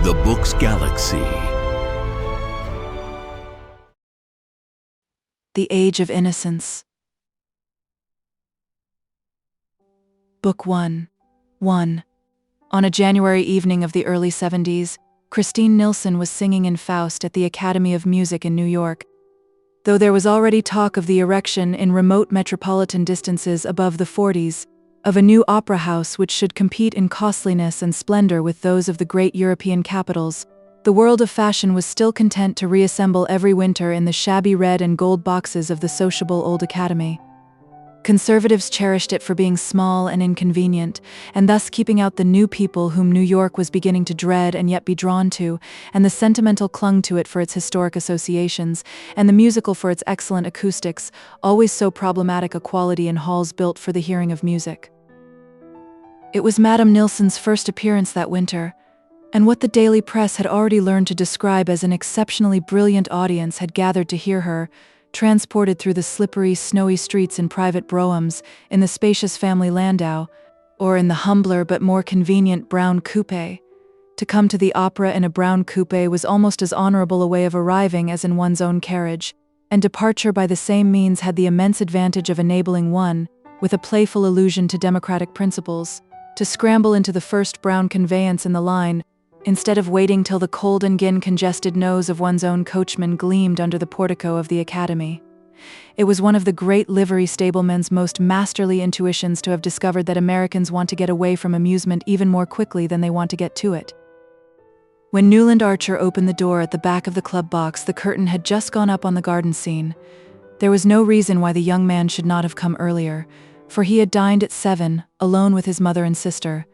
The Books Galaxy. The Age of Innocence. Book 1. 1. On a January evening of the early 70s, Christine Nilsson was singing in Faust at the Academy of Music in New York. Though there was already talk of the erection in remote metropolitan distances above the 40s, of a new opera house which should compete in costliness and splendor with those of the great European capitals, the world of fashion was still content to reassemble every winter in the shabby red and gold boxes of the sociable old academy. Conservatives cherished it for being small and inconvenient, and thus keeping out the new people whom New York was beginning to dread and yet be drawn to, and the sentimental clung to it for its historic associations, and the musical for its excellent acoustics, always so problematic a quality in halls built for the hearing of music. It was Madame Nilsson's first appearance that winter, and what the daily press had already learned to describe as an exceptionally brilliant audience had gathered to hear her, transported through the slippery, snowy streets in private broughams, in the spacious family landau, or in the humbler but more convenient brown coupe. To come to the opera in a brown coupe was almost as honorable a way of arriving as in one's own carriage, and departure by the same means had the immense advantage of enabling one, with a playful allusion to democratic principles, to scramble into the first brown conveyance in the line, instead of waiting till the cold and congested nose of one's own coachman gleamed under the portico of the academy. It was one of the great livery stablemen's most masterly intuitions to have discovered that Americans want to get away from amusement even more quickly than they want to get to it. When Newland Archer opened the door at the back of the club box, the curtain had just gone up on the garden scene. There was no reason why the young man should not have come earlier, for he had dined at 7, alone with his mother and sister,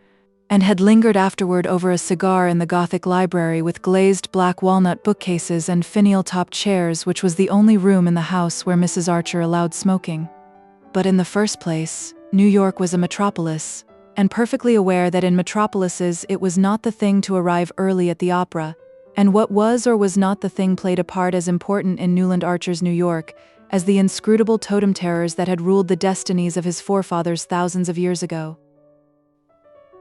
and had lingered afterward over a cigar in the Gothic library with glazed black walnut bookcases and finial-topped chairs, which was the only room in the house where Mrs. Archer allowed smoking. But in the first place, New York was a metropolis, and perfectly aware that in metropolises it was not the thing to arrive early at the opera, and what was or was not the thing played a part as important in Newland Archer's New York as the inscrutable totem terrors that had ruled the destinies of his forefathers thousands of years ago.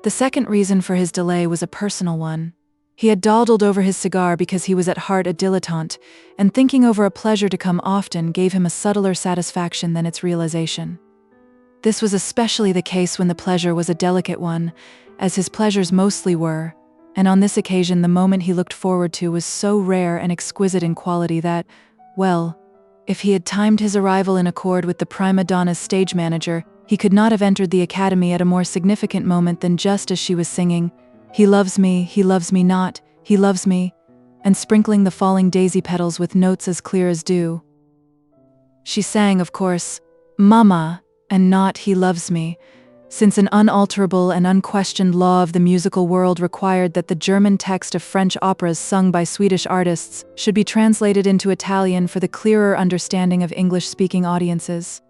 The second reason for his delay was a personal one. He had dawdled over his cigar because he was at heart a dilettante, and thinking over a pleasure to come often gave him a subtler satisfaction than its realization. This was especially the case when the pleasure was a delicate one, as his pleasures mostly were, and on this occasion the moment he looked forward to was so rare and exquisite in quality that, well, if he had timed his arrival in accord with the prima donna's stage manager, he could not have entered the academy at a more significant moment than just as she was singing, he loves me not, he loves me," and sprinkling the falling daisy petals with notes as clear as dew. She sang, of course, "Mama," and not "he loves me," since an unalterable and unquestioned law of the musical world required that the German text of French operas sung by Swedish artists should be translated into Italian for the clearer understanding of English-speaking audiences.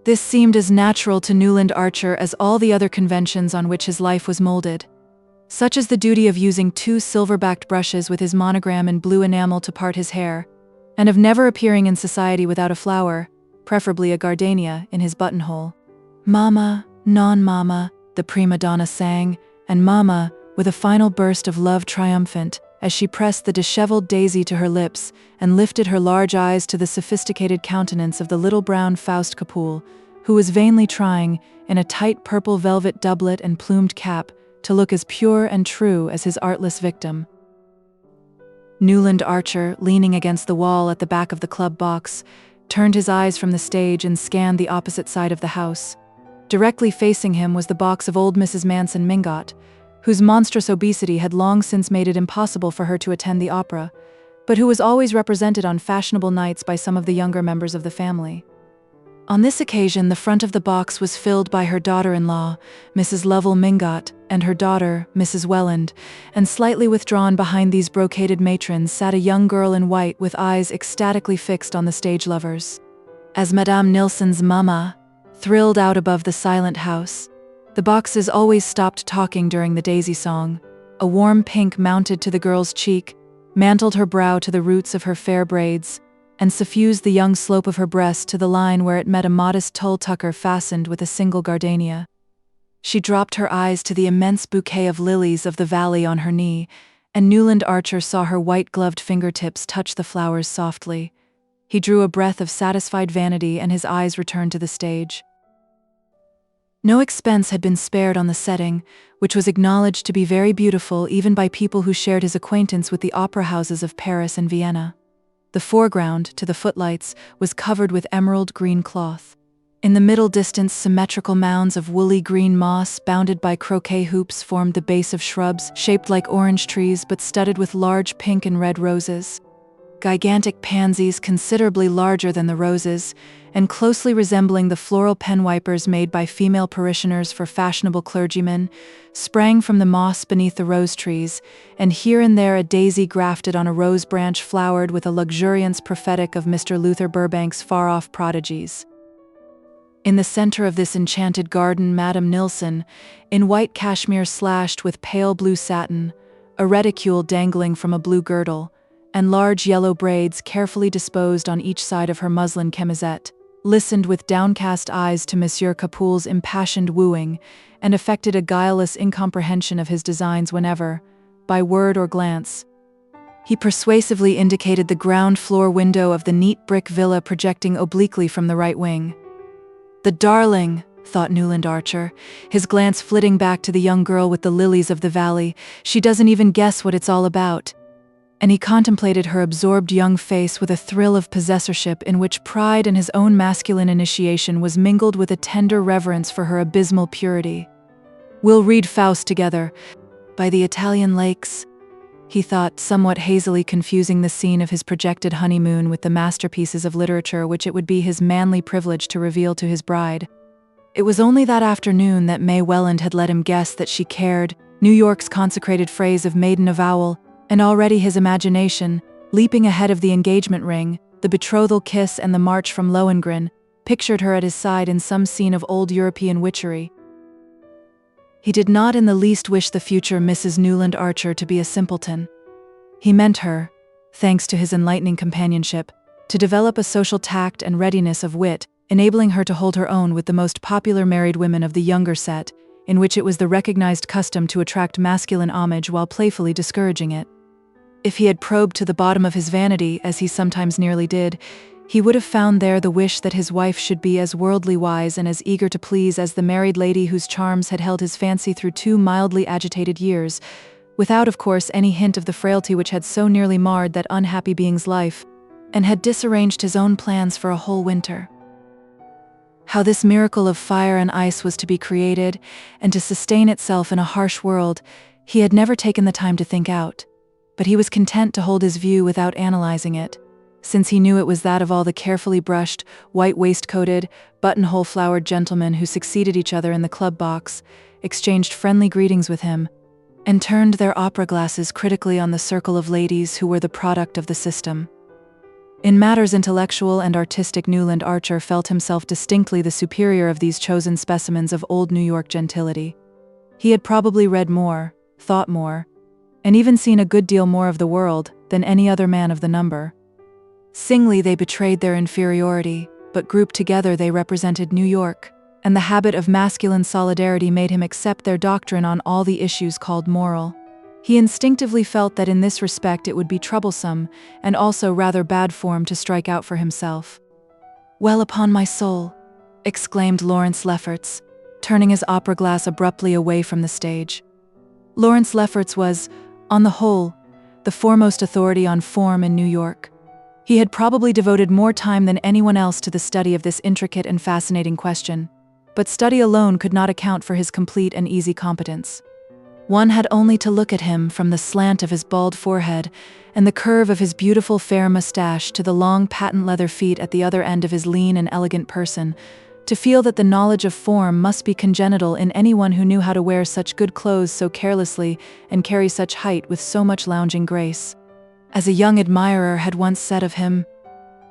This seemed as natural to Newland Archer as all the other conventions on which his life was molded, such as the duty of using 2 silver-backed brushes with his monogram in blue enamel to part his hair, and of never appearing in society without a flower, preferably a gardenia, in his buttonhole. "Mama, non-mama," the prima donna sang, and "Mama," with a final burst of love triumphant, as she pressed the disheveled daisy to her lips and lifted her large eyes to the sophisticated countenance of the little brown Faust Capoul, who was vainly trying, in a tight purple velvet doublet and plumed cap, to look as pure and true as his artless victim. Newland Archer, leaning against the wall at the back of the club box, turned his eyes from the stage and scanned the opposite side of the house. Directly facing him was the box of old Mrs. Manson Mingot, whose monstrous obesity had long since made it impossible for her to attend the opera, but who was always represented on fashionable nights by some of the younger members of the family. On this occasion, the front of the box was filled by her daughter-in-law, Mrs. Lovell Mingot, and her daughter, Mrs. Welland, and slightly withdrawn behind these brocaded matrons sat a young girl in white with eyes ecstatically fixed on the stage lovers. As Madame Nilsson's "Mama" thrilled out above the silent house, the boxes always stopped talking during the daisy song. A warm pink mounted to the girl's cheek, mantled her brow to the roots of her fair braids, and suffused the young slope of her breast to the line where it met a modest tulle tucker fastened with a single gardenia. She dropped her eyes to the immense bouquet of lilies of the valley on her knee, and Newland Archer saw her white-gloved fingertips touch the flowers softly. He drew a breath of satisfied vanity and his eyes returned to the stage. No expense had been spared on the setting, which was acknowledged to be very beautiful even by people who shared his acquaintance with the opera houses of Paris and Vienna. The foreground, to the footlights, was covered with emerald green cloth. In the middle distance, symmetrical mounds of woolly green moss bounded by croquet hoops formed the base of shrubs shaped like orange trees but studded with large pink and red roses. Gigantic pansies considerably larger than the roses, and closely resembling the floral pen wipers made by female parishioners for fashionable clergymen, sprang from the moss beneath the rose trees, and here and there a daisy grafted on a rose branch flowered with a luxuriance prophetic of Mr. Luther Burbank's far-off prodigies. In the center of this enchanted garden, Madame Nilsson, in white cashmere slashed with pale blue satin, a reticule dangling from a blue girdle, and large yellow braids carefully disposed on each side of her muslin chemisette, listened with downcast eyes to Monsieur Capoul's impassioned wooing, and affected a guileless incomprehension of his designs whenever, by word or glance, he persuasively indicated the ground-floor window of the neat brick villa projecting obliquely from the right wing. "The darling," thought Newland Archer, his glance flitting back to the young girl with the lilies of the valley. "She doesn't even guess what it's all about." And he contemplated her absorbed young face with a thrill of possessorship in which pride in his own masculine initiation was mingled with a tender reverence for her abysmal purity. "We'll read Faust together, by the Italian lakes," he thought, somewhat hazily confusing the scene of his projected honeymoon with the masterpieces of literature which it would be his manly privilege to reveal to his bride. It was only that afternoon that May Welland had let him guess that she cared, New York's consecrated phrase of maiden avowal, and already his imagination, leaping ahead of the engagement ring, the betrothal kiss and the march from Lohengrin, pictured her at his side in some scene of old European witchery. He did not in the least wish the future Mrs. Newland Archer to be a simpleton. He meant her, thanks to his enlightening companionship, to develop a social tact and readiness of wit, enabling her to hold her own with the most popular married women of the younger set, in which it was the recognized custom to attract masculine homage while playfully discouraging it. If he had probed to the bottom of his vanity, as he sometimes nearly did, he would have found there the wish that his wife should be as worldly wise and as eager to please as the married lady whose charms had held his fancy through 2 mildly agitated years, without, of course, any hint of the frailty which had so nearly marred that unhappy being's life, and had disarranged his own plans for a whole winter. How this miracle of fire and ice was to be created, and to sustain itself in a harsh world, he had never taken the time to think out. But he was content to hold his view without analyzing it, since he knew it was that of all the carefully brushed, white-waistcoated, buttonhole-flowered gentlemen who succeeded each other in the club box, exchanged friendly greetings with him, and turned their opera glasses critically on the circle of ladies who were the product of the system. In matters intellectual and artistic, Newland Archer felt himself distinctly the superior of these chosen specimens of old New York gentility. He had probably read more, thought more, and even seen a good deal more of the world than any other man of the number. Singly they betrayed their inferiority, but grouped together they represented New York, and the habit of masculine solidarity made him accept their doctrine on all the issues called moral. He instinctively felt that in this respect it would be troublesome, and also rather bad form to strike out for himself. "Well, upon my soul," exclaimed Lawrence Lefferts, turning his opera glass abruptly away from the stage. Lawrence Lefferts was, on the whole, the foremost authority on form in New York. He had probably devoted more time than anyone else to the study of this intricate and fascinating question, but study alone could not account for his complete and easy competence. One had only to look at him from the slant of his bald forehead and the curve of his beautiful fair mustache to the long patent leather feet at the other end of his lean and elegant person, to feel that the knowledge of form must be congenital in anyone who knew how to wear such good clothes so carelessly and carry such height with so much lounging grace. As a young admirer had once said of him,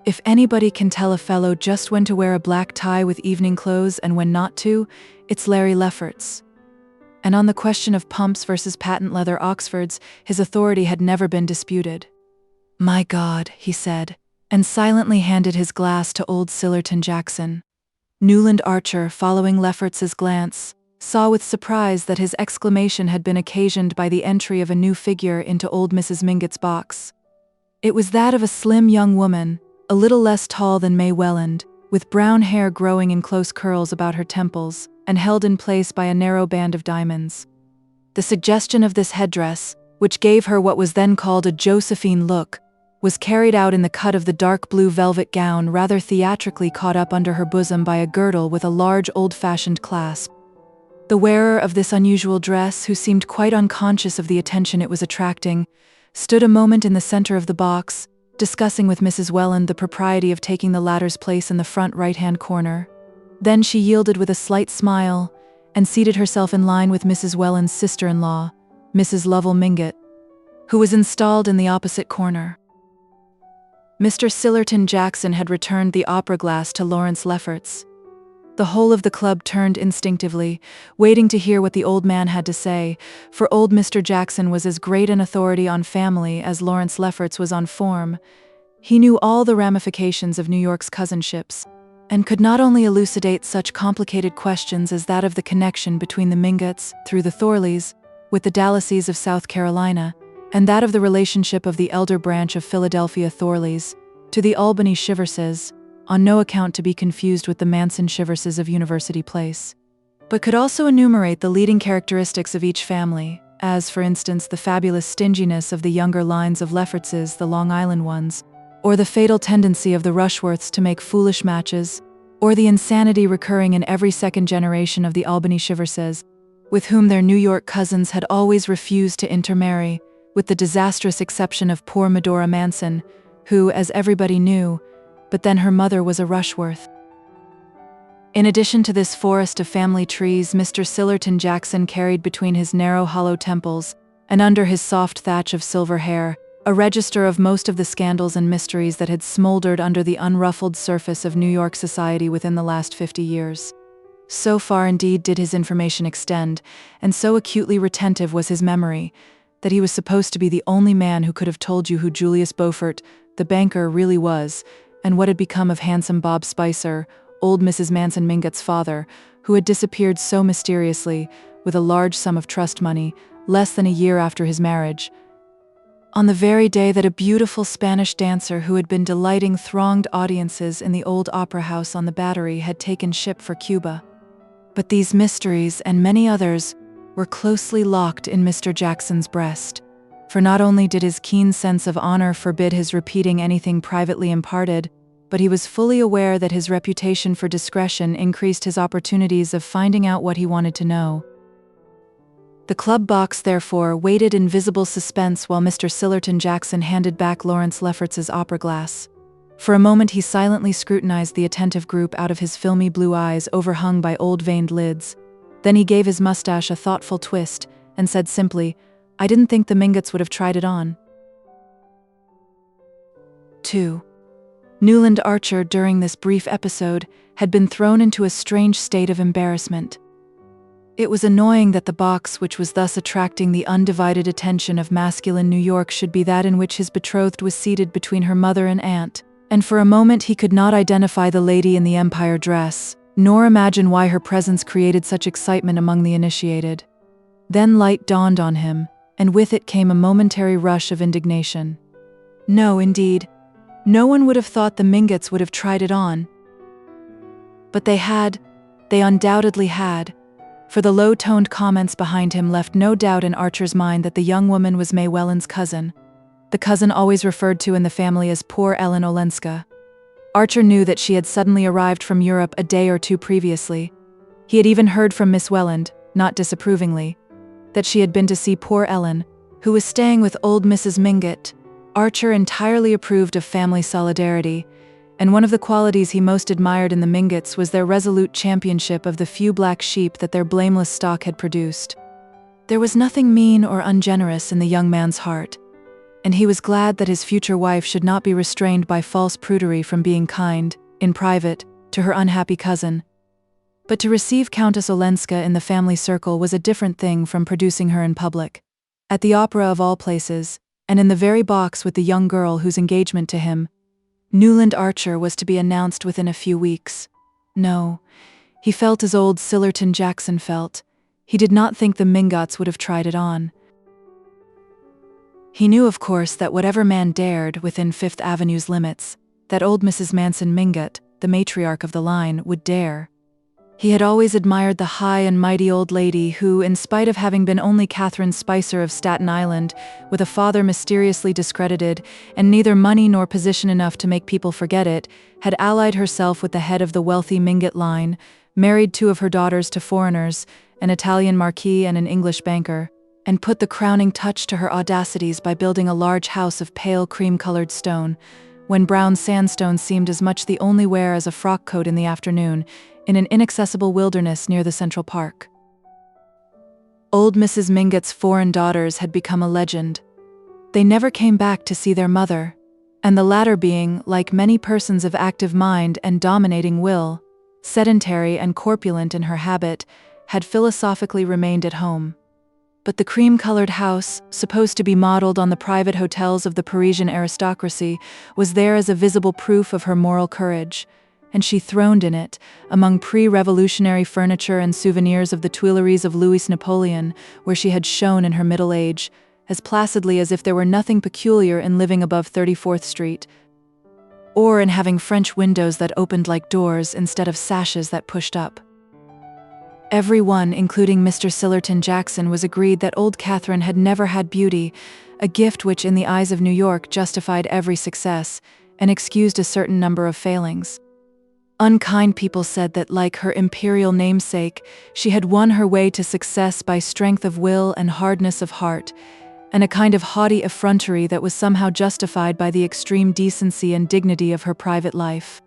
"If anybody can tell a fellow just when to wear a black tie with evening clothes and when not to, it's Larry Lefferts." And on the question of pumps versus patent leather Oxfords, his authority had never been disputed. "My God," he said, and silently handed his glass to old Sillerton Jackson. Newland Archer, following Lefferts's glance, saw with surprise that his exclamation had been occasioned by the entry of a new figure into old Mrs. Mingott's box. It was that of a slim young woman, a little less tall than May Welland, with brown hair growing in close curls about her temples and held in place by a narrow band of diamonds. The suggestion of this headdress, which gave her what was then called a Josephine look, was carried out in the cut of the dark blue velvet gown rather theatrically caught up under her bosom by a girdle with a large old-fashioned clasp. The wearer of this unusual dress, who seemed quite unconscious of the attention it was attracting, stood a moment in the center of the box, discussing with Mrs. Welland the propriety of taking the latter's place in the front right-hand corner. Then she yielded with a slight smile and seated herself in line with Mrs. Welland's sister-in-law, Mrs. Lovell Mingott, who was installed in the opposite corner. Mr. Sillerton Jackson had returned the opera glass to Lawrence Lefferts. The whole of the club turned instinctively, waiting to hear what the old man had to say, for old Mr. Jackson was as great an authority on family as Lawrence Lefferts was on form. He knew all the ramifications of New York's cousinships, and could not only elucidate such complicated questions as that of the connection between the Mingotts, through the Thorleys, with the Dallases of South Carolina, and that of the relationship of the elder branch of Philadelphia Thorleys to the Albany Chiverses, on no account to be confused with the Manson Chiverses of University Place, but could also enumerate the leading characteristics of each family, as, for instance, the fabulous stinginess of the younger lines of Leffertses, the Long Island ones, or the fatal tendency of the Rushworths to make foolish matches, or the insanity recurring in every second generation of the Albany Chiverses, with whom their New York cousins had always refused to intermarry, with the disastrous exception of poor Medora Manson, who, as everybody knew, but then her mother was a Rushworth. In addition to this forest of family trees, Mr. Sillerton Jackson carried between his narrow hollow temples, and under his soft thatch of silver hair, a register of most of the scandals and mysteries that had smoldered under the unruffled surface of New York society within the last 50 years. So far indeed did his information extend, and so acutely retentive was his memory, that he was supposed to be the only man who could have told you who Julius Beaufort, the banker, really was, and what had become of handsome Bob Spicer, old Mrs. Manson Mingott's father, who had disappeared so mysteriously, with a large sum of trust money, less than a year after his marriage, on the very day that a beautiful Spanish dancer who had been delighting thronged audiences in the old opera house on the Battery had taken ship for Cuba. But these mysteries, and many others, were closely locked in Mr. Jackson's breast. For not only did his keen sense of honor forbid his repeating anything privately imparted, but he was fully aware that his reputation for discretion increased his opportunities of finding out what he wanted to know. The club box, therefore, waited in visible suspense while Mr. Sillerton Jackson handed back Lawrence Lefferts's opera glass. For a moment he silently scrutinized the attentive group out of his filmy blue eyes overhung by old veined lids. Then he gave his mustache a thoughtful twist and said simply, "I didn't think the Mingotts would have tried it on." 2. Newland Archer, during this brief episode, had been thrown into a strange state of embarrassment. It was annoying that the box which was thus attracting the undivided attention of masculine New York should be that in which his betrothed was seated between her mother and aunt, and for a moment he could not identify the lady in the Empire dress, nor imagine why her presence created such excitement among the initiated. Then light dawned on him, and with it came a momentary rush of indignation. No, indeed, no one would have thought the Mingotts would have tried it on. But they undoubtedly had, for the low-toned comments behind him left no doubt in Archer's mind that the young woman was May Welland's cousin, the cousin always referred to in the family as poor Ellen Olenska. Archer knew that she had suddenly arrived from Europe a day or two previously. He had even heard from Miss Welland, not disapprovingly, that she had been to see poor Ellen, who was staying with old Mrs. Mingott. Archer entirely approved of family solidarity, and one of the qualities he most admired in the Mingotts was their resolute championship of the few black sheep that their blameless stock had produced. There was nothing mean or ungenerous in the young man's heart, and he was glad that his future wife should not be restrained by false prudery from being kind, in private, to her unhappy cousin. But to receive Countess Olenska in the family circle was a different thing from producing her in public, at the opera of all places, and in the very box with the young girl whose engagement to him, Newland Archer, was to be announced within a few weeks. No, he felt as old Sillerton Jackson felt, He did not think the Mingots would have tried it on. He knew, of course, that whatever man dared within Fifth Avenue's limits, that old Mrs. Manson Mingot, the matriarch of the line, would dare. He had always admired the high and mighty old lady who, in spite of having been only Catherine Spicer of Staten Island, with a father mysteriously discredited, and neither money nor position enough to make people forget it, had allied herself with the head of the wealthy Mingot line, married 2 of her daughters to foreigners, an Italian marquis and an English banker, and put the crowning touch to her audacities by building a large house of pale cream-colored stone, when brown sandstone seemed as much the only wear as a frock coat in the afternoon, in an inaccessible wilderness near the Central Park. Old Mrs. Mingot's foreign daughters had become a legend. They never came back to see their mother, and the latter being, like many persons of active mind and dominating will, sedentary and corpulent in her habit, had philosophically remained at home. But the cream-colored house, supposed to be modeled on the private hotels of the Parisian aristocracy, was there as a visible proof of her moral courage, and she throned in it, among pre-revolutionary furniture and souvenirs of the Tuileries of Louis Napoleon, where she had shone in her middle age, as placidly as if there were nothing peculiar in living above 34th Street, or in having French windows that opened like doors instead of sashes that pushed up. Everyone, including Mr. Sillerton Jackson, was agreed that old Catherine had never had beauty, a gift which, in the eyes of New York, justified every success, and excused a certain number of failings. Unkind people said that, like her imperial namesake, she had won her way to success by strength of will and hardness of heart, and a kind of haughty effrontery that was somehow justified by the extreme decency and dignity of her private life.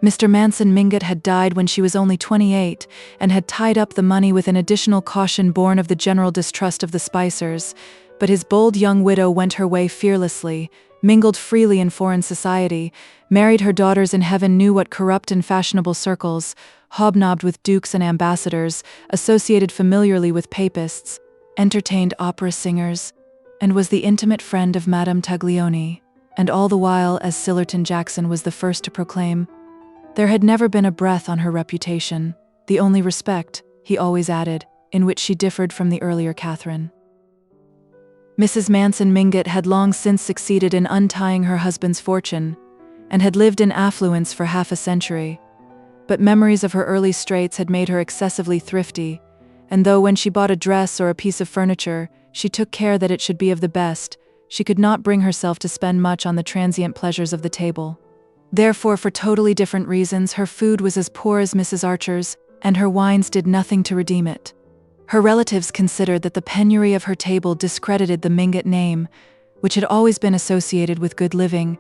Mr. Manson Mingot had died when she was only 28, and had tied up the money with an additional caution born of the general distrust of the Spicers, but his bold young widow went her way fearlessly, mingled freely in foreign society, married her daughters in heaven knew what corrupt and fashionable circles, hobnobbed with dukes and ambassadors, associated familiarly with papists, entertained opera singers, and was the intimate friend of Madame Taglioni, and all the while, as Sillerton Jackson was the first to proclaim, there had never been a breath on her reputation, the only respect, he always added, in which she differed from the earlier Catherine. Mrs. Manson Mingot had long since succeeded in untying her husband's fortune, and had lived in affluence for half a century. But memories of her early straits had made her excessively thrifty, and though when she bought a dress or a piece of furniture, she took care that it should be of the best, she could not bring herself to spend much on the transient pleasures of the table. Therefore, for totally different reasons, her food was as poor as Mrs. Archer's, and her wines did nothing to redeem it. Her relatives considered that the penury of her table discredited the Mingot name, which had always been associated with good living,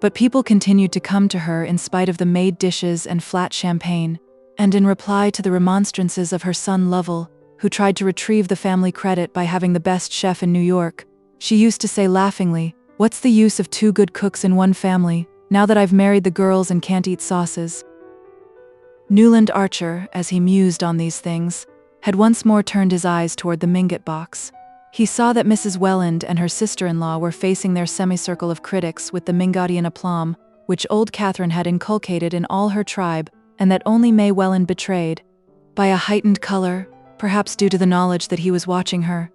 but people continued to come to her in spite of the made dishes and flat champagne, and in reply to the remonstrances of her son Lovell, who tried to retrieve the family credit by having the best chef in New York, she used to say laughingly, "What's the use of 2 good cooks in one family, now that I've married the girls and can't eat sauces?" Newland Archer, as he mused on these things, had once more turned his eyes toward the Mingot box. He saw that Mrs. Welland and her sister-in-law were facing their semicircle of critics with the Mingotian aplomb, which old Catherine had inculcated in all her tribe, and that only May Welland betrayed, by a heightened color, perhaps due to the knowledge that he was watching her,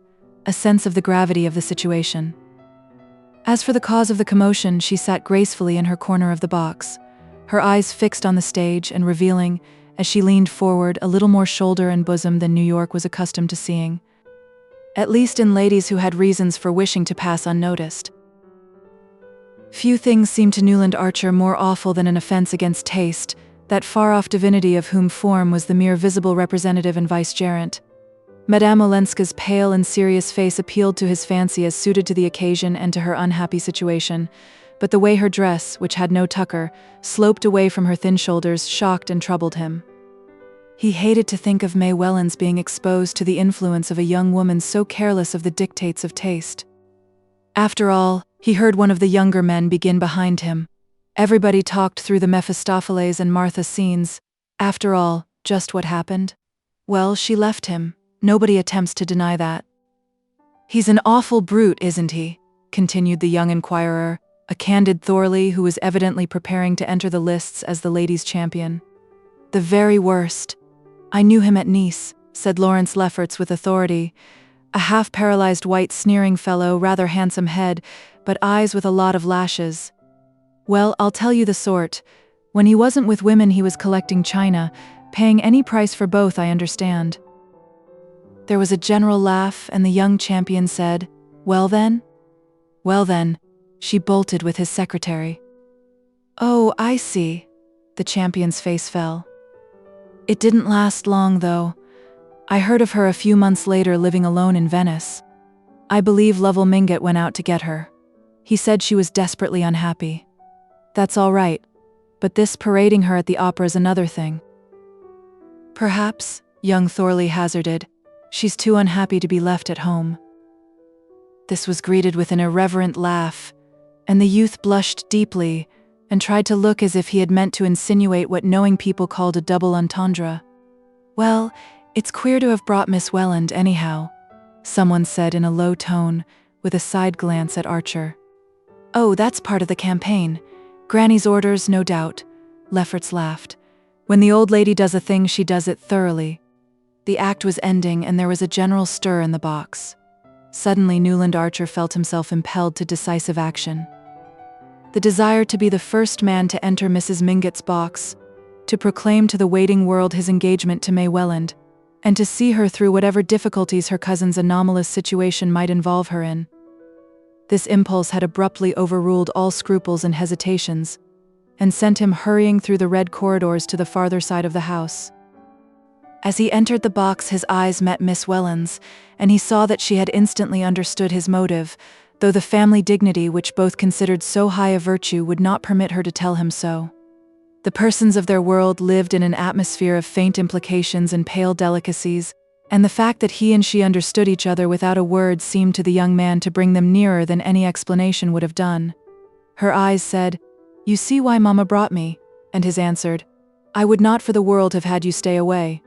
a sense of the gravity of the situation. As for the cause of the commotion, she sat gracefully in her corner of the box, her eyes fixed on the stage and revealing, as she leaned forward, a little more shoulder and bosom than New York was accustomed to seeing, at least in ladies who had reasons for wishing to pass unnoticed. Few things seemed to Newland Archer more awful than an offense against taste, that far-off divinity of whom form was the mere visible representative and vicegerent. Madame Olenska's pale and serious face appealed to his fancy as suited to the occasion and to her unhappy situation, but the way her dress, which had no tucker, sloped away from her thin shoulders shocked and troubled him. He hated to think of May Welland's being exposed to the influence of a young woman so careless of the dictates of taste. After all, he heard one of the younger men begin behind him. Everybody talked through the Mephistopheles and Martha scenes. After all, just what happened? Well, she left him. Nobody attempts to deny that. "He's an awful brute, isn't he?" continued the young inquirer, a candid Thorley who was evidently preparing to enter the lists as the ladies' champion. "The very worst. I knew him at Nice. said Lawrence Lefferts with authority. A half-paralyzed white sneering fellow, rather handsome head, but eyes with a lot of lashes. Well, I'll tell you the sort. When he wasn't with women he was collecting china, paying any price for both, I understand. There was a general laugh, and the young champion said, Well then? Well then, she bolted with his secretary. Oh, I see. The champion's face fell. It didn't last long, though. I heard of her a few months later living alone in Venice. I believe Lovell Mingott went out to get her. He said she was desperately unhappy. That's all right, but this parading her at the opera is another thing. Perhaps, young Thorley hazarded, she's too unhappy to be left at home. This was greeted with an irreverent laugh, and the youth blushed deeply and tried to look as if he had meant to insinuate what knowing people called a double entendre. Well, it's queer to have brought Miss Welland, anyhow, someone said in a low tone, with a side glance at Archer. Oh, that's part of the campaign. Granny's orders, no doubt, Lefferts laughed. When the old lady does a thing, she does it thoroughly. The act was ending, and there was a general stir in the box. Suddenly, Newland Archer felt himself impelled to decisive action. The desire to be the first man to enter Mrs. Mingott's box, to proclaim to the waiting world his engagement to May Welland, and to see her through whatever difficulties her cousin's anomalous situation might involve her in. This impulse had abruptly overruled all scruples and hesitations, and sent him hurrying through the red corridors to the farther side of the house. As he entered the box, his eyes met Miss Welland's, and he saw that she had instantly understood his motive, though the family dignity which both considered so high a virtue would not permit her to tell him so. The persons of their world lived in an atmosphere of faint implications and pale delicacies, and the fact that he and she understood each other without a word seemed to the young man to bring them nearer than any explanation would have done. Her eyes said, You see why Mama brought me, and his answered, I would not for the world have had you stay away.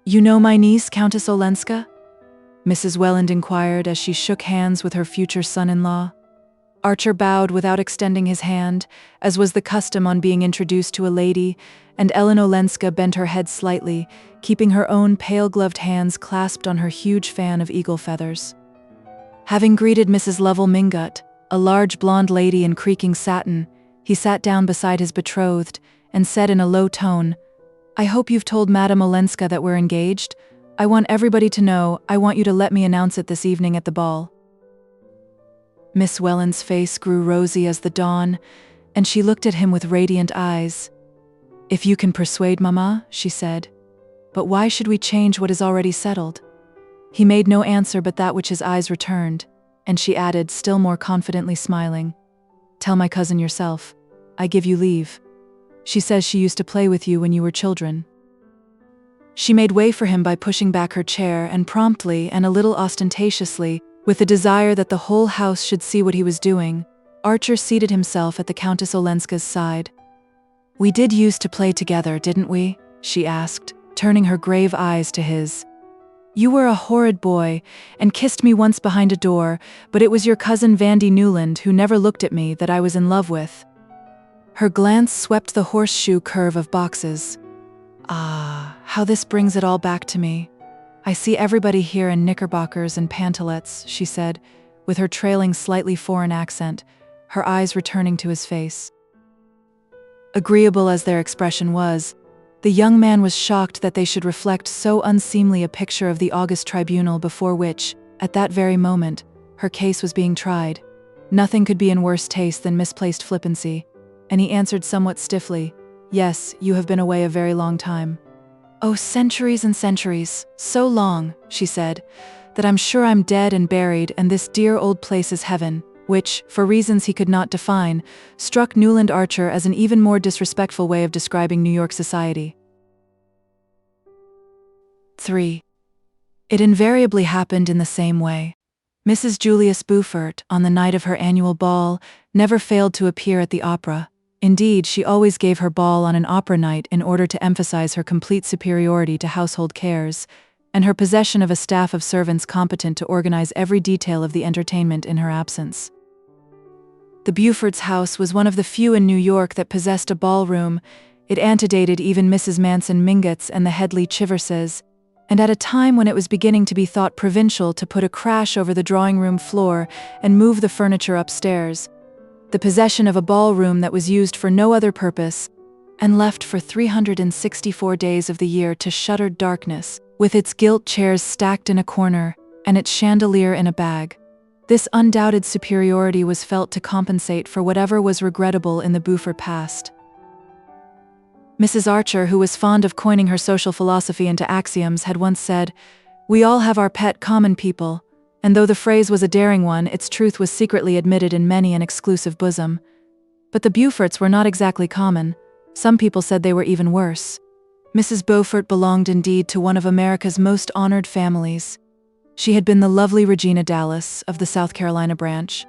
You know my niece, Countess Olenska? Mrs. Welland inquired as she shook hands with her future son-in-law. Archer bowed without extending his hand, as was the custom on being introduced to a lady, and Ellen Olenska bent her head slightly, keeping her own pale-gloved hands clasped on her huge fan of eagle feathers. Having greeted Mrs. Lovell Mingott, a large blonde lady in creaking satin, he sat down beside his betrothed and said in a low tone, I hope you've told Madame Olenska that we're engaged. I want everybody to know. I want you to let me announce it this evening at the ball. Miss Welland's face grew rosy as the dawn, and she looked at him with radiant eyes. If you can persuade Mama, she said. But why should we change what is already settled? He made no answer but that which his eyes returned, and she added, still more confidently smiling, Tell my cousin yourself. I give you leave. She says she used to play with you when you were children. She made way for him by pushing back her chair, and promptly and a little ostentatiously, with the desire that the whole house should see what he was doing, Archer seated himself at the Countess Olenska's side. We did used to play together, didn't we? She asked, turning her grave eyes to his. You were a horrid boy, and kissed me once behind a door, but it was your cousin Vandy Newland who never looked at me that I was in love with. Her glance swept the horseshoe curve of boxes. Ah, how this brings it all back to me. I see everybody here in knickerbockers and pantalettes, she said, with her trailing slightly foreign accent, her eyes returning to his face. Agreeable as their expression was, the young man was shocked that they should reflect so unseemly a picture of the august tribunal before which, at that very moment, her case was being tried. Nothing could be in worse taste than misplaced flippancy, and he answered somewhat stiffly, Yes, you have been away a very long time. Oh, centuries and centuries, so long, she said, that I'm sure I'm dead and buried and this dear old place is heaven, which, for reasons he could not define, struck Newland Archer as an even more disrespectful way of describing New York society. 3. It invariably happened in the same way. Mrs. Julius Beaufort, on the night of her annual ball, never failed to appear at the opera. Indeed, she always gave her ball on an opera night in order to emphasize her complete superiority to household cares, and her possession of a staff of servants competent to organize every detail of the entertainment in her absence. The Beaufort's house was one of the few in New York that possessed a ballroom. It antedated even Mrs. Manson Mingott's and the Headley Chiverses, and at a time when it was beginning to be thought provincial to put a crash over the drawing-room floor and move the furniture upstairs, the possession of a ballroom that was used for no other purpose and left for 364 days of the year to shuttered darkness, with its gilt chairs stacked in a corner and its chandelier in a bag. This undoubted superiority was felt to compensate for whatever was regrettable in the Beaufort past. Mrs. Archer, who was fond of coining her social philosophy into axioms, had once said, "We all have our pet common people," and though the phrase was a daring one, its truth was secretly admitted in many an exclusive bosom. But the Beauforts were not exactly common. Some people said they were even worse. Mrs. Beaufort belonged indeed to one of America's most honored families. She had been the lovely Regina Dallas of the South Carolina branch,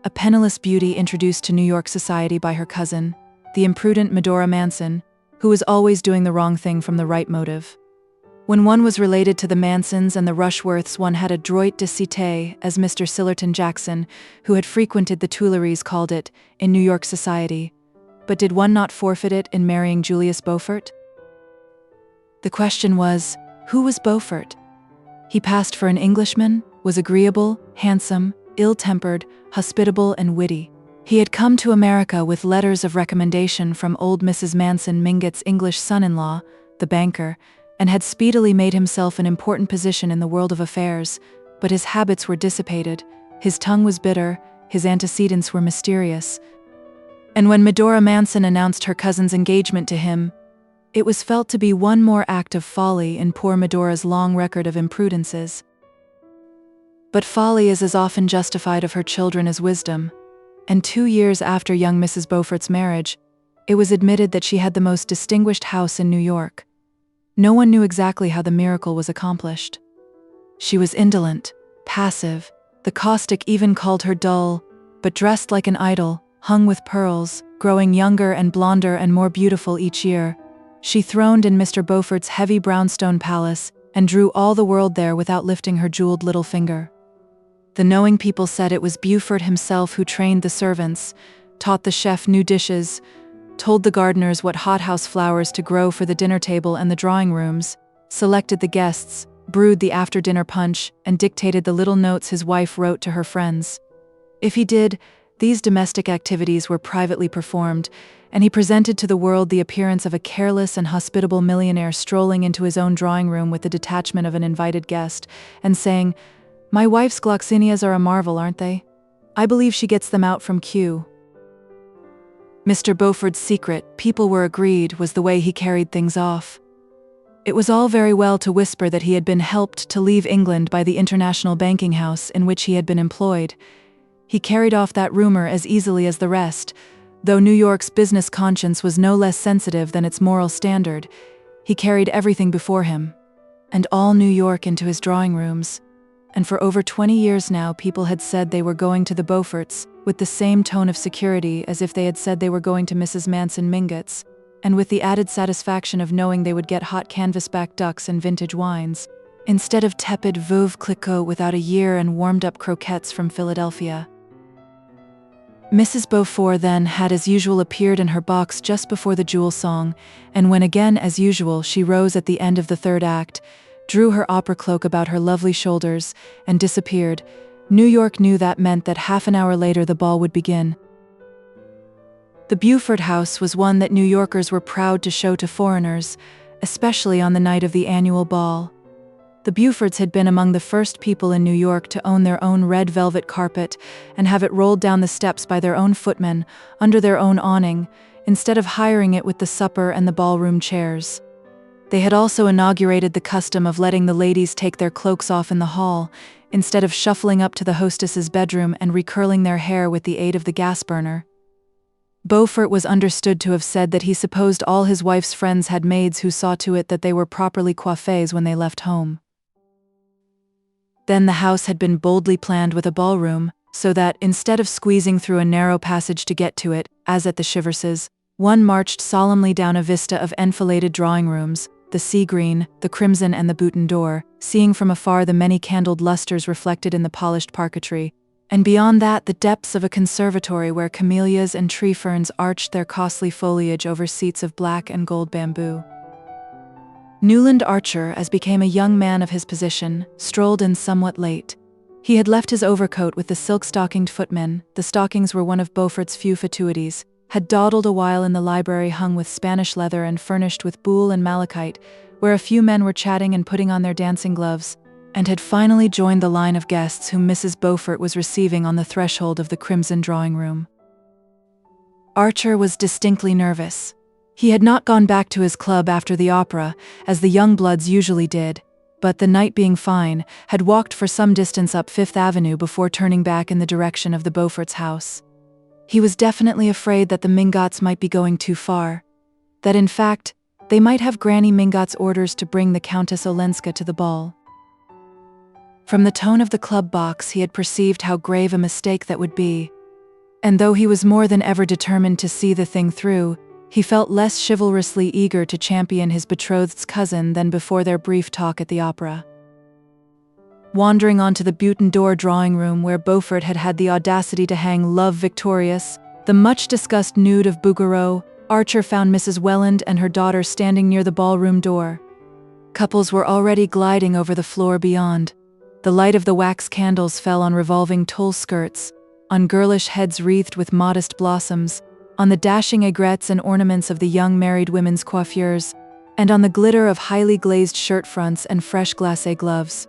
a penniless beauty introduced to New York society by her cousin, the imprudent Medora Manson, who was always doing the wrong thing from the right motive. When one was related to the Mansons and the Rushworths, one had a droit de cité, as Mr. Sillerton Jackson, who had frequented the Tuileries, called it, in New York society. But did one not forfeit it in marrying Julius Beaufort? The question was, who was Beaufort? He passed for an Englishman, was agreeable, handsome, ill-tempered, hospitable, and witty. He had come to America with letters of recommendation from old Mrs. Manson Mingott's English son-in-law, the banker, and had speedily made himself an important position in the world of affairs, but his habits were dissipated, his tongue was bitter, his antecedents were mysterious. And when Medora Manson announced her cousin's engagement to him, it was felt to be one more act of folly in poor Medora's long record of imprudences. But folly is as often justified of her children as wisdom, and 2 years after young Mrs. Beaufort's marriage, it was admitted that she had the most distinguished house in New York. No one knew exactly how the miracle was accomplished. She was indolent, passive, the caustic even called her dull, but dressed like an idol, hung with pearls, growing younger and blonder and more beautiful each year. She throned in Mr. Beaufort's heavy brownstone palace and drew all the world there without lifting her jeweled little finger. The knowing people said it was Beaufort himself who trained the servants, taught the chef new dishes, told the gardeners what hothouse flowers to grow for the dinner table and the drawing rooms, selected the guests, brewed the after-dinner punch, and dictated the little notes his wife wrote to her friends. If he did, these domestic activities were privately performed, and he presented to the world the appearance of a careless and hospitable millionaire strolling into his own drawing room with the detachment of an invited guest, and saying, "My wife's gloxinias are a marvel, aren't they? I believe she gets them out from Kew." Mr. Beaufort's secret, people were agreed, was the way he carried things off. It was all very well to whisper that he had been helped to leave England by the international banking house in which he had been employed. He carried off that rumor as easily as the rest, though New York's business conscience was no less sensitive than its moral standard. He carried everything before him, and all New York into his drawing rooms. And for over 20 years now, people had said they were going to the Beauforts, with the same tone of security as if they had said they were going to Mrs. Manson Mingott's, and with the added satisfaction of knowing they would get hot canvasback ducks and vintage wines, instead of tepid Veuve Clicquot without a year and warmed-up croquettes from Philadelphia. Mrs. Beaufort then had as usual appeared in her box just before the Jewel Song, and when again, as usual, she rose at the end of the third act, drew her opera cloak about her lovely shoulders, and disappeared, New York knew that meant that half an hour later the ball would begin. The Beaufort house was one that New Yorkers were proud to show to foreigners, especially on the night of the annual ball. The Beauforts had been among the first people in New York to own their own red velvet carpet and have it rolled down the steps by their own footmen, under their own awning, instead of hiring it with the supper and the ballroom chairs. They had also inaugurated the custom of letting the ladies take their cloaks off in the hall, instead of shuffling up to the hostess's bedroom and recurling their hair with the aid of the gas burner. Beaufort was understood to have said that he supposed all his wife's friends had maids who saw to it that they were properly coiffées when they left home. Then the house had been boldly planned with a ballroom, so that, instead of squeezing through a narrow passage to get to it, as at the Chiverses, one marched solemnly down a vista of enfiladed drawing rooms, the sea green, the crimson and the Bouton d'Or, seeing from afar the many candled lustres reflected in the polished parquetry, and beyond that the depths of a conservatory where camellias and tree ferns arched their costly foliage over seats of black and gold bamboo. Newland Archer, as became a young man of his position, strolled in somewhat late. He had left his overcoat with the silk-stockinged footmen, the stockings were one of Beaufort's few fatuities, had dawdled a while in the library hung with Spanish leather and furnished with buhl and malachite, where a few men were chatting and putting on their dancing gloves, and had finally joined the line of guests whom Mrs. Beaufort was receiving on the threshold of the crimson drawing-room. Archer was distinctly nervous. He had not gone back to his club after the opera, as the young bloods usually did, but the night being fine, had walked for some distance up Fifth Avenue before turning back in the direction of the Beauforts' house. He was definitely afraid that the Mingots might be going too far, that in fact, they might have Granny Mingot's orders to bring the Countess Olenska to the ball. From the tone of the club box he had perceived how grave a mistake that would be, and though he was more than ever determined to see the thing through, he felt less chivalrously eager to champion his betrothed's cousin than before their brief talk at the opera. Wandering onto the Button Door drawing-room where Beaufort had had the audacity to hang Love Victorious, the much-discussed nude of Bouguereau, Archer found Mrs. Welland and her daughter standing near the ballroom door. Couples were already gliding over the floor beyond. The light of the wax candles fell on revolving tulle skirts, on girlish heads wreathed with modest blossoms, on the dashing aigrettes and ornaments of the young married women's coiffures, and on the glitter of highly glazed shirt fronts and fresh glacé gloves.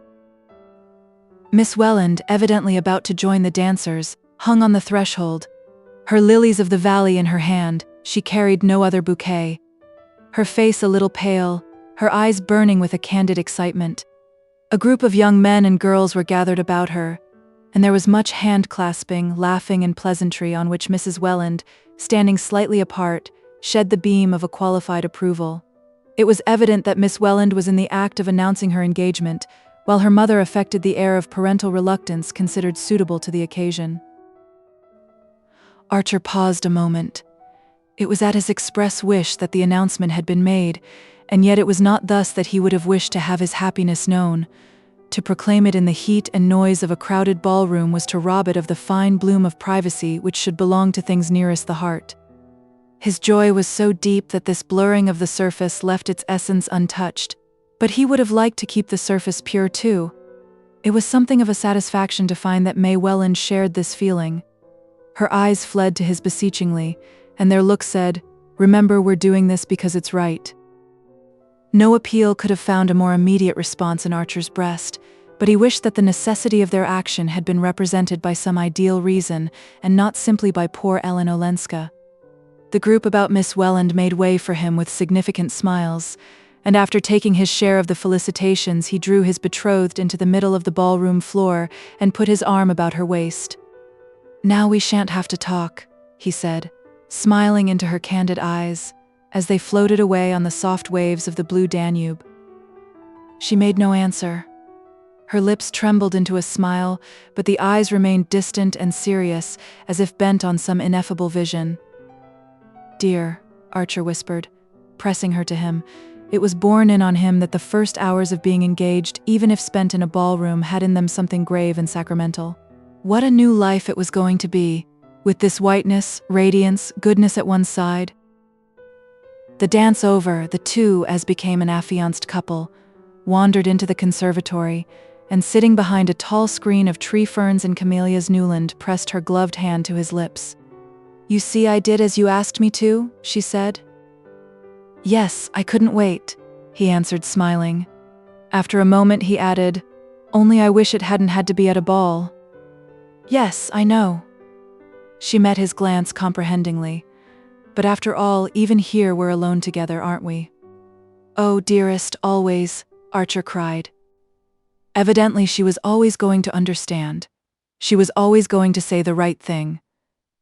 Miss Welland, evidently about to join the dancers, hung on the threshold. Her lilies of the valley in her hand, she carried no other bouquet. Her face a little pale, her eyes burning with a candid excitement. A group of young men and girls were gathered about her, and there was much hand-clasping, laughing and pleasantry on which Mrs. Welland, standing slightly apart, shed the beam of a qualified approval. It was evident that Miss Welland was in the act of announcing her engagement, while her mother affected the air of parental reluctance considered suitable to the occasion. Archer paused a moment. It was at his express wish that the announcement had been made, and yet it was not thus that he would have wished to have his happiness known. To proclaim it in the heat and noise of a crowded ballroom was to rob it of the fine bloom of privacy which should belong to things nearest the heart. His joy was so deep that this blurring of the surface left its essence untouched, but he would have liked to keep the surface pure too. It was something of a satisfaction to find that May Welland shared this feeling. Her eyes fled to his beseechingly, and their look said, "Remember, we're doing this because it's right." No appeal could have found a more immediate response in Archer's breast, but he wished that the necessity of their action had been represented by some ideal reason, and not simply by poor Ellen Olenska. The group about Miss Welland made way for him with significant smiles, and after taking his share of the felicitations he drew his betrothed into the middle of the ballroom floor and put his arm about her waist. "Now we shan't have to talk," he said, smiling into her candid eyes, as they floated away on the soft waves of the blue Danube. She made no answer. Her lips trembled into a smile, but the eyes remained distant and serious, as if bent on some ineffable vision. "Dear," Archer whispered, pressing her to him. It was borne in on him that the first hours of being engaged, even if spent in a ballroom, had in them something grave and sacramental. What a new life it was going to be, with this whiteness, radiance, goodness at one's side. The dance over, the two, as became an affianced couple, wandered into the conservatory, and sitting behind a tall screen of tree ferns and camellias, Newland pressed her gloved hand to his lips. "You see, I did as you asked me to," she said. "Yes, I couldn't wait," he answered, smiling. After a moment he added, "Only I wish it hadn't had to be at a ball." "Yes, I know." She met his glance comprehendingly. "But after all, even here we're alone together, aren't we?" "Oh, dearest, always," Archer cried. Evidently she was always going to understand. She was always going to say the right thing.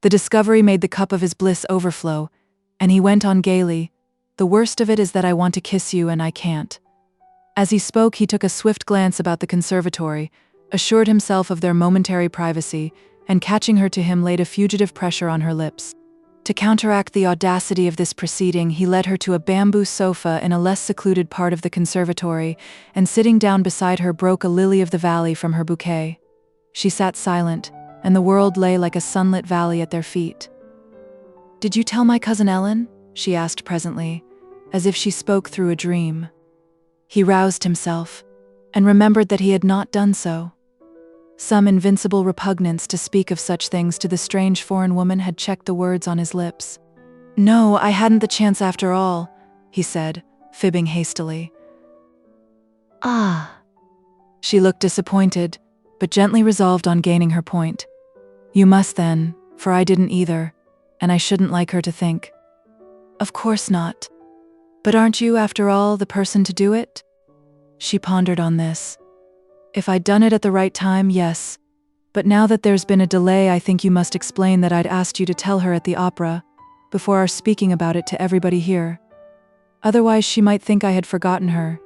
The discovery made the cup of his bliss overflow, and he went on gaily, "The worst of it is that I want to kiss you and I can't." As he spoke, he took a swift glance about the conservatory, assured himself of their momentary privacy, and catching her to him laid a fugitive pressure on her lips. To counteract the audacity of this proceeding, he led her to a bamboo sofa in a less secluded part of the conservatory, and sitting down beside her broke a lily of the valley from her bouquet. She sat silent, and the world lay like a sunlit valley at their feet. "Did you tell my cousin Ellen?" she asked presently, as if she spoke through a dream. He roused himself, and remembered that he had not done so. Some invincible repugnance to speak of such things to the strange foreign woman had checked the words on his lips. "No, I hadn't the chance after all," he said, fibbing hastily. "Ah." She looked disappointed, but gently resolved on gaining her point. "You must then, for I didn't either, and I shouldn't like her to think." "Of course not. But aren't you, after all, the person to do it?" She pondered on this. "If I'd done it at the right time, yes. But now that there's been a delay, I think you must explain that I'd asked you to tell her at the opera, before our speaking about it to everybody here. Otherwise she might think I had forgotten her.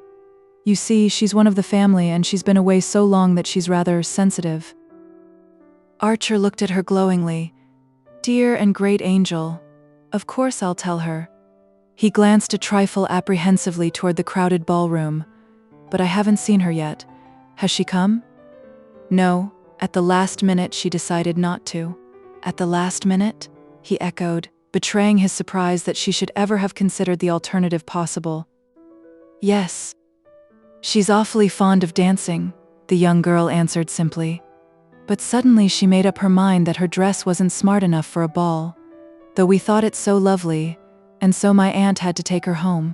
You see, she's one of the family, and she's been away so long that she's rather sensitive." Archer looked at her glowingly. "Dear and great angel. Of course I'll tell her." He glanced a trifle apprehensively toward the crowded ballroom. "But I haven't seen her yet. Has she come?" "No, at the last minute she decided not to." "At the last minute?" he echoed, betraying his surprise that she should ever have considered the alternative possible. "Yes. She's awfully fond of dancing," the young girl answered simply. "But suddenly she made up her mind that her dress wasn't smart enough for a ball, though we thought it so lovely, and so my aunt had to take her home."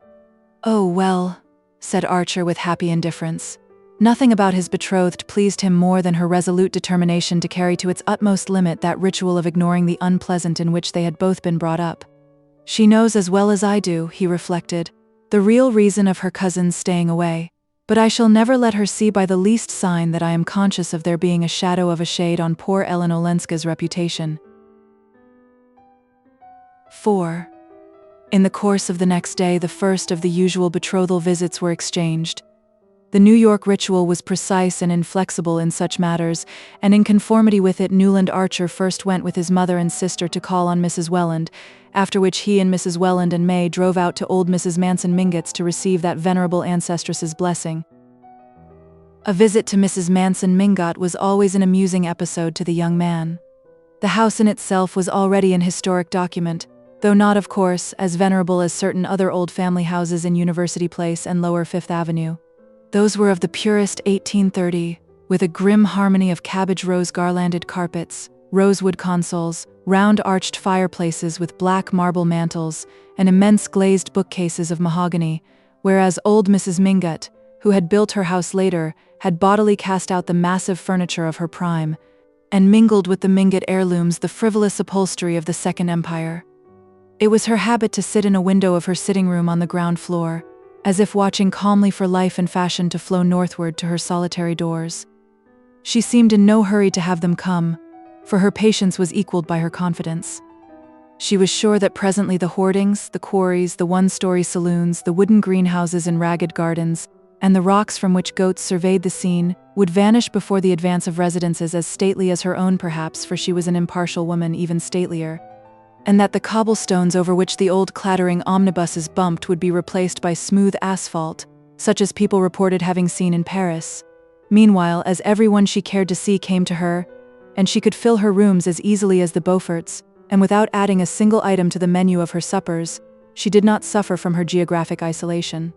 "Oh, well," said Archer with happy indifference. Nothing about his betrothed pleased him more than her resolute determination to carry to its utmost limit that ritual of ignoring the unpleasant in which they had both been brought up. "She knows as well as I do," he reflected, "the real reason of her cousin's staying away. But I shall never let her see by the least sign that I am conscious of there being a shadow of a shade on poor Ellen Olenska's reputation." 4. In the course of the next day, the first of the usual betrothal visits were exchanged. The New York ritual was precise and inflexible in such matters, and in conformity with it, Newland Archer first went with his mother and sister to call on Mrs. Welland, after which he and Mrs. Welland and May drove out to old Mrs. Manson Mingott's to receive that venerable ancestress's blessing. A visit to Mrs. Manson Mingott was always an amusing episode to the young man. The house in itself was already an historic document, though not, of course, as venerable as certain other old family houses in University Place and Lower Fifth Avenue. Those were of the purest 1830, with a grim harmony of cabbage rose garlanded carpets, rosewood consoles, round arched fireplaces with black marble mantels, and immense glazed bookcases of mahogany, whereas old Mrs. Mingott, who had built her house later, had bodily cast out the massive furniture of her prime, and mingled with the Mingott heirlooms the frivolous upholstery of the Second Empire. It was her habit to sit in a window of her sitting room on the ground floor, as if watching calmly for life and fashion to flow northward to her solitary doors. She seemed in no hurry to have them come, for her patience was equaled by her confidence. She was sure that presently the hoardings, the quarries, the one-story saloons, the wooden greenhouses and ragged gardens, and the rocks from which goats surveyed the scene, would vanish before the advance of residences as stately as her own perhaps, for she was an impartial woman even statelier, and that the cobblestones over which the old clattering omnibuses bumped would be replaced by smooth asphalt, such as people reported having seen in Paris. Meanwhile, as everyone she cared to see came to her, and she could fill her rooms as easily as the Beauforts, and without adding a single item to the menu of her suppers, she did not suffer from her geographic isolation.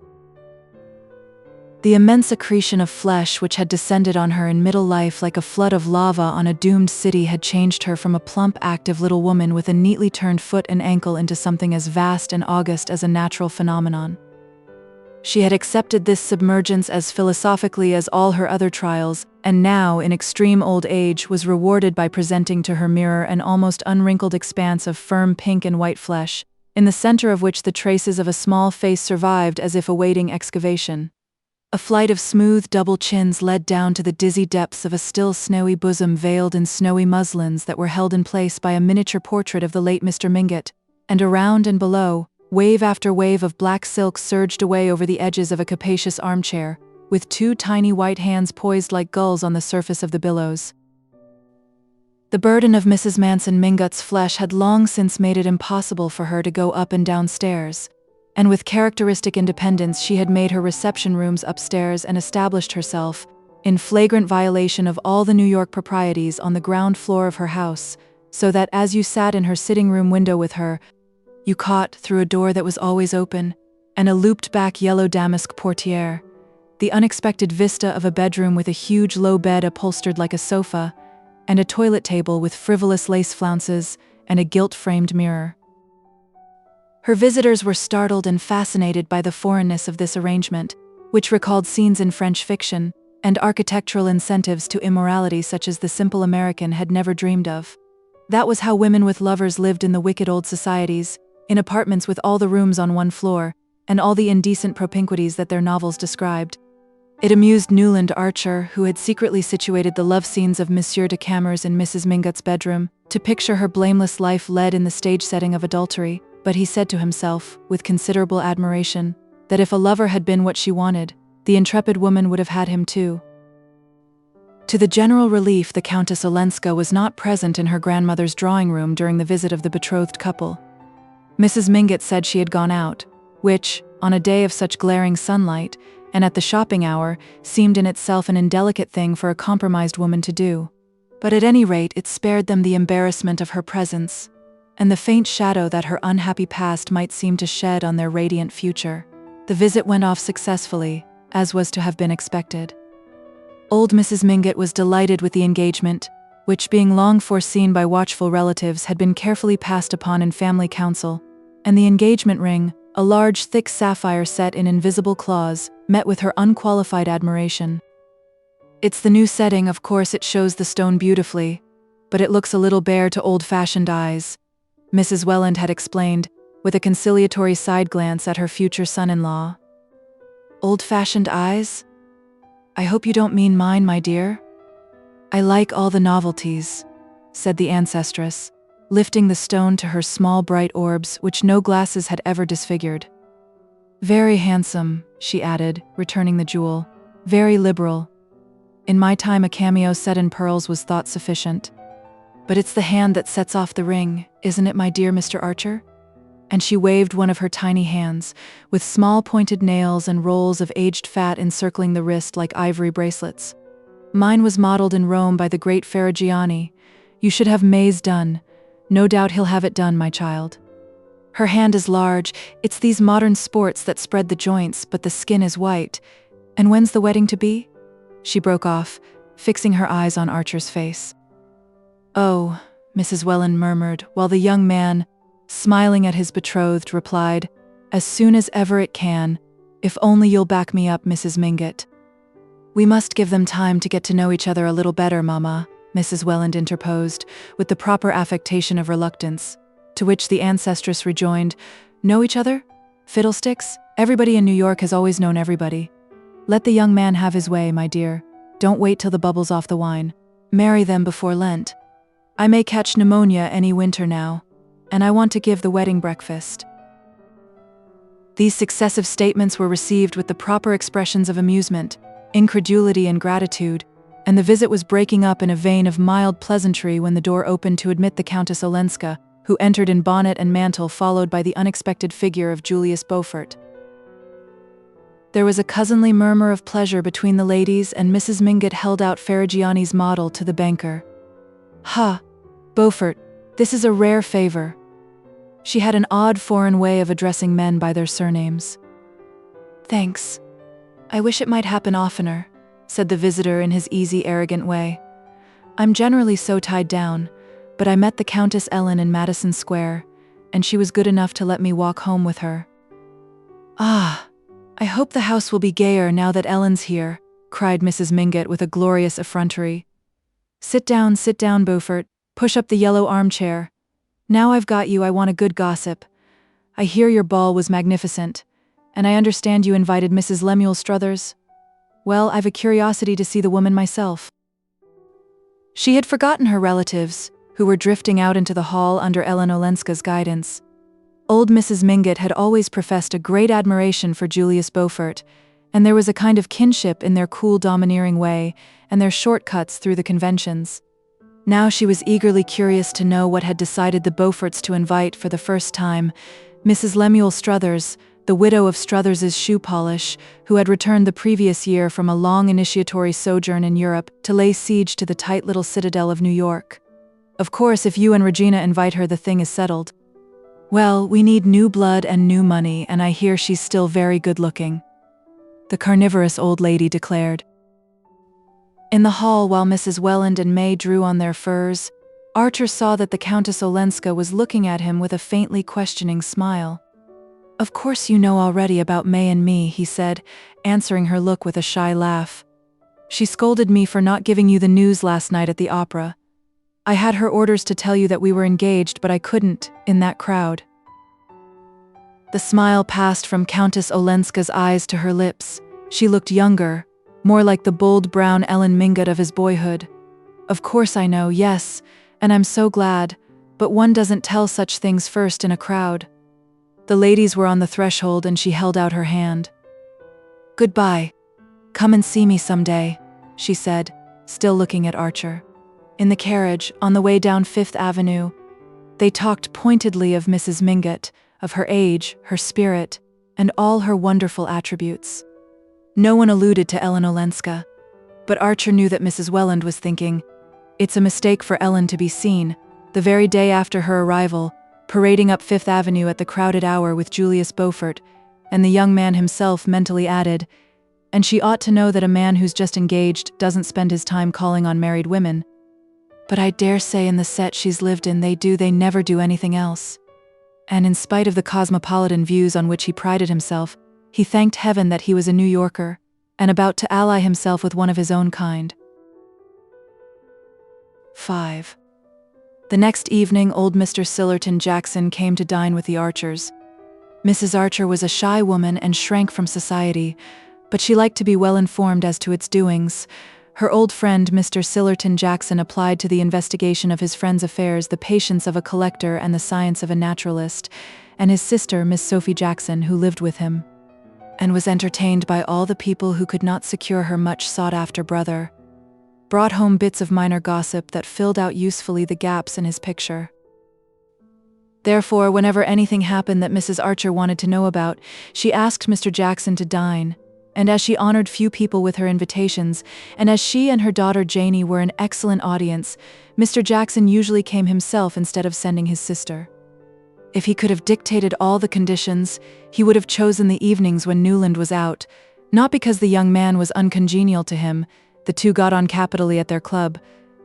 The immense accretion of flesh which had descended on her in middle life like a flood of lava on a doomed city had changed her from a plump, active little woman with a neatly turned foot and ankle into something as vast and august as a natural phenomenon. She had accepted this submergence as philosophically as all her other trials, and now, in extreme old age, was rewarded by presenting to her mirror an almost unwrinkled expanse of firm pink and white flesh, in the center of which the traces of a small face survived as if awaiting excavation. A flight of smooth double chins led down to the dizzy depths of a still snowy bosom veiled in snowy muslins that were held in place by a miniature portrait of the late Mr. Mingott, and around and below, wave after wave of black silk surged away over the edges of a capacious armchair, with two tiny white hands poised like gulls on the surface of the billows. The burden of Mrs. Manson Mingott's flesh had long since made it impossible for her to go up and down stairs, and with characteristic independence she had made her reception rooms upstairs and established herself, in flagrant violation of all the New York proprieties, on the ground floor of her house, so that as you sat in her sitting-room window with her, you caught, through a door that was always open, and a looped-back yellow damask portiere, the unexpected vista of a bedroom with a huge low bed upholstered like a sofa, and a toilet table with frivolous lace flounces and a gilt-framed mirror. Her visitors were startled and fascinated by the foreignness of this arrangement, which recalled scenes in French fiction and architectural incentives to immorality such as the simple American had never dreamed of. That was how women with lovers lived in the wicked old societies, in apartments with all the rooms on one floor, and all the indecent propinquities that their novels described. It amused Newland Archer, who had secretly situated the love scenes of Monsieur de Camers in Mrs. Mingot's bedroom, to picture her blameless life led in the stage setting of adultery, but he said to himself, with considerable admiration, that if a lover had been what she wanted, the intrepid woman would have had him too. To the general relief, the Countess Olenska was not present in her grandmother's drawing room during the visit of the betrothed couple. Mrs. Mingot said she had gone out, which, on a day of such glaring sunlight, and at the shopping hour, seemed in itself an indelicate thing for a compromised woman to do. But at any rate it spared them the embarrassment of her presence, and the faint shadow that her unhappy past might seem to shed on their radiant future. The visit went off successfully, as was to have been expected. Old Mrs. Mingot was delighted with the engagement, which, being long foreseen by watchful relatives, had been carefully passed upon in family council, and the engagement ring, a large thick sapphire set in invisible claws, met with her unqualified admiration. "It's the new setting, of course it shows the stone beautifully, but it looks a little bare to old-fashioned eyes," Mrs. Welland had explained, with a conciliatory side glance at her future son-in-law. "Old-fashioned eyes? I hope you don't mean mine, my dear." "I like all the novelties," said the ancestress, lifting the stone to her small bright orbs which no glasses had ever disfigured. "Very handsome," she added, returning the jewel. "Very liberal. In my time a cameo set in pearls was thought sufficient. But it's the hand that sets off the ring, isn't it, my dear Mr. Archer?" And she waved one of her tiny hands, with small pointed nails and rolls of aged fat encircling the wrist like ivory bracelets. "Mine was modeled in Rome by the great Ferrigiani. You should have May's done. No doubt he'll have it done, my child. Her hand is large, it's these modern sports that spread the joints, but the skin is white. And when's the wedding to be?" She broke off, fixing her eyes on Archer's face. "Oh," Mrs. Welland murmured, while the young man, smiling at his betrothed, replied, "As soon as ever it can, if only you'll back me up, Mrs. Mingot." "We must give them time to get to know each other a little better, Mama," Mrs. Welland interposed, with the proper affectation of reluctance, to which the ancestress rejoined, "Know each other? Fiddlesticks! Everybody in New York has always known everybody. Let the young man have his way, my dear. Don't wait till the bubble's off the wine. Marry them before Lent. I may catch pneumonia any winter now, and I want to give the wedding breakfast." These successive statements were received with the proper expressions of amusement, incredulity, and gratitude, and the visit was breaking up in a vein of mild pleasantry when the door opened to admit the Countess Olenska, who entered in bonnet and mantle, followed by the unexpected figure of Julius Beaufort. There was a cousinly murmur of pleasure between the ladies, and Mrs. Mingot held out Ferrigiani's model to the banker. "Ha, Beaufort, this is a rare favor." She had an odd foreign way of addressing men by their surnames. "Thanks. I wish it might happen oftener," said the visitor in his easy, arrogant way. "I'm generally so tied down, but I met the Countess Ellen in Madison Square, and she was good enough to let me walk home with her." "Ah, I hope the house will be gayer now that Ellen's here," cried Mrs. Mingot with a glorious effrontery. Sit down, Beaufort. Push up the yellow armchair. Now I've got you, I want a good gossip. I hear your ball was magnificent, and I understand you invited Mrs. Lemuel Struthers. Well, I've a curiosity to see the woman myself." She had forgotten her relatives, who were drifting out into the hall under Ellen Olenska's guidance. Old Mrs. Mingot had always professed a great admiration for Julius Beaufort, and there was a kind of kinship in their cool, domineering way and their shortcuts through the conventions. Now she was eagerly curious to know what had decided the Beauforts to invite for the first time Mrs. Lemuel Struthers, the widow of Struthers's shoe polish, who had returned the previous year from a long initiatory sojourn in Europe to lay siege to the tight little citadel of New York. "Of course, if you and Regina invite her, the thing is settled." "Well, we need new blood and new money, and I hear she's still very good-looking." the carnivorous old lady declared. In the hall, while Mrs. Welland and May drew on their furs, Archer saw that the Countess Olenska was looking at him with a faintly questioning smile. "Of course you know already about May and me," he said, answering her look with a shy laugh. "She scolded me for not giving you the news last night at the opera. I had her orders to tell you that we were engaged, but I couldn't, in that crowd." The smile passed from Countess Olenska's eyes to her lips. She looked younger, more like the bold brown Ellen Mingott of his boyhood. "Of course I know, yes, and I'm so glad, but one doesn't tell such things first in a crowd." The ladies were on the threshold and she held out her hand. "Goodbye. Come and see me someday," she said, still looking at Archer. In the carriage, on the way down Fifth Avenue, they talked pointedly of Mrs. Mingott, of her age, her spirit, and all her wonderful attributes. No one alluded to Ellen Olenska, but Archer knew that Mrs. Welland was thinking, "It's a mistake for Ellen to be seen," the very day after her arrival, parading up Fifth Avenue at the crowded hour with Julius Beaufort, and the young man himself mentally added, "And she ought to know that a man who's just engaged doesn't spend his time calling on married women. But I dare say in the set she's lived in they never do anything else." And in spite of the cosmopolitan views on which he prided himself, he thanked heaven that he was a New Yorker, and about to ally himself with one of his own kind. 5. The next evening, old Mr. Sillerton Jackson came to dine with the Archers. Mrs. Archer was a shy woman and shrank from society, but she liked to be well informed as to its doings. Her old friend, Mr. Sillerton Jackson, applied to the investigation of his friend's affairs the patience of a collector and the science of a naturalist, and his sister, Miss Sophie Jackson, who lived with him, and was entertained by all the people who could not secure her much sought-after brother, brought home bits of minor gossip that filled out usefully the gaps in his picture. Therefore, whenever anything happened that Mrs. Archer wanted to know about, she asked Mr. Jackson to dine, and as she honored few people with her invitations, and as she and her daughter Janie were an excellent audience, Mr. Jackson usually came himself instead of sending his sister. If he could have dictated all the conditions, he would have chosen the evenings when Newland was out, not because the young man was uncongenial to him, the two got on capitally at their club,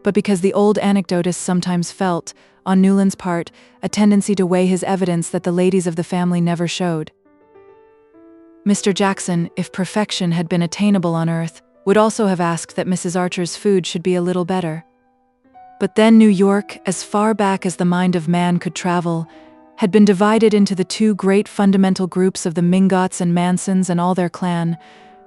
but because the old anecdotist sometimes felt, on Newland's part, a tendency to weigh his evidence that the ladies of the family never showed. Mr. Jackson, if perfection had been attainable on earth, would also have asked that Mrs. Archer's food should be a little better. But then New York, as far back as the mind of man could travel, had been divided into the two great fundamental groups of the Mingotts and Mansons and all their clan,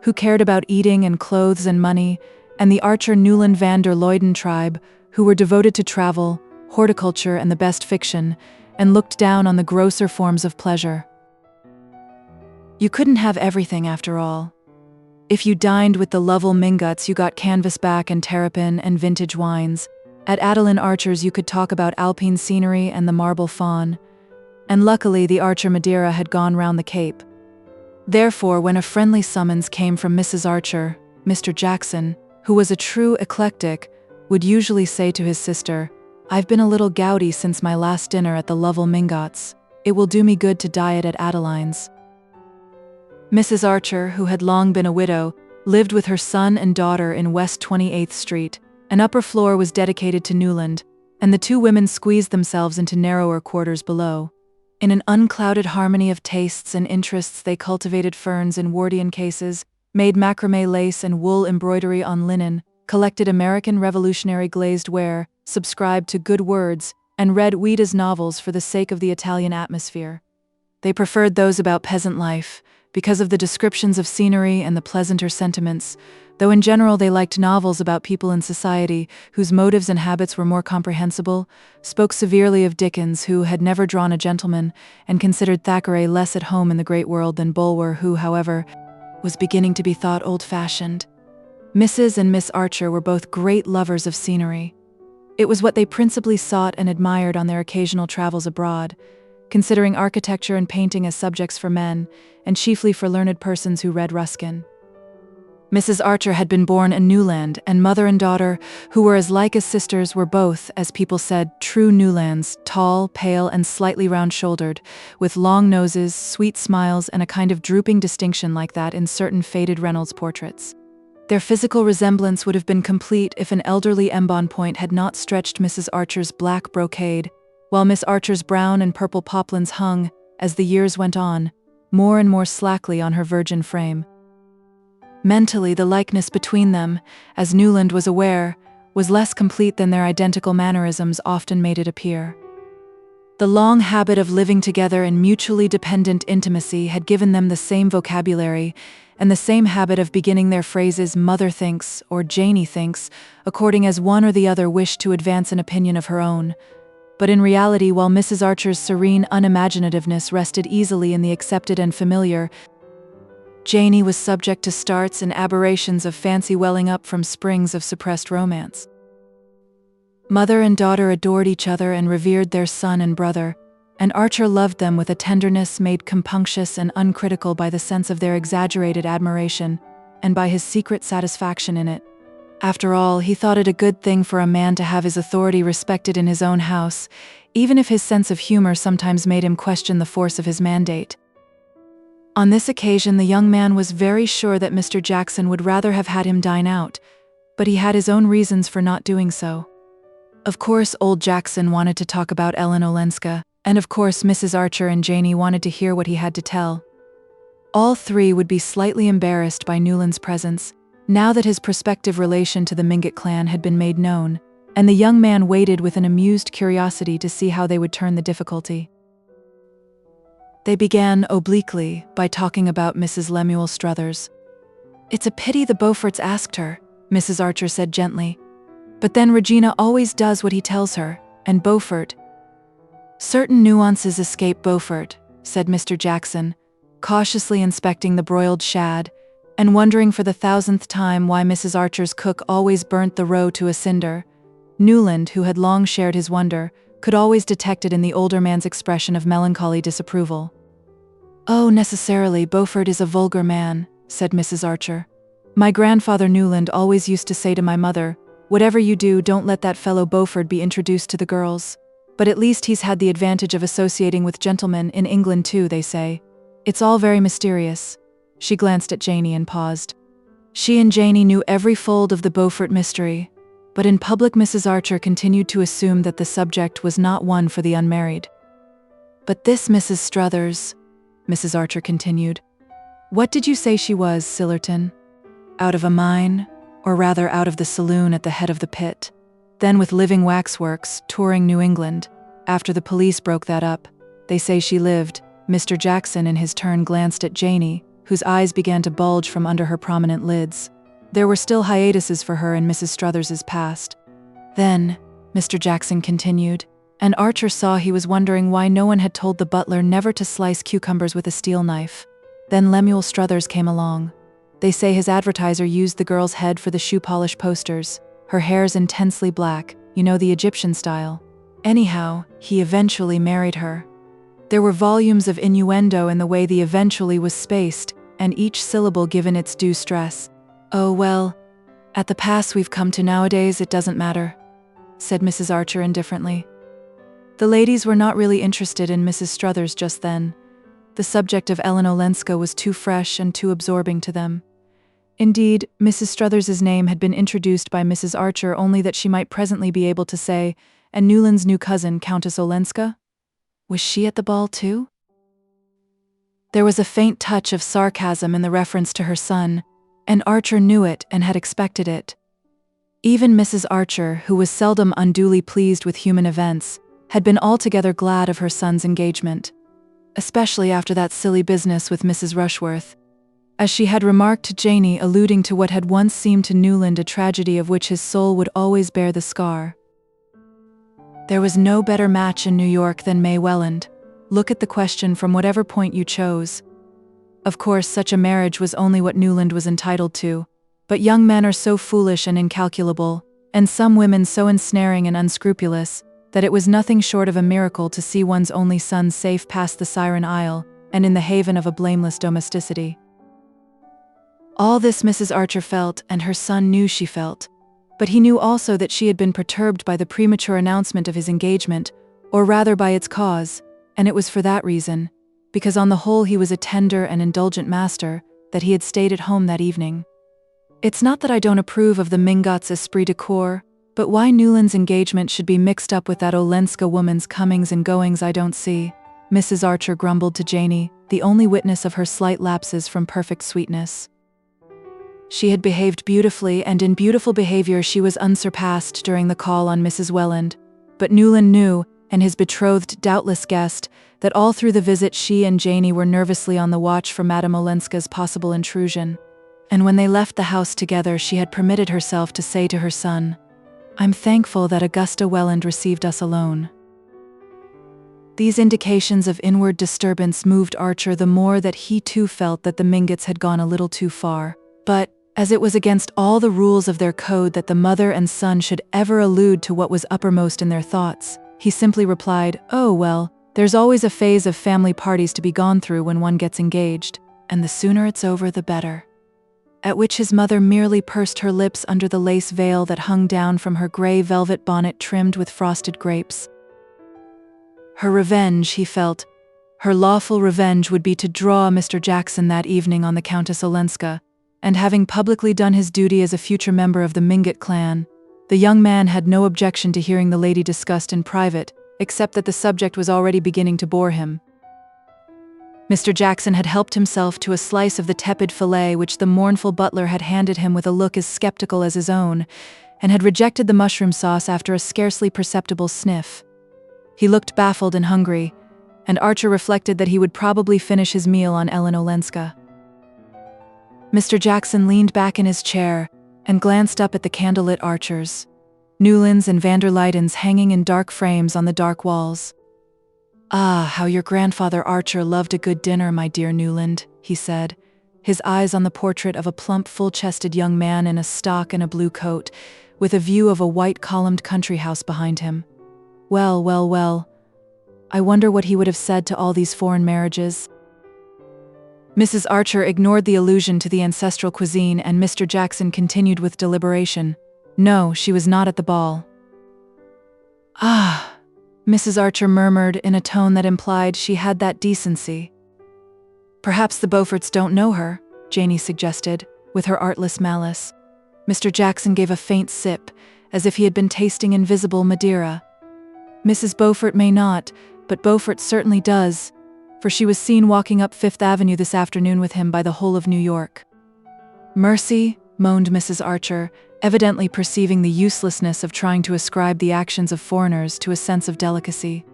who cared about eating and clothes and money, and the Archer Newland van der Luyden tribe, who were devoted to travel, horticulture, and the best fiction, and looked down on the grosser forms of pleasure. You couldn't have everything after all. If you dined with the Lovell Mingotts, you got canvasback and terrapin and vintage wines. At Adeline Archer's you could talk about alpine scenery and the marble faun. And luckily the Archer Madeira had gone round the Cape. Therefore, when a friendly summons came from Mrs. Archer, Mr. Jackson, who was a true eclectic, would usually say to his sister, "I've been a little gouty since my last dinner at the Lovell Mingotts. It will do me good to diet at Adeline's." Mrs. Archer, who had long been a widow, lived with her son and daughter in West 28th Street. An upper floor was dedicated to Newland, and the two women squeezed themselves into narrower quarters below. In an unclouded harmony of tastes and interests, they cultivated ferns in Wharton cases, made macrame lace and wool embroidery on linen, collected American Revolutionary glazed ware, subscribed to Good Words, and read Ouida's novels for the sake of the Italian atmosphere. They preferred those about peasant life, because of the descriptions of scenery and the pleasanter sentiments, though in general they liked novels about people in society whose motives and habits were more comprehensible, spoke severely of Dickens, who had never drawn a gentleman, and considered Thackeray less at home in the great world than Bulwer, who, however, was beginning to be thought old-fashioned. Mrs. and Miss Archer were both great lovers of scenery. It was what they principally sought and admired on their occasional travels abroad, considering architecture and painting as subjects for men, and chiefly for learned persons who read Ruskin. Mrs. Archer had been born in Newland, and mother and daughter, who were as like as sisters, were both, as people said, true Newlands, tall, pale, and slightly round-shouldered, with long noses, sweet smiles, and a kind of drooping distinction like that in certain faded Reynolds portraits. Their physical resemblance would have been complete if an elderly embonpoint had not stretched Mrs. Archer's black brocade, while Miss Archer's brown and purple poplins hung, as the years went on, more and more slackly on her virgin frame. Mentally, the likeness between them, as Newland was aware, was less complete than their identical mannerisms often made it appear. The long habit of living together in mutually dependent intimacy had given them the same vocabulary, and the same habit of beginning their phrases "mother thinks" or "Janie thinks," according as one or the other wished to advance an opinion of her own. But in reality, while Mrs. Archer's serene unimaginativeness rested easily in the accepted and familiar, Janie was subject to starts and aberrations of fancy welling up from springs of suppressed romance. Mother and daughter adored each other and revered their son and brother, and Archer loved them with a tenderness made compunctious and uncritical by the sense of their exaggerated admiration, and by his secret satisfaction in it. After all, he thought it a good thing for a man to have his authority respected in his own house, even if his sense of humor sometimes made him question the force of his mandate. On this occasion, the young man was very sure that Mr. Jackson would rather have had him dine out, but he had his own reasons for not doing so. Of course, old Jackson wanted to talk about Ellen Olenska, and of course Mrs. Archer and Janie wanted to hear what he had to tell. All three would be slightly embarrassed by Newland's presence, now that his prospective relation to the Mingott clan had been made known, and the young man waited with an amused curiosity to see how they would turn the difficulty. They began, obliquely, by talking about Mrs. Lemuel Struthers. "It's a pity the Beauforts asked her," Mrs. Archer said gently. "But then Regina always does what he tells her, and Beaufort—" "Certain nuances escape Beaufort," said Mr. Jackson, cautiously inspecting the broiled shad, and wondering for the 1000th time why Mrs. Archer's cook always burnt the roe to a cinder. Newland, who had long shared his wonder, could always detect it in the older man's expression of melancholy disapproval. "Oh, necessarily, Beaufort is a vulgar man," said Mrs. Archer. "My grandfather Newland always used to say to my mother, 'Whatever you do, don't let that fellow Beaufort be introduced to the girls.' But at least he's had the advantage of associating with gentlemen, in England too, they say. It's all very mysterious." She glanced at Janie and paused. She and Janie knew every fold of the Beaufort mystery, but in public Mrs. Archer continued to assume that the subject was not one for the unmarried. "But this Mrs. Struthers," Mrs. Archer continued. "What did you say she was, Sillerton? Out of a mine, or rather out of the saloon at the head of the pit, then with living waxworks, touring New England. After the police broke that up, they say she lived." Mr. Jackson in his turn glanced at Janie, whose eyes began to bulge from under her prominent lids. There were still hiatuses for her in Mrs. Struthers's past. "Then," Mr. Jackson continued, and Archer saw he was wondering why no one had told the butler never to slice cucumbers with a steel knife. "Then Lemuel Struthers came along. They say his advertiser used the girl's head for the shoe polish posters. Her hair's intensely black, you know, the Egyptian style. Anyhow, he eventually married her." There were volumes of innuendo in the way the "eventually" was spaced, and each syllable given its due stress. "Oh, well, at the pass we've come to nowadays, it doesn't matter," said Mrs. Archer indifferently. The ladies were not really interested in Mrs. Struthers just then. The subject of Ellen Olenska was too fresh and too absorbing to them. Indeed, Mrs. Struthers's name had been introduced by Mrs. Archer only that she might presently be able to say, "And Newland's new cousin, Countess Olenska? Was she at the ball too?" There was a faint touch of sarcasm in the reference to her son, and Archer knew it and had expected it. Even Mrs. Archer, who was seldom unduly pleased with human events, had been altogether glad of her son's engagement, especially after that silly business with Mrs. Rushworth. As she had remarked to Janie, alluding to what had once seemed to Newland a tragedy of which his soul would always bear the scar. There was no better match in New York than May Welland. Look at the question from whatever point you chose. Of course, such a marriage was only what Newland was entitled to, but young men are so foolish and incalculable, and some women so ensnaring and unscrupulous, that it was nothing short of a miracle to see one's only son safe past the Siren Isle and in the haven of a blameless domesticity. All this Mrs. Archer felt, and her son knew she felt. But he knew also that she had been perturbed by the premature announcement of his engagement, or rather by its cause, and it was for that reason, because on the whole he was a tender and indulgent master, that he had stayed at home that evening. It's not that I don't approve of the Mingotts' esprit de corps, but why Newland's engagement should be mixed up with that Olenska woman's comings and goings I don't see, Mrs. Archer grumbled to Janey, the only witness of her slight lapses from perfect sweetness. She had behaved beautifully, and in beautiful behavior she was unsurpassed during the call on Mrs. Welland, but Newland knew, and his betrothed doubtless guessed, that all through the visit she and Janey were nervously on the watch for Madame Olenska's possible intrusion, and when they left the house together she had permitted herself to say to her son, "I'm thankful that Augusta Welland received us alone." These indications of inward disturbance moved Archer the more that he too felt that the Mingotts had gone a little too far, but, as it was against all the rules of their code that the mother and son should ever allude to what was uppermost in their thoughts, he simply replied, "Oh well, there's always a phase of family parties to be gone through when one gets engaged, and the sooner it's over the better." At which his mother merely pursed her lips under the lace veil that hung down from her gray velvet bonnet trimmed with frosted grapes. Her revenge, he felt, her lawful revenge would be to draw Mr. Jackson that evening on the Countess Olenska, and having publicly done his duty as a future member of the Mingott clan, the young man had no objection to hearing the lady discussed in private, except that the subject was already beginning to bore him. Mr. Jackson had helped himself to a slice of the tepid fillet which the mournful butler had handed him with a look as skeptical as his own, and had rejected the mushroom sauce after a scarcely perceptible sniff. He looked baffled and hungry, and Archer reflected that he would probably finish his meal on Ellen Olenska. Mr. Jackson leaned back in his chair and glanced up at the candlelit Archers, Newlands and van der Luydens hanging in dark frames on the dark walls. "Ah, how your grandfather Archer loved a good dinner, my dear Newland," he said, his eyes on the portrait of a plump, full-chested young man in a stock and a blue coat, with a view of a white-columned country house behind him. "Well, well, well. I wonder what he would have said to all these foreign marriages." Mrs. Archer ignored the allusion to the ancestral cuisine, and Mr. Jackson continued with deliberation. No, she was not at the ball. "Ah," Mrs. Archer murmured in a tone that implied she had that decency. "Perhaps the Beauforts don't know her," Janey suggested, with her artless malice. Mr. Jackson gave a faint sip, as if he had been tasting invisible Madeira. "Mrs. Beaufort may not, but Beaufort certainly does, for she was seen walking up Fifth Avenue this afternoon with him by the whole of New York." "Mercy," moaned Mrs. Archer, evidently perceiving the uselessness of trying to ascribe the actions of foreigners to a sense of delicacy.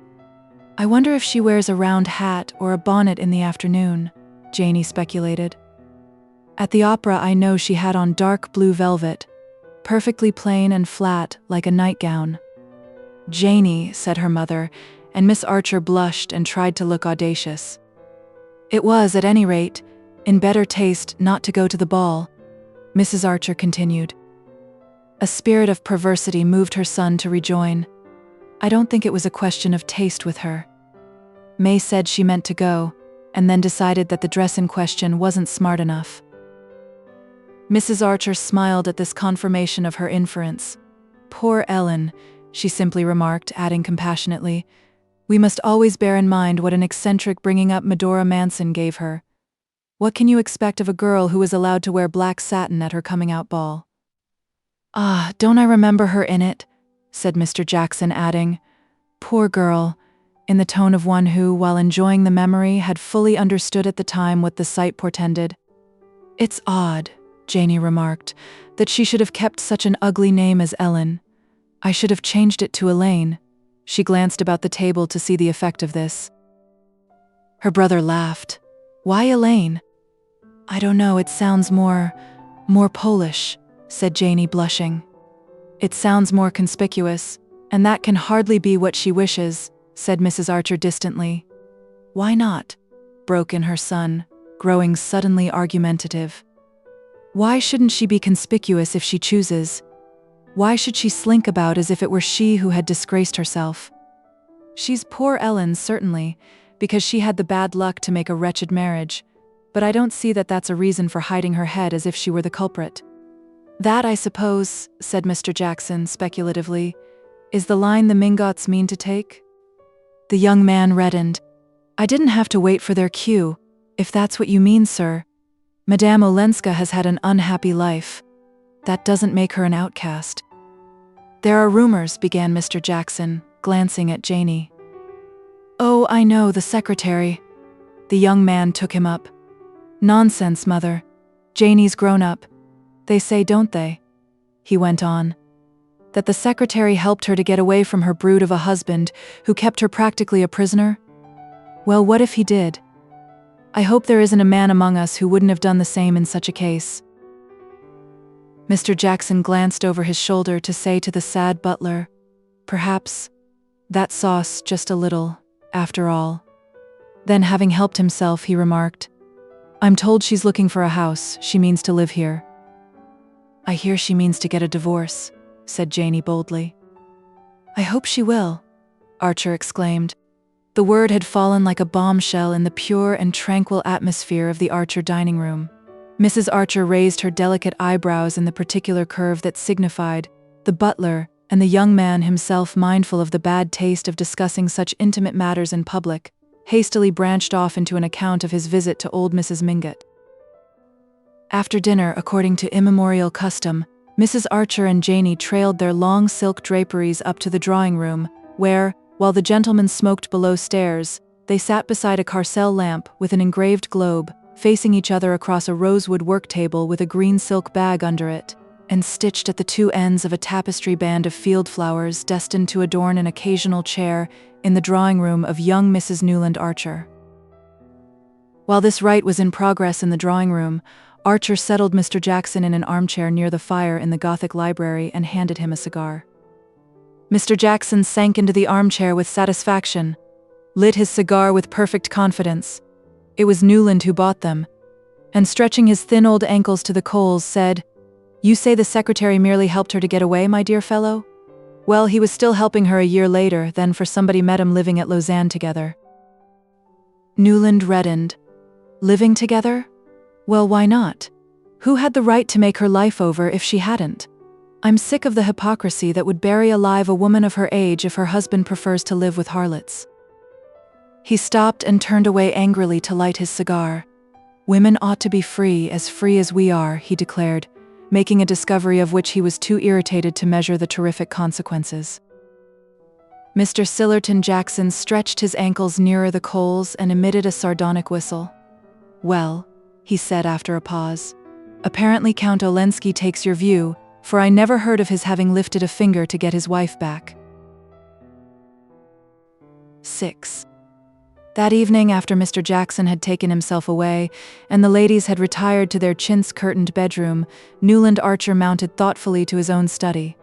"I wonder if she wears a round hat or a bonnet in the afternoon," Janey speculated. "At the opera I know she had on dark blue velvet, perfectly plain and flat like a nightgown." "Janey," said her mother, and Miss Archer blushed and tried to look audacious. "It was, at any rate, in better taste not to go to the ball," Mrs. Archer continued. A spirit of perversity moved her son to rejoin, "I don't think it was a question of taste with her. May said she meant to go, and then decided that the dress in question wasn't smart enough." Mrs. Archer smiled at this confirmation of her inference. "Poor Ellen," she simply remarked, adding compassionately, "we must always bear in mind what an eccentric bringing up Medora Manson gave her. What can you expect of a girl who was allowed to wear black satin at her coming-out ball?" "Ah, don't I remember her in it?" said Mr. Jackson, adding, "Poor girl," in the tone of one who, while enjoying the memory, had fully understood at the time what the sight portended. "It's odd," Janey remarked, "that she should have kept such an ugly name as Ellen. I should have changed it to Elaine." She glanced about the table to see the effect of this. Her brother laughed. "Why Elaine?" "I don't know, it sounds more Polish," said Janey, blushing. "It sounds more conspicuous, and that can hardly be what she wishes," said Mrs. Archer distantly. "Why not?" broke in her son, growing suddenly argumentative. "Why shouldn't she be conspicuous if she chooses? Why should she slink about as if it were she who had disgraced herself? She's poor Ellen, certainly, because she had the bad luck to make a wretched marriage, but I don't see that that's a reason for hiding her head as if she were the culprit. That, I suppose, said Mr. Jackson speculatively, is the line the Mingots mean to take? The young man reddened. I didn't have to wait for their cue, if that's what you mean, sir. Madame Olenska has had an unhappy life. That doesn't make her an outcast. There are rumors, began Mr. Jackson, glancing at Janey. Oh, I know, the secretary. The young man took him up. Nonsense, mother. Janey's grown up. They say, don't they? He went on. That the secretary helped her to get away from her brood of a husband who kept her practically a prisoner? Well, what if he did? I hope there isn't a man among us who wouldn't have done the same in such a case. Mr. Jackson glanced over his shoulder to say to the sad butler, perhaps that sauce just a little, after all. Then, having helped himself, he remarked, I'm told she's looking for a house. She means to live here. I hear she means to get a divorce, said Janey boldly. I hope she will, Archer exclaimed. The word had fallen like a bombshell in the pure and tranquil atmosphere of the Archer dining room. Mrs. Archer raised her delicate eyebrows in the particular curve that signified the butler and the young man himself, mindful of the bad taste of discussing such intimate matters in public, hastily branched off into an account of his visit to old Mrs. Mingott. After dinner, according to immemorial custom, Mrs. Archer and Janey trailed their long silk draperies up to the drawing room, where, while the gentlemen smoked below stairs, they sat beside a carcel lamp with an engraved globe, facing each other across a rosewood work table with a green silk bag under it, and stitched at the two ends of a tapestry band of field flowers destined to adorn an occasional chair in the drawing room of young Mrs. Newland Archer. While this rite was in progress in the drawing room, Archer settled Mr. Jackson in an armchair near the fire in the Gothic library and handed him a cigar. Mr. Jackson sank into the armchair with satisfaction, lit his cigar with perfect confidence. It was Newland who bought them, and stretching his thin old ankles to the coals, said, You say the secretary merely helped her to get away, my dear fellow? Well, he was still helping her a year later, then, for somebody met 'em living at Lausanne together. Newland reddened. Living together? Well, why not? Who had the right to make her life over if she hadn't? I'm sick of the hypocrisy that would bury alive a woman of her age if her husband prefers to live with harlots. He stopped and turned away angrily to light his cigar. Women ought to be free as we are, he declared, making a discovery of which he was too irritated to measure the terrific consequences. Mr. Sillerton Jackson stretched his ankles nearer the coals and emitted a sardonic whistle. Well, he said after a pause, apparently Count Olenski takes your view, for I never heard of his having lifted a finger to get his wife back. 6. That evening, after Mr. Jackson had taken himself away, and the ladies had retired to their chintz-curtained bedroom, Newland Archer mounted thoughtfully to his own study.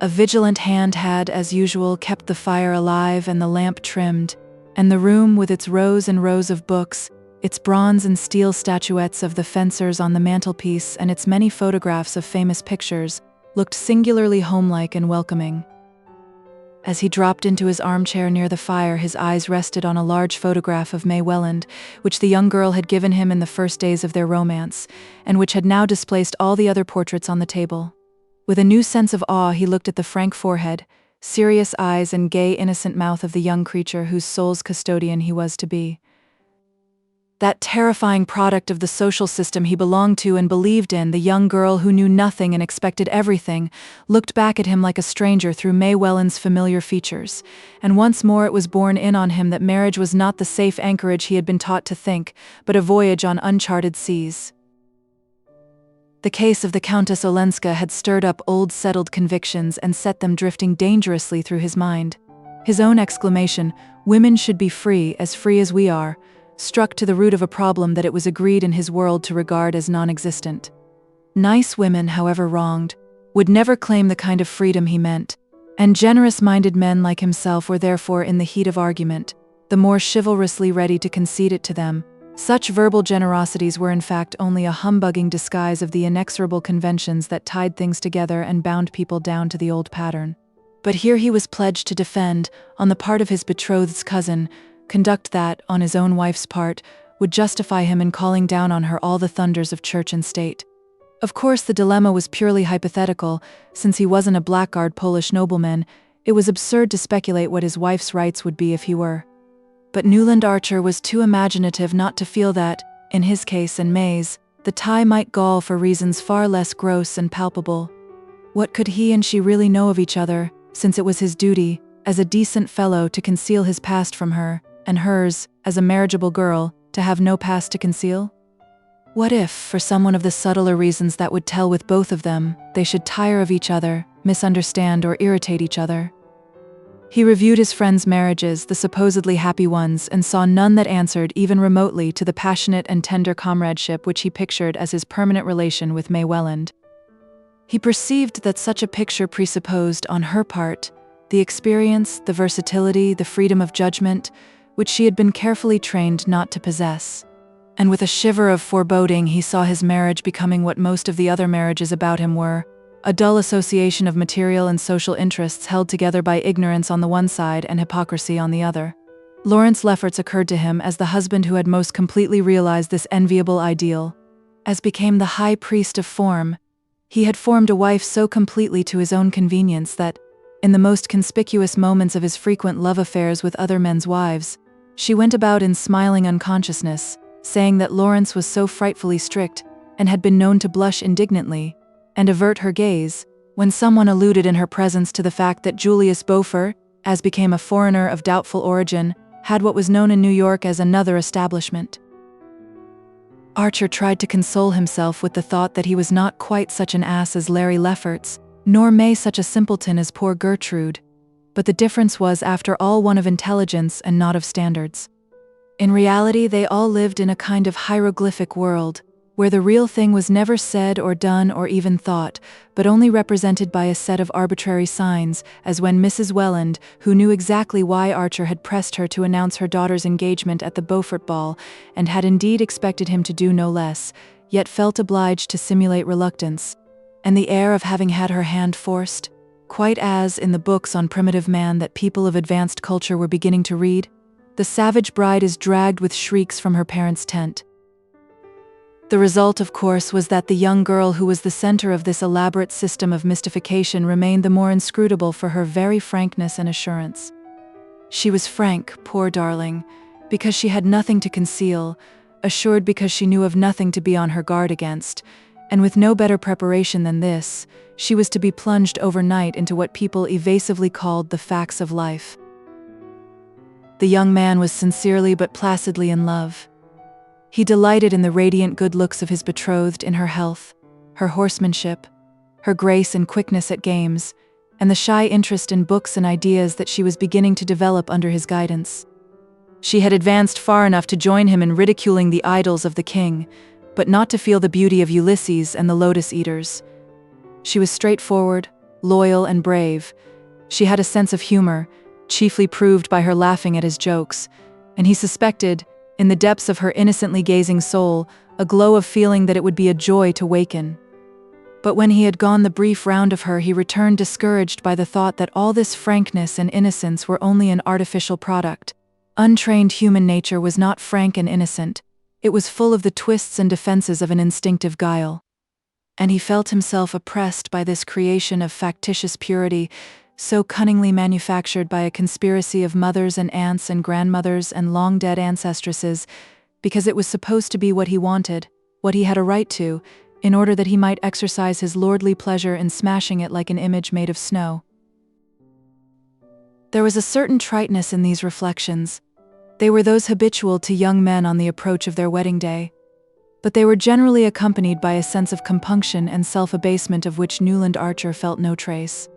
A vigilant hand had, as usual, kept the fire alive and the lamp trimmed, and the room, with its rows and rows of books, its bronze and steel statuettes of the fencers on the mantelpiece, and its many photographs of famous pictures, looked singularly homelike and welcoming. As he dropped into his armchair near the fire, his eyes rested on a large photograph of May Welland, which the young girl had given him in the first days of their romance, and which had now displaced all the other portraits on the table. With a new sense of awe, he looked at the frank forehead, serious eyes, and gay, innocent mouth of the young creature whose soul's custodian he was to be. That terrifying product of the social system he belonged to and believed in, the young girl who knew nothing and expected everything, looked back at him like a stranger through May Welland's familiar features, and once more it was borne in on him that marriage was not the safe anchorage he had been taught to think, but a voyage on uncharted seas. The case of the Countess Olenska had stirred up old settled convictions and set them drifting dangerously through his mind. His own exclamation, "Women should be free as we are," struck to the root of a problem that it was agreed in his world to regard as non-existent. Nice women, however wronged, would never claim the kind of freedom he meant, and generous-minded men like himself were therefore, in the heat of argument, the more chivalrously ready to concede it to them. Such verbal generosities were in fact only a humbugging disguise of the inexorable conventions that tied things together and bound people down to the old pattern. But here he was pledged to defend, on the part of his betrothed's cousin, conduct that, on his own wife's part, would justify him in calling down on her all the thunders of church and state. Of course, the dilemma was purely hypothetical. Since he wasn't a blackguard Polish nobleman, it was absurd to speculate what his wife's rights would be if he were. But Newland Archer was too imaginative not to feel that, in his case and May's, the tie might gall for reasons far less gross and palpable. What could he and she really know of each other, since it was his duty, as a decent fellow, to conceal his past from her, and hers, as a marriageable girl, to have no past to conceal? What if, for some one of the subtler reasons that would tell with both of them, they should tire of each other, misunderstand or irritate each other? He reviewed his friends' marriages, the supposedly happy ones, and saw none that answered even remotely to the passionate and tender comradeship which he pictured as his permanent relation with May Welland. He perceived that such a picture presupposed, on her part, the experience, the versatility, the freedom of judgment, which she had been carefully trained not to possess. And with a shiver of foreboding, he saw his marriage becoming what most of the other marriages about him were: a dull association of material and social interests held together by ignorance on the one side and hypocrisy on the other. Lawrence Lefferts occurred to him as the husband who had most completely realized this enviable ideal. As became the high priest of form, he had formed a wife so completely to his own convenience that, in the most conspicuous moments of his frequent love affairs with other men's wives, she went about in smiling unconsciousness, saying that Lawrence was so frightfully strict, and had been known to blush indignantly, and avert her gaze, when someone alluded in her presence to the fact that Julius Beaufort, as became a foreigner of doubtful origin, had what was known in New York as another establishment. Archer tried to console himself with the thought that he was not quite such an ass as Larry Lefferts, nor May such a simpleton as poor Gertrude, but the difference was after all one of intelligence and not of standards. In reality, they all lived in a kind of hieroglyphic world, where the real thing was never said or done or even thought, but only represented by a set of arbitrary signs, as when Mrs. Welland, who knew exactly why Archer had pressed her to announce her daughter's engagement at the Beaufort ball, and had indeed expected him to do no less, yet felt obliged to simulate reluctance, and the air of having had her hand forced, quite as, in the books on primitive man that people of advanced culture were beginning to read, the savage bride is dragged with shrieks from her parents' tent. The result, of course, was that the young girl who was the center of this elaborate system of mystification remained the more inscrutable for her very frankness and assurance. She was frank, poor darling, because she had nothing to conceal, assured because she knew of nothing to be on her guard against, and with no better preparation than this, she was to be plunged overnight into what people evasively called the facts of life. The young man was sincerely but placidly in love. He delighted in the radiant good looks of his betrothed, in her health, her horsemanship, her grace and quickness at games, and the shy interest in books and ideas that she was beginning to develop under his guidance. She had advanced far enough to join him in ridiculing the idols of the king, but not to feel the beauty of Ulysses and the Lotus Eaters. She was straightforward, loyal, and brave. She had a sense of humor, chiefly proved by her laughing at his jokes, and he suspected, in the depths of her innocently gazing soul, a glow of feeling that it would be a joy to waken. But when he had gone the brief round of her, he returned discouraged by the thought that all this frankness and innocence were only an artificial product. Untrained human nature was not frank and innocent. It was full of the twists and defenses of an instinctive guile. And he felt himself oppressed by this creation of factitious purity, so cunningly manufactured by a conspiracy of mothers and aunts and grandmothers and long-dead ancestresses, because it was supposed to be what he wanted, what he had a right to, in order that he might exercise his lordly pleasure in smashing it like an image made of snow. There was a certain triteness in these reflections. They were those habitual to young men on the approach of their wedding day, but they were generally accompanied by a sense of compunction and self-abasement of which Newland Archer felt no trace.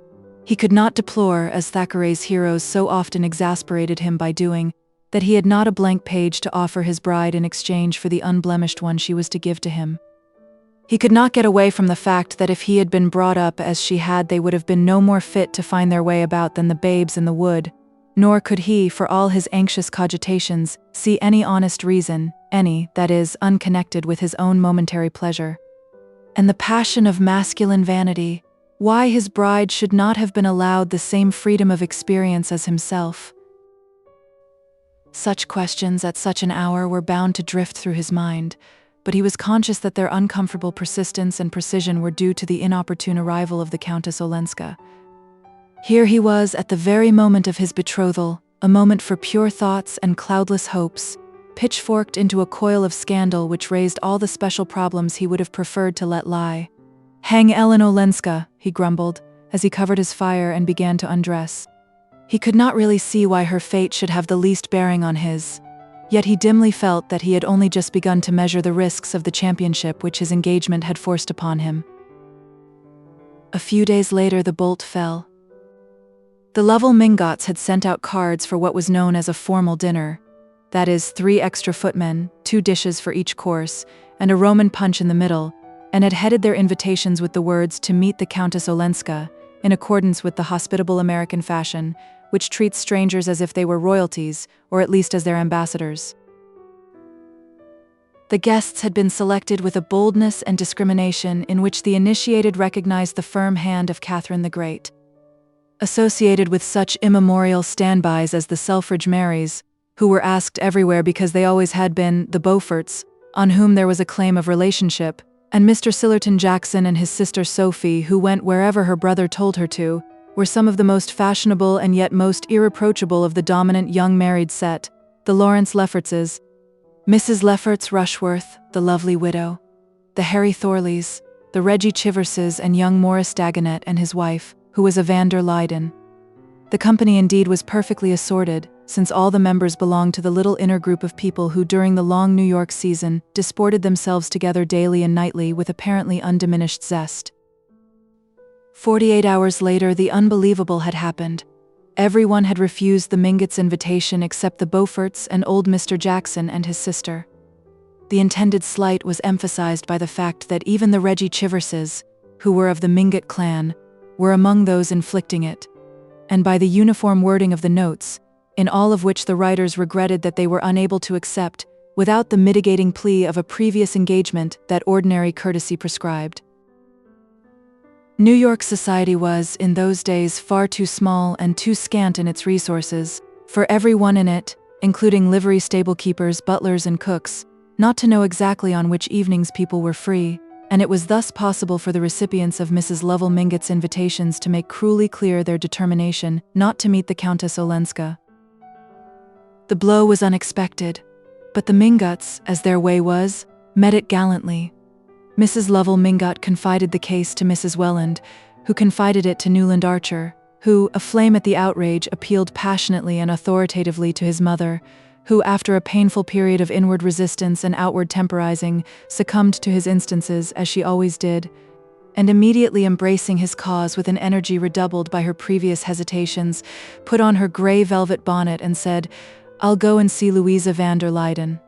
He could not deplore, as Thackeray's heroes so often exasperated him by doing, that he had not a blank page to offer his bride in exchange for the unblemished one she was to give to him. He could not get away from the fact that if he had been brought up as she had, they would have been no more fit to find their way about than the babes in the wood, nor could he, for all his anxious cogitations, see any honest reason, any, that is, unconnected with his own momentary pleasure. And the passion of masculine vanity, why his bride should not have been allowed the same freedom of experience as himself. Such questions at such an hour were bound to drift through his mind, but he was conscious that their uncomfortable persistence and precision were due to the inopportune arrival of the Countess Olenska. Here he was at the very moment of his betrothal, a moment for pure thoughts and cloudless hopes, pitchforked into a coil of scandal which raised all the special problems he would have preferred to let lie. "Hang Ellen Olenska," he grumbled, as he covered his fire and began to undress. He could not really see why her fate should have the least bearing on his, yet he dimly felt that he had only just begun to measure the risks of the championship which his engagement had forced upon him. A few days later the bolt fell. The Lovell Mingotts had sent out cards for what was known as a formal dinner, that is, 3 extra footmen, 2 dishes for each course, and a Roman punch in the middle, and had headed their invitations with the words "to meet the Countess Olenska," in accordance with the hospitable American fashion, which treats strangers as if they were royalties, or at least as their ambassadors. The guests had been selected with a boldness and discrimination in which the initiated recognized the firm hand of Catherine the Great. Associated with such immemorial standbys as the Selfridge Marys, who were asked everywhere because they always had been, the Beauforts, on whom there was a claim of relationship, and Mr. Sillerton Jackson and his sister Sophie, who went wherever her brother told her to, were some of the most fashionable and yet most irreproachable of the dominant young married set, the Lawrence Leffertses, Mrs. Lefferts Rushworth, the lovely widow, the Harry Thorleys, the Reggie Chiverses, and young Morris Dagonet and his wife, who was a van der Leyden. The company indeed was perfectly assorted, since all the members belonged to the little inner group of people who during the long New York season disported themselves together daily and nightly with apparently undiminished zest. 48 hours later the unbelievable had happened. Everyone had refused the Mingotts' invitation except the Beauforts and old Mr. Jackson and his sister. The intended slight was emphasized by the fact that even the Reggie Chiverses, who were of the Mingott clan, were among those inflicting it, and by the uniform wording of the notes, in all of which the writers regretted that they were unable to accept, without the mitigating plea of a previous engagement that ordinary courtesy prescribed. New York society was, in those days, far too small and too scant in its resources, for everyone in it, including livery stable-keepers, butlers, and cooks, not to know exactly on which evenings people were free, and it was thus possible for the recipients of Mrs. Lovell Mingott's invitations to make cruelly clear their determination not to meet the Countess Olenska. The blow was unexpected, but the Mingotts, as their way was, met it gallantly. Mrs. Lovell Mingott confided the case to Mrs. Welland, who confided it to Newland Archer, who, aflame at the outrage, appealed passionately and authoritatively to his mother, who, after a painful period of inward resistance and outward temporizing, succumbed to his instances, as she always did, and immediately embracing his cause with an energy redoubled by her previous hesitations, put on her gray velvet bonnet and said, "I'll go and see Louisa van der Leyden."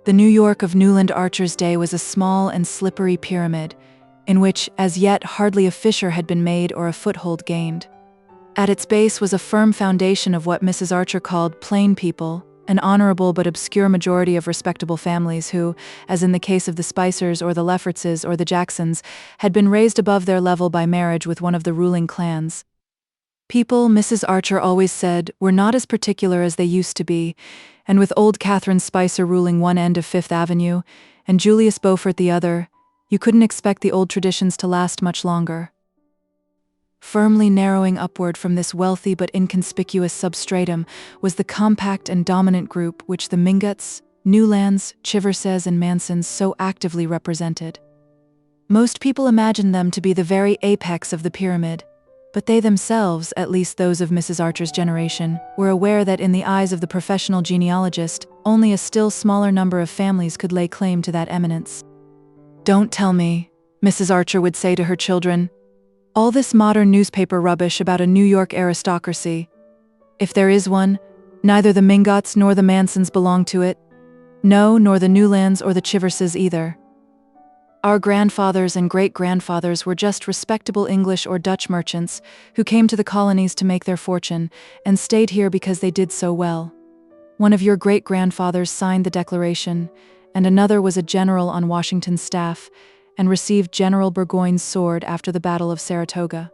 The New York of Newland Archer's day was a small and slippery pyramid, in which, as yet, hardly a fissure had been made or a foothold gained. At its base was a firm foundation of what Mrs. Archer called plain people, an honorable but obscure majority of respectable families who, as in the case of the Spicers or the Leffertses or the Jacksons, had been raised above their level by marriage with one of the ruling clans. People, Mrs. Archer always said, were not as particular as they used to be, and with old Catherine Spicer ruling one end of Fifth Avenue, and Julius Beaufort the other, you couldn't expect the old traditions to last much longer. Firmly narrowing upward from this wealthy but inconspicuous substratum was the compact and dominant group which the Mingotts, Newlands, Chiverses, and Mansons so actively represented. Most people imagined them to be the very apex of the pyramid, but they themselves, at least those of Mrs. Archer's generation, were aware that in the eyes of the professional genealogist, only a still smaller number of families could lay claim to that eminence. "Don't tell me," Mrs. Archer would say to her children, "all this modern newspaper rubbish about a New York aristocracy. If there is one, neither the Mingotts nor the Mansons belong to it. No, nor the Newlands or the Chiverses either. Our grandfathers and great-grandfathers were just respectable English or Dutch merchants who came to the colonies to make their fortune and stayed here because they did so well. One of your great-grandfathers signed the Declaration, and another was a general on Washington's staff and received General Burgoyne's sword after the Battle of Saratoga.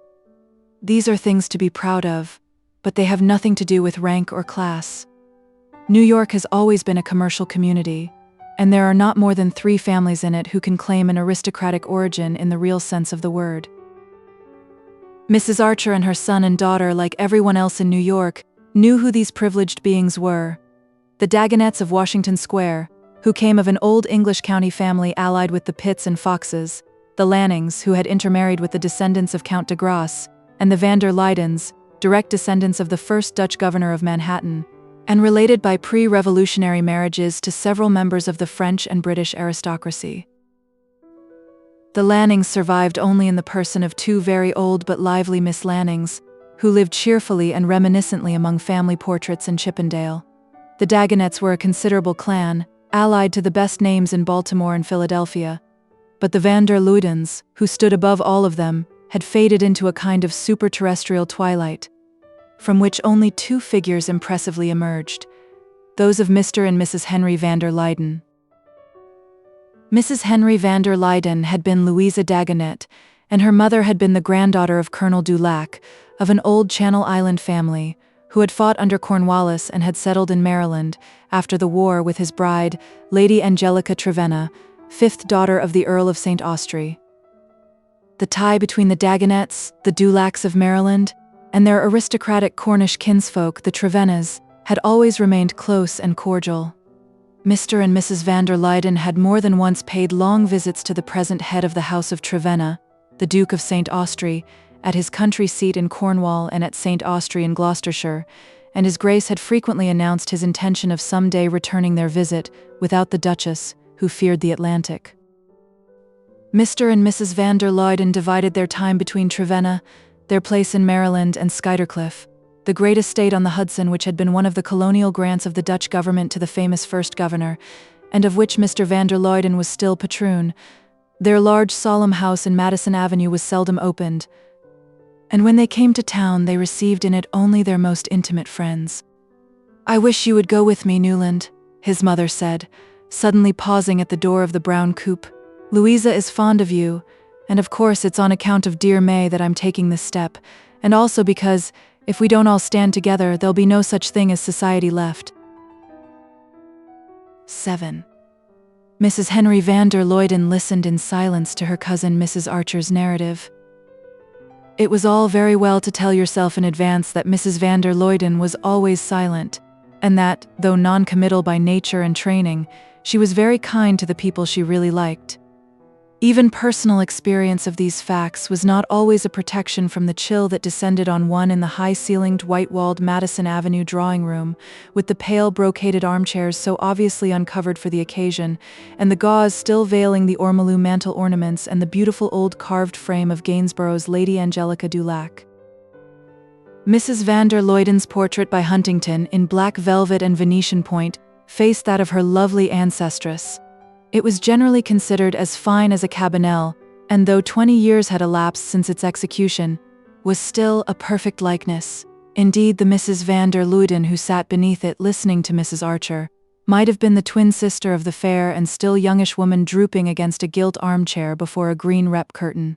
These are things to be proud of, but they have nothing to do with rank or class. New York has always been a commercial community, and there are not more than 3 families in it who can claim an aristocratic origin in the real sense of the word. Mrs. Archer and her son and daughter, like everyone else in New York, knew who these privileged beings were. The Dagonets of Washington Square, who came of an old English county family allied with the Pitts and Foxes, the Lannings, who had intermarried with the descendants of Count de Grasse, and the van der Luydens, direct descendants of the first Dutch governor of Manhattan, and related by pre-revolutionary marriages to several members of the French and British aristocracy. The Lannings survived only in the person of 2 very old but lively Miss Lannings, who lived cheerfully and reminiscently among family portraits in Chippendale. The Dagonets were a considerable clan, allied to the best names in Baltimore and Philadelphia, but the van der Luydens, who stood above all of them, had faded into a kind of super-terrestrial twilight, from which only 2 figures impressively emerged, those of Mr. and Mrs. Henry van der Luyden. Mrs. Henry van der Luyden had been Louisa Dagonet, and her mother had been the granddaughter of Colonel Dulac, of an old Channel Island family, who had fought under Cornwallis and had settled in Maryland after the war with his bride, Lady Angelica Trevenna, 5th daughter of the Earl of St. Austry. The tie between the Dagonets, the Dulacs of Maryland, and their aristocratic Cornish kinsfolk, the Trevennas, had always remained close and cordial. Mr. and Mrs. van der Luyden had more than once paid long visits to the present head of the House of Trevenna, the Duke of St. Austry, at his country seat in Cornwall and at St. Austry in Gloucestershire, and His Grace had frequently announced his intention of some day returning their visit without the Duchess, who feared the Atlantic. Mr. and Mrs. van der Luyden divided their time between Trevenna, their place in Maryland, and Skuytercliff, the great estate on the Hudson which had been one of the colonial grants of the Dutch government to the famous first governor, and of which Mr. van der Luyden was still patroon. Their large solemn house in Madison Avenue was seldom opened, and when they came to town they received in it only their most intimate friends. "I wish you would go with me, Newland," his mother said, suddenly pausing at the door of the brown coupe. "Louisa is fond of you, and of course it's on account of dear May that I'm taking this step, and also because, if we don't all stand together, there'll be no such thing as society left." 7. Mrs. Henry van der Luyden listened in silence to her cousin Mrs. Archer's narrative. It was all very well to tell yourself in advance that Mrs. van der Luyden was always silent, and that, though non-committal by nature and training, she was very kind to the people she really liked. Even personal experience of these facts was not always a protection from the chill that descended on one in the high-ceilinged, white-walled Madison Avenue drawing room, with the pale brocaded armchairs so obviously uncovered for the occasion, and the gauze still veiling the ormolu mantel ornaments and the beautiful old carved frame of Gainsborough's Lady Angelica Dulac. Mrs. van der Luyden's portrait by Huntington, in black velvet and Venetian point, faced that of her lovely ancestress. It was generally considered as fine as a cabanel, and though 20 years had elapsed since its execution, was still a perfect likeness. Indeed, the Mrs. van der Luyden who sat beneath it listening to Mrs. Archer might have been the twin sister of the fair and still youngish woman drooping against a gilt armchair before a green rep curtain.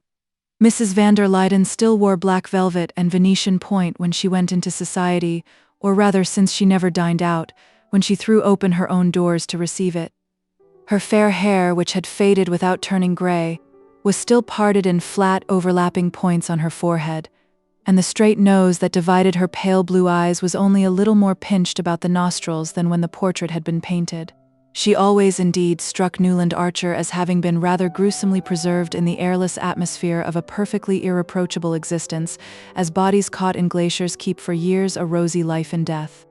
Mrs. van der Luyden still wore black velvet and Venetian point when she went into society, or rather, since she never dined out, when she threw open her own doors to receive it. Her fair hair, which had faded without turning gray, was still parted in flat, overlapping points on her forehead, and the straight nose that divided her pale blue eyes was only a little more pinched about the nostrils than when the portrait had been painted. She always indeed struck Newland Archer as having been rather gruesomely preserved in the airless atmosphere of a perfectly irreproachable existence, as bodies caught in glaciers keep for years a rosy life in death.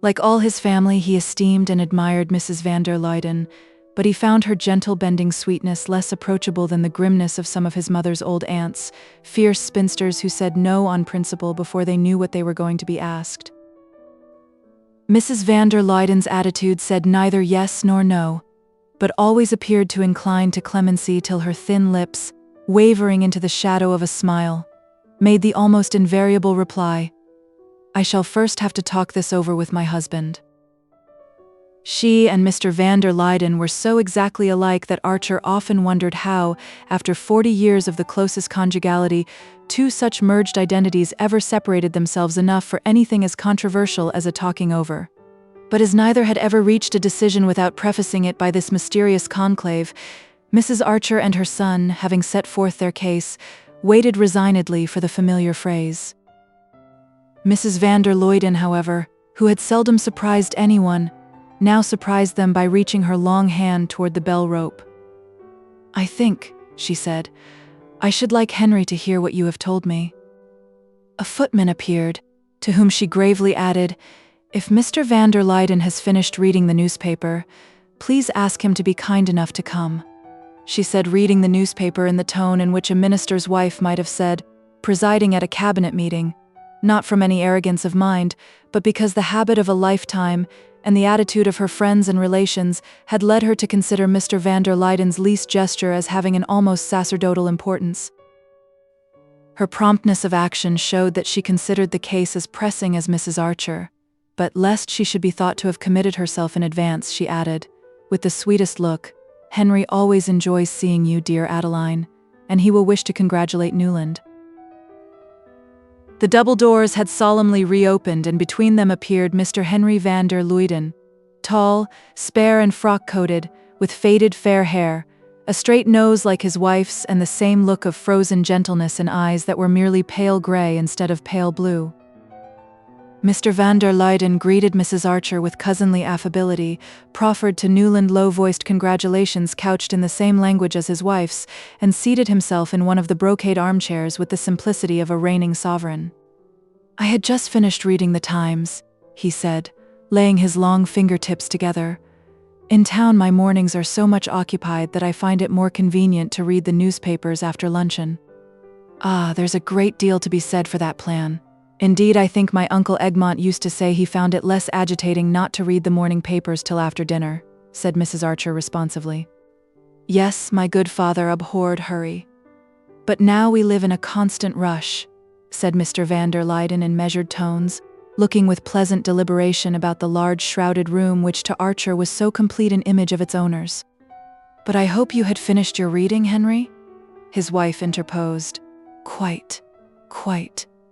Like all his family, he esteemed and admired Mrs. van der Luyden, but he found her gentle bending sweetness less approachable than the grimness of some of his mother's old aunts, fierce spinsters who said no on principle before they knew what they were going to be asked. Mrs. van der Luyden's attitude said neither yes nor no, but always appeared to incline to clemency till her thin lips, wavering into the shadow of a smile, made the almost invariable reply, "I shall first have to talk this over with my husband." She and Mr. van der Luyden were so exactly alike that Archer often wondered how, after 40 years of the closest conjugality, 2 such merged identities ever separated themselves enough for anything as controversial as a talking over. But as neither had ever reached a decision without prefacing it by this mysterious conclave, Mrs. Archer and her son, having set forth their case, waited resignedly for the familiar phrase. Mrs. van der Luyden, however, who had seldom surprised anyone, now surprised them by reaching her long hand toward the bell rope. "I think," she said, "I should like Henry to hear what you have told me." A footman appeared, to whom she gravely added, "If Mr. van der Luyden has finished reading the newspaper, please ask him to be kind enough to come." She said reading the newspaper in the tone in which a minister's wife might have said, presiding at a cabinet meeting, not from any arrogance of mind, but because the habit of a lifetime and the attitude of her friends and relations had led her to consider Mr. van der Luyden's least gesture as having an almost sacerdotal importance. Her promptness of action showed that she considered the case as pressing as Mrs. Archer, but lest she should be thought to have committed herself in advance, she added, with the sweetest look, "Henry always enjoys seeing you, dear Adeline, and he will wish to congratulate Newland." The double doors had solemnly reopened, and between them appeared Mr. Henry van der Luyden, tall, spare and frock-coated, with faded fair hair, a straight nose like his wife's, and the same look of frozen gentleness in eyes that were merely pale gray instead of pale blue. Mr. van der Luyden greeted Mrs. Archer with cousinly affability, proffered to Newland low-voiced congratulations couched in the same language as his wife's, and seated himself in one of the brocade armchairs with the simplicity of a reigning sovereign. "I had just finished reading the Times," he said, laying his long fingertips together. "In town my mornings are so much occupied that I find it more convenient to read the newspapers after luncheon." "Ah, there's a great deal to be said for that plan. Indeed, I think my Uncle Egmont used to say he found it less agitating not to read the morning papers till after dinner," said Mrs. Archer responsively. "Yes, my good father abhorred hurry. But now we live in a constant rush," said Mr. van der Luyden in measured tones, looking with pleasant deliberation about the large shrouded room which to Archer was so complete an image of its owners. "But I hope you had finished your reading, Henry?" his wife interposed. Quite,"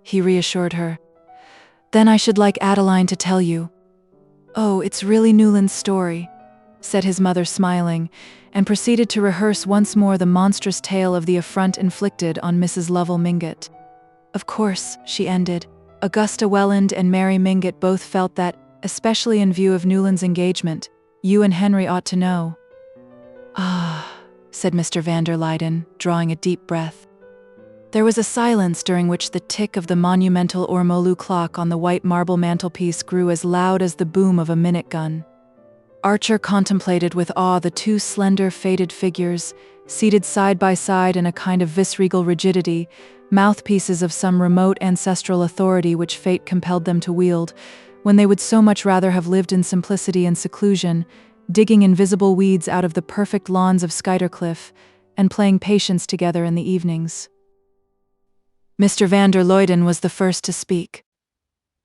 he reassured her. "Then I should like Adeline to tell you." "Oh, it's really Newland's story," said his mother smiling, and proceeded to rehearse once more the monstrous tale of the affront inflicted on Mrs. Lovell Mingott. "Of course," she ended, "Augusta Welland and Mary Mingott both felt that, especially in view of Newland's engagement, you and Henry ought to know." "Ah," said Mr. van der Luyden, drawing a deep breath. There was a silence during which the tick of the monumental ormolu clock on the white marble mantelpiece grew as loud as the boom of a minute gun. Archer contemplated with awe the two slender, faded figures, seated side by side in a kind of viceregal rigidity, mouthpieces of some remote ancestral authority which fate compelled them to wield, when they would so much rather have lived in simplicity and seclusion, digging invisible weeds out of the perfect lawns of Skuytercliff, and playing patience together in the evenings. Mr. van der Luyden was the first to speak.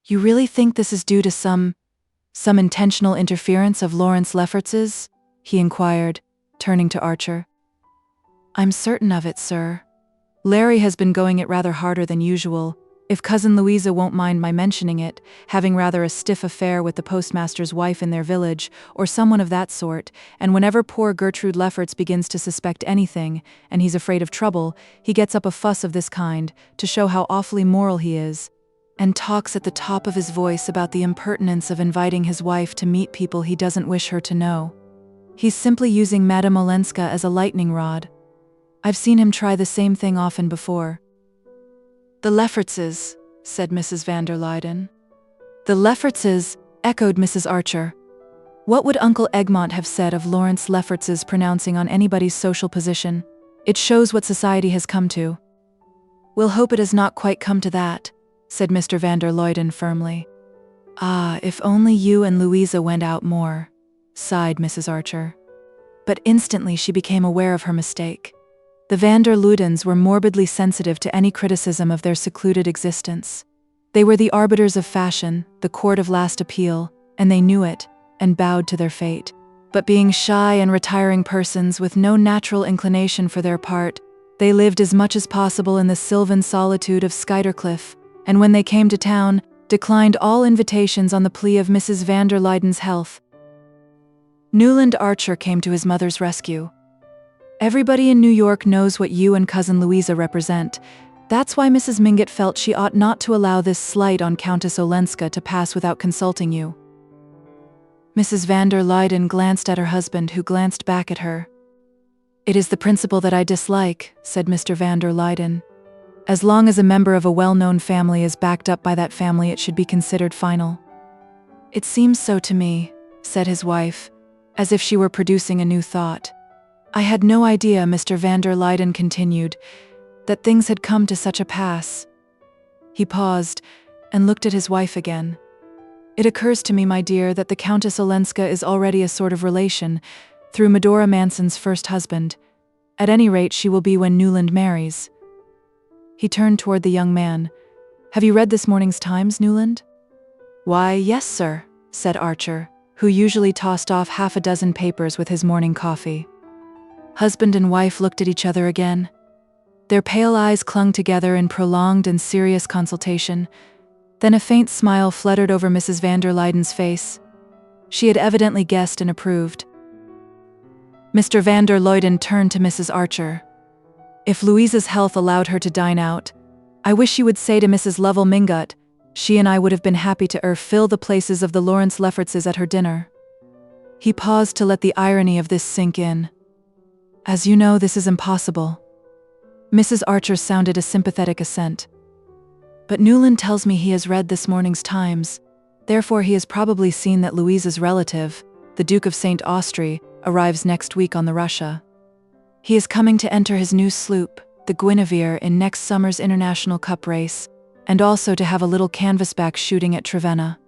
"You really think this is due to some intentional interference of Lawrence Lefferts's?" he inquired, turning to Archer. "I'm certain of it, sir. Larry has been going it rather harder than usual, if Cousin Louisa won't mind my mentioning it, having rather a stiff affair with the postmaster's wife in their village, or someone of that sort, and whenever poor Gertrude Lefferts begins to suspect anything, and he's afraid of trouble, he gets up a fuss of this kind, to show how awfully moral he is, and talks at the top of his voice about the impertinence of inviting his wife to meet people he doesn't wish her to know. He's simply using Madame Olenska as a lightning rod. I've seen him try the same thing often before." "The Leffertses," said Mrs. van der Luyden. "The Leffertses," echoed Mrs. Archer. "What would Uncle Egmont have said of Lawrence Lefferts's pronouncing on anybody's social position? It shows what society has come to." "We'll hope it has not quite come to that," said Mr. van der Luyden firmly. "Ah, if only you and Louisa went out more," sighed Mrs. Archer. But instantly she became aware of her mistake. The van der Luydens were morbidly sensitive to any criticism of their secluded existence. They were the arbiters of fashion, the court of last appeal, and they knew it, and bowed to their fate. But being shy and retiring persons with no natural inclination for their part, they lived as much as possible in the sylvan solitude of Skuytercliff, and when they came to town, declined all invitations on the plea of Mrs. van der Luyden's health. Newland Archer came to his mother's rescue. "Everybody in New York knows what you and Cousin Louisa represent. That's why Mrs. Mingott felt she ought not to allow this slight on Countess Olenska to pass without consulting you." Mrs. van der Luyden glanced at her husband, who glanced back at her. "It is the principle that I dislike," said Mr. van der Luyden. "As long as a member of a well-known family is backed up by that family, it should be considered final." "It seems so to me," said his wife, as if she were producing a new thought. "I had no idea," Mr. van der Luyden continued, "that things had come to such a pass." He paused and looked at his wife again. "It occurs to me, my dear, that the Countess Olenska is already a sort of relation, through Medora Manson's first husband. At any rate, she will be when Newland marries." He turned toward the young man. "Have you read this morning's Times, Newland?" "Why, yes, sir," said Archer, who usually tossed off half a dozen papers with his morning coffee. Husband and wife looked at each other again. Their pale eyes clung together in prolonged and serious consultation. Then a faint smile fluttered over Mrs. van der Luyden's face. She had evidently guessed and approved. Mr. van der Luyden turned to Mrs. Archer. "If Louisa's health allowed her to dine out, I wish you would say to Mrs. Lovell Mingott, she and I would have been happy to fill the places of the Lawrence Leffertses at her dinner." He paused to let the irony of this sink in. "As you know, this is impossible." Mrs. Archer sounded a sympathetic assent. "But Newland tells me he has read this morning's Times. Therefore he has probably seen that Louisa's relative, the Duke of St. Austri, arrives next week on the Russia. He is coming to enter his new sloop, the Guinevere, in next summer's International Cup race, and also to have a little canvasback shooting at Trevenna."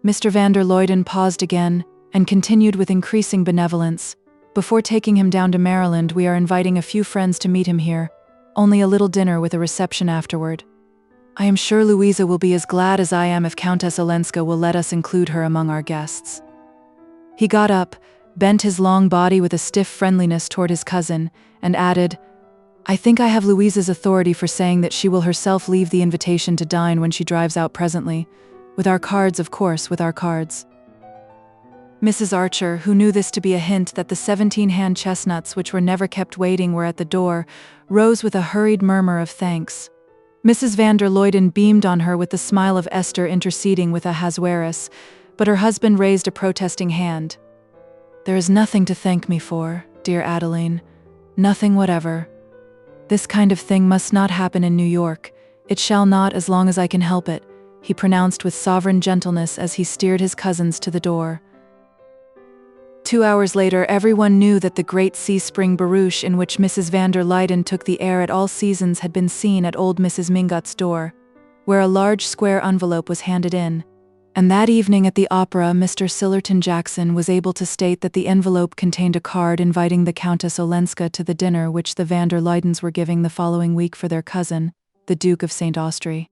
Mr. van der Luyden paused again and continued with increasing benevolence. "Before taking him down to Maryland, we are inviting a few friends to meet him here, only a little dinner with a reception afterward. I am sure Louisa will be as glad as I am if Countess Olenska will let us include her among our guests." He got up, bent his long body with a stiff friendliness toward his cousin, and added, "I think I have Louisa's authority for saying that she will herself leave the invitation to dine when she drives out presently. With our cards, of course, with our cards." Mrs. Archer, who knew this to be a hint that the 17-hand chestnuts which were never kept waiting were at the door, rose with a hurried murmur of thanks. Mrs. van der Luyden beamed on her with the smile of Esther interceding with Ahasuerus, but her husband raised a protesting hand. "There is nothing to thank me for, dear Adeline. Nothing whatever. This kind of thing must not happen in New York. It shall not as long as I can help it," he pronounced with sovereign gentleness as he steered his cousins to the door. 2 hours later, everyone knew that the great sea-spring barouche in which Mrs. van der Luyden took the air at all seasons had been seen at old Mrs. Mingott's door, where a large square envelope was handed in. And that evening at the opera, Mr. Sillerton Jackson was able to state that the envelope contained a card inviting the Countess Olenska to the dinner which the van der Luydens were giving the following week for their cousin, the Duke of St. Austri.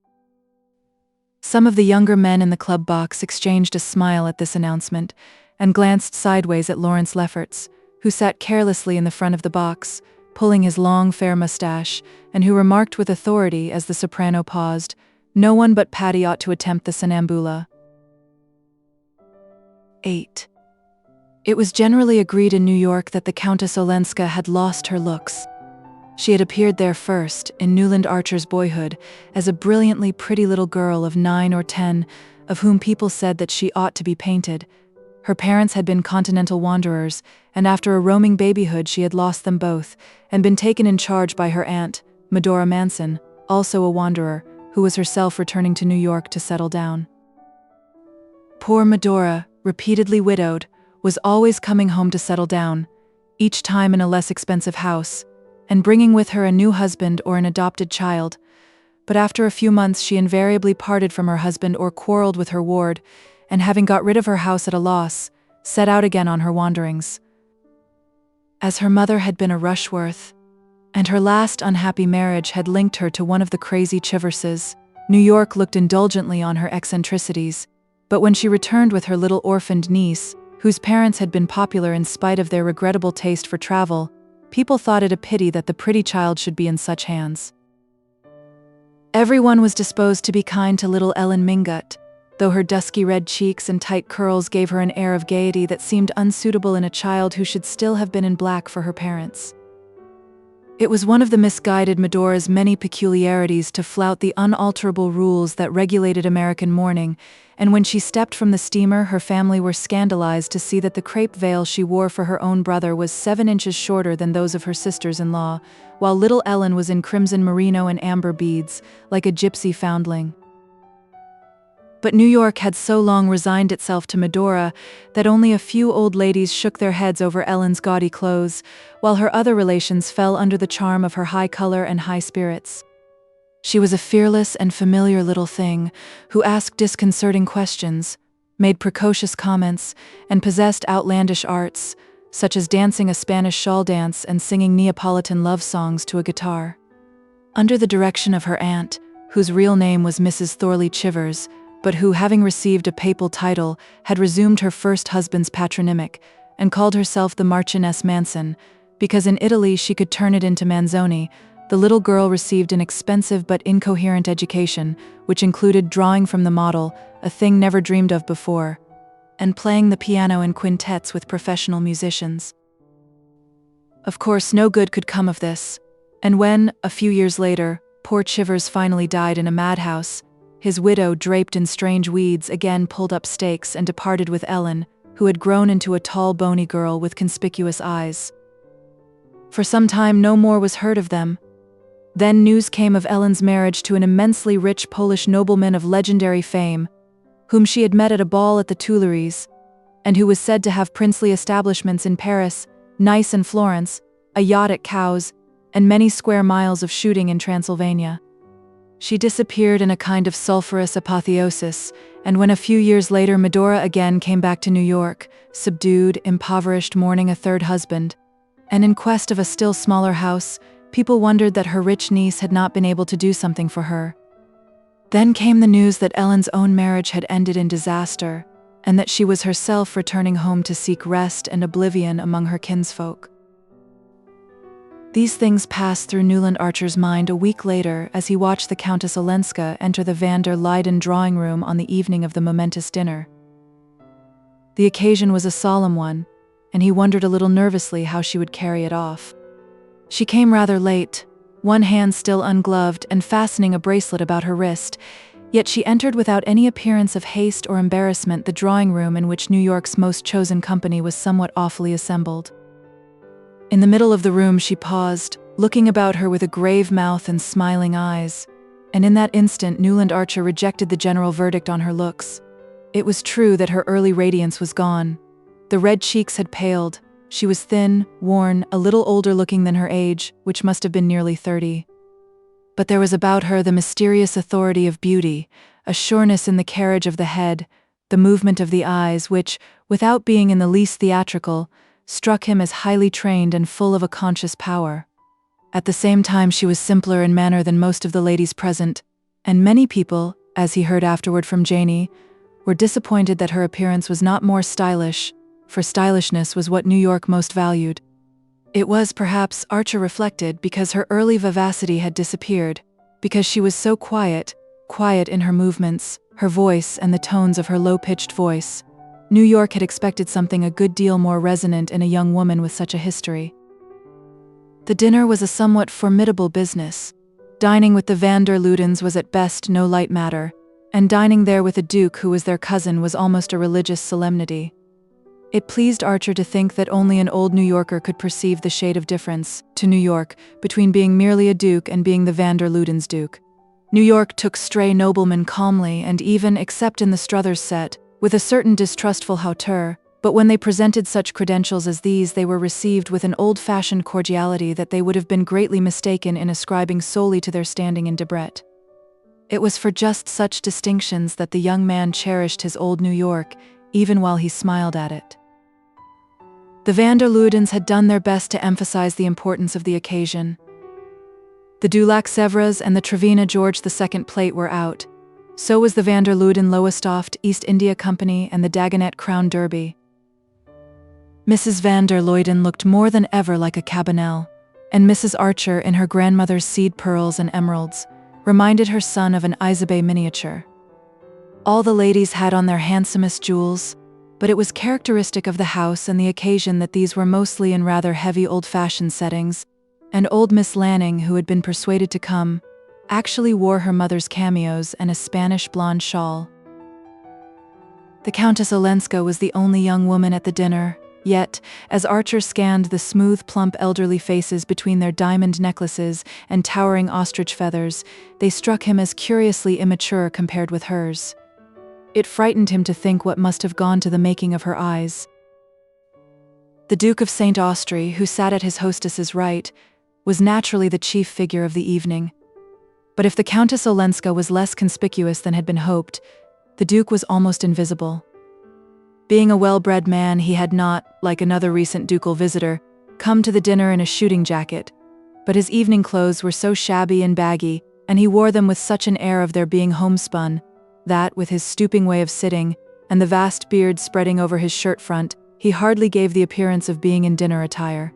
Some of the younger men in the club box exchanged a smile at this announcement, and glanced sideways at Lawrence Lefferts, who sat carelessly in the front of the box, pulling his long fair mustache, and who remarked with authority as the soprano paused, "No one but Patty ought to attempt the Sonnambula." 8. It was generally agreed in New York that the Countess Olenska had lost her looks. She had appeared there first, in Newland Archer's boyhood, as a brilliantly pretty little girl of 9 or 10, of whom people said that she ought to be painted. Her parents had been continental wanderers, and after a roaming babyhood she had lost them both, and been taken in charge by her aunt, Medora Manson, also a wanderer, who was herself returning to New York to settle down. Poor Medora, repeatedly widowed, was always coming home to settle down, each time in a less expensive house, and bringing with her a new husband or an adopted child. But after a few months she invariably parted from her husband or quarreled with her ward, and having got rid of her house at a loss, set out again on her wanderings. As her mother had been a Rushworth, and her last unhappy marriage had linked her to one of the crazy Chiverses, New York looked indulgently on her eccentricities, but when she returned with her little orphaned niece, whose parents had been popular in spite of their regrettable taste for travel, people thought it a pity that the pretty child should be in such hands. Everyone was disposed to be kind to little Ellen Mingott, though her dusky red cheeks and tight curls gave her an air of gaiety that seemed unsuitable in a child who should still have been in black for her parents. It was one of the misguided Medora's many peculiarities to flout the unalterable rules that regulated American mourning, and when she stepped from the steamer, her family were scandalized to see that the crepe veil she wore for her own brother was 7 inches shorter than those of her sisters-in-law, while little Ellen was in crimson merino and amber beads, like a gypsy foundling. But New York had so long resigned itself to Medora that only a few old ladies shook their heads over Ellen's gaudy clothes, while her other relations fell under the charm of her high color and high spirits. She was a fearless and familiar little thing who asked disconcerting questions, made precocious comments, and possessed outlandish arts, such as dancing a Spanish shawl dance and singing Neapolitan love songs to a guitar. Under the direction of her aunt, whose real name was Mrs. Thorley Chivers, but who, having received a papal title, had resumed her first husband's patronymic and called herself the Marchioness Manson, because in Italy she could turn it into Manzoni, the little girl received an expensive but incoherent education, which included drawing from the model, a thing never dreamed of before, and playing the piano in quintets with professional musicians. Of course, no good could come of this, and when, a few years later, poor Chivers finally died in a madhouse, his widow, draped in strange weeds, again pulled up stakes and departed with Ellen, who had grown into a tall, bony girl with conspicuous eyes. For some time no more was heard of them. Then news came of Ellen's marriage to an immensely rich Polish nobleman of legendary fame, whom she had met at a ball at the Tuileries, and who was said to have princely establishments in Paris, Nice and Florence, a yacht at Cowes, and many square miles of shooting in Transylvania. She disappeared in a kind of sulphurous apotheosis, and when a few years later Medora again came back to New York, subdued, impoverished, mourning a third husband, and in quest of a still smaller house, people wondered that her rich niece had not been able to do something for her. Then came the news that Ellen's own marriage had ended in disaster, and that she was herself returning home to seek rest and oblivion among her kinsfolk. These things passed through Newland Archer's mind a week later as he watched the Countess Olenska enter the van der Leyden drawing room on the evening of the momentous dinner. The occasion was a solemn one, and he wondered a little nervously how she would carry it off. She came rather late, one hand still ungloved and fastening a bracelet about her wrist, yet she entered without any appearance of haste or embarrassment the drawing room in which New York's most chosen company was somewhat awfully assembled. In the middle of the room she paused, looking about her with a grave mouth and smiling eyes, and in that instant Newland Archer rejected the general verdict on her looks. It was true that her early radiance was gone. The red cheeks had paled, she was thin, worn, a little older looking than her age, which must have been nearly 30. But there was about her the mysterious authority of beauty, a sureness in the carriage of the head, the movement of the eyes which, without being in the least theatrical, struck him as highly trained and full of a conscious power. At the same time she was simpler in manner than most of the ladies present, and many people, as he heard afterward from Janie, were disappointed that her appearance was not more stylish, for stylishness was what New York most valued. It was, perhaps, Archer reflected, because her early vivacity had disappeared, because she was so quiet in her movements, her voice and the tones of her low-pitched voice. New York had expected something a good deal more resonant in a young woman with such a history. The dinner was a somewhat formidable business. Dining with the van der Luydens was at best no light matter, and dining there with a duke who was their cousin was almost a religious solemnity. It pleased Archer to think that only an old New Yorker could perceive the shade of difference, to New York, between being merely a duke and being the van der Luydens' duke. New York took stray noblemen calmly and even, except in the Struthers set, with a certain distrustful hauteur, but when they presented such credentials as these they were received with an old-fashioned cordiality that they would have been greatly mistaken in ascribing solely to their standing in Debrett. It was for just such distinctions that the young man cherished his old New York, even while he smiled at it. The van der Luydens had done their best to emphasize the importance of the occasion. The Dulac Sèvres and the Trevena George II plate were out. So was the van der Luyden Lowestoft East India Company and the Dagonet Crown Derby. Mrs. van der Luyden looked more than ever like a Cabanel, and Mrs. Archer, in her grandmother's seed pearls and emeralds, reminded her son of an Isabe miniature. All the ladies had on their handsomest jewels, but it was characteristic of the house and the occasion that these were mostly in rather heavy old-fashioned settings, and old Miss Lanning, who had been persuaded to come, actually wore her mother's cameos and a Spanish blonde shawl. The Countess Olenska was the only young woman at the dinner, yet, as Archer scanned the smooth, plump elderly faces between their diamond necklaces and towering ostrich feathers, they struck him as curiously immature compared with hers. It frightened him to think what must have gone to the making of her eyes. The Duke of St. Austry, who sat at his hostess's right, was naturally the chief figure of the evening. But if the Countess Olenska was less conspicuous than had been hoped, the Duke was almost invisible. Being a well-bred man, he had not, like another recent ducal visitor, come to the dinner in a shooting jacket, but his evening clothes were so shabby and baggy, and he wore them with such an air of their being homespun, that, with his stooping way of sitting, and the vast beard spreading over his shirt front, he hardly gave the appearance of being in dinner attire.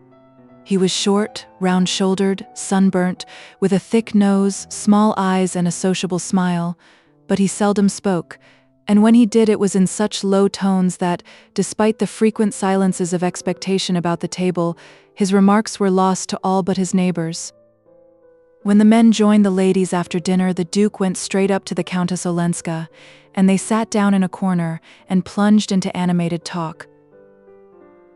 He was short, round-shouldered, sunburnt, with a thick nose, small eyes, and a sociable smile, but he seldom spoke, and when he did it was in such low tones that, despite the frequent silences of expectation about the table, his remarks were lost to all but his neighbors. When the men joined the ladies after dinner, the Duke went straight up to the Countess Olenska, and they sat down in a corner and plunged into animated talk.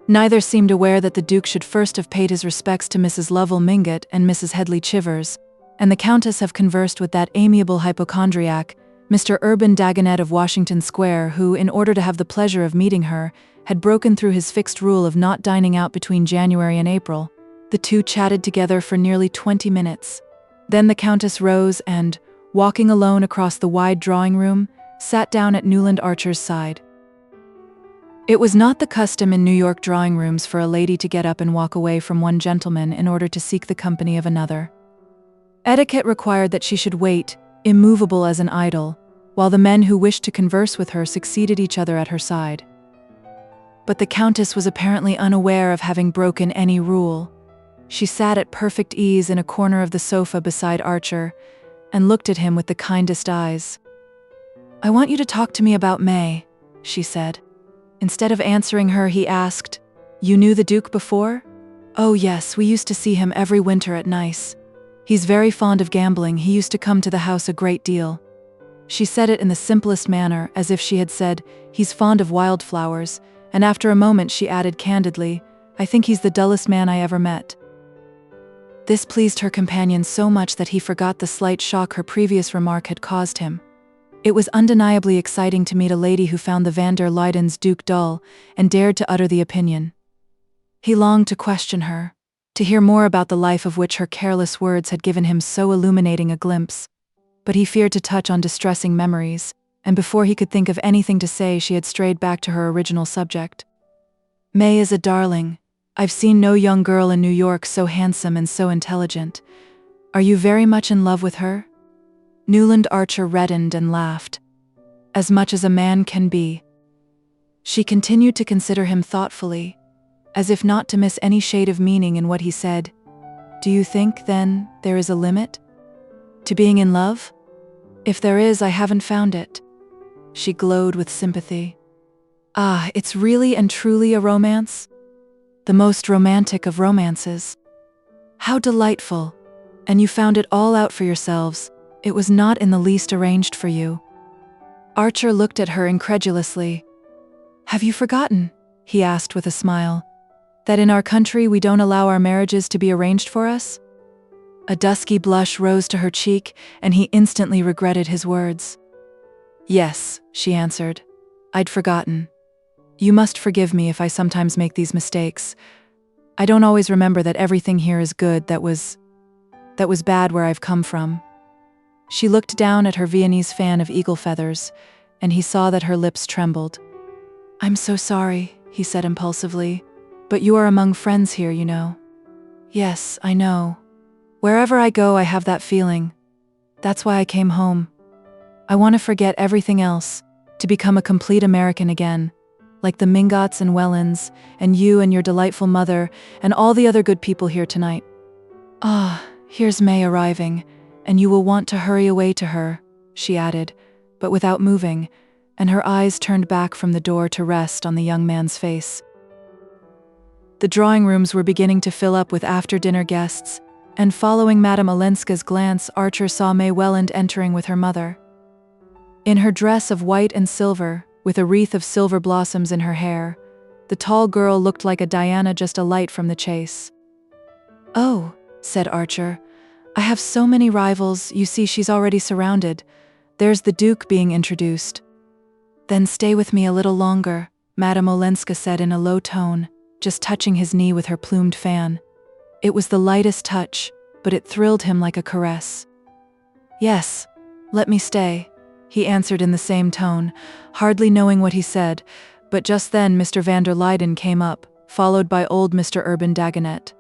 Neither seemed aware that the Duke should first have paid his respects to Mrs. Lovell Mingott and Mrs. Headley Chivers, and the Countess have conversed with that amiable hypochondriac, Mr. Urban Dagonet of Washington Square, who, in order to have the pleasure of meeting her, had broken through his fixed rule of not dining out between January and April. The two chatted together for nearly 20 minutes. Then the Countess rose and, walking alone across the wide drawing room, sat down at Newland Archer's side. It was not the custom in New York drawing rooms for a lady to get up and walk away from one gentleman in order to seek the company of another. Etiquette required that she should wait, immovable as an idol, while the men who wished to converse with her succeeded each other at her side. But the Countess was apparently unaware of having broken any rule. She sat at perfect ease in a corner of the sofa beside Archer, and looked at him with the kindest eyes. "I want you to talk to me about May," she said. Instead of answering her, he asked, "You knew the Duke before?" "Oh yes, we used to see him every winter at Nice. He's very fond of gambling. He used to come to the house a great deal." She said it in the simplest manner, as if she had said, "He's fond of wildflowers," and after a moment she added candidly, "I think he's the dullest man I ever met." This pleased her companion so much that he forgot the slight shock her previous remark had caused him. It was undeniably exciting to meet a lady who found the van der Luydens Duke dull, and dared to utter the opinion. He longed to question her, to hear more about the life of which her careless words had given him so illuminating a glimpse, but he feared to touch on distressing memories, and before he could think of anything to say, she had strayed back to her original subject. "May is a darling. I've seen no young girl in New York so handsome and so intelligent. Are you very much in love with her?" Newland Archer reddened and laughed. "As much as a man can be." She continued to consider him thoughtfully, as if not to miss any shade of meaning in what he said. "Do you think, then, there is a limit to being in love? If there is, I haven't found it." She glowed with sympathy. "Ah, it's really and truly a romance? The most romantic of romances. How delightful! And you found it all out for yourselves. It was not in the least arranged for you." Archer looked at her incredulously. "Have you forgotten," he asked with a smile, "that in our country we don't allow our marriages to be arranged for us?" A dusky blush rose to her cheek, and he instantly regretted his words. "Yes," she answered. "I'd forgotten. You must forgive me if I sometimes make these mistakes. I don't always remember that everything here is good that was bad where I've come from." She looked down at her Viennese fan of eagle feathers, and he saw that her lips trembled. "I'm so sorry," he said impulsively, "but you are among friends here, you know." "Yes, I know. Wherever I go, I have that feeling. That's why I came home. I want to forget everything else, to become a complete American again, like the Mingotts and Wellens, and you and your delightful mother, and all the other good people here tonight. Ah, here's May arriving, and you will want to hurry away to her," she added, but without moving, and her eyes turned back from the door to rest on the young man's face. The drawing rooms were beginning to fill up with after-dinner guests, and following Madame Olenska's glance, Archer saw May Welland entering with her mother. In her dress of white and silver, with a wreath of silver blossoms in her hair, the tall girl looked like a Diana just alight from the chase. "Oh," said Archer, "I have so many rivals, you see she's already surrounded. There's the Duke being introduced." "Then stay with me a little longer," Madame Olenska said in a low tone, just touching his knee with her plumed fan. It was the lightest touch, but it thrilled him like a caress. "Yes, let me stay," he answered in the same tone, hardly knowing what he said, but just then Mr. van der Luyden came up, followed by old Mr. Urban Dagonet.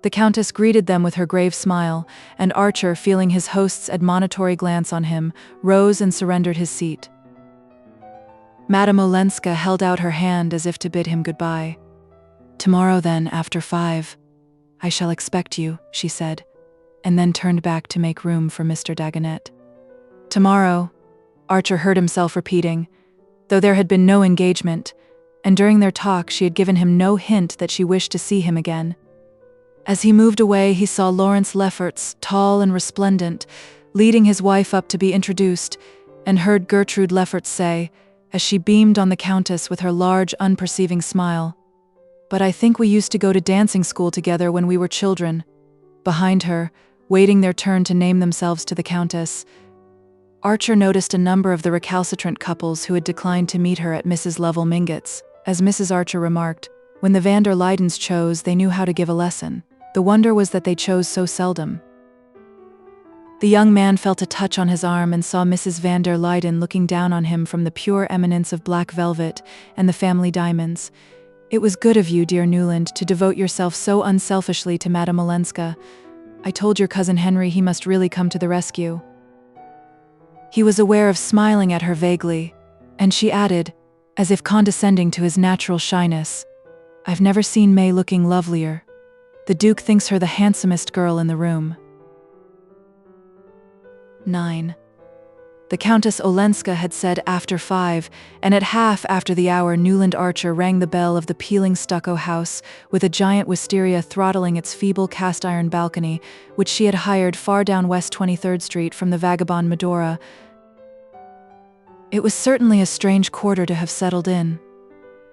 The Countess greeted them with her grave smile, and Archer, feeling his host's admonitory glance on him, rose and surrendered his seat. Madame Olenska held out her hand as if to bid him goodbye. "Tomorrow then, after 5, I shall expect you," she said, and then turned back to make room for Mr. Dagonet. "Tomorrow," Archer heard himself repeating, though there had been no engagement, and during their talk she had given him no hint that she wished to see him again. As he moved away, he saw Lawrence Lefferts, tall and resplendent, leading his wife up to be introduced, and heard Gertrude Lefferts say, as she beamed on the Countess with her large, unperceiving smile, "But I think we used to go to dancing school together when we were children." Behind her, waiting their turn to name themselves to the Countess, Archer noticed a number of the recalcitrant couples who had declined to meet her at Mrs. Lovell Mingott's. As Mrs. Archer remarked, when the van der Luydens chose, they knew how to give a lesson. The wonder was that they chose so seldom. The young man felt a touch on his arm and saw Mrs. van der Luyden looking down on him from the pure eminence of black velvet and the family diamonds. "It was good of you, dear Newland, to devote yourself so unselfishly to Madame Olenska. I told your cousin Henry he must really come to the rescue." He was aware of smiling at her vaguely, and she added, as if condescending to his natural shyness, "I've never seen May looking lovelier. The Duke thinks her the handsomest girl in the room." 9. The Countess Olenska had said after 5, and at half after the hour Newland Archer rang the bell of the peeling stucco house, with a giant wisteria throttling its feeble cast-iron balcony, which she had hired far down West 23rd Street from the vagabond Medora. It was certainly a strange quarter to have settled in.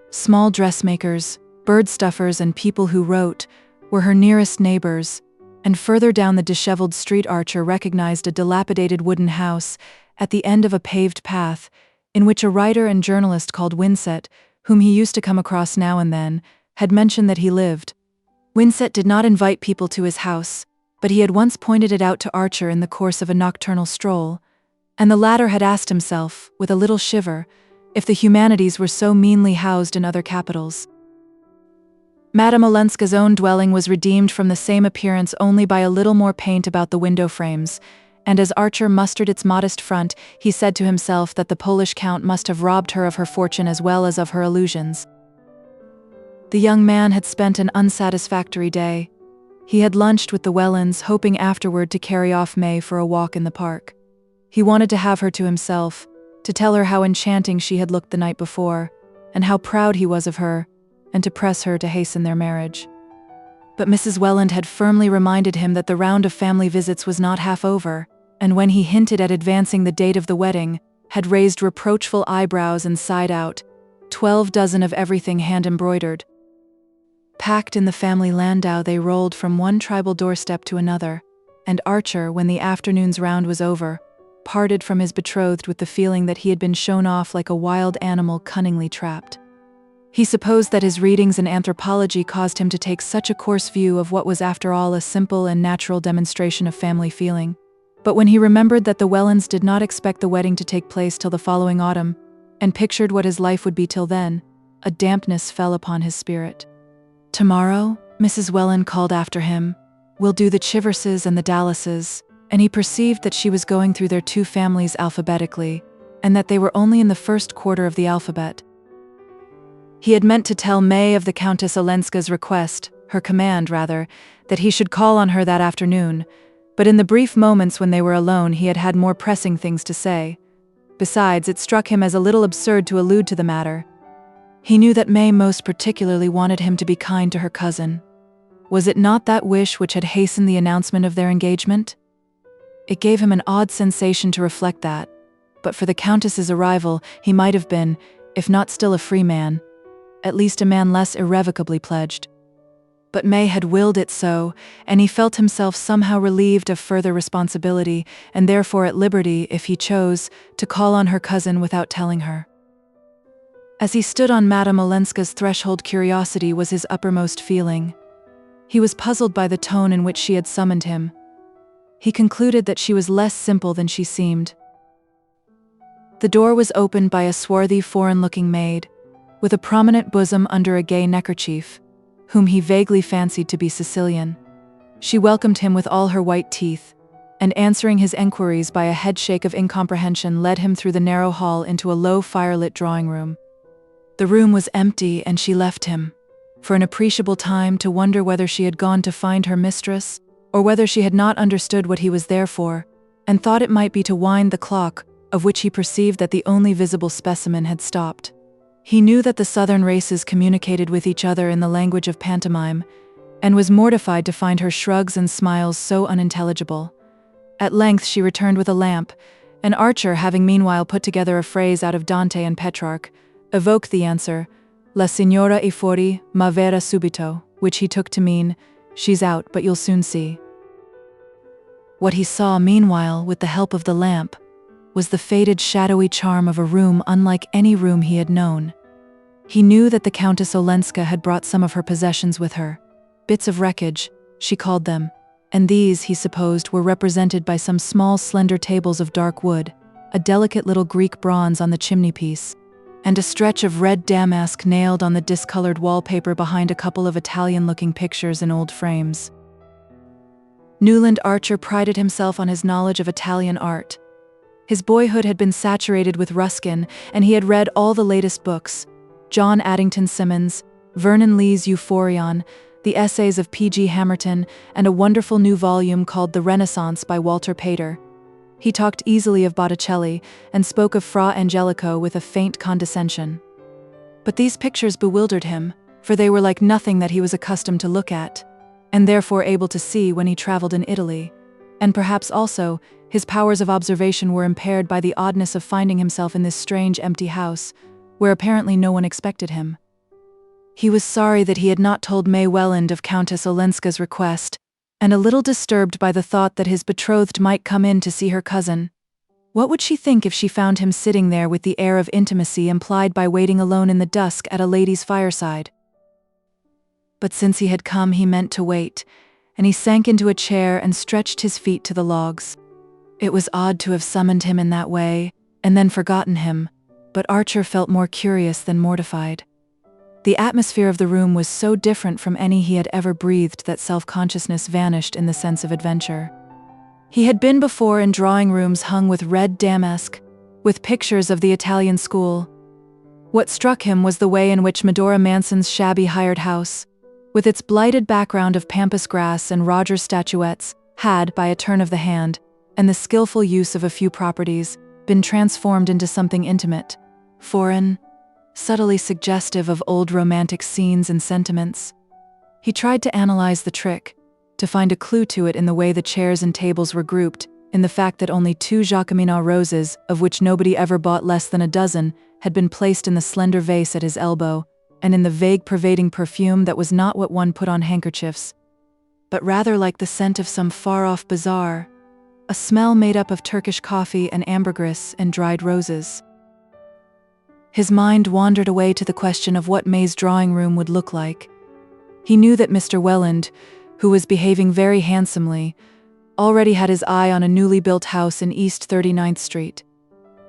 Small dressmakers, bird-stuffers, and people who wrote were her nearest neighbors, and further down the disheveled street Archer recognized a dilapidated wooden house at the end of a paved path, in which a writer and journalist called Winsett, whom he used to come across now and then, had mentioned that he lived. Winsett did not invite people to his house, but he had once pointed it out to Archer in the course of a nocturnal stroll, and the latter had asked himself, with a little shiver, if the humanities were so meanly housed in other capitals. Madame Olenska's own dwelling was redeemed from the same appearance only by a little more paint about the window frames, and as Archer mustered its modest front, he said to himself that the Polish Count must have robbed her of her fortune as well as of her illusions. The young man had spent an unsatisfactory day. He had lunched with the Wellands, hoping afterward to carry off May for a walk in the park. He wanted to have her to himself, to tell her how enchanting she had looked the night before, and how proud he was of her, and to press her to hasten their marriage. But Mrs. Welland had firmly reminded him that the round of family visits was not half over, and when he hinted at advancing the date of the wedding, had raised reproachful eyebrows and sighed out, 12 dozen of everything hand-embroidered. Packed in the family landau, they rolled from one tribal doorstep to another, and Archer, when the afternoon's round was over, parted from his betrothed with the feeling that he had been shown off like a wild animal cunningly trapped. He supposed that his readings in anthropology caused him to take such a coarse view of what was after all a simple and natural demonstration of family feeling. But when he remembered that the Wellands did not expect the wedding to take place till the following autumn, and pictured what his life would be till then, a dampness fell upon his spirit. "Tomorrow," Mrs. Welland called after him, "we'll do the Chiverses and the Dallases," and he perceived that she was going through their two families alphabetically, and that they were only in the first quarter of the alphabet. He had meant to tell May of the Countess Olenska's request, her command rather, that he should call on her that afternoon, but in the brief moments when they were alone he had had more pressing things to say. Besides, it struck him as a little absurd to allude to the matter. He knew that May most particularly wanted him to be kind to her cousin. Was it not that wish which had hastened the announcement of their engagement? It gave him an odd sensation to reflect that, but for the Countess's arrival, he might have been, if not still a free man, at least a man less irrevocably pledged. But May had willed it so, and he felt himself somehow relieved of further responsibility, and therefore at liberty, if he chose, to call on her cousin without telling her. As he stood on Madame Olenska's threshold, curiosity was his uppermost feeling. He was puzzled by the tone in which she had summoned him. He concluded that she was less simple than she seemed. The door was opened by a swarthy, foreign-looking maid, with a prominent bosom under a gay neckerchief, whom he vaguely fancied to be Sicilian. She welcomed him with all her white teeth, and answering his enquiries by a headshake of incomprehension, led him through the narrow hall into a low firelit drawing room. The room was empty, and she left him, for an appreciable time, to wonder whether she had gone to find her mistress, or whether she had not understood what he was there for, and thought it might be to wind the clock, of which he perceived that the only visible specimen had stopped. He knew that the southern races communicated with each other in the language of pantomime, and was mortified to find her shrugs and smiles so unintelligible. At length she returned with a lamp, and Archer, having meanwhile put together a phrase out of Dante and Petrarch, evoked the answer, "La signora è fuori, ma verrà subito," which he took to mean, "She's out, but you'll soon see." What he saw, meanwhile, with the help of the lamp, was the faded, shadowy charm of a room unlike any room he had known. He knew that the Countess Olenska had brought some of her possessions with her. Bits of wreckage, she called them, and these, he supposed, were represented by some small, slender tables of dark wood, a delicate little Greek bronze on the chimney-piece, and a stretch of red damask nailed on the discolored wallpaper behind a couple of Italian-looking pictures in old frames. Newland Archer prided himself on his knowledge of Italian art. His boyhood had been saturated with Ruskin, and he had read all the latest books: John Addington Symonds, Vernon Lee's Euphorion, the essays of P.G. Hamerton, and a wonderful new volume called The Renaissance by Walter Pater. He talked easily of Botticelli, and spoke of Fra Angelico with a faint condescension. But these pictures bewildered him, for they were like nothing that he was accustomed to look at, and therefore able to see when he traveled in Italy, and perhaps also his powers of observation were impaired by the oddness of finding himself in this strange empty house, where apparently no one expected him. He was sorry that he had not told May Welland of Countess Olenska's request, and a little disturbed by the thought that his betrothed might come in to see her cousin. What would she think if she found him sitting there with the air of intimacy implied by waiting alone in the dusk at a lady's fireside? But since he had come, he meant to wait, and he sank into a chair and stretched his feet to the logs. It was odd to have summoned him in that way, and then forgotten him, but Archer felt more curious than mortified. The atmosphere of the room was so different from any he had ever breathed that self-consciousness vanished in the sense of adventure. He had been before in drawing rooms hung with red damask, with pictures of the Italian school. What struck him was the way in which Medora Manson's shabby hired house, with its blighted background of pampas grass and Rogers statuettes, had, by a turn of the hand, and the skillful use of a few properties, been transformed into something intimate, foreign, subtly suggestive of old romantic scenes and sentiments. He tried to analyze the trick, to find a clue to it in the way the chairs and tables were grouped, in the fact that only 2 Jacqueminot roses, of which nobody ever bought less than a dozen, had been placed in the slender vase at his elbow, and in the vague pervading perfume that was not what one put on handkerchiefs, but rather like the scent of some far-off bazaar, a smell made up of Turkish coffee and ambergris and dried roses. His mind wandered away to the question of what May's drawing room would look like. He knew that Mr. Welland, who was behaving very handsomely, already had his eye on a newly built house in East 39th Street.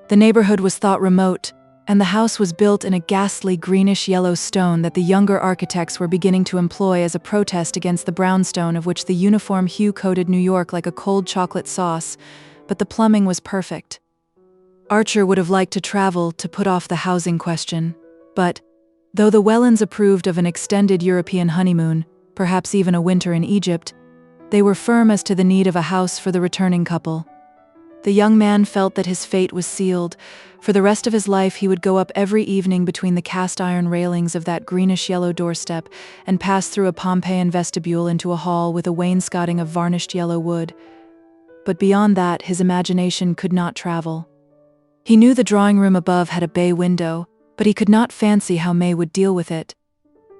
The neighborhood was thought remote, and the house was built in a ghastly greenish-yellow stone that the younger architects were beginning to employ as a protest against the brownstone of which the uniform hue coated New York like a cold chocolate sauce, but the plumbing was perfect. Archer would have liked to travel to put off the housing question, but, though the Wellands approved of an extended European honeymoon, perhaps even a winter in Egypt, they were firm as to the need of a house for the returning couple. The young man felt that his fate was sealed. For the rest of his life, he would go up every evening between the cast-iron railings of that greenish-yellow doorstep and pass through a Pompeian vestibule into a hall with a wainscoting of varnished yellow wood. But beyond that, his imagination could not travel. He knew the drawing room above had a bay window, but he could not fancy how May would deal with it.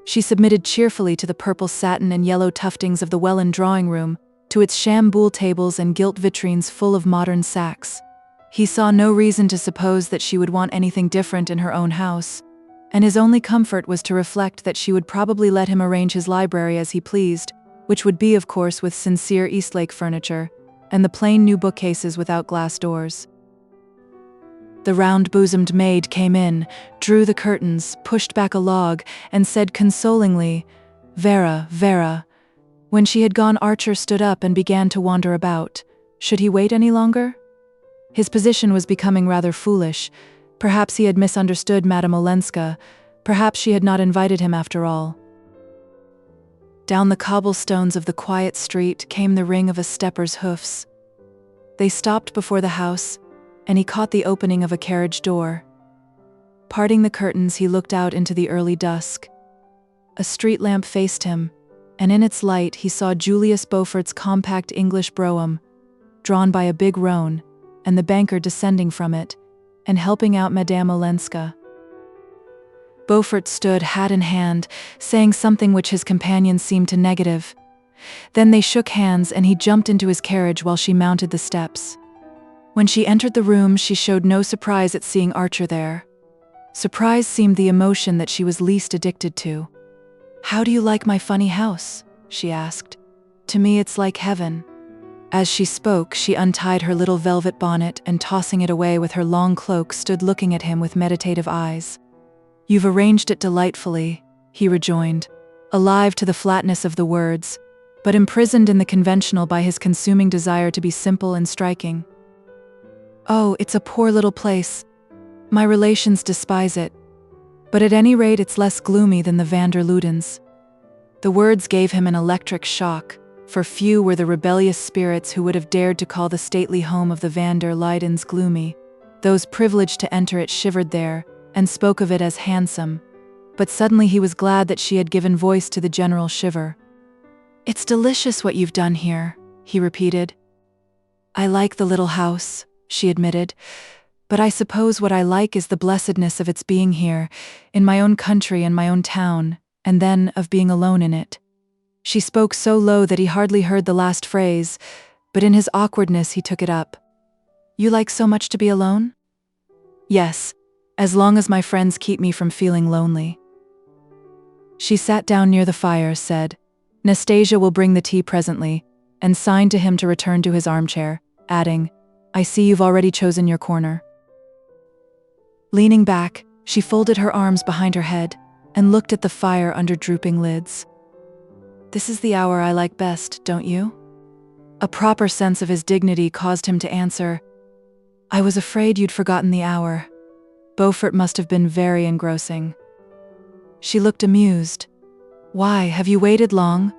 She submitted cheerfully to the purple satin and yellow tuftings of the Welland drawing room, to its sham boule tables and gilt vitrines full of modern Saks. He saw no reason to suppose that she would want anything different in her own house, and his only comfort was to reflect that she would probably let him arrange his library as he pleased, which would be, of course, with sincere Eastlake furniture, and the plain new bookcases without glass doors. The round-bosomed maid came in, drew the curtains, pushed back a log, and said consolingly, "Vera, Vera." When she had gone, Archer stood up and began to wander about. Should he wait any longer? His position was becoming rather foolish. Perhaps he had misunderstood Madame Olenska. Perhaps she had not invited him after all. Down the cobblestones of the quiet street came the ring of a stepper's hoofs. They stopped before the house, and he caught the opening of a carriage door. Parting the curtains, he looked out into the early dusk. A street lamp faced him, and in its light he saw Julius Beaufort's compact English brougham, drawn by a big roan, and the banker descending from it, and helping out Madame Olenska. Beaufort stood hat in hand, saying something which his companion seemed to negative. Then they shook hands and he jumped into his carriage while she mounted the steps. When she entered the room, she showed no surprise at seeing Archer there. Surprise seemed the emotion that she was least addicted to. "How do you like my funny house?" she asked. "To me it's like heaven." As she spoke, she untied her little velvet bonnet and, tossing it away with her long cloak, stood looking at him with meditative eyes. "You've arranged it delightfully," he rejoined, alive to the flatness of the words, but imprisoned in the conventional by his consuming desire to be simple and striking. "Oh, it's a poor little place. My relations despise it. But at any rate it's less gloomy than the van der Luydens." The words gave him an electric shock, for few were the rebellious spirits who would have dared to call the stately home of the van der Luydens gloomy. Those privileged to enter it shivered there, and spoke of it as handsome. But suddenly he was glad that she had given voice to the general shiver. "It's delicious what you've done here," he repeated. "I like the little house," she admitted, "but I suppose what I like is the blessedness of its being here, in my own country and my own town, and then of being alone in it." She spoke so low that he hardly heard the last phrase, but in his awkwardness he took it up. "You like so much to be alone?" "Yes, as long as my friends keep me from feeling lonely." She sat down near the fire, said, "Nastasia will bring the tea presently," and signed to him to return to his armchair, adding, "I see you've already chosen your corner." Leaning back, she folded her arms behind her head and looked at the fire under drooping lids. "This is the hour I like best, don't you?" A proper sense of his dignity caused him to answer, "I was afraid you'd forgotten the hour. Beaufort must have been very engrossing." She looked amused. "Why, have you waited long?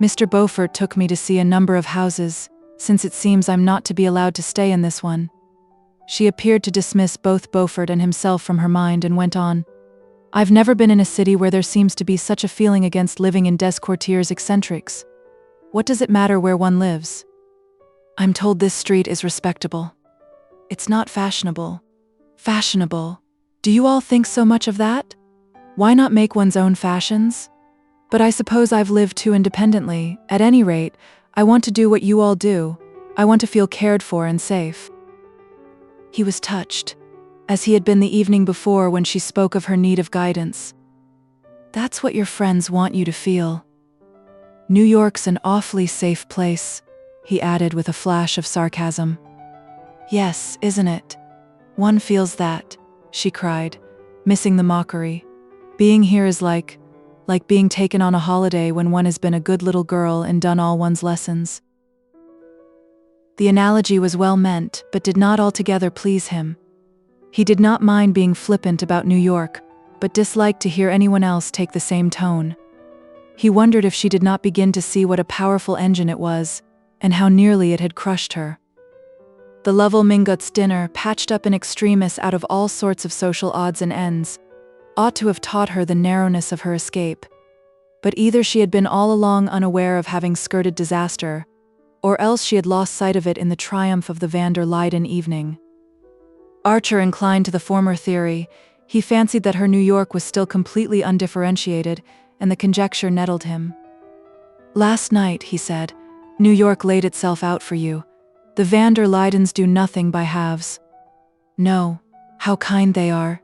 Mr. Beaufort took me to see a number of houses, since it seems I'm not to be allowed to stay in this one." She appeared to dismiss both Beaufort and himself from her mind and went on, "I've never been in a city where there seems to be such a feeling against living in des courtiers eccentrics. What does it matter where one lives? I'm told this street is respectable. It's not fashionable." "Fashionable? Do you all think so much of that? Why not make one's own fashions? But I suppose I've lived too independently. At any rate, I want to do what you all do. I want to feel cared for and safe." He was touched, as he had been the evening before when she spoke of her need of guidance. "That's what your friends want you to feel. New York's an awfully safe place," he added with a flash of sarcasm. "Yes, isn't it? One feels that," she cried, missing the mockery. "Being here is like being taken on a holiday when one has been a good little girl and done all one's lessons." The analogy was well meant, but did not altogether please him. He did not mind being flippant about New York, but disliked to hear anyone else take the same tone. He wondered if she did not begin to see what a powerful engine it was, and how nearly it had crushed her. The Lovell Mingott's dinner, patched up in extremis out of all sorts of social odds and ends, ought to have taught her the narrowness of her escape. But either she had been all along unaware of having skirted disaster, or else she had lost sight of it in the triumph of the van der Luyden evening. Archer inclined to the former theory. He fancied that her New York was still completely undifferentiated, and the conjecture nettled him. "Last night," he said, "New York laid itself out for you. The van der Luydens do nothing by halves." "No, how kind they are.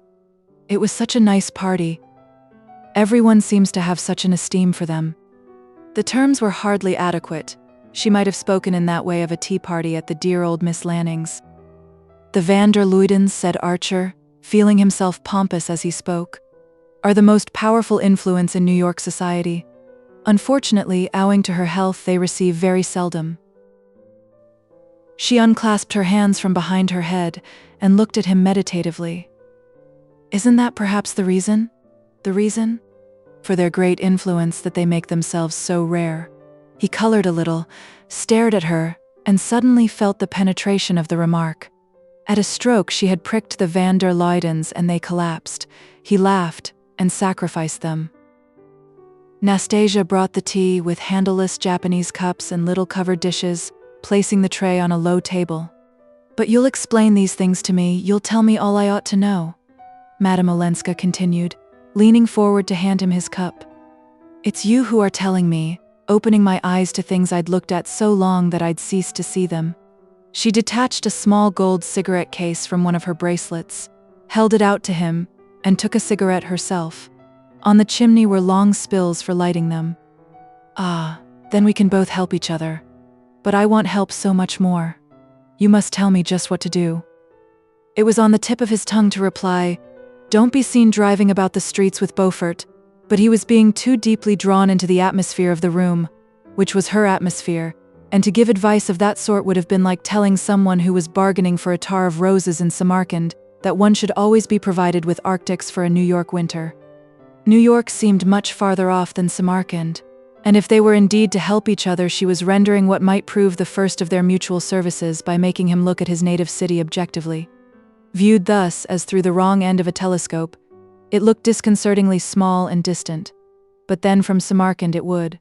It was such a nice party. Everyone seems to have such an esteem for them." The terms were hardly adequate. She might have spoken in that way of a tea party at the dear old Miss Lanning's. "The van der Luydens," said Archer, feeling himself pompous as he spoke, "are the most powerful influence in New York society. Unfortunately, owing to her health, they receive very seldom." She unclasped her hands from behind her head and looked at him meditatively. "Isn't that perhaps the reason? The reason? For their great influence that they make themselves so rare." He colored a little, stared at her, and suddenly felt the penetration of the remark. At a stroke she had pricked the van der Luydens and they collapsed. He laughed and sacrificed them. Nastasia brought the tea with handleless Japanese cups and little covered dishes, placing the tray on a low table. "But you'll explain these things to me, you'll tell me all I ought to know," Madame Olenska continued, leaning forward to hand him his cup. "It's you who are telling me, opening my eyes to things I'd looked at so long that I'd ceased to see them." She detached a small gold cigarette case from one of her bracelets, held it out to him, and took a cigarette herself. On the chimney were long spills for lighting them. "Ah, then we can both help each other. But I want help so much more. You must tell me just what to do." It was on the tip of his tongue to reply, "Don't be seen driving about the streets with Beaufort," but he was being too deeply drawn into the atmosphere of the room, which was her atmosphere, and to give advice of that sort would have been like telling someone who was bargaining for a tar of roses in Samarkand that one should always be provided with Arctics for a New York winter. New York seemed much farther off than Samarkand, and if they were indeed to help each other, she was rendering what might prove the first of their mutual services by making him look at his native city objectively. Viewed thus, as through the wrong end of a telescope, it looked disconcertingly small and distant, but then from Samarkand it would.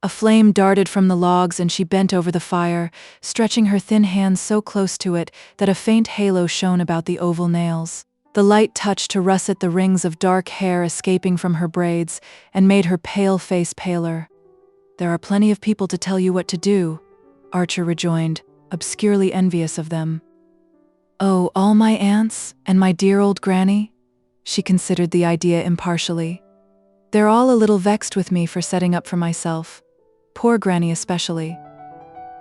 A flame darted from the logs and she bent over the fire, stretching her thin hands so close to it that a faint halo shone about the oval nails. The light touched to russet the rings of dark hair escaping from her braids and made her pale face paler. "There are plenty of people to tell you what to do," Archer rejoined, obscurely envious of them. "Oh, all my aunts, and my dear old granny?" She considered the idea impartially. "They're all a little vexed with me for setting up for myself. Poor granny especially.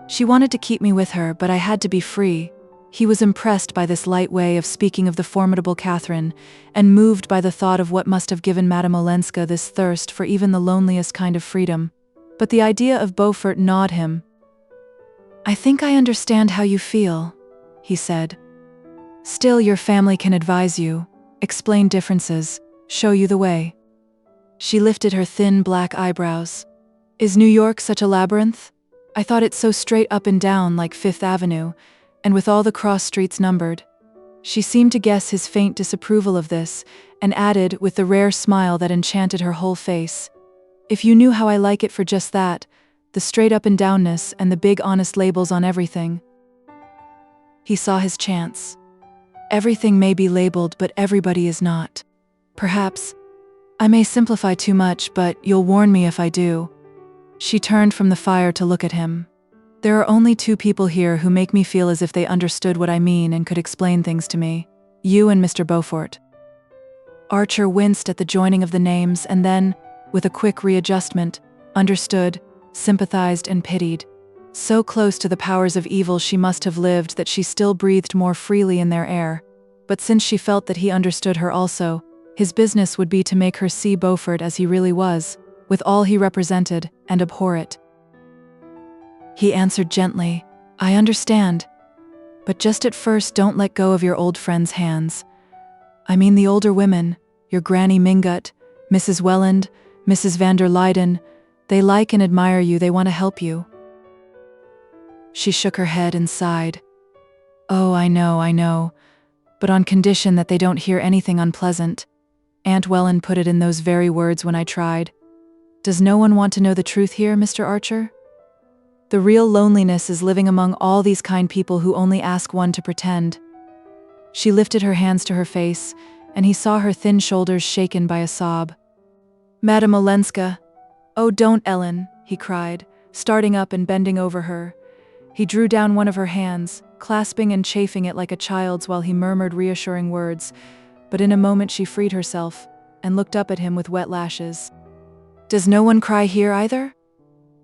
She wanted to keep me with her, but I had to be free." He was impressed by this light way of speaking of the formidable Catherine, and moved by the thought of what must have given Madame Olenska this thirst for even the loneliest kind of freedom. But the idea of Beaufort gnawed him. "I think I understand how you feel," he said. "Still, your family can advise you, explain differences, show you the way." She lifted her thin black eyebrows. "Is New York such a labyrinth? I thought it so straight up and down like Fifth Avenue, and with all the cross streets numbered." She seemed to guess his faint disapproval of this, and added, with the rare smile that enchanted her whole face, "If you knew how I like it for just that, the straight up and downness and the big honest labels on everything." He saw his chance. "Everything may be labeled, but everybody is not. Perhaps I may simplify too much, but you'll warn me if I do." She turned from the fire to look at him. "There are only two people here who make me feel as if they understood what I mean and could explain things to me. You and Mr. Beaufort." Archer winced at the joining of the names and then, with a quick readjustment, understood, sympathized and pitied. So close to the powers of evil she must have lived that she still breathed more freely in their air. But since she felt that he understood her also, his business would be to make her see Beaufort as he really was, with all he represented, and abhor it. He answered gently, "I understand. But just at first don't let go of your old friend's hands. I mean the older women, your Granny Mingott, Mrs. Welland, Mrs. van der Luyden. They like and admire you, they want to help you." She shook her head and sighed. "Oh, I know, but on condition that they don't hear anything unpleasant. Aunt Welland put it in those very words when I tried. Does no one want to know the truth here, Mr. Archer? The real loneliness is living among all these kind people who only ask one to pretend." She lifted her hands to her face, and he saw her thin shoulders shaken by a sob. "Madame Olenska, oh, don't, Ellen," he cried, starting up and bending over her. He drew down one of her hands, clasping and chafing it like a child's while he murmured reassuring words, but in a moment she freed herself and looked up at him with wet lashes. "Does no one cry here either?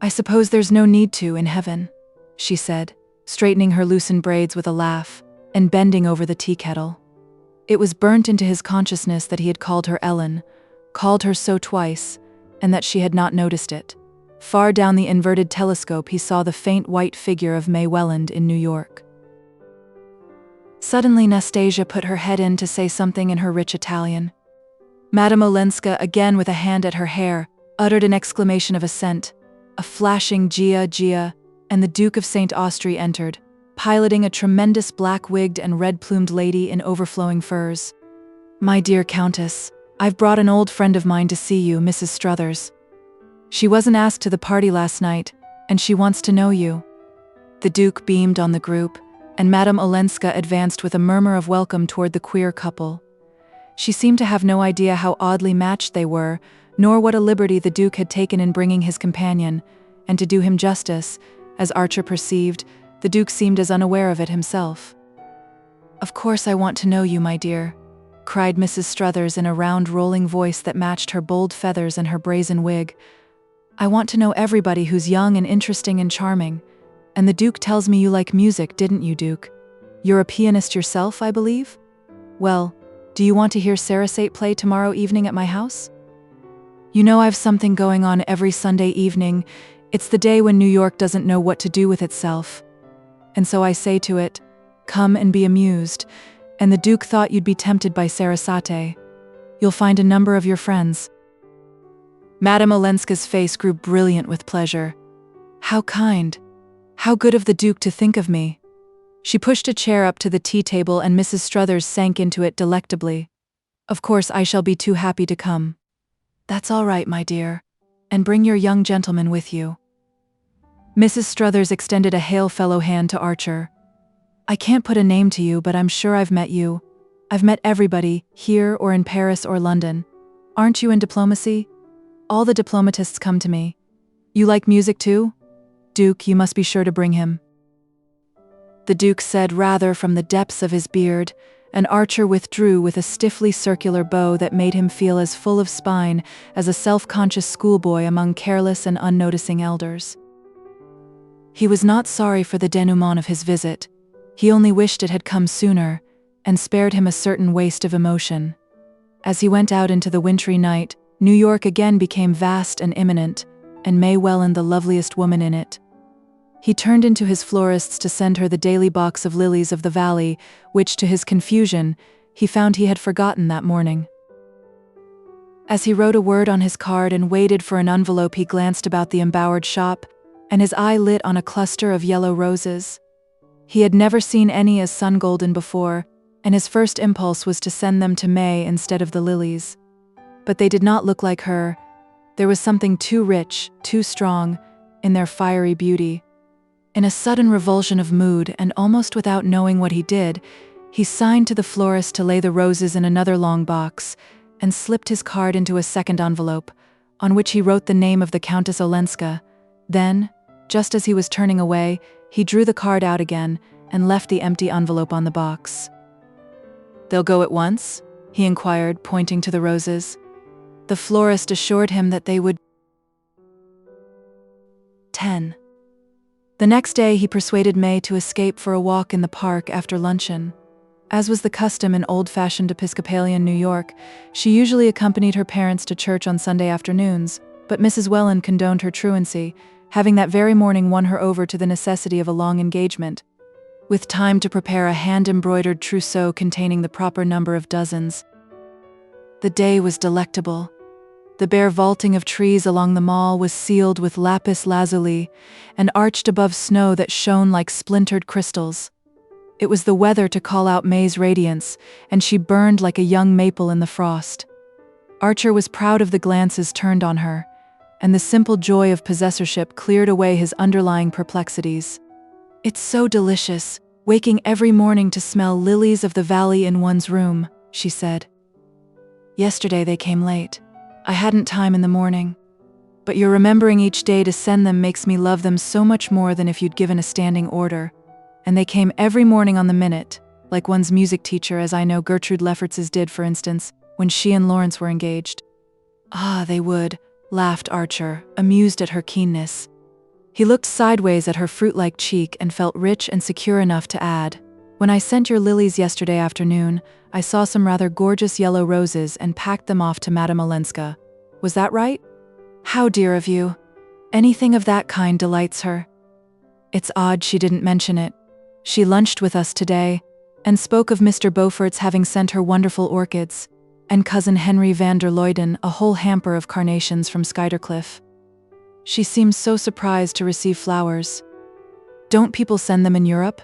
I suppose there's no need to in heaven," she said, straightening her loosened braids with a laugh and bending over the tea kettle. It was burnt into his consciousness that he had called her Ellen, called her so twice, and that she had not noticed it. Far down the inverted telescope he saw the faint white figure of May Welland in New York. Suddenly Nastasia put her head in to say something in her rich Italian. Madame Olenska, again with a hand at her hair, uttered an exclamation of assent, a flashing Gia, Gia, and the Duke of St. Austri entered, piloting a tremendous black-wigged and red-plumed lady in overflowing furs. "My dear Countess, I've brought an old friend of mine to see you, Mrs. Struthers. She wasn't asked to the party last night, and she wants to know you." The Duke beamed on the group, and Madame Olenska advanced with a murmur of welcome toward the queer couple. She seemed to have no idea how oddly matched they were, nor what a liberty the Duke had taken in bringing his companion, and to do him justice, as Archer perceived, the Duke seemed as unaware of it himself. "Of course I want to know you, my dear," cried Mrs. Struthers in a round rolling voice that matched her bold feathers and her brazen wig. "I want to know everybody who's young and interesting and charming. And the Duke tells me you like music, didn't you, Duke? You're a pianist yourself, I believe? Well, do you want to hear Sarasate play tomorrow evening at my house? You know I've something going on every Sunday evening. It's the day when New York doesn't know what to do with itself. And so I say to it, come and be amused, and the Duke thought you'd be tempted by Sarasate. You'll find a number of your friends." Madame Olenska's face grew brilliant with pleasure. "How kind! How good of the Duke to think of me." She pushed a chair up to the tea table and Mrs. Struthers sank into it delectably. "Of course I shall be too happy to come." "That's all right, my dear. And bring your young gentleman with you." Mrs. Struthers extended a hail-fellow hand to Archer. "I can't put a name to you, but I'm sure I've met you. I've met everybody, here or in Paris or London. Aren't you in diplomacy? All the diplomatists come to me. You like music too? Duke, you must be sure to bring him." The Duke said rather from the depths of his beard, and Archer withdrew with a stiffly circular bow that made him feel as full of spine as a self-conscious schoolboy among careless and unnoticing elders. He was not sorry for the denouement of his visit. He only wished it had come sooner, and spared him a certain waste of emotion. As he went out into the wintry night, New York again became vast and imminent, and May Welland the loveliest woman in it. He turned into his florist's to send her the daily box of lilies of the valley, which, to his confusion, he found he had forgotten that morning. As he wrote a word on his card and waited for an envelope, he glanced about the embowered shop, and his eye lit on a cluster of yellow roses. He had never seen any as sun-golden before, and his first impulse was to send them to May instead of the lilies. But they did not look like her. There was something too rich, too strong, in their fiery beauty. In a sudden revulsion of mood, and almost without knowing what he did, he signed to the florist to lay the roses in another long box, and slipped his card into a second envelope, on which he wrote the name of the Countess Olenska. Then, just as he was turning away, he drew the card out again and left the empty envelope on the box. "They'll go at once?" he inquired, pointing to the roses. The florist assured him that they would. 10. The next day he persuaded May to escape for a walk in the park after luncheon. As was the custom in old-fashioned Episcopalian New York, she usually accompanied her parents to church on Sunday afternoons, but Mrs. Welland condoned her truancy, having that very morning won her over to the necessity of a long engagement, with time to prepare a hand-embroidered trousseau containing the proper number of dozens. The day was delectable. The bare vaulting of trees along the mall was sealed with lapis lazuli and arched above snow that shone like splintered crystals. It was the weather to call out May's radiance, and she burned like a young maple in the frost. Archer was proud of the glances turned on her, and the simple joy of possessorship cleared away his underlying perplexities. "It's so delicious, waking every morning to smell lilies of the valley in one's room," she said. "Yesterday they came late. I hadn't time in the morning. But your remembering each day to send them makes me love them so much more than if you'd given a standing order. And they came every morning on the minute, like one's music teacher, as I know Gertrude Lefferts's did, for instance, when she and Lawrence were engaged." "Ah, they would," laughed Archer, amused at her keenness. He looked sideways at her fruit-like cheek and felt rich and secure enough to add, "When I sent your lilies yesterday afternoon, I saw some rather gorgeous yellow roses and packed them off to Madame Olenska. Was that right?" "How dear of you. Anything of that kind delights her." It's odd she didn't mention it. She lunched with us today, and spoke of Mr. Beaufort's having sent her wonderful orchids, and cousin Henry van der Luyden a whole hamper of carnations from Skuytercliff. She seems so surprised to receive flowers. Don't people send them in Europe?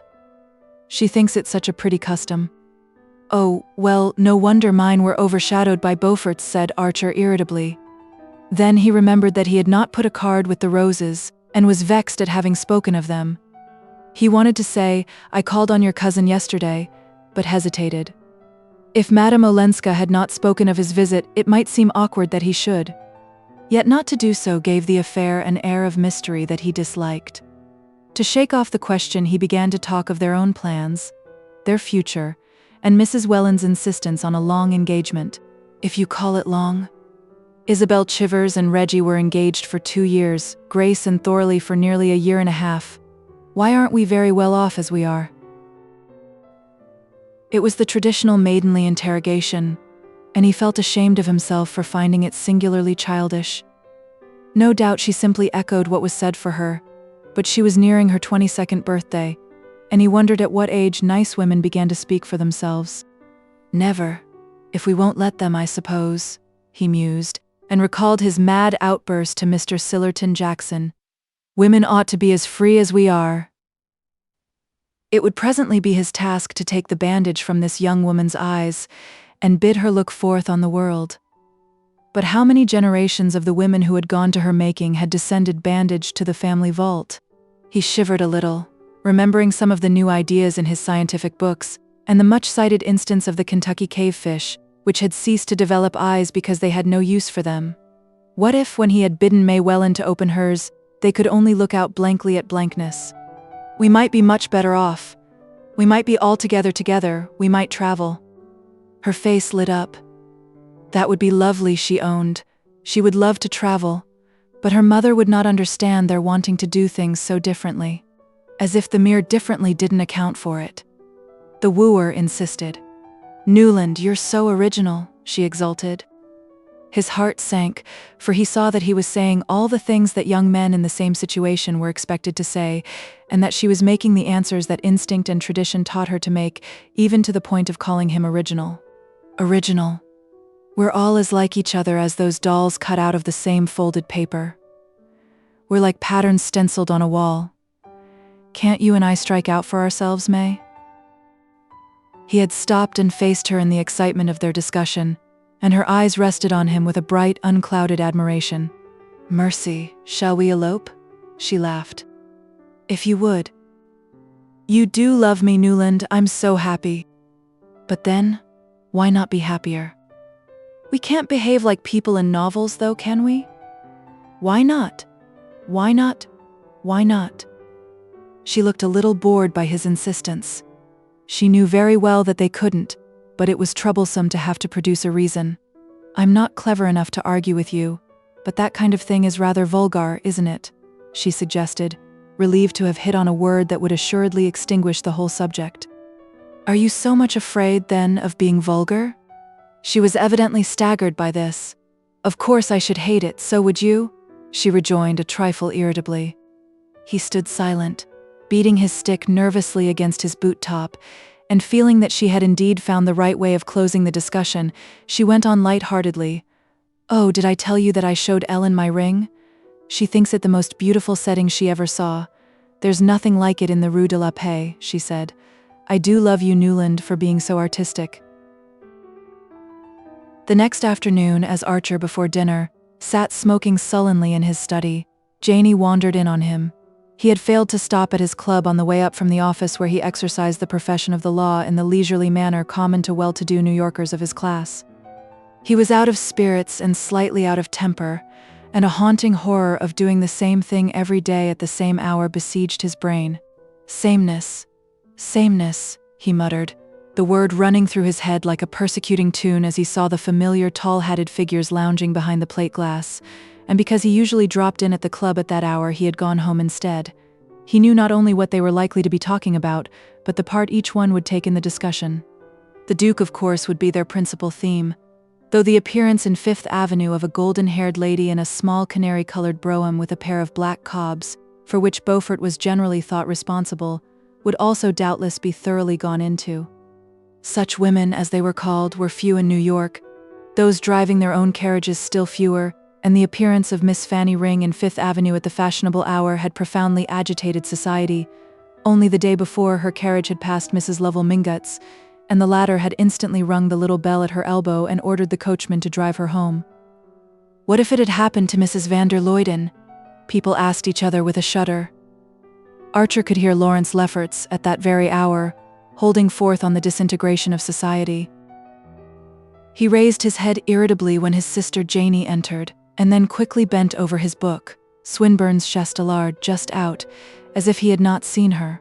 She thinks it's such a pretty custom. "Oh, well, no wonder mine were overshadowed by Beaufort's," said Archer irritably. Then he remembered that he had not put a card with the roses, and was vexed at having spoken of them. He wanted to say, "I called on your cousin yesterday," but hesitated. If Madame Olenska had not spoken of his visit, it might seem awkward that he should. Yet not to do so gave the affair an air of mystery that he disliked. To shake off the question, he began to talk of their own plans, their future, and Mrs. Welland's insistence on a long engagement. "If you call it long." Isabel Chivers and Reggie were engaged for 2 years, Grace and Thorley for nearly a year and a half. Why aren't we very well off as we are? It was the traditional maidenly interrogation, and he felt ashamed of himself for finding it singularly childish. No doubt she simply echoed what was said for her, but she was nearing her 22nd birthday, and he wondered at what age nice women began to speak for themselves. "Never, if we won't let them, I suppose," he mused, and recalled his mad outburst to Mr. Sillerton Jackson. "Women ought to be as free as we are." It would presently be his task to take the bandage from this young woman's eyes and bid her look forth on the world. But how many generations of the women who had gone to her making had descended bandaged to the family vault? He shivered a little, remembering some of the new ideas in his scientific books, and the much-cited instance of the Kentucky cavefish, which had ceased to develop eyes because they had no use for them. What if, when he had bidden May Welland to open hers, they could only look out blankly at blankness? "We might be much better off. We might be altogether together, we might travel." Her face lit up. That would be lovely, she owned. She would love to travel, but her mother would not understand their wanting to do things so differently. As if the mere differently didn't account for it. The wooer insisted. "Newland, you're so original," she exulted. His heart sank, for he saw that he was saying all the things that young men in the same situation were expected to say, and that she was making the answers that instinct and tradition taught her to make, even to the point of calling him original. Original. We're all as like each other as those dolls cut out of the same folded paper. We're like patterns stenciled on a wall. Can't you and I strike out for ourselves, May? He had stopped and faced her in the excitement of their discussion, and her eyes rested on him with a bright, unclouded admiration. "Mercy, shall we elope?" she laughed. "If you would." "You do love me, Newland, I'm so happy." "But then, why not be happier?" "We can't behave like people in novels, though, can we?" "Why not? Why not? Why not?" She looked a little bored by his insistence. She knew very well that they couldn't, but it was troublesome to have to produce a reason. "I'm not clever enough to argue with you, but that kind of thing is rather vulgar, isn't it?" she suggested, relieved to have hit on a word that would assuredly extinguish the whole subject. "Are you so much afraid, then, of being vulgar?" She was evidently staggered by this. "Of course I should hate it, so would you?" she rejoined a trifle irritably. He stood silent, beating his stick nervously against his boot top, and feeling that she had indeed found the right way of closing the discussion, she went on light-heartedly. "Oh, did I tell you that I showed Ellen my ring? She thinks it the most beautiful setting she ever saw. There's nothing like it in the Rue de la Paix," she said. I do love you, Newland, for being so artistic." The next afternoon, as Archer, before dinner, sat smoking sullenly in his study, Janie wandered in on him. He had failed to stop at his club on the way up from the office where he exercised the profession of the law in the leisurely manner common to well-to-do New Yorkers of his class. He was out of spirits and slightly out of temper, and a haunting horror of doing the same thing every day at the same hour besieged his brain. Sameness, he muttered, the word running through his head like a persecuting tune as he saw the familiar tall-hatted figures lounging behind the plate glass, and because he usually dropped in at the club at that hour, he had gone home instead. He knew not only what they were likely to be talking about, but the part each one would take in the discussion. The Duke, of course, would be their principal theme, though the appearance in Fifth Avenue of a golden-haired lady in a small canary-colored brougham with a pair of black cobs, for which Beaufort was generally thought responsible, would also doubtless be thoroughly gone into. Such women, as they were called, were few in New York, those driving their own carriages still fewer, and the appearance of Miss Fanny Ring in Fifth Avenue at the fashionable hour had profoundly agitated society. Only the day before, her carriage had passed Mrs. Lovell Mingott's, and the latter had instantly rung the little bell at her elbow and ordered the coachman to drive her home. What if it had happened to Mrs. van der Luyden? People asked each other with a shudder. Archer could hear Lawrence Lefferts, at that very hour, holding forth on the disintegration of society. He raised his head irritably when his sister Janie entered, and then quickly bent over his book, Swinburne's Chastelard, just out, as if he had not seen her.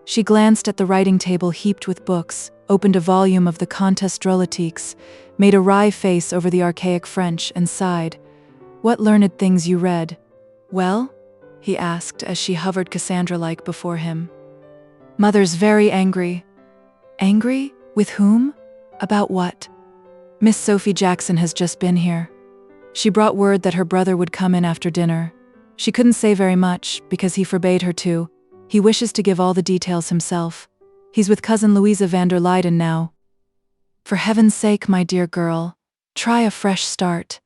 She glanced at the writing table heaped with books, opened a volume of the Contes Drolatiques, made a wry face over the archaic French, and sighed. "What learned things you read." "Well?" he asked as she hovered Cassandra-like before him. "Mother's very angry." "Angry? With whom? About what?" "Miss Sophie Jackson has just been here. She brought word that her brother would come in after dinner. She couldn't say very much, because he forbade her to. He wishes to give all the details himself. He's with Cousin Louisa van der Luyden now." "For heaven's sake, my dear girl, try a fresh start.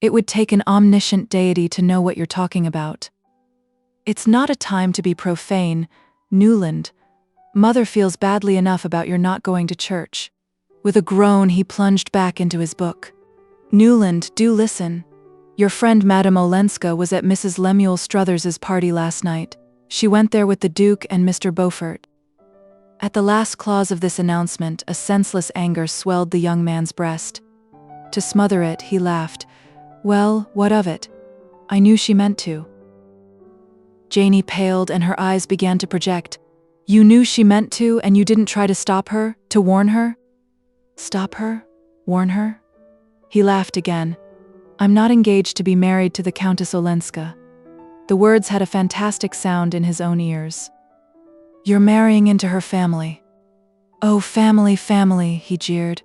It would take an omniscient deity to know what you're talking about." "It's not a time to be profane, Newland. Mother feels badly enough about your not going to church." With a groan, he plunged back into his book. "Newland, do listen. Your friend Madame Olenska was at Mrs. Lemuel Struthers's party last night. She went there with the Duke and Mr. Beaufort." At the last clause of this announcement, a senseless anger swelled the young man's breast. To smother it, he laughed. "Well, what of it? I knew she meant to." Janie paled and her eyes began to project. "You knew she meant to, and you didn't try to stop her, to warn her?" "Stop her? Warn her?" He laughed again. "I'm not engaged to be married to the Countess Olenska." The words had a fantastic sound in his own ears. "You're marrying into her family." "Oh, family, he jeered.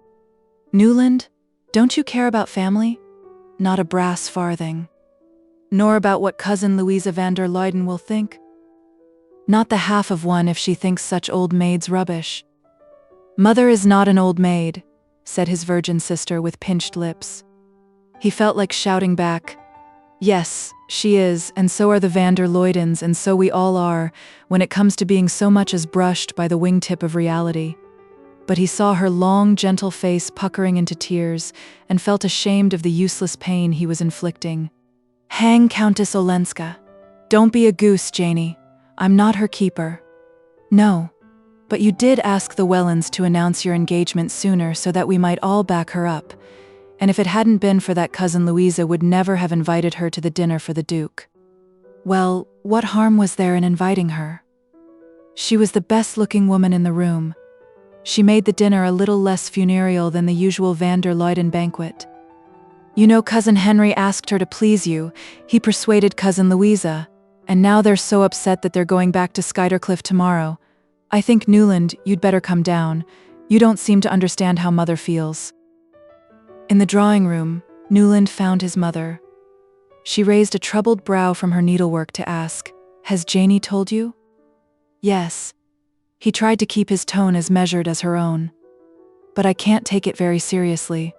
"Newland, don't you care about family?" "Not a brass farthing." "Nor about what Cousin Louisa van der Luyden will think?" "Not the half of one if she thinks such old maids rubbish." "Mother is not an old maid," said his virgin sister with pinched lips. He felt like shouting back, "Yes, she is, and so are the van der Luydens, and so we all are, when it comes to being so much as brushed by the wingtip of reality." But he saw her long, gentle face puckering into tears, and felt ashamed of the useless pain he was inflicting. "Hang Countess Olenska. Don't be a goose, Janie. I'm not her keeper." "No, but you did ask the Wellens to announce your engagement sooner so that we might all back her up, and if it hadn't been for that Cousin Louisa would never have invited her to the dinner for the Duke." "Well, what harm was there in inviting her? She was the best-looking woman in the room. She made the dinner a little less funereal than the usual van der Luyden banquet. You know, Cousin Henry asked her to please you. He persuaded Cousin Louisa, and now they're so upset that they're going back to Skuytercliff tomorrow. I think, Newland, you'd better come down. You don't seem to understand how Mother feels." In the drawing room, Newland found his mother. She raised a troubled brow from her needlework to ask, "Has Janie told you?" "Yes." He tried to keep his tone as measured as her own. "But I can't take it very seriously."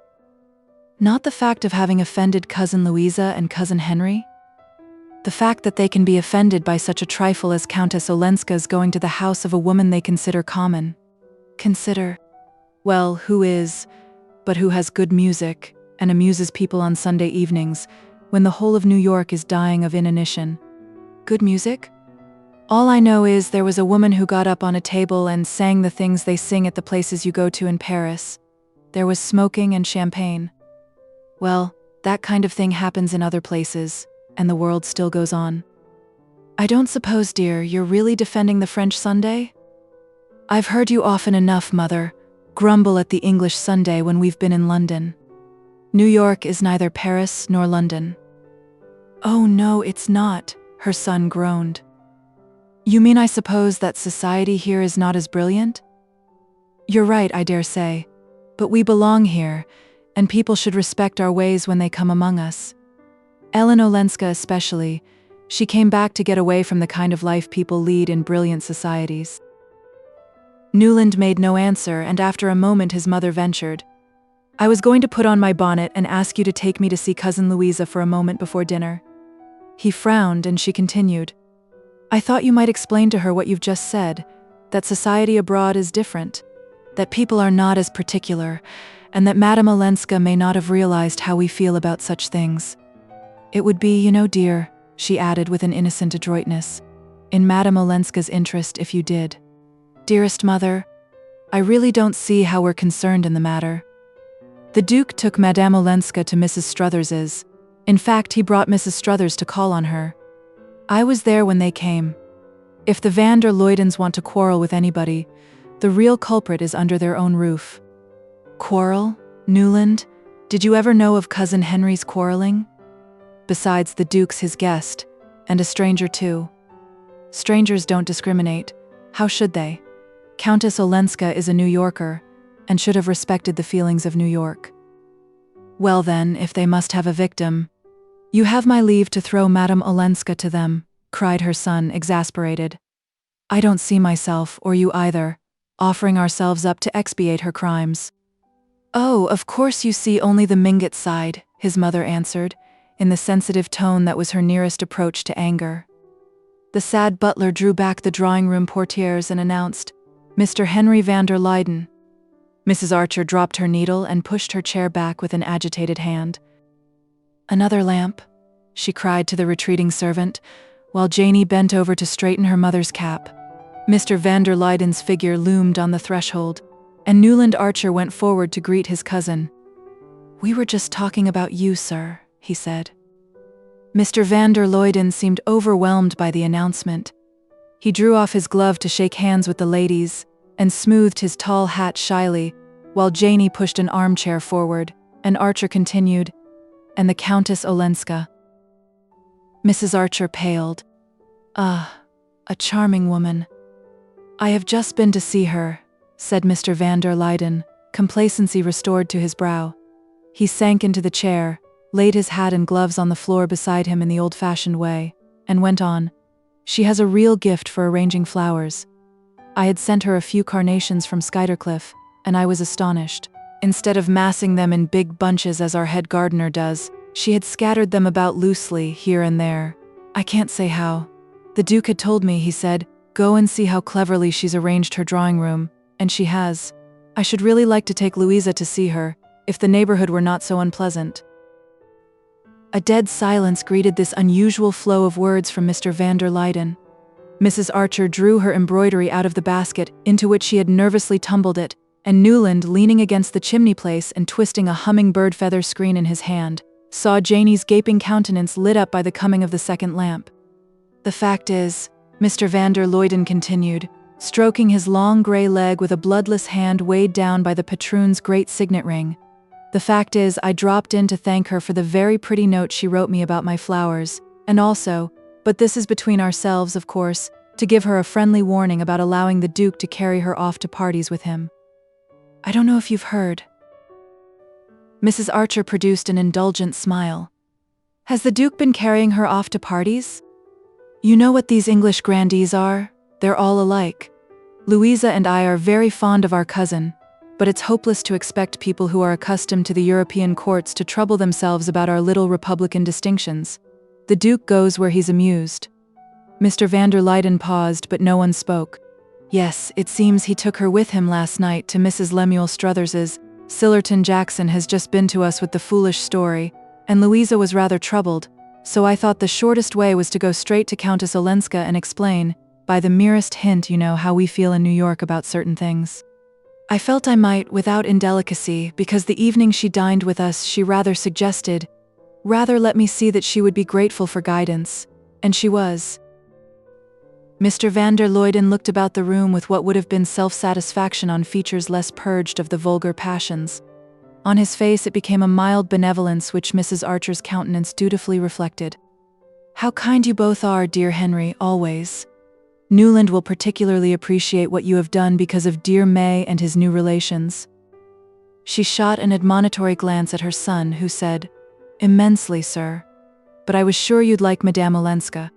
"Not the fact of having offended Cousin Louisa and Cousin Henry?" "The fact that they can be offended by such a trifle as Countess Olenska's going to the house of a woman they consider common." Consider, well, who is, but who has good music and amuses people on Sunday evenings when the whole of New York is dying of inanition. Good music? All I know is there was a woman who got up on a table and sang the things they sing at the places you go to in Paris. There was smoking and champagne. Well, that kind of thing happens in other places, and the world still goes on. I don't suppose, dear, you're really defending the French Sunday? I've heard you often enough, Mother, grumble at the English Sunday when we've been in London. New York is neither Paris nor London. Oh no, it's not, her son groaned. You mean I suppose that society here is not as brilliant? You're right, I dare say, but we belong here, and people should respect our ways when they come among us. Ellen Olenska especially, she came back to get away from the kind of life people lead in brilliant societies. Newland made no answer, and after a moment his mother ventured. I was going to put on my bonnet and ask you to take me to see Cousin Louisa for a moment before dinner. He frowned, and she continued. I thought you might explain to her what you've just said, that society abroad is different, that people are not as particular, and that Madame Olenska may not have realized how we feel about such things. It would be, dear, she added with an innocent adroitness, in Madame Olenska's interest if you did. Dearest Mother, I really don't see how we're concerned in the matter. The Duke took Madame Olenska to Mrs. Struthers's. In fact, he brought Mrs. Struthers to call on her. I was there when they came. If the van der Luydens want to quarrel with anybody, the real culprit is under their own roof. Quarrel? Newland? Did you ever know of Cousin Henry's quarreling? Besides, the Duke's his guest, and a stranger too. Strangers don't discriminate. How should they? Countess Olenska is a New Yorker, and should have respected the feelings of New York. Well then, if they must have a victim, you have my leave to throw Madame Olenska to them, cried her son, exasperated. I don't see myself, or you either, offering ourselves up to expiate her crimes. Oh, of course you see only the Mingott side, his mother answered, in the sensitive tone that was her nearest approach to anger. The sad butler drew back the drawing-room portieres and announced, Mr. Henry van der Luyden. Mrs. Archer dropped her needle and pushed her chair back with an agitated hand. Another lamp, she cried to the retreating servant, while Janey bent over to straighten her mother's cap. Mr. van der Luyden's figure loomed on the threshold, and Newland Archer went forward to greet his cousin. We were just talking about you, sir, he said. Mr. van der Luyden seemed overwhelmed by the announcement. He drew off his glove to shake hands with the ladies, and smoothed his tall hat shyly, while Janey pushed an armchair forward, and Archer continued, and the Countess Olenska. Mrs. Archer paled. Ah, a charming woman. I have just been to see her, said Mr. van der Luyden, complacency restored to his brow. He sank into the chair, laid his hat and gloves on the floor beside him in the old-fashioned way, and went on. She has a real gift for arranging flowers. I had sent her a few carnations from Skuytercliff, and I was astonished. Instead of massing them in big bunches as our head gardener does, she had scattered them about loosely, here and there. I can't say how. The Duke had told me, he said, go and see how cleverly she's arranged her drawing room, and she has. I should really like to take Louisa to see her, if the neighborhood were not so unpleasant. A dead silence greeted this unusual flow of words from Mr. van der Luyden. Mrs. Archer drew her embroidery out of the basket, into which she had nervously tumbled it, and Newland, leaning against the chimney-place and twisting a hummingbird feather screen in his hand, saw Janey's gaping countenance lit up by the coming of the second lamp. The fact is, Mr. van der Luyden continued, stroking his long grey leg with a bloodless hand weighed down by the patroon's great signet ring. The fact is, I dropped in to thank her for the very pretty note she wrote me about my flowers, and also, but this is between ourselves, of course, to give her a friendly warning about allowing the Duke to carry her off to parties with him. I don't know if you've heard. Mrs. Archer produced an indulgent smile. Has the Duke been carrying her off to parties? You know what these English grandees are? They're all alike. Louisa and I are very fond of our cousin, but it's hopeless to expect people who are accustomed to the European courts to trouble themselves about our little republican distinctions. The Duke goes where he's amused. Mr. van der Luyden paused, but no one spoke. Yes, it seems he took her with him last night to Mrs. Lemuel Struthers's. Sillerton Jackson has just been to us with the foolish story, and Louisa was rather troubled, so I thought the shortest way was to go straight to Countess Olenska and explain, by the merest hint, how we feel in New York about certain things. I felt I might, without indelicacy, because the evening she dined with us she rather suggested, rather let me see that she would be grateful for guidance, and she was. Mr. van der Luyden looked about the room with what would have been self-satisfaction on features less purged of the vulgar passions. On his face it became a mild benevolence which Mrs. Archer's countenance dutifully reflected. "How kind you both are, dear Henry, always. Newland will particularly appreciate what you have done because of dear May and his new relations." She shot an admonitory glance at her son, who said, "Immensely, sir. But I was sure you'd like Madame Olenska."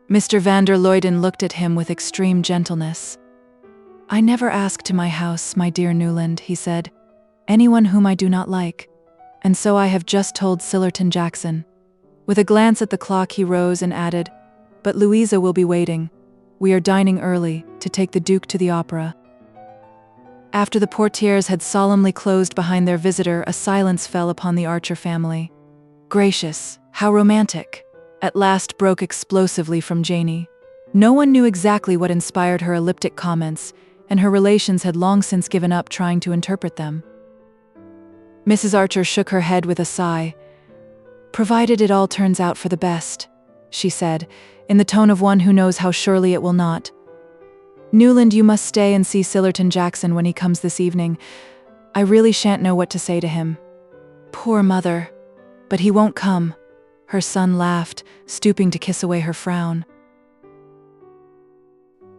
Mr. van der Luyden looked at him with extreme gentleness. "I never ask to my house, my dear Newland," he said, "anyone whom I do not like, and so I have just told Sillerton Jackson." With a glance at the clock he rose and added, "But Louisa will be waiting. We are dining early, to take the Duke to the opera." After the portieres had solemnly closed behind their visitor, a silence fell upon the Archer family. "Gracious, how romantic!" at last broke explosively from Janey. No one knew exactly what inspired her elliptic comments, and her relations had long since given up trying to interpret them. Mrs. Archer shook her head with a sigh. "Provided it all turns out for the best," she said, in the tone of one who knows how surely it will not. "Newland, you must stay and see Sillerton Jackson when he comes this evening. I really shan't know what to say to him." "Poor mother. But he won't come." Her son laughed, stooping to kiss away her frown.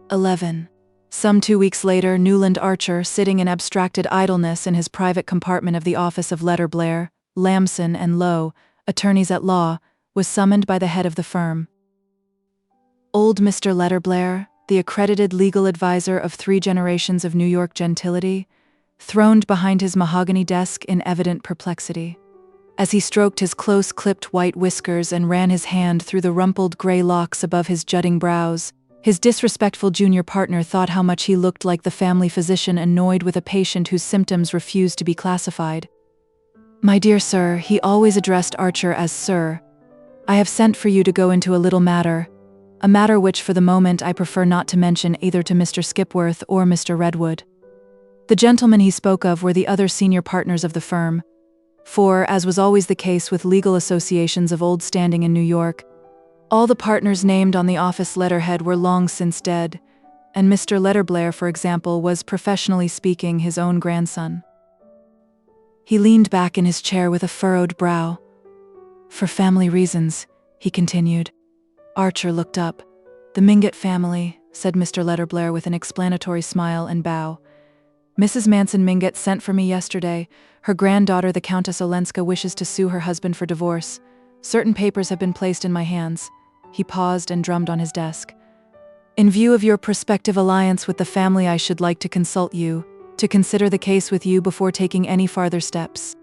11. Some 2 weeks later, Newland Archer, sitting in abstracted idleness in his private compartment of the office of Letterblair, Lamson and Lowe, attorneys at law, was summoned by the head of the firm. Old Mr. Letterblair, the accredited legal advisor of 3 generations of New York gentility, throned behind his mahogany desk in evident perplexity. As he stroked his close-clipped white whiskers and ran his hand through the rumpled gray locks above his jutting brows, his disrespectful junior partner thought how much he looked like the family physician annoyed with a patient whose symptoms refused to be classified. "My dear sir," he always addressed Archer as sir, "I have sent for you to go into a little matter, a matter which for the moment I prefer not to mention either to Mr. Skipworth or Mr. Redwood." The gentlemen he spoke of were the other senior partners of the firm, for, as was always the case with legal associations of old standing in New York, all the partners named on the office letterhead were long since dead, and Mr. Letterblair, for example, was, professionally speaking, his own grandson. He leaned back in his chair with a furrowed brow. "For family reasons," he continued. Archer looked up. "The Mingott family," said Mr. Letterblair with an explanatory smile and bow. "Mrs. Manson Mingott sent for me yesterday. Her granddaughter, the Countess Olenska, wishes to sue her husband for divorce. Certain papers have been placed in my hands." He paused and drummed on his desk. "In view of your prospective alliance with the family, I should like to consult you, to consider the case with you before taking any farther steps."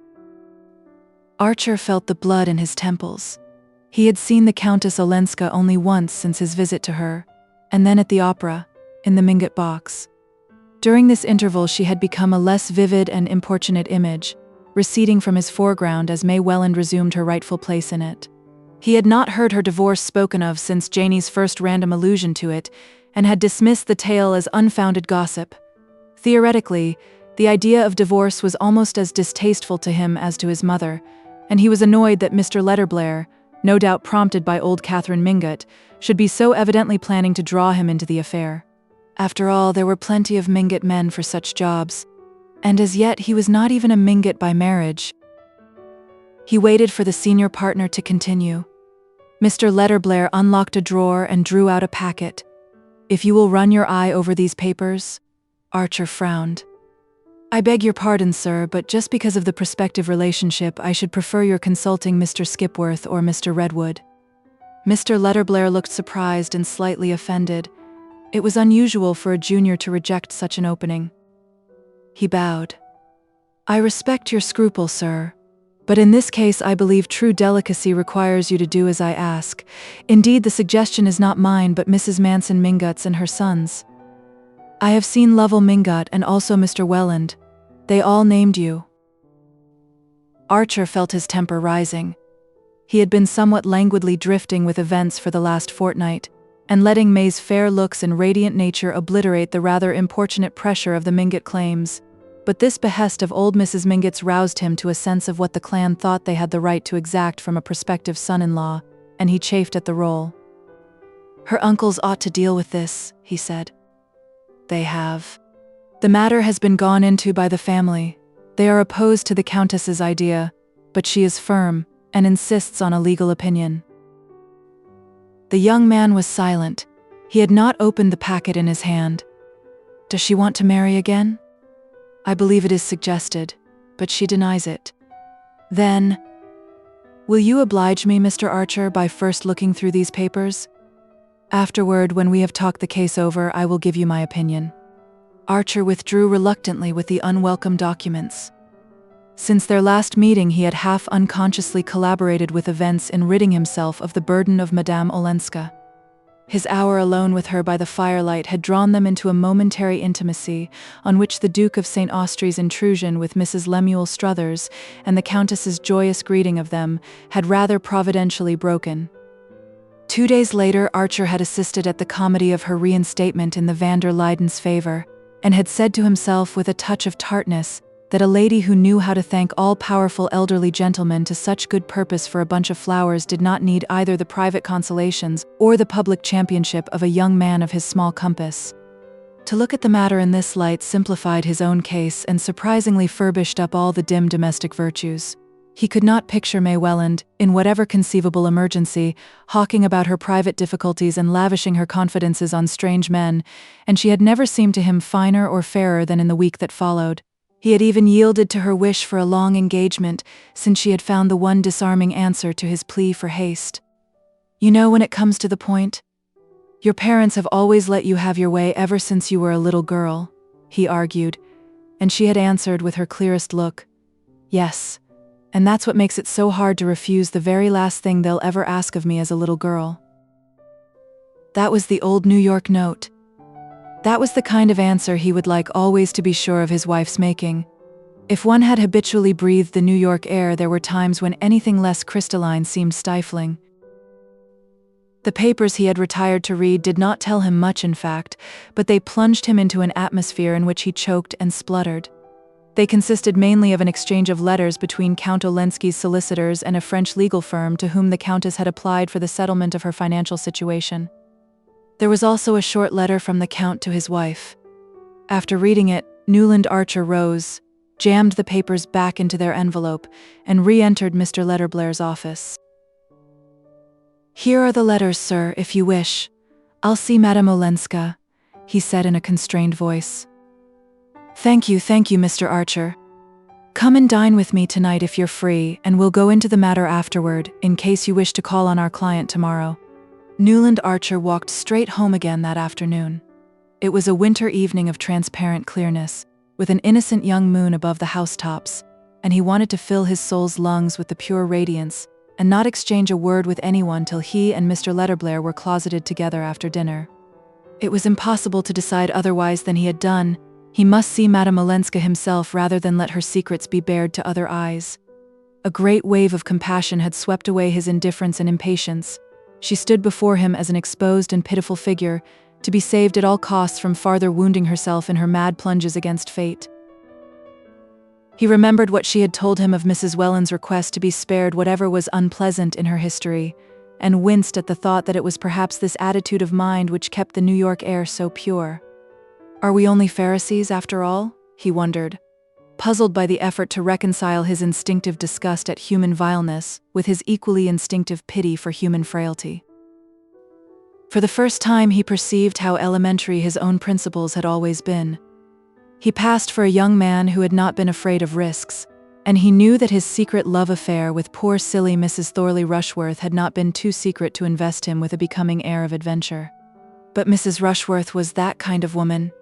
Archer felt the blood in his temples. He had seen the Countess Olenska only once since his visit to her, and then at the opera, in the Mingott box. During this interval she had become a less vivid and importunate image, receding from his foreground as May Welland resumed her rightful place in it. He had not heard her divorce spoken of since Janey's first random allusion to it, and had dismissed the tale as unfounded gossip. Theoretically, the idea of divorce was almost as distasteful to him as to his mother, and he was annoyed that Mr. Letterblair, no doubt prompted by old Catherine Mingott, should be so evidently planning to draw him into the affair. After all, there were plenty of Mingott men for such jobs, and as yet he was not even a Mingott by marriage. He waited for the senior partner to continue. Mr. Letterblair unlocked a drawer and drew out a packet. "If you will run your eye over these papers?" Archer frowned. "I beg your pardon, sir, but just because of the prospective relationship, I should prefer your consulting Mr. Skipworth or Mr. Redwood." Mr. Letterblair looked surprised and slightly offended. It was unusual for a junior to reject such an opening. He bowed. "I respect your scruple, sir, but in this case I believe true delicacy requires you to do as I ask. Indeed, the suggestion is not mine but Mrs. Manson Mingott's and her son's." I have seen Lovell Mingott and also Mr. Welland. They all named you." Archer felt his temper rising. He had been somewhat languidly drifting with events for the last fortnight, and letting May's fair looks and radiant nature obliterate the rather importunate pressure of the Mingott claims. But this behest of old Mrs. Mingott's roused him to a sense of what the clan thought they had the right to exact from a prospective son-in-law, and he chafed at the role. "Her uncles ought to deal with this," he said. "They have. The matter has been gone into by the family. They are opposed to the Countess's idea, but she is firm, and insists on a legal opinion." The young man was silent. He had not opened the packet in his hand. "Does she want to marry again?" "I believe it is suggested, but she denies it." "Then, will you oblige me, Mr. Archer, by first looking through these papers? Afterward, when we have talked the case over, I will give you my opinion." Archer withdrew reluctantly with the unwelcome documents. Since their last meeting, he had half unconsciously collaborated with events in ridding himself of the burden of Madame Olenska. His hour alone with her by the firelight had drawn them into a momentary intimacy, on which the Duke of St. Austrey's intrusion with Mrs. Lemuel Struthers and the Countess's joyous greeting of them had rather providentially broken. 2 days later, Archer had assisted at the comedy of her reinstatement in the van der Luydens' favor, and had said to himself with a touch of tartness that a lady who knew how to thank all-powerful elderly gentlemen to such good purpose for a bunch of flowers did not need either the private consolations or the public championship of a young man of his small compass. To look at the matter in this light simplified his own case and surprisingly furbished up all the dim domestic virtues. He could not picture May Welland, in whatever conceivable emergency, hawking about her private difficulties and lavishing her confidences on strange men, and she had never seemed to him finer or fairer than in the week that followed. He had even yielded to her wish for a long engagement, since she had found the one disarming answer to his plea for haste. "You know, when it comes to the point, your parents have always let you have your way ever since you were a little girl," he argued, and she had answered with her clearest look, "Yes, and that's what makes it so hard to refuse the very last thing they'll ever ask of me as a little girl." That was the old New York note. That was the kind of answer he would like always to be sure of his wife's making. If one had habitually breathed the New York air, there were times when anything less crystalline seemed stifling. The papers he had retired to read did not tell him much, in fact, but they plunged him into an atmosphere in which he choked and spluttered. They consisted mainly of an exchange of letters between Count Olenski's solicitors and a French legal firm to whom the Countess had applied for the settlement of her financial situation. There was also a short letter from the Count to his wife. After reading it, Newland Archer rose, jammed the papers back into their envelope, and re-entered Mr. Letterblair's office. "Here are the letters, sir, if you wish. I'll see Madame Olenska," he said in a constrained voice. Thank you, Mr. Archer. Come and dine with me tonight if you're free, and we'll go into the matter afterward, in case you wish to call on our client tomorrow." Newland Archer walked straight home again that afternoon. It was a winter evening of transparent clearness, with an innocent young moon above the housetops, and he wanted to fill his soul's lungs with the pure radiance, and not exchange a word with anyone till he and Mr. Letterblair were closeted together after dinner. It was impossible to decide otherwise than he had done. He must see Madame Olenska himself rather than let her secrets be bared to other eyes. A great wave of compassion had swept away his indifference and impatience. She stood before him as an exposed and pitiful figure, to be saved at all costs from farther wounding herself in her mad plunges against fate. He remembered what she had told him of Mrs. Welland's request to be spared whatever was unpleasant in her history, and winced at the thought that it was perhaps this attitude of mind which kept the New York air so pure. Are we only Pharisees, after all? He wondered, puzzled by the effort to reconcile his instinctive disgust at human vileness with his equally instinctive pity for human frailty. For the first time he perceived how elementary his own principles had always been. He passed for a young man who had not been afraid of risks, and he knew that his secret love affair with poor silly Mrs. Thorley Rushworth had not been too secret to invest him with a becoming air of adventure. But Mrs. Rushworth was that kind of woman,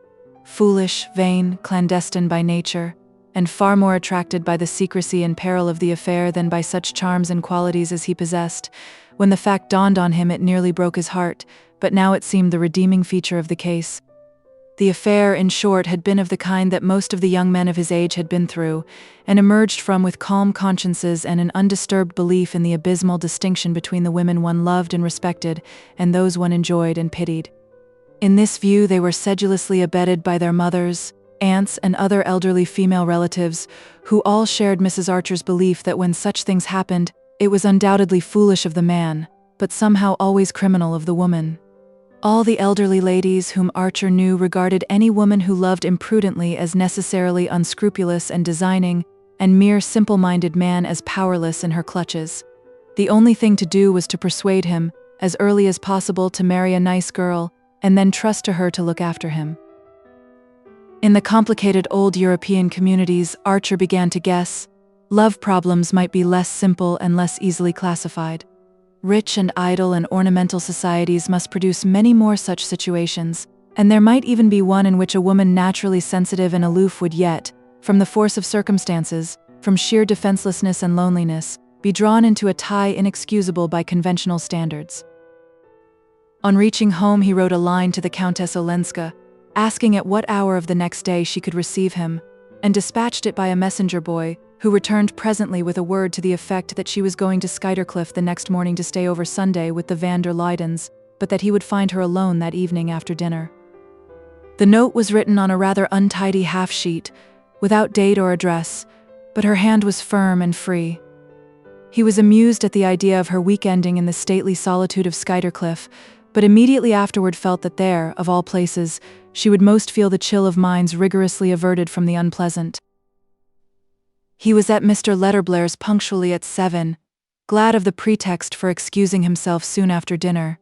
foolish, vain, clandestine by nature, and far more attracted by the secrecy and peril of the affair than by such charms and qualities as he possessed. When the fact dawned on him, it nearly broke his heart, but now it seemed the redeeming feature of the case. The affair, in short, had been of the kind that most of the young men of his age had been through, and emerged from with calm consciences and an undisturbed belief in the abysmal distinction between the women one loved and respected and those one enjoyed and pitied. In this view they were sedulously abetted by their mothers, aunts, and other elderly female relatives, who all shared Mrs. Archer's belief that when such things happened, it was undoubtedly foolish of the man, but somehow always criminal of the woman. All the elderly ladies whom Archer knew regarded any woman who loved imprudently as necessarily unscrupulous and designing, and mere simple-minded man as powerless in her clutches. The only thing to do was to persuade him, as early as possible, to marry a nice girl, and then trust to her to look after him. In the complicated old European communities, Archer began to guess, love problems might be less simple and less easily classified. Rich and idle and ornamental societies must produce many more such situations, and there might even be one in which a woman naturally sensitive and aloof would yet, from the force of circumstances, from sheer defenselessness and loneliness, be drawn into a tie inexcusable by conventional standards. On reaching home, he wrote a line to the Countess Olenska, asking at what hour of the next day she could receive him, and dispatched it by a messenger boy, who returned presently with a word to the effect that she was going to Skuytercliff the next morning to stay over Sunday with the van der Luydens, but that he would find her alone that evening after dinner. The note was written on a rather untidy half-sheet, without date or address, but her hand was firm and free. He was amused at the idea of her week-ending in the stately solitude of Skuytercliff, but immediately afterward felt that there, of all places, she would most feel the chill of minds rigorously averted from the unpleasant. He was at Mr. Letterblair's punctually at 7, glad of the pretext for excusing himself soon after dinner.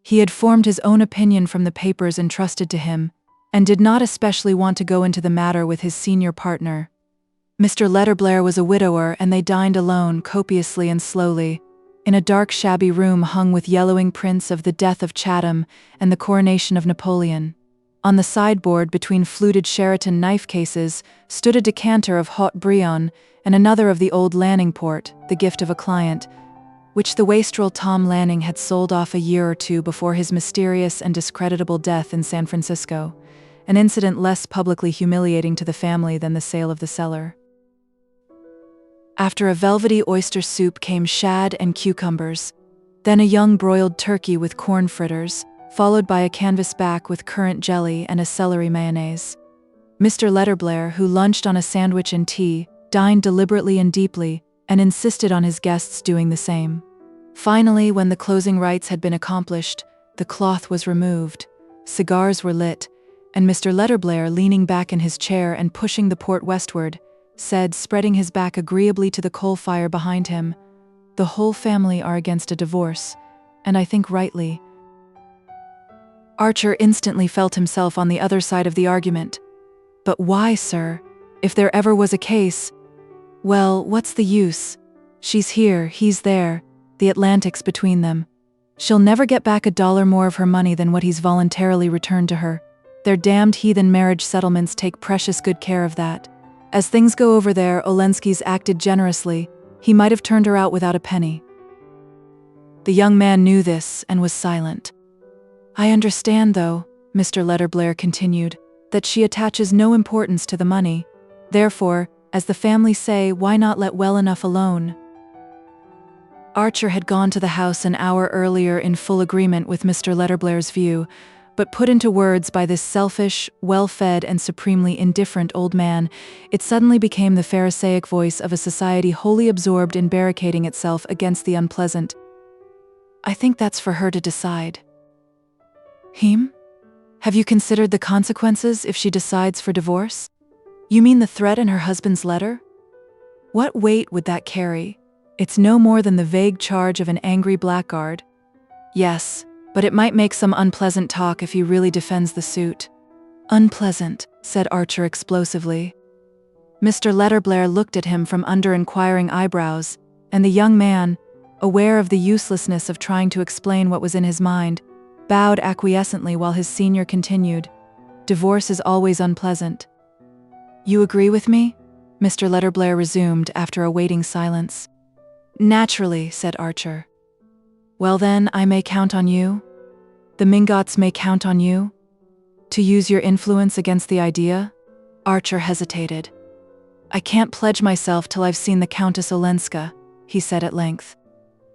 He had formed his own opinion from the papers entrusted to him, and did not especially want to go into the matter with his senior partner. Mr. Letterblair was a widower, and they dined alone, copiously and slowly, in a dark shabby room hung with yellowing prints of the death of Chatham and the coronation of Napoleon. On the sideboard, between fluted Sheraton knife cases, stood a decanter of Haut Brion and another of the old Lanning port, the gift of a client, which the wastrel Tom Lanning had sold off a year or two before his mysterious and discreditable death in San Francisco, an incident less publicly humiliating to the family than the sale of the cellar. After a velvety oyster soup came shad and cucumbers, then a young broiled turkey with corn fritters, followed by a canvasback with currant jelly and a celery mayonnaise. Mr. Letterblair, who lunched on a sandwich and tea, dined deliberately and deeply, and insisted on his guests doing the same. Finally, when the closing rites had been accomplished, the cloth was removed, cigars were lit, and Mr. Letterblair, leaning back in his chair and pushing the port westward, said, spreading his back agreeably to the coal fire behind him, "The whole family are against a divorce, and I think rightly." Archer instantly felt himself on the other side of the argument. "But why, sir? If there ever was a case—" "Well, what's the use? She's here, he's there, the Atlantic's between them. She'll never get back $1 more of her money than what he's voluntarily returned to her. Their damned heathen marriage settlements take precious good care of that. As things go over there, Olenski's acted generously. He might have turned her out without a penny." The young man knew this and was silent. "I understand, though," Mr. Letterblair continued, "that she attaches no importance to the money. Therefore, as the family say, why not let well enough alone?" Archer had gone to the house an hour earlier in full agreement with Mr. Letterblair's view, but put into words by this selfish, well-fed, and supremely indifferent old man, it suddenly became the Pharisaic voice of a society wholly absorbed in barricading itself against the unpleasant. "I think that's for her to decide." Have you considered the consequences if she decides for divorce? You mean the threat in her husband's letter? What weight would that carry? It's no more than the vague charge of an angry blackguard. Yes, but it might make some unpleasant talk if he really defends the suit." "Unpleasant," said Archer explosively. Mr. Letterblair looked at him from under inquiring eyebrows, and the young man, aware of the uselessness of trying to explain what was in his mind, bowed acquiescently while his senior continued, "Divorce is always unpleasant." "You agree with me?" Mr. Letterblair resumed after a waiting silence. "Naturally," said Archer. "Well then, I may count on you? The Mingots may count on you?" To use your influence against the idea? Archer hesitated. I can't pledge myself till I've seen the Countess Olenska, he said at length.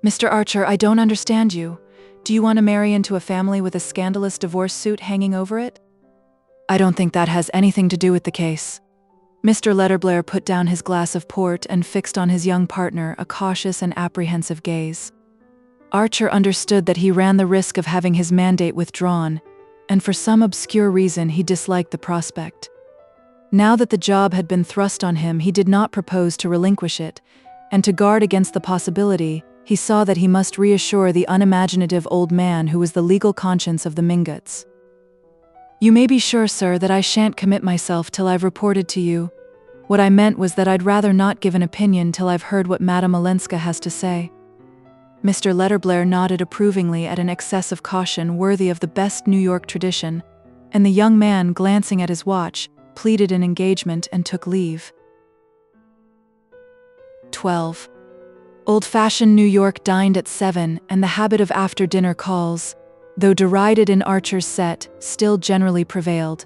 Mr. Archer, I don't understand you. Do you want to marry into a family with a scandalous divorce suit hanging over it? I don't think that has anything to do with the case. Mr. Letterblair put down his glass of port and fixed on his young partner a cautious and apprehensive gaze. Archer understood that he ran the risk of having his mandate withdrawn, and for some obscure reason he disliked the prospect. Now that the job had been thrust on him, he did not propose to relinquish it, and to guard against the possibility, he saw that he must reassure the unimaginative old man who was the legal conscience of the Mingotts. You may be sure, sir, that I shan't commit myself till I've reported to you. What I meant was that I'd rather not give an opinion till I've heard what Madame Olenska has to say. Mr. Letterblair nodded approvingly at an excess of caution worthy of the best New York tradition, and the young man, glancing at his watch, pleaded an engagement and took leave. 12. Old-fashioned New York dined at 7, and the habit of after-dinner calls, though derided in Archer's set, still generally prevailed.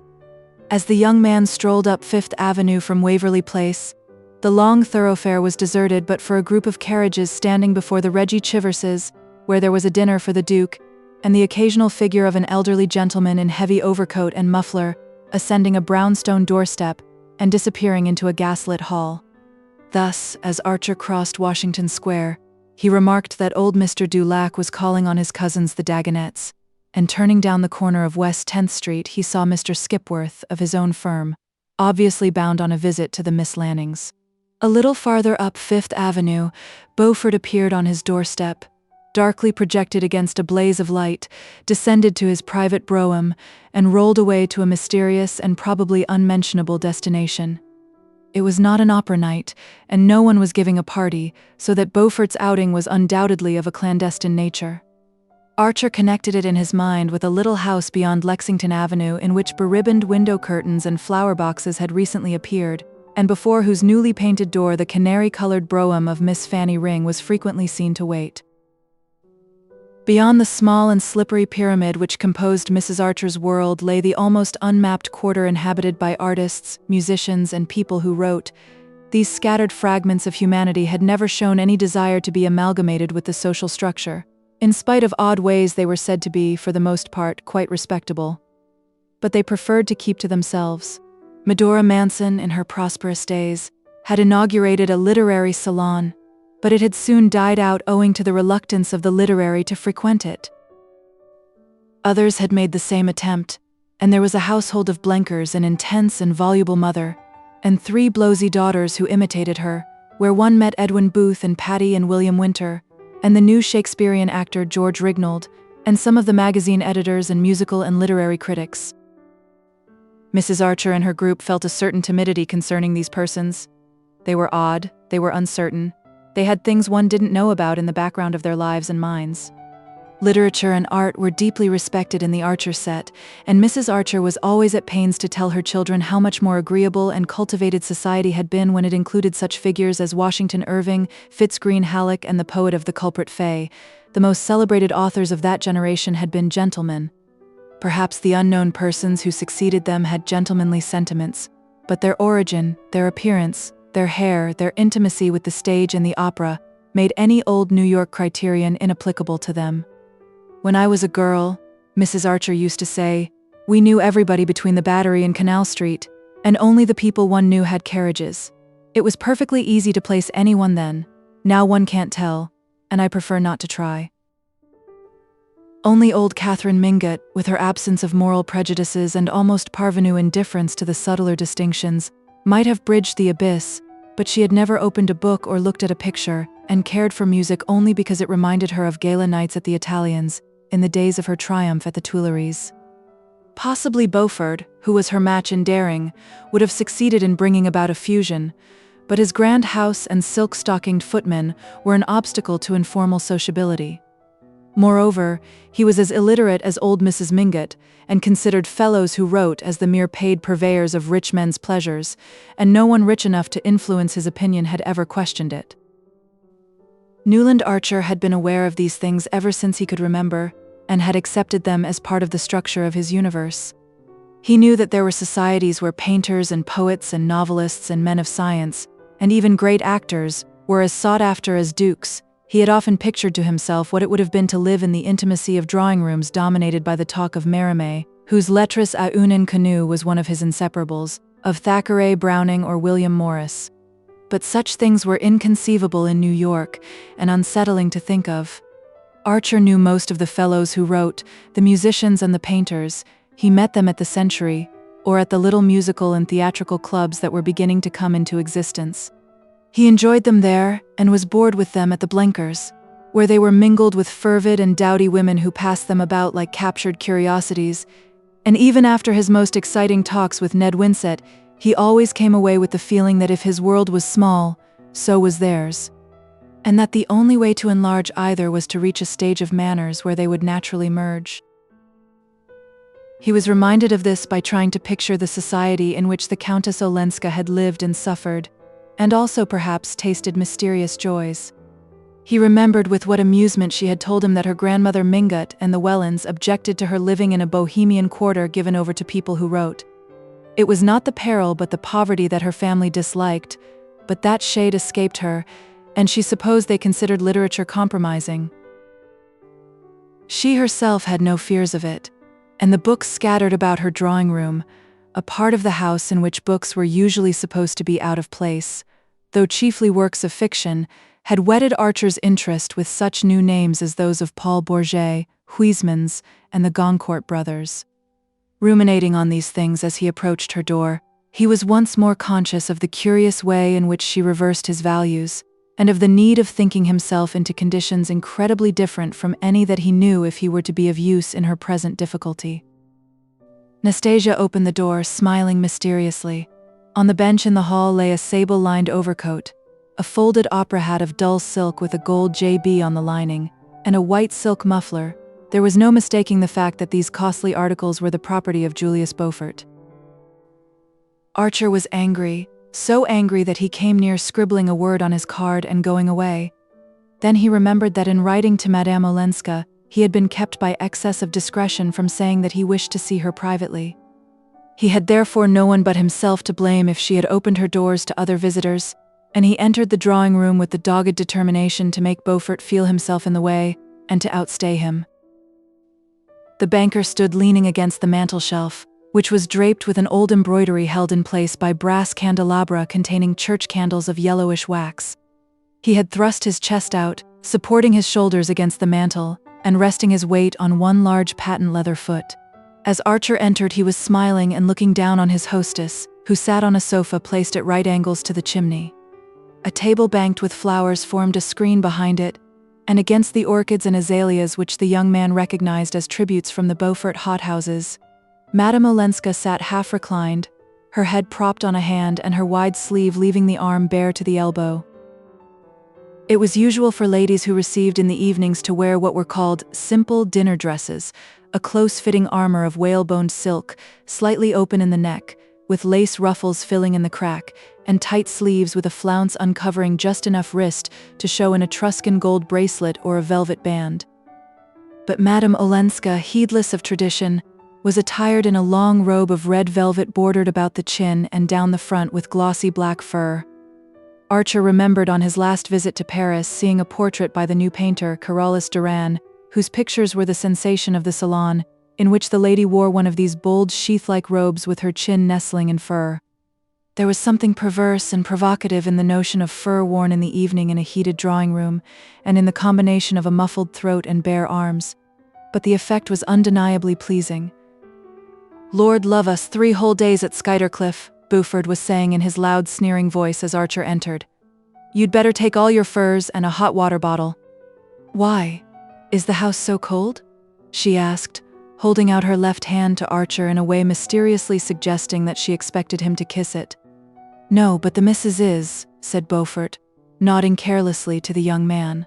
As the young man strolled up Fifth Avenue from Waverly Place, the long thoroughfare was deserted but for a group of carriages standing before the Reggie Chiverses, where there was a dinner for the Duke, and the occasional figure of an elderly gentleman in heavy overcoat and muffler, ascending a brownstone doorstep and disappearing into a gaslit hall. Thus, as Archer crossed Washington Square, he remarked that old Mr. Dulac was calling on his cousins the Dagonets, and turning down the corner of West 10th Street he saw Mr. Skipworth, of his own firm, obviously bound on a visit to the Miss Lannings. A little farther up Fifth Avenue, Beaufort appeared on his doorstep, darkly projected against a blaze of light, descended to his private brougham, and rolled away to a mysterious and probably unmentionable destination. It was not an opera night, and no one was giving a party, so that Beaufort's outing was undoubtedly of a clandestine nature. Archer connected it in his mind with a little house beyond Lexington Avenue in which beribboned window curtains and flower boxes had recently appeared, and before whose newly painted door the canary-colored brougham of Miss Fanny Ring was frequently seen to wait. Beyond the small and slippery pyramid which composed Mrs. Archer's world lay the almost unmapped quarter inhabited by artists, musicians, and people who wrote. These scattered fragments of humanity had never shown any desire to be amalgamated with the social structure, in spite of odd ways they were said to be, for the most part, quite respectable. But they preferred to keep to themselves. Medora Manson, in her prosperous days, had inaugurated a literary salon, but it had soon died out owing to the reluctance of the literary to frequent it. Others had made the same attempt, and there was a household of Blenkers, an intense and voluble mother, and 3 blowsy daughters who imitated her, where one met Edwin Booth and Patty and William Winter, and the new Shakespearean actor George Rignold, and some of the magazine editors and musical and literary critics. Mrs. Archer and her group felt a certain timidity concerning these persons. They were odd, they were uncertain, they had things one didn't know about in the background of their lives and minds. Literature and art were deeply respected in the Archer set, and Mrs. Archer was always at pains to tell her children how much more agreeable and cultivated society had been when it included such figures as Washington Irving, Fitz-Greene Halleck, and the poet of The Culprit Fay. The most celebrated authors of that generation had been gentlemen. Perhaps the unknown persons who succeeded them had gentlemanly sentiments, but their origin, their appearance, their hair, their intimacy with the stage and the opera, made any old New York criterion inapplicable to them. When I was a girl, Mrs. Archer used to say, we knew everybody between the Battery and Canal Street, and only the people one knew had carriages. It was perfectly easy to place anyone then. Now one can't tell, and I prefer not to try. Only old Catherine Mingot, with her absence of moral prejudices and almost parvenu indifference to the subtler distinctions, might have bridged the abyss, but she had never opened a book or looked at a picture, and cared for music only because it reminded her of gala nights at the Italiens, in the days of her triumph at the Tuileries. Possibly Beaufort, who was her match in daring, would have succeeded in bringing about a fusion, but his grand house and silk-stockinged footmen were an obstacle to informal sociability. Moreover, he was as illiterate as old Mrs. Mingot, and considered fellows who wrote as the mere paid purveyors of rich men's pleasures, and no one rich enough to influence his opinion had ever questioned it. Newland Archer had been aware of these things ever since he could remember, and had accepted them as part of the structure of his universe. He knew that there were societies where painters and poets and novelists and men of science, and even great actors, were as sought after as dukes. He had often pictured to himself what it would have been to live in the intimacy of drawing rooms dominated by the talk of Mérimée, whose lettres à une inconnue was one of his inseparables, of Thackeray, Browning, or William Morris. But such things were inconceivable in New York, and unsettling to think of. Archer knew most of the fellows who wrote, the musicians and the painters. He met them at the Century, or at the little musical and theatrical clubs that were beginning to come into existence. He enjoyed them there, and was bored with them at the Blenkers, where they were mingled with fervid and dowdy women who passed them about like captured curiosities. And even after his most exciting talks with Ned Winsett, he always came away with the feeling that if his world was small, so was theirs, and that the only way to enlarge either was to reach a stage of manners where they would naturally merge. He was reminded of this by trying to picture the society in which the Countess Olenska had lived and suffered, and also perhaps tasted mysterious joys. He remembered with what amusement she had told him that her grandmother Mingot and the Wellens objected to her living in a bohemian quarter given over to people who wrote. It was not the peril but the poverty that her family disliked, but that shade escaped her, and she supposed they considered literature compromising. She herself had no fears of it, and the books scattered about her drawing room, a part of the house in which books were usually supposed to be out of place, though chiefly works of fiction, had whetted Archer's interest with such new names as those of Paul Bourget, Huysmans, and the Goncourt brothers. Ruminating on these things as he approached her door, he was once more conscious of the curious way in which she reversed his values, and of the need of thinking himself into conditions incredibly different from any that he knew if he were to be of use in her present difficulty. Nastasia opened the door, smiling mysteriously. On the bench in the hall lay a sable-lined overcoat, a folded opera hat of dull silk with a gold JB on the lining, and a white silk muffler. There was no mistaking the fact that these costly articles were the property of Julius Beaufort. Archer was angry, so angry that he came near scribbling a word on his card and going away. Then he remembered that in writing to Madame Olenska, he had been kept by excess of discretion from saying that he wished to see her privately. He had therefore no one but himself to blame if she had opened her doors to other visitors, and he entered the drawing room with the dogged determination to make Beaufort feel himself in the way, and to outstay him. The banker stood leaning against the mantel-shelf, which was draped with an old embroidery held in place by brass candelabra containing church candles of yellowish wax. He had thrust his chest out, supporting his shoulders against the mantel, and resting his weight on one large patent leather foot. As Archer entered, he was smiling and looking down on his hostess, who sat on a sofa placed at right angles to the chimney. A table banked with flowers formed a screen behind it, and against the orchids and azaleas which the young man recognized as tributes from the Beaufort hothouses, Madame Olenska sat half-reclined, her head propped on a hand and her wide sleeve leaving the arm bare to the elbow. It was usual for ladies who received in the evenings to wear what were called simple dinner dresses, a close-fitting armor of whaleboned silk, slightly open in the neck, with lace ruffles filling in the crack, and tight sleeves with a flounce uncovering just enough wrist to show an Etruscan gold bracelet or a velvet band. But Madame Olenska, heedless of tradition, was attired in a long robe of red velvet bordered about the chin and down the front with glossy black fur. Archer remembered on his last visit to Paris seeing a portrait by the new painter Carolus Duran, whose pictures were the sensation of the salon, in which the lady wore one of these bold sheath-like robes with her chin nestling in fur. There was something perverse and provocative in the notion of fur worn in the evening in a heated drawing room, and in the combination of a muffled throat and bare arms, but the effect was undeniably pleasing. "Lord love us, 3 whole days at Skuytercliff," Beaufort was saying in his loud, sneering voice as Archer entered. "You'd better take all your furs and a hot water bottle." "Why? Is the house so cold?" she asked, holding out her left hand to Archer in a way mysteriously suggesting that she expected him to kiss it. "No, but the missus is," said Beaufort, nodding carelessly to the young man.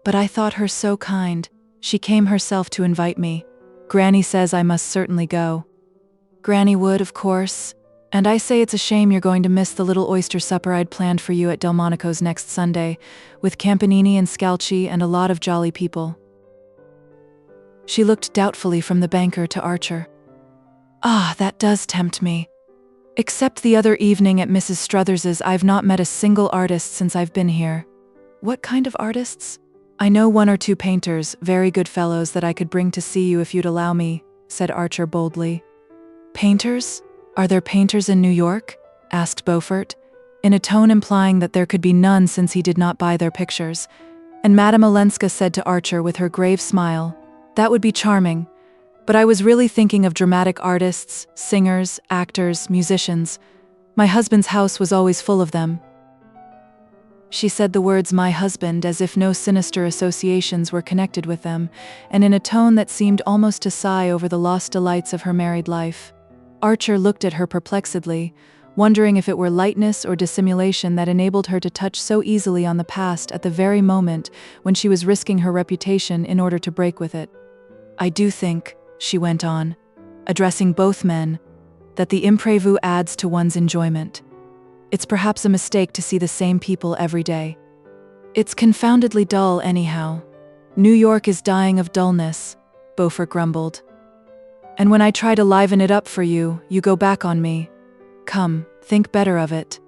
"But I thought her so kind. She came herself to invite me. Granny says I must certainly go." "Granny would, of course. And I say it's a shame you're going to miss the little oyster supper I'd planned for you at Delmonico's next Sunday, with Campanini and Scalchi and a lot of jolly people." She looked doubtfully from the banker to Archer. Ah, that does tempt me. Except the other evening at Mrs. Struthers's, I've not met a single artist since I've been here. What kind of artists? I know one or two painters, very good fellows, that I could bring to see you if you'd allow me, said Archer boldly. Painters? Are there painters in New York? Asked Beaufort, in a tone implying that there could be none since he did not buy their pictures. And Madame Olenska said to Archer with her grave smile, "That would be charming. But I was really thinking of dramatic artists, singers, actors, musicians. My husband's house was always full of them." She said the words "my husband" as if no sinister associations were connected with them, and in a tone that seemed almost to sigh over the lost delights of her married life. Archer looked at her perplexedly, wondering if it were lightness or dissimulation that enabled her to touch so easily on the past at the very moment when she was risking her reputation in order to break with it. "I do think," she went on, addressing both men, "that the imprévu adds to one's enjoyment. It's perhaps a mistake to see the same people every day. It's confoundedly dull anyhow. New York is dying of dullness," Beaufort grumbled. "And when I try to liven it up for you, you go back on me. Come, think better of it.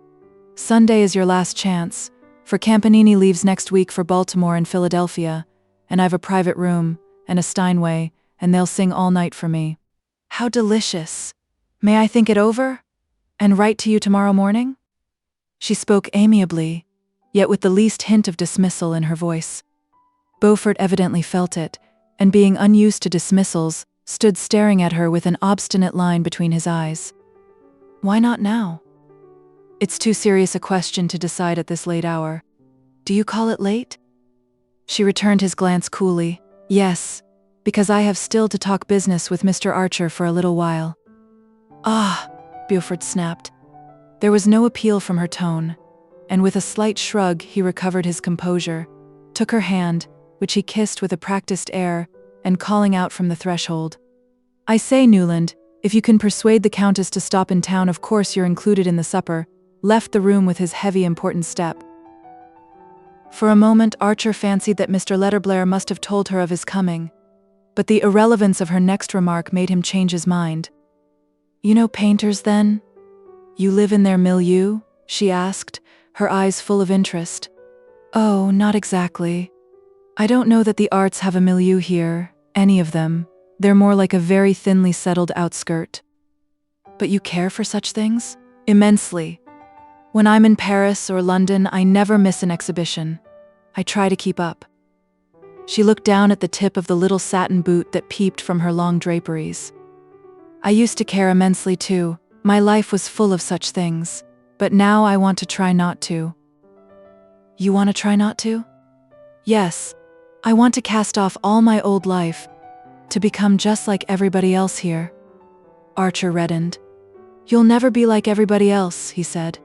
Sunday is your last chance, for Campanini leaves next week for Baltimore and Philadelphia, and I've a private room, and a Steinway, and they'll sing all night for me. How delicious! May I think it over? And write to you tomorrow morning?" She spoke amiably, yet with the least hint of dismissal in her voice. Beaufort evidently felt it, and being unused to dismissals, stood staring at her with an obstinate line between his eyes. "Why not now?" "It's too serious a question to decide at this late hour. Do you call it late?" She returned his glance coolly. "Yes, because I have still to talk business with Mr. Archer for a little while." "Ah," Beaufort snapped. There was no appeal from her tone, and with a slight shrug he recovered his composure, took her hand, which he kissed with a practiced air, and calling out from the threshold, "I say, Newland, if you can persuade the Countess to stop in town, of course you're included in the supper," left the room with his heavy, important step. For a moment Archer fancied that Mr. Letterblair must have told her of his coming, but the irrelevance of her next remark made him change his mind. "You know painters, then? You live in their milieu?" she asked, her eyes full of interest. "Oh, not exactly. I don't know that the arts have a milieu here, any of them. They're more like a very thinly settled outskirt." "But you care for such things?" "Immensely. When I'm in Paris or London, I never miss an exhibition. I try to keep up." She looked down at the tip of the little satin boot that peeped from her long draperies. "I used to care immensely too. My life was full of such things. But now I want to try not to." "You want to try not to?" "Yes. I want to cast off all my old life, to become just like everybody else here." Archer reddened. "You'll never be like everybody else," he said.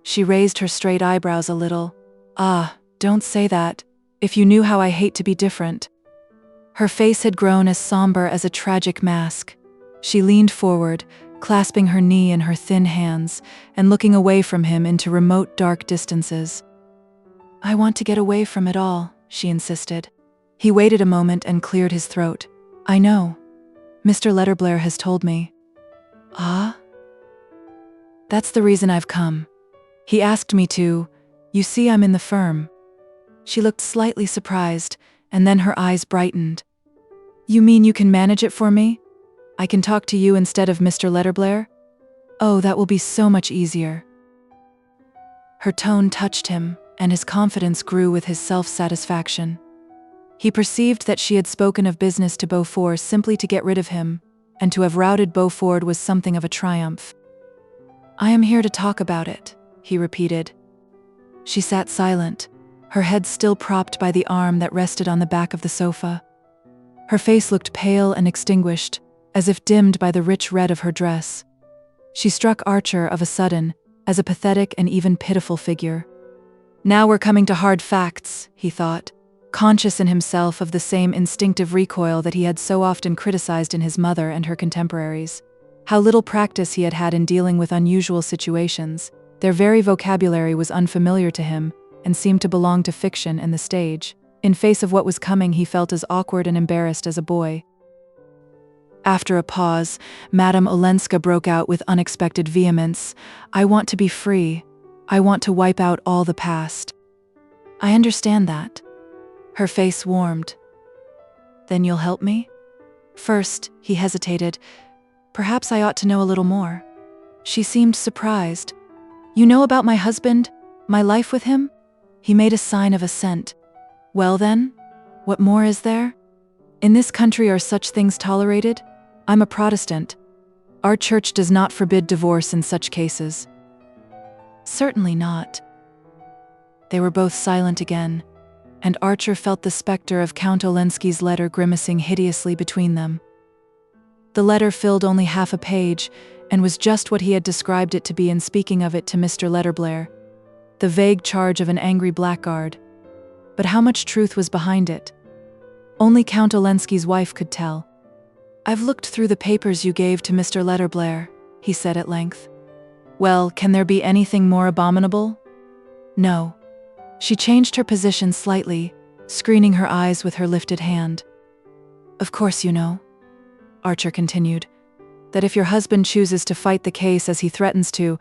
She raised her straight eyebrows a little. "Ah, don't say that. If you knew how I hate to be different." Her face had grown as somber as a tragic mask. She leaned forward, clasping her knee in her thin hands, and looking away from him into remote, dark distances. "I want to get away from it all," she insisted. He waited a moment and cleared his throat. "I know. Mr. Letterblair has told me." "Ah?" "That's the reason I've come. He asked me to. You see, I'm in the firm." She looked slightly surprised, and then her eyes brightened. "You mean you can manage it for me? I can talk to you instead of Mr. Letterblair? Oh, that will be so much easier." Her tone touched him, and his confidence grew with his self-satisfaction. He perceived that she had spoken of business to Beaufort simply to get rid of him, and to have routed Beaufort was something of a triumph. "I am here to talk about it," he repeated. She sat silent, her head still propped by the arm that rested on the back of the sofa. Her face looked pale and extinguished, as if dimmed by the rich red of her dress. She struck Archer of a sudden as a pathetic and even pitiful figure. "Now we're coming to hard facts," he thought, conscious in himself of the same instinctive recoil that he had so often criticized in his mother and her contemporaries. How little practice he had had in dealing with unusual situations. Their very vocabulary was unfamiliar to him and seemed to belong to fiction and the stage. In face of what was coming, he felt as awkward and embarrassed as a boy. After a pause, Madame Olenska broke out with unexpected vehemence. "I want to be free. I want to wipe out all the past." "I understand that." Her face warmed. "Then you'll help me?" First, he hesitated. "Perhaps I ought to know a little more." She seemed surprised. "You know about my husband? My life with him?" He made a sign of assent. "Well then, what more is there? In this country are such things tolerated? I'm a Protestant. Our church does not forbid divorce in such cases." "Certainly not." They were both silent again, and Archer felt the specter of Count Olenski's letter grimacing hideously between them. The letter filled only half a page, and was just what he had described it to be in speaking of it to Mr. Letterblair, the vague charge of an angry blackguard. But how much truth was behind it? Only Count Olenski's wife could tell. "I've looked through the papers you gave to Mr. Letterblair," he said at length. "Well, can there be anything more abominable?" "No." She changed her position slightly, screening her eyes with her lifted hand. "Of course you know," Archer continued, "that if your husband chooses to fight the case as he threatens to,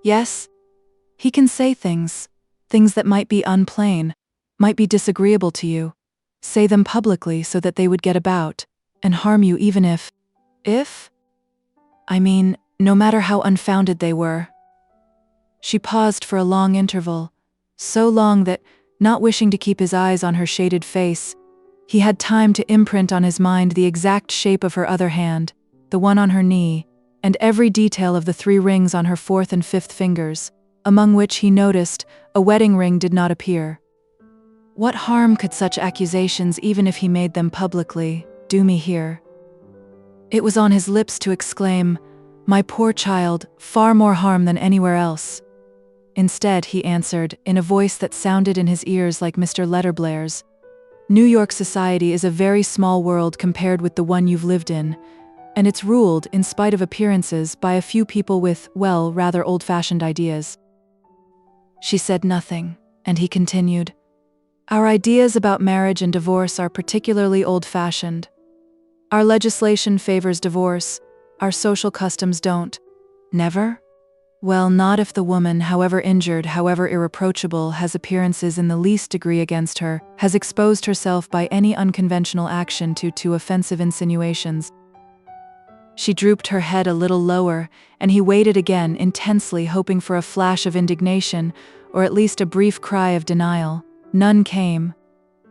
yes, he can say things that might be unplain, might be disagreeable to you, say them publicly so that they would get about, and harm you even if, I mean, no matter how unfounded they were." She paused for a long interval, so long that, not wishing to keep his eyes on her shaded face, he had time to imprint on his mind the exact shape of her other hand, the one on her knee, and every detail of the 3 rings on her 4th and 5th fingers, among which he noticed a wedding ring did not appear. What harm could such accusations, even if he made them publicly, do me here? It was on his lips to exclaim, "My poor child, far more harm than anywhere else." Instead, he answered, in a voice that sounded in his ears like Mr. Letterblair's, "New York society is a very small world compared with the one you've lived in, and it's ruled, in spite of appearances, by a few people with, well, rather old-fashioned ideas." She said nothing, and he continued, "Our ideas about marriage and divorce are particularly old-fashioned. Our legislation favors divorce, our social customs don't." "Never?" "Well, not if the woman, however injured, however irreproachable, has appearances in the least degree against her, has exposed herself by any unconventional action to offensive insinuations." She drooped her head a little lower, and he waited again, intensely hoping for a flash of indignation, or at least a brief cry of denial. None came.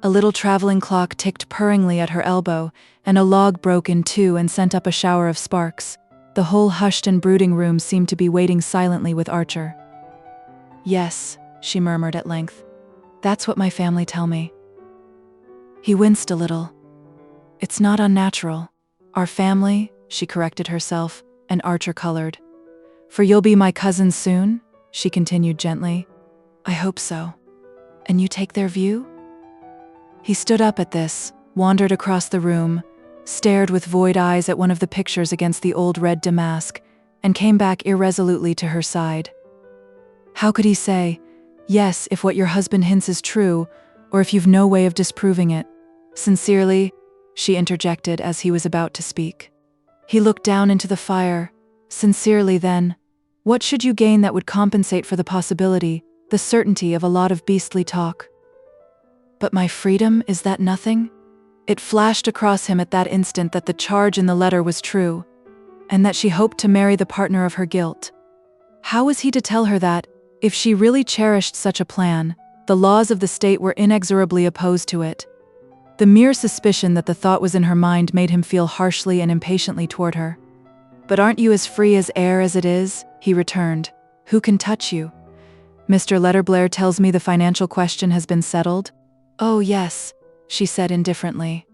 A little traveling clock ticked purringly at her elbow, and a log broke in 2 and sent up a shower of sparks. The whole hushed and brooding room seemed to be waiting silently with Archer. "Yes," she murmured at length. "That's what my family tell me." He winced a little. "It's not unnatural. Our family," she corrected herself, and Archer colored. "For you'll be my cousin soon?" she continued gently. "I hope so. And you take their view?" He stood up at this, wandered across the room, stared with void eyes at one of the pictures against the old red damask, and came back irresolutely to her side. How could he say, "Yes, if what your husband hints is true, or if you've no way of disproving it"? "Sincerely," she interjected as he was about to speak. He looked down into the fire. "Sincerely, then, what should you gain that would compensate for the possibility, the certainty of a lot of beastly talk?" "But my freedom, is that nothing?" It flashed across him at that instant that the charge in the letter was true, and that she hoped to marry the partner of her guilt. How was he to tell her that, if she really cherished such a plan, the laws of the state were inexorably opposed to it? The mere suspicion that the thought was in her mind made him feel harshly and impatiently toward her. "But aren't you as free as air as it is?" he returned. "Who can touch you? Mr. Letterblair tells me the financial question has been settled?" "Oh yes," she said indifferently.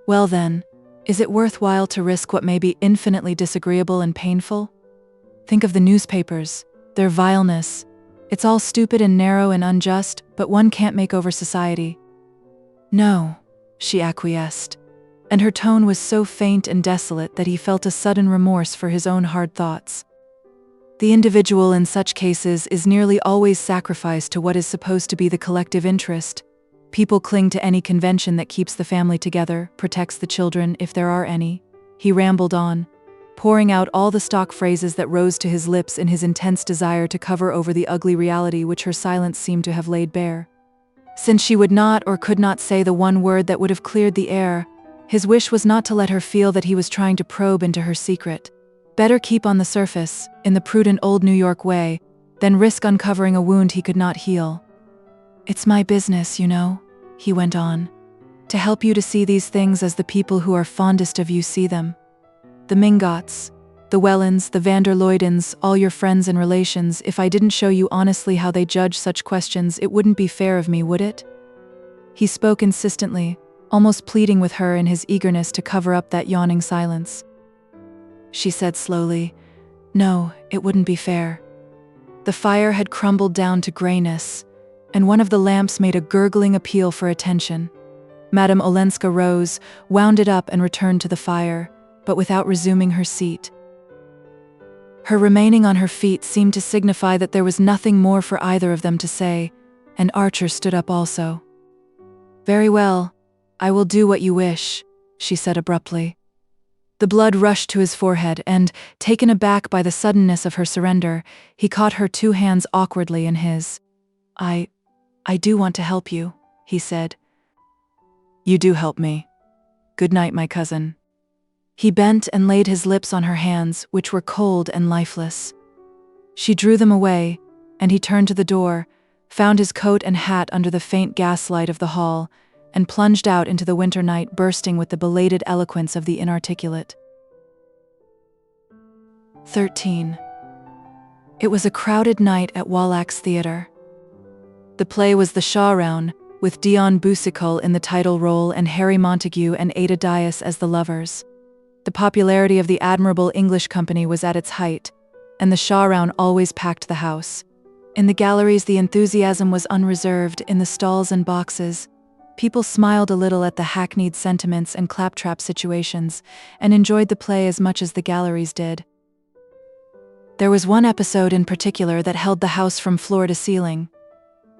"Well then, is it worthwhile to risk what may be infinitely disagreeable and painful? Think of the newspapers, their vileness. It's all stupid and narrow and unjust, but one can't make over society." "No," she acquiesced, and her tone was so faint and desolate that he felt a sudden remorse for his own hard thoughts. The individual in such cases is nearly always sacrificed to what is supposed to be the collective interest. People cling to any convention that keeps the family together, protects the children if there are any. He rambled on, pouring out all the stock phrases that rose to his lips in his intense desire to cover over the ugly reality which her silence seemed to have laid bare. Since she would not or could not say the one word that would have cleared the air, his wish was not to let her feel that he was trying to probe into her secret. Better keep on the surface, in the prudent old New York way, than risk uncovering a wound he could not heal. "It's my business, you know," he went on, "to help you to see these things as the people who are fondest of you see them. The Mingotts, the Wellens, the van der Luydens, all your friends and relations. If I didn't show you honestly how they judge such questions, it wouldn't be fair of me, would it?" He spoke insistently, almost pleading with her in his eagerness to cover up that yawning silence. She said slowly, "No, it wouldn't be fair." The fire had crumbled down to grayness, and one of the lamps made a gurgling appeal for attention. Madame Olenska rose, wound it up and returned to the fire, but without resuming her seat. Her remaining on her feet seemed to signify that there was nothing more for either of them to say, and Archer stood up also. "Very well, I will do what you wish," she said abruptly. The blood rushed to his forehead, and, taken aback by the suddenness of her surrender, he caught her two hands awkwardly in his. I do want to help you," he said. "You do help me. Good night, my cousin." He bent and laid his lips on her hands, which were cold and lifeless. She drew them away, and he turned to the door, found his coat and hat under the faint gaslight of the hall, and plunged out into the winter night, bursting with the belated eloquence of the inarticulate. 13. It was a crowded night at Wallack's Theatre. The play was The Shawround, with Dion Boucicault in the title role and Harry Montague and Ada Dias as the lovers. The popularity of the admirable English company was at its height, and the Shawround always packed the house. In the galleries the enthusiasm was unreserved. In the stalls and boxes, people smiled a little at the hackneyed sentiments and claptrap situations, and enjoyed the play as much as the galleries did. There was one episode in particular that held the house from floor to ceiling.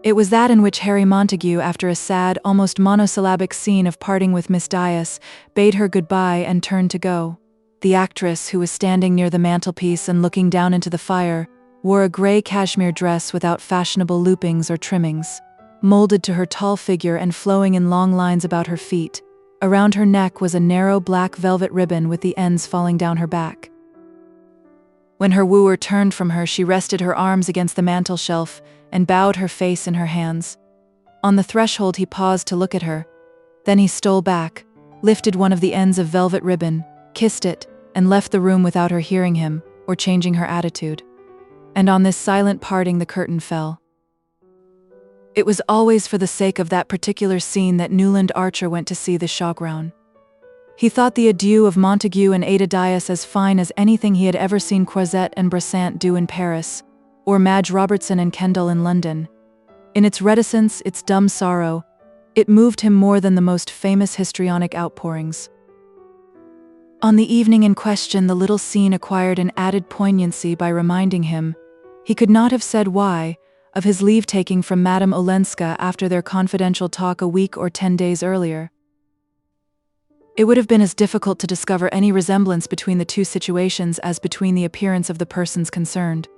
It was that in which Harry Montague, after a sad, almost monosyllabic scene of parting with Miss Dias, bade her goodbye and turned to go. The actress, who was standing near the mantelpiece and looking down into the fire, wore a grey cashmere dress without fashionable loopings or trimmings, molded to her tall figure and flowing in long lines about her feet. Around her neck was a narrow black velvet ribbon with the ends falling down her back. When her wooer turned from her, she rested her arms against the mantel shelf and bowed her face in her hands. On the threshold he paused to look at her. Then he stole back, lifted one of the ends of velvet ribbon, kissed it, and left the room without her hearing him or changing her attitude. And on this silent parting the curtain fell. It was always for the sake of that particular scene that Newland Archer went to see The Shawround. He thought the adieu of Montague and Ada Dias as fine as anything he had ever seen Croizet and Bressant do in Paris, or Madge Robertson and Kendall in London. In its reticence, its dumb sorrow, it moved him more than the most famous histrionic outpourings. On the evening in question, the little scene acquired an added poignancy by reminding him, he could not have said why, of his leave-taking from Madame Olenska after their confidential talk a week or 10 days earlier. It would have been as difficult to discover any resemblance between the two situations as between the appearance of the persons concerned.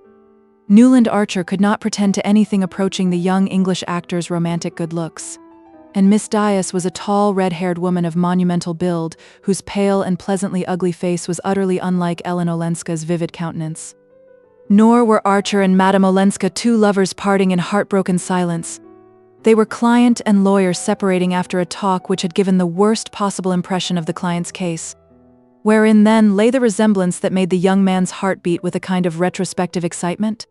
Newland Archer could not pretend to anything approaching the young English actor's romantic good looks, and Miss Dias was a tall, red-haired woman of monumental build, whose pale and pleasantly ugly face was utterly unlike Ellen Olenska's vivid countenance. Nor were Archer and Madame Olenska two lovers parting in heartbroken silence. They were client and lawyer separating after a talk which had given the worst possible impression of the client's case, wherein then lay the resemblance that made the young man's heart beat with a kind of retrospective excitement.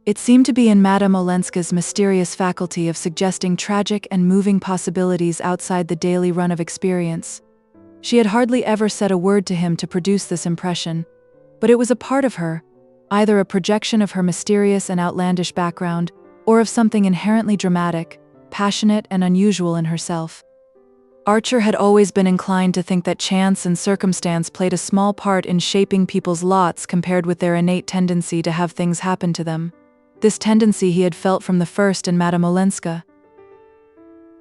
It seemed to be in Madame Olenska's mysterious faculty of suggesting tragic and moving possibilities outside the daily run of experience. She had hardly ever said a word to him to produce this impression, but it was a part of her, either a projection of her mysterious and outlandish background, or of something inherently dramatic, passionate and unusual in herself. Archer had always been inclined to think that chance and circumstance played a small part in shaping people's lots compared with their innate tendency to have things happen to them. This tendency he had felt from the first in Madame Olenska.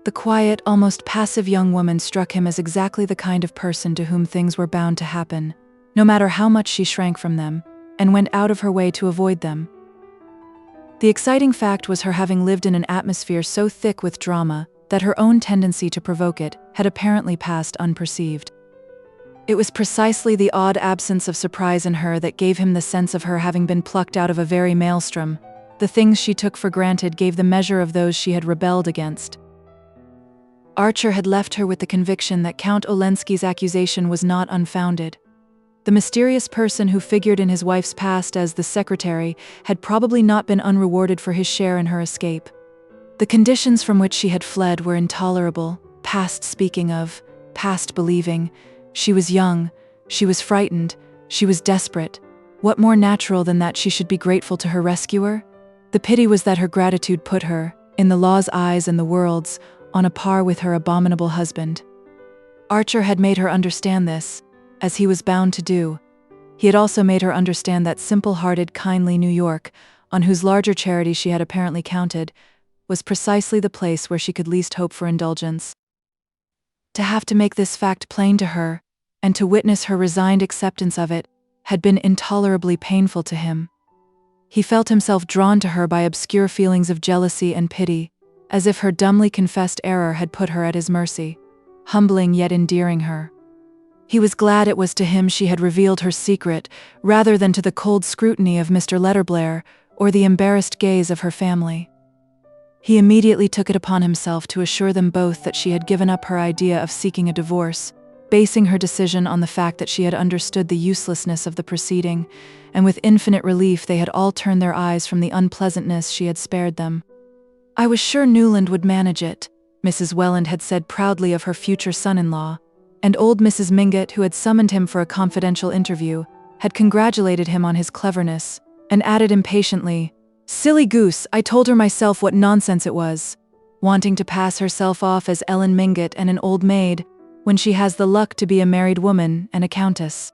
The quiet, almost passive young woman struck him as exactly the kind of person to whom things were bound to happen, no matter how much she shrank from them, and went out of her way to avoid them. The exciting fact was her having lived in an atmosphere so thick with drama that her own tendency to provoke it had apparently passed unperceived. It was precisely the odd absence of surprise in her that gave him the sense of her having been plucked out of a very maelstrom. The things she took for granted gave the measure of those she had rebelled against. Archer had left her with the conviction that Count Olenski's accusation was not unfounded. The mysterious person who figured in his wife's past as the secretary had probably not been unrewarded for his share in her escape. The conditions from which she had fled were intolerable, past speaking of, past believing. She was young, she was frightened, she was desperate. What more natural than that she should be grateful to her rescuer? The pity was that her gratitude put her, in the law's eyes and the world's, on a par with her abominable husband. Archer had made her understand this, as he was bound to do. He had also made her understand that simple-hearted, kindly New York, on whose larger charity she had apparently counted, was precisely the place where she could least hope for indulgence. To have to make this fact plain to her, and to witness her resigned acceptance of it, had been intolerably painful to him. He felt himself drawn to her by obscure feelings of jealousy and pity, as if her dumbly confessed error had put her at his mercy, humbling yet endearing her. He was glad it was to him she had revealed her secret, rather than to the cold scrutiny of Mr. Letterblair or the embarrassed gaze of her family. He immediately took it upon himself to assure them both that she had given up her idea of seeking a divorce, basing her decision on the fact that she had understood the uselessness of the proceeding, and with infinite relief they had all turned their eyes from the unpleasantness she had spared them. "I was sure Newland would manage it," Mrs. Welland had said proudly of her future son-in-law, and old Mrs. Mingott, who had summoned him for a confidential interview, had congratulated him on his cleverness, and added impatiently, "Silly goose, I told her myself what nonsense it was, wanting to pass herself off as Ellen Mingott and an old maid, when she has the luck to be a married woman and a countess."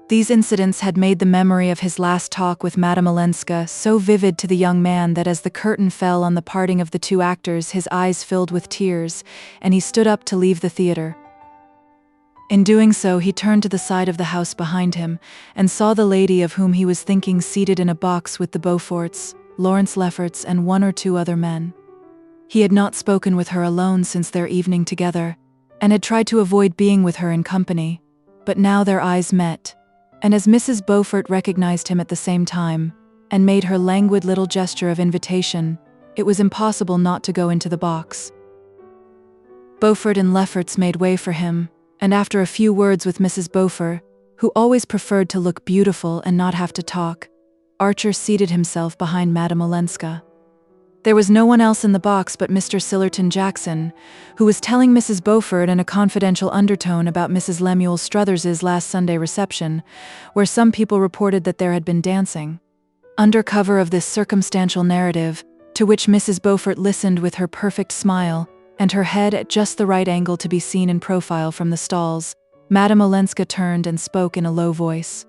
These incidents had made the memory of his last talk with Madame Olenska so vivid to the young man that as the curtain fell on the parting of the two actors, his eyes filled with tears, and he stood up to leave the theater. In doing so, he turned to the side of the house behind him, and saw the lady of whom he was thinking seated in a box with the Beauforts, Lawrence Lefferts, and one or two other men. He had not spoken with her alone since their evening together, and had tried to avoid being with her in company, but now their eyes met, and as Mrs. Beaufort recognized him at the same time, and made her languid little gesture of invitation, it was impossible not to go into the box. Beaufort and Lefferts made way for him, and after a few words with Mrs. Beaufort, who always preferred to look beautiful and not have to talk, Archer seated himself behind Madame Olenska. There was no one else in the box but Mr. Sillerton Jackson, who was telling Mrs. Beaufort in a confidential undertone about Mrs. Lemuel Struthers's last Sunday reception, where some people reported that there had been dancing. Under cover of this circumstantial narrative, to which Mrs. Beaufort listened with her perfect smile, and her head at just the right angle to be seen in profile from the stalls, Madame Olenska turned and spoke in a low voice.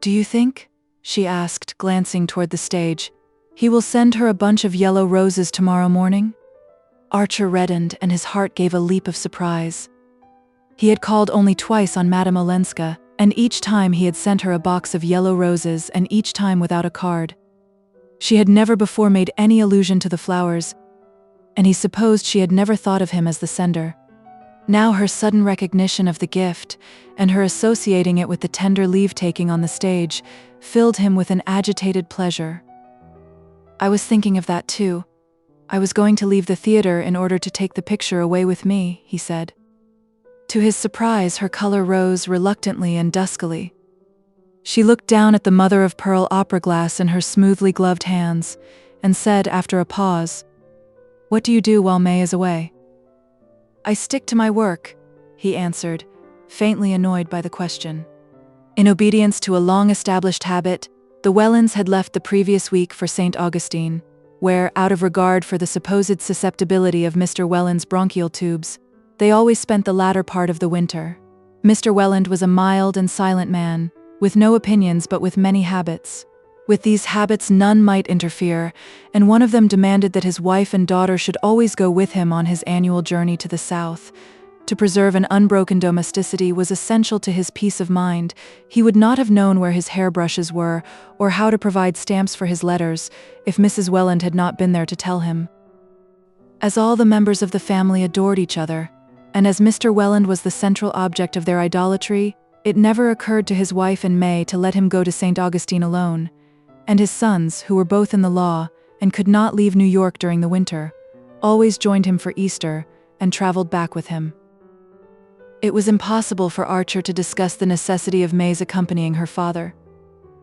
"Do you think," she asked, glancing toward the stage, "he will send her a bunch of yellow roses tomorrow morning?" Archer reddened, and his heart gave a leap of surprise. He had called only twice on Madame Olenska, and each time he had sent her a box of yellow roses, and each time without a card. She had never before made any allusion to the flowers, and he supposed she had never thought of him as the sender. Now her sudden recognition of the gift, and her associating it with the tender leave-taking on the stage, filled him with an agitated pleasure. "I was thinking of that too. I was going to leave the theater in order to take the picture away with me," he said. To his surprise, her color rose reluctantly and duskily. She looked down at the mother-of-pearl opera glass in her smoothly gloved hands, and said after a pause, "What do you do while May is away?" "I stick to my work," he answered, faintly annoyed by the question. In obedience to a long-established habit, the Wellands had left the previous week for St. Augustine, where, out of regard for the supposed susceptibility of Mr. Welland's bronchial tubes, they always spent the latter part of the winter. Mr. Welland was a mild and silent man, with no opinions but with many habits. With these habits none might interfere, and one of them demanded that his wife and daughter should always go with him on his annual journey to the south. To preserve an unbroken domesticity was essential to his peace of mind. He would not have known where his hairbrushes were, or how to provide stamps for his letters, if Mrs. Welland had not been there to tell him. As all the members of the family adored each other, and as Mr. Welland was the central object of their idolatry, it never occurred to his wife and May to let him go to St. Augustine alone, and his sons, who were both in the law and could not leave New York during the winter, always joined him for Easter and traveled back with him. It was impossible for Archer to discuss the necessity of May's accompanying her father.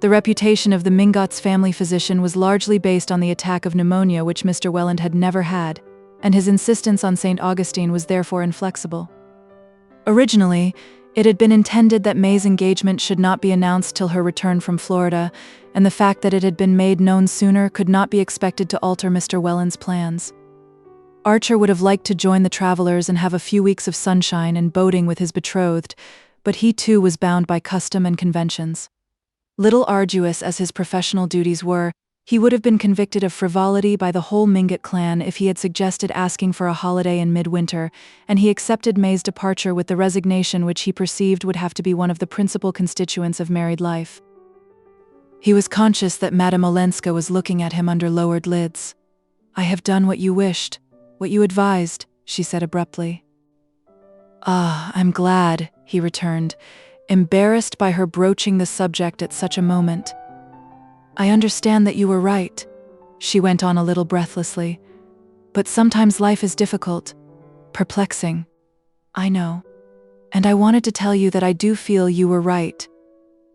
The reputation of the Mingott's family physician was largely based on the attack of pneumonia which Mr. Welland had never had, and his insistence on St. Augustine was therefore inflexible. Originally, it had been intended that May's engagement should not be announced till her return from Florida, and the fact that it had been made known sooner could not be expected to alter Mr. Welland's plans. Archer would have liked to join the travelers and have a few weeks of sunshine and boating with his betrothed, but he too was bound by custom and conventions. Little arduous as his professional duties were, he would have been convicted of frivolity by the whole Mingott clan if he had suggested asking for a holiday in midwinter, and he accepted May's departure with the resignation which he perceived would have to be one of the principal constituents of married life. He was conscious that Madame Olenska was looking at him under lowered lids. "I have done what you wished, what you advised," she said abruptly. "Ah, I'm glad," he returned, embarrassed by her broaching the subject at such a moment. "I understand that you were right," she went on a little breathlessly. "But sometimes life is difficult, perplexing. I know. And I wanted to tell you that I do feel you were right,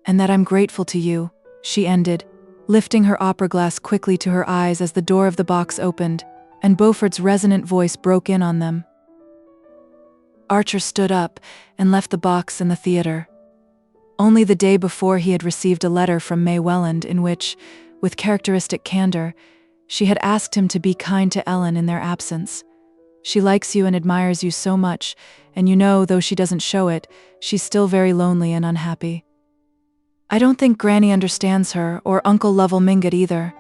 and that I'm grateful to you," she ended, lifting her opera glass quickly to her eyes as the door of the box opened, and Beaufort's resonant voice broke in on them. Archer stood up and left the box in the theater. Only the day before he had received a letter from May Welland in which, with characteristic candor, she had asked him to be kind to Ellen in their absence. "She likes you and admires you so much, and you know, though she doesn't show it, she's still very lonely and unhappy. I don't think Granny understands her, or Uncle Lovell Mingott either.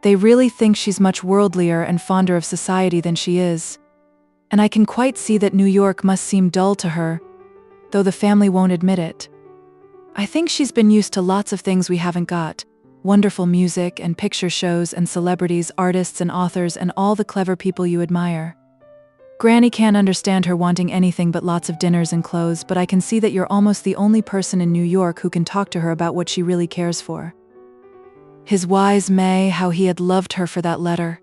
They really think she's much worldlier and fonder of society than she is. And I can quite see that New York must seem dull to her, though the family won't admit it. I think she's been used to lots of things we haven't got, wonderful music and picture shows and celebrities, artists and authors and all the clever people you admire. Granny can't understand her wanting anything but lots of dinners and clothes, but I can see that you're almost the only person in New York who can talk to her about what she really cares for." His wise May, how he had loved her for that letter.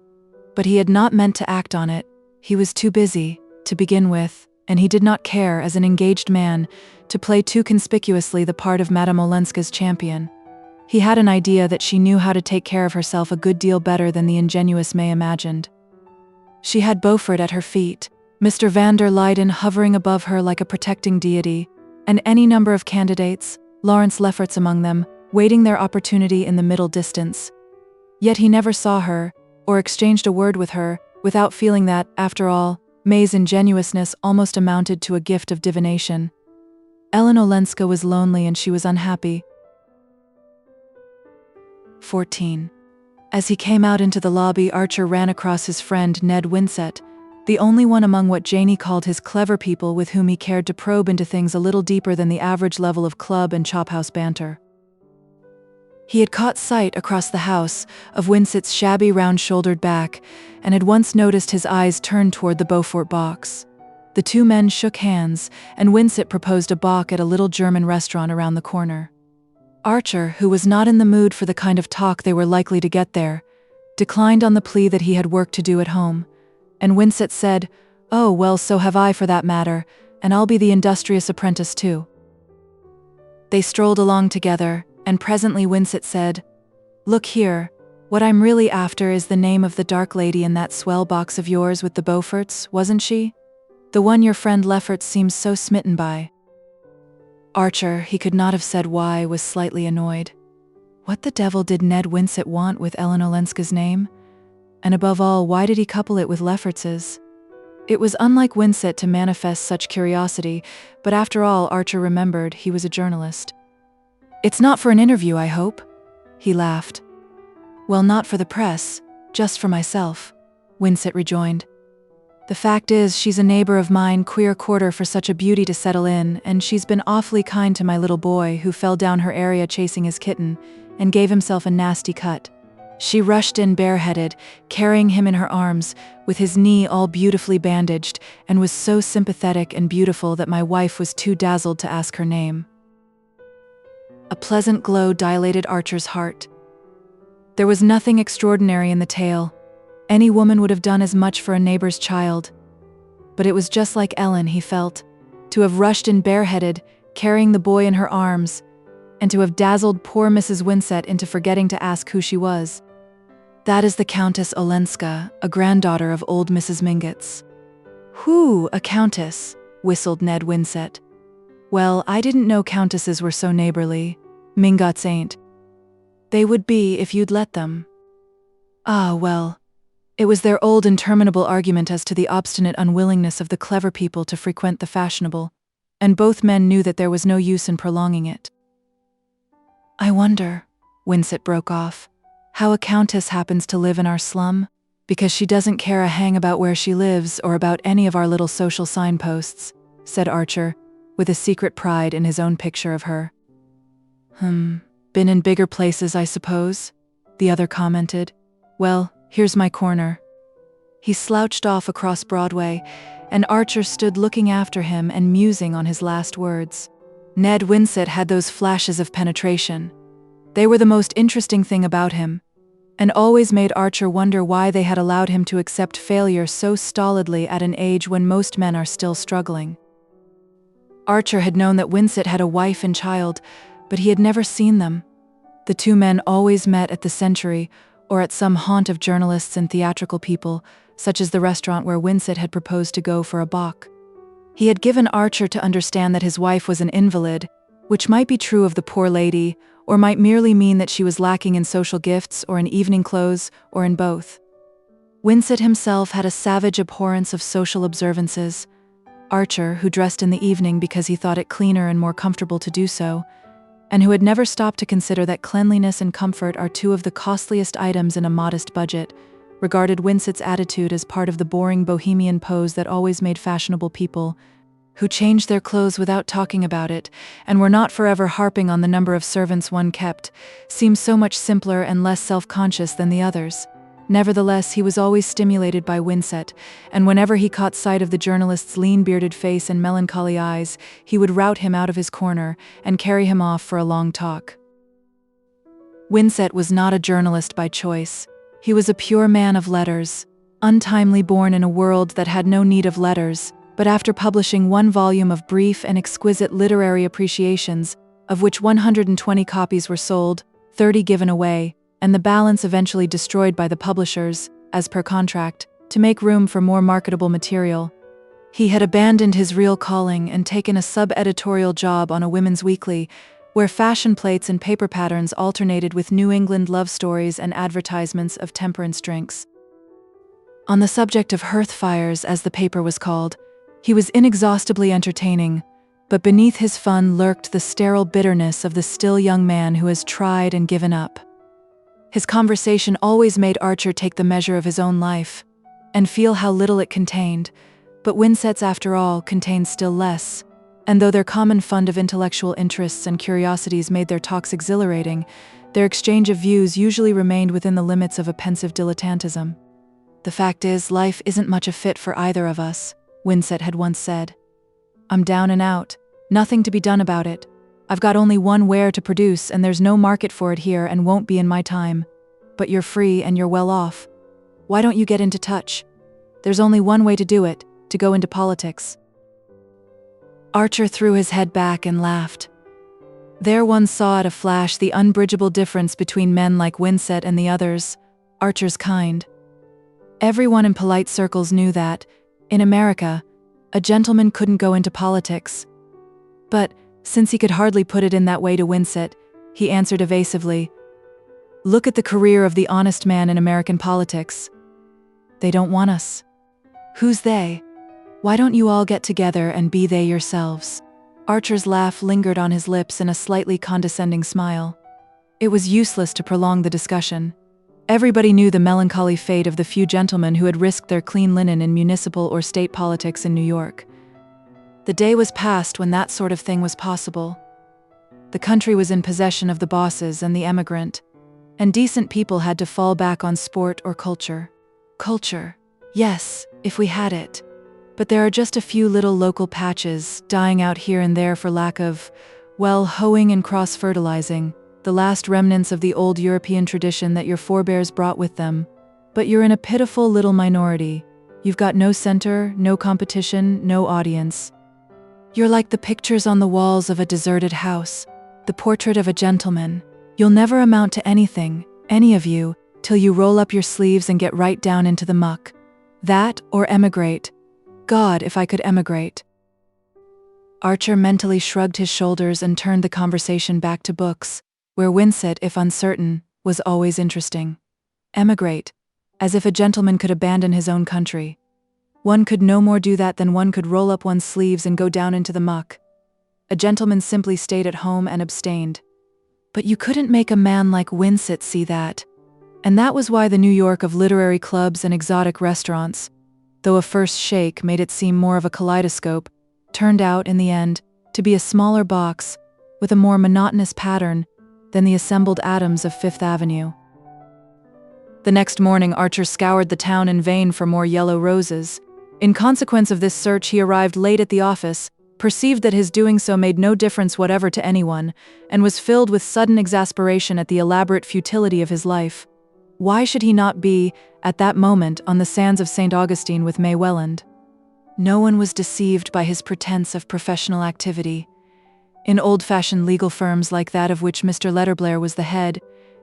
But he had not meant to act on it. He was too busy, to begin with, and he did not care, as an engaged man, to play too conspicuously the part of Madame Olenska's champion. He had an idea that she knew how to take care of herself a good deal better than the ingenuous May imagined. She had Beaufort at her feet, Mr. van der Luyden hovering above her like a protecting deity, and any number of candidates, Lawrence Lefferts among them, waiting their opportunity in the middle distance. Yet he never saw her, or exchanged a word with her, without feeling that, after all, May's ingenuousness almost amounted to a gift of divination. Ellen Olenska was lonely and she was unhappy. 14. As he came out into the lobby, Archer ran across his friend Ned Winsett, the only one among what Janey called his clever people with whom he cared to probe into things a little deeper than the average level of club and chophouse banter. He had caught sight across the house of Winsett's shabby round-shouldered back, and had once noticed his eyes turned toward the Beaufort box. The two men shook hands, and Winsett proposed a bock at a little German restaurant around the corner. Archer, who was not in the mood for the kind of talk they were likely to get there, declined on the plea that he had work to do at home, and Winsett said, "Oh, well, so have I for that matter, and I'll be the industrious apprentice too." They strolled along together, and presently Winsett said, "Look here, what I'm really after is the name of the dark lady in that swell box of yours with the Beauforts, wasn't she? The one your friend Lefferts seems so smitten by." Archer, he could not have said why, was slightly annoyed. What the devil did Ned Winsett want with Ellen Olenska's name? And above all, why did he couple it with Lefferts's? It was unlike Winsett to manifest such curiosity, but after all, Archer remembered, he was a journalist. "It's not for an interview, I hope?" He laughed. Well, not for the press, just for myself, Winsett rejoined. The fact is, she's a neighbor of mine, queer quarter for such a beauty to settle in, and she's been awfully kind to my little boy who fell down her area chasing his kitten and gave himself a nasty cut. She rushed in bareheaded, carrying him in her arms, with his knee all beautifully bandaged, and was so sympathetic and beautiful that my wife was too dazzled to ask her name. A pleasant glow dilated Archer's heart. There was nothing extraordinary in the tale. Any woman would have done as much for a neighbor's child. But it was just like Ellen, he felt, to have rushed in bareheaded, carrying the boy in her arms, and to have dazzled poor Mrs. Winsett into forgetting to ask who she was. That is the Countess Olenska, a granddaughter of old Mrs. Mingott's. Who, a countess? Whistled Ned Winsett. Well, I didn't know countesses were so neighborly. Mingotts ain't. They would be if you'd let them. Ah, well. It was their old interminable argument as to the obstinate unwillingness of the clever people to frequent the fashionable, and both men knew that there was no use in prolonging it. I wonder, Winsett broke off, how a countess happens to live in our slum, because she doesn't care a hang about where she lives or about any of our little social signposts, said Archer, with a secret pride in his own picture of her. Been in bigger places, I suppose, the other commented. Well, here's my corner. He slouched off across Broadway, and Archer stood looking after him and musing on his last words. Ned Winsett had those flashes of penetration. They were the most interesting thing about him, and always made Archer wonder why they had allowed him to accept failure so stolidly at an age when most men are still struggling. Archer had known that Winsett had a wife and child, but he had never seen them. The two men always met at the Century, or at some haunt of journalists and theatrical people, such as the restaurant where Winsett had proposed to go for a bock. He had given Archer to understand that his wife was an invalid, which might be true of the poor lady, or might merely mean that she was lacking in social gifts or in evening clothes, or in both. Winsett himself had a savage abhorrence of social observances. Archer, who dressed in the evening because he thought it cleaner and more comfortable to do so, and who had never stopped to consider that cleanliness and comfort are two of the costliest items in a modest budget, regarded Winsett's attitude as part of the boring bohemian pose that always made fashionable people, who changed their clothes without talking about it, and were not forever harping on the number of servants one kept, seem so much simpler and less self-conscious than the others. Nevertheless, he was always stimulated by Winsett, and whenever he caught sight of the journalist's lean-bearded face and melancholy eyes, he would rout him out of his corner and carry him off for a long talk. Winsett was not a journalist by choice. He was a pure man of letters, untimely born in a world that had no need of letters, but after publishing one volume of brief and exquisite literary appreciations, of which 120 copies were sold, 30 given away, and the balance eventually destroyed by the publishers, as per contract, to make room for more marketable material. He had abandoned his real calling and taken a sub-editorial job on a women's weekly, where fashion plates and paper patterns alternated with New England love stories and advertisements of temperance drinks. On the subject of hearth fires, as the paper was called, he was inexhaustibly entertaining, but beneath his fun lurked the sterile bitterness of the still young man who has tried and given up. His conversation always made Archer take the measure of his own life, and feel how little it contained, but Winsett's, after all, contained still less, and though their common fund of intellectual interests and curiosities made their talks exhilarating, their exchange of views usually remained within the limits of a pensive dilettantism. The fact is, life isn't much a fit for either of us, Winsett had once said. I'm down and out, nothing to be done about it. I've got only one ware to produce and there's no market for it here and won't be in my time. But you're free and you're well off. Why don't you get into touch? There's only one way to do it, to go into politics. Archer threw his head back and laughed. There one saw at a flash the unbridgeable difference between men like Winsett and the others, Archer's kind. Everyone in polite circles knew that, in America, a gentleman couldn't go into politics. But, since he could hardly put it in that way to Winsett, he answered evasively, "Look at the career of the honest man in American politics. They don't want us." "Who's they? Why don't you all get together and be they yourselves?" Archer's laugh lingered on his lips in a slightly condescending smile. It was useless to prolong the discussion. Everybody knew the melancholy fate of the few gentlemen who had risked their clean linen in municipal or state politics in New York. The day was past when that sort of thing was possible. The country was in possession of the bosses and the emigrant, and decent people had to fall back on sport or culture. Culture, yes, if we had it. But there are just a few little local patches, dying out here and there for lack of, well, hoeing and cross-fertilizing, the last remnants of the old European tradition that your forebears brought with them. But you're in a pitiful little minority. You've got no center, no competition, no audience. You're like the pictures on the walls of a deserted house, the portrait of a gentleman. You'll never amount to anything, any of you, till you roll up your sleeves and get right down into the muck. That or emigrate. God, if I could emigrate. Archer mentally shrugged his shoulders and turned the conversation back to books, where Winsett, if uncertain, was always interesting. Emigrate, as if a gentleman could abandon his own country. One could no more do that than one could roll up one's sleeves and go down into the muck. A gentleman simply stayed at home and abstained. But you couldn't make a man like Winsett see that. And that was why the New York of literary clubs and exotic restaurants, though a first shake made it seem more of a kaleidoscope, turned out, in the end, to be a smaller box with a more monotonous pattern than the assembled atoms of Fifth Avenue. The next morning, Archer scoured the town in vain for more yellow roses. In consequence of this search, he arrived late at the office, perceived that his doing so made no difference whatever to anyone, and was filled with sudden exasperation at the elaborate futility of his life. Why should he not be, at that moment, on the sands of St. Augustine with May Welland? No one was deceived by his pretense of professional activity. In old-fashioned legal firms like that of which Mr. Letterblair was the head,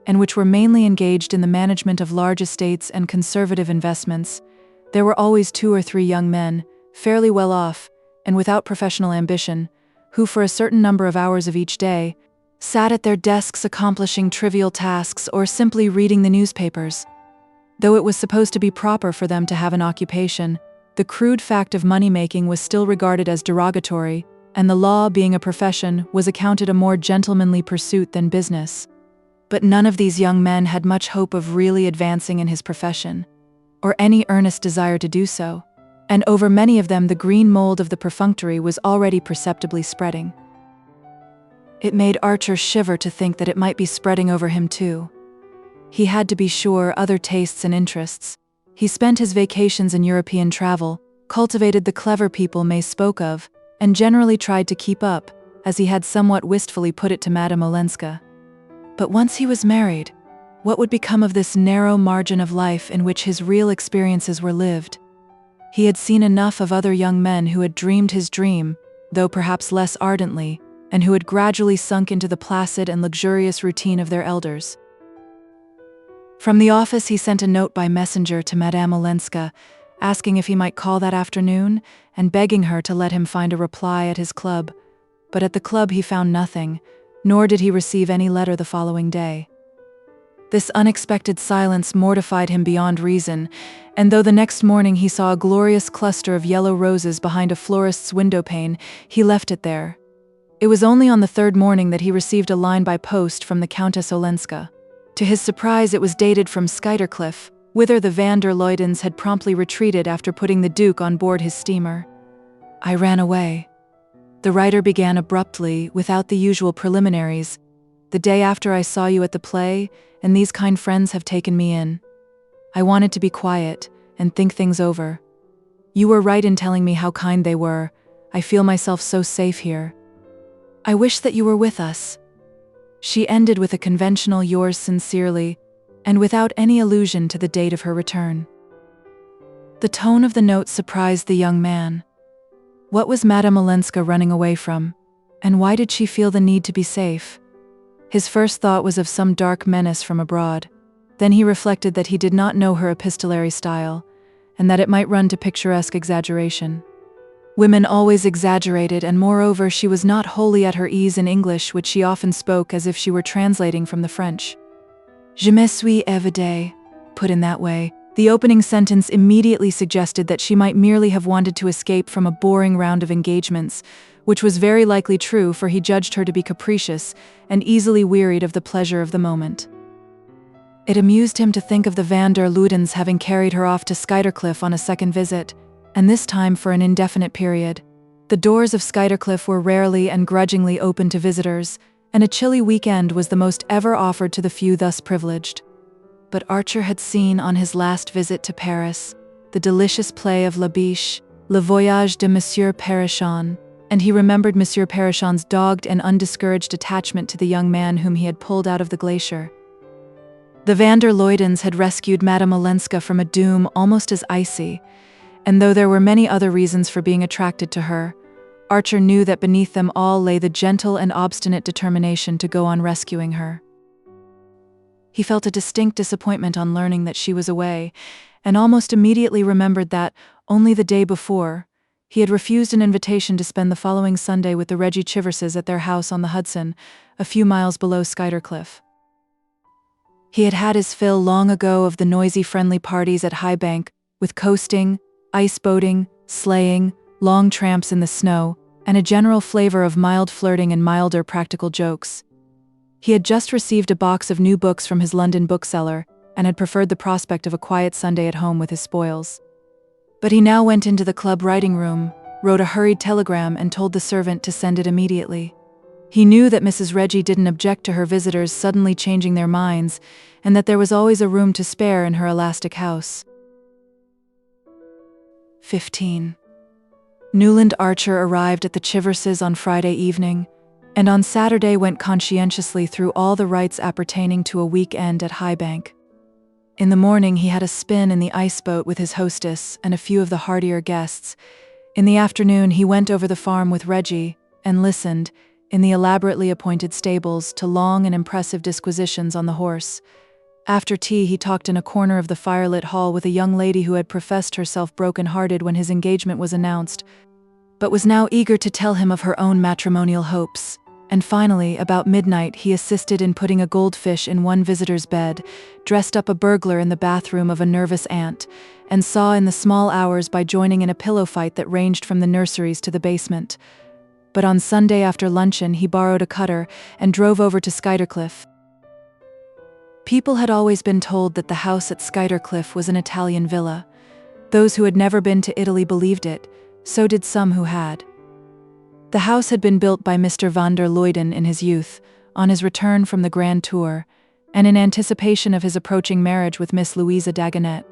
and which were mainly engaged in the management of large estates and conservative investments, there were always 2 or 3 young men, fairly well off, and without professional ambition, who for a certain number of hours of each day, sat at their desks accomplishing trivial tasks or simply reading the newspapers. Though it was supposed to be proper for them to have an occupation, the crude fact of money-making was still regarded as derogatory, and the law, being a profession, was accounted a more gentlemanly pursuit than business. But none of these young men had much hope of really advancing in his profession, or any earnest desire to do so, and over many of them the green mold of the perfunctory was already perceptibly spreading. It made Archer shiver to think that it might be spreading over him too. He had, to be sure, other tastes and interests. He spent his vacations in European travel, cultivated the clever people May spoke of, and generally tried to keep up, as he had somewhat wistfully put it to Madame Olenska. But once he was married, what would become of this narrow margin of life in which his real experiences were lived? He had seen enough of other young men who had dreamed his dream, though perhaps less ardently, and who had gradually sunk into the placid and luxurious routine of their elders. From the office he sent a note by messenger to Madame Olenska, asking if he might call that afternoon, and begging her to let him find a reply at his club. But at the club he found nothing, nor did he receive any letter the following day. This unexpected silence mortified him beyond reason, and though the next morning he saw a glorious cluster of yellow roses behind a florist's windowpane, he left it there. It was only on the 3rd morning that he received a line by post from the Countess Olenska. To his surprise, it was dated from Skuytercliff, whither the van der Luydens had promptly retreated after putting the Duke on board his steamer. "I ran away." The writer began abruptly, without the usual preliminaries. "The day after I saw you at the play, and these kind friends have taken me in. I wanted to be quiet and think things over. You were right in telling me how kind they were. I feel myself so safe here. I wish that you were with us." She ended with a conventional "yours sincerely," and without any allusion to the date of her return. The tone of the note surprised the young man. What was Madame Olenska running away from, and why did she feel the need to be safe? His first thought was of some dark menace from abroad. Then he reflected that he did not know her epistolary style, and that it might run to picturesque exaggeration. Women always exaggerated, and moreover she was not wholly at her ease in English, which she often spoke as if she were translating from the French. "Je me suis évadée," put in that way, the opening sentence immediately suggested that she might merely have wanted to escape from a boring round of engagements, which was very likely true, for he judged her to be capricious and easily wearied of the pleasure of the moment. It amused him to think of the van der Luydens having carried her off to XXIII on a second visit, and this time for an indefinite period. The doors of XXIII were rarely and grudgingly open to visitors, and a chilly weekend was the most ever offered to the few thus privileged. But Archer had seen on his last visit to Paris the delicious play of La Biche, Le Voyage de Monsieur Perrichon, and he remembered Monsieur Perrichon's dogged and undiscouraged attachment to the young man whom he had pulled out of the glacier. The van der Luydens had rescued Madame Olenska from a doom almost as icy, and though there were many other reasons for being attracted to her, Archer knew that beneath them all lay the gentle and obstinate determination to go on rescuing her. He felt a distinct disappointment on learning that she was away, and almost immediately remembered that, only the day before, he had refused an invitation to spend the following Sunday with the Reggie Chiverses at their house on the Hudson, a few miles below XXIII. He had had his fill long ago of the noisy friendly parties at High Bank, with coasting, ice boating, sleighing, long tramps in the snow, and a general flavor of mild flirting and milder practical jokes. He had just received a box of new books from his London bookseller, and had preferred the prospect of a quiet Sunday at home with his spoils. But he now went into the club writing room, wrote a hurried telegram and told the servant to send it immediately. He knew that Mrs. Reggie didn't object to her visitors suddenly changing their minds, and that there was always a room to spare in her elastic house. 15. Newland Archer arrived at the Chiverses on Friday evening, and on Saturday went conscientiously through all the rites appertaining to a weekend at High Bank. In the morning he had a spin in the ice boat with his hostess and a few of the heartier guests. In the afternoon he went over the farm with Reggie, and listened, in the elaborately appointed stables, to long and impressive disquisitions on the horse. After tea he talked in a corner of the firelit hall with a young lady who had professed herself broken-hearted when his engagement was announced, but was now eager to tell him of her own matrimonial hopes. And finally, about midnight, he assisted in putting a goldfish in one visitor's bed, dressed up a burglar in the bathroom of a nervous aunt, and saw in the small hours by joining in a pillow fight that ranged from the nurseries to the basement. But on Sunday after luncheon he borrowed a cutter and drove over to XXIII. People had always been told that the house at XXIII was an Italian villa. Those who had never been to Italy believed it, so did some who had. The house had been built by Mr. van der Luyden in his youth, on his return from the Grand Tour, and in anticipation of his approaching marriage with Miss Louisa Dagonet.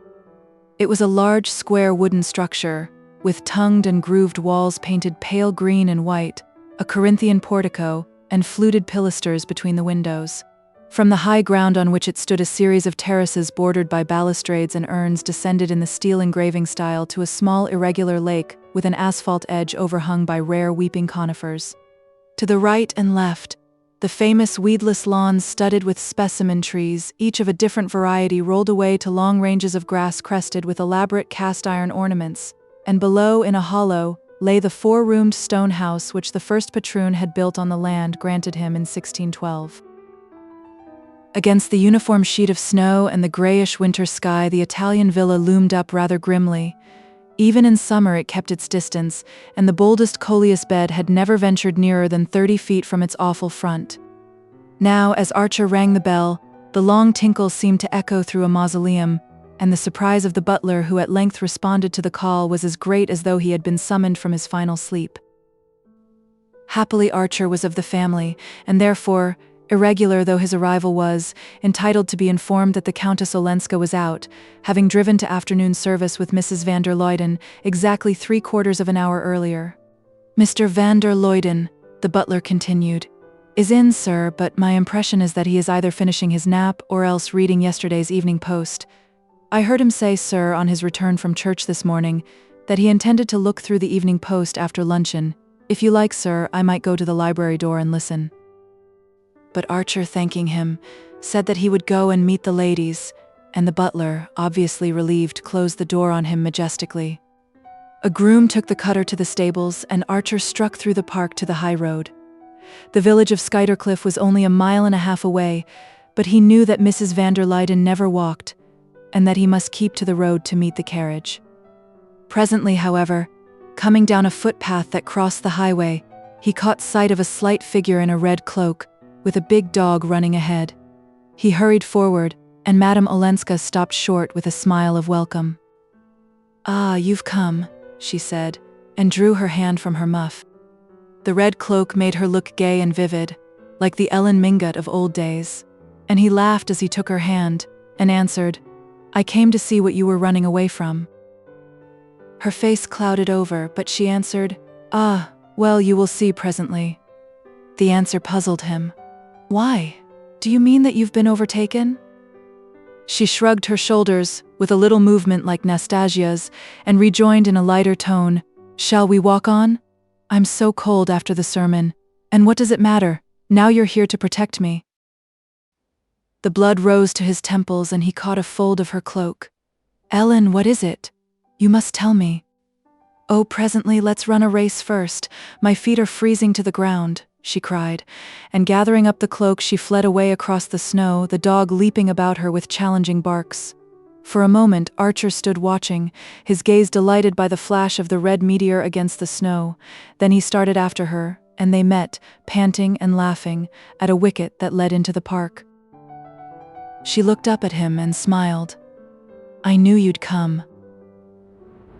It was a large square wooden structure, with tongued and grooved walls painted pale green and white, a Corinthian portico, and fluted pilasters between the windows. From the high ground on which it stood, a series of terraces bordered by balustrades and urns descended in the steel engraving style to a small irregular lake with an asphalt edge overhung by rare weeping conifers. To the right and left, the famous weedless lawns studded with specimen trees, each of a different variety, rolled away to long ranges of grass crested with elaborate cast-iron ornaments, and below, in a hollow, lay the four-roomed stone house which the first patroon had built on the land granted him in 1612. Against the uniform sheet of snow and the grayish winter sky, the Italian villa loomed up rather grimly. Even in summer it kept its distance, and the boldest coleus bed had never ventured nearer than 30 feet from its awful front. Now, as Archer rang the bell, the long tinkle seemed to echo through a mausoleum, and the surprise of the butler who at length responded to the call was as great as though he had been summoned from his final sleep. Happily Archer was of the family, and therefore, irregular though his arrival was, entitled to be informed that the Countess Olenska was out, having driven to afternoon service with Mrs. van der Luyden exactly 3/4 of an hour earlier. "Mr. van der Luyden," the butler continued, "is in, sir, but my impression is that he is either finishing his nap or else reading yesterday's Evening Post. I heard him say, sir, on his return from church this morning, that he intended to look through the Evening Post after luncheon. If you like, sir, I might go to the library door and listen." But Archer, thanking him, said that he would go and meet the ladies, and the butler, obviously relieved, closed the door on him majestically. A groom took the cutter to the stables, and Archer struck through the park to the high road. The village of XXIII was only a mile and a half away, but he knew that Mrs. van der Luyden never walked, and that he must keep to the road to meet the carriage. Presently, however, coming down a footpath that crossed the highway, he caught sight of a slight figure in a red cloak, with a big dog running ahead. He hurried forward, and Madame Olenska stopped short with a smile of welcome. "Ah, you've come," she said, and drew her hand from her muff. The red cloak made her look gay and vivid, like the Ellen Mingot of old days, and he laughed as he took her hand and answered, "I came to see what you were running away from." Her face clouded over, but she answered, "Ah, well, you will see presently." The answer puzzled him. "Why? Do you mean that you've been overtaken?" She shrugged her shoulders with a little movement like Nastasia's and rejoined in a lighter tone, "Shall we walk on? I'm so cold after the sermon, and what does it matter? Now you're here to protect me." The blood rose to his temples and he caught a fold of her cloak. "Ellen, what is it? You must tell me." "Oh, presently, let's run a race first. My feet are freezing to the ground," she cried, and gathering up the cloak she fled away across the snow, the dog leaping about her with challenging barks. For a moment Archer stood watching, his gaze delighted by the flash of the red meteor against the snow. Then he started after her, and they met, panting and laughing, at a wicket that led into the park. She looked up at him and smiled. "I knew you'd come."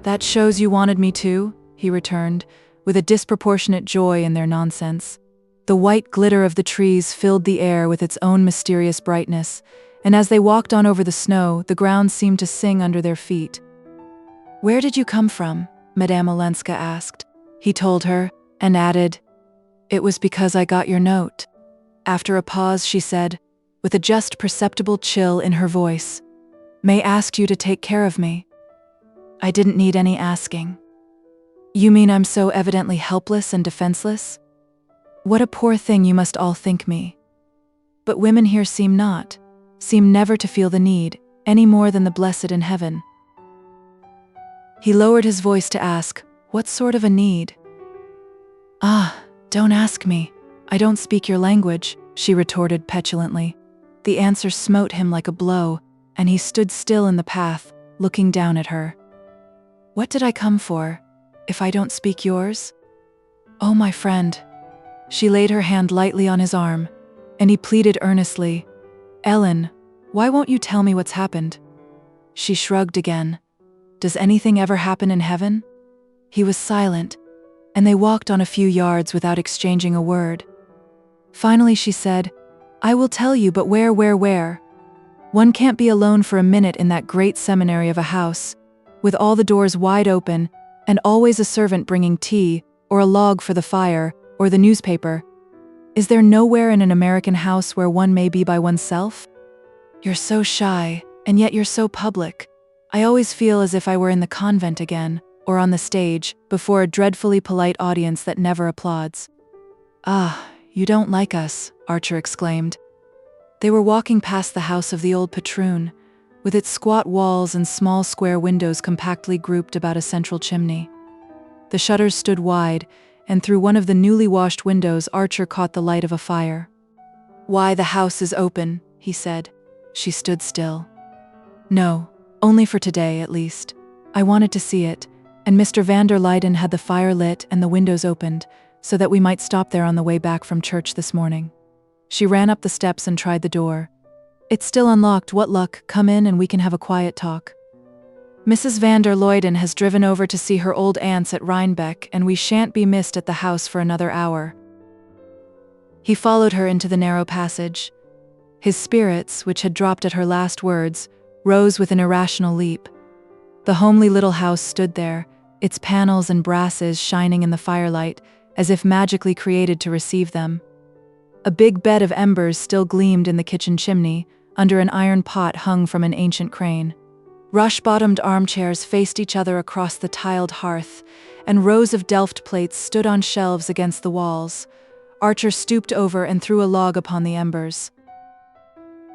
"That shows you wanted me to," he returned, with a disproportionate joy in their nonsense. The white glitter of the trees filled the air with its own mysterious brightness, and as they walked on over the snow, the ground seemed to sing under their feet. "Where did you come from?" Madame Olenska asked. He told her, and added, "It was because I got your note." After a pause, she said, with a just perceptible chill in her voice, "May ask you to take care of me." "I didn't need any asking." "You mean I'm so evidently helpless and defenseless? What a poor thing you must all think me. But women here seem never to feel the need, any more than the blessed in heaven." He lowered his voice to ask, "What sort of a need?" "Ah, don't ask me. I don't speak your language," she retorted petulantly. The answer smote him like a blow, and he stood still in the path, looking down at her. "What did I come for, if I don't speak yours? Oh, my friend." She laid her hand lightly on his arm, and he pleaded earnestly, "Ellen, why won't you tell me what's happened?" She shrugged again. "Does anything ever happen in heaven?" He was silent, and they walked on a few yards without exchanging a word. Finally she said, "I will tell you, but where? One can't be alone for a minute in that great seminary of a house, with all the doors wide open, and always a servant bringing tea, or a log for the fire, or the newspaper. Is there nowhere in an American house where one may be by oneself? You're so shy, and yet you're so public. I always feel as if I were in the convent again, or on the stage, before a dreadfully polite audience that never applauds." "Ah, you don't like us," Archer exclaimed. They were walking past the house of the old patroon, with its squat walls and small square windows compactly grouped about a central chimney. The shutters stood wide, and through one of the newly washed windows Archer caught the light of a fire. "Why, the house is open," he said. She stood still. "No, only for today, at least. I wanted to see it, and Mr. van der Luyden had the fire lit and the windows opened, so that we might stop there on the way back from church this morning." She ran up the steps and tried the door. "It's still unlocked. What luck. Come in and we can have a quiet talk. Mrs. van der Luyden has driven over to see her old aunts at Rhinebeck, and we shan't be missed at the house for another hour." He followed her into the narrow passage. His spirits, which had dropped at her last words, rose with an irrational leap. The homely little house stood there, its panels and brasses shining in the firelight, as if magically created to receive them. A big bed of embers still gleamed in the kitchen chimney, under an iron pot hung from an ancient crane. Rush-bottomed armchairs faced each other across the tiled hearth, and rows of Delft plates stood on shelves against the walls. Archer stooped over and threw a log upon the embers.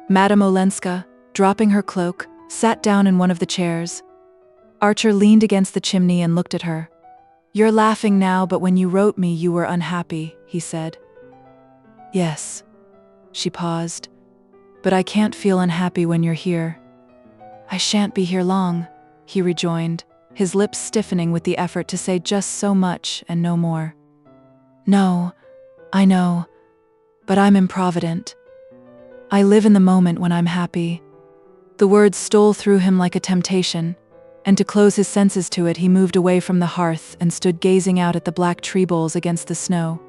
Madame Olenska, dropping her cloak, sat down in one of the chairs. Archer leaned against the chimney and looked at her. "You're laughing now, but when you wrote me you were unhappy," he said. "Yes." She paused. "But I can't feel unhappy when you're here." "I shan't be here long," he rejoined, his lips stiffening with the effort to say just so much and no more. "No, I know, but I'm improvident. I live in the moment when I'm happy. The words stole through him like a temptation, and to close his senses to it, he moved away from the hearth and stood gazing out at the black tree boles against the snow.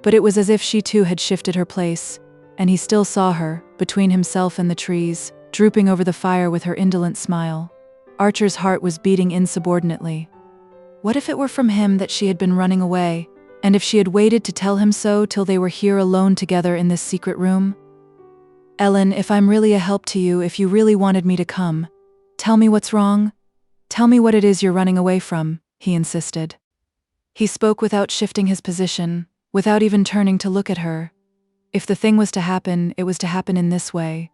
But it was as if she too had shifted her place, and he still saw her, between himself and the trees, drooping over the fire with her indolent smile. Archer's heart was beating insubordinately. What if it were from him that she had been running away, and if she had waited to tell him so till they were here alone together in this secret room? "Ellen, if I'm really a help to you, if you really wanted me to come, tell me what's wrong. Tell me what it is you're running away from," he insisted. He spoke without shifting his position, without even turning to look at her. If the thing was to happen, it was to happen in this way,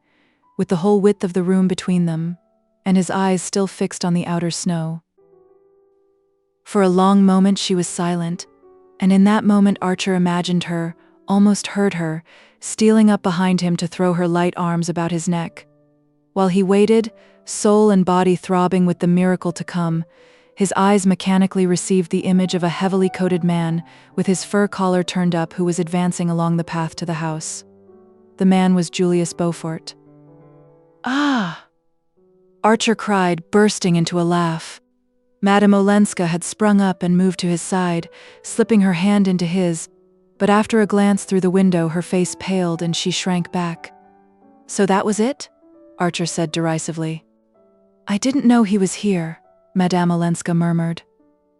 with the whole width of the room between them, and his eyes still fixed on the outer snow. For a long moment she was silent, and in that moment Archer imagined her, almost heard her, stealing up behind him to throw her light arms about his neck. While he waited, soul and body throbbing with the miracle to come, his eyes mechanically received the image of a heavily coated man with his fur collar turned up who was advancing along the path to the house. The man was Julius Beaufort. "Ah!" Archer cried, bursting into a laugh. Madame Olenska had sprung up and moved to his side, slipping her hand into his, but after a glance through the window her face paled and she shrank back. "So that was it?" Archer said derisively. "I didn't know he was here," Madame Olenska murmured.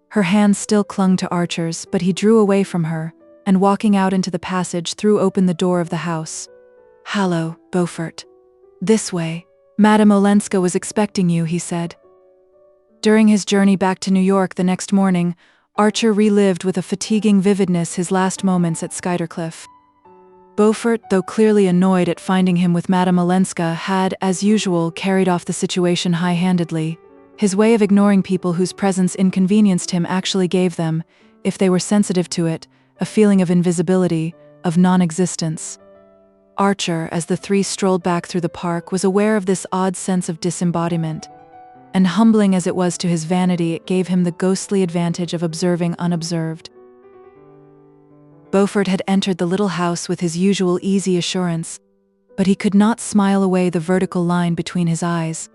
Her hands still clung to Archer's, but he drew away from her, and walking out into the passage threw open the door of the house. "Hallo, Beaufort. This way. Madame Olenska was expecting you," he said. During his journey back to New York the next morning, Archer relived with a fatiguing vividness his last moments at Skuytercliff. Beaufort, though clearly annoyed at finding him with Madame Olenska, had, as usual, carried off the situation high-handedly. His way of ignoring people whose presence inconvenienced him actually gave them, if they were sensitive to it, a feeling of invisibility, of non-existence. Archer, as the three strolled back through the park, was aware of this odd sense of disembodiment, and humbling as it was to his vanity, it gave him the ghostly advantage of observing unobserved. Beaufort had entered the little house with his usual easy assurance, but he could not smile away the vertical line between his eyes.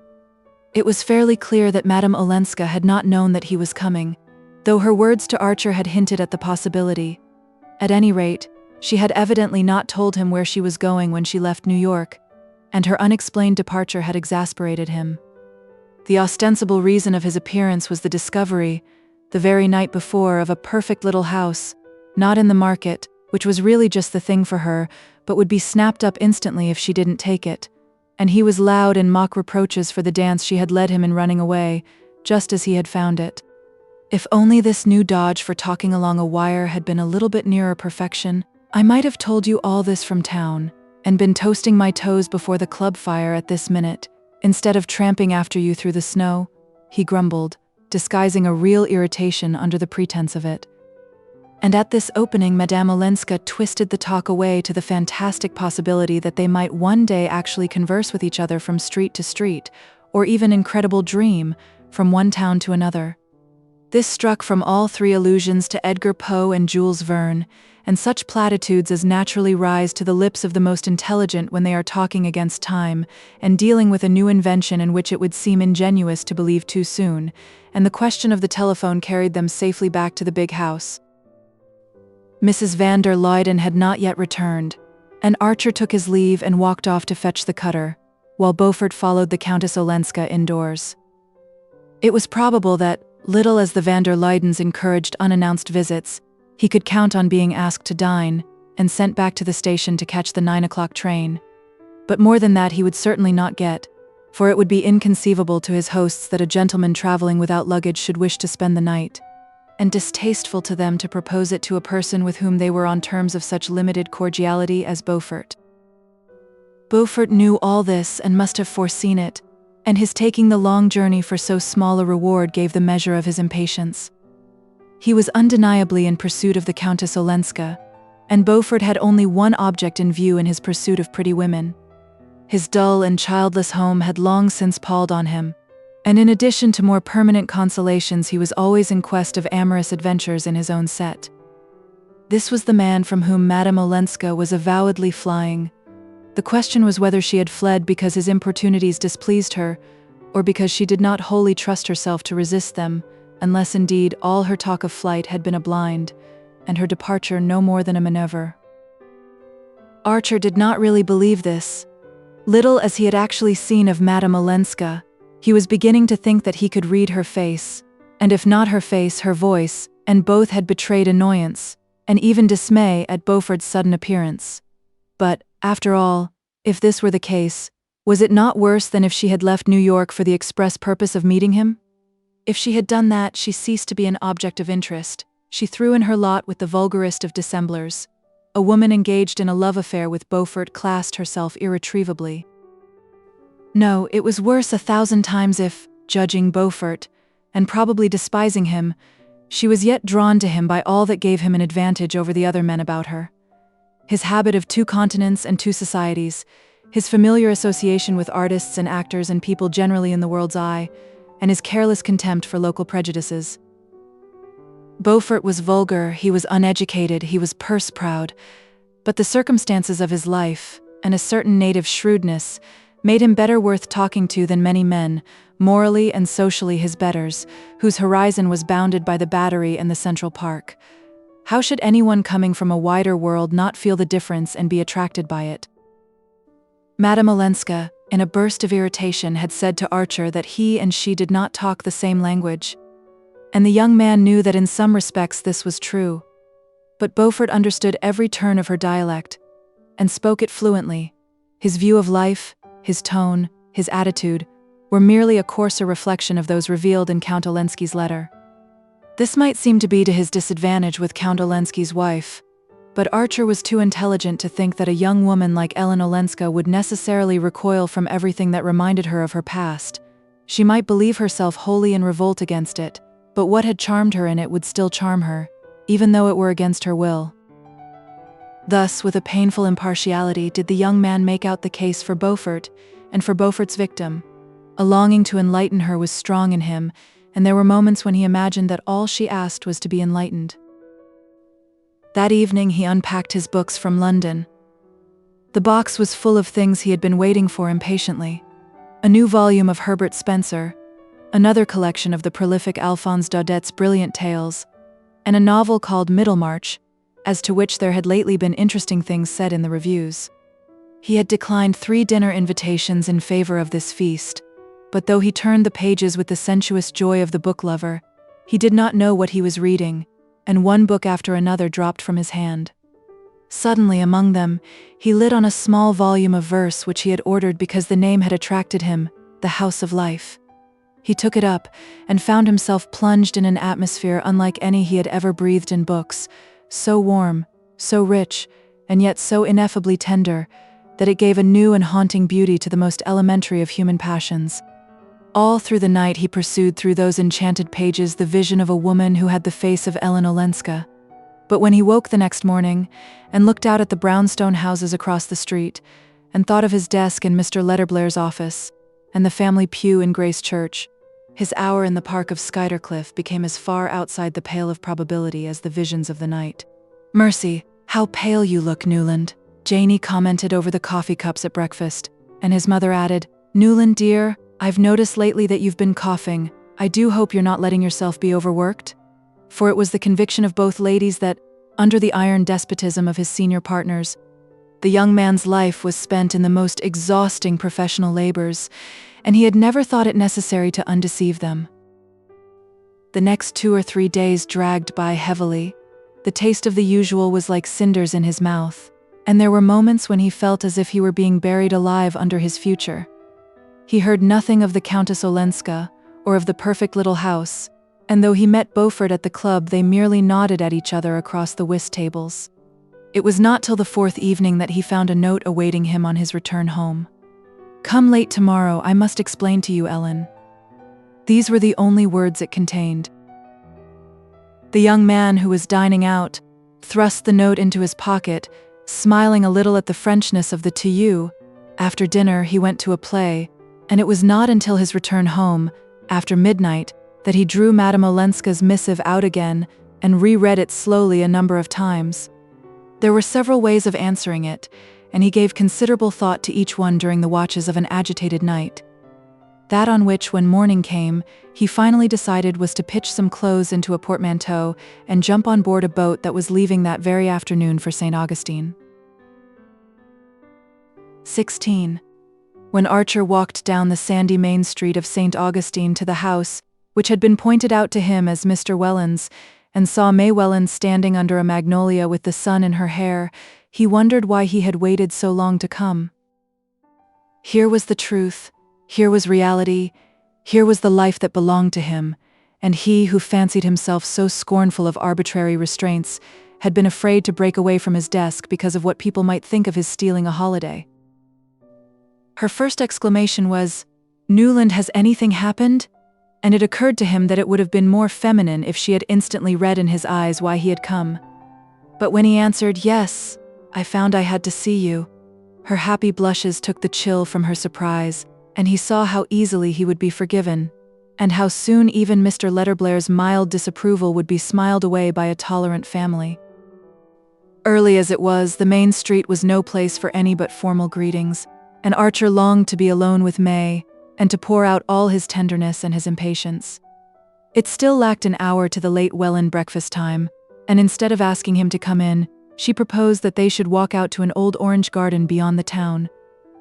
It was fairly clear that Madame Olenska had not known that he was coming, though her words to Archer had hinted at the possibility. At any rate, she had evidently not told him where she was going when she left New York, and her unexplained departure had exasperated him. The ostensible reason of his appearance was the discovery, the very night before, of a perfect little house, not in the market, which was really just the thing for her, but would be snapped up instantly if she didn't take it, and he was loud in mock reproaches for the dance she had led him in running away, just as he had found it. If only this new dodge for talking along a wire had been a little bit nearer perfection, I might have told you all this from town, and been toasting my toes before the club fire at this minute, instead of tramping after you through the snow, he grumbled, disguising a real irritation under the pretense of it. And at this opening, Madame Olenska twisted the talk away to the fantastic possibility that they might one day actually converse with each other from street to street, or even, incredible dream, from one town to another. This struck from all three allusions to Edgar Poe and Jules Verne, and such platitudes as naturally rise to the lips of the most intelligent when they are talking against time, and dealing with a new invention in which it would seem ingenuous to believe too soon, and the question of the telephone carried them safely back to the big house. Mrs. van der Luyden had not yet returned, and Archer took his leave and walked off to fetch the cutter, while Beaufort followed the Countess Olenska indoors. It was probable that, little as the van der Luydens encouraged unannounced visits, he could count on being asked to dine, and sent back to the station to catch the 9 o'clock train. But more than that he would certainly not get, for it would be inconceivable to his hosts that a gentleman traveling without luggage should wish to spend the night, and distasteful to them to propose it to a person with whom they were on terms of such limited cordiality as Beaufort. Beaufort knew all this and must have foreseen it, and his taking the long journey for so small a reward gave the measure of his impatience. He was undeniably in pursuit of the Countess Olenska, and Beaufort had only one object in view in his pursuit of pretty women. His dull and childless home had long since palled on him, and in addition to more permanent consolations he was always in quest of amorous adventures in his own set. This was the man from whom Madame Olenska was avowedly flying, The question was whether she had fled because his importunities displeased her, or because she did not wholly trust herself to resist them, unless indeed all her talk of flight had been a blind, and her departure no more than a maneuver. Archer did not really believe this. Little as he had actually seen of Madame Olenska, he was beginning to think that he could read her face, and if not her face, her voice, and both had betrayed annoyance, and even dismay at Beaufort's sudden appearance. But, after all, if this were the case, was it not worse than if she had left New York for the express purpose of meeting him? If she had done that, she ceased to be an object of interest. She threw in her lot with the vulgarest of dissemblers. A woman engaged in a love affair with Beaufort classed herself irretrievably. No, it was worse 1,000 times if, judging Beaufort, and probably despising him, she was yet drawn to him by all that gave him an advantage over the other men about her. His habit of 2 continents and 2 societies, his familiar association with artists and actors and people generally in the world's eye, and his careless contempt for local prejudices. Beaufort was vulgar, he was uneducated, he was purse-proud, but the circumstances of his life, and a certain native shrewdness, made him better worth talking to than many men, morally and socially his betters, whose horizon was bounded by the Battery and the Central Park. How should anyone coming from a wider world not feel the difference and be attracted by it? Madame Olenska, in a burst of irritation, had said to Archer that he and she did not talk the same language, and the young man knew that in some respects this was true. But Beaufort understood every turn of her dialect, and spoke it fluently. His view of life, his tone, his attitude, were merely a coarser reflection of those revealed in Count Olenski's letter. This might seem to be to his disadvantage with Count Olenski's wife, but Archer was too intelligent to think that a young woman like Ellen Olenska would necessarily recoil from everything that reminded her of her past. She might believe herself wholly in revolt against it, but what had charmed her in it would still charm her, even though it were against her will. Thus, with a painful impartiality, did the young man make out the case for Beaufort, and for Beaufort's victim. A longing to enlighten her was strong in him, and there were moments when he imagined that all she asked was to be enlightened. That evening he unpacked his books from London. The box was full of things he had been waiting for impatiently. A new volume of Herbert Spencer, another collection of the prolific Alphonse Daudet's brilliant tales, and a novel called Middlemarch, as to which there had lately been interesting things said in the reviews. He had declined 3 dinner invitations in favor of this feast, but though he turned the pages with the sensuous joy of the book lover, he did not know what he was reading, and one book after another dropped from his hand. Suddenly, among them, he lit on a small volume of verse which he had ordered because the name had attracted him, The House of Life. He took it up, and found himself plunged in an atmosphere unlike any he had ever breathed in books, so warm, so rich, and yet so ineffably tender, that it gave a new and haunting beauty to the most elementary of human passions. All through the night he pursued through those enchanted pages the vision of a woman who had the face of Ellen Olenska. But when he woke the next morning, and looked out at the brownstone houses across the street, and thought of his desk in Mr. Letterblair's office, and the family pew in Grace Church, his hour in the park of Skuytercliff became as far outside the pale of probability as the visions of the night. "Mercy, how pale you look, Newland," Janie commented over the coffee cups at breakfast, and his mother added, "Newland, dear, I've noticed lately that you've been coughing. I do hope you're not letting yourself be overworked." For it was the conviction of both ladies that, under the iron despotism of his senior partners, the young man's life was spent in the most exhausting professional labors, and he had never thought it necessary to undeceive them. The next 2 or 3 days dragged by heavily. The taste of the usual was like cinders in his mouth, and there were moments when he felt as if he were being buried alive under his future. He heard nothing of the Countess Olenska, or of the perfect little house, and though he met Beaufort at the club, they merely nodded at each other across the whist tables. It was not till the 4th evening that he found a note awaiting him on his return home. "Come late tomorrow, I must explain to you, Ellen." These were the only words it contained. The young man, who was dining out, thrust the note into his pocket, smiling a little at the Frenchness of the "to you." After dinner he went to a play, and it was not until his return home, after midnight, that he drew Madame Olenska's missive out again and reread it slowly a number of times. There were several ways of answering it, and he gave considerable thought to each one during the watches of an agitated night. That on which, when morning came, he finally decided was to pitch some clothes into a portmanteau and jump on board a boat that was leaving that very afternoon for St. Augustine. XVI. When Archer walked down the sandy main street of St. Augustine to the house, which had been pointed out to him as Mr. Welland's, and saw May Welland standing under a magnolia with the sun in her hair, he wondered why he had waited so long to come. Here was the truth, here was reality, here was the life that belonged to him, and he who fancied himself so scornful of arbitrary restraints had been afraid to break away from his desk because of what people might think of his stealing a holiday. Her first exclamation was, "Newland, has anything happened?" And it occurred to him that it would have been more feminine if she had instantly read in his eyes why he had come. But when he answered, "Yes, I found I had to see you," her happy blushes took the chill from her surprise, and he saw how easily he would be forgiven, and how soon even Mr. Letterblair's mild disapproval would be smiled away by a tolerant family. Early as it was, the main street was no place for any but formal greetings, and Archer longed to be alone with May, and to pour out all his tenderness and his impatience. It still lacked an hour to the late Welland breakfast time, and instead of asking him to come in, she proposed that they should walk out to an old orange garden beyond the town.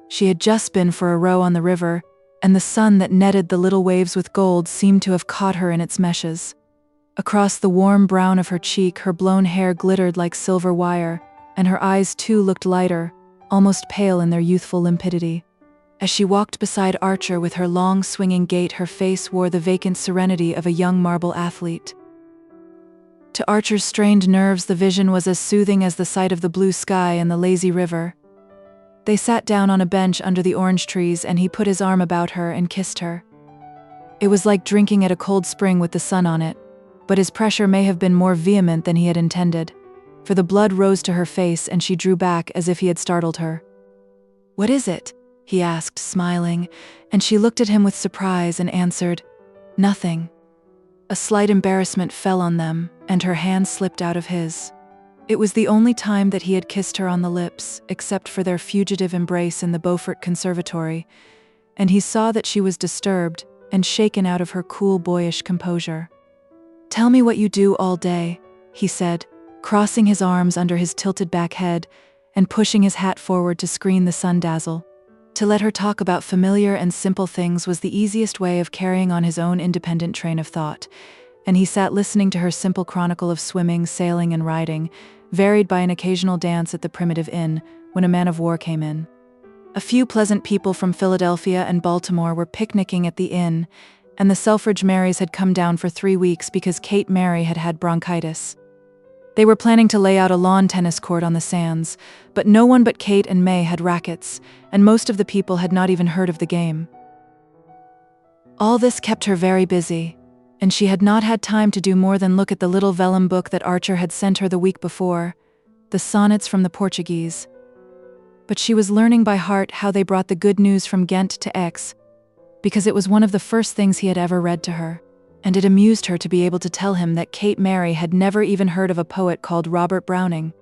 She had just been for a row on the river, and the sun that netted the little waves with gold seemed to have caught her in its meshes. Across the warm brown of her cheek, her blown hair glittered like silver wire, and her eyes too looked lighter, almost pale in their youthful limpidity. As she walked beside Archer with her long swinging gait, her face wore the vacant serenity of a young marble athlete. To Archer's strained nerves, the vision was as soothing as the sight of the blue sky and the lazy river. They sat down on a bench under the orange trees, and he put his arm about her and kissed her. It was like drinking at a cold spring with the sun on it, but his pressure may have been more vehement than he had intended, for the blood rose to her face and she drew back as if he had startled her. "What is it?" he asked, smiling, and she looked at him with surprise and answered, "Nothing." A slight embarrassment fell on them, and her hand slipped out of his. It was the only time that he had kissed her on the lips, except for their fugitive embrace in the Beaufort Conservatory, and he saw that she was disturbed and shaken out of her cool, boyish composure. "Tell me what you do all day," he said, crossing his arms under his tilted back head and pushing his hat forward to screen the sun dazzle. To let her talk about familiar and simple things was the easiest way of carrying on his own independent train of thought, and he sat listening to her simple chronicle of swimming, sailing, and riding, varied by an occasional dance at the primitive inn, when a man of war came in. A few pleasant people from Philadelphia and Baltimore were picnicking at the inn, and the Selfridge Marys had come down for 3 weeks because Kate Mary had had bronchitis. They were planning to lay out a lawn tennis court on the sands, but no one but Kate and May had rackets, and most of the people had not even heard of the game. All this kept her very busy, and she had not had time to do more than look at the little vellum book that Archer had sent her the week before, the Sonnets from the Portuguese. But she was learning by heart how they brought the good news from Ghent to Aix, because it was one of the first things he had ever read to her, and it amused her to be able to tell him that Kate Mary had never even heard of a poet called Robert Browning.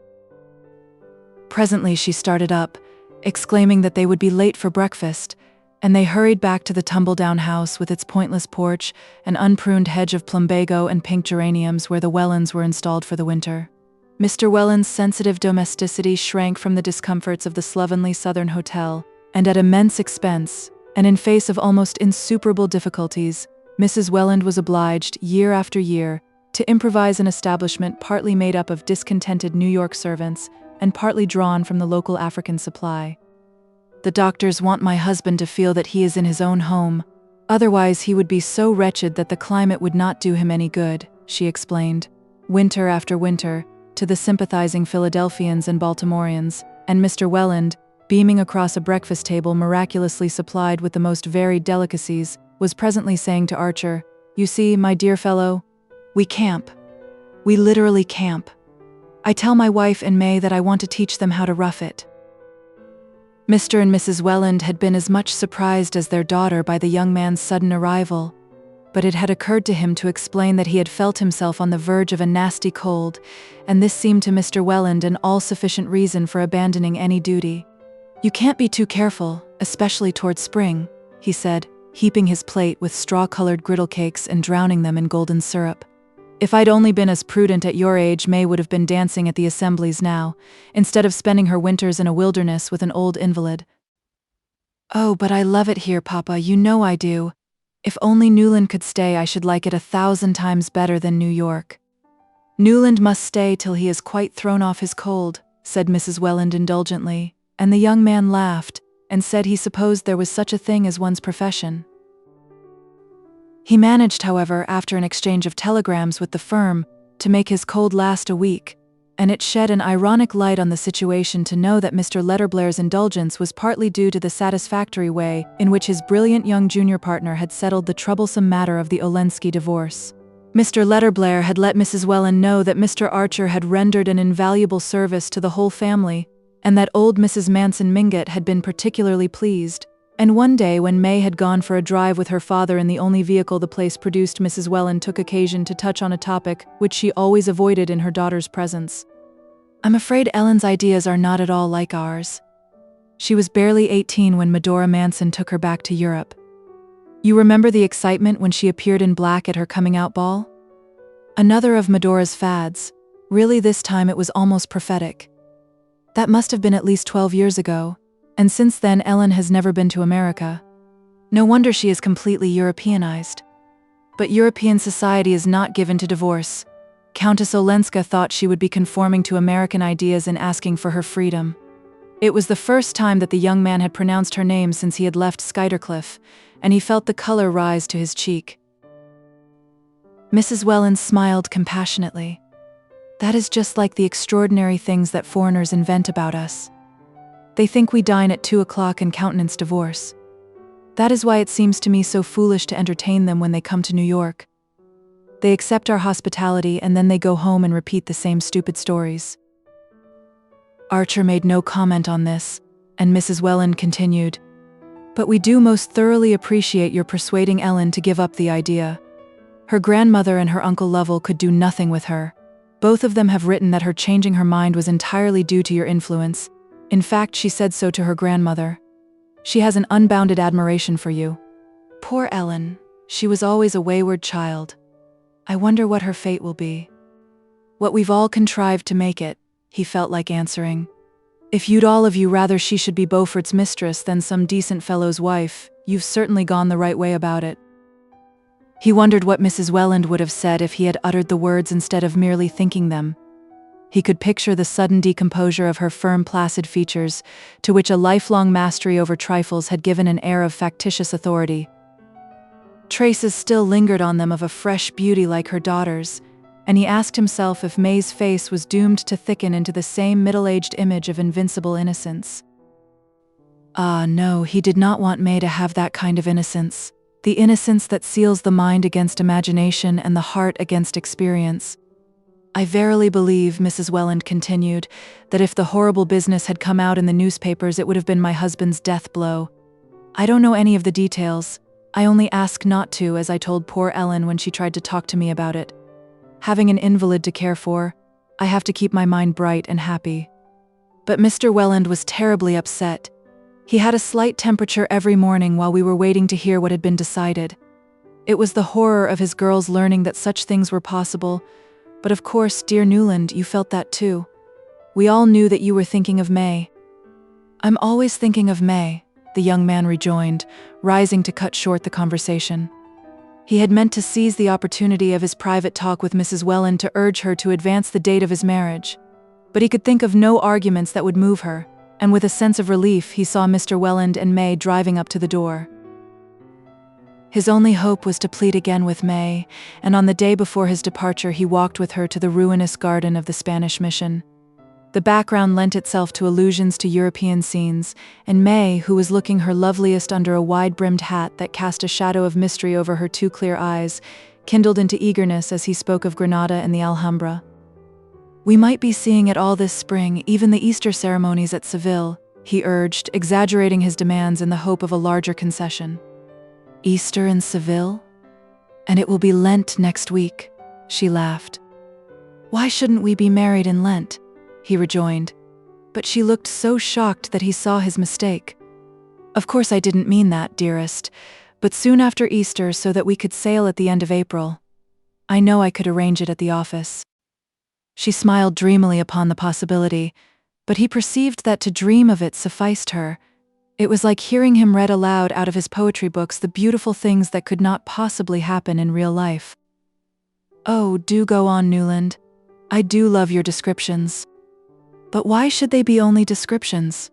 Presently she started up, exclaiming that they would be late for breakfast, and they hurried back to the tumble-down house with its pointless porch, an unpruned hedge of plumbago and pink geraniums where the Wellands were installed for the winter. Mr. Welland's sensitive domesticity shrank from the discomforts of the slovenly southern hotel, and at immense expense, and in face of almost insuperable difficulties, Mrs. Welland was obliged, year after year, to improvise an establishment partly made up of discontented New York servants and partly drawn from the local African supply. "The doctors want my husband to feel that he is in his own home, otherwise he would be so wretched that the climate would not do him any good," she explained, winter after winter, to the sympathizing Philadelphians and Baltimoreans, and Mr. Welland, beaming across a breakfast table miraculously supplied with the most varied delicacies, was presently saying to Archer, "You see, my dear fellow, we camp. We literally camp. I tell my wife and May that I want to teach them how to rough it." Mr. and Mrs. Welland had been as much surprised as their daughter by the young man's sudden arrival, but it had occurred to him to explain that he had felt himself on the verge of a nasty cold, and this seemed to Mr. Welland an all-sufficient reason for abandoning any duty. You can't be too careful, especially towards spring, he said, heaping his plate with straw-colored griddle cakes and drowning them in golden syrup. If I'd only been as prudent at your age, May would have been dancing at the assemblies now, instead of spending her winters in a wilderness with an old invalid. Oh, but I love it here, Papa, you know I do. If only Newland could stay, I should like it 1,000 times better than New York. Newland must stay till he is quite thrown off his cold, said Mrs. Welland indulgently, and the young man laughed, and said he supposed there was such a thing as one's profession. He managed, however, after an exchange of telegrams with the firm, to make his cold last a week, and it shed an ironic light on the situation to know that Mr. Letterblair's indulgence was partly due to the satisfactory way in which his brilliant young junior partner had settled the troublesome matter of the Olenski divorce. Mr. Letterblair had let Mrs. Welland know that Mr. Archer had rendered an invaluable service to the whole family, and that old Mrs. Manson Mingott had been particularly pleased. And one day, when May had gone for a drive with her father in the only vehicle the place produced, Mrs. Welland took occasion to touch on a topic which she always avoided in her daughter's presence. I'm afraid Ellen's ideas are not at all like ours. She was barely 18 when Medora Manson took her back to Europe. You remember the excitement when she appeared in black at her coming-out ball? Another of Medora's fads. Really, this time it was almost prophetic. That must have been at least 12 years ago. And since then Ellen has never been to America. No wonder she is completely Europeanized. But European society is not given to divorce. Countess Olenska thought she would be conforming to American ideas in asking for her freedom. It was the first time that the young man had pronounced her name since he had left Skuytercliff, and he felt the color rise to his cheek. Mrs. Welland smiled compassionately. That is just like the extraordinary things that foreigners invent about us. They think we dine at 2 o'clock and countenance divorce. That is why it seems to me so foolish to entertain them when they come to New York. They accept our hospitality and then they go home and repeat the same stupid stories. Archer made no comment on this, and Mrs. Welland continued, But we do most thoroughly appreciate your persuading Ellen to give up the idea. Her grandmother and her Uncle Lovell could do nothing with her. Both of them have written that her changing her mind was entirely due to your influence. In fact, she said so to her grandmother. She has an unbounded admiration for you. Poor Ellen, she was always a wayward child. I wonder what her fate will be. What we've all contrived to make it, he felt like answering. If you'd all of you rather she should be Beaufort's mistress than some decent fellow's wife, you've certainly gone the right way about it. He wondered what Mrs. Welland would have said if he had uttered the words instead of merely thinking them. He could picture the sudden decomposure of her firm, placid features, to which a lifelong mastery over trifles had given an air of factitious authority. Traces still lingered on them of a fresh beauty like her daughter's, and he asked himself if May's face was doomed to thicken into the same middle-aged image of invincible innocence. Ah, no, he did not want May to have that kind of innocence, the innocence that seals the mind against imagination and the heart against experience. I verily believe, Mrs. Welland continued, that if the horrible business had come out in the newspapers it would have been my husband's death blow. I don't know any of the details. I only ask not to, as I told poor Ellen when she tried to talk to me about it. Having an invalid to care for, I have to keep my mind bright and happy. But Mr. Welland was terribly upset. He had a slight temperature every morning while we were waiting to hear what had been decided. It was the horror of his girls learning that such things were possible. But of course, dear Newland, you felt that too. We all knew that you were thinking of May. I'm always thinking of May, the young man rejoined, rising to cut short the conversation. He had meant to seize the opportunity of his private talk with Mrs. Welland to urge her to advance the date of his marriage. But he could think of no arguments that would move her, and with a sense of relief he saw Mr. Welland and May driving up to the door. His only hope was to plead again with May, and on the day before his departure he walked with her to the ruinous garden of the Spanish mission. The background lent itself to allusions to European scenes, and May, who was looking her loveliest under a wide-brimmed hat that cast a shadow of mystery over her two clear eyes, kindled into eagerness as he spoke of Granada and the Alhambra. We might be seeing it all this spring, even the Easter ceremonies at Seville, he urged, exaggerating his demands in the hope of a larger concession. Easter in Seville? And it will be Lent next week, she laughed. Why shouldn't we be married in Lent? He rejoined. but she looked so shocked that he saw his mistake. Of course I didn't mean that, dearest, but soon after Easter so that we could sail at the end of April. I know I could arrange it at the office. She smiled dreamily upon the possibility, but he perceived that to dream of it sufficed her. It was like hearing him read aloud out of his poetry books the beautiful things that could not possibly happen in real life. Oh, do go on, Newland. I do love your descriptions. But why should they be only descriptions?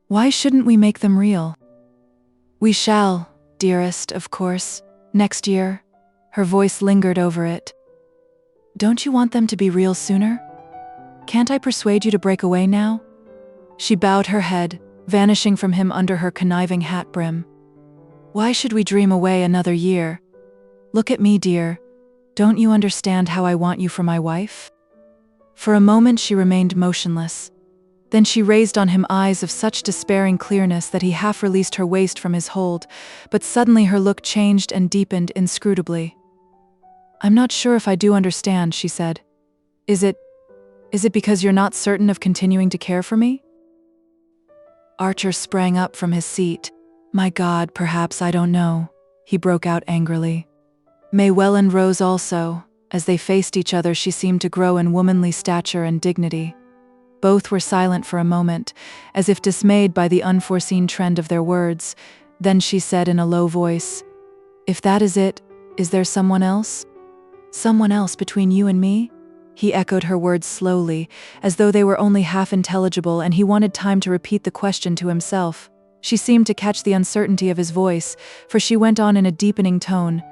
Why shouldn't we make them real? We shall, dearest, of course, next year. Her voice lingered over it. Don't you want them to be real sooner? Can't I persuade you to break away now? She bowed her head, vanishing from him under her conniving hat brim. Why should we dream away another year? Look at me, dear. Don't you understand how I want you for my wife? For a moment she remained motionless. Then she raised on him eyes of such despairing clearness that he half released her waist from his hold, but suddenly her look changed and deepened inscrutably. I'm not sure if I do understand, she said. Is it because you're not certain of continuing to care for me? Archer sprang up from his seat. My God, perhaps I don't know, he broke out angrily. May Welland rose also. As they faced each other, she seemed to grow in womanly stature and dignity. Both were silent for a moment, as if dismayed by the unforeseen trend of their words. Then she said in a low voice, If that is it, is there someone else? Someone else between you and me? He echoed her words slowly, as though they were only half intelligible, and he wanted time to repeat the question to himself. She seemed to catch the uncertainty of his voice, for she went on in a deepening tone.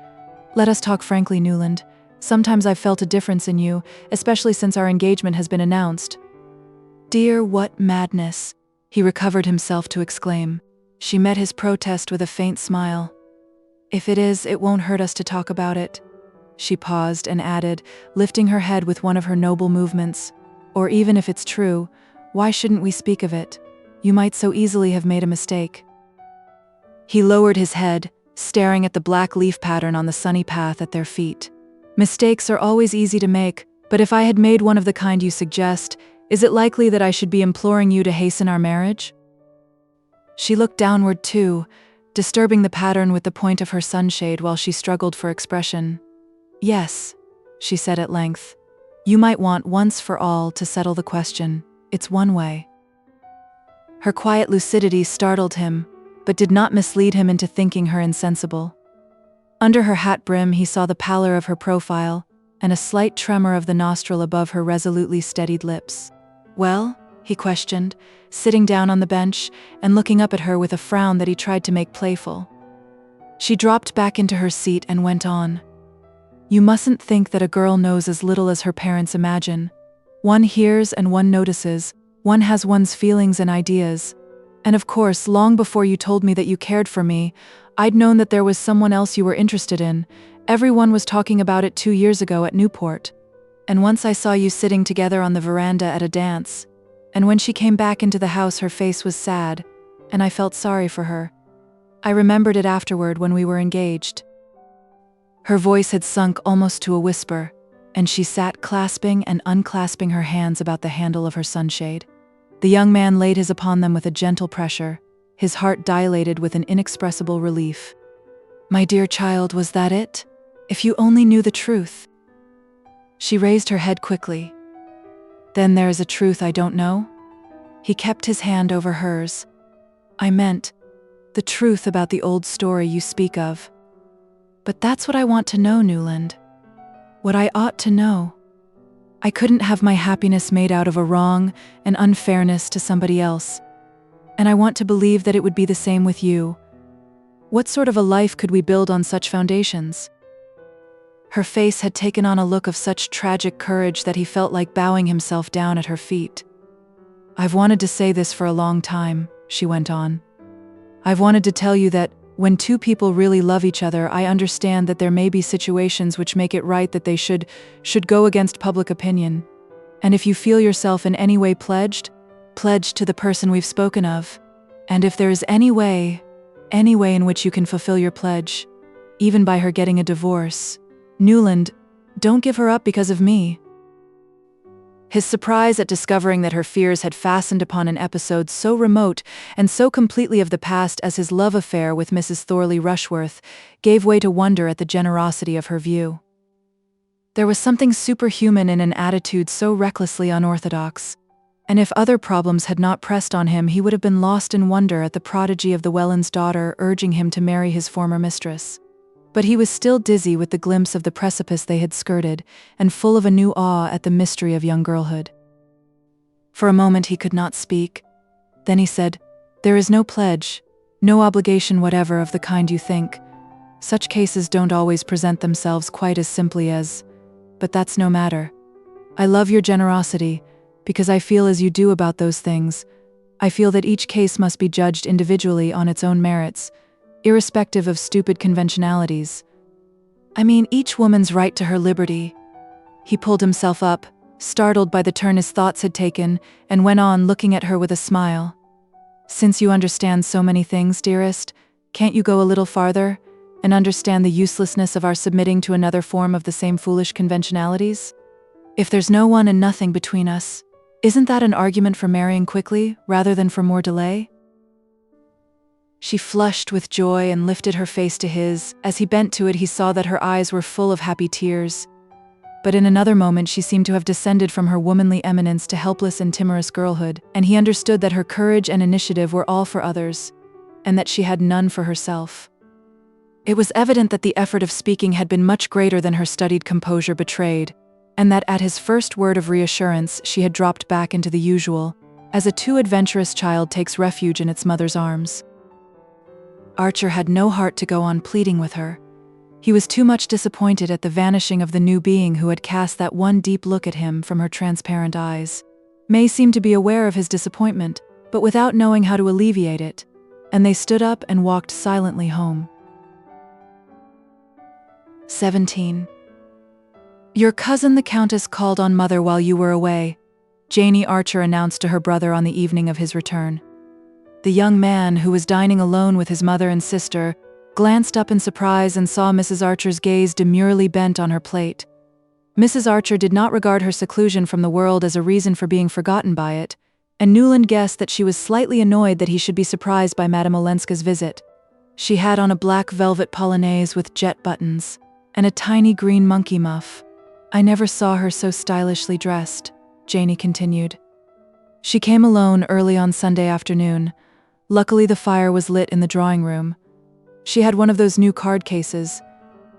Let us talk frankly, Newland. Sometimes I've felt a difference in you, especially since our engagement has been announced. Dear, what madness, he recovered himself to exclaim. She met his protest with a faint smile. If it is, it won't hurt us to talk about it. She paused and added, lifting her head with one of her noble movements. Or even if it's true, why shouldn't we speak of it? You might so easily have made a mistake. He lowered his head, staring at the black leaf pattern on the sunny path at their feet. Mistakes are always easy to make, but if I had made one of the kind you suggest, is it likely that I should be imploring you to hasten our marriage? She looked downward too, disturbing the pattern with the point of her sunshade while she struggled for expression. Yes, she said at length. You might want once for all to settle the question. It's one way. Her quiet lucidity startled him, but did not mislead him into thinking her insensible. Under her hat brim he saw the pallor of her profile, and a slight tremor of the nostril above her resolutely steadied lips. Well, he questioned, sitting down on the bench and looking up at her with a frown that he tried to make playful. She dropped back into her seat and went on. You mustn't think that a girl knows as little as her parents imagine. One hears and one notices, one has one's feelings and ideas. And of course, long before you told me that you cared for me, I'd known that there was someone else you were interested in. Everyone was talking about it 2 years ago at Newport. And once I saw you sitting together on the veranda at a dance. And when she came back into the house, her face was sad, and I felt sorry for her. I remembered it afterward when we were engaged. Her voice had sunk almost to a whisper, and she sat clasping and unclasping her hands about the handle of her sunshade. The young man laid his upon them with a gentle pressure, his heart dilated with an inexpressible relief. My dear child, was that it? If you only knew the truth. She raised her head quickly. Then there is a truth I don't know? He kept his hand over hers. I meant the truth about the old story you speak of. But that's what I want to know, Newland. What I ought to know. I couldn't have my happiness made out of a wrong and unfairness to somebody else. And I want to believe that it would be the same with you. What sort of a life could we build on such foundations? Her face had taken on a look of such tragic courage that he felt like bowing himself down at her feet. I've wanted to say this for a long time, she went on. I've wanted to tell you that when two people really love each other, I understand that there may be situations which make it right that they should go against public opinion. And if you feel yourself in any way pledged to the person we've spoken of. And if there is any way in which you can fulfill your pledge, even by her getting a divorce, Newland, don't give her up because of me. His surprise at discovering that her fears had fastened upon an episode so remote and so completely of the past as his love affair with Mrs. Thorley Rushworth gave way to wonder at the generosity of her view. There was something superhuman in an attitude so recklessly unorthodox, and if other problems had not pressed on him, he would have been lost in wonder at the prodigy of the Wellens' daughter urging him to marry his former mistress. But he was still dizzy with the glimpse of the precipice they had skirted, and full of a new awe at the mystery of young girlhood. For a moment he could not speak. Then he said, "There is no pledge, no obligation whatever of the kind you think. Such cases don't always present themselves quite as simply as, but that's no matter. I love your generosity, because I feel as you do about those things. I feel that each case must be judged individually on its own merits, irrespective of stupid conventionalities. I mean, each woman's right to her liberty." He pulled himself up, startled by the turn his thoughts had taken, and went on, looking at her with a smile. "Since you understand so many things, dearest, can't you go a little farther, and understand the uselessness of our submitting to another form of the same foolish conventionalities? If there's no one and nothing between us, isn't that an argument for marrying quickly, rather than for more delay?" She flushed with joy and lifted her face to his. As he bent to it, he saw that her eyes were full of happy tears. But in another moment she seemed to have descended from her womanly eminence to helpless and timorous girlhood, and he understood that her courage and initiative were all for others, and that she had none for herself. It was evident that the effort of speaking had been much greater than her studied composure betrayed, and that at his first word of reassurance she had dropped back into the usual, as a too adventurous child takes refuge in its mother's arms. Archer had no heart to go on pleading with her. He was too much disappointed at the vanishing of the new being who had cast that one deep look at him from her transparent eyes. May seemed to be aware of his disappointment, but without knowing how to alleviate it, and they stood up and walked silently home. 17. "Your cousin the Countess called on Mother while you were away," Janie Archer announced to her brother on the evening of his return. The young man, who was dining alone with his mother and sister, glanced up in surprise and saw Mrs. Archer's gaze demurely bent on her plate. Mrs. Archer did not regard her seclusion from the world as a reason for being forgotten by it, and Newland guessed that she was slightly annoyed that he should be surprised by Madame Olenska's visit. She had on a black velvet polonaise with jet buttons, and a tiny green monkey muff. "I never saw her so stylishly dressed," Janie continued. "She came alone early on Sunday afternoon. Luckily the fire was lit in the drawing room. She had one of those new card cases.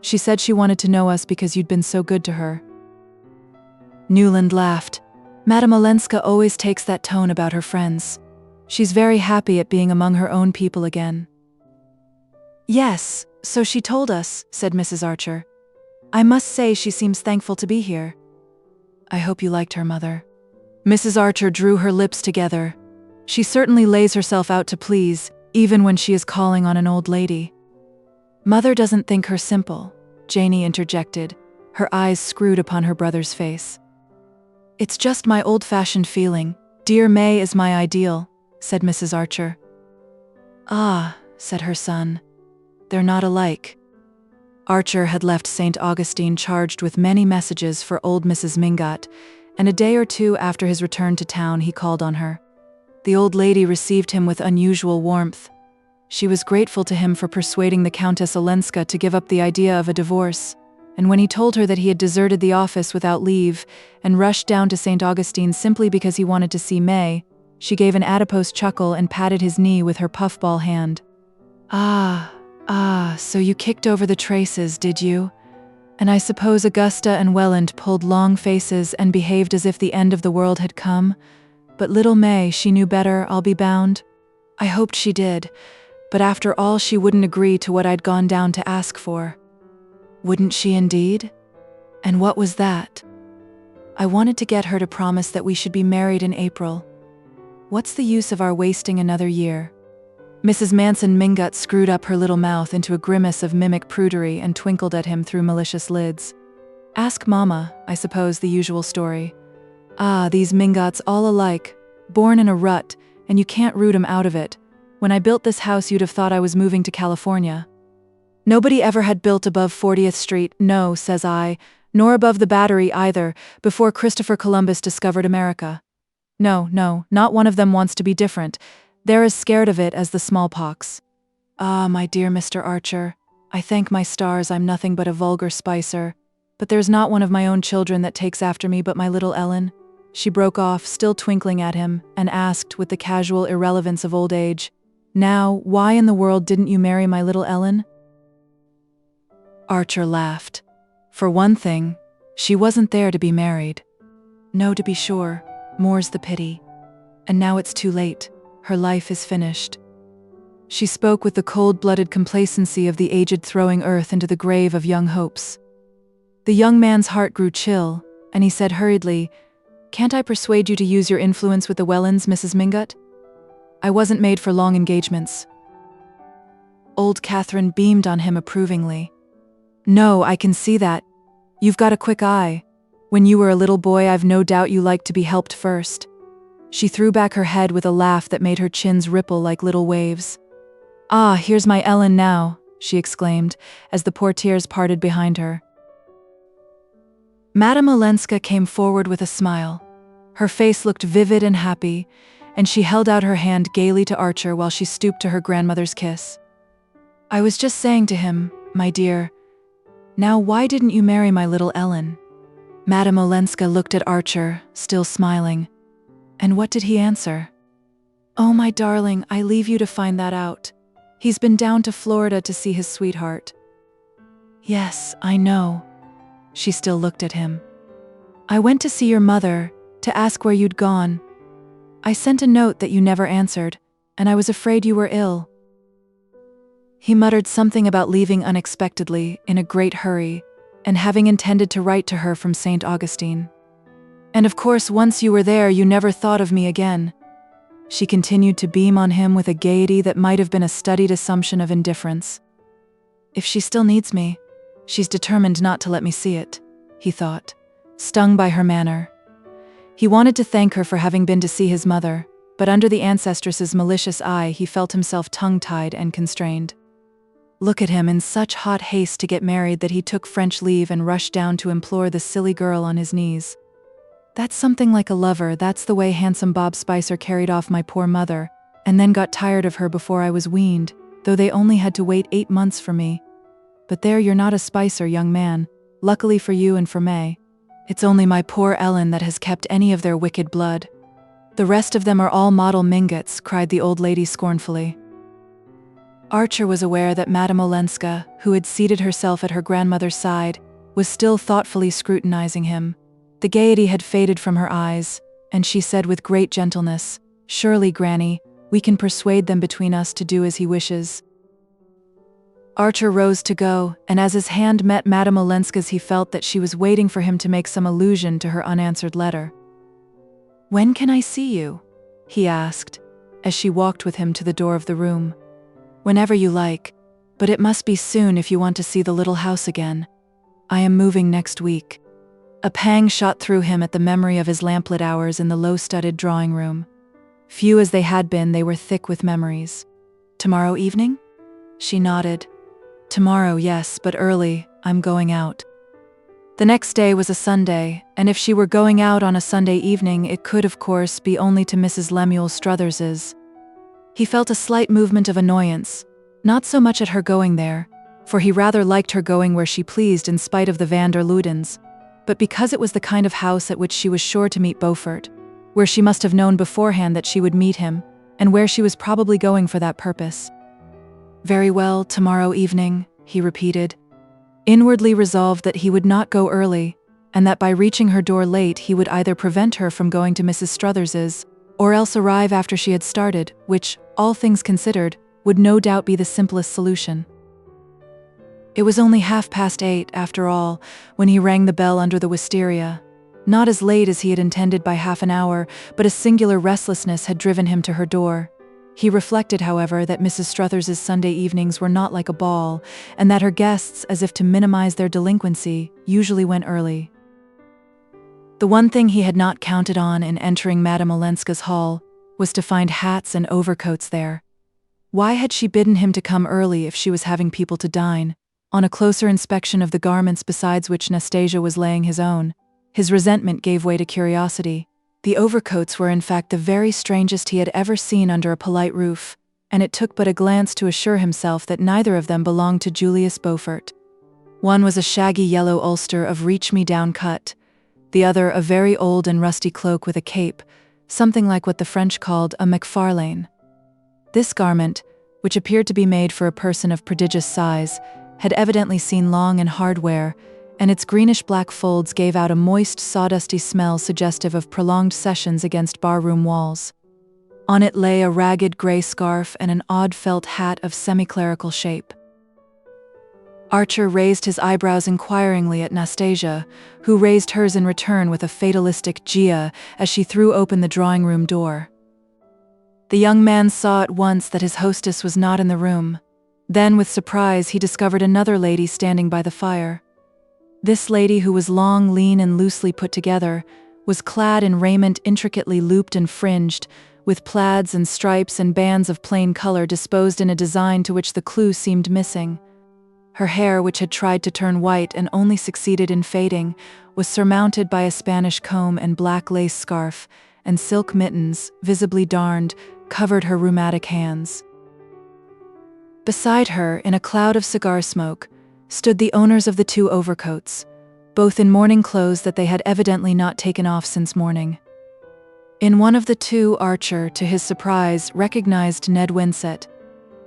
She said she wanted to know us because you'd been so good to her." Newland laughed. "Madame Olenska always takes that tone about her friends. She's very happy at being among her own people again." "Yes, so she told us," said Mrs. Archer. "I must say she seems thankful to be here." "I hope you liked her, Mother." Mrs. Archer drew her lips together. "She certainly lays herself out to please, even when she is calling on an old lady." "Mother doesn't think her simple," Janie interjected, her eyes screwed upon her brother's face. "It's just my old-fashioned feeling. Dear May is my ideal," said Mrs. Archer. "Ah," said her son, "they're not alike." Archer had left St. Augustine charged with many messages for old Mrs. Mingot, and a day or two after his return to town he called on her. The old lady received him with unusual warmth. She was grateful to him for persuading the Countess Olenska to give up the idea of a divorce, and when he told her that he had deserted the office without leave and rushed down to St. Augustine simply because he wanted to see May, she gave an adipose chuckle and patted his knee with her puffball hand. Ah, so you kicked over the traces, did you? And I suppose Augusta and Welland pulled long faces and behaved as if the end of the world had come? But little May, she knew better, I'll be bound. I hoped she did, but after all she wouldn't agree to what I'd gone down to ask for." "Wouldn't she indeed? And what was that?" "I wanted to get her to promise that we should be married in April. What's the use of our wasting another year?" Mrs. Manson Mingot screwed up her little mouth into a grimace of mimic prudery and twinkled at him through malicious lids. "Ask Mama, I suppose, the usual story. Ah, these Mingots all alike, born in a rut, and you can't root 'em out of it. When I built this house you'd have thought I was moving to California. Nobody ever had built above 40th Street, no, says I, nor above the Battery either, before Christopher Columbus discovered America. No, not one of them wants to be different. They're as scared of it as the smallpox. Ah, my dear Mr. Archer, I thank my stars I'm nothing but a vulgar spicer. But there's not one of my own children that takes after me but my little Ellen. She broke off, still twinkling at him, and asked with the casual irrelevance of old age, "Now, why in the world didn't you marry my little Ellen?" Archer laughed. For one thing, she wasn't there to be married. No, to be sure, more's the pity. And now it's too late. Her life is finished. She spoke with the cold-blooded complacency of the aged throwing earth into the grave of young hopes. The young man's heart grew chill, and he said hurriedly, "Can't I persuade you to use your influence with the Wellens, Mrs. Mingott? I wasn't made for long engagements." Old Catherine beamed on him approvingly. "No, I can see that. You've got a quick eye. When you were a little boy, I've no doubt you liked to be helped first." She threw back her head with a laugh that made her chins ripple like little waves. "Ah, here's my Ellen now," she exclaimed, as the portieres parted behind her. Madame Olenska came forward with a smile. Her face looked vivid and happy, and she held out her hand gaily to Archer while she stooped to her grandmother's kiss. "I was just saying to him, my dear, now why didn't you marry my little Ellen?" Madame Olenska looked at Archer, still smiling. And what did he answer? "Oh, my darling, I leave you to find that out. He's been down to Florida to see his sweetheart." "Yes, I know." She still looked at him. "I went to see your mother, to ask where you'd gone. I sent a note that you never answered, and I was afraid you were ill." He muttered something about leaving unexpectedly, in a great hurry, and having intended to write to her from St. Augustine. "And of course, once you were there, you never thought of me again." She continued to beam on him with a gaiety that might have been a studied assumption of indifference. "If she still needs me, she's determined not to let me see it," he thought, stung by her manner. He wanted to thank her for having been to see his mother, but under the ancestress's malicious eye he felt himself tongue-tied and constrained. Look at him in such hot haste to get married that he took French leave and rushed down to implore the silly girl on his knees. "That's something like a lover. That's the way handsome Bob Spicer carried off my poor mother, and then got tired of her before I was weaned, though they only had to wait 8 months for me. But there, you're not a Spicer, young man, luckily for you and for May. It's only my poor Ellen that has kept any of their wicked blood. The rest of them are all model Mingotts," cried the old lady scornfully. Archer was aware that Madame Olenska, who had seated herself at her grandmother's side, was still thoughtfully scrutinizing him. The gaiety had faded from her eyes, and she said with great gentleness, "Surely, Granny, we can persuade them between us to do as he wishes." Archer rose to go, and as his hand met Madame Olenska's he felt that she was waiting for him to make some allusion to her unanswered letter. "When can I see you?" he asked, as she walked with him to the door of the room. "Whenever you like, but it must be soon if you want to see the little house again. I am moving next week." A pang shot through him at the memory of his lamplit hours in the low-studded drawing-room. Few as they had been, they were thick with memories. "Tomorrow evening?" She nodded. "Tomorrow, yes, but early. I'm going out." The next day was a Sunday, and if she were going out on a Sunday evening, it could, of course, be only to Mrs. Lemuel Struthers's. He felt a slight movement of annoyance, not so much at her going there, for he rather liked her going where she pleased in spite of the van der Ludens, but because it was the kind of house at which she was sure to meet Beaufort, where she must have known beforehand that she would meet him, and where she was probably going for that purpose. "Very well, tomorrow evening," he repeated, inwardly resolved that he would not go early, and that by reaching her door late he would either prevent her from going to Mrs. Struthers's, or else arrive after she had started, which, all things considered, would no doubt be the simplest solution. It was only 8:30, after all, when he rang the bell under the wisteria. Not as late as he had intended by half an hour, but a singular restlessness had driven him to her door. He reflected, however, that Mrs. Struthers's Sunday evenings were not like a ball, and that her guests, as if to minimize their delinquency, usually went early. The one thing he had not counted on in entering Madame Olenska's hall was to find hats and overcoats there. Why had she bidden him to come early if she was having people to dine? On a closer inspection of the garments beside which Nastasia was laying his own, his resentment gave way to curiosity. The overcoats were in fact the very strangest he had ever seen under a polite roof, and it took but a glance to assure himself that neither of them belonged to Julius Beaufort. One was a shaggy yellow ulster of reach-me-down cut, the other a very old and rusty cloak with a cape, something like what the French called a McFarlane. This garment, which appeared to be made for a person of prodigious size, had evidently seen long and hard wear, and its greenish-black folds gave out a moist, sawdusty smell suggestive of prolonged sessions against barroom walls. On it lay a ragged gray scarf and an odd felt hat of semi-clerical shape. Archer raised his eyebrows inquiringly at Nastasia, who raised hers in return with a fatalistic jeer as she threw open the drawing-room door. The young man saw at once that his hostess was not in the room. Then, with surprise, he discovered another lady standing by the fire. This lady, who was long, lean, and loosely put together, was clad in raiment intricately looped and fringed, with plaids and stripes and bands of plain color disposed in a design to which the clue seemed missing. Her hair, which had tried to turn white and only succeeded in fading, was surmounted by a Spanish comb and black lace scarf, and silk mittens, visibly darned, covered her rheumatic hands. Beside her, in a cloud of cigar smoke, stood the owners of the two overcoats, both in morning clothes that they had evidently not taken off since morning. In one of the two, Archer, to his surprise, recognized Ned Winsett.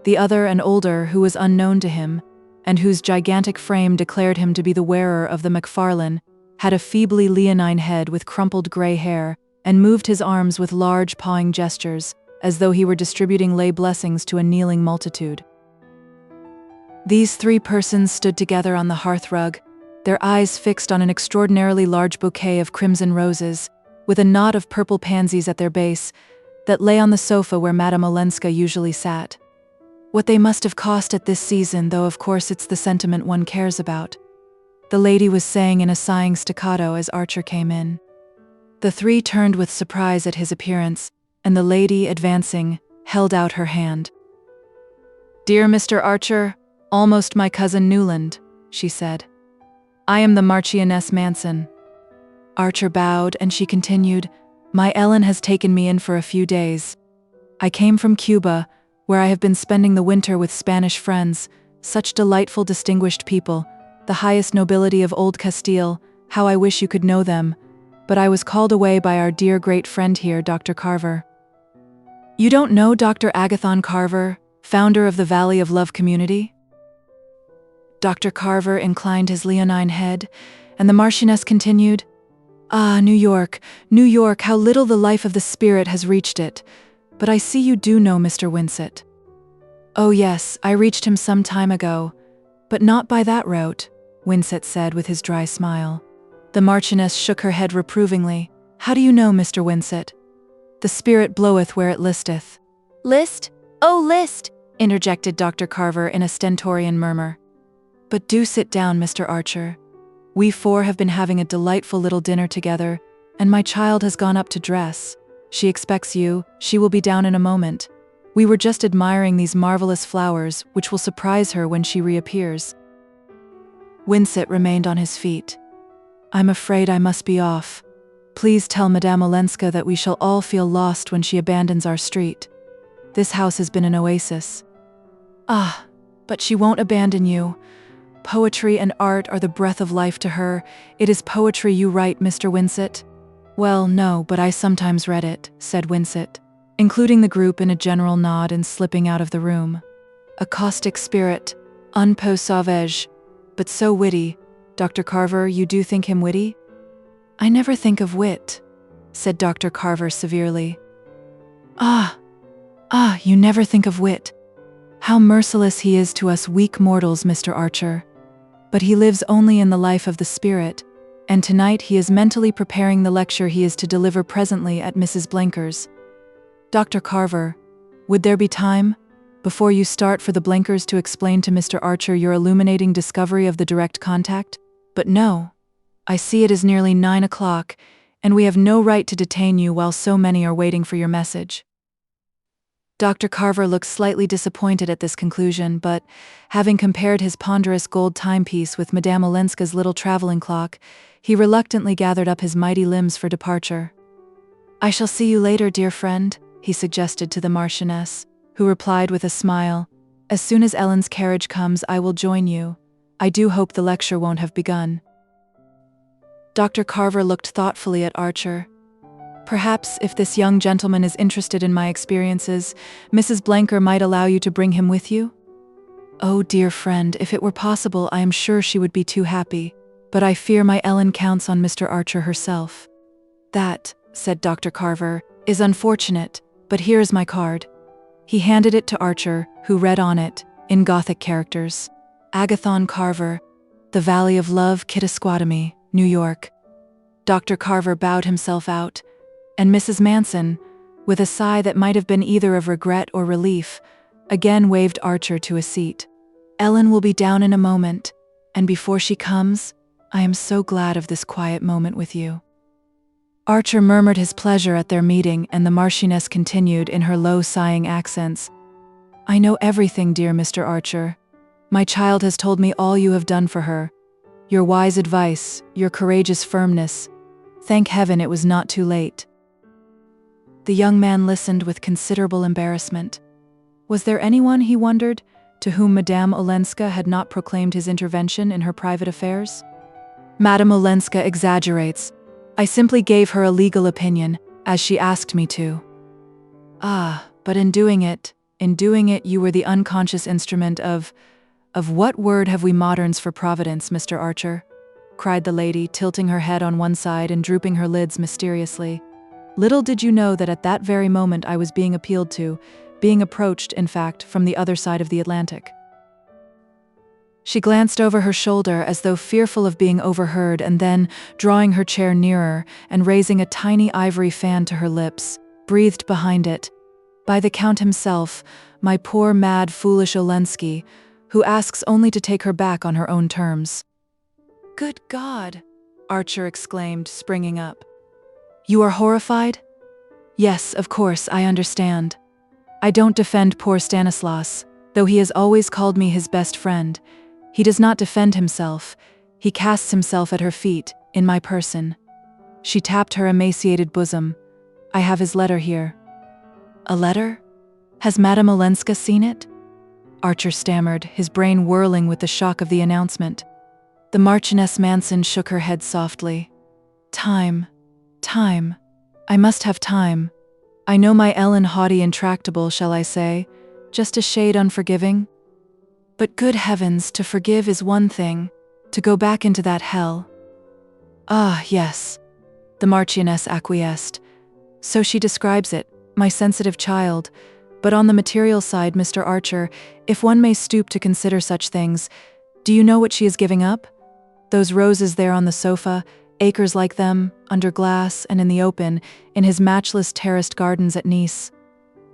The other, an older, who was unknown to him, and whose gigantic frame declared him to be the wearer of the McFarlane, had a feebly leonine head with crumpled gray hair, and moved his arms with large pawing gestures, as though he were distributing lay blessings to a kneeling multitude. These three persons stood together on the hearthrug, their eyes fixed on an extraordinarily large bouquet of crimson roses, with a knot of purple pansies at their base, that lay on the sofa where Madame Olenska usually sat. What they must have cost at this season, though of course it's the sentiment one cares about, the lady was saying in a sighing staccato as Archer came in. The three turned with surprise at his appearance, and the lady, advancing, held out her hand. "Dear Mr. Archer, almost my cousin Newland," she said. "I am the Marchioness Manson." Archer bowed, and she continued, "My Ellen has taken me in for a few days. I came from Cuba, where I have been spending the winter with Spanish friends, such delightful, distinguished people, the highest nobility of old Castile. How I wish you could know them. But I was called away by our dear great friend here, Dr. Carver." "You don't know Dr. Agathon Carver, founder of the Valley of Love community?" Dr. Carver inclined his leonine head, and the Marchioness continued, "Ah, New York, how little the life of the spirit has reached it. But I see you do know Mr. Winsett." "Oh yes, I reached him some time ago, but not by that route," Winsett said with his dry smile. The Marchioness shook her head reprovingly. "How do you know, Mr. Winsett? The spirit bloweth where it listeth." "List? Oh, list!" interjected Dr. Carver in a stentorian murmur. "But do sit down, Mr. Archer. We four have been having a delightful little dinner together, and my child has gone up to dress. She expects you. She will be down in a moment. We were just admiring these marvelous flowers, which will surprise her when she reappears." Winsett remained on his feet. "I'm afraid I must be off. Please tell Madame Olenska that we shall all feel lost when she abandons our street. This house has been an oasis." "Ah, but she won't abandon you. Poetry and art are the breath of life to her. It is poetry you write, Mr. Winsett?" "Well, no, but I sometimes read it," said Winsett, including the group in a general nod and slipping out of the room. "A caustic spirit, un peu sauvage, but so witty. Dr. Carver, you do think him witty?" "I never think of wit," said Dr. Carver severely. Ah, you never think of wit. How merciless he is to us weak mortals, Mr. Archer. But he lives only in the life of the spirit, and tonight he is mentally preparing the lecture he is to deliver presently at Mrs. Blenker's. Dr. Carver, would there be time, before you start, for the Blenkers to explain to Mr. Archer your illuminating discovery of the direct contact? But no. I see it is nearly 9 o'clock, and we have no right to detain you while so many are waiting for your message." Dr. Carver looked slightly disappointed at this conclusion, but, having compared his ponderous gold timepiece with Madame Olenska's little traveling clock, he reluctantly gathered up his mighty limbs for departure. "I shall see you later, dear friend," he suggested to the Marchioness, who replied with a smile, "As soon as Ellen's carriage comes, I will join you. I do hope the lecture won't have begun." Dr. Carver looked thoughtfully at Archer. "Perhaps, if this young gentleman is interested in my experiences, Mrs. Blenker might allow you to bring him with you?" "Oh, dear friend, if it were possible, I am sure she would be too happy, but I fear my Ellen counts on Mr. Archer herself." "That," said Dr. Carver, "is unfortunate, but here is my card." He handed it to Archer, who read on it, in Gothic characters, "Agathon Carver, The Valley of Love, Kittaskwatomie, New York." Dr. Carver bowed himself out, and Mrs. Manson, with a sigh that might have been either of regret or relief, again waved Archer to a seat. "Ellen will be down in a moment, and before she comes, I am so glad of this quiet moment with you." Archer murmured his pleasure at their meeting, and the Marchioness continued in her low sighing accents, "I know everything, dear Mr. Archer. My child has told me all you have done for her. Your wise advice, your courageous firmness. Thank heaven it was not too late." The young man listened with considerable embarrassment. Was there anyone, he wondered, to whom Madame Olenska had not proclaimed his intervention in her private affairs? "Madame Olenska exaggerates. I simply gave her a legal opinion, as she asked me to." "Ah, but in doing it, you were the unconscious instrument of what word have we moderns for providence, Mr. Archer?" cried the lady, tilting her head on one side and drooping her lids mysteriously. "Little did you know that at that very moment I was being appealed to, being approached, in fact, from the other side of the Atlantic." She glanced over her shoulder as though fearful of being overheard, and then, drawing her chair nearer and raising a tiny ivory fan to her lips, breathed behind it, "By the Count himself, my poor mad foolish Olensky, who asks only to take her back on her own terms." "Good God!" Archer exclaimed, springing up. "You are horrified?" "Yes, of course, I understand. I don't defend poor Stanislas, though he has always called me his best friend. He does not defend himself. He casts himself at her feet, in my person." She tapped her emaciated bosom. "I have his letter here." "A letter? Has Madame Olenska seen it?" Archer stammered, his brain whirling with the shock of the announcement. The Marchioness Manson shook her head softly. Time. I must have time. I know my Ellen haughty and tractable, shall I say, just a shade unforgiving? But good heavens, to forgive is one thing, to go back into that hell. Ah, yes, the Marchioness acquiesced. So she describes it, my sensitive child. But on the material side, Mr. Archer, if one may stoop to consider such things, do you know what she is giving up? Those roses there on the sofa, acres like them, under glass and in the open, in his matchless terraced gardens at Nice.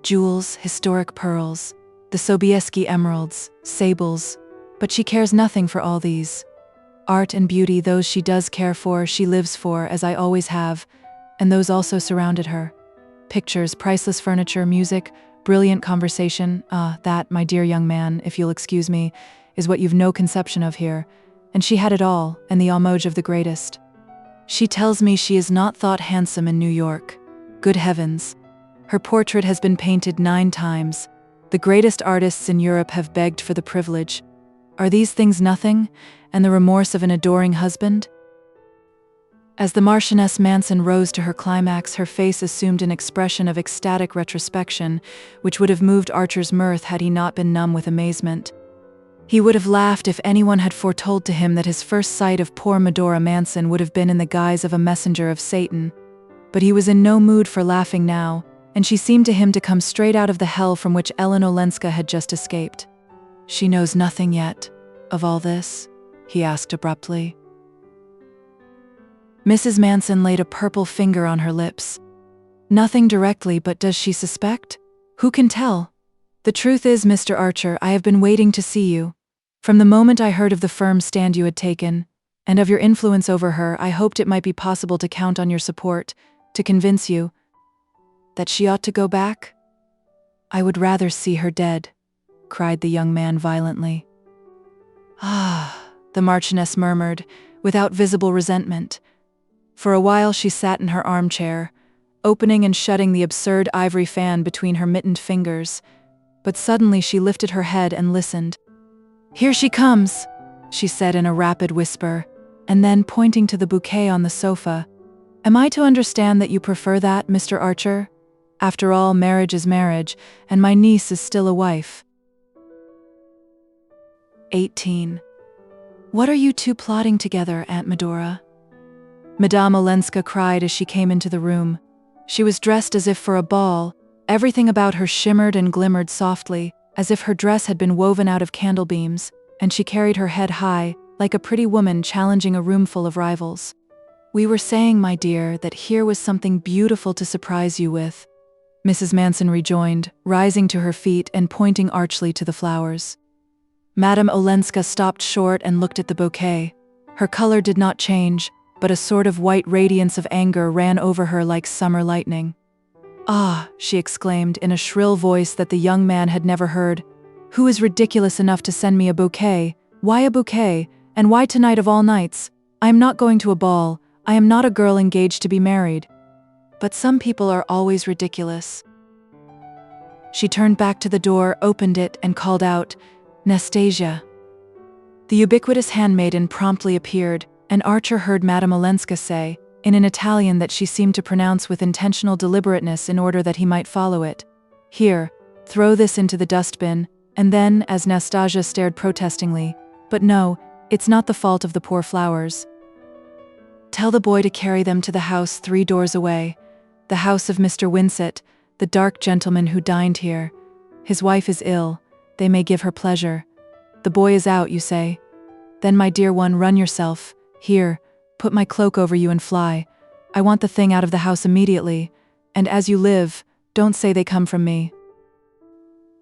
Jewels, historic pearls, the Sobieski emeralds, sables, but she cares nothing for all these. Art and beauty, those she does care for, she lives for, as I always have, and those also surrounded her. Pictures, priceless furniture, music, brilliant conversation, that, my dear young man, if you'll excuse me, is what you've no conception of here, and she had it all, and the homage of the greatest. She tells me she is not thought handsome in New York. Good heavens. Her portrait has been painted 9 times. The greatest artists in Europe have begged for the privilege. Are these things nothing, and the remorse of an adoring husband? As the Marchioness Manson rose to her climax, her face assumed an expression of ecstatic retrospection, which would have moved Archer's mirth had he not been numb with amazement. He would have laughed if anyone had foretold to him that his first sight of poor Medora Manson would have been in the guise of a messenger of Satan. But he was in no mood for laughing now, and she seemed to him to come straight out of the hell from which Ellen Olenska had just escaped. "She knows nothing yet of all this?" he asked abruptly. Mrs. Manson laid a purple finger on her lips. "Nothing directly, but does she suspect? Who can tell? The truth is, Mr. Archer, I have been waiting to see you. From the moment I heard of the firm stand you had taken, and of your influence over her, I hoped it might be possible to count on your support, to convince you that she ought to go back." I would rather see her dead," cried the young man violently. "Ah," the Marchioness murmured, without visible resentment. For a while she sat in her armchair, opening and shutting the absurd ivory fan between her mittened fingers. But suddenly she lifted her head and listened. "Here she comes," she said in a rapid whisper, and then, pointing to the bouquet on the sofa, "Am I to understand that you prefer that, Mr. Archer? After all, marriage is marriage, and my niece is still a wife." 18. "What are you two plotting together, Aunt Medora?" Madame Olenska cried as she came into the room. She was dressed as if for a ball. Everything about her shimmered and glimmered softly, as if her dress had been woven out of candle beams, and she carried her head high, like a pretty woman challenging a room full of rivals. "We were saying, my dear, that here was something beautiful to surprise you with," Mrs. Manson rejoined, rising to her feet and pointing archly to the flowers. Madame Olenska stopped short and looked at the bouquet. Her color did not change, but a sort of white radiance of anger ran over her like summer lightning. "Ah," she exclaimed in a shrill voice that the young man had never heard. "Who is ridiculous enough to send me a bouquet? Why a bouquet? And why tonight of all nights? I am not going to a ball. I am not a girl engaged to be married. But some people are always ridiculous." She turned back to the door, opened it, and called out, "Nastasia." The ubiquitous handmaiden promptly appeared, and Archer heard Madame Olenska say, in an Italian that she seemed to pronounce with intentional deliberateness in order that he might follow it, "Here, throw this into the dustbin," and then, as Nastasia stared protestingly, "But no, it's not the fault of the poor flowers. Tell the boy to carry them to the house 3 doors away, the house of Mr. Winsett, the dark gentleman who dined here. His wife is ill, they may give her pleasure. The boy is out, you say? Then, my dear one, run yourself. Here, put my cloak over you and fly. I want the thing out of the house immediately, and as you live, don't say they come from me."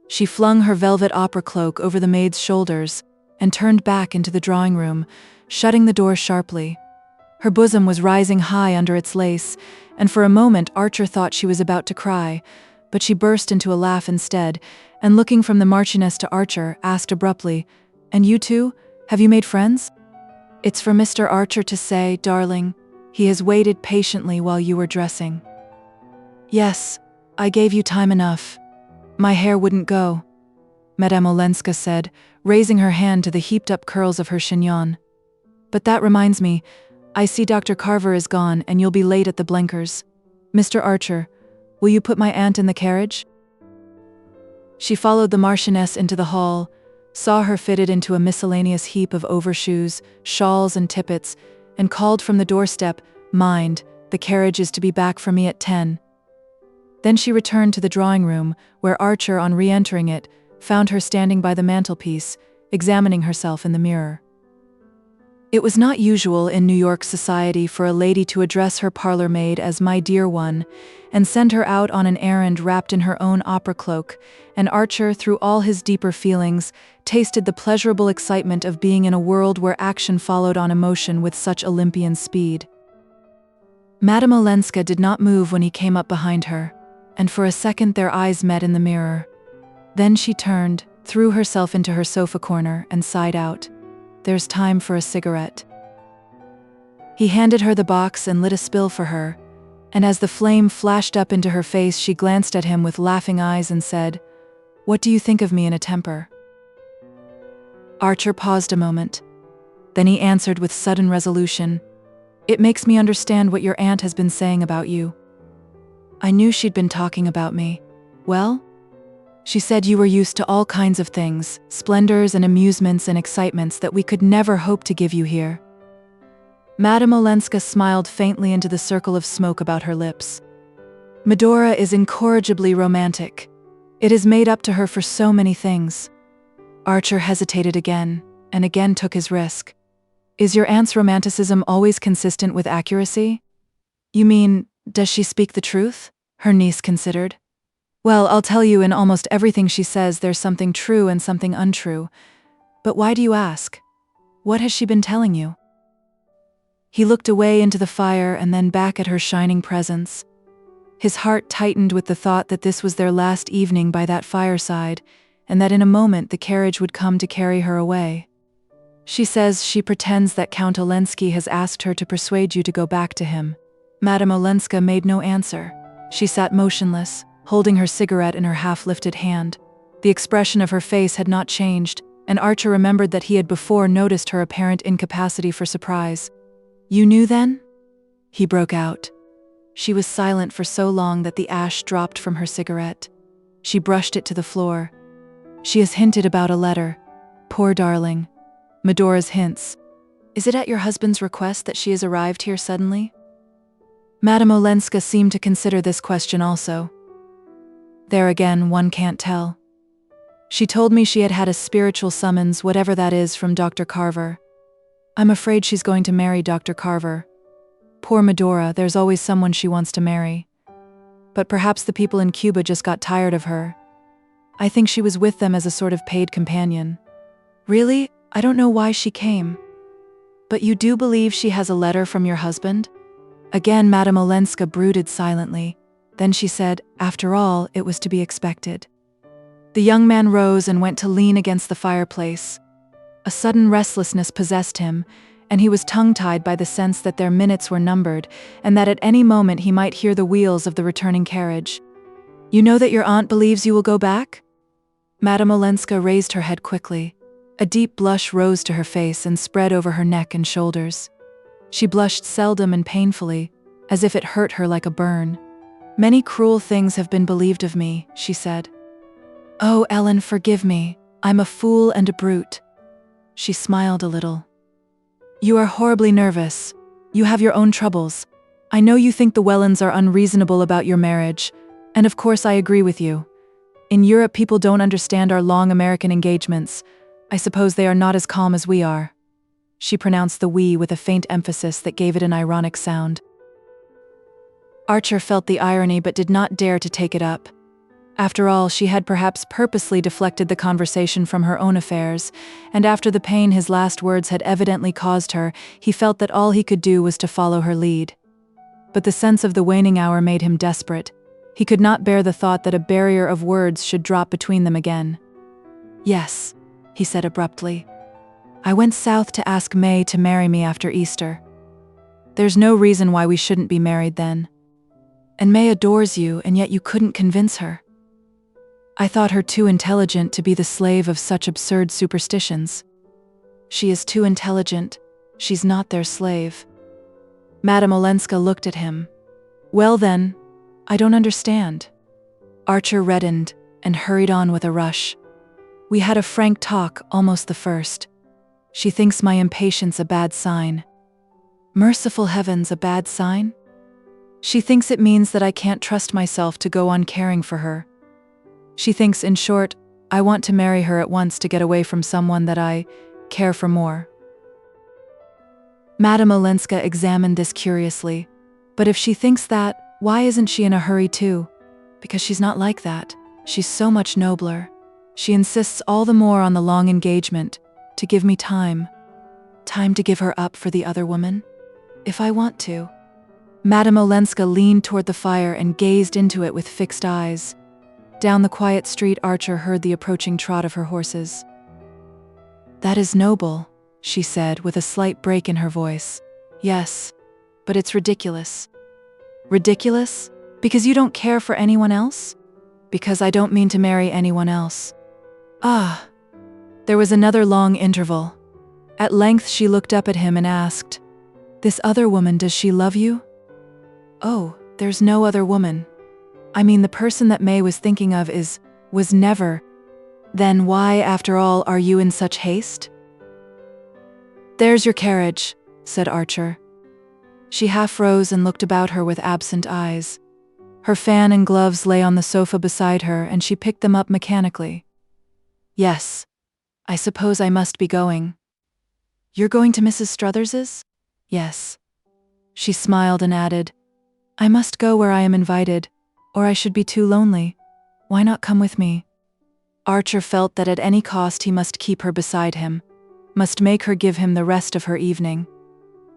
She flung her velvet opera cloak over the maid's shoulders and turned back into the drawing room, shutting the door sharply. Her bosom was rising high under its lace, and for a moment Archer thought she was about to cry, but she burst into a laugh instead, and looking from the Marchioness to Archer, asked abruptly, "And you two? Have you made friends?" "It's for Mr. Archer to say, darling. He has waited patiently while you were dressing." "Yes, I gave you time enough. My hair wouldn't go," Madame Olenska said, raising her hand to the heaped-up curls of her chignon. "But that reminds me, I see Dr. Carver is gone and you'll be late at the Blenkers. Mr. Archer, will you put my aunt in the carriage?" She followed the Marchioness into the hall, saw her fitted into a miscellaneous heap of overshoes, shawls and tippets, and called from the doorstep, "Mind, the carriage is to be back for me at 10. Then she returned to the drawing room, where Archer, on re-entering it, found her standing by the mantelpiece, examining herself in the mirror. It was not usual in New York society for a lady to address her parlor maid as "my dear one," and send her out on an errand wrapped in her own opera cloak, and Archer, through all his deeper feelings, tasted the pleasurable excitement of being in a world where action followed on emotion with such Olympian speed. Madame Olenska did not move when he came up behind her, and for a second their eyes met in the mirror. Then she turned, threw herself into her sofa corner, and sighed out, "There's time for a cigarette." He handed her the box and lit a spill for her, and as the flame flashed up into her face she glanced at him with laughing eyes and said, "What do you think of me in a temper?" Archer paused a moment. Then he answered with sudden resolution, "It makes me understand what your aunt has been saying about you." "I knew she'd been talking about me." "Well?" "She said you were used to all kinds of things, splendors and amusements and excitements that we could never hope to give you here." Madame Olenska smiled faintly into the circle of smoke about her lips. "Medora is incorrigibly romantic. It has made up to her for so many things." Archer hesitated again, and again took his risk. "Is your aunt's romanticism always consistent with accuracy?" "You mean, does she speak the truth?" her niece considered. "Well, I'll tell you, in almost everything she says there's something true and something untrue. But why do you ask? What has she been telling you?" He looked away into the fire and then back at her shining presence. His heart tightened with the thought that this was their last evening by that fireside, and that in a moment the carriage would come to carry her away. She says she pretends that Count Olenski has asked her to persuade you to go back to him. Madame Olenska made no answer. She sat motionless, holding her cigarette in her half-lifted hand. The expression of her face had not changed, and Archer remembered that he had before noticed her apparent incapacity for surprise. "You knew then?" he broke out. She was silent for so long that the ash dropped from her cigarette. She brushed it to the floor. "She has hinted about a letter. Poor darling. Medora's hints. Is it at your husband's request that she has arrived here suddenly?" Madame Olenska seemed to consider this question also. "There again, one can't tell. She told me she had had a spiritual summons, whatever that is, from Dr. Carver. I'm afraid she's going to marry Dr. Carver. Poor Medora, there's always someone she wants to marry. But perhaps the people in Cuba just got tired of her. I think she was with them as a sort of paid companion." "Really? I don't know why she came. But you do believe she has a letter from your husband?" Again Madame Olenska brooded silently. Then she said, "After all, it was to be expected." The young man rose and went to lean against the fireplace. A sudden restlessness possessed him, and he was tongue-tied by the sense that their minutes were numbered, and that at any moment he might hear the wheels of the returning carriage. "You know that your aunt believes you will go back?" Madame Olenska raised her head quickly. A deep blush rose to her face and spread over her neck and shoulders. She blushed seldom and painfully, as if it hurt her like a burn. "Many cruel things have been believed of me," she said. "Oh, Ellen, forgive me. I'm a fool and a brute." She smiled a little. "You are horribly nervous. You have your own troubles. I know you think the Wellens are unreasonable about your marriage, and of course I agree with you. In Europe people don't understand our long American engagements. I suppose they are not as calm as we are." She pronounced the "we" with a faint emphasis that gave it an ironic sound. Archer felt the irony but did not dare to take it up. After all, she had perhaps purposely deflected the conversation from her own affairs, and after the pain his last words had evidently caused her, he felt that all he could do was to follow her lead. But the sense of the waning hour made him desperate. He could not bear the thought that a barrier of words should drop between them again. "Yes," he said abruptly. "I went south to ask May to marry me after Easter. There's no reason why we shouldn't be married then. And May adores you, and yet you couldn't convince her. I thought her too intelligent to be the slave of such absurd superstitions." "She is too intelligent. She's not their slave." Madame Olenska looked at him. "Well then, I don't understand." Archer reddened and hurried on with a rush. "We had a frank talk, almost the first. She thinks my impatience a bad sign." "Merciful heavens, a bad sign?" "She thinks it means that I can't trust myself to go on caring for her. She thinks, in short, I want to marry her at once to get away from someone that I care for more." Madame Olenska examined this curiously. "But if she thinks that, why isn't she in a hurry too? Because she's not like that. She's so much nobler. She insists all the more on the long engagement, to give me time. Time to give her up for the other woman? If I want to." Madame Olenska leaned toward the fire and gazed into it with fixed eyes. Down the quiet street Archer heard the approaching trot of her horses. "That is noble," she said with a slight break in her voice. "Yes, but it's ridiculous." "Ridiculous? Because you don't care for anyone else?" "Because I don't mean to marry anyone else." "Ah." There was another long interval. At length she looked up at him and asked, "This other woman, does she love you?" "Oh, there's no other woman. I mean, the person that May was thinking of was never." "Then why, after all, are you in such haste?" "There's your carriage," said Archer. She half rose and looked about her with absent eyes. Her fan and gloves lay on the sofa beside her, and she picked them up mechanically. "Yes, I suppose I must be going." "You're going to Mrs. Struthers's?" "Yes." She smiled and added, "I must go where I am invited, or I should be too lonely. Why not come with me?" Archer felt that at any cost he must keep her beside him, must make her give him the rest of her evening.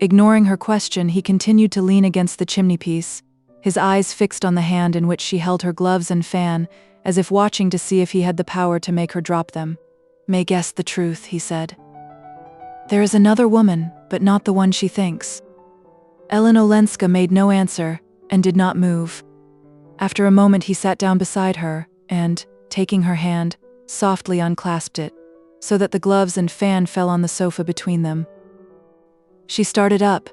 Ignoring her question, he continued to lean against the chimney-piece. his eyes fixed on the hand in which she held her gloves and fan, as if watching to see if he had the power to make her drop them. "May guess the truth," he said. "There is another woman, but not the one she thinks." Ellen Olenska made no answer, and did not move. After a moment he sat down beside her, and, taking her hand, softly unclasped it, so that the gloves and fan fell on the sofa between them. She started up,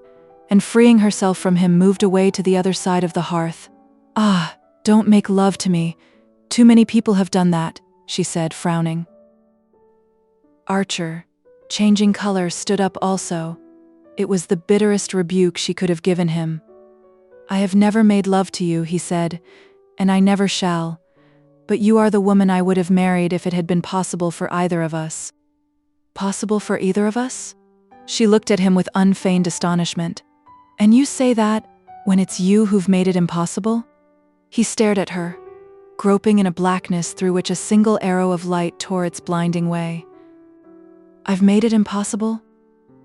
and freeing herself from him moved away to the other side of the hearth. "Ah, don't make love to me. Too many people have done that," she said, frowning. Archer, changing color, stood up also. It was the bitterest rebuke she could have given him. "I have never made love to you," he said, "and I never shall. But you are the woman I would have married if it had been possible for either of us." "Possible for either of us?" She looked at him with unfeigned astonishment. "And you say that, when it's you who've made it impossible?" He stared at her, groping in a blackness through which a single arrow of light tore its blinding way. "I've made it impossible?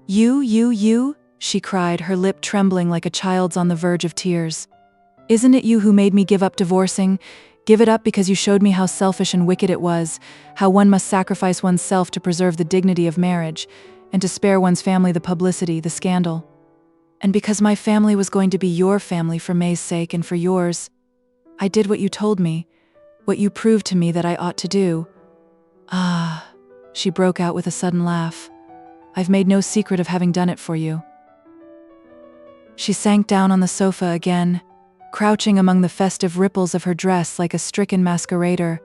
You, she cried, her lip trembling like a child's on the verge of tears. "Isn't it you who made me give up divorcing? Give it up because you showed me how selfish and wicked it was, how one must sacrifice oneself to preserve the dignity of marriage, and to spare one's family the publicity, the scandal. And because my family was going to be your family for May's sake and for yours, I did what you told me, what you proved to me that I ought to do. Ah," she broke out with a sudden laugh, "I've made no secret of having done it for you." She sank down on the sofa again, crouching among the festive ripples of her dress like a stricken masquerader,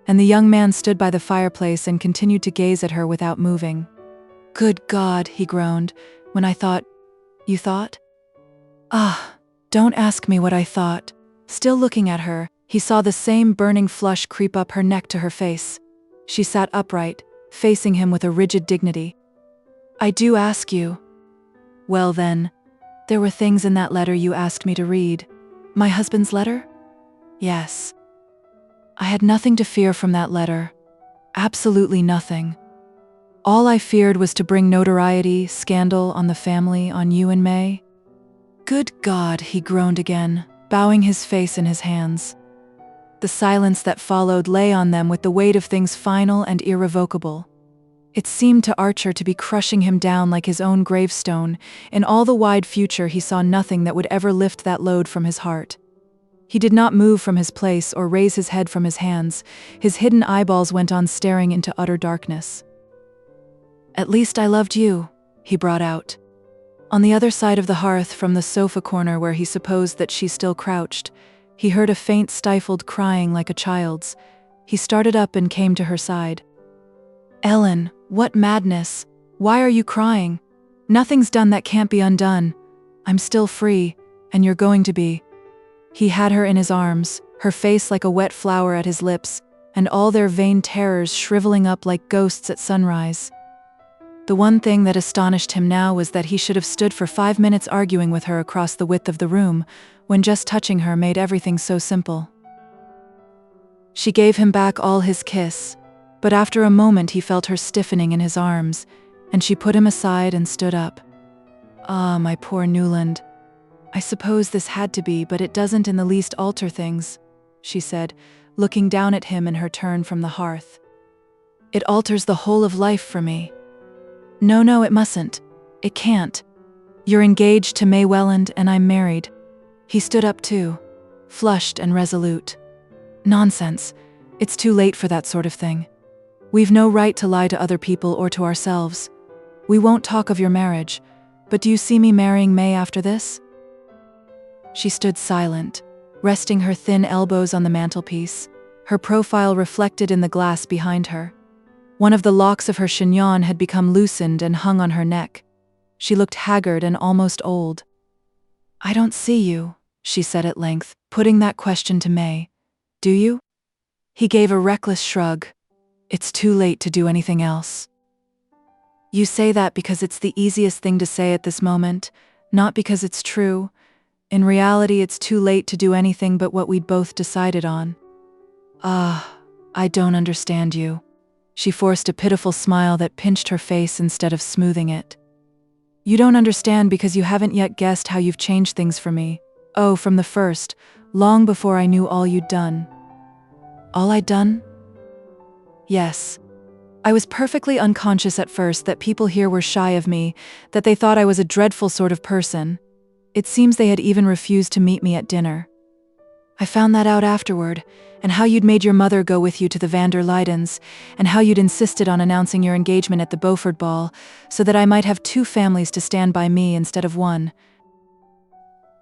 and the young man stood by the fireplace and continued to gaze at her without moving. "Good God," he groaned, "when I thought—" "You thought?" "Ah, don't ask me what I thought." Still looking at her, he saw the same burning flush creep up her neck to her face. She sat upright, facing him with a rigid dignity. "I do ask you." "Well then, there were things in that letter you asked me to read." "My husband's letter?" "Yes." "I had nothing to fear from that letter. Absolutely nothing. All I feared was to bring notoriety, scandal on the family, on you and May." "Good God," he groaned again, bowing his face in his hands. The silence that followed lay on them with the weight of things final and irrevocable. It seemed to Archer to be crushing him down like his own gravestone. In all the wide future he saw nothing that would ever lift that load from his heart. He did not move from his place or raise his head from his hands. His hidden eyeballs went on staring into utter darkness. "At least I loved you," he brought out. On the other side of the hearth, from the sofa corner where he supposed that she still crouched, he heard a faint stifled crying like a child's. He started up and came to her side. "Ellen, what madness! Why are you crying? Nothing's done that can't be undone. I'm still free, and you're going to be." He had her in his arms, her face like a wet flower at his lips, and all their vain terrors shriveling up like ghosts at sunrise. The one thing that astonished him now was that he should have stood for 5 minutes arguing with her across the width of the room, when just touching her made everything so simple. She gave him back all his kiss, but after a moment he felt her stiffening in his arms, and she put him aside and stood up. "Ah, my poor Newland. I suppose this had to be, but it doesn't in the least alter things," she said, looking down at him in her turn from the hearth. "It alters the whole of life for me." No, it mustn't. It can't. You're engaged to May Welland and I'm married." He stood up too, flushed and resolute. "Nonsense. It's too late for that sort of thing. We've no right to lie to other people or to ourselves. We won't talk of your marriage, but do you see me marrying May after this?" She stood silent, resting her thin elbows on the mantelpiece, her profile reflected in the glass behind her. One of the locks of her chignon had become loosened and hung on her neck. She looked haggard and almost old. "I don't see you," she said at length, putting that question to May. "Do you?" He gave a reckless shrug. "It's too late to do anything else." "You say that because it's the easiest thing to say at this moment, not because it's true. In reality, it's too late to do anything but what we'd both decided on." "Ah, I don't understand you." She forced a pitiful smile that pinched her face instead of smoothing it. "You don't understand because you haven't yet guessed how you've changed things for me. Oh, from the first, long before I knew all you'd done." "All I'd done?" "Yes. I was perfectly unconscious at first that people here were shy of me, that they thought I was a dreadful sort of person. It seems they had even refused to meet me at dinner. I found that out afterward, and how you'd made your mother go with you to the van der Luydens, and how you'd insisted on announcing your engagement at the Beaufort ball, so that I might have two families to stand by me instead of one."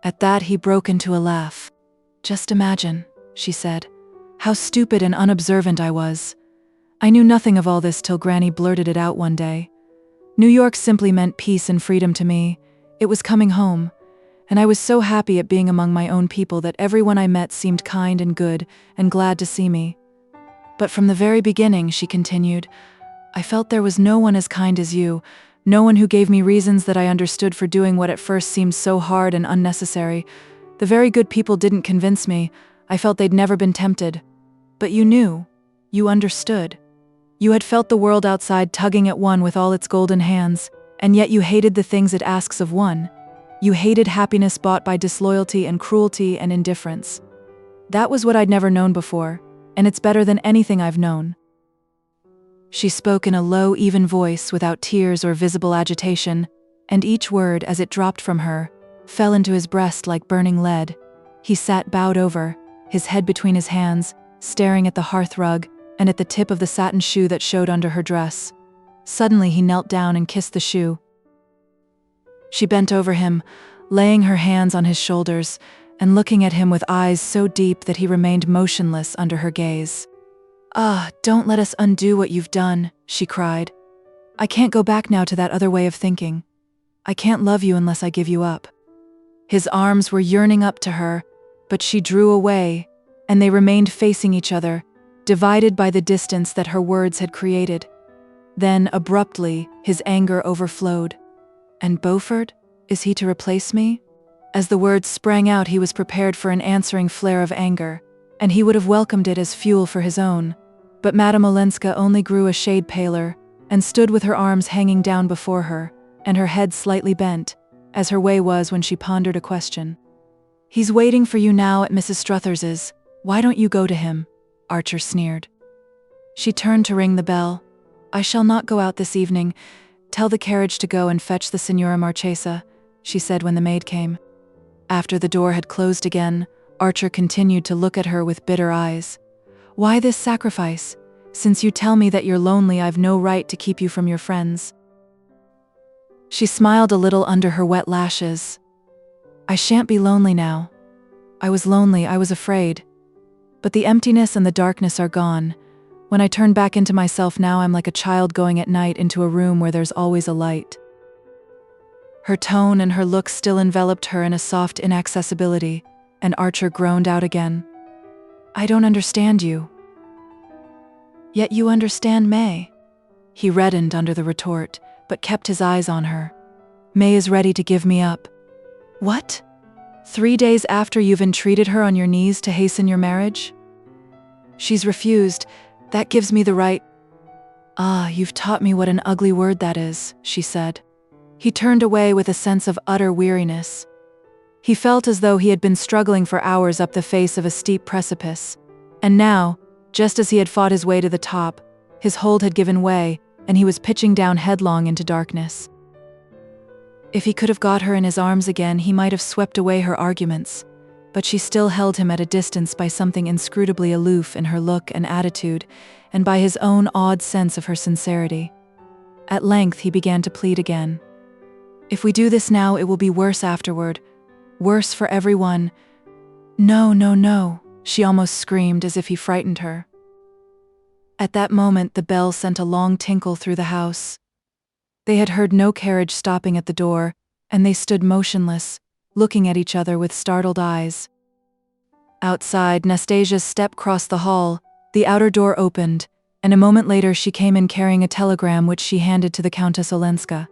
At that he broke into a laugh. "Just imagine," she said, "how stupid and unobservant I was. I knew nothing of all this till Granny blurted it out one day. New York simply meant peace and freedom to me. It was coming home. And I was so happy at being among my own people that everyone I met seemed kind and good and glad to see me. But from the very beginning," she continued, "I felt there was no one as kind as you, no one who gave me reasons that I understood for doing what at first seemed so hard and unnecessary. The very good people didn't convince me. I felt they'd never been tempted. But you knew. You understood. You had felt the world outside tugging at one with all its golden hands, and yet you hated the things it asks of one. You hated happiness bought by disloyalty and cruelty and indifference. That was what I'd never known before, and it's better than anything I've known." She spoke in a low, even voice without tears or visible agitation, and each word, as it dropped from her, fell into his breast like burning lead. He sat bowed over, his head between his hands, staring at the hearthrug and at the tip of the satin shoe that showed under her dress. Suddenly he knelt down and kissed the shoe. She bent over him, laying her hands on his shoulders and looking at him with eyes so deep that he remained motionless under her gaze. "Ah, don't let us undo what you've done," she cried. "I can't go back now to that other way of thinking. I can't love you unless I give you up." His arms were yearning up to her, but she drew away, and they remained facing each other, divided by the distance that her words had created. Then, abruptly, his anger overflowed. "And Beaufort? Is he to replace me?" As the words sprang out, he was prepared for an answering flare of anger, and he would have welcomed it as fuel for his own. But Madame Olenska only grew a shade paler, and stood with her arms hanging down before her, and her head slightly bent, as her way was when she pondered a question. "He's waiting for you now at Mrs. Struthers's. Why don't you go to him?" Archer sneered. She turned to ring the bell. "I shall not go out this evening. Tell the carriage to go and fetch the Signora Marchesa," she said when the maid came. After the door had closed again, Archer continued to look at her with bitter eyes. "Why this sacrifice? Since you tell me that you're lonely, I've no right to keep you from your friends." She smiled a little under her wet lashes. "I shan't be lonely now. I was lonely, I was afraid. But the emptiness and the darkness are gone. When I turn back into myself now, I'm like a child going at night into a room where there's always a light." Her tone and her look still enveloped her in a soft inaccessibility, and Archer groaned out again. "I don't understand you." "Yet you understand May." He reddened under the retort, but kept his eyes on her. "May is ready to give me up." "What? 3 days after you've entreated her on your knees to hasten your marriage?" "She's refused. That gives me the right." "Ah, you've taught me what an ugly word that is," she said. He turned away with a sense of utter weariness. He felt as though he had been struggling for hours up the face of a steep precipice. And now, just as he had fought his way to the top, his hold had given way, and he was pitching down headlong into darkness. If he could have got her in his arms again, he might have swept away her arguments, but she still held him at a distance by something inscrutably aloof in her look and attitude, and by his own odd sense of her sincerity. At length he began to plead again. "If we do this now, it will be worse afterward. Worse for everyone." "No, no, no," she almost screamed as if he frightened her. At that moment the bell sent a long tinkle through the house. They had heard no carriage stopping at the door, and they stood motionless, looking at each other with startled eyes. Outside, Nastasia's step crossed the hall, the outer door opened, and a moment later she came in carrying a telegram which she handed to the Countess Olenska.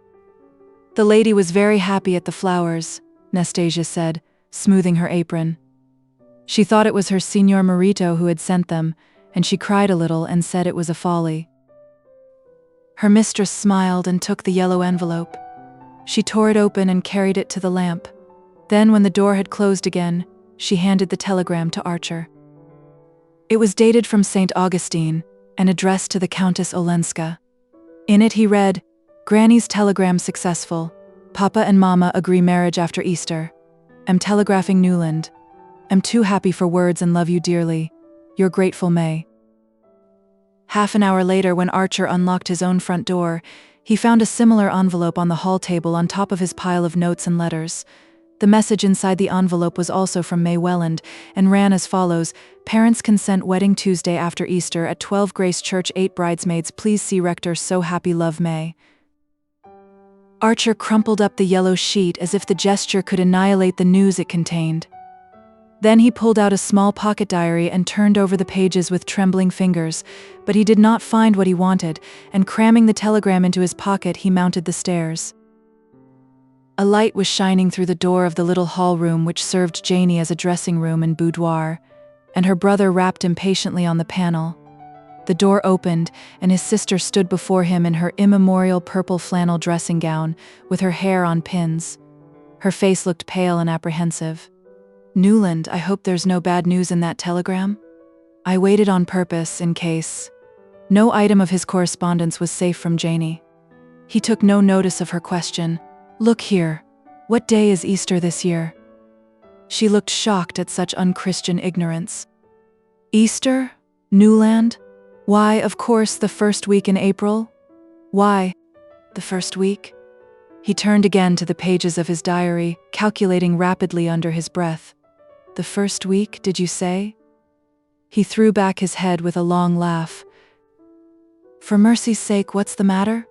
"The lady was very happy at the flowers," Nastasia said, smoothing her apron. "She thought it was her Signor Marito who had sent them, and she cried a little and said it was a folly." Her mistress smiled and took the yellow envelope. She tore it open and carried it to the lamp. Then, when the door had closed again, she handed the telegram to Archer. It was dated from St. Augustine and addressed to the Countess Olenska. In it he read, "Granny's telegram successful. Papa and Mama agree marriage after Easter. Am telegraphing Newland. Am too happy for words and love you dearly. Your grateful May." Half an hour later, when Archer unlocked his own front door, he found a similar envelope on the hall table on top of his pile of notes and letters. The message inside the envelope was also from May Welland and ran as follows: "Parents consent wedding Tuesday after Easter at 12 Grace Church, 8 bridesmaids. Please see rector. So happy, love, May." Archer crumpled up the yellow sheet as if the gesture could annihilate the news it contained. Then he pulled out a small pocket diary and turned over the pages with trembling fingers, but he did not find what he wanted, and cramming the telegram into his pocket, he mounted the stairs. A light was shining through the door of the little hall room which served Janie as a dressing room and boudoir, and her brother rapped impatiently on the panel. The door opened, and his sister stood before him in her immemorial purple flannel dressing gown, with her hair on pins. Her face looked pale and apprehensive. "Newland, I hope there's no bad news in that telegram? I waited on purpose, in case." No item of his correspondence was safe from Janie. He took no notice of her question. "Look here, what day is Easter this year?" She looked shocked at such unchristian ignorance. "Easter? Newland? Why, of course, the first week in April." "Why? The first week?" He turned again to the pages of his diary, calculating rapidly under his breath. "The first week, did you say?" He threw back his head with a long laugh. "For mercy's sake, what's the matter?"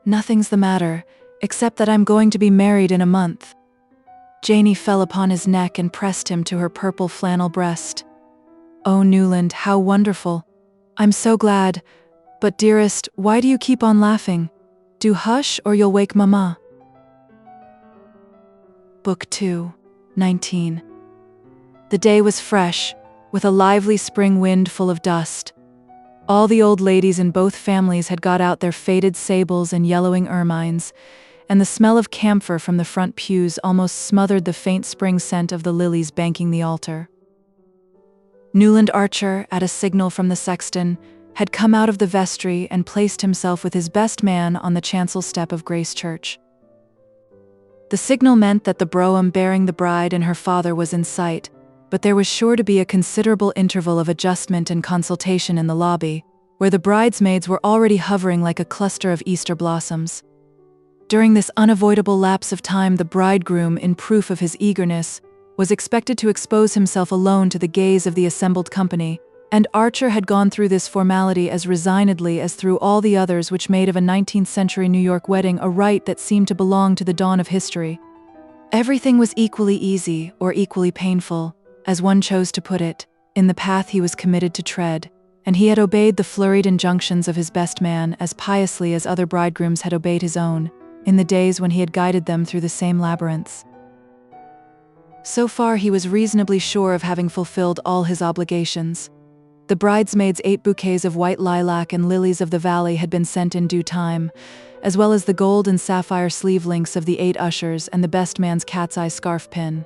"Nothing's the matter, except that I'm going to be married in a month." Janie fell upon his neck and pressed him to her purple flannel breast. "Oh, Newland, how wonderful. I'm so glad. But dearest, why do you keep on laughing? Do hush or you'll wake Mama." Book 2, 19. The day was fresh, with a lively spring wind full of dust. All the old ladies in both families had got out their faded sables and yellowing ermines, and the smell of camphor from the front pews almost smothered the faint spring scent of the lilies banking the altar. Newland Archer, at a signal from the sexton, had come out of the vestry and placed himself with his best man on the chancel step of Grace Church. The signal meant that the brougham bearing the bride and her father was in sight, but there was sure to be a considerable interval of adjustment and consultation in the lobby, where the bridesmaids were already hovering like a cluster of Easter blossoms. During this unavoidable lapse of time, the bridegroom, in proof of his eagerness, was expected to expose himself alone to the gaze of the assembled company, and Archer had gone through this formality as resignedly as through all the others which made of a 19th-century New York wedding a rite that seemed to belong to the dawn of history. Everything was equally easy, or equally painful, as one chose to put it, in the path he was committed to tread, and he had obeyed the flurried injunctions of his best man as piously as other bridegrooms had obeyed his own, in the days when he had guided them through the same labyrinths. So far he was reasonably sure of having fulfilled all his obligations. The bridesmaids' 8 bouquets of white lilac and lilies of the valley had been sent in due time, as well as the gold and sapphire sleeve links of the 8 ushers and the best man's cat's eye scarf pin.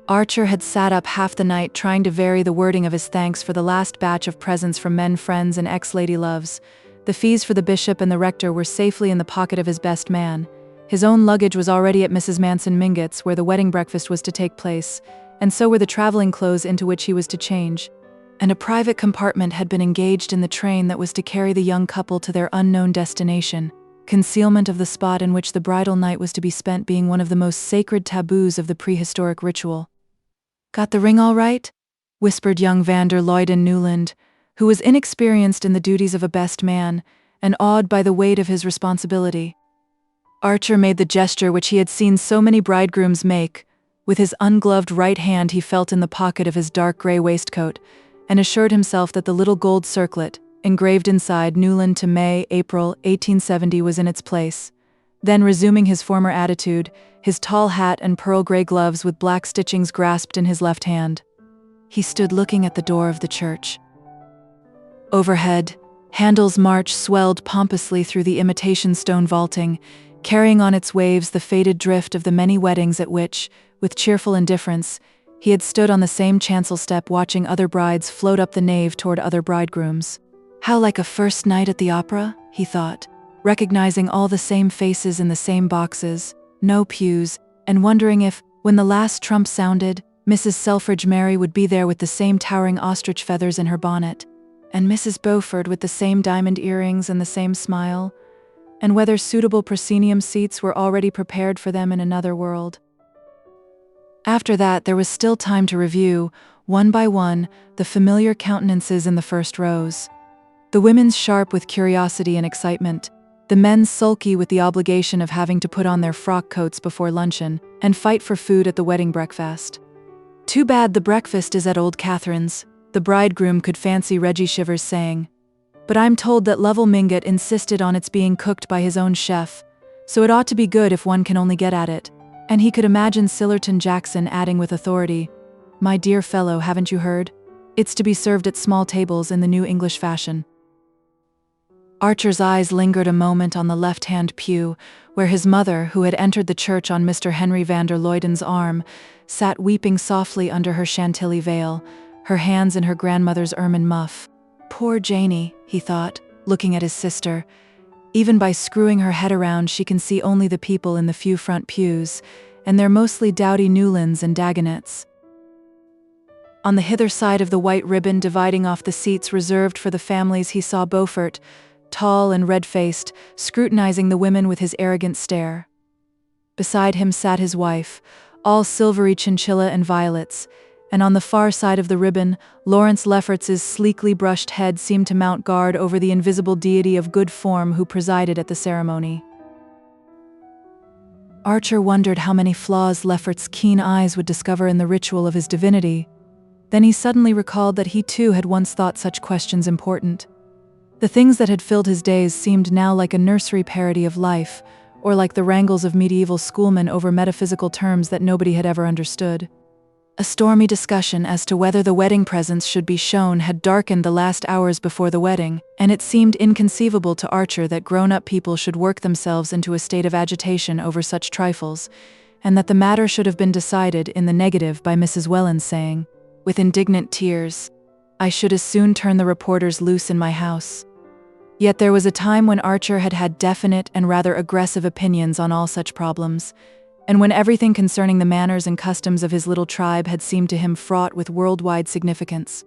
Archer had sat up half the night trying to vary the wording of his thanks for the last batch of presents from men friends and ex-lady loves. The fees for the bishop and the rector were safely in the pocket of his best man. His own luggage was already at Mrs. Manson Mingott's, where the wedding breakfast was to take place, and so were the traveling clothes into which he was to change. And a private compartment had been engaged in the train that was to carry the young couple to their unknown destination, concealment of the spot in which the bridal night was to be spent being one of the most sacred taboos of the prehistoric ritual. "Got the ring all right?" whispered young Vander Luyden Newland, who was inexperienced in the duties of a best man, and awed by the weight of his responsibility. Archer made the gesture which he had seen so many bridegrooms make. With his ungloved right hand he felt in the pocket of his dark gray waistcoat, and assured himself that the little gold circlet, engraved inside Newland to May, April, 1870 was in its place. Then, resuming his former attitude, his tall hat and pearl gray gloves with black stitchings grasped in his left hand, he stood looking at the door of the church. Overhead, Handel's march swelled pompously through the imitation stone vaulting, carrying on its waves the faded drift of the many weddings at which, with cheerful indifference, he had stood on the same chancel step watching other brides float up the nave toward other bridegrooms. How like a first night at the opera, he thought, recognizing all the same faces in the same boxes, no pews, and wondering if, when the last trump sounded, Mrs. Selfridge Mary would be there with the same towering ostrich feathers in her bonnet, and Mrs. Beaufort with the same diamond earrings and the same smile, and whether suitable proscenium seats were already prepared for them in another world. After that, there was still time to review, one by one, the familiar countenances in the first rows. The women's sharp with curiosity and excitement, the men's sulky with the obligation of having to put on their frock coats before luncheon and fight for food at the wedding breakfast. "Too bad the breakfast is at old Catherine's," the bridegroom could fancy Reggie Shivers saying. "But I'm told that Lovell Mingott insisted on its being cooked by his own chef, so it ought to be good if one can only get at it." And he could imagine Sillerton Jackson adding with authority, "My dear fellow, haven't you heard? It's to be served at small tables in the new English fashion." Archer's eyes lingered a moment on the left-hand pew, where his mother, who had entered the church on Mr. Henry van der Luyden's arm, sat weeping softly under her Chantilly veil, her hands in her grandmother's ermine muff. "Poor Janie," he thought, looking at his sister. Even by screwing her head around, she can see only the people in the few front pews, and they're mostly dowdy Newlands and Dagonets. On the hither side of the white ribbon dividing off the seats reserved for the families, he saw Beaufort, tall and red-faced, scrutinizing the women with his arrogant stare. Beside him sat his wife, all silvery chinchilla and violets, and on the far side of the ribbon, Lawrence Lefferts's sleekly brushed head seemed to mount guard over the invisible deity of good form who presided at the ceremony. Archer wondered how many flaws Lefferts's keen eyes would discover in the ritual of his divinity. Then he suddenly recalled that he too had once thought such questions important. The things that had filled his days seemed now like a nursery parody of life, or like the wrangles of medieval schoolmen over metaphysical terms that nobody had ever understood. A stormy discussion as to whether the wedding presents should be shown had darkened the last hours before the wedding, and it seemed inconceivable to Archer that grown-up people should work themselves into a state of agitation over such trifles, and that the matter should have been decided in the negative by Mrs. Welland saying, with indignant tears, "I should as soon turn the reporters loose in my house." Yet there was a time when Archer had had definite and rather aggressive opinions on all such problems, and when everything concerning the manners and customs of his little tribe had seemed to him fraught with worldwide significance.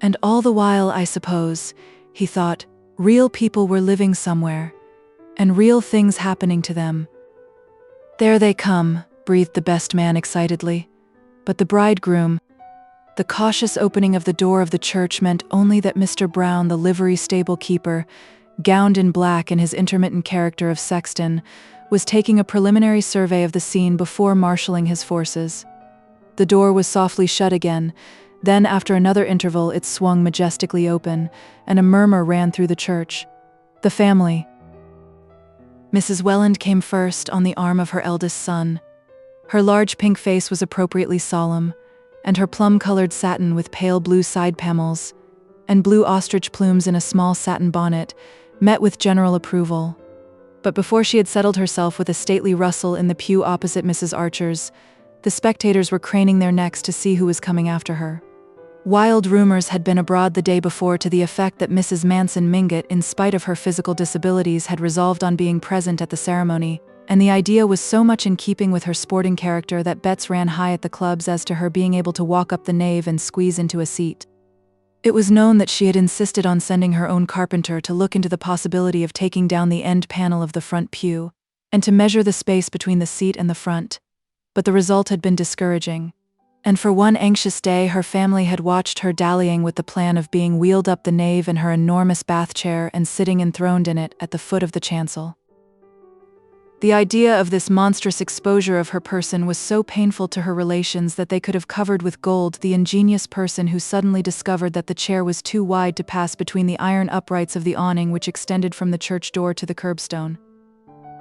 And all the while, I suppose, he thought, real people were living somewhere, and real things happening to them. "There they come," breathed the best man excitedly. But the bridegroom— the cautious opening of the door of the church meant only that Mr. Brown, the livery stable keeper, gowned in black in his intermittent character of sexton, was taking a preliminary survey of the scene before marshalling his forces. The door was softly shut again, then after another interval it swung majestically open, and a murmur ran through the church. The family. Mrs. Welland came first on the arm of her eldest son. Her large pink face was appropriately solemn, and her plum-colored satin with pale blue side panels, and blue ostrich plumes in a small satin bonnet, met with general approval. But before she had settled herself with a stately rustle in the pew opposite Mrs. Archer's, the spectators were craning their necks to see who was coming after her. Wild rumors had been abroad the day before to the effect that Mrs. Manson Mingott, in spite of her physical disabilities, had resolved on being present at the ceremony, and the idea was so much in keeping with her sporting character that bets ran high at the clubs as to her being able to walk up the nave and squeeze into a seat. It was known that she had insisted on sending her own carpenter to look into the possibility of taking down the end panel of the front pew, and to measure the space between the seat and the front. But the result had been discouraging, and for one anxious day her family had watched her dallying with the plan of being wheeled up the nave in her enormous bath chair and sitting enthroned in it at the foot of the chancel. The idea of this monstrous exposure of her person was so painful to her relations that they could have covered with gold the ingenious person who suddenly discovered that the chair was too wide to pass between the iron uprights of the awning which extended from the church door to the curbstone.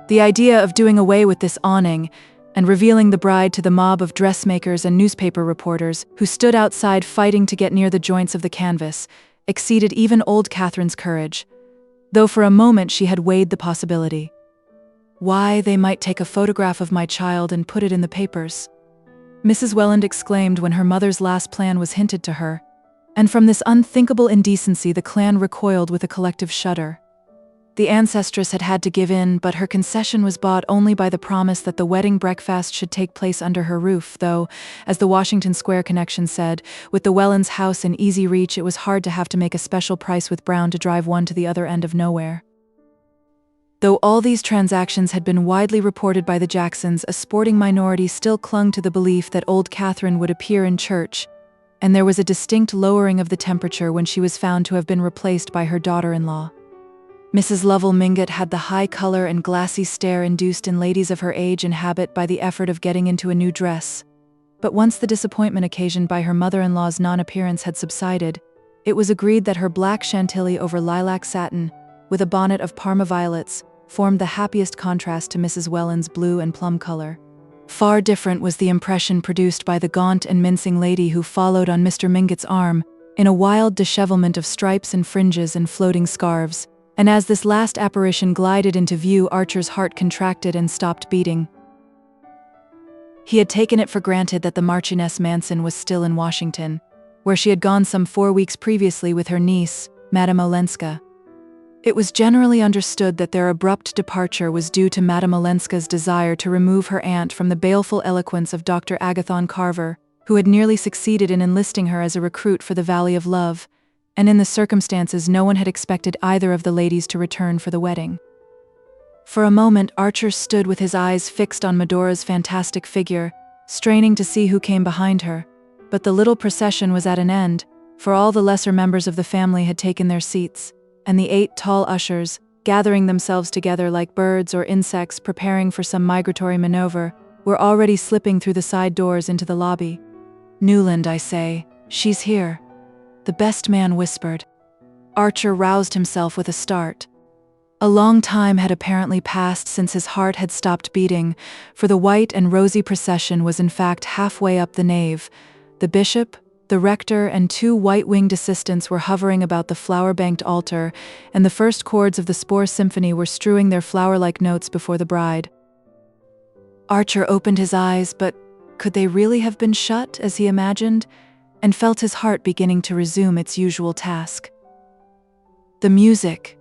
The idea of doing away with this awning and revealing the bride to the mob of dressmakers and newspaper reporters who stood outside fighting to get near the joints of the canvas exceeded even old Catherine's courage, though for a moment she had weighed the possibility. Why, they might take a photograph of my child and put it in the papers. Mrs. Welland exclaimed when her mother's last plan was hinted to her, and from this unthinkable indecency the clan recoiled with a collective shudder. The ancestress had had to give in, but her concession was bought only by the promise that the wedding breakfast should take place under her roof, though, as the Washington Square connection said, with the Wellands' house in easy reach, it was hard to have to make a special price with Brown to drive one to the other end of nowhere. Though all these transactions had been widely reported by the Jacksons, a sporting minority still clung to the belief that old Catherine would appear in church, and there was a distinct lowering of the temperature when she was found to have been replaced by her daughter-in-law. Mrs. Lovell Mingott had the high color and glassy stare induced in ladies of her age and habit by the effort of getting into a new dress. But once the disappointment occasioned by her mother-in-law's non-appearance had subsided, it was agreed that her black chantilly over lilac satin, with a bonnet of Parma violets, formed the happiest contrast to Mrs. Welland's blue and plum color. Far different was the impression produced by the gaunt and mincing lady who followed on Mr. Mingott's arm, in a wild dishevelment of stripes and fringes and floating scarves. And as this last apparition glided into view, Archer's heart contracted and stopped beating. He had taken it for granted that the Marchioness Manson was still in Washington, where she had gone some 4 weeks previously with her niece, Madame Olenska. It was generally understood that their abrupt departure was due to Madame Olenska's desire to remove her aunt from the baleful eloquence of Dr. Agathon Carver, who had nearly succeeded in enlisting her as a recruit for the Valley of Love, and in the circumstances no one had expected either of the ladies to return for the wedding. For a moment Archer stood with his eyes fixed on Medora's fantastic figure, straining to see who came behind her, but the little procession was at an end, for all the lesser members of the family had taken their seats, and the 8 tall ushers, gathering themselves together like birds or insects preparing for some migratory maneuver, were already slipping through the side doors into the lobby. "Newland, I say, she's here," the best man whispered. Archer roused himself with a start. A long time had apparently passed since his heart had stopped beating, for the white and rosy procession was in fact halfway up the nave. The bishop, the rector, and 2 white-winged assistants were hovering about the flower-banked altar, and the first chords of the Spohr Symphony were strewing their flower-like notes before the bride. Archer opened his eyes, but could they really have been shut, as he imagined, and felt his heart beginning to resume its usual task. The music,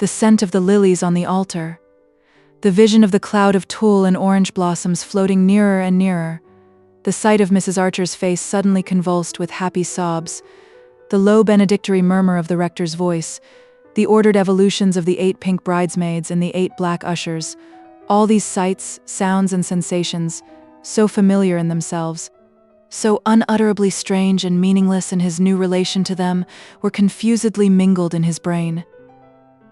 the scent of the lilies on the altar, the vision of the cloud of tulle and orange blossoms floating nearer and nearer, the sight of Mrs. Archer's face suddenly convulsed with happy sobs, the low benedictory murmur of the rector's voice, the ordered evolutions of the 8 pink bridesmaids and the 8 black ushers, all these sights, sounds, and sensations, so familiar in themselves, so unutterably strange and meaningless in his new relation to them, were confusedly mingled in his brain.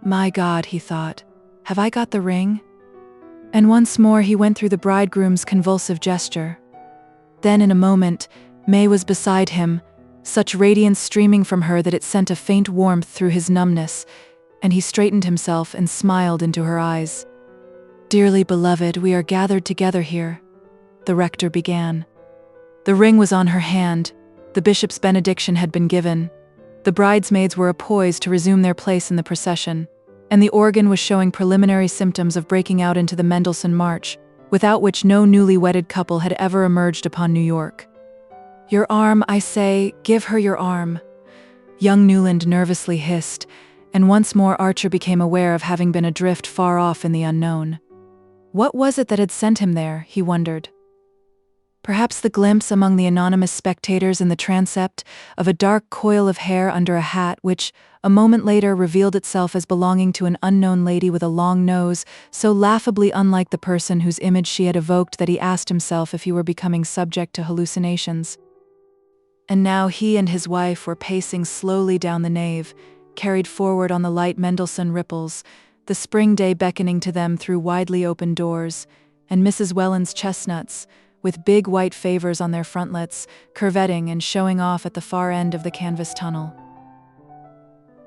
"My God," he thought, "have I got the ring?" And once more he went through the bridegroom's convulsive gesture. Then in a moment, May was beside him, such radiance streaming from her that it sent a faint warmth through his numbness, and he straightened himself and smiled into her eyes. "Dearly beloved, we are gathered together here," the rector began. The ring was on her hand, the bishop's benediction had been given, the bridesmaids were poised to resume their place in the procession, and the organ was showing preliminary symptoms of breaking out into the Mendelssohn March, without which no newly wedded couple had ever emerged upon New York. "Your arm, I say, give her your arm," young Newland nervously hissed, and once more Archer became aware of having been adrift far off in the unknown. What was it that had sent him there, he wondered. Perhaps the glimpse among the anonymous spectators in the transept of a dark coil of hair under a hat which, a moment later, revealed itself as belonging to an unknown lady with a long nose, so laughably unlike the person whose image she had evoked that he asked himself if he were becoming subject to hallucinations. And now he and his wife were pacing slowly down the nave, carried forward on the light Mendelssohn ripples, the spring day beckoning to them through widely open doors, and Mrs. Welland's chestnuts, with big white favors on their frontlets, curvetting and showing off at the far end of the canvas tunnel.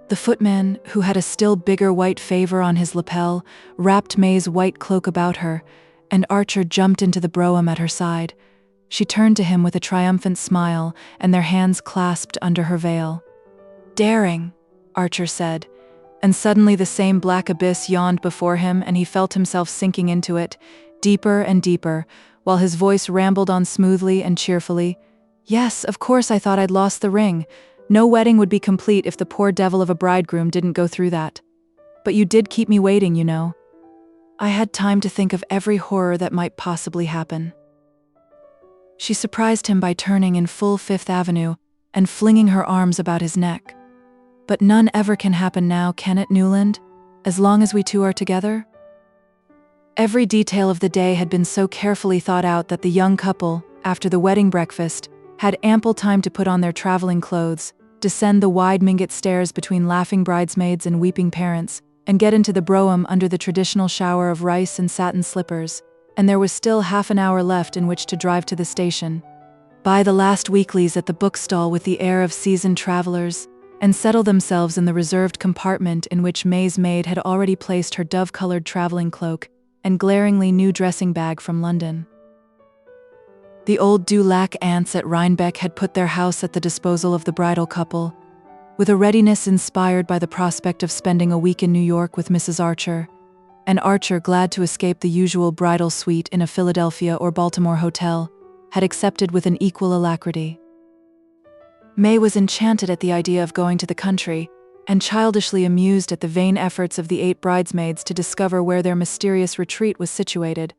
The footman, who had a still bigger white favor on his lapel, wrapped May's white cloak about her, and Archer jumped into the brougham at her side. She turned to him with a triumphant smile, and their hands clasped under her veil. "Daring," Archer said, and suddenly the same black abyss yawned before him, and he felt himself sinking into it, deeper and deeper, while his voice rambled on smoothly and cheerfully. "Yes, of course I thought I'd lost the ring. No wedding would be complete if the poor devil of a bridegroom didn't go through that. But you did keep me waiting, you know. I had time to think of every horror that might possibly happen." She surprised him by turning in full Fifth Avenue and flinging her arms about his neck. "But none ever can happen now, can it, Newland? As long as we two are together?" Every detail of the day had been so carefully thought out that the young couple, after the wedding breakfast, had ample time to put on their traveling clothes, descend the wide Mingott stairs between laughing bridesmaids and weeping parents, and get into the brougham under the traditional shower of rice and satin slippers, and there was still half an hour left in which to drive to the station, buy the last weeklies at the bookstall with the air of seasoned travelers, and settle themselves in the reserved compartment in which May's maid had already placed her dove-colored traveling cloak and glaringly new dressing bag from London. The old Dulac aunts at Rhinebeck had put their house at the disposal of the bridal couple, with a readiness inspired by the prospect of spending a week in New York with Mrs. Archer, and Archer, glad to escape the usual bridal suite in a Philadelphia or Baltimore hotel, had accepted with an equal alacrity. May was enchanted at the idea of going to the country, and childishly amused at the vain efforts of the 8 bridesmaids to discover where their mysterious retreat was situated.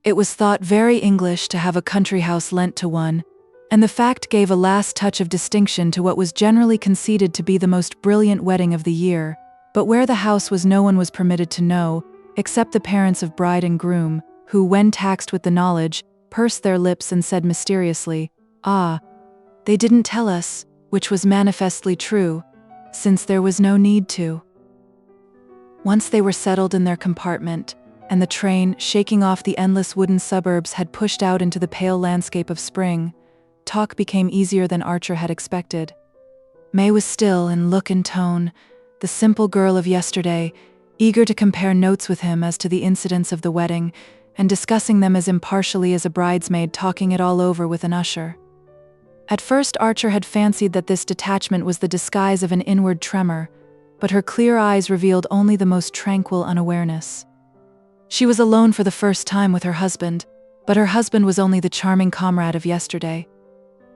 It was thought very English to have a country house lent to one, and the fact gave a last touch of distinction to what was generally conceded to be the most brilliant wedding of the year, but where the house was no one was permitted to know, except the parents of bride and groom, who, when taxed with the knowledge, pursed their lips and said mysteriously, "Ah, they didn't tell us," which was manifestly true, since there was no need to. Once they were settled in their compartment, and the train, shaking off the endless wooden suburbs, had pushed out into the pale landscape of spring, talk became easier than Archer had expected. May was still in look and tone, the simple girl of yesterday, eager to compare notes with him as to the incidents of the wedding, and discussing them as impartially as a bridesmaid talking it all over with an usher. At first Archer had fancied that this detachment was the disguise of an inward tremor, but her clear eyes revealed only the most tranquil unawareness. She was alone for the first time with her husband, but her husband was only the charming comrade of yesterday.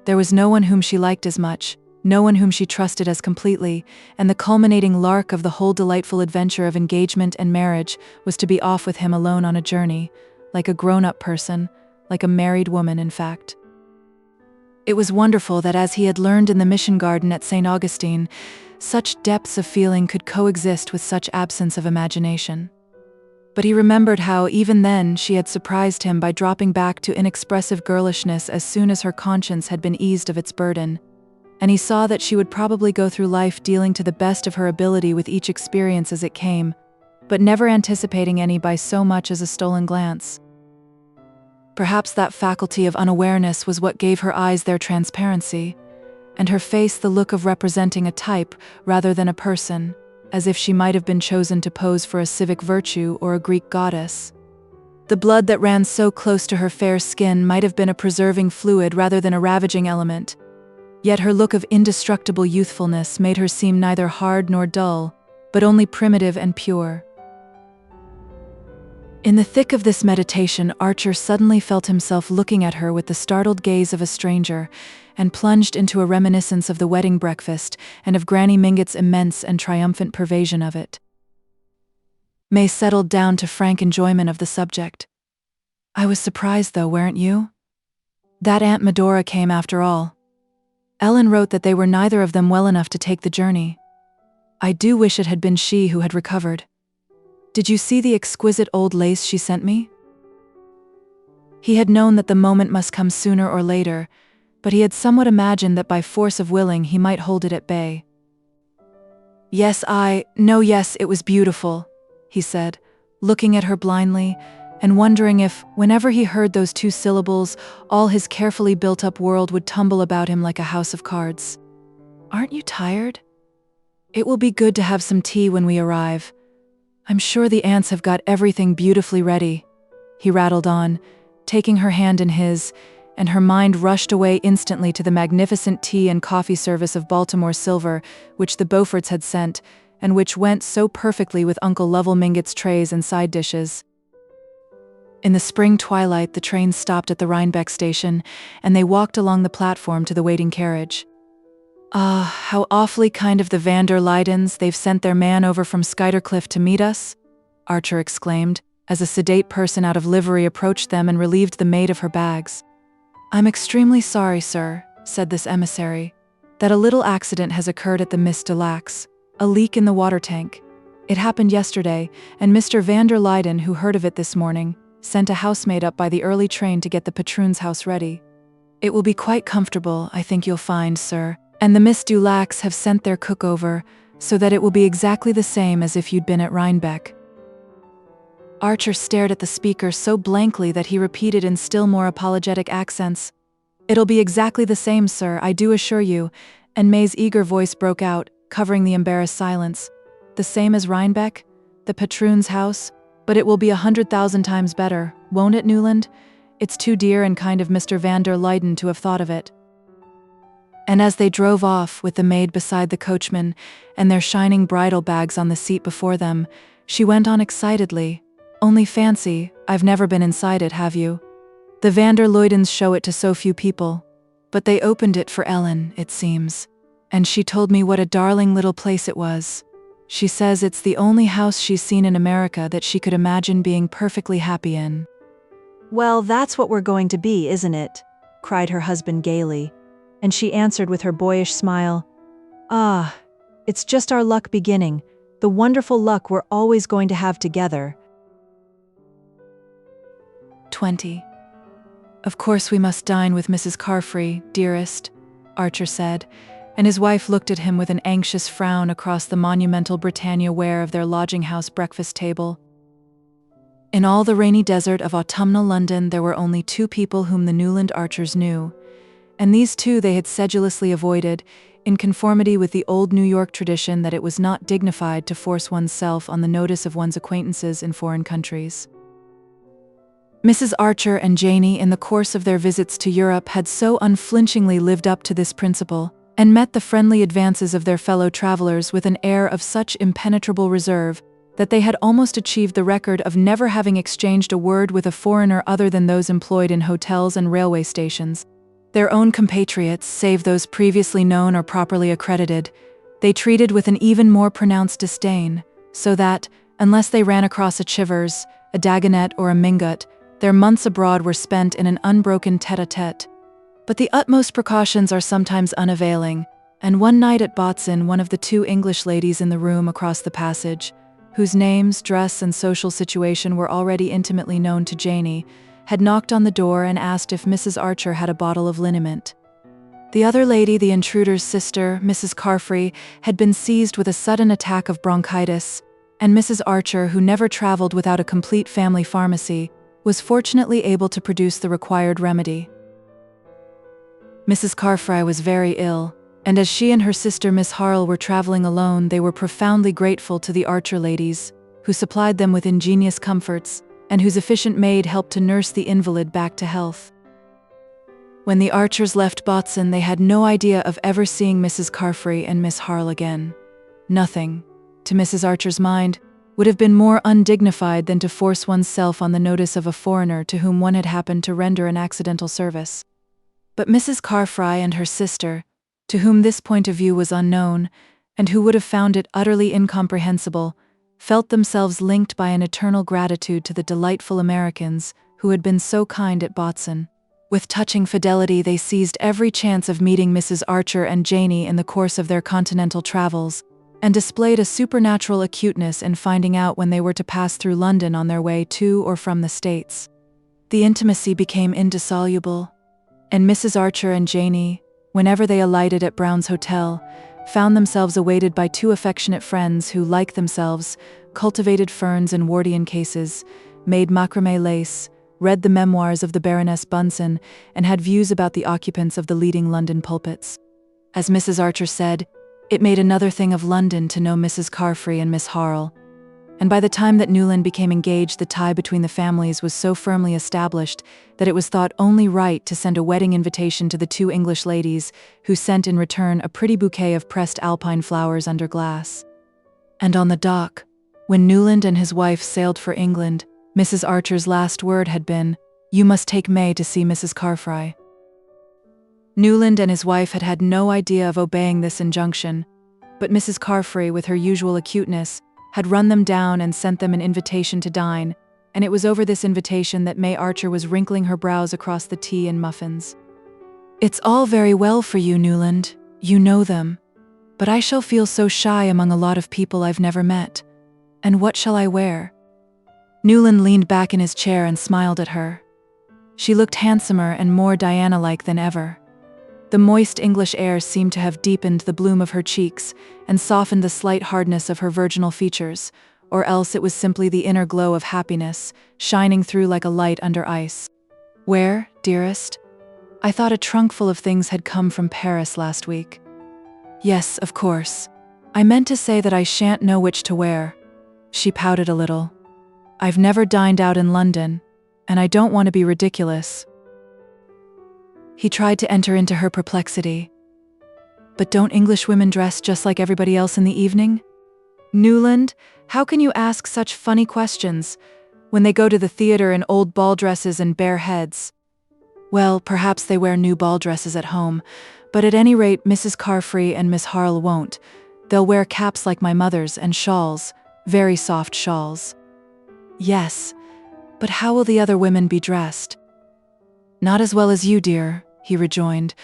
There was no one whom she liked as much, no one whom she trusted as completely, and the culminating lark of the whole delightful adventure of engagement and marriage was to be off with him alone on a journey, like a grown-up person, like a married woman, in fact. It was wonderful that, as he had learned in the mission garden at St. Augustine, such depths of feeling could coexist with such absence of imagination. But he remembered how, even then, she had surprised him by dropping back to inexpressive girlishness as soon as her conscience had been eased of its burden, and he saw that she would probably go through life dealing to the best of her ability with each experience as it came, but never anticipating any by so much as a stolen glance. Perhaps that faculty of unawareness was what gave her eyes their transparency, and her face the look of representing a type rather than a person, as if she might have been chosen to pose for a civic virtue or a Greek goddess. The blood that ran so close to her fair skin might have been a preserving fluid rather than a ravaging element, yet her look of indestructible youthfulness made her seem neither hard nor dull, but only primitive and pure. In the thick of this meditation, Archer suddenly felt himself looking at her with the startled gaze of a stranger, and plunged into a reminiscence of the wedding breakfast and of Granny Mingott's immense and triumphant pervasion of it. May settled down to frank enjoyment of the subject. "I was surprised, though, weren't you? That Aunt Medora came after all. Ellen wrote that they were neither of them well enough to take the journey. I do wish it had been she who had recovered. Did you see the exquisite old lace she sent me?" He had known that the moment must come sooner or later, but he had somewhat imagined that by force of willing he might hold it at bay. Yes, it was beautiful," he said, looking at her blindly, and wondering if, whenever he heard those 2 syllables, all his carefully built-up world would tumble about him like a house of cards. "Aren't you tired? It will be good to have some tea when we arrive. I'm sure the aunts have got everything beautifully ready," he rattled on, taking her hand in his, and her mind rushed away instantly to the magnificent tea and coffee service of Baltimore silver, which the Beauforts had sent, and which went so perfectly with Uncle Lovell Mingott's trays and side dishes. In the spring twilight, the train stopped at the Rhinebeck station, and they walked along the platform to the waiting carriage. "Ah, how awfully kind of the van der Luydens, they've sent their man over from Skuytercliff to meet us," Archer exclaimed, as a sedate person out of livery approached them and relieved the maid of her bags. "I'm extremely sorry, sir," said this emissary, "that a little accident has occurred at the Miss de Lacs, a leak in the water tank. It happened yesterday, and Mr. van der Luyden, who heard of it this morning, sent a housemaid up by the early train to get the patroon's house ready. It will be quite comfortable, I think you'll find, sir, and the Miss de Lacs have sent their cook over, so that it will be exactly the same as if you'd been at Rhinebeck." Archer stared at the speaker so blankly that he repeated in still more apologetic accents, "It'll be exactly the same, sir, I do assure you," and May's eager voice broke out, covering the embarrassed silence. "The same as Rhinebeck? The patroon's house? But it will be 100,000 times better, won't it, Newland? It's too dear and kind of Mr. van der Luyden to have thought of it." And as they drove off, with the maid beside the coachman and their shining bridle bags on the seat before them, she went on excitedly, "Only fancy, I've never been inside it, have you? The van der Luydens show it to so few people. But they opened it for Ellen, it seems. And she told me what a darling little place it was. She says it's the only house she's seen in America that she could imagine being perfectly happy in." "Well, that's what we're going to be, isn't it?" cried her husband gaily. And she answered with her boyish smile, "Ah, it's just our luck beginning, the wonderful luck we're always going to have together." 20. "Of course we must dine with Mrs. Carfry, dearest," Archer said, and his wife looked at him with an anxious frown across the monumental Britannia ware of their lodging-house breakfast table. In all the rainy desert of autumnal London there were only two people whom the Newland Archers knew, and these two they had sedulously avoided, in conformity with the old New York tradition that it was not dignified to force oneself on the notice of one's acquaintances in foreign countries. Mrs. Archer and Janey, in the course of their visits to Europe, had so unflinchingly lived up to this principle, and met the friendly advances of their fellow travelers with an air of such impenetrable reserve, that they had almost achieved the record of never having exchanged a word with a foreigner other than those employed in hotels and railway stations. Their own compatriots, save those previously known or properly accredited, they treated with an even more pronounced disdain, so that, unless they ran across a Chivers, a Dagonet, or a Mingot, their months abroad were spent in an unbroken tête-à-tête. But the utmost precautions are sometimes unavailing, and one night at Botzen, one of the two English ladies in the room across the passage, whose names, dress, and social situation were already intimately known to Janey, had knocked on the door and asked if Mrs. Archer had a bottle of liniment. The other lady, the intruder's sister, Mrs. Carfry, had been seized with a sudden attack of bronchitis, and Mrs. Archer, who never traveled without a complete family pharmacy, was fortunately able to produce the required remedy. Mrs. Carfry was very ill, and as she and her sister Miss Harle were traveling alone, they were profoundly grateful to the Archer ladies, who supplied them with ingenious comforts, and whose efficient maid helped to nurse the invalid back to health. When the Archers left Botzen, they had no idea of ever seeing Mrs. Carfry and Miss Harle again. Nothing, to Mrs. Archer's mind, would have been more undignified than to force oneself on the notice of a foreigner to whom one had happened to render an accidental service. But Mrs. Carfry and her sister, to whom this point of view was unknown, and who would have found it utterly incomprehensible, felt themselves linked by an eternal gratitude to the delightful Americans who had been so kind at Botzen. With touching fidelity, they seized every chance of meeting Mrs. Archer and Janey in the course of their continental travels, and displayed a supernatural acuteness in finding out when they were to pass through London on their way to or from the States. The intimacy became indissoluble, and Mrs. Archer and Janey, whenever they alighted at Brown's Hotel, found themselves awaited by two affectionate friends who, like themselves, cultivated ferns and Wharton cases, made macramé lace, read the memoirs of the Baroness Bunsen, and had views about the occupants of the leading London pulpits. As Mrs. Archer said, it made another thing of London to know Mrs. Carfry and Miss Harle, and by the time that Newland became engaged, the tie between the families was so firmly established that it was thought only right to send a wedding invitation to the two English ladies, who sent in return a pretty bouquet of pressed alpine flowers under glass. And on the dock, when Newland and his wife sailed for England, Mrs. Archer's last word had been, "You must take May to see Mrs. Carfry." Newland and his wife had had no idea of obeying this injunction, but Mrs. Carfry, with her usual acuteness, had run them down and sent them an invitation to dine, and it was over this invitation that May Archer was wrinkling her brows across the tea and muffins. "It's all very well for you, Newland. You know them. But I shall feel so shy among a lot of people I've never met. And what shall I wear?" Newland leaned back in his chair and smiled at her. She looked handsomer and more Diana-like than ever. The moist English air seemed to have deepened the bloom of her cheeks and softened the slight hardness of her virginal features, or else it was simply the inner glow of happiness, shining through like a light under ice. "Where, dearest? I thought a trunk full of things had come from Paris last week." "Yes, of course. I meant to say that I shan't know which to wear." She pouted a little. "I've never dined out in London, and I don't want to be ridiculous." He tried to enter into her perplexity. "But don't English women dress just like everybody else in the evening?" "Newland, how can you ask such funny questions when they go to the theater in old ball dresses and bare heads?" "Well, perhaps they wear new ball dresses at home, but at any rate Mrs. Carfry and Miss Harle won't. They'll wear caps like my mother's and shawls, very soft shawls." "Yes, but how will the other women be dressed?" "Not as well as you, dear," he rejoined,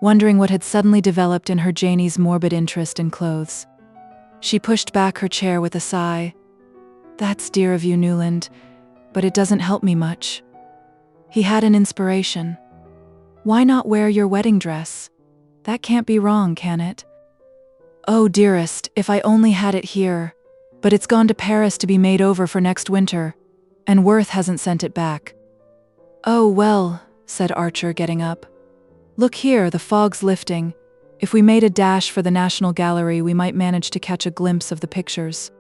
wondering what had suddenly developed in her Janie's morbid interest in clothes. She pushed back her chair with a sigh. "That's dear of you, Newland, but it doesn't help me much." He had an inspiration. "Why not wear your wedding dress? That can't be wrong, can it?" "Oh, dearest, if I only had it here. But it's gone to Paris to be made over for next winter, and Worth hasn't sent it back." "Oh, well," said Archer, getting up. "Look here, the fog's lifting. If we made a dash for the National Gallery, we might manage to catch a glimpse of the pictures."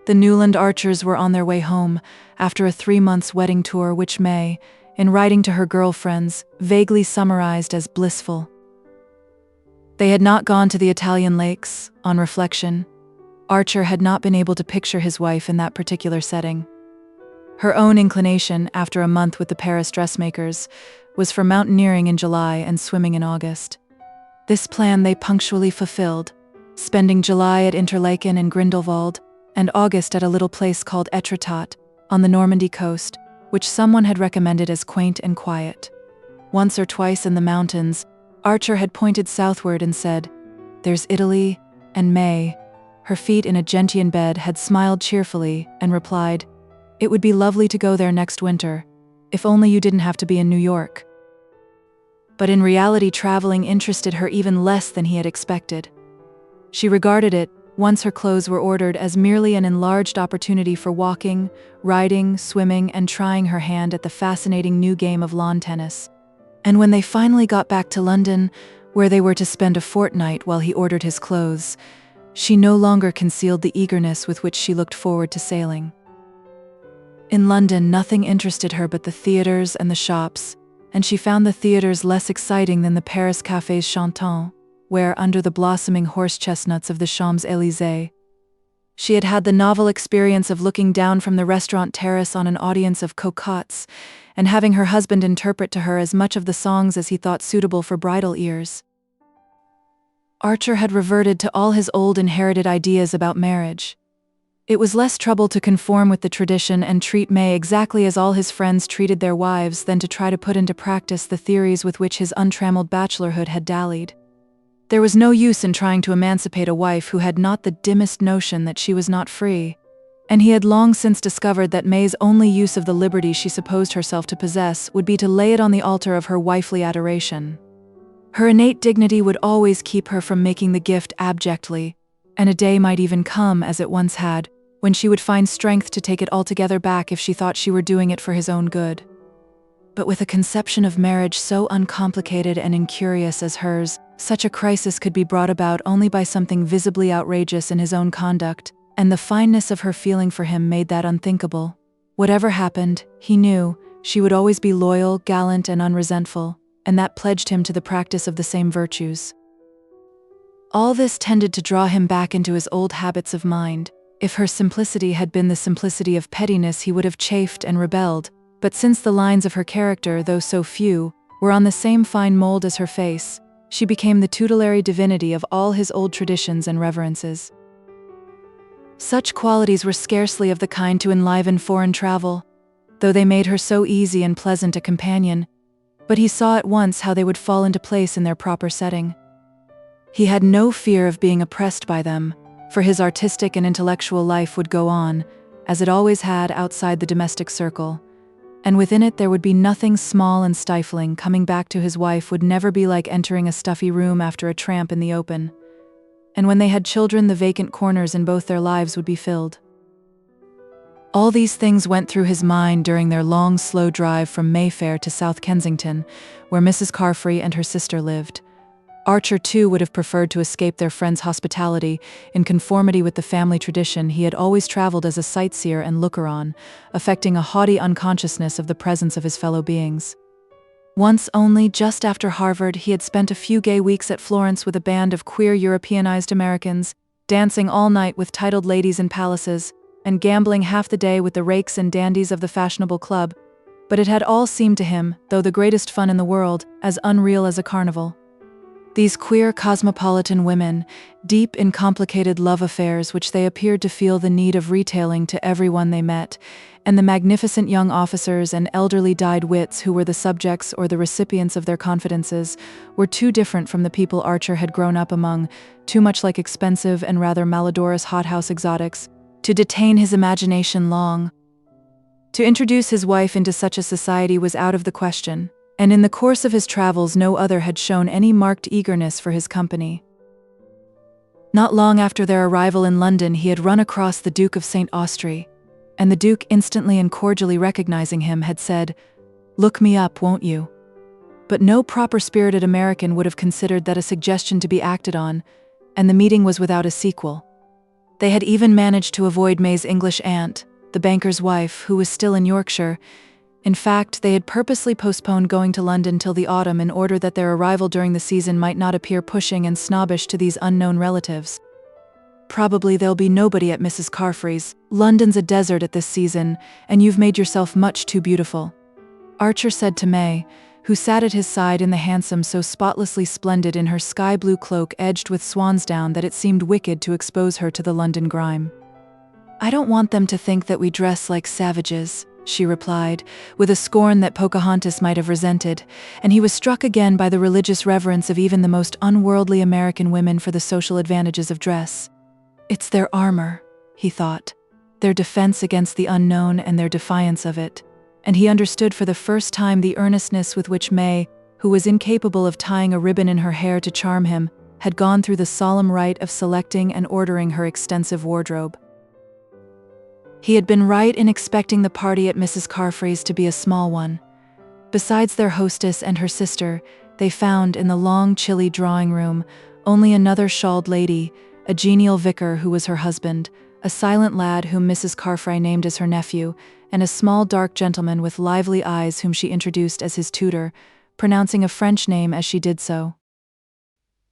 The Newland Archers were on their way home, after a 3 months wedding tour which May, in writing to her girlfriends, vaguely summarized as blissful. They had not gone to the Italian lakes, on reflection. Archer had not been able to picture his wife in that particular setting. Her own inclination, after a month with the Paris dressmakers, was for mountaineering in July and swimming in August. This plan they punctually fulfilled, spending July at Interlaken and Grindelwald, and August at a little place called Etretat, on the Normandy coast, which someone had recommended as quaint and quiet. Once or twice in the mountains, Archer had pointed southward and said, "There's Italy," and May, her feet in a gentian bed, had smiled cheerfully and replied, "It would be lovely to go there next winter, if only you didn't have to be in New York." But in reality, traveling interested her even less than he had expected. She regarded it, once her clothes were ordered, as merely an enlarged opportunity for walking, riding, swimming, and trying her hand at the fascinating new game of lawn tennis. And when they finally got back to London, where they were to spend a fortnight while he ordered his clothes, she no longer concealed the eagerness with which she looked forward to sailing. In London, nothing interested her but the theaters and the shops, and she found the theaters less exciting than the Paris cafés chantants, where, under the blossoming horse-chestnuts of the Champs-Élysées, she had had the novel experience of looking down from the restaurant terrace on an audience of cocottes and having her husband interpret to her as much of the songs as he thought suitable for bridal ears. Archer had reverted to all his old inherited ideas about marriage. It was less trouble to conform with the tradition and treat May exactly as all his friends treated their wives than to try to put into practice the theories with which his untrammeled bachelorhood had dallied. There was no use in trying to emancipate a wife who had not the dimmest notion that she was not free, and he had long since discovered that May's only use of the liberty she supposed herself to possess would be to lay it on the altar of her wifely adoration. Her innate dignity would always keep her from making the gift abjectly, and a day might even come, as it once had, when she would find strength to take it altogether back if she thought she were doing it for his own good. But with a conception of marriage so uncomplicated and incurious as hers, such a crisis could be brought about only by something visibly outrageous in his own conduct, and the fineness of her feeling for him made that unthinkable. Whatever happened, he knew, she would always be loyal, gallant, and unresentful, and that pledged him to the practice of the same virtues. All this tended to draw him back into his old habits of mind, If her simplicity had been the simplicity of pettiness, he would have chafed and rebelled, but since the lines of her character, though so few, were on the same fine mold as her face, she became the tutelary divinity of all his old traditions and reverences. Such qualities were scarcely of the kind to enliven foreign travel, though they made her so easy and pleasant a companion, but he saw at once how they would fall into place in their proper setting. He had no fear of being oppressed by them, for his artistic and intellectual life would go on, as it always had outside the domestic circle, and within it there would be nothing small and stifling. Coming back to his wife would never be like entering a stuffy room after a tramp in the open. And when they had children, the vacant corners in both their lives would be filled. All these things went through his mind during their long, slow drive from Mayfair to South Kensington, where Mrs. Carfry and her sister lived. Archer, too, would have preferred to escape their friend's hospitality. In conformity with the family tradition, he had always traveled as a sightseer and looker-on, affecting a haughty unconsciousness of the presence of his fellow beings. Once only, just after Harvard, he had spent a few gay weeks at Florence with a band of queer Europeanized Americans, dancing all night with titled ladies in palaces, and gambling half the day with the rakes and dandies of the fashionable club, but it had all seemed to him, though the greatest fun in the world, as unreal as a carnival. These queer cosmopolitan women, deep in complicated love affairs which they appeared to feel the need of retailing to everyone they met, and the magnificent young officers and elderly dyed wits who were the subjects or the recipients of their confidences, were too different from the people Archer had grown up among, too much like expensive and rather malodorous hothouse exotics, to detain his imagination long. To introduce his wife into such a society was out of the question, and in the course of his travels no other had shown any marked eagerness for his company. Not long after their arrival in London, he had run across the Duke of St. Austri, and the Duke, instantly and cordially recognizing him, had said, "Look me up, won't you?" But no proper-spirited American would have considered that a suggestion to be acted on, and the meeting was without a sequel. They had even managed to avoid May's English aunt, the banker's wife, who was still in Yorkshire. In fact, they had purposely postponed going to London till the autumn in order that their arrival during the season might not appear pushing and snobbish to these unknown relatives. "Probably there'll be nobody at Mrs. Carfry's. London's a desert at this season, and you've made yourself much too beautiful," Archer said to May, who sat at his side in the hansom so spotlessly splendid in her sky-blue cloak edged with swansdown that it seemed wicked to expose her to the London grime. "I don't want them to think that we dress like savages," she replied, with a scorn that Pocahontas might have resented, and he was struck again by the religious reverence of even the most unworldly American women for the social advantages of dress. "It's their armor," he thought, "their defense against the unknown and their defiance of it," and he understood for the first time the earnestness with which May, who was incapable of tying a ribbon in her hair to charm him, had gone through the solemn rite of selecting and ordering her extensive wardrobe. He had been right in expecting the party at Mrs. Carfry's to be a small one. Besides their hostess and her sister, they found in the long, chilly drawing-room only another shawled lady, a genial vicar who was her husband, a silent lad whom Mrs. Carfry named as her nephew, and a small dark gentleman with lively eyes whom she introduced as his tutor, pronouncing a French name as she did so.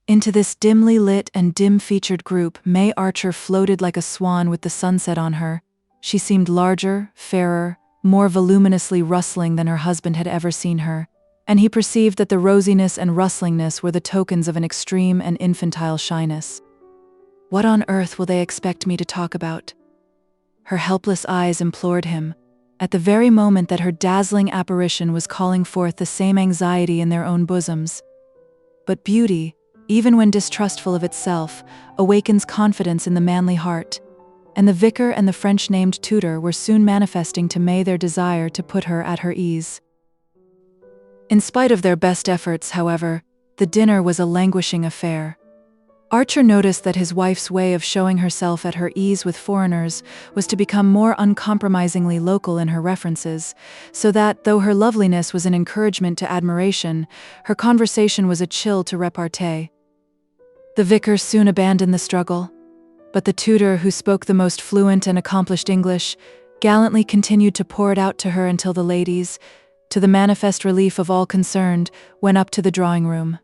Into this dimly lit and dim-featured group, May Archer floated like a swan with the sunset on her. She seemed larger, fairer, more voluminously rustling than her husband had ever seen her, and he perceived that the rosiness and rustlingness were the tokens of an extreme and infantile shyness. "What on earth will they expect me to talk about?" Her helpless eyes implored him, at the very moment that her dazzling apparition was calling forth the same anxiety in their own bosoms. But beauty, even when distrustful of itself, awakens confidence in the manly heart, and the vicar and the French-named tutor were soon manifesting to May their desire to put her at her ease. In spite of their best efforts, however, the dinner was a languishing affair. Archer noticed that his wife's way of showing herself at her ease with foreigners was to become more uncompromisingly local in her references, so that, though her loveliness was an encouragement to admiration, her conversation was a chill to repartee. The vicar soon abandoned the struggle, but the tutor, who spoke the most fluent and accomplished English, gallantly continued to pour it out to her until the ladies, to the manifest relief of all concerned, went up to the drawing-room.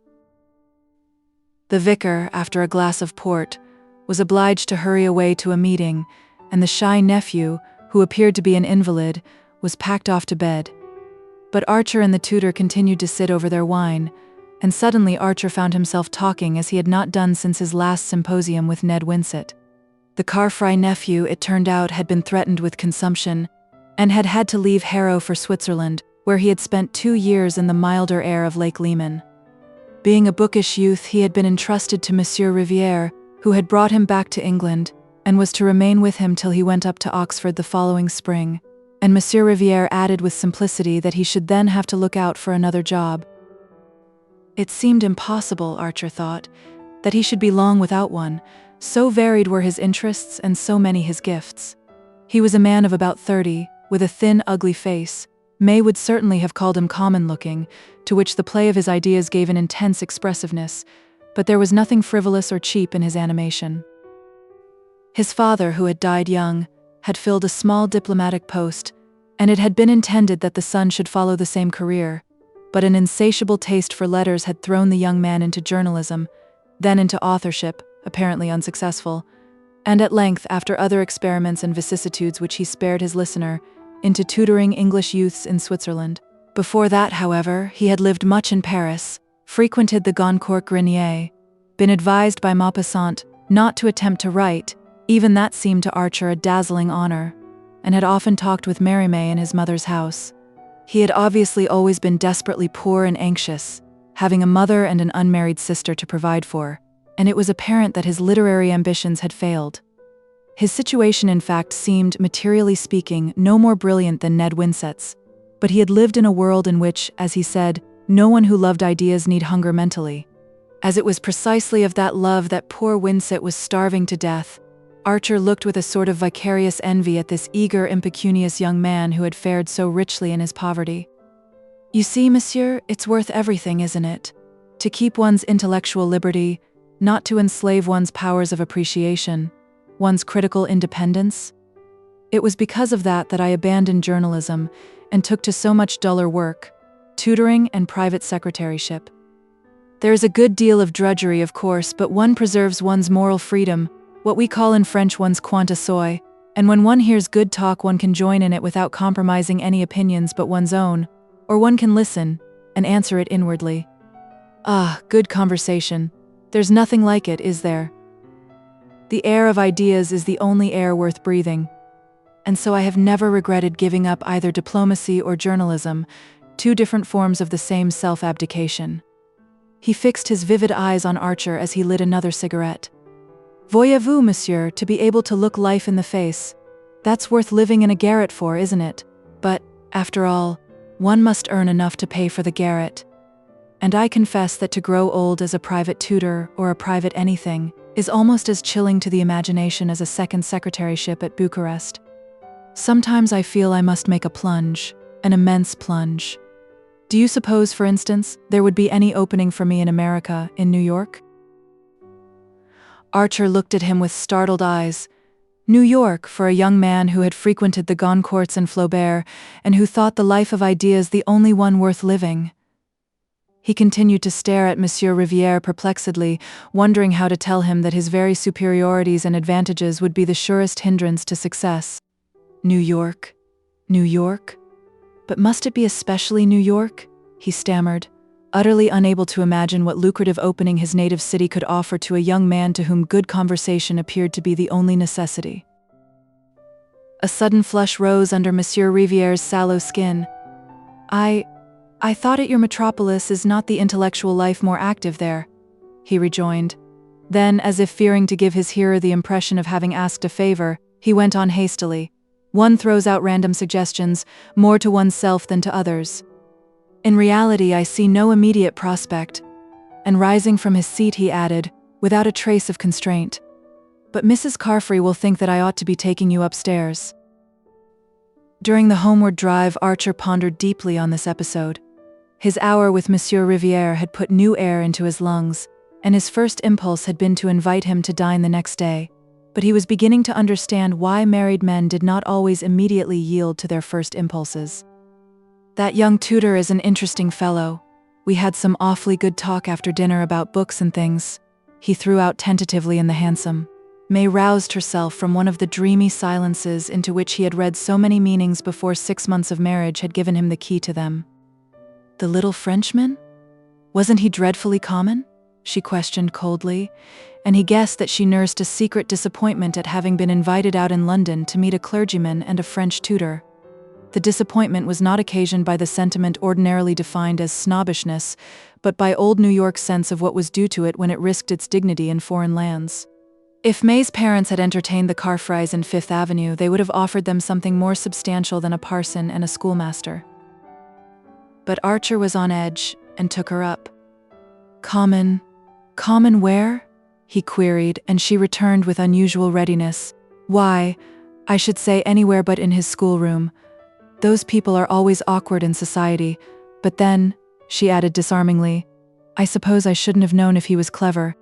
The vicar, after a glass of port, was obliged to hurry away to a meeting, and the shy nephew, who appeared to be an invalid, was packed off to bed. But Archer and the tutor continued to sit over their wine, and suddenly Archer found himself talking as he had not done since his last symposium with Ned Winsett. The Carfry nephew, it turned out, had been threatened with consumption, and had had to leave Harrow for Switzerland, where he had spent 2 years in the milder air of Lake Leman. Being a bookish youth, he had been entrusted to Monsieur Rivière, who had brought him back to England, and was to remain with him till he went up to Oxford the following spring, and Monsieur Rivière added with simplicity that he should then have to look out for another job. It seemed impossible, Archer thought, that he should be long without one, so varied were his interests and so many his gifts. He was a man of about 30, with a thin, ugly face. May would certainly have called him common-looking, to which the play of his ideas gave an intense expressiveness, but there was nothing frivolous or cheap in his animation. His father, who had died young, had filled a small diplomatic post, and it had been intended that the son should follow the same career, but an insatiable taste for letters had thrown the young man into journalism, then into authorship, apparently unsuccessful, and at length, after other experiments and vicissitudes which he spared his listener, into tutoring English youths in Switzerland. Before that, however, he had lived much in Paris, frequented the Goncourt Grenier, been advised by Maupassant not to attempt to write, even that seemed to Archer a dazzling honor, and had often talked with Mérimée in his mother's house. He had obviously always been desperately poor and anxious, having a mother and an unmarried sister to provide for, and it was apparent that his literary ambitions had failed. His situation, in fact, seemed, materially speaking, no more brilliant than Ned Winsett's, but he had lived in a world in which, as he said, no one who loved ideas need hunger mentally. As it was precisely of that love that poor Winsett was starving to death, Archer looked with a sort of vicarious envy at this eager, impecunious young man who had fared so richly in his poverty. "You see, monsieur, it's worth everything, isn't it? To keep one's intellectual liberty, not to enslave one's powers of appreciation, one's critical independence. It was because of that I abandoned journalism and took to so much duller work, tutoring and private secretaryship. There is a good deal of drudgery, of course, but one preserves one's moral freedom, what we call in French one's quant soi, and when one hears good talk one can join in it without compromising any opinions but one's own, or one can listen and answer it inwardly. Ah, good conversation. There's nothing like it, is there? The air of ideas is the only air worth breathing. And so I have never regretted giving up either diplomacy or journalism, 2 different forms of the same self-abdication." He fixed his vivid eyes on Archer as he lit another cigarette. "Voyez-vous, monsieur, to be able to look life in the face, that's worth living in a garret for, isn't it? But, after all, one must earn enough to pay for the garret. And I confess that to grow old as a private tutor or a private anything is almost as chilling to the imagination as a second secretaryship at Bucharest. Sometimes I feel I must make a plunge, an immense plunge. Do you suppose, for instance, there would be any opening for me in America, in New York?" Archer looked at him with startled eyes. New York, for a young man who had frequented the Goncourts and Flaubert, and who thought the life of ideas the only one worth living. He continued to stare at Monsieur Rivière perplexedly, wondering how to tell him that his very superiorities and advantages would be the surest hindrance to success. New York? New York? But must it be especially New York? He stammered, utterly unable to imagine what lucrative opening his native city could offer to a young man to whom good conversation appeared to be the only necessity. A sudden flush rose under Monsieur Rivière's sallow skin. I thought at your metropolis is not the intellectual life more active there," he rejoined. Then, as if fearing to give his hearer the impression of having asked a favor, he went on hastily. "One throws out random suggestions, more to oneself than to others. In reality, I see no immediate prospect." And rising from his seat, he added, without a trace of constraint, "But Mrs. Carfry will think that I ought to be taking you upstairs." During the homeward drive, Archer pondered deeply on this episode. His hour with Monsieur Rivière had put new air into his lungs, and his first impulse had been to invite him to dine the next day, but he was beginning to understand why married men did not always immediately yield to their first impulses. "That young tutor is an interesting fellow. We had some awfully good talk after dinner about books and things," he threw out tentatively in the hansom. May roused herself from one of the dreamy silences into which he had read so many meanings before 6 months of marriage had given him the key to them. The little Frenchman? Wasn't he dreadfully common? She questioned coldly, and he guessed that she nursed a secret disappointment at having been invited out in London to meet a clergyman and a French tutor. The disappointment was not occasioned by the sentiment ordinarily defined as snobbishness, but by old New York's sense of what was due to it when it risked its dignity in foreign lands. If May's parents had entertained the Carfrys in Fifth Avenue, they would have offered them something more substantial than a parson and a schoolmaster. But Archer was on edge and took her up. Common where? He queried, and she returned with unusual readiness. Why, I should say anywhere but in his schoolroom. Those people are always awkward in society. But then, she added disarmingly, I suppose I shouldn't have known if he was clever.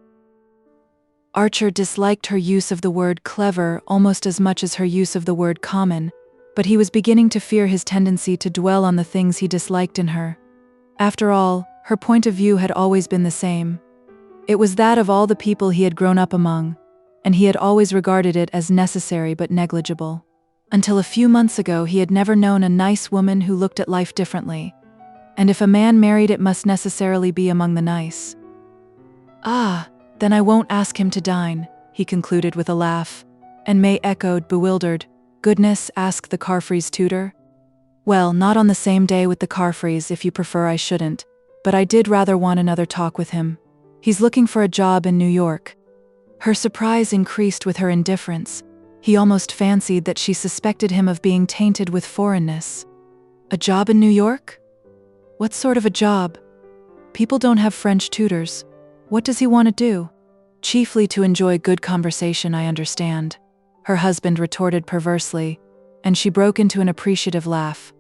Archer disliked her use of the word clever almost as much as her use of the word common, but he was beginning to fear his tendency to dwell on the things he disliked in her. After all, her point of view had always been the same. It was that of all the people he had grown up among, and he had always regarded it as necessary but negligible. Until a few months ago, he had never known a nice woman who looked at life differently. And if a man married, it must necessarily be among the nice. Ah, then I won't ask him to dine, he concluded with a laugh, and May echoed, bewildered, Goodness, ask the Carfrys' tutor? Well, not on the same day with the Carfrys, if you prefer I shouldn't, but I did rather want another talk with him. He's looking for a job in New York. Her surprise increased with her indifference. He almost fancied that she suspected him of being tainted with foreignness. A job in New York? What sort of a job? People don't have French tutors. What does he want to do? Chiefly to enjoy good conversation, I understand, her husband retorted perversely, and she broke into an appreciative laugh.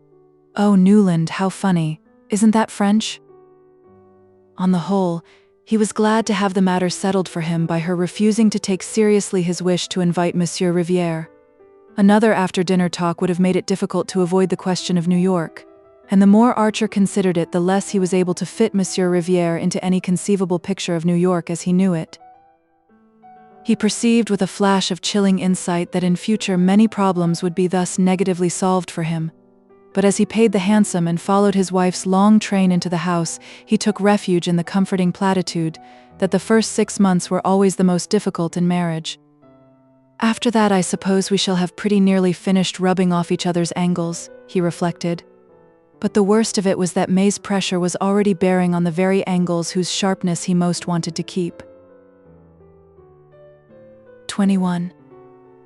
Oh, Newland, how funny. Isn't that French? On the whole, he was glad to have the matter settled for him by her refusing to take seriously his wish to invite Monsieur Rivière. Another after-dinner talk would have made it difficult to avoid the question of New York, and the more Archer considered it, the less he was able to fit Monsieur Rivière into any conceivable picture of New York as he knew it. He perceived with a flash of chilling insight that in future many problems would be thus negatively solved for him. But as he paid the hansom and followed his wife's long train into the house, he took refuge in the comforting platitude that the first 6 months were always the most difficult in marriage. After that, I suppose we shall have pretty nearly finished rubbing off each other's angles, he reflected. But the worst of it was that May's pressure was already bearing on the very angles whose sharpness he most wanted to keep. 21.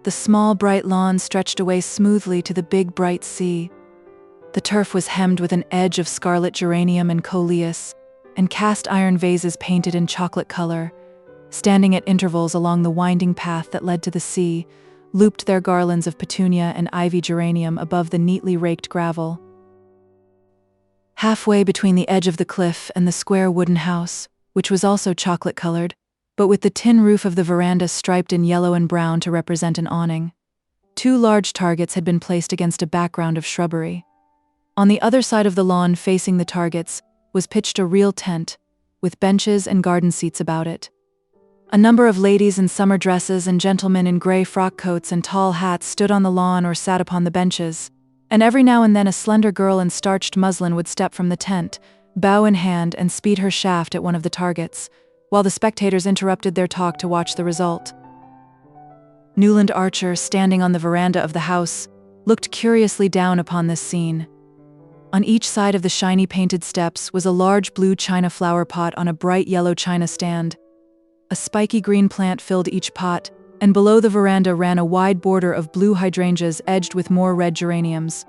The small bright lawn stretched away smoothly to the big bright sea. The turf was hemmed with an edge of scarlet geranium and coleus, and cast iron vases painted in chocolate color, standing at intervals along the winding path that led to the sea, looped their garlands of petunia and ivy geranium above the neatly raked gravel. Halfway between the edge of the cliff and the square wooden house, which was also chocolate-colored, but with the tin roof of the veranda striped in yellow and brown to represent an awning, 2 large targets had been placed against a background of shrubbery. On the other side of the lawn facing the targets was pitched a real tent, with benches and garden seats about it. A number of ladies in summer dresses and gentlemen in gray frock coats and tall hats stood on the lawn or sat upon the benches, and every now and then a slender girl in starched muslin would step from the tent, bow in hand, and speed her shaft at one of the targets, while the spectators interrupted their talk to watch the result. Newland Archer, standing on the veranda of the house, looked curiously down upon this scene. On each side of the shiny painted steps was a large blue china flower pot on a bright yellow china stand. A spiky green plant filled each pot, and below the veranda ran a wide border of blue hydrangeas edged with more red geraniums.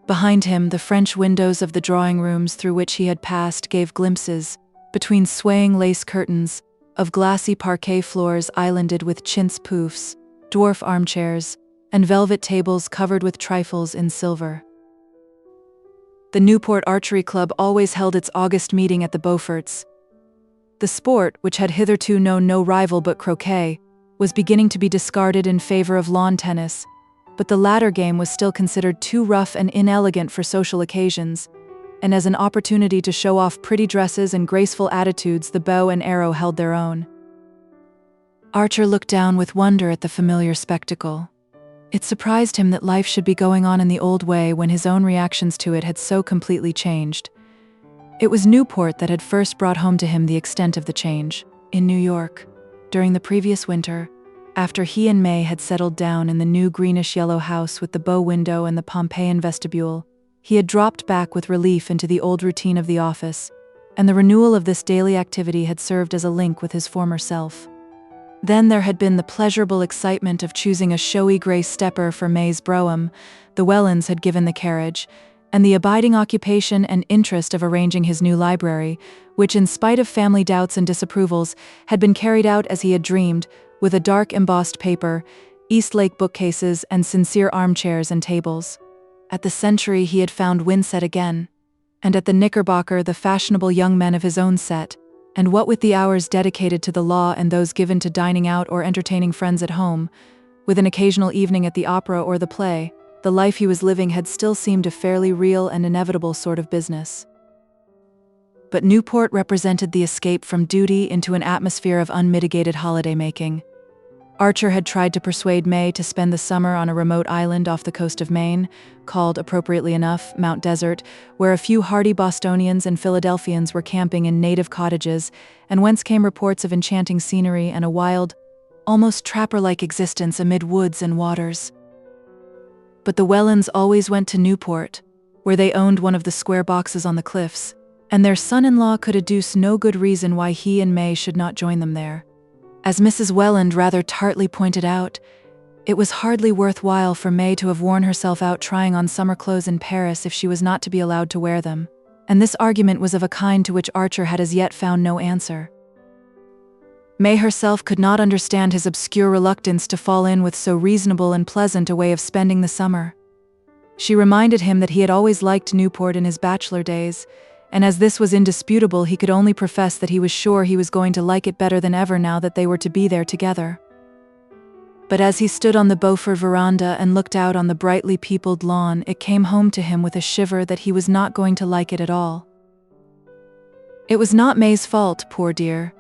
Behind him, the French windows of the drawing rooms through which he had passed gave glimpses, between swaying lace curtains, of glassy parquet floors islanded with chintz poufs, dwarf armchairs, and velvet tables covered with trifles in silver. The Newport Archery Club always held its August meeting at the Beauforts. The sport, which had hitherto known no rival but croquet, was beginning to be discarded in favor of lawn tennis, but the latter game was still considered too rough and inelegant for social occasions, and as an opportunity to show off pretty dresses and graceful attitudes, the bow and arrow held their own. Archer looked down with wonder at the familiar spectacle. It surprised him that life should be going on in the old way when his own reactions to it had so completely changed. It was Newport that had first brought home to him the extent of the change. In New York, during the previous winter, after he and May had settled down in the new greenish-yellow house with the bow window and the Pompeian vestibule, he had dropped back with relief into the old routine of the office, and the renewal of this daily activity had served as a link with his former self. Then there had been the pleasurable excitement of choosing a showy gray stepper for May's brougham. The Wellens had given the carriage, and the abiding occupation and interest of arranging his new library, which, in spite of family doubts and disapprovals, had been carried out as he had dreamed, with a dark embossed paper, Eastlake bookcases, and sincere armchairs and tables. At the Century he had found Winsett again, and at the Knickerbocker the fashionable young men of his own set, and what with the hours dedicated to the law and those given to dining out or entertaining friends at home, with an occasional evening at the opera or the play, the life he was living had still seemed a fairly real and inevitable sort of business. But Newport represented the escape from duty into an atmosphere of unmitigated holiday-making. Archer had tried to persuade May to spend the summer on a remote island off the coast of Maine, called, appropriately enough, Mount Desert, where a few hardy Bostonians and Philadelphians were camping in native cottages, and whence came reports of enchanting scenery and a wild, almost trapper-like existence amid woods and waters. But the Wellens always went to Newport, where they owned one of the square boxes on the cliffs, and their son-in-law could adduce no good reason why he and May should not join them there. As Mrs. Welland rather tartly pointed out, it was hardly worthwhile for May to have worn herself out trying on summer clothes in Paris if she was not to be allowed to wear them, and this argument was of a kind to which Archer had as yet found no answer. May herself could not understand his obscure reluctance to fall in with so reasonable and pleasant a way of spending the summer. She reminded him that he had always liked Newport in his bachelor days, and as this was indisputable, he could only profess that he was sure he was going to like it better than ever now that they were to be there together. But as he stood on the Beaufort veranda and looked out on the brightly peopled lawn, it came home to him with a shiver that he was not going to like it at all. It was not May's fault, poor dear.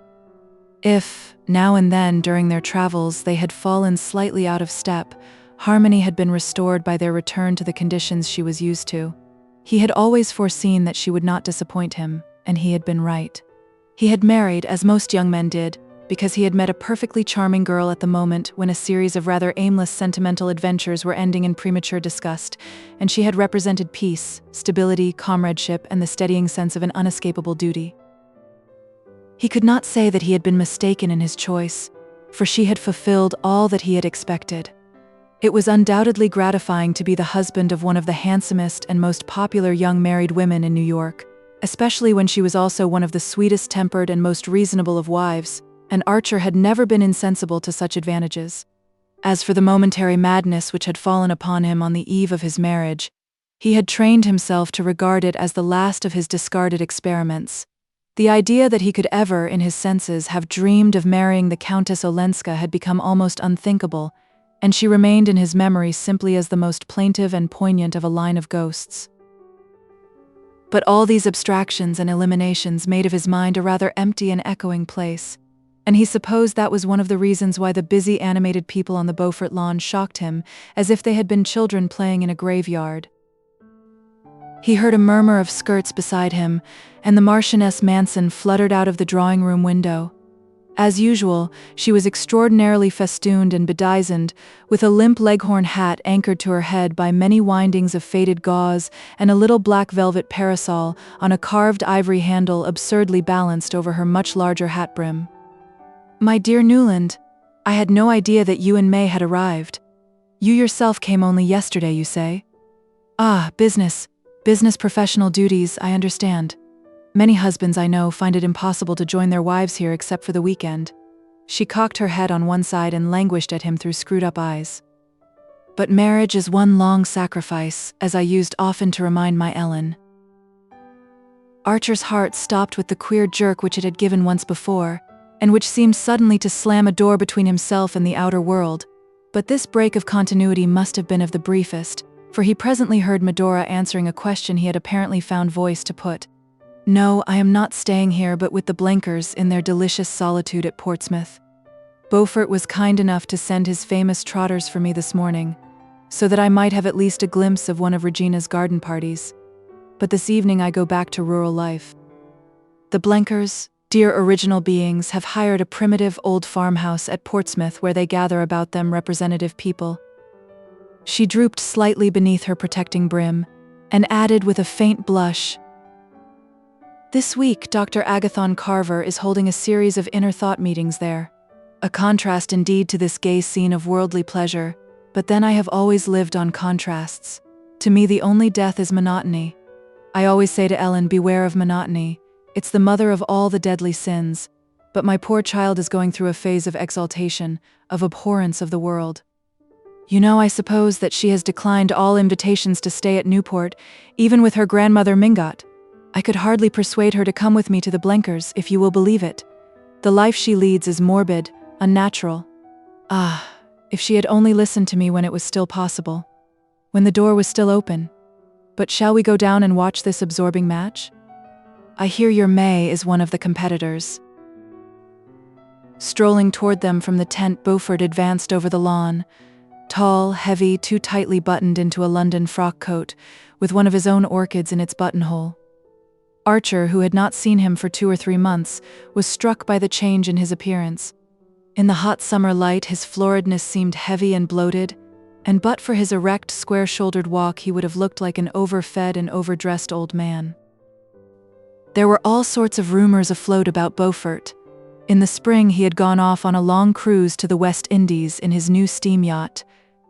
If, now and then during their travels, they had fallen slightly out of step, harmony had been restored by their return to the conditions she was used to. He had always foreseen that she would not disappoint him, and he had been right. He had married, as most young men did, because he had met a perfectly charming girl at the moment when a series of rather aimless sentimental adventures were ending in premature disgust, and she had represented peace, stability, comradeship, and the steadying sense of an unescapable duty. He could not say that he had been mistaken in his choice, for she had fulfilled all that he had expected. It was undoubtedly gratifying to be the husband of one of the handsomest and most popular young married women in New York, especially when she was also one of the sweetest-tempered and most reasonable of wives, and Archer had never been insensible to such advantages. As for the momentary madness which had fallen upon him on the eve of his marriage, he had trained himself to regard it as the last of his discarded experiments. The idea that he could ever, in his senses, have dreamed of marrying the Countess Olenska had become almost unthinkable, and she remained in his memory simply as the most plaintive and poignant of a line of ghosts. But all these abstractions and eliminations made of his mind a rather empty and echoing place, and he supposed that was one of the reasons why the busy, animated people on the Beaufort lawn shocked him, as if they had been children playing in a graveyard. He heard a murmur of skirts beside him, and the Marchioness Manson fluttered out of the drawing-room window. As usual, she was extraordinarily festooned and bedizened, with a limp leghorn hat anchored to her head by many windings of faded gauze and a little black velvet parasol on a carved ivory handle absurdly balanced over her much larger hat brim. "My dear Newland, I had no idea that you and May had arrived. You yourself came only yesterday, you say?" "Ah, business professional duties, I understand. Many husbands I know find it impossible to join their wives here except for the weekend." She cocked her head on one side and languished at him through screwed-up eyes. "But marriage is one long sacrifice, as I used often to remind my Ellen." Archer's heart stopped with the queer jerk which it had given once before, and which seemed suddenly to slam a door between himself and the outer world. But this break of continuity must have been of the briefest, for he presently heard Medora answering a question he had apparently found voice to put. "No, I am not staying here but with the Blenkers in their delicious solitude at Portsmouth." Beaufort was kind enough to send his famous trotters for me this morning, so that I might have at least a glimpse of one of Regina's garden parties. But this evening I go back to rural life. The Blenkers, dear original beings, have hired a primitive old farmhouse at Portsmouth where they gather about them representative people. She drooped slightly beneath her protecting brim, and added with a faint blush, "This week, Dr. Agathon Carver is holding a series of inner thought meetings there. A contrast indeed to this gay scene of worldly pleasure, but then I have always lived on contrasts. To me the only death is monotony. I always say to Ellen, beware of monotony. It's the mother of all the deadly sins. But my poor child is going through a phase of exaltation, of abhorrence of the world. You know, I suppose, that she has declined all invitations to stay at Newport, even with her grandmother Mingot. I could hardly persuade her to come with me to the Blenkers, if you will believe it. The life she leads is morbid, unnatural. Ah, if she had only listened to me when it was still possible, when the door was still open. But shall we go down and watch this absorbing match? I hear your May is one of the competitors." Strolling toward them from the tent, Beaufort advanced over the lawn, tall, heavy, too tightly buttoned into a London frock coat, with one of his own orchids in its buttonhole. Archer, who had not seen him for 2 or 3 months, was struck by the change in his appearance. In the hot summer light, his floridness seemed heavy and bloated, and but for his erect, square-shouldered walk he would have looked like an overfed and overdressed old man. There were all sorts of rumors afloat about Beaufort. In the spring he had gone off on a long cruise to the West Indies in his new steam yacht,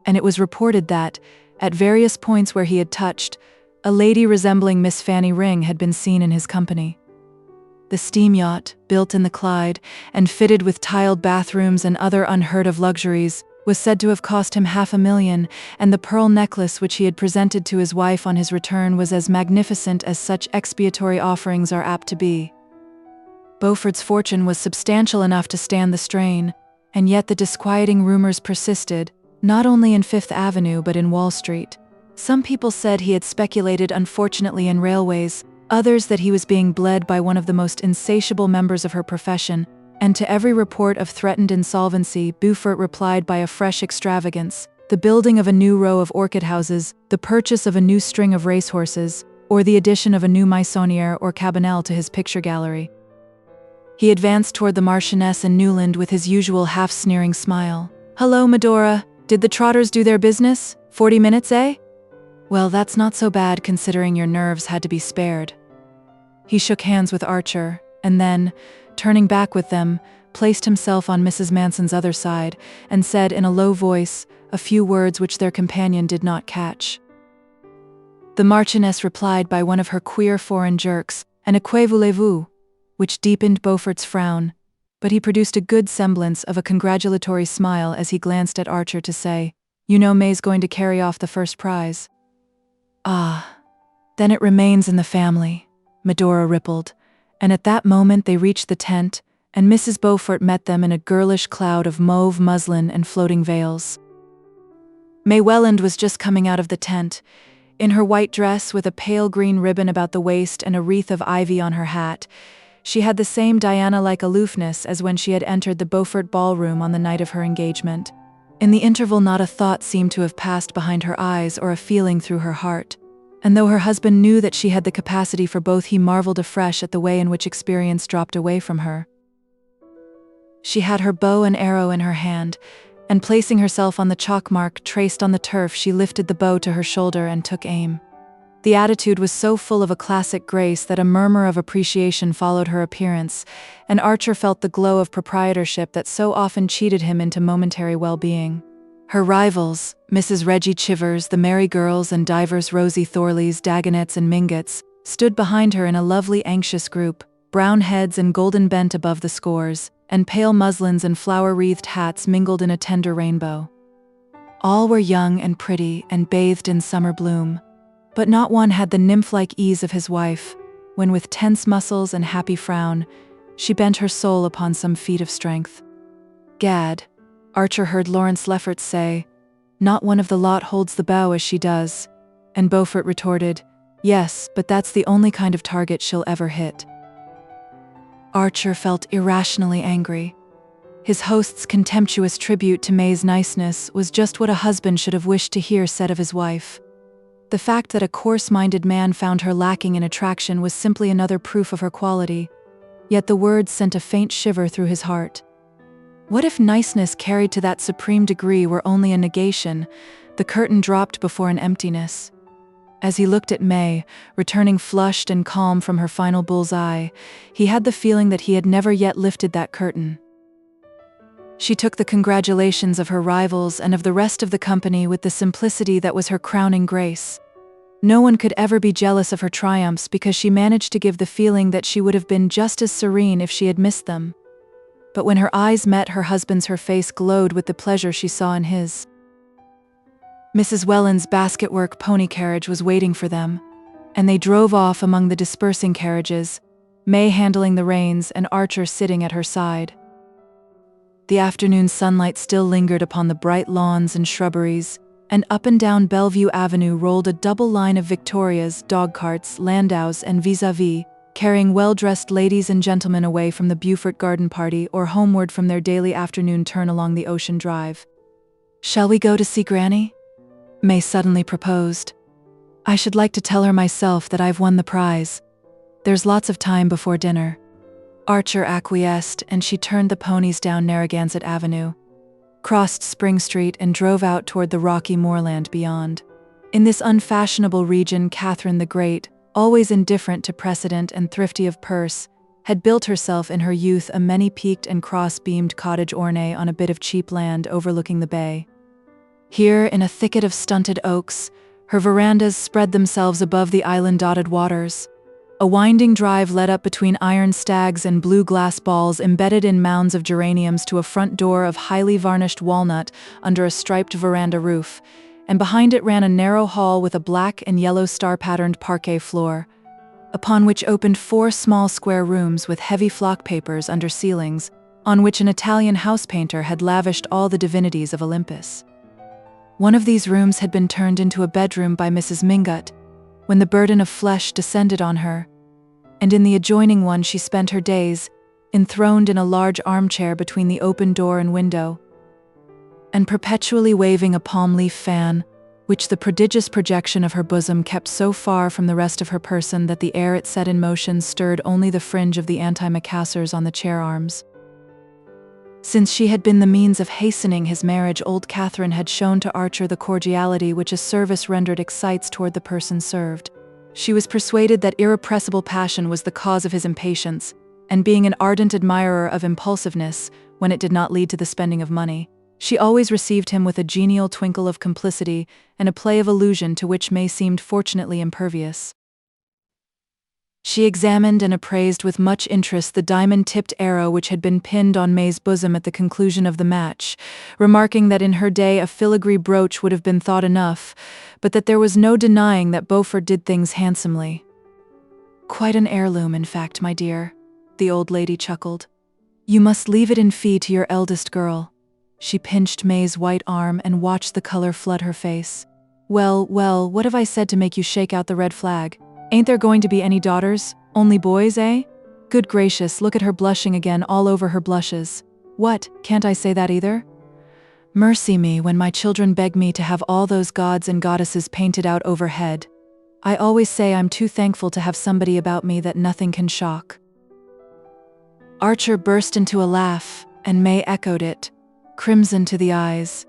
and it was reported that, at various points where he had touched, a lady resembling Miss Fanny Ring had been seen in his company. The steam yacht, built in the Clyde, and fitted with tiled bathrooms and other unheard-of luxuries, was said to have cost him $500,000, and the pearl necklace which he had presented to his wife on his return was as magnificent as such expiatory offerings are apt to be. Beaufort's fortune was substantial enough to stand the strain, and yet the disquieting rumors persisted, not only in Fifth Avenue but in Wall Street. Some people said he had speculated unfortunately in railways, others that he was being bled by one of the most insatiable members of her profession, and to every report of threatened insolvency, Beaufort replied by a fresh extravagance: the building of a new row of orchid houses, the purchase of a new string of racehorses, or the addition of a new Meissonier or Cabanel to his picture gallery. He advanced toward the Marchioness and Newland with his usual half-sneering smile. "Hello, Medora. Did the trotters do their business? 40 minutes, eh? Well, that's not so bad considering your nerves had to be spared." He shook hands with Archer, and then, turning back with them, placed himself on Mrs. Manson's other side, and said in a low voice a few words which their companion did not catch. The Marchioness replied by one of her queer foreign jerks, and "Que voulez-vous?" which deepened Beaufort's frown, but he produced a good semblance of a congratulatory smile as he glanced at Archer to say, "You know May's going to carry off the first prize." "Ah, then it remains in the family," Medora rippled, and at that moment they reached the tent, and Mrs. Beaufort met them in a girlish cloud of mauve muslin and floating veils. May Welland was just coming out of the tent, in her white dress with a pale green ribbon about the waist and a wreath of ivy on her hat. She had the same Diana-like aloofness as when she had entered the Beaufort ballroom on the night of her engagement. In the interval not a thought seemed to have passed behind her eyes or a feeling through her heart, and though her husband knew that she had the capacity for both, he marveled afresh at the way in which experience dropped away from her. She had her bow and arrow in her hand, and placing herself on the chalk mark traced on the turf, she lifted the bow to her shoulder and took aim. The attitude was so full of a classic grace that a murmur of appreciation followed her appearance, and Archer felt the glow of proprietorship that so often cheated him into momentary well-being. Her rivals, Mrs. Reggie Chivers, the Merry Girls, and divers Rosie Thorleys, Dagonets, and Mingots, stood behind her in a lovely anxious group, brown heads and golden bent above the scores, and pale muslins and flower-wreathed hats mingled in a tender rainbow. All were young and pretty and bathed in summer bloom, but not one had the nymph-like ease of his wife, when with tense muscles and happy frown, she bent her soul upon some feat of strength. "Gad," Archer heard Lawrence Lefferts say, "not one of the lot holds the bow as she does," and Beaufort retorted, "Yes, but that's the only kind of target she'll ever hit." Archer felt irrationally angry. His host's contemptuous tribute to May's niceness was just what a husband should have wished to hear said of his wife. The fact that a coarse-minded man found her lacking in attraction was simply another proof of her quality, yet the words sent a faint shiver through his heart. What if niceness carried to that supreme degree were only a negation, the curtain dropped before an emptiness? As he looked at May, returning flushed and calm from her final bullseye, he had the feeling that he had never yet lifted that curtain. She took the congratulations of her rivals and of the rest of the company with the simplicity that was her crowning grace. No one could ever be jealous of her triumphs because she managed to give the feeling that she would have been just as serene if she had missed them. But when her eyes met her husband's, her face glowed with the pleasure she saw in his. Mrs. Welland's basketwork pony carriage was waiting for them, and they drove off among the dispersing carriages, May handling the reins and Archer sitting at her side. The afternoon sunlight still lingered upon the bright lawns and shrubberies, and up and down Bellevue Avenue rolled a double line of Victorias, dog carts, landaus, and vis-a-vis, carrying well-dressed ladies and gentlemen away from the Beaufort garden party or homeward from their daily afternoon turn along the Ocean Drive. "Shall we go to see Granny?" May suddenly proposed. "I should like to tell her myself that I've won the prize. There's lots of time before dinner." Archer acquiesced, and she turned the ponies down Narragansett Avenue, crossed Spring Street, and drove out toward the rocky moorland beyond. In this unfashionable region, Catherine the Great, always indifferent to precedent and thrifty of purse, had built herself in her youth a many-peaked and cross-beamed cottage ornée on a bit of cheap land overlooking the bay. Here, in a thicket of stunted oaks, her verandas spread themselves above the island-dotted waters. A winding drive led up between iron stags and blue glass balls embedded in mounds of geraniums to a front door of highly varnished walnut under a striped veranda roof, and behind it ran a narrow hall with a black and yellow star-patterned parquet floor, upon which opened 4 small square rooms with heavy flock papers under ceilings, on which an Italian house painter had lavished all the divinities of Olympus. One of these rooms had been turned into a bedroom by Mrs. Mingot, when the burden of flesh descended on her, and in the adjoining one she spent her days, enthroned in a large armchair between the open door and window, and perpetually waving a palm-leaf fan, which the prodigious projection of her bosom kept so far from the rest of her person that the air it set in motion stirred only the fringe of the antimacassars on the chair arms. Since she had been the means of hastening his marriage, old Catherine had shown to Archer the cordiality which a service rendered excites toward the person served. She was persuaded that irrepressible passion was the cause of his impatience, and being an ardent admirer of impulsiveness, when it did not lead to the spending of money, she always received him with a genial twinkle of complicity and a play of allusion to which May seemed fortunately impervious. She examined and appraised with much interest the diamond-tipped arrow which had been pinned on May's bosom at the conclusion of the match, remarking that in her day a filigree brooch would have been thought enough, but that there was no denying that Beaufort did things handsomely. "Quite an heirloom, in fact, my dear," the old lady chuckled. "You must leave it in fee to your eldest girl." She pinched May's white arm and watched the color flood her face. Well, what have I said to make you shake out the red flag? Ain't there going to be any daughters? Only boys, eh? Good gracious, look at her blushing again, all over her blushes. What, can't I say that either? Mercy me, when my children beg me to have all those gods and goddesses painted out overhead. I always say I'm too thankful to have somebody about me that nothing can shock. Archer burst into a laugh, and May echoed it, crimson to the eyes.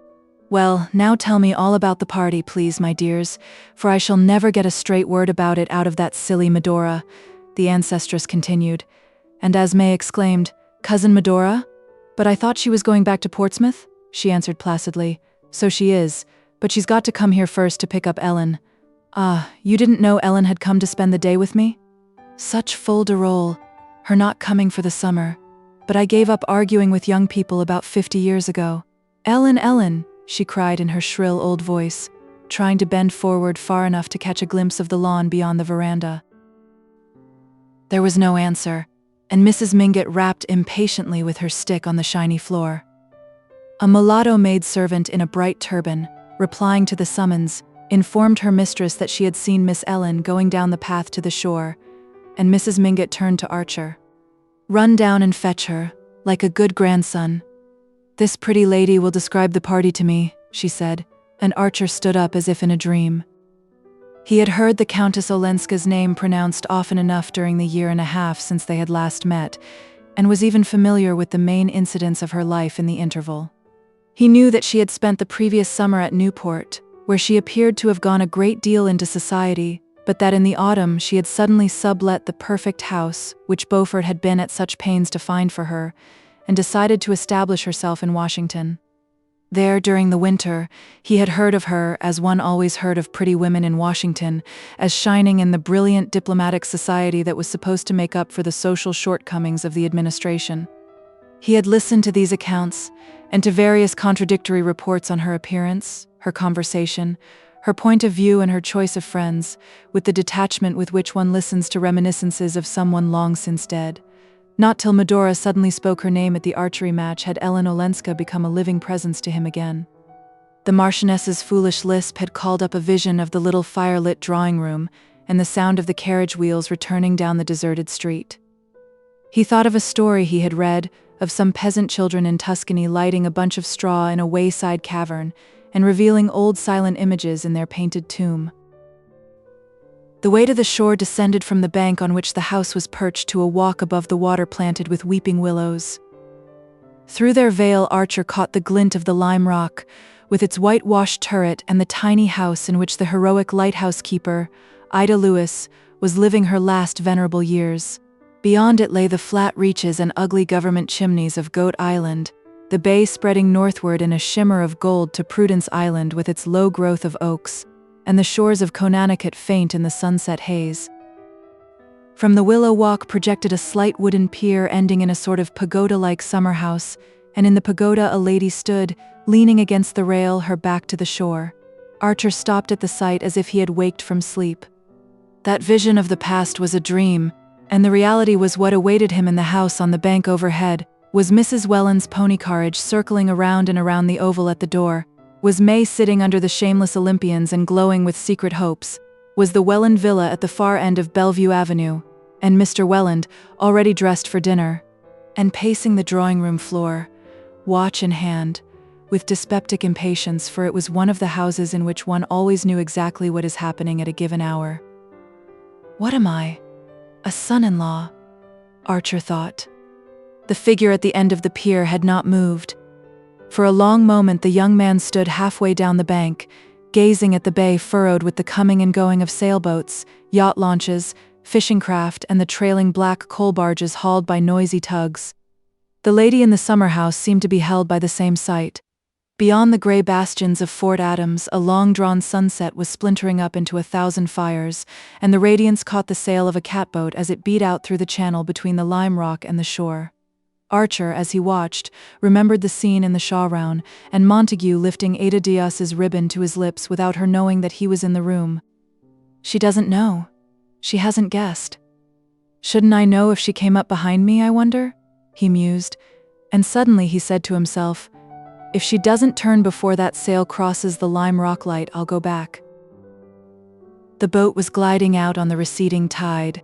"Well, now tell me all about the party, please, my dears, for I shall never get a straight word about it out of that silly Medora," the ancestress continued, and as May exclaimed, "Cousin Medora? But I thought she was going back to Portsmouth?" she answered placidly, "So she is, but she's got to come here first to pick up Ellen. Ah, you didn't know Ellen had come to spend the day with me? Such fol de rol, her not coming for the summer. But I gave up arguing with young people about 50 years ago. Ellen, she cried in her shrill old voice, trying to bend forward far enough to catch a glimpse of the lawn beyond the veranda. There was no answer, and Mrs. Mingott rapped impatiently with her stick on the shiny floor. A mulatto maidservant in a bright turban, replying to the summons, informed her mistress that she had seen Miss Ellen going down the path to the shore, and Mrs. Mingott turned to Archer. "Run down and fetch her, like a good grandson," "This pretty lady will describe the party to me," she said, and Archer stood up as if in a dream. He had heard the Countess Olenska's name pronounced often enough during the year and a half since they had last met, and was even familiar with the main incidents of her life in the interval. He knew that she had spent the previous summer at Newport, where she appeared to have gone a great deal into society, but that in the autumn she had suddenly sublet the perfect house, which Beaufort had been at such pains to find for her, and decided to establish herself in Washington. There, during the winter, he had heard of her, as one always heard of pretty women in Washington, as shining in the brilliant diplomatic society that was supposed to make up for the social shortcomings of the administration. He had listened to these accounts, and to various contradictory reports on her appearance, her conversation, her point of view and her choice of friends, with the detachment with which one listens to reminiscences of someone long since dead. Not till Medora suddenly spoke her name at the archery match had Ellen Olenska become a living presence to him again. The Marchioness's foolish lisp had called up a vision of the little firelit drawing room and the sound of the carriage wheels returning down the deserted street. He thought of a story he had read of some peasant children in Tuscany lighting a bunch of straw in a wayside cavern and revealing old silent images in their painted tomb. The way to the shore descended from the bank on which the house was perched to a walk above the water planted with weeping willows. Through their veil Archer caught the glint of the lime rock, with its whitewashed turret and the tiny house in which the heroic lighthouse keeper, Ida Lewis, was living her last venerable years. Beyond it lay the flat reaches and ugly government chimneys of Goat Island, the bay spreading northward in a shimmer of gold to Prudence Island with its low growth of oaks, and the shores of Conanicut faint in the sunset haze. From the Willow Walk projected a slight wooden pier ending in a sort of pagoda-like summer house, and in the pagoda a lady stood, leaning against the rail, her back to the shore. Archer stopped at the sight as if he had waked from sleep. That vision of the past was a dream, and the reality was what awaited him in the house on the bank overhead, was Mrs. Welland's pony carriage circling around and around the oval at the door, was May sitting under the shameless Olympians and glowing with secret hopes, was the Welland villa at the far end of Bellevue Avenue, and Mr. Welland, already dressed for dinner, and pacing the drawing-room floor, watch in hand, with dyspeptic impatience, for it was one of the houses in which one always knew exactly what is happening at a given hour. "What am I? A son-in-law?" Archer thought. The figure at the end of the pier had not moved. For a long moment the young man stood halfway down the bank, gazing at the bay furrowed with the coming and going of sailboats, yacht launches, fishing craft, and the trailing black coal barges hauled by noisy tugs. The lady in the summer house seemed to be held by the same sight. Beyond the gray bastions of Fort Adams, a long-drawn sunset was splintering up into 1,000 fires, and the radiance caught the sail of a catboat as it beat out through the channel between the lime rock and the shore. Archer, as he watched, remembered the scene in the Shawround, and Montague lifting Ada Diaz's ribbon to his lips without her knowing that he was in the room. She doesn't know. She hasn't guessed. Shouldn't I know if she came up behind me, I wonder? He mused, and suddenly he said to himself, if she doesn't turn before that sail crosses the lime rock light, I'll go back. The boat was gliding out on the receding tide.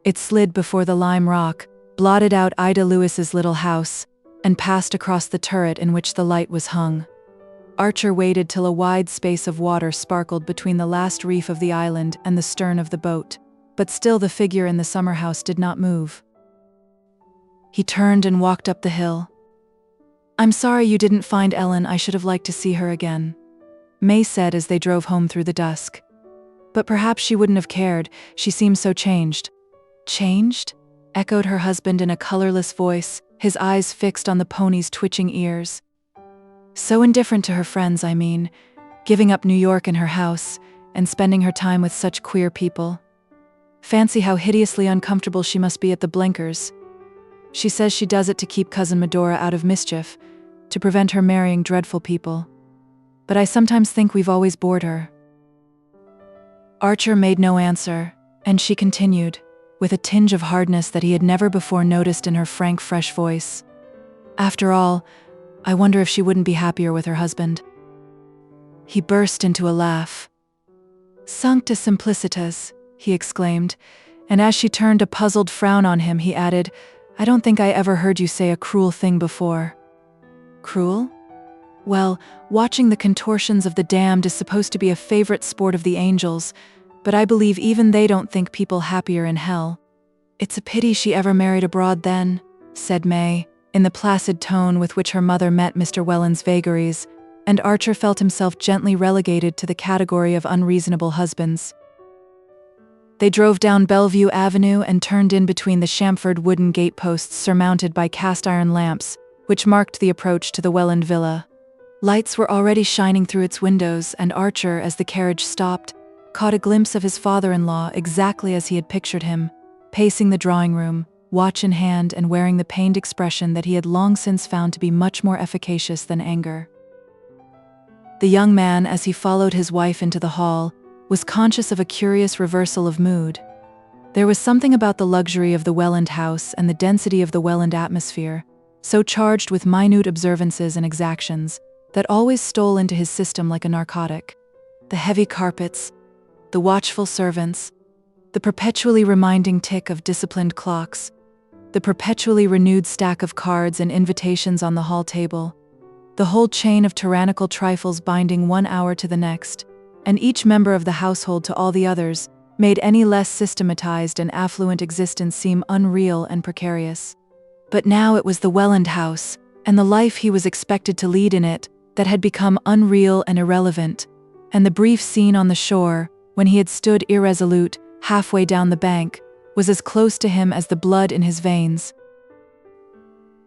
It slid before the lime rock, blotted out Ida Lewis's little house, and passed across the turret in which the light was hung. Archer waited till a wide space of water sparkled between the last reef of the island and the stern of the boat, but still the figure in the summer house did not move. He turned and walked up the hill. "I'm sorry you didn't find Ellen. I should have liked to see her again," May said as they drove home through the dusk. "But perhaps she wouldn't have cared. She seems so changed." "Changed?" echoed her husband in a colorless voice, his eyes fixed on the pony's twitching ears. "So indifferent to her friends, I mean, giving up New York and her house, and spending her time with such queer people. Fancy how hideously uncomfortable she must be at the Blinkers. She says she does it to keep Cousin Medora out of mischief, to prevent her marrying dreadful people. But I sometimes think we've always bored her." Archer made no answer, and she continued, with a tinge of hardness that he had never before noticed in her frank, fresh voice. "After all, I wonder if she wouldn't be happier with her husband." He burst into a laugh. "Sancta simplicitas," he exclaimed, and as she turned a puzzled frown on him, he added, "I don't think I ever heard you say a cruel thing before." Cruel? Well, watching the contortions of the damned is supposed to be a favorite sport of the angels, but I believe even they don't think people happier in hell. It's a pity she ever married abroad then, said May, in the placid tone with which her mother met Mr. Welland's vagaries, and Archer felt himself gently relegated to the category of unreasonable husbands. They drove down Bellevue Avenue and turned in between the chamfered wooden gateposts surmounted by cast-iron lamps, which marked the approach to the Welland villa. Lights were already shining through its windows, and Archer, as the carriage stopped, caught a glimpse of his father-in-law exactly as he had pictured him, pacing the drawing room, watch in hand and wearing the pained expression that he had long since found to be much more efficacious than anger. The young man, as he followed his wife into the hall, was conscious of a curious reversal of mood. There was something about the luxury of the Welland house and the density of the Welland atmosphere, so charged with minute observances and exactions, that always stole into his system like a narcotic. The heavy carpets, the watchful servants, the perpetually reminding tick of disciplined clocks, the perpetually renewed stack of cards and invitations on the hall table, the whole chain of tyrannical trifles binding one hour to the next, and each member of the household to all the others, made any less systematized and affluent existence seem unreal and precarious. But now it was the Welland house, and the life he was expected to lead in it, that had become unreal and irrelevant, and the brief scene on the shore, when he had stood irresolute, halfway down the bank, was as close to him as the blood in his veins.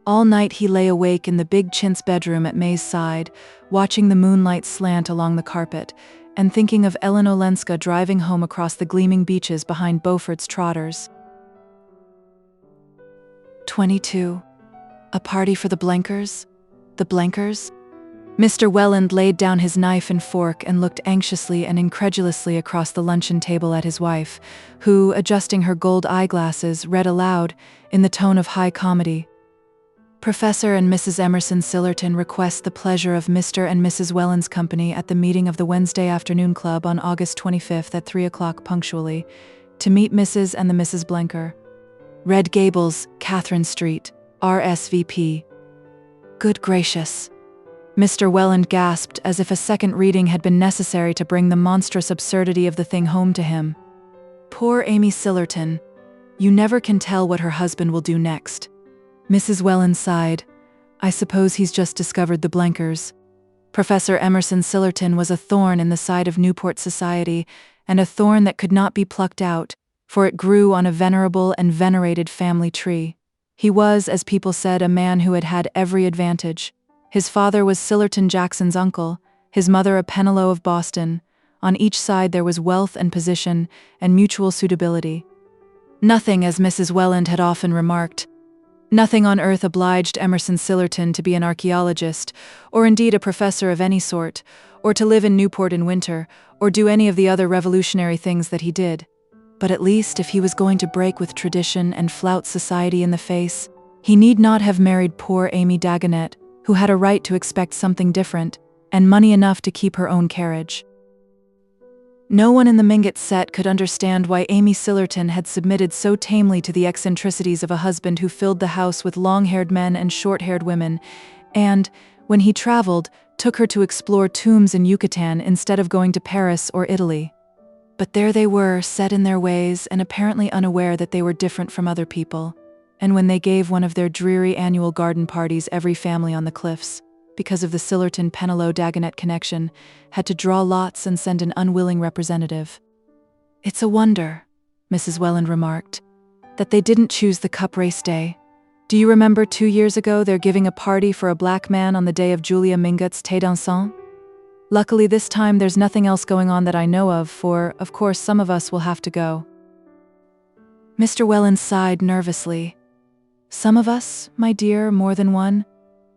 All night he lay awake in the big chintz bedroom at May's side, watching the moonlight slant along the carpet, and thinking of Ellen Olenska driving home across the gleaming beaches behind Beaufort's trotters. 22. A party for the Blenkers? The Blenkers? Mr. Welland laid down his knife and fork and looked anxiously and incredulously across the luncheon table at his wife, who, adjusting her gold eyeglasses, read aloud, in the tone of high comedy. Professor and Mrs. Emerson Sillerton request the pleasure of Mr. and Mrs. Welland's company at the meeting of the Wednesday Afternoon Club on August 25th at 3 o'clock punctually, to meet Mrs. and the Mrs. Blenker. Red Gables, Catherine Street, RSVP. Good gracious. Mr. Welland gasped as if a second reading had been necessary to bring the monstrous absurdity of the thing home to him. Poor Amy Sillerton. You never can tell what her husband will do next. Mrs. Welland sighed. I suppose he's just discovered the Blenkers. Professor Emerson Sillerton was a thorn in the side of Newport society, and a thorn that could not be plucked out, for it grew on a venerable and venerated family tree. He was, as people said, a man who had had every advantage. His father was Sillerton Jackson's uncle, his mother a Pennilow of Boston. On each side there was wealth and position, and mutual suitability. Nothing, as Mrs. Welland had often remarked, nothing on earth obliged Emerson Sillerton to be an archaeologist, or indeed a professor of any sort, or to live in Newport in winter, or do any of the other revolutionary things that he did. But at least, if he was going to break with tradition and flout society in the face, he need not have married poor Amy Dagonet, who had a right to expect something different, and money enough to keep her own carriage. No one in the Mingott set could understand why Amy Sillerton had submitted so tamely to the eccentricities of a husband who filled the house with long-haired men and short-haired women, and, when he traveled, took her to explore tombs in Yucatan instead of going to Paris or Italy. But there they were, set in their ways and apparently unaware that they were different from other people, and when they gave one of their dreary annual garden parties, every family on the cliffs, because of the Sillerton-Pennilow Dagonet connection, had to draw lots and send an unwilling representative. It's a wonder, Mrs. Welland remarked, that they didn't choose the cup race day. Do you remember 2 years ago they're giving a party for a black man on the day of Julia Mingott's thé dansant? Luckily this time there's nothing else going on that I know of, for, of course, some of us will have to go. Mr. Welland sighed nervously. Some of us, my dear, more than one?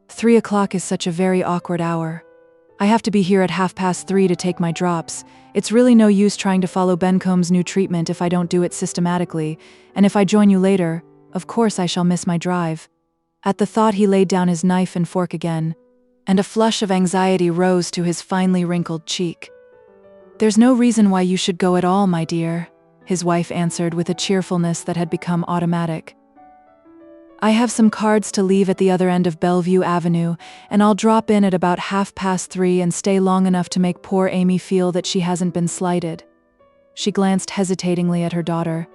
3 o'clock is such a very awkward hour. I have to be here at 3:30 to take my drops. It's really no use trying to follow Bencombe's new treatment if I don't do it systematically, and if I join you later, of course I shall miss my drive. At the thought he laid down his knife and fork again, and a flush of anxiety rose to his finely wrinkled cheek. There's no reason why you should go at all, my dear, his wife answered with a cheerfulness that had become automatic. I have some cards to leave at the other end of Bellevue Avenue, and I'll drop in at about 3:30 and stay long enough to make poor Amy feel that she hasn't been slighted." She glanced hesitatingly at her daughter.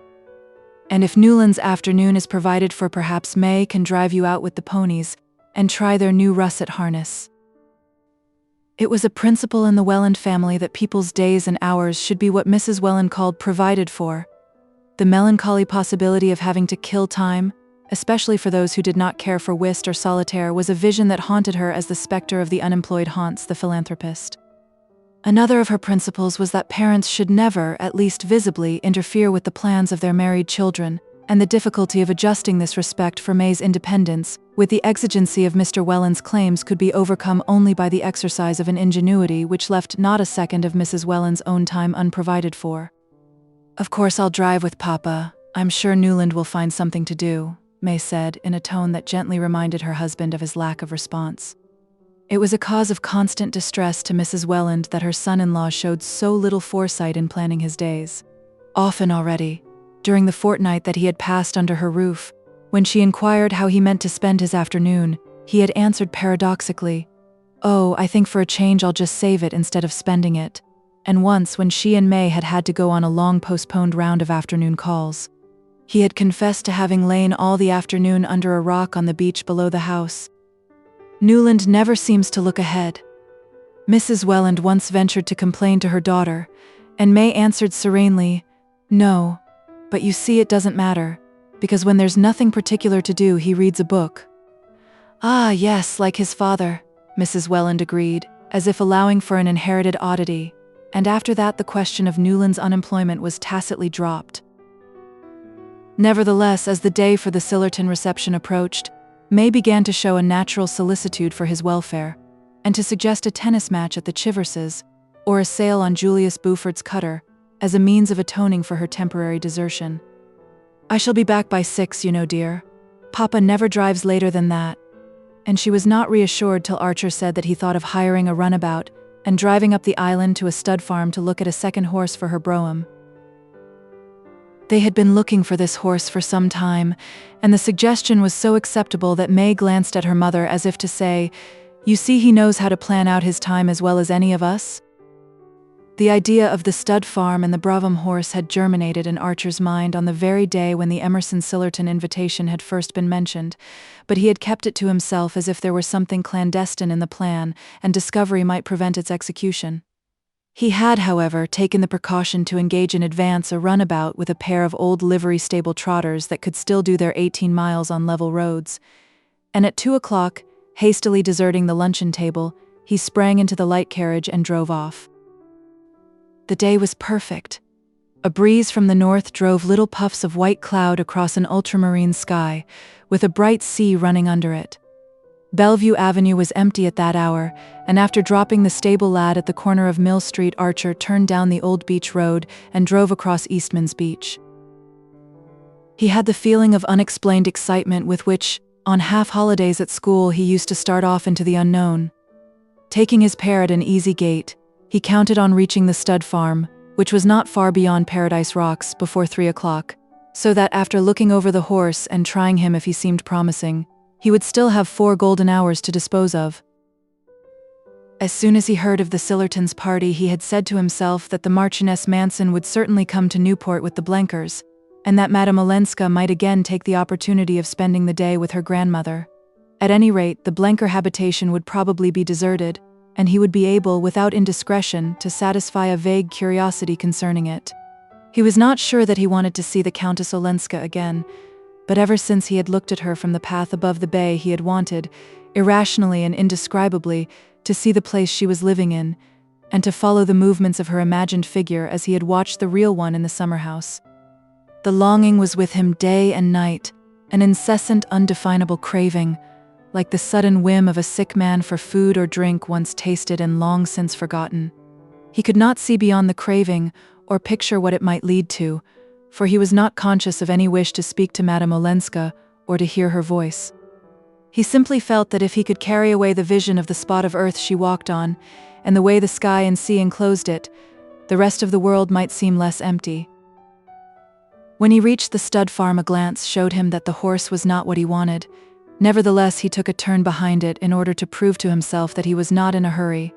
"And if Newland's afternoon is provided for, perhaps May can drive you out with the ponies and try their new russet harness." It was a principle in the Welland family that people's days and hours should be what Mrs. Welland called provided for. The melancholy possibility of having to kill time, especially for those who did not care for whist or solitaire, was a vision that haunted her as the specter of the unemployed haunts the philanthropist. Another of her principles was that parents should never, at least visibly, interfere with the plans of their married children, and the difficulty of adjusting this respect for May's independence with the exigency of Mr. Welland's claims could be overcome only by the exercise of an ingenuity which left not a second of Mrs. Welland's own time unprovided for. "Of course I'll drive with Papa. I'm sure Newland will find something to do," May said, in a tone that gently reminded her husband of his lack of response. It was a cause of constant distress to Mrs. Welland that her son-in-law showed so little foresight in planning his days. Often already, during the fortnight that he had passed under her roof, when she inquired how he meant to spend his afternoon, he had answered paradoxically, "Oh, I think for a change I'll just save it instead of spending it." And once, when she and May had had to go on a long postponed round of afternoon calls, he had confessed to having lain all the afternoon under a rock on the beach below the house. Newland never seems to look ahead. Mrs. Welland once ventured to complain to her daughter, and May answered serenely, "No, but you see it doesn't matter, because when there's nothing particular to do he reads a book." "Ah, yes, like his father," Mrs. Welland agreed, as if allowing for an inherited oddity, and after that the question of Newland's unemployment was tacitly dropped. Nevertheless, as the day for the Sillerton reception approached, May began to show a natural solicitude for his welfare, and to suggest a tennis match at the Chiverses, or a sail on Julius Buford's cutter, as a means of atoning for her temporary desertion. "I shall be back by 6, you know, dear. Papa never drives later than that." And she was not reassured till Archer said that he thought of hiring a runabout and driving up the island to a stud farm to look at a second horse for her brougham. They had been looking for this horse for some time, and the suggestion was so acceptable that May glanced at her mother as if to say, "You see, he knows how to plan out his time as well as any of us." The idea of the stud farm and the brougham horse had germinated in Archer's mind on the very day when the Emerson-Sillerton invitation had first been mentioned, but he had kept it to himself as if there were something clandestine in the plan, and discovery might prevent its execution. He had, however, taken the precaution to engage in advance a runabout with a pair of old livery stable trotters that could still do their 18 miles on level roads, and at 2 o'clock, hastily deserting the luncheon table, he sprang into the light carriage and drove off. The day was perfect. A breeze from the north drove little puffs of white cloud across an ultramarine sky, with a bright sea running under it. Bellevue Avenue was empty at that hour, and after dropping the stable lad at the corner of Mill Street, Archer turned down the old beach road and drove across Eastman's Beach. He had the feeling of unexplained excitement with which, on half-holidays at school, he used to start off into the unknown. Taking his pair at an easy gait, he counted on reaching the stud farm, which was not far beyond Paradise Rocks, before 3 o'clock, so that after looking over the horse and trying him if he seemed promising, he would still have 4 golden hours to dispose of. As soon as he heard of the Sillertons' party, he had said to himself that the Marchioness Manson would certainly come to Newport with the Blenkers, and that Madame Olenska might again take the opportunity of spending the day with her grandmother. At any rate, the Blenker habitation would probably be deserted, and he would be able, without indiscretion, to satisfy a vague curiosity concerning it. He was not sure that he wanted to see the Countess Olenska again, but ever since he had looked at her from the path above the bay, he had wanted, irrationally and indescribably, to see the place she was living in, and to follow the movements of her imagined figure as he had watched the real one in the summer house. The longing was with him day and night, an incessant, undefinable craving, like the sudden whim of a sick man for food or drink once tasted and long since forgotten. He could not see beyond the craving, or picture what it might lead to, for he was not conscious of any wish to speak to Madame Olenska or to hear her voice. He simply felt that if he could carry away the vision of the spot of earth she walked on, and the way the sky and sea enclosed it, the rest of the world might seem less empty. When he reached the stud farm, a glance showed him that the horse was not what he wanted. Nevertheless, he took a turn behind it in order to prove to himself that he was not in a hurry.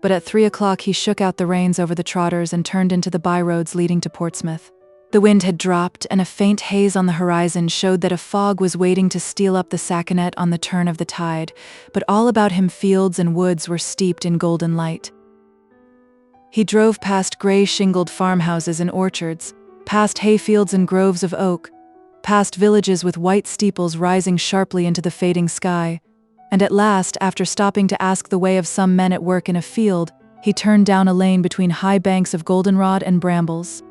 But at 3 o'clock he shook out the reins over the trotters and turned into the byroads leading to Portsmouth. The wind had dropped, and a faint haze on the horizon showed that a fog was waiting to steal up the Saconet on the turn of the tide, but all about him fields and woods were steeped in golden light. He drove past gray-shingled farmhouses and orchards, past hayfields and groves of oak, past villages with white steeples rising sharply into the fading sky, and at last, after stopping to ask the way of some men at work in a field, he turned down a lane between high banks of goldenrod and brambles.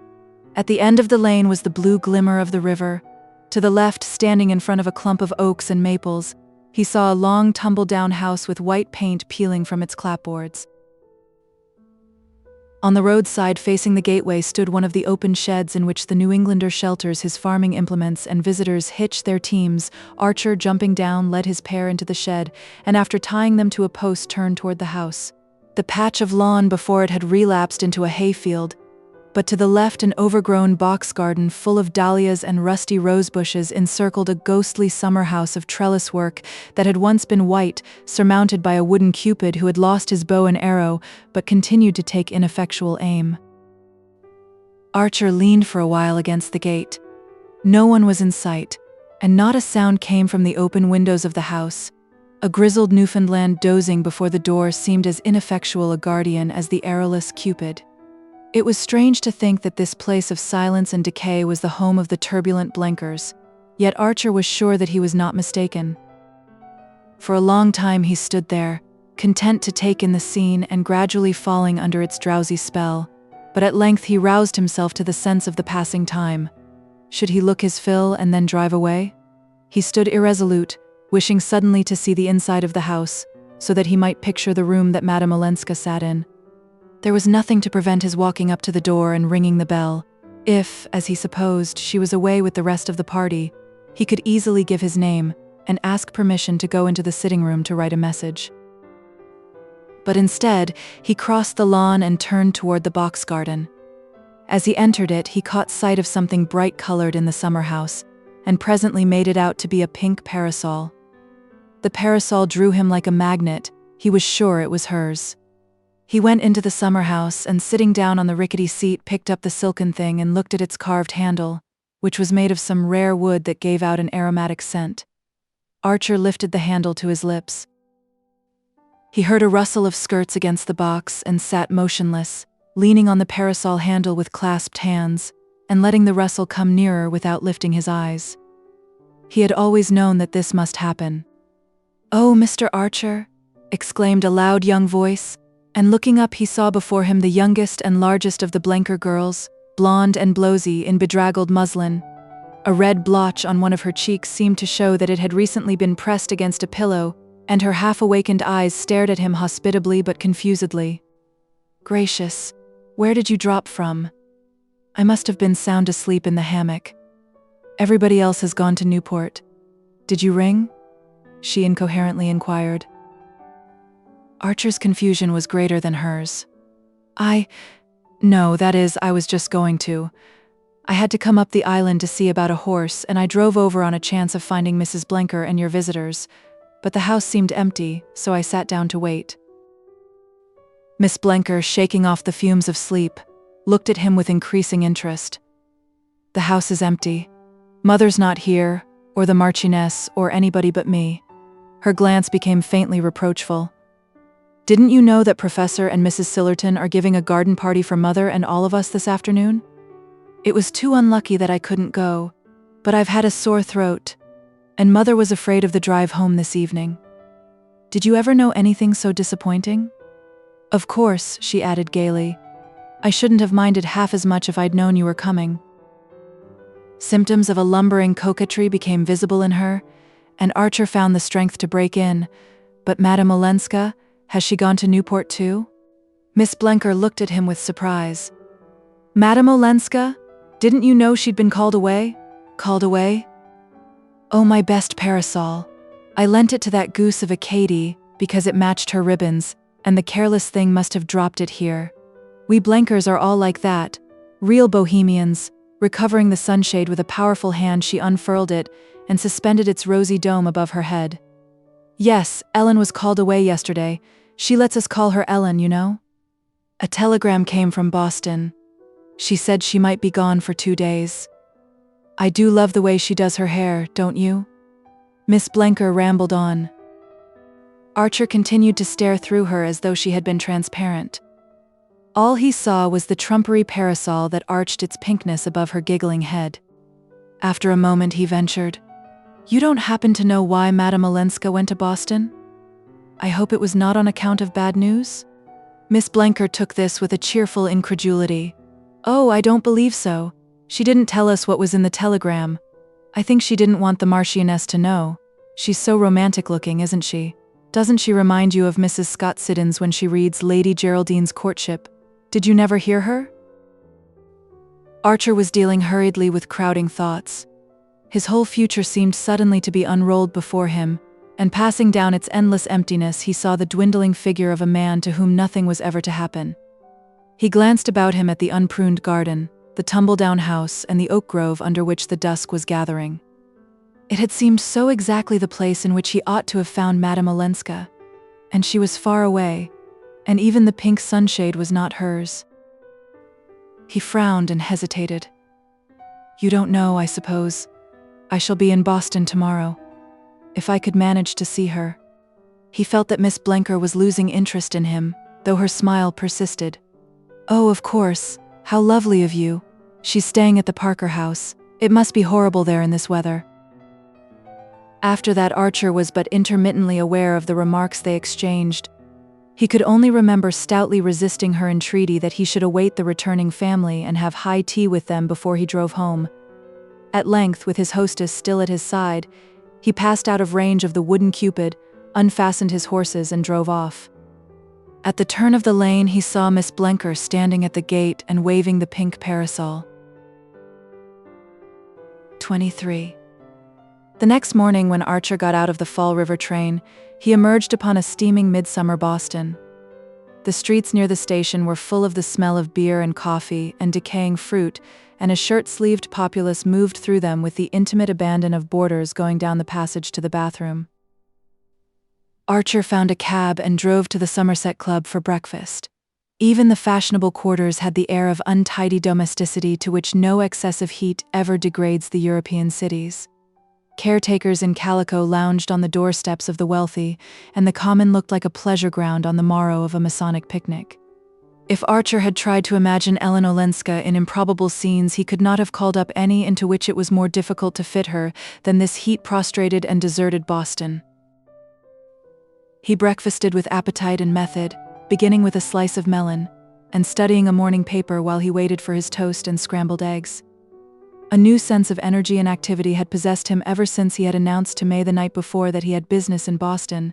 At the end of the lane was the blue glimmer of the river. To the left, standing in front of a clump of oaks and maples, he saw a long tumble-down house with white paint peeling from its clapboards. On the roadside facing the gateway stood one of the open sheds in which the New Englander shelters his farming implements and visitors hitch their teams. Archer, jumping down, led his pair into the shed, and after tying them to a post turned toward the house. The patch of lawn before it had relapsed into a hayfield, but to the left an overgrown box garden full of dahlias and rusty rose bushes encircled a ghostly summer house of trellis work that had once been white, surmounted by a wooden cupid who had lost his bow and arrow but continued to take ineffectual aim. Archer leaned for a while against the gate. No one was in sight, and not a sound came from the open windows of the house. A grizzled Newfoundland dozing before the door seemed as ineffectual a guardian as the arrowless cupid. It was strange to think that this place of silence and decay was the home of the turbulent Blenkers, yet Archer was sure that he was not mistaken. For a long time he stood there, content to take in the scene and gradually falling under its drowsy spell, but at length he roused himself to the sense of the passing time. Should he look his fill and then drive away? He stood irresolute, wishing suddenly to see the inside of the house, so that he might picture the room that Madame Olenska sat in. There was nothing to prevent his walking up to the door and ringing the bell. If, as he supposed, she was away with the rest of the party, he could easily give his name and ask permission to go into the sitting room to write a message. But instead, he crossed the lawn and turned toward the box garden. As he entered it, he caught sight of something bright-colored in the summer house, and presently made it out to be a pink parasol. The parasol drew him like a magnet. He was sure it was hers. He went into the summer house and, sitting down on the rickety seat, picked up the silken thing and looked at its carved handle, which was made of some rare wood that gave out an aromatic scent. Archer lifted the handle to his lips. He heard a rustle of skirts against the box and sat motionless, leaning on the parasol handle with clasped hands, and letting the rustle come nearer without lifting his eyes. He had always known that this must happen. "Oh, Mr. Archer!" exclaimed a loud young voice, and looking up he saw before him the youngest and largest of the Blenker girls, blonde and blowsy in bedraggled muslin. A red blotch on one of her cheeks seemed to show that it had recently been pressed against a pillow, and her half-awakened eyes stared at him hospitably but confusedly. "Gracious, where did you drop from? I must have been sound asleep in the hammock. Everybody else has gone to Newport. Did you ring?" she incoherently inquired. Archer's confusion was greater than hers. No, that is, I was just going to. I had to come up the island to see about a horse, and I drove over on a chance of finding Mrs. Blenker and your visitors, but the house seemed empty, so I sat down to wait." Miss Blenker, shaking off the fumes of sleep, looked at him with increasing interest. "The house is empty. Mother's not here, or the Marchioness, or anybody but me." Her glance became faintly reproachful. "Didn't you know that Professor and Mrs. Sillerton are giving a garden party for Mother and all of us this afternoon? It was too unlucky that I couldn't go, but I've had a sore throat, and Mother was afraid of the drive home this evening. Did you ever know anything so disappointing? Of course," she added gaily, "I shouldn't have minded half as much if I'd known you were coming." Symptoms of a lumbering coquetry became visible in her, and Archer found the strength to break in. "But Madame Olenska, has she gone to Newport too?" Miss Blenker looked at him with surprise. "Madame Olenska? Didn't you know she'd been called away?" "Called away? Oh, my best parasol. I lent it to that goose of a Katie because it matched her ribbons, and the careless thing must have dropped it here. We Blenkers are all like that, real bohemians, Recovering the sunshade with a powerful hand, she unfurled it and suspended its rosy dome above her head. "Yes, Ellen was called away yesterday. She lets us call her Ellen, you know. A telegram came from Boston. She said she might be gone for 2 days. I do love the way she does her hair, don't you?" Miss Blenker rambled on. Archer continued to stare through her as though she had been transparent. All he saw was the trumpery parasol that arched its pinkness above her giggling head. After a moment he ventured, "You don't happen to know why Madame Olenska went to Boston? I hope it was not on account of bad news?" Miss Blenker took this with a cheerful incredulity. "Oh, I don't believe so. She didn't tell us what was in the telegram. I think she didn't want the Marchioness to know. She's so romantic looking, isn't she? Doesn't she remind you of Mrs. Scott Siddons when she reads Lady Geraldine's Courtship? Did you never hear her?" Archer was dealing hurriedly with crowding thoughts. His whole future seemed suddenly to be unrolled before him, and passing down its endless emptiness he saw the dwindling figure of a man to whom nothing was ever to happen. He glanced about him at the unpruned garden, the tumble-down house, and the oak grove under which the dusk was gathering. It had seemed so exactly the place in which he ought to have found Madame Olenska, and she was far away, and even the pink sunshade was not hers. He frowned and hesitated. "You don't know, I suppose. I shall be in Boston tomorrow. If I could manage to see her." He felt that Miss Blenker was losing interest in him, though her smile persisted. "Oh, of course. How lovely of you. She's staying at the Parker house. It must be horrible there in this weather." After that, Archer was but intermittently aware of the remarks they exchanged. He could only remember stoutly resisting her entreaty that he should await the returning family and have high tea with them before he drove home. At length, with his hostess still at his side, he passed out of range of the wooden Cupid, unfastened his horses, and drove off. At the turn of the lane he saw Miss Blenker standing at the gate and waving the pink parasol. 23. The next morning, when Archer got out of the Fall River train, he emerged upon a steaming midsummer Boston. The streets near the station were full of the smell of beer and coffee and decaying fruit, and a shirt-sleeved populace moved through them with the intimate abandon of boarders going down the passage to the bathroom. Archer found a cab and drove to the Somerset Club for breakfast. Even the fashionable quarters had the air of untidy domesticity to which no excessive heat ever degrades the European cities. Caretakers in calico lounged on the doorsteps of the wealthy, and the common looked like a pleasure ground on the morrow of a Masonic picnic. If Archer had tried to imagine Ellen Olenska in improbable scenes, he could not have called up any into which it was more difficult to fit her than this heat-prostrated and deserted Boston. He breakfasted with appetite and method, beginning with a slice of melon, and studying a morning paper while he waited for his toast and scrambled eggs. A new sense of energy and activity had possessed him ever since he had announced to May the night before that he had business in Boston,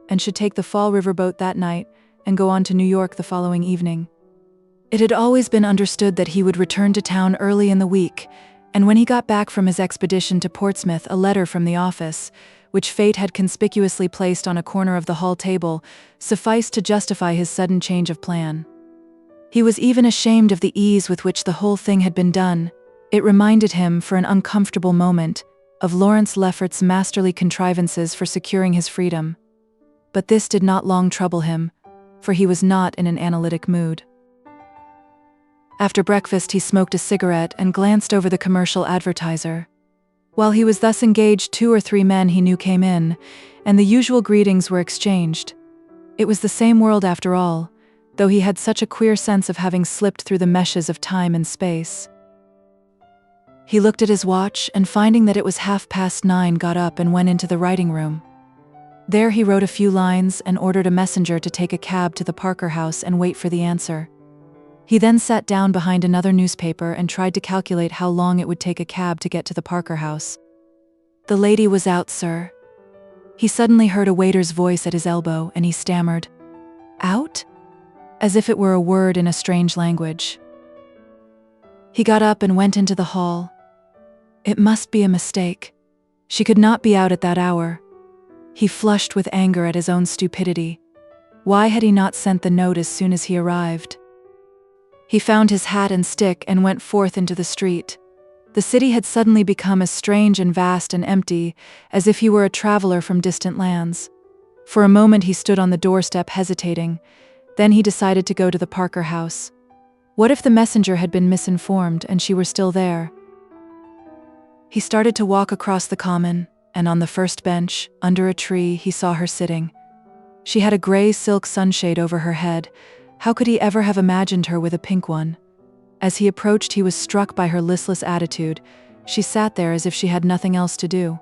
and should take the Fall River boat that night and go on to New York the following evening. It had always been understood that he would return to town early in the week, and when he got back from his expedition to Portsmouth, a letter from the office, which fate had conspicuously placed on a corner of the hall table, sufficed to justify his sudden change of plan. He was even ashamed of the ease with which the whole thing had been done. It reminded him, for an uncomfortable moment, of Lawrence Lefferts's masterly contrivances for securing his freedom. But this did not long trouble him, for he was not in an analytic mood. After breakfast, he smoked a cigarette and glanced over the commercial advertiser. While he was thus engaged, 2 or 3 men he knew came in, and the usual greetings were exchanged. It was the same world after all, though he had such a queer sense of having slipped through the meshes of time and space. He looked at his watch, and finding that it was 9:30, got up and went into the writing room. There he wrote a few lines and ordered a messenger to take a cab to the Parker house and wait for the answer. He then sat down behind another newspaper and tried to calculate how long it would take a cab to get to the Parker house. "The lady was out, sir." He suddenly heard a waiter's voice at his elbow, and he stammered, "Out?" as if it were a word in a strange language. He got up and went into the hall. It must be a mistake. She could not be out at that hour. He flushed with anger at his own stupidity. Why had he not sent the note as soon as he arrived? He found his hat and stick and went forth into the street. The city had suddenly become as strange and vast and empty as if he were a traveler from distant lands. For a moment he stood on the doorstep hesitating. Then he decided to go to the Parker house. What if the messenger had been misinformed and she were still there? He started to walk across the common, and on the first bench, under a tree, he saw her sitting. She had a gray silk sunshade over her head. How could he ever have imagined her with a pink one? As he approached, he was struck by her listless attitude. She sat there as if she had nothing else to do.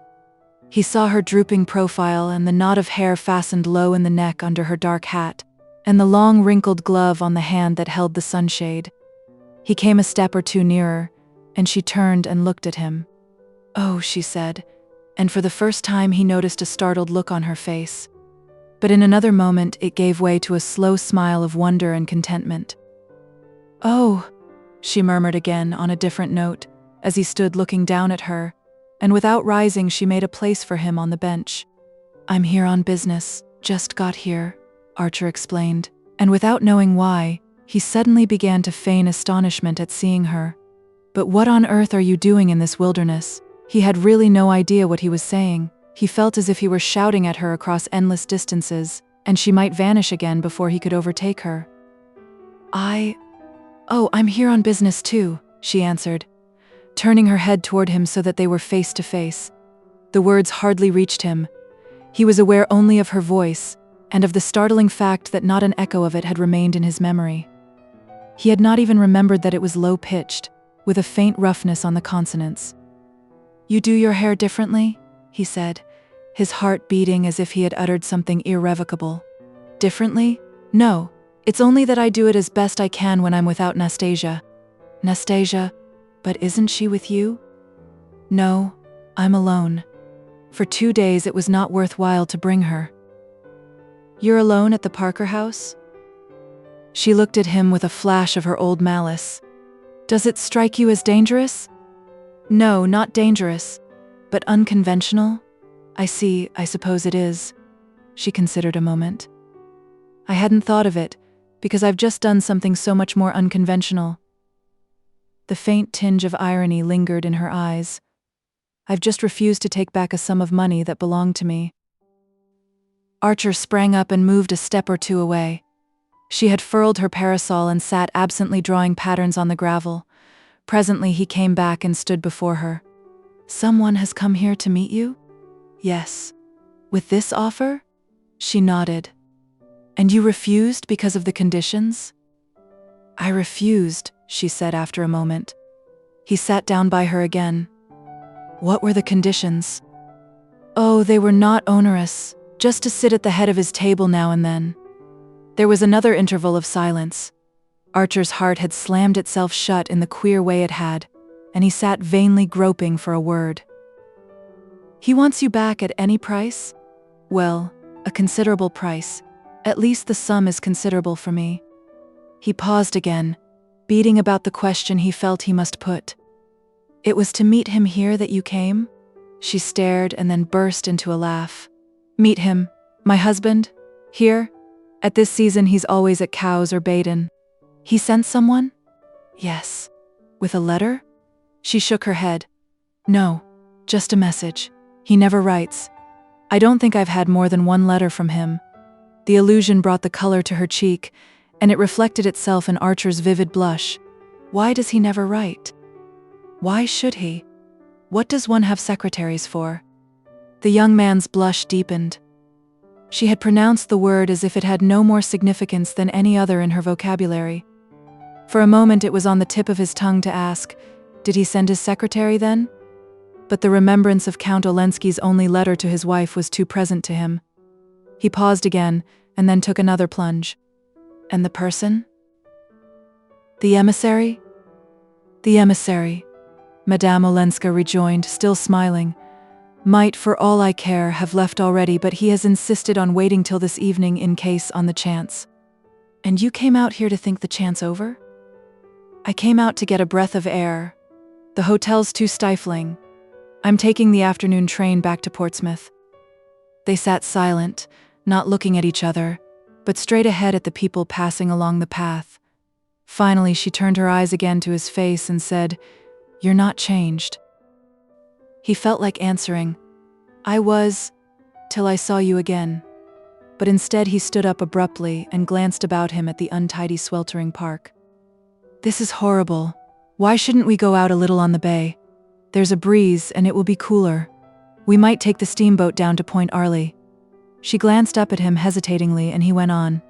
He saw her drooping profile and the knot of hair fastened low in the neck under her dark hat, and the long wrinkled glove on the hand that held the sunshade. He came a step or two nearer, and she turned and looked at him. "Oh," she said, and for the first time he noticed a startled look on her face. But in another moment it gave way to a slow smile of wonder and contentment. "Oh," she murmured again on a different note, as he stood looking down at her, and without rising she made a place for him on the bench. "I'm here on business, just got here," Archer explained, and without knowing why, he suddenly began to feign astonishment at seeing her. "But what on earth are you doing in this wilderness?" He had really no idea what he was saying. He felt as if he were shouting at her across endless distances, and she might vanish again before he could overtake her. I'm here on business too," she answered, turning her head toward him so that they were face to face. The words hardly reached him. He was aware only of her voice, and of the startling fact that not an echo of it had remained in his memory. He had not even remembered that it was low-pitched, with a faint roughness on the consonants. "You do your hair differently?" he said, his heart beating as if he had uttered something irrevocable. "Differently? No. It's only that I do it as best I can when I'm without Nastasia." "Nastasia? But isn't she with you?" "No, I'm alone. For 2 days it was not worthwhile to bring her." "You're alone at the Parker house?" She looked at him with a flash of her old malice. "Does it strike you as dangerous?" "No, not dangerous, but unconventional." "I see, I suppose it is." She considered a moment. "I hadn't thought of it, because I've just done something so much more unconventional." The faint tinge of irony lingered in her eyes. "I've just refused to take back a sum of money that belonged to me." Archer sprang up and moved a step or two away. She had furled her parasol and sat absently drawing patterns on the gravel. Presently he came back and stood before her. "Someone has come here to meet you?" "Yes." "With this offer?" She nodded. "And you refused because of the conditions?" "I refused," she said after a moment. He sat down by her again. "What were the conditions?" "Oh, they were not onerous, just to sit at the head of his table now and then." There was another interval of silence. Archer's heart had slammed itself shut in the queer way it had, and he sat vainly groping for a word. "He wants you back at any price?" "Well, a considerable price. At least the sum is considerable for me." He paused again, beating about the question he felt he must put. "It was to meet him here that you came?" She stared and then burst into a laugh. "Meet him? My husband? Here? At this season he's always at Cowes or Baden." "He sent someone?" "Yes." "With a letter?" She shook her head. "No, just a message. He never writes. I don't think I've had more than one letter from him." The allusion brought the color to her cheek, and it reflected itself in Archer's vivid blush. Why does he never write? Why should he? What does one have secretaries for? The young man's blush deepened. She had pronounced the word as if it had no more significance than any other in her vocabulary. For a moment it was on the tip of his tongue to ask, did he send his secretary then? But the remembrance of Count Olenski's only letter to his wife was too present to him. He paused again, and then took another plunge. "And the person?" "The emissary?" "The emissary," Madame Olenska rejoined, still smiling. "Might, for all I care, have left already, but he has insisted on waiting till this evening in case on the chance." "And you came out here to think the chance over?" "I came out to get a breath of air. The hotel's too stifling. I'm taking the afternoon train back to Portsmouth." They sat silent, not looking at each other, but straight ahead at the people passing along the path. Finally, she turned her eyes again to his face and said, "You're not changed." He felt like answering, "I was, till I saw you again." But instead he stood up abruptly and glanced about him at the untidy, sweltering park. "This is horrible. Why shouldn't we go out a little on the bay? There's a breeze and it will be cooler. We might take the steamboat down to Point Arley." She glanced up at him hesitatingly and he went on.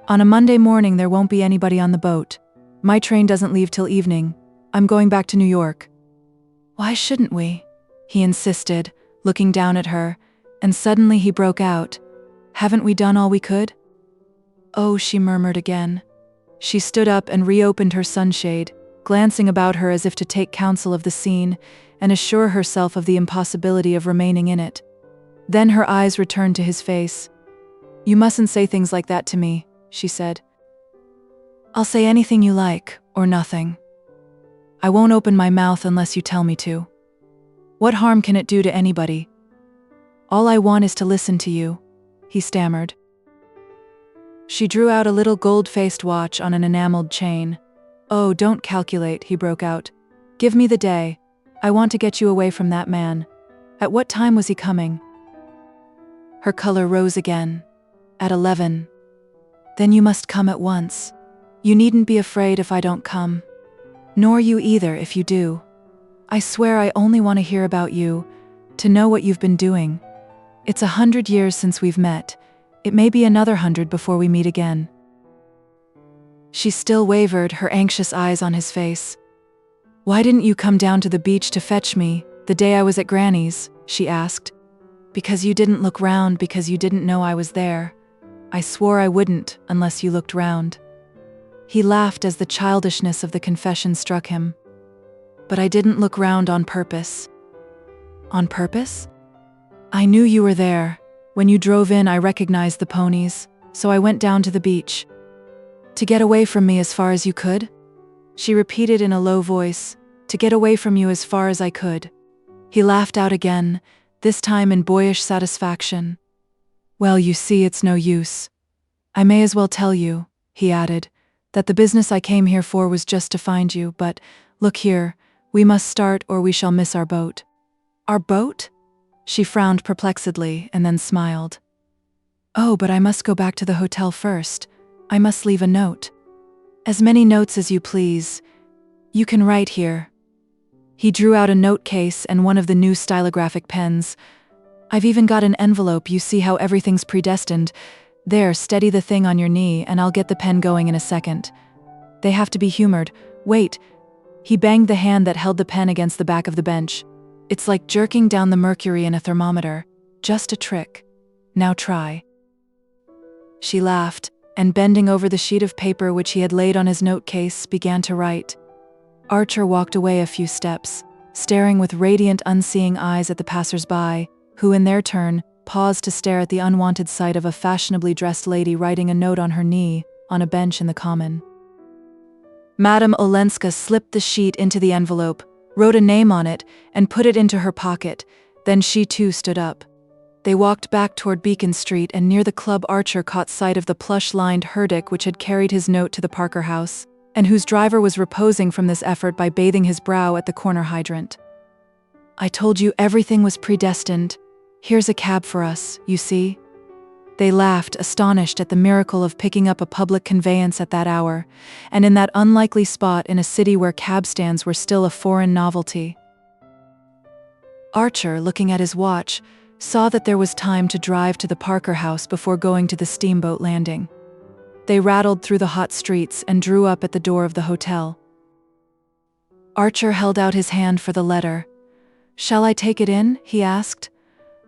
"On a Monday morning there won't be anybody on the boat. My train doesn't leave till evening. I'm going back to New York." "Why shouldn't we?" he insisted, looking down at her, and suddenly he broke out. "Haven't we done all we could?" "Oh," she murmured again. She stood up and reopened her sunshade, glancing about her as if to take counsel of the scene and assure herself of the impossibility of remaining in it. Then her eyes returned to his face. "You mustn't say things like that to me," she said. "I'll say anything you like, or nothing. I won't open my mouth unless you tell me to. What harm can it do to anybody? All I want is to listen to you," he stammered. She drew out a little gold-faced watch on an enameled chain. "Oh, don't calculate," he broke out. "Give me the day. I want to get you away from that man. At what time was he coming?" Her color rose again. "At 11. "Then you must come at once. You needn't be afraid if I don't come. Nor you either if you do. I swear I only want to hear about you, to know what you've been doing. It's 100 years since we've met. It may be another 100 before we meet again." She still wavered, her anxious eyes on his face. "Why didn't you come down to the beach to fetch me, the day I was at Granny's?" she asked. "Because you didn't look round, because you didn't know I was there. I swore I wouldn't, unless you looked round." He laughed as the childishness of the confession struck him. "But I didn't look round on purpose." "On purpose?" "I knew you were there. When you drove in, I recognized the ponies, so I went down to the beach." "To get away from me as far as you could?" She repeated in a low voice, "To get away from you as far as I could." He laughed out again, this time in boyish satisfaction. "Well, you see, it's no use. I may as well tell you," he added, "that the business I came here for was just to find you, but, look here, we must start or we shall miss our boat." "Our boat?" She frowned perplexedly and then smiled. "Oh, but I must go back to the hotel first. I must leave a note." "As many notes as you please. You can write here." He drew out a note case and one of the new stylographic pens. "I've even got an envelope, you see how everything's predestined. There, steady the thing on your knee and I'll get the pen going in a second. They have to be humored. Wait." He banged the hand that held the pen against the back of the bench. "It's like jerking down the mercury in a thermometer. Just a trick. Now try." She laughed, and bending over the sheet of paper which he had laid on his note case, began to write. Archer walked away a few steps, staring with radiant, unseeing eyes at the passers-by, who in their turn paused to stare at the unwanted sight of a fashionably dressed lady writing a note on her knee on a bench in the common. Madame Olenska slipped the sheet into the envelope, wrote a name on it, and put it into her pocket. Then she too stood up. They walked back toward Beacon Street, and near the club Archer caught sight of the plush-lined herdic which had carried his note to the Parker house, and whose driver was reposing from this effort by bathing his brow at the corner hydrant. "I told you everything was predestined. Here's a cab for us, you see." They laughed, astonished at the miracle of picking up a public conveyance at that hour, and in that unlikely spot in a city where cab stands were still a foreign novelty. Archer, looking at his watch, saw that there was time to drive to the Parker house before going to the steamboat landing. They rattled through the hot streets and drew up at the door of the hotel. Archer held out his hand for the letter. "Shall I take it in?" he asked.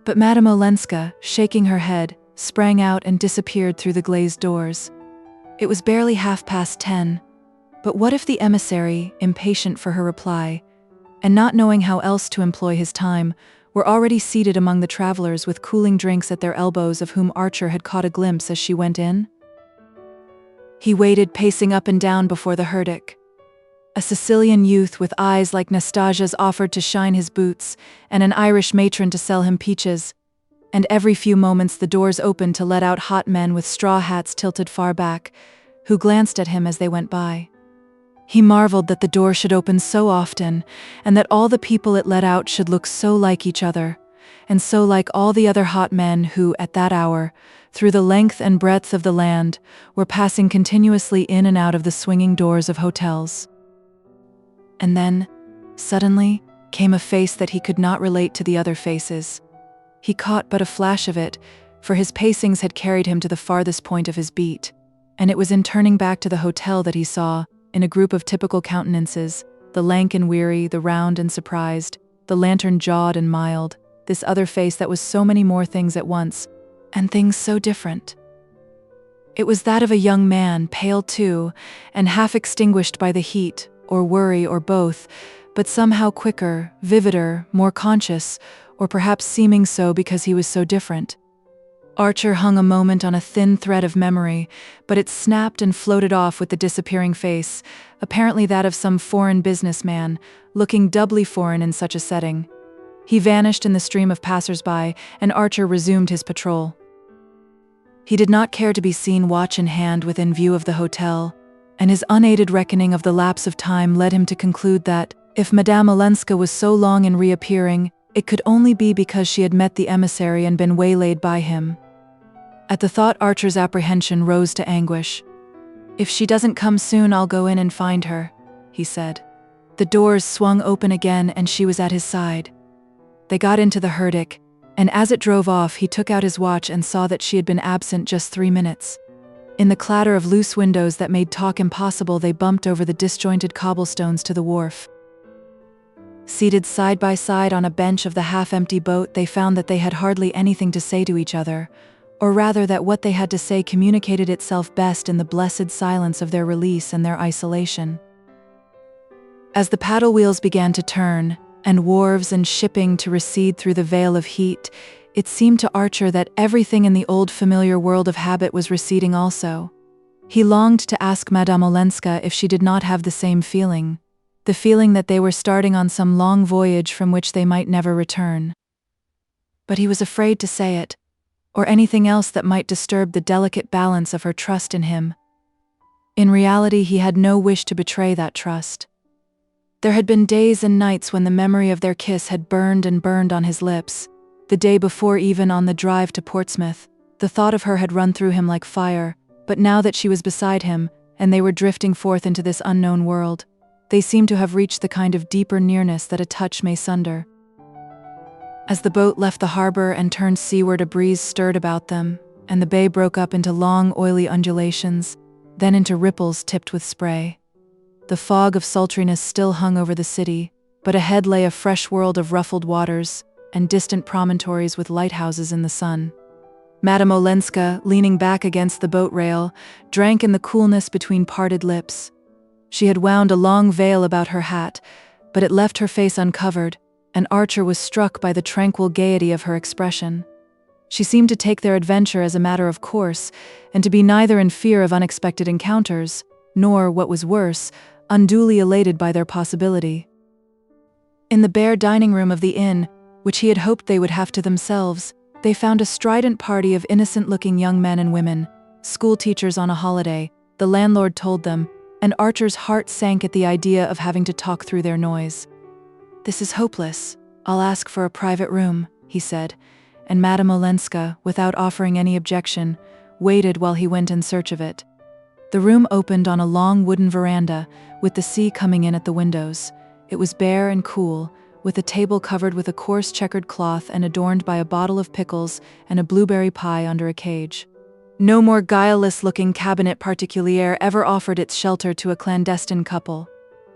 But Madame Olenska, shaking her head, sprang out and disappeared through the glazed doors. It was barely 10:30, but what if the emissary, impatient for her reply, and not knowing how else to employ his time, were already seated among the travelers with cooling drinks at their elbows, of whom Archer had caught a glimpse as she went in? He waited, pacing up and down before the herdic. A Sicilian youth with eyes like Nastasia's offered to shine his boots, and an Irish matron to sell him peaches. And every few moments the doors opened to let out hot men with straw hats tilted far back, who glanced at him as they went by. He marveled that the door should open so often, and that all the people it let out should look so like each other, and so like all the other hot men who, at that hour, through the length and breadth of the land, were passing continuously in and out of the swinging doors of hotels. And then, suddenly, came a face that he could not relate to the other faces. He caught but a flash of it, for his pacings had carried him to the farthest point of his beat, and it was in turning back to the hotel that he saw, in a group of typical countenances, the lank and weary, the round and surprised, the lantern-jawed and mild, this other face that was so many more things at once, and things so different. It was that of a young man, pale too, and half extinguished by the heat, or worry, or both, but somehow quicker, vivider, more conscious, or perhaps seeming so because he was so different. Archer hung a moment on a thin thread of memory, but it snapped and floated off with the disappearing face, apparently that of some foreign businessman, looking doubly foreign in such a setting. He vanished in the stream of passers-by, and Archer resumed his patrol. He did not care to be seen watch in hand within view of the hotel, and his unaided reckoning of the lapse of time led him to conclude that, if Madame Olenska was so long in reappearing, it could only be because she had met the emissary and been waylaid by him. At the thought, Archer's apprehension rose to anguish. "If she doesn't come soon, I'll go in and find her," he said. The doors swung open again and she was at his side. They got into the Herdic, and as it drove off he took out his watch and saw that she had been absent just 3 minutes. In the clatter of loose windows that made talk impossible, they bumped over the disjointed cobblestones to the wharf. Seated side by side on a bench of the half-empty boat, they found that they had hardly anything to say to each other, or rather that what they had to say communicated itself best in the blessed silence of their release and their isolation. As the paddle wheels began to turn, and wharves and shipping to recede through the veil of heat, it seemed to Archer that everything in the old familiar world of habit was receding also. He longed to ask Madame Olenska if she did not have the same feeling, the feeling that they were starting on some long voyage from which they might never return. But he was afraid to say it, or anything else that might disturb the delicate balance of her trust in him. In reality, he had no wish to betray that trust. There had been days and nights when the memory of their kiss had burned and burned on his lips. The day before, even on the drive to Portsmouth, the thought of her had run through him like fire, but now that she was beside him, and they were drifting forth into this unknown world, they seemed to have reached the kind of deeper nearness that a touch may sunder. As the boat left the harbor and turned seaward, a breeze stirred about them, and the bay broke up into long, oily undulations, then into ripples tipped with spray. The fog of sultriness still hung over the city, but ahead lay a fresh world of ruffled waters and distant promontories with lighthouses in the sun. Madame Olenska, leaning back against the boat rail, drank in the coolness between parted lips. She had wound a long veil about her hat, but it left her face uncovered, and Archer was struck by the tranquil gaiety of her expression. She seemed to take their adventure as a matter of course, and to be neither in fear of unexpected encounters, nor, what was worse, unduly elated by their possibility. In the bare dining room of the inn, which he had hoped they would have to themselves, they found a strident party of innocent-looking young men and women, school-teachers on a holiday, the landlord told them, and Archer's heart sank at the idea of having to talk through their noise. "This is hopeless. I'll ask for a private room," he said, and Madame Olenska, without offering any objection, waited while he went in search of it. The room opened on a long wooden veranda, with the sea coming in at the windows. It was bare and cool, with a table covered with a coarse checkered cloth and adorned by a bottle of pickles and a blueberry pie under a cage. No more guileless-looking cabinet particulier ever offered its shelter to a clandestine couple.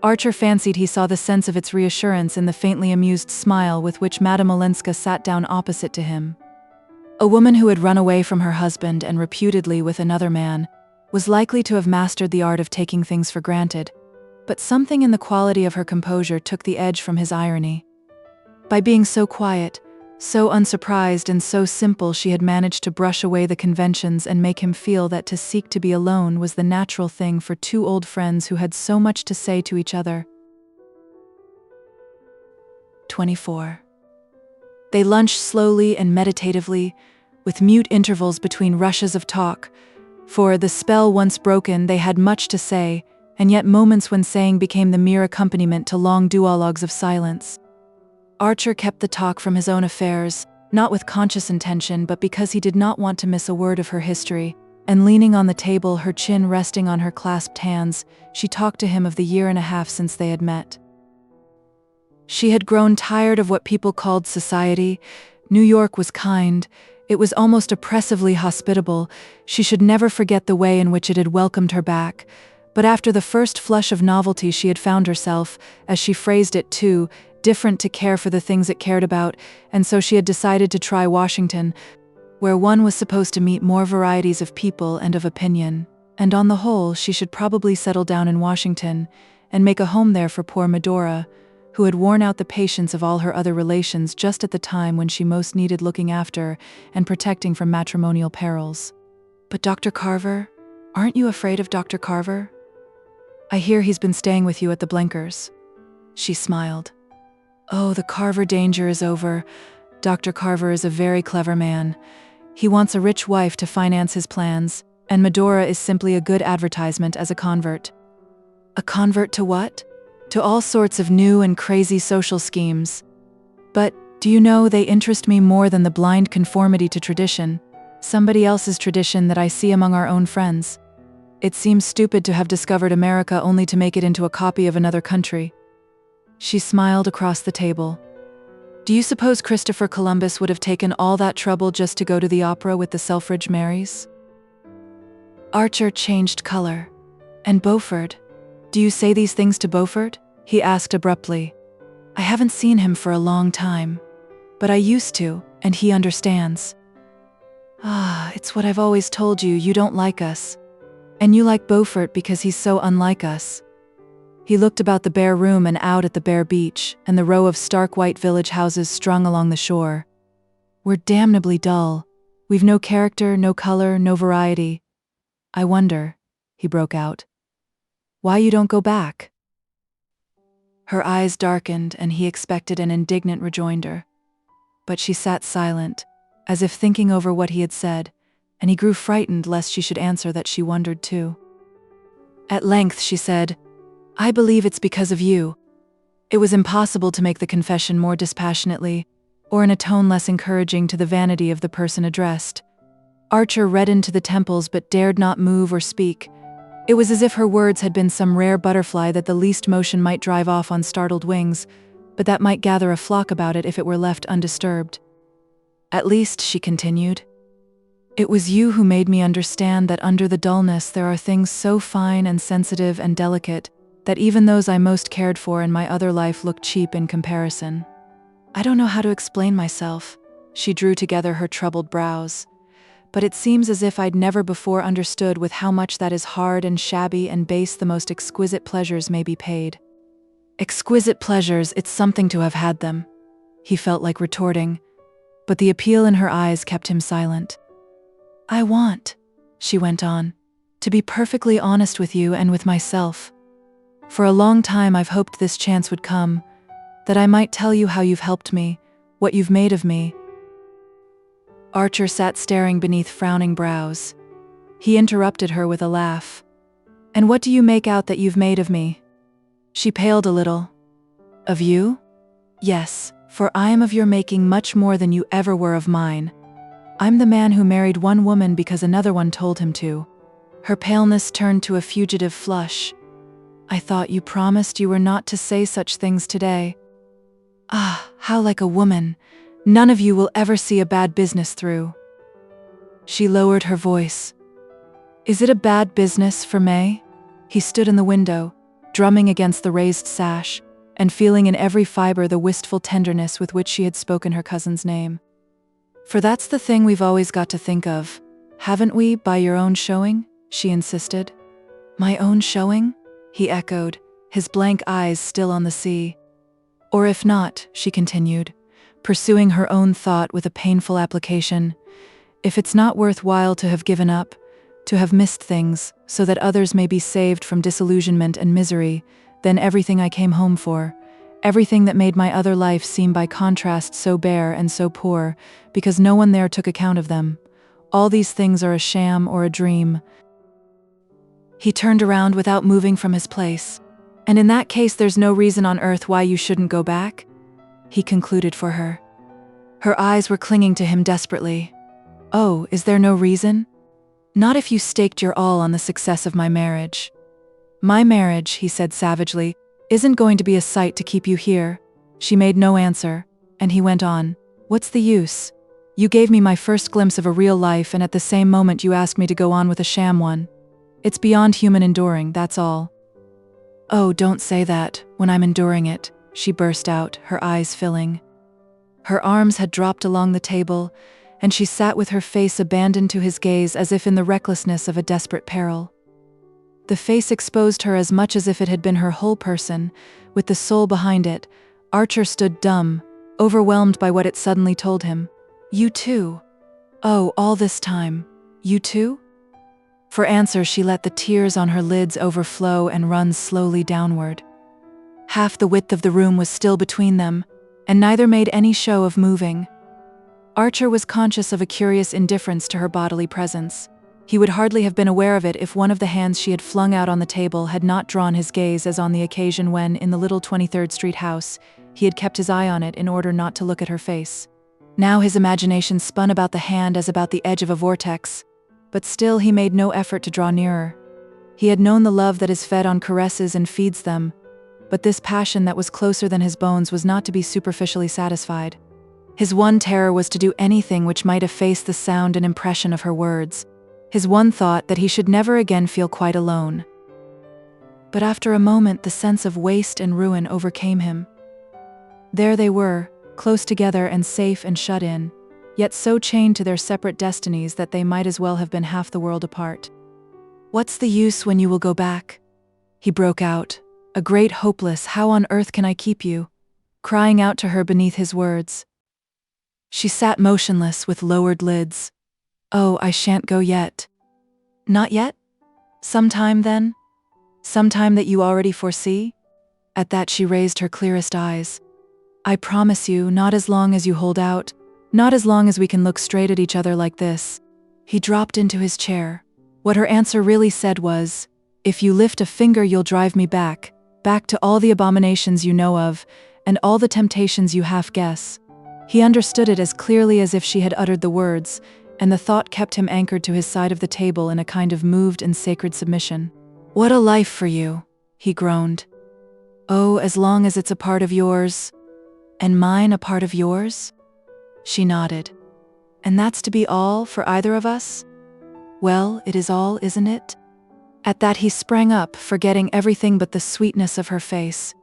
Archer fancied he saw the sense of its reassurance in the faintly amused smile with which Madame Olenska sat down opposite to him. A woman who had run away from her husband and reputedly with another man was likely to have mastered the art of taking things for granted, but something in the quality of her composure took the edge from his irony. By being so quiet, so unsurprised and so simple, she had managed to brush away the conventions and make him feel that to seek to be alone was the natural thing for two old friends who had so much to say to each other. 24. They lunched slowly and meditatively, with mute intervals between rushes of talk, for, the spell once broken, they had much to say, and yet moments when saying became the mere accompaniment to long duologues of silence. Archer kept the talk from his own affairs, not with conscious intention but because he did not want to miss a word of her history, and leaning on the table, her chin resting on her clasped hands, she talked to him of the year and a half since they had met. She had grown tired of what people called society. New York was kind. It was almost oppressively hospitable. She should never forget the way in which it had welcomed her back. But after the first flush of novelty, she had found herself, as she phrased it too, different to care for the things it cared about, and so she had decided to try Washington, where one was supposed to meet more varieties of people and of opinion, and on the whole she should probably settle down in Washington and make a home there for poor Medora, who had worn out the patience of all her other relations just at the time when she most needed looking after and protecting from matrimonial perils. But Dr. Carver? Aren't you afraid of Dr. Carver? I hear he's been staying with you at the Blenkers. She smiled. Oh, the Carver danger is over. Dr. Carver is a very clever man. He wants a rich wife to finance his plans, and Medora is simply a good advertisement as a convert. A convert to what? To all sorts of new and crazy social schemes. But, do you know, they interest me more than the blind conformity to tradition, somebody else's tradition that I see among our own friends. It seems stupid to have discovered America only to make it into a copy of another country. She smiled across the table. Do you suppose Christopher Columbus would have taken all that trouble just to go to the opera with the Selfridge Marys? Archer changed color. And Beaufort? Do you say these things to Beaufort? He asked abruptly. I haven't seen him for a long time. But I used to, and he understands. Ah, it's what I've always told you, you don't like us. And you like Beaufort because he's so unlike us. He looked about the bare room and out at the bare beach, and the row of stark white village houses strung along the shore. We're damnably dull. We've no character, no color, no variety. I wonder, he broke out, why you don't go back? Her eyes darkened, and he expected an indignant rejoinder. But she sat silent, as if thinking over what he had said, and he grew frightened lest she should answer that she wondered too. At length she said, I believe it's because of you. It was impossible to make the confession more dispassionately, or in a tone less encouraging to the vanity of the person addressed. Archer reddened to the temples but dared not move or speak. It was as if her words had been some rare butterfly that the least motion might drive off on startled wings, but that might gather a flock about it if it were left undisturbed. At least, she continued, it was you who made me understand that under the dullness there are things so fine and sensitive and delicate that even those I most cared for in my other life look cheap in comparison. I don't know how to explain myself. She drew together her troubled brows. But it seems as if I'd never before understood with how much that is hard and shabby and base the most exquisite pleasures may be paid. Exquisite pleasures, it's something to have had them. He felt like retorting, but the appeal in her eyes kept him silent. I want, she went on, to be perfectly honest with you and with myself. For a long time I've hoped this chance would come, that I might tell you how you've helped me, what you've made of me. Archer sat staring beneath frowning brows. He interrupted her with a laugh. And what do you make out that you've made of me? She paled a little. Of you? Yes, for I am of your making much more than you ever were of mine. I'm the man who married one woman because another one told him to. Her paleness turned to a fugitive flush. I thought you promised you were not to say such things today. Ah, how like a woman. None of you will ever see a bad business through. She lowered her voice. Is it a bad business for May? He stood in the window, drumming against the raised sash, and feeling in every fiber the wistful tenderness with which she had spoken her cousin's name. For that's the thing we've always got to think of, haven't we, by your own showing? She insisted. My own showing? He echoed, his blank eyes still on the sea. Or if not, she continued, pursuing her own thought with a painful application, if it's not worthwhile to have given up, to have missed things, so that others may be saved from disillusionment and misery, then everything I came home for, everything that made my other life seem by contrast so bare and so poor, because no one there took account of them, all these things are a sham or a dream. He turned around without moving from his place. "And in that case, there's no reason on earth why you shouldn't go back?" he concluded for her. Her eyes were clinging to him desperately. "Oh, is there no reason?" "Not if you staked your all on the success of my marriage." "My marriage," he said savagely, "isn't going to be a sight to keep you here." She made no answer, and he went on, "What's the use? You gave me my first glimpse of a real life, and at the same moment you ask me to go on with a sham one. It's beyond human enduring, that's all." "Oh, don't say that, when I'm enduring it," she burst out, her eyes filling. Her arms had dropped along the table, and she sat with her face abandoned to his gaze as if in the recklessness of a desperate peril. The face exposed her as much as if it had been her whole person, with the soul behind it. Archer stood dumb, overwhelmed by what it suddenly told him. "You too? Oh, all this time, you too?" For answer, she let the tears on her lids overflow and run slowly downward. Half the width of the room was still between them, and neither made any show of moving. Archer was conscious of a curious indifference to her bodily presence. He would hardly have been aware of it if one of the hands she had flung out on the table had not drawn his gaze, as on the occasion when, in the little 23rd Street house, he had kept his eye on it in order not to look at her face. Now his imagination spun about the hand as about the edge of a vortex, but still he made no effort to draw nearer. He had known the love that is fed on caresses and feeds them, but this passion that was closer than his bones was not to be superficially satisfied. His one terror was to do anything which might efface the sound and impression of her words, his one thought that he should never again feel quite alone. But after a moment the sense of waste and ruin overcame him. There they were, close together and safe and shut in, yet so chained to their separate destinies that they might as well have been half the world apart. "What's the use when you will go back?" he broke out, a great hopeless "How on earth can I keep you?" crying out to her beneath his words. She sat motionless with lowered lids. "Oh, I shan't go yet." "Not yet? Sometime then? Sometime that you already foresee?" At that she raised her clearest eyes. "I promise you, not as long as you hold out, not as long as we can look straight at each other like this." He dropped into his chair. What her answer really said was, "If you lift a finger you'll drive me back to all the abominations you know of, and all the temptations you half guess." He understood it as clearly as if she had uttered the words, and the thought kept him anchored to his side of the table in a kind of moved and sacred submission. "What a life for you," he groaned. "Oh, as long as it's a part of yours, and mine a part of yours?" She nodded. "And that's to be all for either of us?" "Well, it is all, isn't it?" At that he sprang up, forgetting everything but the sweetness of her face.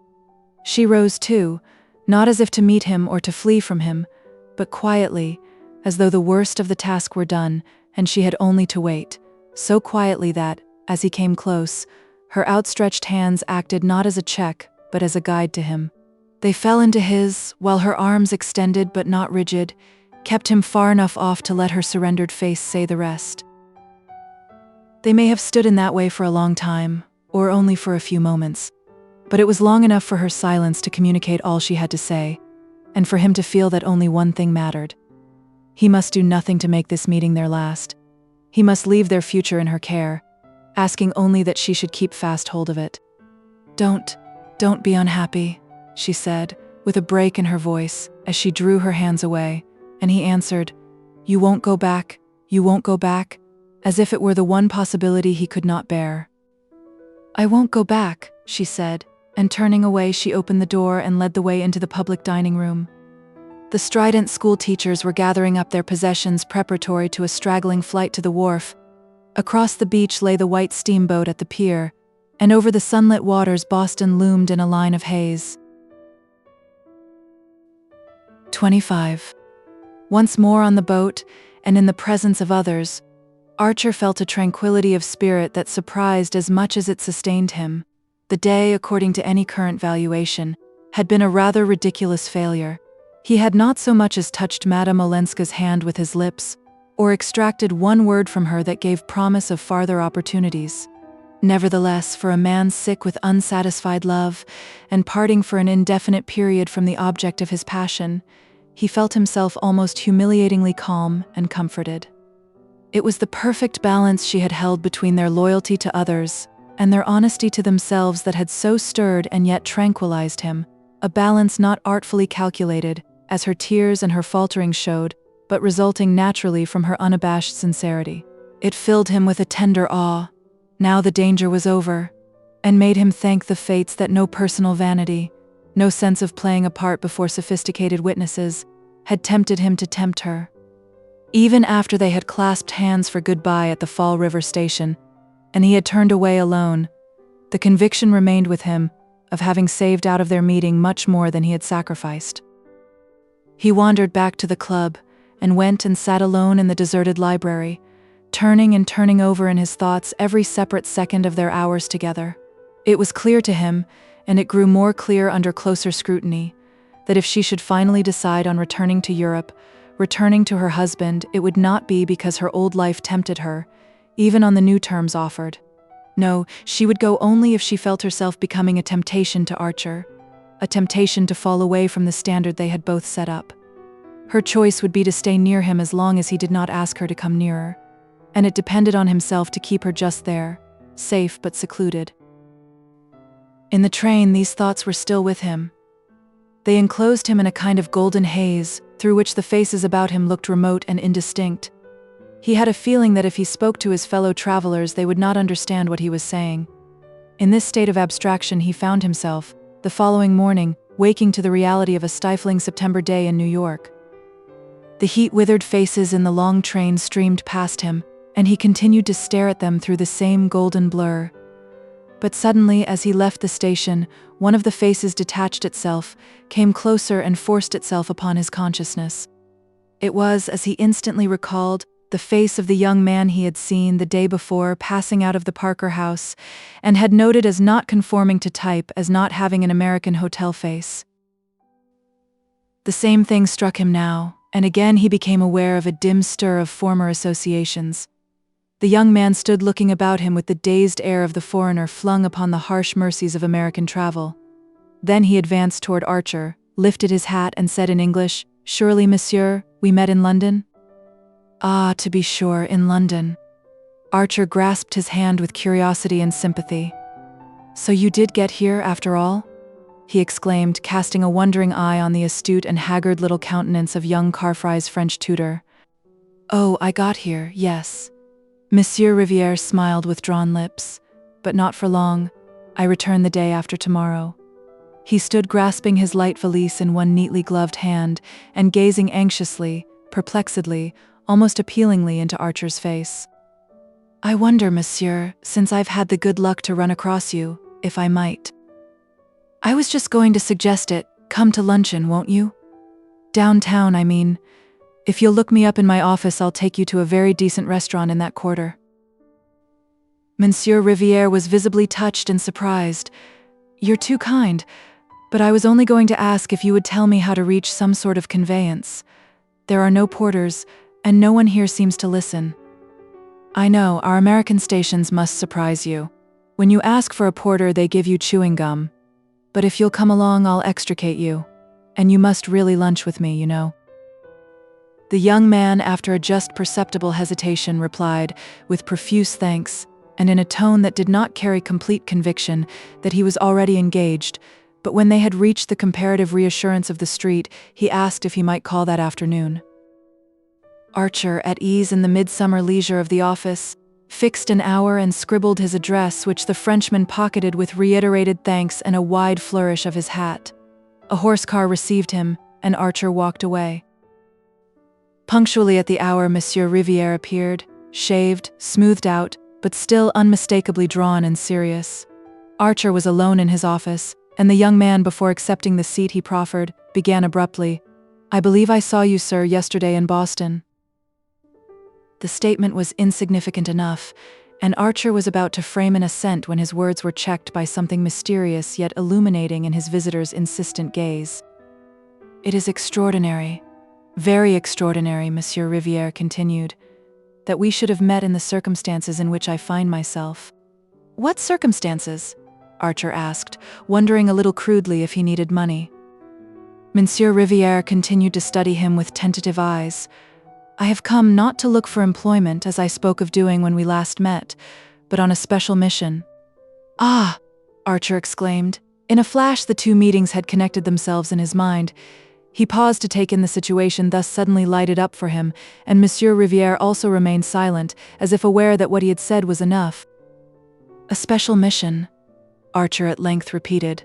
She rose too, not as if to meet him or to flee from him, but quietly, as though the worst of the task were done, and she had only to wait, so quietly that, as he came close, her outstretched hands acted not as a check, but as a guide to him. They fell into his, while her arms, extended but not rigid, kept him far enough off to let her surrendered face say the rest. They may have stood in that way for a long time, or only for a few moments, but it was long enough for her silence to communicate all she had to say, and for him to feel that only one thing mattered. He must do nothing to make this meeting their last. He must leave their future in her care, asking only that she should keep fast hold of it. Don't be unhappy," she said, with a break in her voice, as she drew her hands away, and he answered, "You won't go back, you won't go back," as if it were the one possibility he could not bear. "I won't go back," she said, and turning away she opened the door and led the way into the public dining room. The strident school teachers were gathering up their possessions preparatory to a straggling flight to the wharf. Across the beach lay the white steamboat at the pier, and over the sunlit waters Boston loomed in a line of haze. 25. Once more on the boat, and in the presence of others, Archer felt a tranquility of spirit that surprised as much as it sustained him. The day, according to any current valuation, had been a rather ridiculous failure. He had not so much as touched Madame Olenska's hand with his lips, or extracted one word from her that gave promise of farther opportunities. Nevertheless, for a man sick with unsatisfied love, and parting for an indefinite period from the object of his passion, he felt himself almost humiliatingly calm and comforted. It was the perfect balance she had held between their loyalty to others and their honesty to themselves that had so stirred and yet tranquilized him, a balance not artfully calculated, as her tears and her faltering showed, but resulting naturally from her unabashed sincerity. It filled him with a tender awe. Now the danger was over, and made him thank the fates that no personal vanity, no sense of playing a part before sophisticated witnesses, had tempted him to tempt her. Even after they had clasped hands for goodbye at the Fall River station, and he had turned away alone, the conviction remained with him of having saved out of their meeting much more than he had sacrificed. He wandered back to the club, and went and sat alone in the deserted library, turning and turning over in his thoughts every separate second of their hours together. It was clear to him, and it grew more clear under closer scrutiny, that if she should finally decide on returning to Europe, returning to her husband, it would not be because her old life tempted her, even on the new terms offered. No, she would go only if she felt herself becoming a temptation to Archer, a temptation to fall away from the standard they had both set up. Her choice would be to stay near him as long as he did not ask her to come nearer, and it depended on himself to keep her just there, safe but secluded. In the train, these thoughts were still with him. They enclosed him in a kind of golden haze, through which the faces about him looked remote and indistinct. He had a feeling that if he spoke to his fellow travelers, they would not understand what he was saying. In this state of abstraction, he found himself, the following morning, waking to the reality of a stifling September day in New York. The heat-withered faces in the long train streamed past him, and he continued to stare at them through the same golden blur. But suddenly, as he left the station, one of the faces detached itself, came closer and forced itself upon his consciousness. It was, as he instantly recalled, the face of the young man he had seen the day before passing out of the Parker house, and had noted as not conforming to type, as not having an American hotel face. The same thing struck him now, and again he became aware of a dim stir of former associations. The young man stood looking about him with the dazed air of the foreigner flung upon the harsh mercies of American travel. Then he advanced toward Archer, lifted his hat and said in English, "Surely, monsieur, we met in London?" "Ah, to be sure, in London." Archer grasped his hand with curiosity and sympathy. "So you did get here, after all?" he exclaimed, casting a wondering eye on the astute and haggard little countenance of young Carfry's French tutor. "Oh, I got here, yes." Monsieur Riviere smiled with drawn lips. "But not for long. I return the day after tomorrow." He stood grasping his light valise in one neatly gloved hand, and gazing anxiously, perplexedly, almost appealingly into Archer's face. "I wonder, monsieur, since I've had the good luck to run across you, if I might." "I was just going to suggest it. Come to luncheon, won't you? Downtown, I mean. If you'll look me up in my office, I'll take you to a very decent restaurant in that quarter." Monsieur Riviere was visibly touched and surprised. "You're too kind, but I was only going to ask if you would tell me how to reach some sort of conveyance. There are no porters, and no one here seems to listen." "I know, our American stations must surprise you. When you ask for a porter, they give you chewing gum. But if you'll come along, I'll extricate you. And you must really lunch with me, you know." The young man, after a just perceptible hesitation, replied, with profuse thanks, and in a tone that did not carry complete conviction, that he was already engaged, but when they had reached the comparative reassurance of the street, he asked if he might call that afternoon. Archer, at ease in the midsummer leisure of the office, fixed an hour and scribbled his address, which the Frenchman pocketed with reiterated thanks and a wide flourish of his hat. A horse car received him, and Archer walked away. Punctually at the hour, Monsieur Riviere appeared, shaved, smoothed out, but still unmistakably drawn and serious. Archer was alone in his office, and the young man, before accepting the seat he proffered, began abruptly, "I believe I saw you, sir, yesterday in Boston." The statement was insignificant enough, and Archer was about to frame an assent when his words were checked by something mysterious yet illuminating in his visitor's insistent gaze. "It is extraordinary, very extraordinary," Monsieur Riviere continued, "that we should have met in the circumstances in which I find myself." "What circumstances?" Archer asked, wondering a little crudely if he needed money. Monsieur Riviere continued to study him with tentative eyes. I have come not to look for employment, as I spoke of doing when we last met, but on a special mission." "Ah!" Archer exclaimed. In a flash, the two meetings had connected themselves in his mind. He paused to take in the situation thus suddenly lighted up for him, and Monsieur Rivière also remained silent, as if aware that what he had said was enough. "A special mission," Archer at length repeated.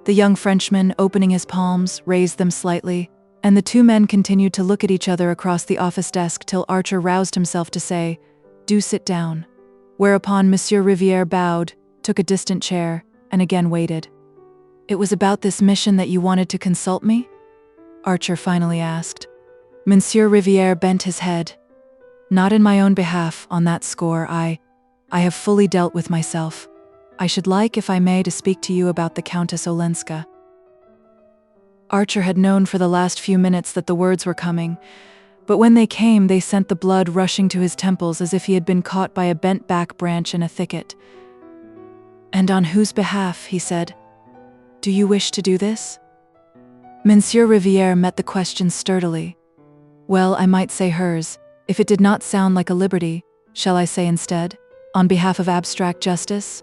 The young Frenchman, opening his palms, raised them slightly, and the two men continued to look at each other across the office desk till Archer roused himself to say, "Do sit down," whereupon Monsieur Rivière bowed, took a distant chair, and again waited. "It was about this mission that you wanted to consult me?" Archer finally asked. Monsieur Rivière bent his head. "Not in my own behalf, on that score. I have fully dealt with myself. I should like, if I may, to speak to you about the Countess Olenska." Archer had known for the last few minutes that the words were coming, but when they came, they sent the blood rushing to his temples as if he had been caught by a bent-back branch in a thicket. "And on whose behalf?" he said. "Do you wish to do this?" Monsieur Rivière met the question sturdily. "Well, I might say hers, if it did not sound like a liberty. Shall I say instead, on behalf of abstract justice?"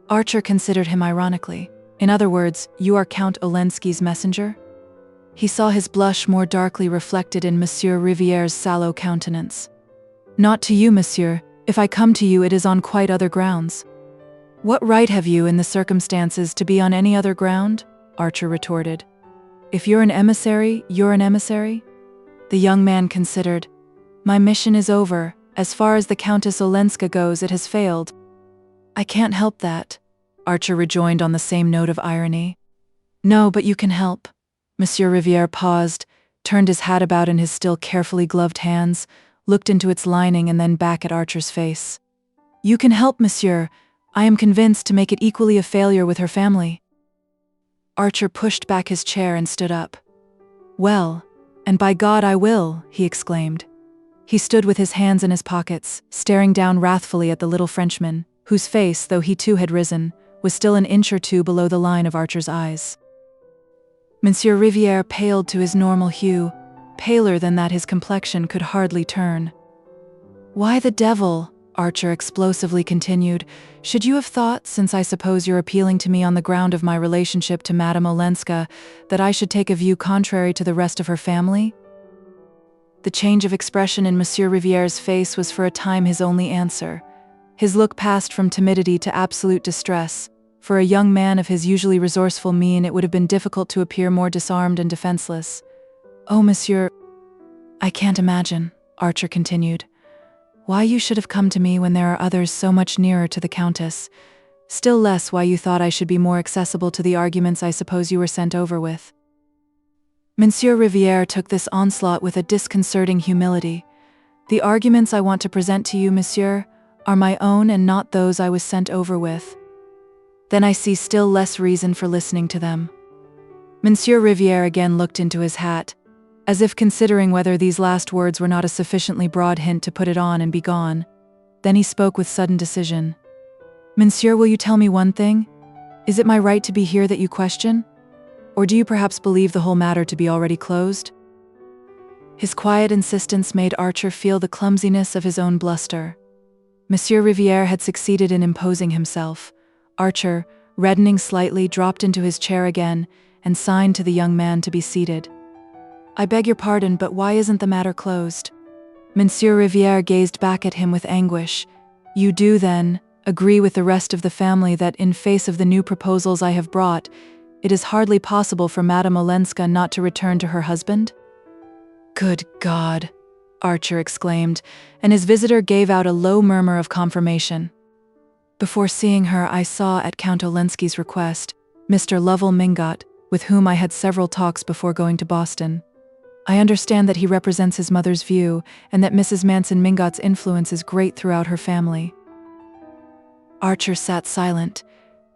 Archer considered him ironically. "In other words, you are Count Olenski's messenger?" He saw his blush more darkly reflected in Monsieur Rivière's sallow countenance. "Not to you, monsieur. If I come to you, it is on quite other grounds." "What right have you, in the circumstances, to be on any other ground?" Archer retorted. "If you're an emissary, you're an emissary?" The young man considered. "My mission is over. As far as the Countess Olenska goes, it has failed." "I can't help that," Archer rejoined on the same note of irony. "No, but you can help." Monsieur Rivière paused, turned his hat about in his still carefully gloved hands, looked into its lining and then back at Archer's face. "You can help, monsieur. I am convinced, to make it equally a failure with her family." Archer pushed back his chair and stood up. "Well, and by God I will," he exclaimed. He stood with his hands in his pockets, staring down wrathfully at the little Frenchman, whose face, though he too had risen, was still an inch or two below the line of Archer's eyes. Monsieur Rivière paled to his normal hue, paler than that his complexion could hardly turn. "Why the devil," Archer explosively continued, "should you have thought, since I suppose you're appealing to me on the ground of my relationship to Madame Olenska, that I should take a view contrary to the rest of her family?" The change of expression in Monsieur Rivière's face was for a time his only answer. His look passed from timidity to absolute distress. For a young man of his usually resourceful mien, it would have been difficult to appear more disarmed and defenseless. "Oh, monsieur, I can't imagine," Archer continued, "why you should have come to me when there are others so much nearer to the Countess. Still less why you thought I should be more accessible to the arguments I suppose you were sent over with." Monsieur Rivière took this onslaught with a disconcerting humility. "The arguments I want to present to you, monsieur, are my own and not those I was sent over with." "Then I see still less reason for listening to them." Monsieur Rivière again looked into his hat, as if considering whether these last words were not a sufficiently broad hint to put it on and be gone. Then he spoke with sudden decision. "Monsieur, will you tell me one thing? Is it my right to be here that you question? Or do you perhaps believe the whole matter to be already closed?" His quiet insistence made Archer feel the clumsiness of his own bluster. Monsieur Rivière had succeeded in imposing himself. Archer, reddening slightly, dropped into his chair again and signed to the young man to be seated. "I beg your pardon, but why isn't the matter closed?" Monsieur Rivière gazed back at him with anguish. "You do, then, agree with the rest of the family that, in face of the new proposals I have brought, it is hardly possible for Madame Olenska not to return to her husband?" "Good God!" Archer exclaimed, and his visitor gave out a low murmur of confirmation. "Before seeing her, I saw, at Count Olenski's request, Mr. Lovell Mingot, with whom I had several talks before going to Boston. I understand that he represents his mother's view, and that Mrs. Manson Mingot's influence is great throughout her family." Archer sat silent,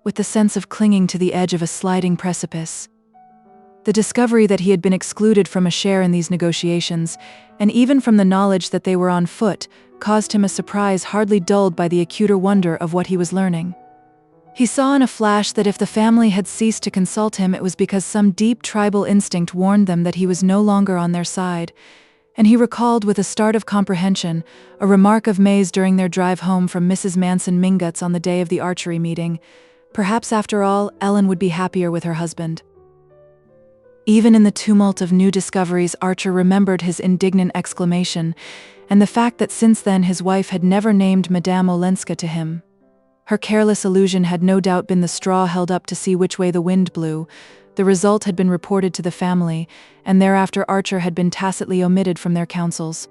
with the sense of clinging to the edge of a sliding precipice. The discovery that he had been excluded from a share in these negotiations, and even from the knowledge that they were on foot, caused him a surprise hardly dulled by the acuter wonder of what he was learning. He saw in a flash that if the family had ceased to consult him, it was because some deep tribal instinct warned them that he was no longer on their side, and he recalled with a start of comprehension a remark of May's during their drive home from Mrs. Manson Mingot's on the day of the archery meeting. Perhaps after all, Ellen would be happier with her husband. Even in the tumult of new discoveries, Archer remembered his indignant exclamation, and the fact that since then his wife had never named Madame Olenska to him. Her careless allusion had no doubt been the straw held up to see which way the wind blew. The result had been reported to the family, and thereafter Archer had been tacitly omitted from their councils.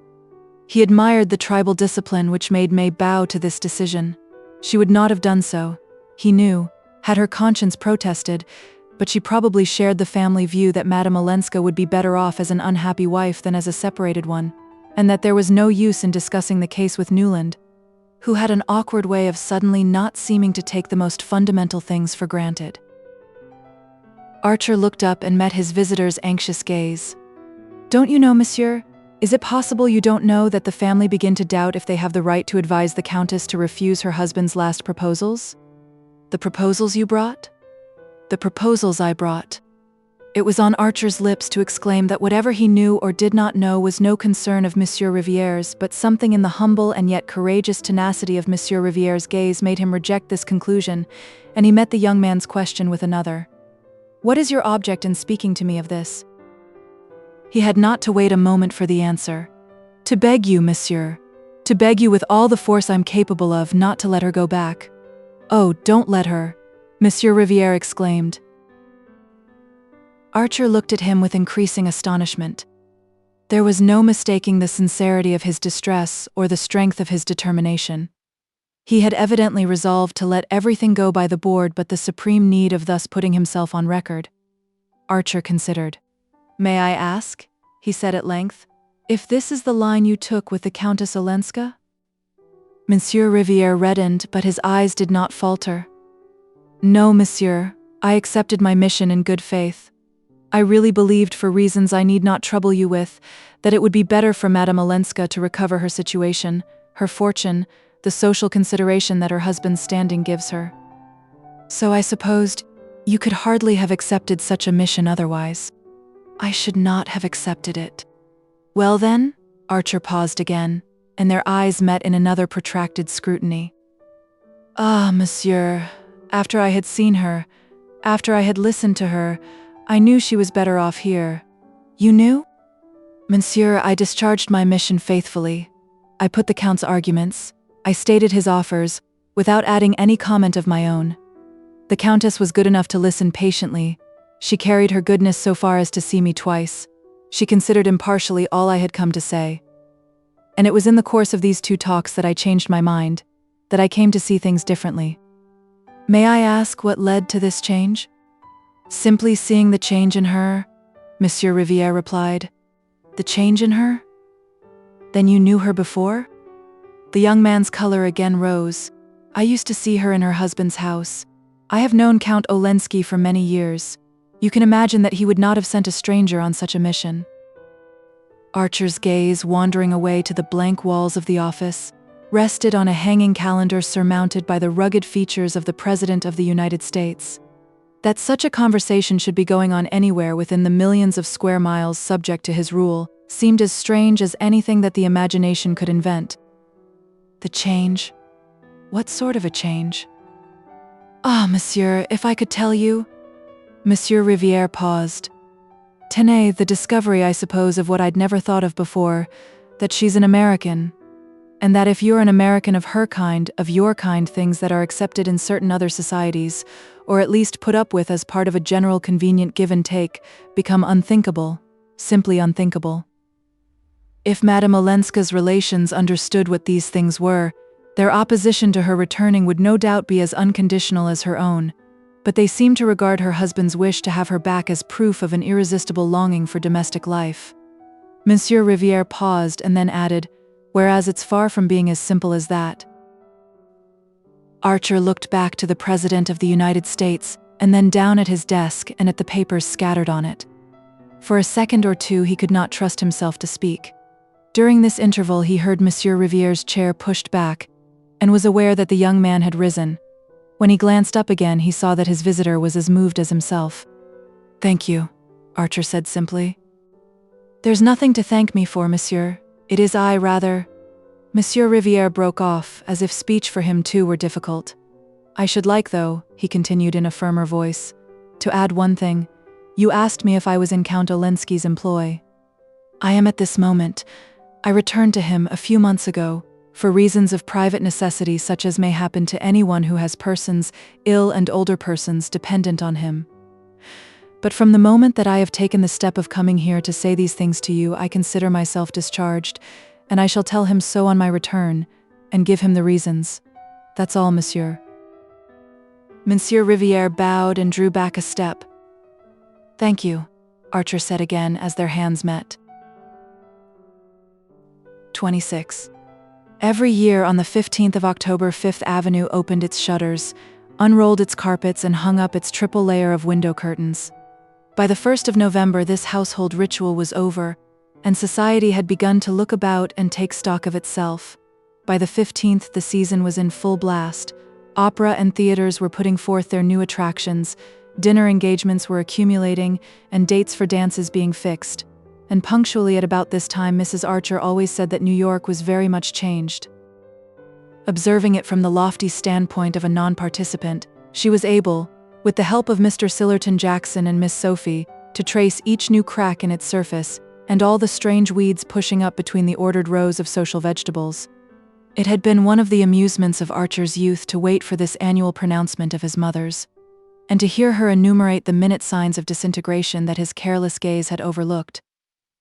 He admired the tribal discipline which made May bow to this decision. She would not have done so, he knew, had her conscience protested, but she probably shared the family view that Madame Olenska would be better off as an unhappy wife than as a separated one, and that there was no use in discussing the case with Newland, who had an awkward way of suddenly not seeming to take the most fundamental things for granted. Archer looked up and met his visitor's anxious gaze. "Don't you know, monsieur? Is it possible you don't know that the family begin to doubt if they have the right to advise the Countess to refuse her husband's last proposals?" "The proposals you brought?" "The proposals I brought." It was on Archer's lips to exclaim that whatever he knew or did not know was no concern of Monsieur Riviere's, but something in the humble and yet courageous tenacity of Monsieur Riviere's gaze made him reject this conclusion, and he met the young man's question with another. "What is your object in speaking to me of this?" He had not to wait a moment for the answer. "To beg you, monsieur. To beg you with all the force I'm capable of not to let her go back." "Oh, don't let her," Monsieur Riviere exclaimed. Archer looked at him with increasing astonishment. There was no mistaking the sincerity of his distress or the strength of his determination. He had evidently resolved to let everything go by the board but the supreme need of thus putting himself on record. Archer considered. "May I ask," he said at length, "if this is the line you took with the Countess Olenska?" Monsieur Riviere reddened, but his eyes did not falter. "No, monsieur, I accepted my mission in good faith. I really believed, for reasons I need not trouble you with, that it would be better for Madame Olenska to recover her situation, her fortune, the social consideration that her husband's standing gives her. So I supposed you could hardly have accepted such a mission otherwise." "I should not have accepted it." "Well then?" Archer paused again, and their eyes met in another protracted scrutiny. "Ah, monsieur, after I had seen her, after I had listened to her, I knew she was better off here." "You knew?" "Monsieur, I discharged my mission faithfully. I put the Count's arguments, I stated his offers, without adding any comment of my own. The Countess was good enough to listen patiently. She carried her goodness so far as to see me twice. She considered impartially all I had come to say. And it was in the course of these two talks that I changed my mind, that I came to see things differently." "May I ask what led to this change?" "Simply seeing the change in her," Monsieur Riviere replied. "The change in her? Then you knew her before?" The young man's color again rose. "I used to see her in her husband's house. I have known Count Olenski for many years. You can imagine that he would not have sent a stranger on such a mission." Archer's gaze, wandering away to the blank walls of the office, rested on a hanging calendar surmounted by the rugged features of the President of the United States. That such a conversation should be going on anywhere within the millions of square miles subject to his rule seemed as strange as anything that the imagination could invent. The change? What sort of a change? "Ah, monsieur, if I could tell you—" Monsieur Riviere paused. "Tenez, the discovery, I suppose, of what I'd never thought of before, that she's an American. And that if you're an American of her kind, of your kind, things that are accepted in certain other societies, or at least put up with as part of a general convenient give and take, become unthinkable, simply unthinkable. If Madame Olenska's relations understood what these things were, their opposition to her returning would no doubt be as unconditional as her own, but they seem to regard her husband's wish to have her back as proof of an irresistible longing for domestic life." Monsieur Riviere paused and then added, "Whereas it's far from being as simple as that." Archer looked back to the President of the United States, and then down at his desk and at the papers scattered on it. For a second or two he could not trust himself to speak. During this interval he heard Monsieur Riviere's chair pushed back, and was aware that the young man had risen. When he glanced up again he saw that his visitor was as moved as himself. "Thank you," Archer said simply. There's nothing to thank me for, monsieur. It is I, rather. Monsieur Riviere broke off, as if speech for him too were difficult. I should like, though, he continued in a firmer voice, to add one thing. You asked me if I was in Count Olenski's employ. I am at this moment. I returned to him a few months ago, for reasons of private necessity such as may happen to anyone who has persons, ill and older persons, dependent on him. But from the moment that I have taken the step of coming here to say these things to you, I consider myself discharged, and I shall tell him so on my return, and give him the reasons. That's all, monsieur. Monsieur Riviere bowed and drew back a step. Thank you, Archer said again as their hands met. 26. Every year on the 15th of October, Fifth Avenue opened its shutters, unrolled its carpets, and hung up its triple layer of window curtains. By the 1st of November, this household ritual was over, and society had begun to look about and take stock of itself. By the 15th, the season was in full blast. Opera and theaters were putting forth their new attractions, dinner engagements were accumulating, and dates for dances being fixed. And punctually at about this time, Mrs. Archer always said that New York was very much changed. Observing it from the lofty standpoint of a non-participant, she was able, with the help of Mr. Sillerton Jackson and Miss Sophie, to trace each new crack in its surface, and all the strange weeds pushing up between the ordered rows of social vegetables. It had been one of the amusements of Archer's youth to wait for this annual pronouncement of his mother's, and to hear her enumerate the minute signs of disintegration that his careless gaze had overlooked.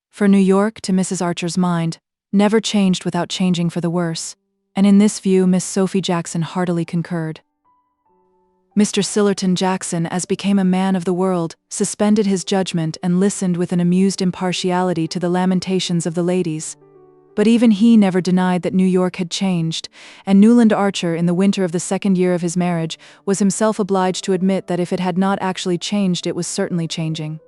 For New York, to Mrs. Archer's mind, never changed without changing for the worse, and in this view Miss Sophie Jackson heartily concurred. Mr. Sillerton Jackson, as became a man of the world, suspended his judgment and listened with an amused impartiality to the lamentations of the ladies. But even he never denied that New York had changed, and Newland Archer, in the winter of the second year of his marriage, was himself obliged to admit that if it had not actually changed, it was certainly changing.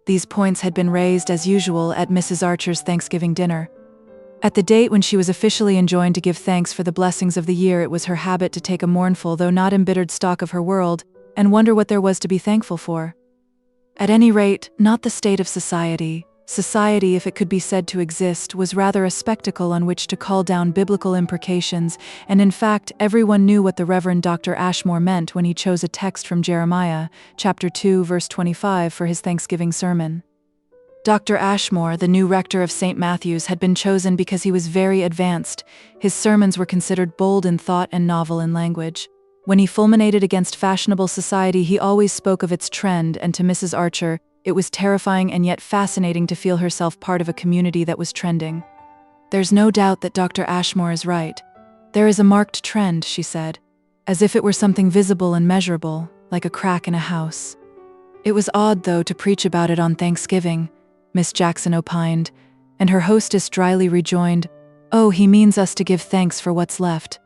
These points had been raised, as usual, at Mrs. Archer's Thanksgiving dinner. At the date when she was officially enjoined to give thanks for the blessings of the year, it was her habit to take a mournful, though not embittered, stock of her world, and wonder what there was to be thankful for. At any rate, not the state of society. Society, if it could be said to exist, was rather a spectacle on which to call down biblical imprecations, and in fact, everyone knew what the Reverend Dr. Ashmore meant when he chose a text from Jeremiah, chapter 2, verse 25, for his Thanksgiving sermon. Dr. Ashmore, the new rector of St. Matthew's, had been chosen because he was very advanced. His sermons were considered bold in thought and novel in language. When he fulminated against fashionable society, he always spoke of its trend, and to Mrs. Archer, it was terrifying and yet fascinating to feel herself part of a community that was trending. There's no doubt that Dr. Ashmore is right. There is a marked trend, she said, as if it were something visible and measurable, like a crack in a house. It was odd, though, to preach about it on Thanksgiving, Miss Jackson opined, and her hostess dryly rejoined, "Oh, he means us to give thanks for what's left."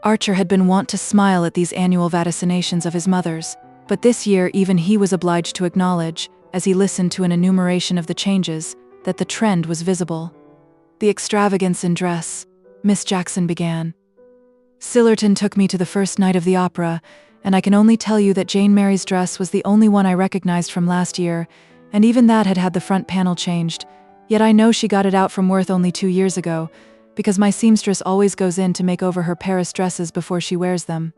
Archer had been wont to smile at these annual vaticinations of his mother's, but this year even he was obliged to acknowledge, as he listened to an enumeration of the changes, that the trend was visible. "The extravagance in dress," Miss Jackson began. "Sillerton took me to the first night of the opera, and I can only tell you that Jane Mary's dress was the only one I recognized from last year, and even that had had the front panel changed, yet I know she got it out from Worth only 2 years ago, because my seamstress always goes in to make over her Paris dresses before she wears them."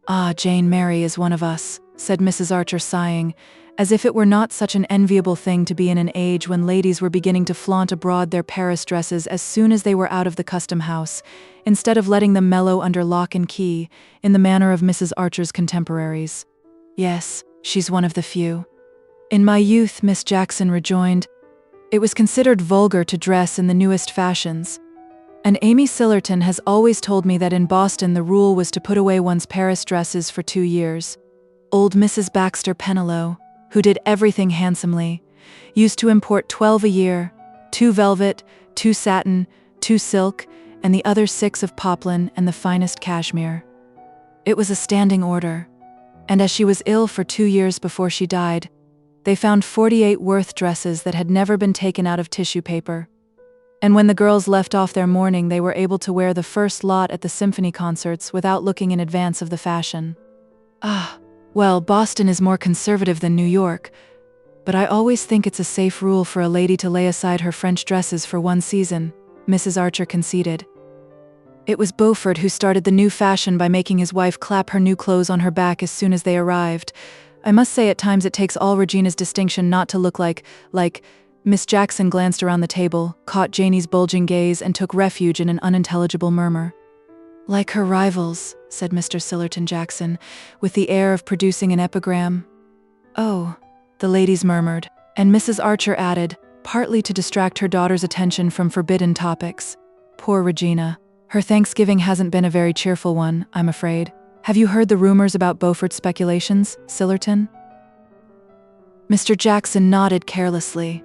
"Ah, Jane Mary is one of us," said Mrs. Archer, sighing, as if it were not such an enviable thing to be in an age when ladies were beginning to flaunt abroad their Paris dresses as soon as they were out of the custom house, instead of letting them mellow under lock and key, in the manner of Mrs. Archer's contemporaries. "Yes, she's one of the few." "In my youth," Miss Jackson rejoined, "it was considered vulgar to dress in the newest fashions. And Amy Sillerton has always told me that in Boston the rule was to put away one's Paris dresses for 2 years. Old Mrs. Baxter Pennilow, who did everything handsomely, used to import 12 a year, 2 velvet, 2 satin, 2 silk, and the other 6 of poplin and the finest cashmere. It was a standing order. And as she was ill for 2 years before she died, they found 48 Worth dresses that had never been taken out of tissue paper. And when the girls left off their mourning, they were able to wear the first lot at the symphony concerts without looking in advance of the fashion." "Ah, well, Boston is more conservative than New York. But I always think it's a safe rule for a lady to lay aside her French dresses for one season, Mrs. Archer conceded. It was Beaufort who started the new fashion by making his wife clap her new clothes on her back as soon as they arrived. I must say at times it takes all Regina's distinction not to look like… Miss Jackson glanced around the table, caught Janie's bulging gaze, and took refuge in an unintelligible murmur. Like her rivals, said Mr. Sillerton Jackson, with the air of producing an epigram. Oh, the ladies murmured, and Mrs. Archer added, partly to distract her daughter's attention from forbidden topics. Poor Regina. Her Thanksgiving hasn't been a very cheerful one, I'm afraid. Have you heard the rumors about Beaufort's speculations, Sillerton? Mr. Jackson nodded carelessly.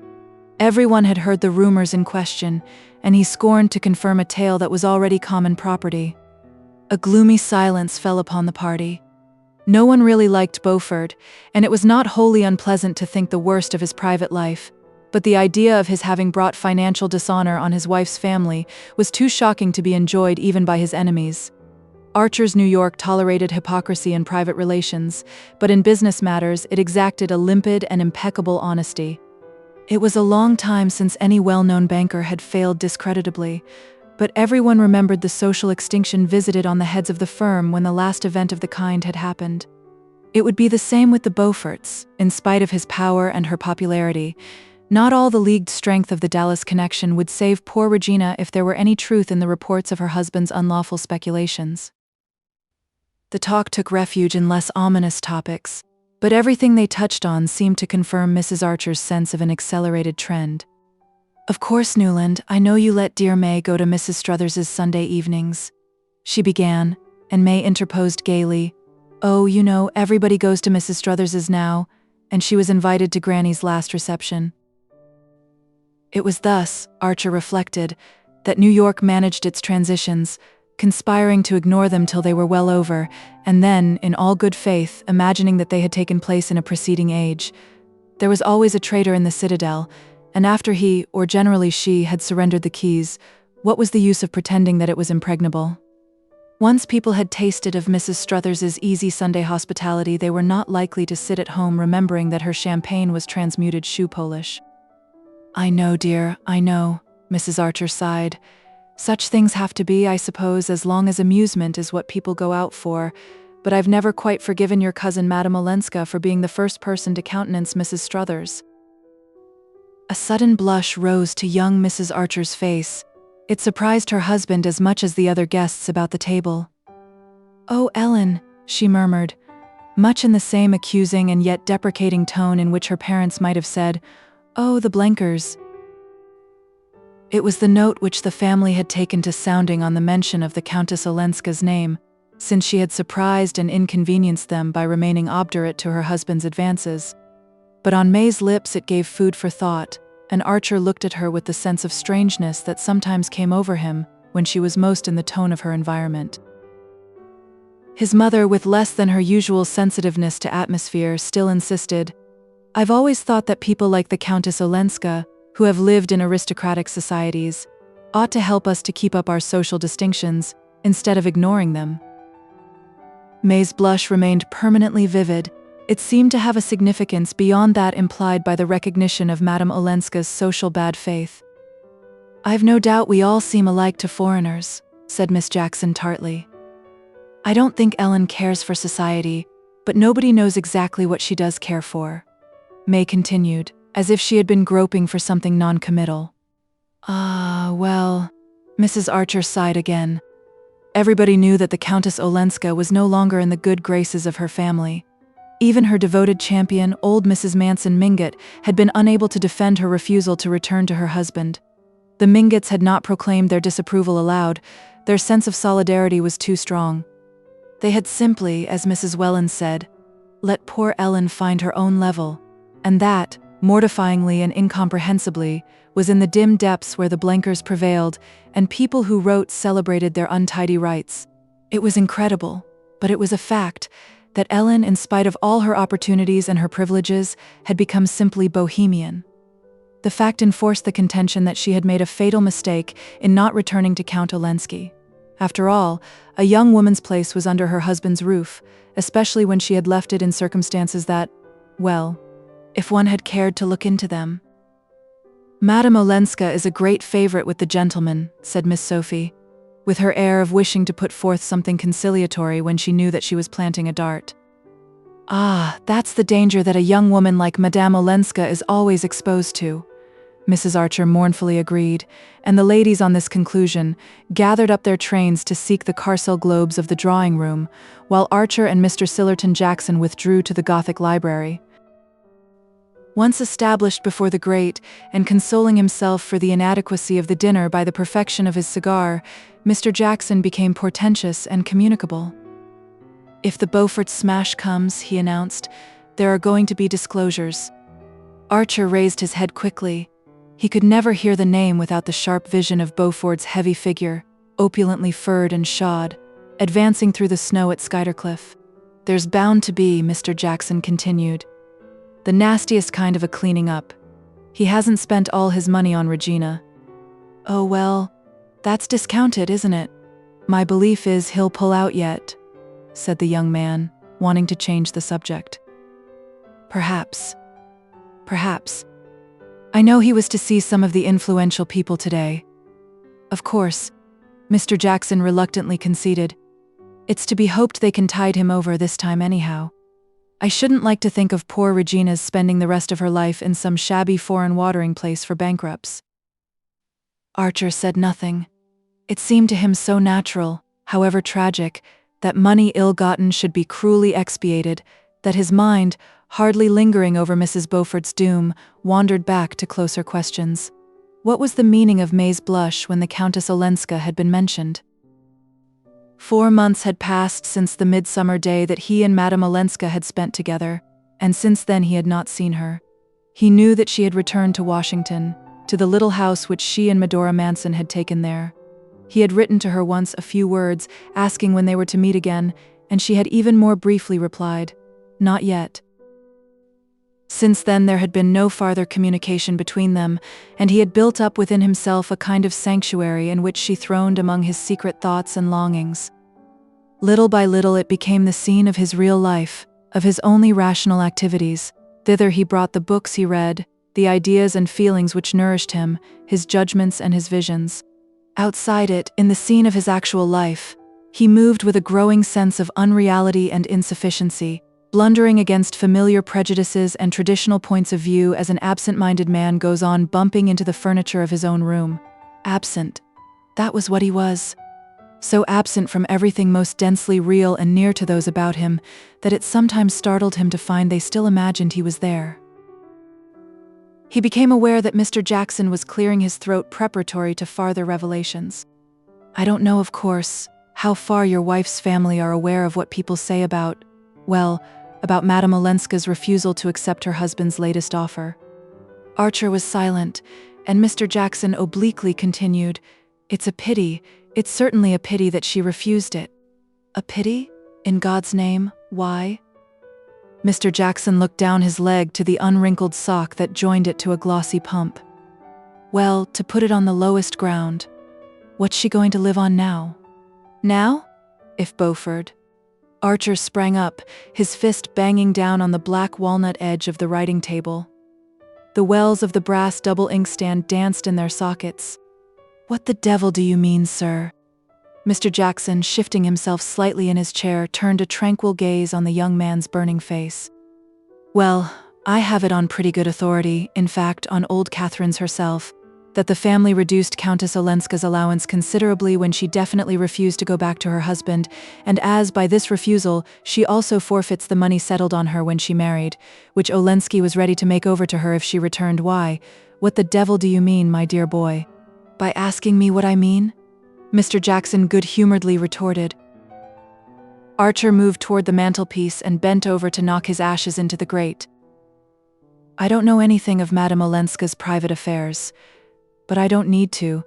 Everyone had heard the rumors in question, and he scorned to confirm a tale that was already common property. A gloomy silence fell upon the party. No one really liked Beaufort, and it was not wholly unpleasant to think the worst of his private life, but the idea of his having brought financial dishonor on his wife's family was too shocking to be enjoyed even by his enemies. Archer's New York tolerated hypocrisy in private relations, but in business matters it exacted a limpid and impeccable honesty. It was a long time since any well-known banker had failed discreditably, but everyone remembered the social extinction visited on the heads of the firm when the last event of the kind had happened. It would be the same with the Beauforts, in spite of his power and her popularity. Not all the leagued strength of the Dallas connection would save poor Regina if there were any truth in the reports of her husband's unlawful speculations. The talk took refuge in less ominous topics, but everything they touched on seemed to confirm Mrs. Archer's sense of an accelerated trend. Of course, Newland, I know you let dear May go to Mrs. Struthers's Sunday evenings, she began, and May interposed gaily. Oh, you know, everybody goes to Mrs. Struthers's now, and she was invited to Granny's last reception. It was thus, Archer reflected, that New York managed its transitions, conspiring to ignore them till they were well over, and then, in all good faith, imagining that they had taken place in a preceding age. There was always a traitor in the citadel, and after he, or generally she, had surrendered the keys, what was the use of pretending that it was impregnable? Once people had tasted of Mrs. Struthers's easy Sunday hospitality, they were not likely to sit at home remembering that her champagne was transmuted shoe polish. I know, dear, I know, Mrs. Archer sighed. Such things have to be, I suppose, as long as amusement is what people go out for, but I've never quite forgiven your cousin Madame Olenska for being the first person to countenance Mrs. Struthers. A sudden blush rose to young Mrs. Archer's face. It surprised her husband as much as the other guests about the table. Oh, Ellen, she murmured, much in the same accusing and yet deprecating tone in which her parents might have said, Oh, the Blenkers. It was the note which the family had taken to sounding on the mention of the Countess Olenska's name, since she had surprised and inconvenienced them by remaining obdurate to her husband's advances. But on May's lips it gave food for thought, and Archer looked at her with the sense of strangeness that sometimes came over him when she was most in the tone of her environment. His mother, with less than her usual sensitiveness to atmosphere, still insisted, I've always thought that people like the Countess Olenska, who have lived in aristocratic societies, ought to help us to keep up our social distinctions, instead of ignoring them. May's blush remained permanently vivid. It seemed to have a significance beyond that implied by the recognition of Madame Olenska's social bad faith. I've no doubt we all seem alike to foreigners, said Miss Jackson tartly. I don't think Ellen cares for society, but nobody knows exactly what she does care for, May continued, as if she had been groping for something non-committal. Ah, well, Mrs. Archer sighed again. Everybody knew that the Countess Olenska was no longer in the good graces of her family. Even her devoted champion, old Mrs. Manson Mingott, had been unable to defend her refusal to return to her husband. The Mingotts had not proclaimed their disapproval aloud. Their sense of solidarity was too strong. They had simply, as Mrs. Welland said, let poor Ellen find her own level, and that, mortifyingly and incomprehensibly, was in the dim depths where the Blenkers prevailed, and people who wrote celebrated their untidy rights. It was incredible, but it was a fact, that Ellen, in spite of all her opportunities and her privileges, had become simply bohemian. The fact enforced the contention that she had made a fatal mistake in not returning to Count Olenski. After all, a young woman's place was under her husband's roof, especially when she had left it in circumstances that, well, if one had cared to look into them. Madame Olenska is a great favorite with the gentlemen, said Miss Sophie, with her air of wishing to put forth something conciliatory when she knew that she was planting a dart. Ah, that's the danger that a young woman like Madame Olenska is always exposed to, Mrs. Archer mournfully agreed, and the ladies on this conclusion gathered up their trains to seek the carcel globes of the drawing room, while Archer and Mr. Sillerton Jackson withdrew to the Gothic library. Once established before the grate, and consoling himself for the inadequacy of the dinner by the perfection of his cigar, Mr. Jackson became portentous and communicable. "If the Beaufort smash comes," he announced, "there are going to be disclosures." Archer raised his head quickly. He could never hear the name without the sharp vision of Beaufort's heavy figure, opulently furred and shod, advancing through the snow at Skuytercliff. "There's bound to be," Mr. Jackson continued, "the nastiest kind of a cleaning up. He hasn't spent all his money on Regina." "Oh well, that's discounted, isn't it? My belief is he'll pull out yet," said the young man, wanting to change the subject. Perhaps. I know he was to see some of the influential people today." "Of course," Mr. Jackson reluctantly conceded. "It's to be hoped they can tide him over this time anyhow. I shouldn't like to think of poor Regina's spending the rest of her life in some shabby foreign watering place for bankrupts." Archer said nothing. It seemed to him so natural, however tragic, that money ill-gotten should be cruelly expiated, that his mind, hardly lingering over Mrs. Beaufort's doom, wandered back to closer questions. What was the meaning of May's blush when the Countess Olenska had been mentioned? 4 months had passed since the midsummer day that he and Madame Olenska had spent together, and since then he had not seen her. He knew that she had returned to Washington, to the little house which she and Medora Manson had taken there. He had written to her once a few words, asking when they were to meet again, and she had even more briefly replied, "Not yet." Since then there had been no farther communication between them, and he had built up within himself a kind of sanctuary in which she throned among his secret thoughts and longings. Little by little it became the scene of his real life, of his only rational activities. Thither he brought the books he read, the ideas and feelings which nourished him, his judgments and his visions. Outside it, in the scene of his actual life, he moved with a growing sense of unreality and insufficiency, blundering against familiar prejudices and traditional points of view as an absent-minded man goes on bumping into the furniture of his own room. Absent. That was what he was. So absent from everything most densely real and near to those about him that it sometimes startled him to find they still imagined he was there. He became aware that Mr. Jackson was clearing his throat preparatory to farther revelations. "I don't know, of course, how far your wife's family are aware of what people say about Madame Olenska's refusal to accept her husband's latest offer." Archer was silent, and Mr. Jackson obliquely continued, "It's a pity, it's certainly a pity that she refused it." "A pity? In God's name, why?" Mr. Jackson looked down his leg to the unwrinkled sock that joined it to a glossy pump. "Well, to put it on the lowest ground, what's she going to live on now?" "Now? If Beaufort—" Archer sprang up, his fist banging down on the black walnut edge of the writing table. The wells of the brass double inkstand danced in their sockets. "What the devil do you mean, sir?" Mr. Jackson, shifting himself slightly in his chair, turned a tranquil gaze on the young man's burning face. "Well, I have it on pretty good authority, in fact on old Catherine's herself, that the family reduced Countess Olenska's allowance considerably when she definitely refused to go back to her husband, and as, by this refusal, she also forfeits the money settled on her when she married, which Olenski was ready to make over to her if she returned. Why, what the devil do you mean, my dear boy?" "By asking me what I mean?" Mr. Jackson good-humoredly retorted. Archer moved toward the mantelpiece and bent over to knock his ashes into the grate. "I don't know anything of Madame Olenska's private affairs, but I don't need to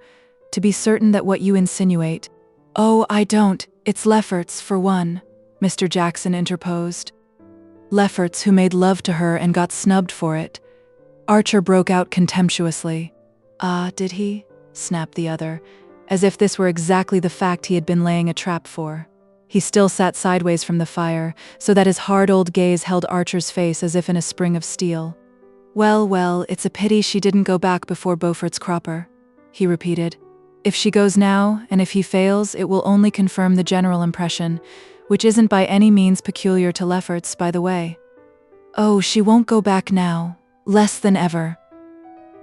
be certain that what you insinuate—" "Oh, I don't, it's Lefferts, for one," Mr. Jackson interposed. "Lefferts, who made love to her and got snubbed for it." Archer broke out contemptuously. "Ah, did he?" snapped the other, as if this were exactly the fact he had been laying a trap for. He still sat sideways from the fire, so that his hard old gaze held Archer's face as if in a spring of steel. Well, well, it's a pity she didn't go back before Beaufort's cropper, he repeated. If she goes now, and if he fails, it will only confirm the general impression, which isn't by any means peculiar to Lefferts, by the way. Oh, she won't go back now. Less than ever.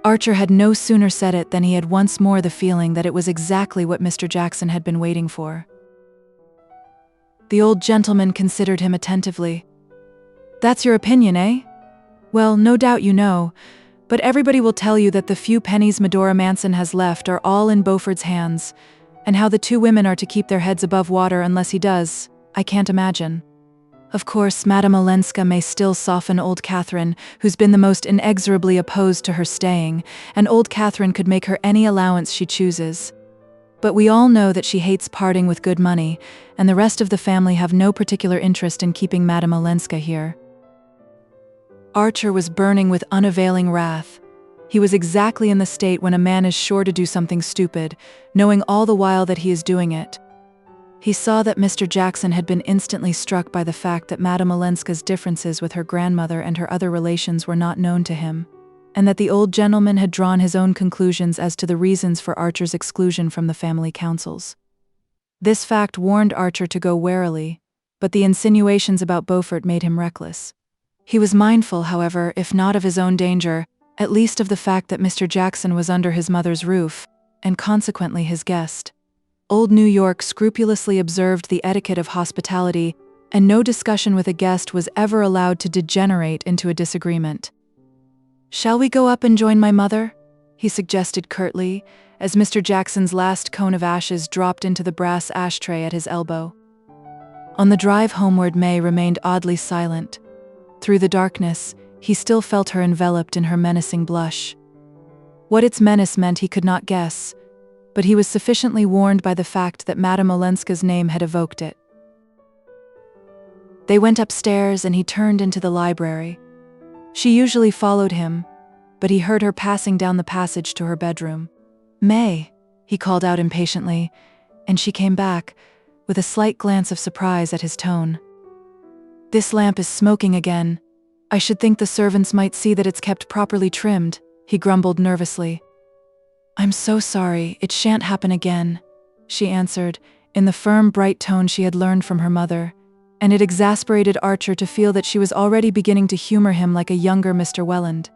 Archer had no sooner said it than he had once more the feeling that it was exactly what Mr. Jackson had been waiting for. The old gentleman considered him attentively. That's your opinion, eh? Well, no doubt you know, but everybody will tell you that the few pennies Medora Manson has left are all in Beaufort's hands, and how the two women are to keep their heads above water unless he does, I can't imagine. Of course, Madame Olenska may still soften old Catherine, who's been the most inexorably opposed to her staying, and old Catherine could make her any allowance she chooses. But we all know that she hates parting with good money, and the rest of the family have no particular interest in keeping Madame Olenska here. Archer was burning with unavailing wrath. He was exactly in the state when a man is sure to do something stupid, knowing all the while that he is doing it. He saw that Mr. Jackson had been instantly struck by the fact that Madame Olenska's differences with her grandmother and her other relations were not known to him, and that the old gentleman had drawn his own conclusions as to the reasons for Archer's exclusion from the family councils. This fact warned Archer to go warily, but the insinuations about Beaufort made him reckless. He was mindful, however, if not of his own danger, at least of the fact that Mr. Jackson was under his mother's roof, and consequently his guest. Old New York scrupulously observed the etiquette of hospitality, and no discussion with a guest was ever allowed to degenerate into a disagreement. "Shall we go up and join my mother?" he suggested curtly, as Mr. Jackson's last cone of ashes dropped into the brass ashtray at his elbow. On the drive homeward, May remained oddly silent. Through the darkness, he still felt her enveloped in her menacing blush. What its menace meant he could not guess, but he was sufficiently warned by the fact that Madame Olenska's name had evoked it. They went upstairs and he turned into the library. She usually followed him, but he heard her passing down the passage to her bedroom. "May," he called out impatiently, and she came back, with a slight glance of surprise at his tone. "This lamp is smoking again. I should think the servants might see that it's kept properly trimmed," he grumbled nervously. "I'm so sorry, it shan't happen again," she answered, in the firm, bright tone she had learned from her mother, and it exasperated Archer to feel that she was already beginning to humor him like a younger Mr. Welland.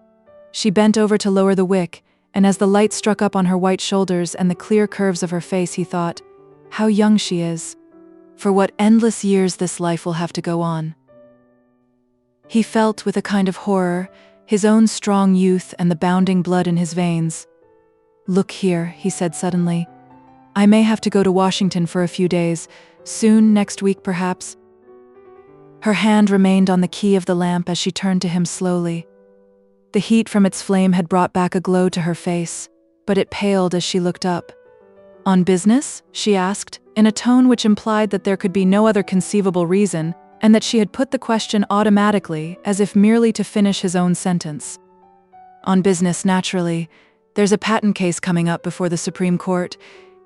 She bent over to lower the wick, and as the light struck up on her white shoulders and the clear curves of her face, he thought, "How young she is. For what endless years this life will have to go on." He felt, with a kind of horror, his own strong youth and the bounding blood in his veins. "Look here," he said suddenly. "I may have to go to Washington for a few days, soon, next week perhaps." Her hand remained on the key of the lamp as she turned to him slowly. The heat from its flame had brought back a glow to her face, but it paled as she looked up. "On business?" she asked, in a tone which implied that there could be no other conceivable reason, and that she had put the question automatically, as if merely to finish his own sentence. "On business, naturally. There's a patent case coming up before the Supreme Court."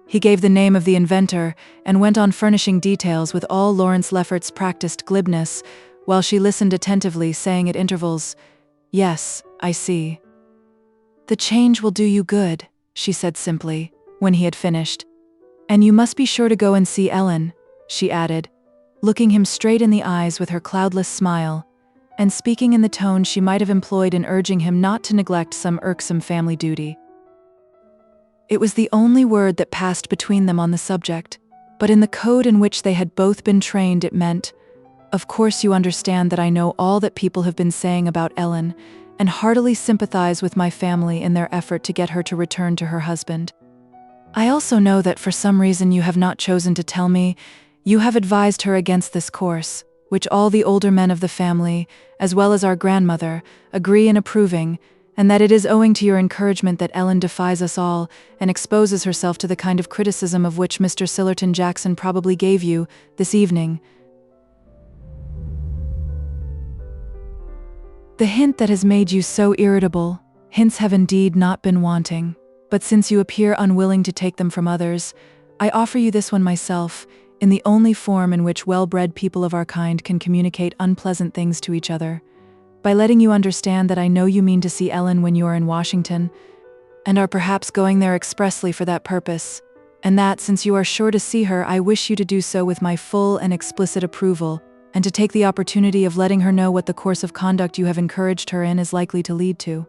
He gave the name of the inventor and went on furnishing details with all Lawrence Lefferts' practiced glibness, while she listened attentively, saying at intervals, "Yes, I see." "The change will do you good," she said simply, when he had finished. "And you must be sure to go and see Ellen," she added, looking him straight in the eyes with her cloudless smile, and speaking in the tone she might have employed in urging him not to neglect some irksome family duty. It was the only word that passed between them on the subject, but in the code in which they had both been trained it meant, "Of course you understand that I know all that people have been saying about Ellen, and heartily sympathize with my family in their effort to get her to return to her husband. I also know that for some reason you have not chosen to tell me, you have advised her against this course, which all the older men of the family, as well as our grandmother, agree in approving, and that it is owing to your encouragement that Ellen defies us all and exposes herself to the kind of criticism of which Mr. Sillerton Jackson probably gave you this evening. The hint that has made you so irritable, hints have indeed not been wanting, but since you appear unwilling to take them from others, I offer you this one myself, in the only form in which well-bred people of our kind can communicate unpleasant things to each other. by letting you understand that I know you mean to see Ellen when you are in Washington, and are perhaps going there expressly for that purpose, and that, since you are sure to see her, I wish you to do so with my full and explicit approval, and to take the opportunity of letting her know what the course of conduct you have encouraged her in is likely to lead to."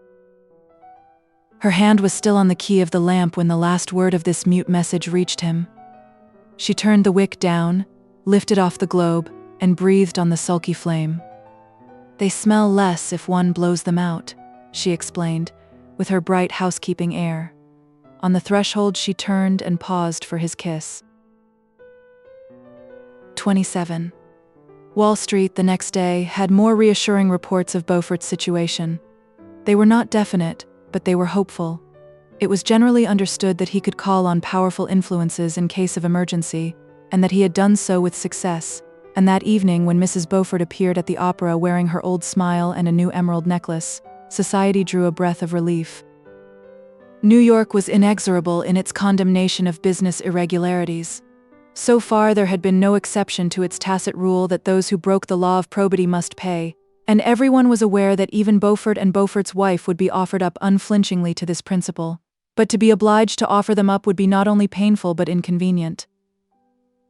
Her hand was still on the key of the lamp when the last word of this mute message reached him. She turned the wick down, lifted off the globe, and breathed on the sulky flame. "They smell less if one blows them out," she explained, with her bright housekeeping air. On the threshold she turned and paused for his kiss. 27. Wall Street the next day had more reassuring reports of Beaufort's situation. They were not definite, but they were hopeful. It was generally understood that he could call on powerful influences in case of emergency, and that he had done so with success. And that evening, when Mrs. Beaufort appeared at the opera wearing her old smile and a new emerald necklace, society drew a breath of relief. New York was inexorable in its condemnation of business irregularities. So far, there had been no exception to its tacit rule that those who broke the law of probity must pay, and everyone was aware that even Beaufort and Beaufort's wife would be offered up unflinchingly to this principle. But to be obliged to offer them up would be not only painful but inconvenient.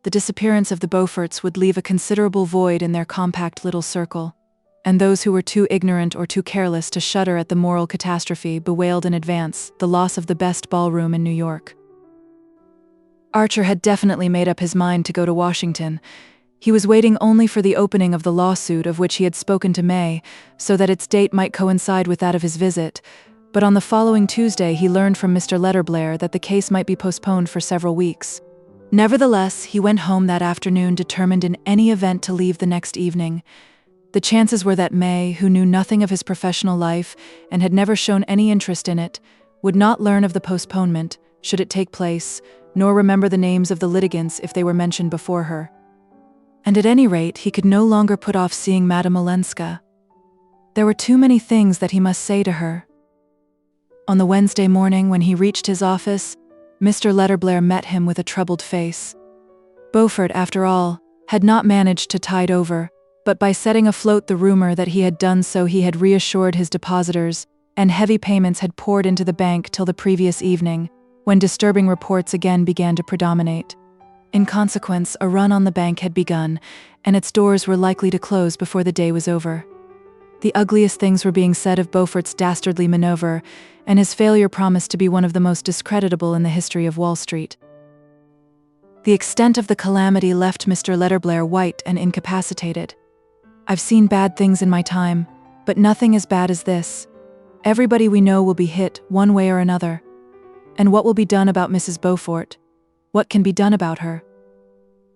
The disappearance of the Beauforts would leave a considerable void in their compact little circle, and those who were too ignorant or too careless to shudder at the moral catastrophe bewailed in advance the loss of the best ballroom in New York. Archer had definitely made up his mind to go to Washington. He was waiting only for the opening of the lawsuit of which he had spoken to May, so that its date might coincide with that of his visit, but on the following Tuesday he learned from Mr. Letterblair that the case might be postponed for several weeks. Nevertheless, he went home that afternoon determined in any event to leave the next evening. The chances were that May, who knew nothing of his professional life and had never shown any interest in it, would not learn of the postponement, should it take place, nor remember the names of the litigants if they were mentioned before her. And at any rate, he could no longer put off seeing Madame Olenska. There were too many things that he must say to her. On the Wednesday morning, when he reached his office, Mr. Letterblair met him with a troubled face. Beaufort, after all, had not managed to tide over, but by setting afloat the rumor that he had done so he had reassured his depositors, and heavy payments had poured into the bank till the previous evening, when disturbing reports again began to predominate. In consequence, a run on the bank had begun, and its doors were likely to close before the day was over. The ugliest things were being said of Beaufort's dastardly maneuver, and his failure promised to be one of the most discreditable in the history of Wall Street. The extent of the calamity left Mr. Letterblair white and incapacitated. "I've seen bad things in my time, but nothing as bad as this. Everybody we know will be hit, one way or another. And what will be done about Mrs. Beaufort? What can be done about her?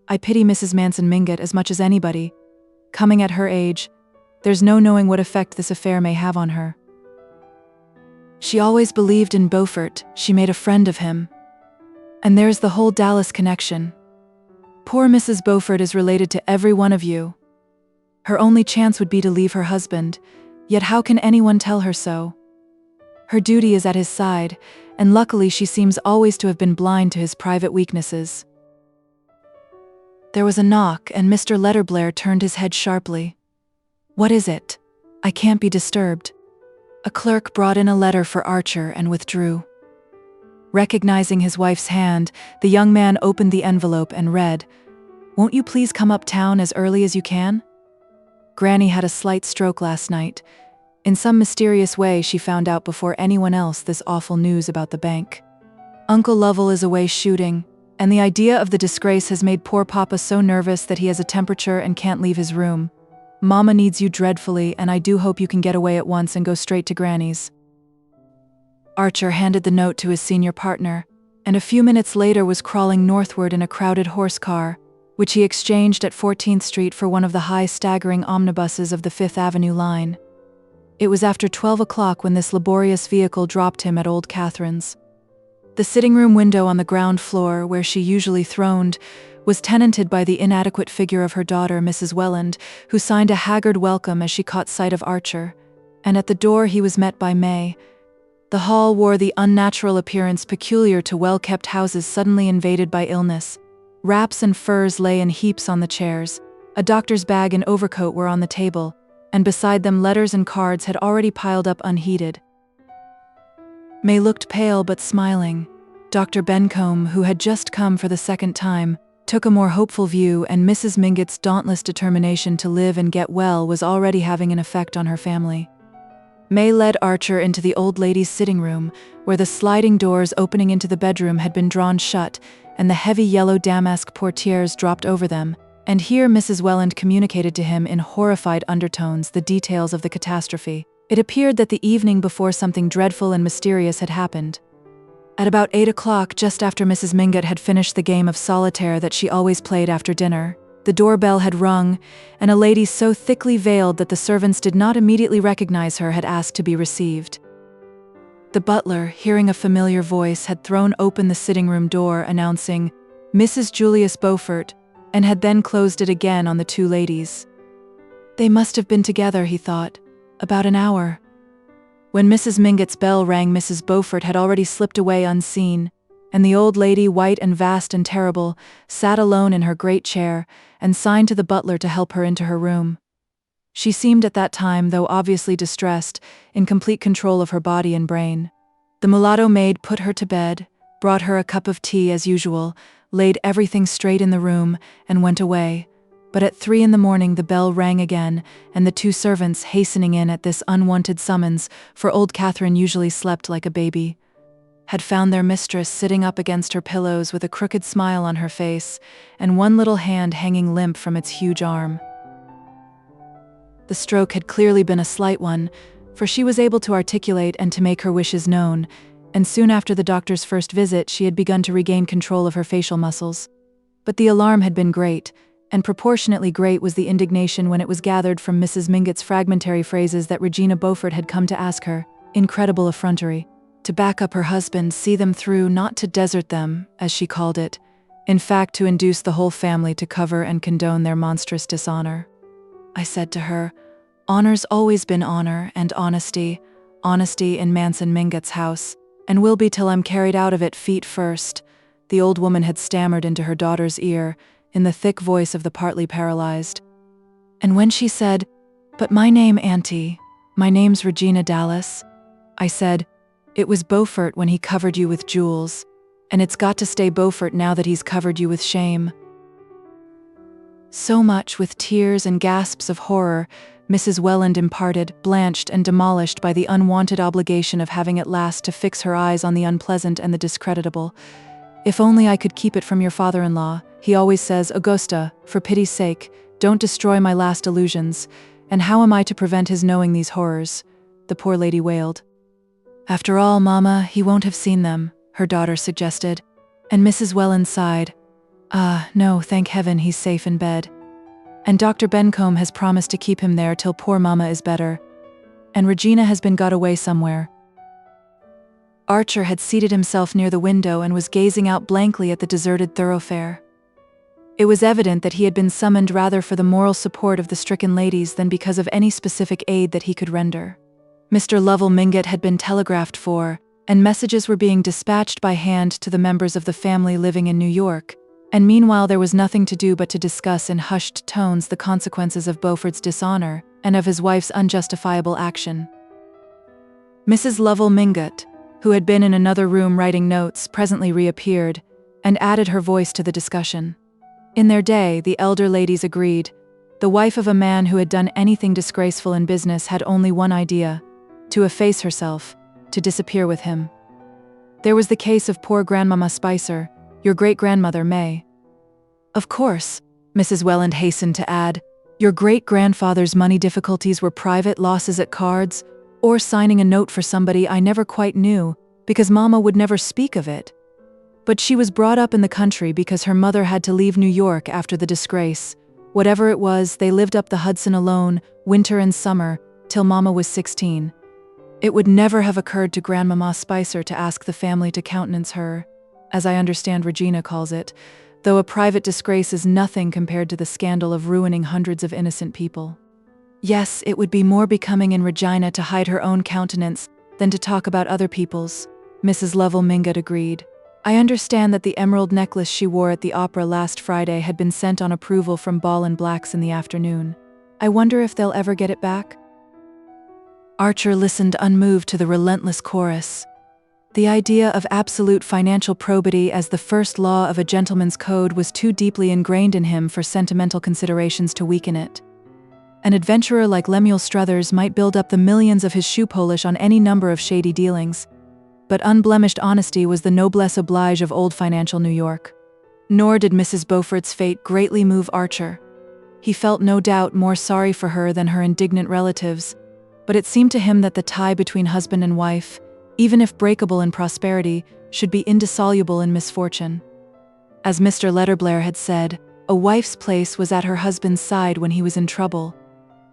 I pity Mrs. Manson Mingott as much as anybody. Coming at her age, there's no knowing what effect this affair may have on her. She always believed in Beaufort, she made a friend of him. And there's the whole Dallas connection. Poor Mrs. Beaufort is related to every one of you. Her only chance would be to leave her husband, yet how can anyone tell her so? Her duty is at his side, and luckily she seems always to have been blind to his private weaknesses." There was a knock, and Mr. Letterblair turned his head sharply. "What is it? I can't be disturbed." A clerk brought in a letter for Archer and withdrew. Recognizing his wife's hand, the young man opened the envelope and read, "Won't you please come uptown as early as you can? Granny had a slight stroke last night. In some mysterious way, she found out before anyone else this awful news about the bank. Uncle Lovell is away shooting, and the idea of the disgrace has made poor Papa so nervous that he has a temperature and can't leave his room. Mama needs you dreadfully, and I do hope you can get away at once and go straight to Granny's." Archer handed the note to his senior partner, and a few minutes later was crawling northward in a crowded horse car, which he exchanged at 14th Street for one of the high staggering omnibuses of the Fifth Avenue line. It was after 12 o'clock when this laborious vehicle dropped him at Old Catherine's. The sitting-room window on the ground floor, where she usually throned, was tenanted by the inadequate figure of her daughter, Mrs. Welland, who signed a haggard welcome as she caught sight of Archer, and at the door he was met by May. The hall wore the unnatural appearance peculiar to well-kept houses suddenly invaded by illness. Wraps and furs lay in heaps on the chairs, a doctor's bag and overcoat were on the table, and beside them letters and cards had already piled up unheeded. May looked pale but smiling. Dr. Bencomb, who had just come for the second time, took a more hopeful view, and Mrs. Mingott's dauntless determination to live and get well was already having an effect on her family. May led Archer into the old lady's sitting room, where the sliding doors opening into the bedroom had been drawn shut, and the heavy yellow damask portieres dropped over them, and here Mrs. Welland communicated to him in horrified undertones the details of the catastrophe. It appeared that the evening before something dreadful and mysterious had happened. At about 8 o'clock, just after Mrs. Mingott had finished the game of solitaire that she always played after dinner, the doorbell had rung, and a lady so thickly veiled that the servants did not immediately recognize her had asked to be received. The butler, hearing a familiar voice, had thrown open the sitting room door, announcing, "Mrs. Julius Beaufort," and had then closed it again on the two ladies. They must have been together, he thought, about an hour. When Mrs. Mingott's bell rang, Mrs. Beaufort had already slipped away unseen, and the old lady, white and vast and terrible, sat alone in her great chair and signed to the butler to help her into her room. She seemed at that time, though obviously distressed, in complete control of her body and brain. The mulatto maid put her to bed, brought her a cup of tea as usual, laid everything straight in the room, and went away. But at 3 in the morning the bell rang again, and the two servants, hastening in at this unwanted summons, for old Catherine usually slept like a baby, had found their mistress sitting up against her pillows with a crooked smile on her face, and one little hand hanging limp from its huge arm. The stroke had clearly been a slight one, for she was able to articulate and to make her wishes known, and soon after the doctor's first visit she had begun to regain control of her facial muscles. But the alarm had been great, and proportionately great was the indignation when it was gathered from Mrs. Mingott's fragmentary phrases that Regina Beaufort had come to ask her, incredible effrontery, to back up her husband, see them through, not to desert them, as she called it, in fact to induce the whole family to cover and condone their monstrous dishonor. I said to her, "Honor's always been honor, and honesty in Manson Mingott's house, and will be till I'm carried out of it feet first," the old woman had stammered into her daughter's ear, in the thick voice of the partly paralyzed. And when she said, "But my name, Auntie, my name's Regina Dallas," I said, "It was Beaufort when he covered you with jewels, and it's got to stay Beaufort now that he's covered you with shame." So much, with tears and gasps of horror, Mrs. Welland imparted, blanched and demolished by the unwanted obligation of having at last to fix her eyes on the unpleasant and the discreditable. "If only I could keep it from your father-in-law. He always says, 'Augusta, for pity's sake, don't destroy my last illusions,' and how am I to prevent his knowing these horrors?" the poor lady wailed. "After all, Mama, he won't have seen them," her daughter suggested, and Mrs. Welland sighed. "Ah, no, thank heaven he's safe in bed. And Dr. Bencomb has promised to keep him there till poor Mama is better. And Regina has been got away somewhere." Archer had seated himself near the window and was gazing out blankly at the deserted thoroughfare. It was evident that he had been summoned rather for the moral support of the stricken ladies than because of any specific aid that he could render. Mr. Lovell Mingott had been telegraphed for, and messages were being dispatched by hand to the members of the family living in New York, and meanwhile there was nothing to do but to discuss in hushed tones the consequences of Beaufort's dishonor and of his wife's unjustifiable action. Mrs. Lovell Mingott, who had been in another room writing notes, presently reappeared, and added her voice to the discussion. In their day, the elder ladies agreed, the wife of a man who had done anything disgraceful in business had only one idea: to efface herself, to disappear with him. There was the case of poor Grandmama Spicer, your great-grandmother May. Of course, Mrs. Welland hastened to add, your great-grandfather's money difficulties were private losses at cards, or signing a note for somebody I never quite knew, because Mama would never speak of it. But she was brought up in the country because her mother had to leave New York after the disgrace. Whatever it was, they lived up the Hudson alone, winter and summer, till Mama was 16. It would never have occurred to Grandmama Spicer to ask the family to countenance her, as I understand Regina calls it, though a private disgrace is nothing compared to the scandal of ruining hundreds of innocent people. Yes, it would be more becoming in Regina to hide her own countenance than to talk about other people's, Mrs. Lovell Mingott agreed. I understand that the emerald necklace she wore at the opera last Friday had been sent on approval from Ball and Black's in the afternoon. I wonder if they'll ever get it back? Archer listened unmoved to the relentless chorus. The idea of absolute financial probity as the first law of a gentleman's code was too deeply ingrained in him for sentimental considerations to weaken it. An adventurer like Lemuel Struthers might build up the millions of his shoe polish on any number of shady dealings, but unblemished honesty was the noblesse oblige of old financial New York. Nor did Mrs. Beaufort's fate greatly move Archer. He felt no doubt more sorry for her than her indignant relatives, but it seemed to him that the tie between husband and wife, even if breakable in prosperity, should be indissoluble in misfortune. As Mr. Letterblair had said, a wife's place was at her husband's side when he was in trouble,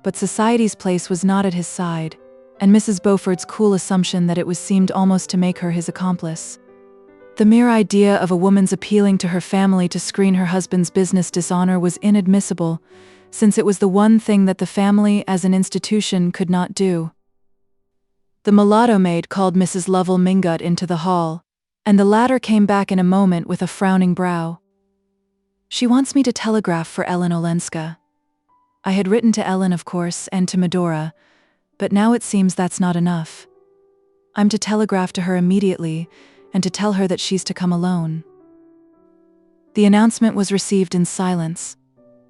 but society's place was not at his side, and Mrs. Beaufort's cool assumption that it was seemed almost to make her his accomplice. The mere idea of a woman's appealing to her family to screen her husband's business dishonor was inadmissible, since it was the one thing that the family as an institution could not do. The mulatto maid called Mrs. Lovell Mingott into the hall, and the latter came back in a moment with a frowning brow. She wants me to telegraph for Ellen Olenska. I had written to Ellen, of course, and to Medora, but now it seems that's not enough. I'm to telegraph to her immediately, and to tell her that she's to come alone. The announcement was received in silence.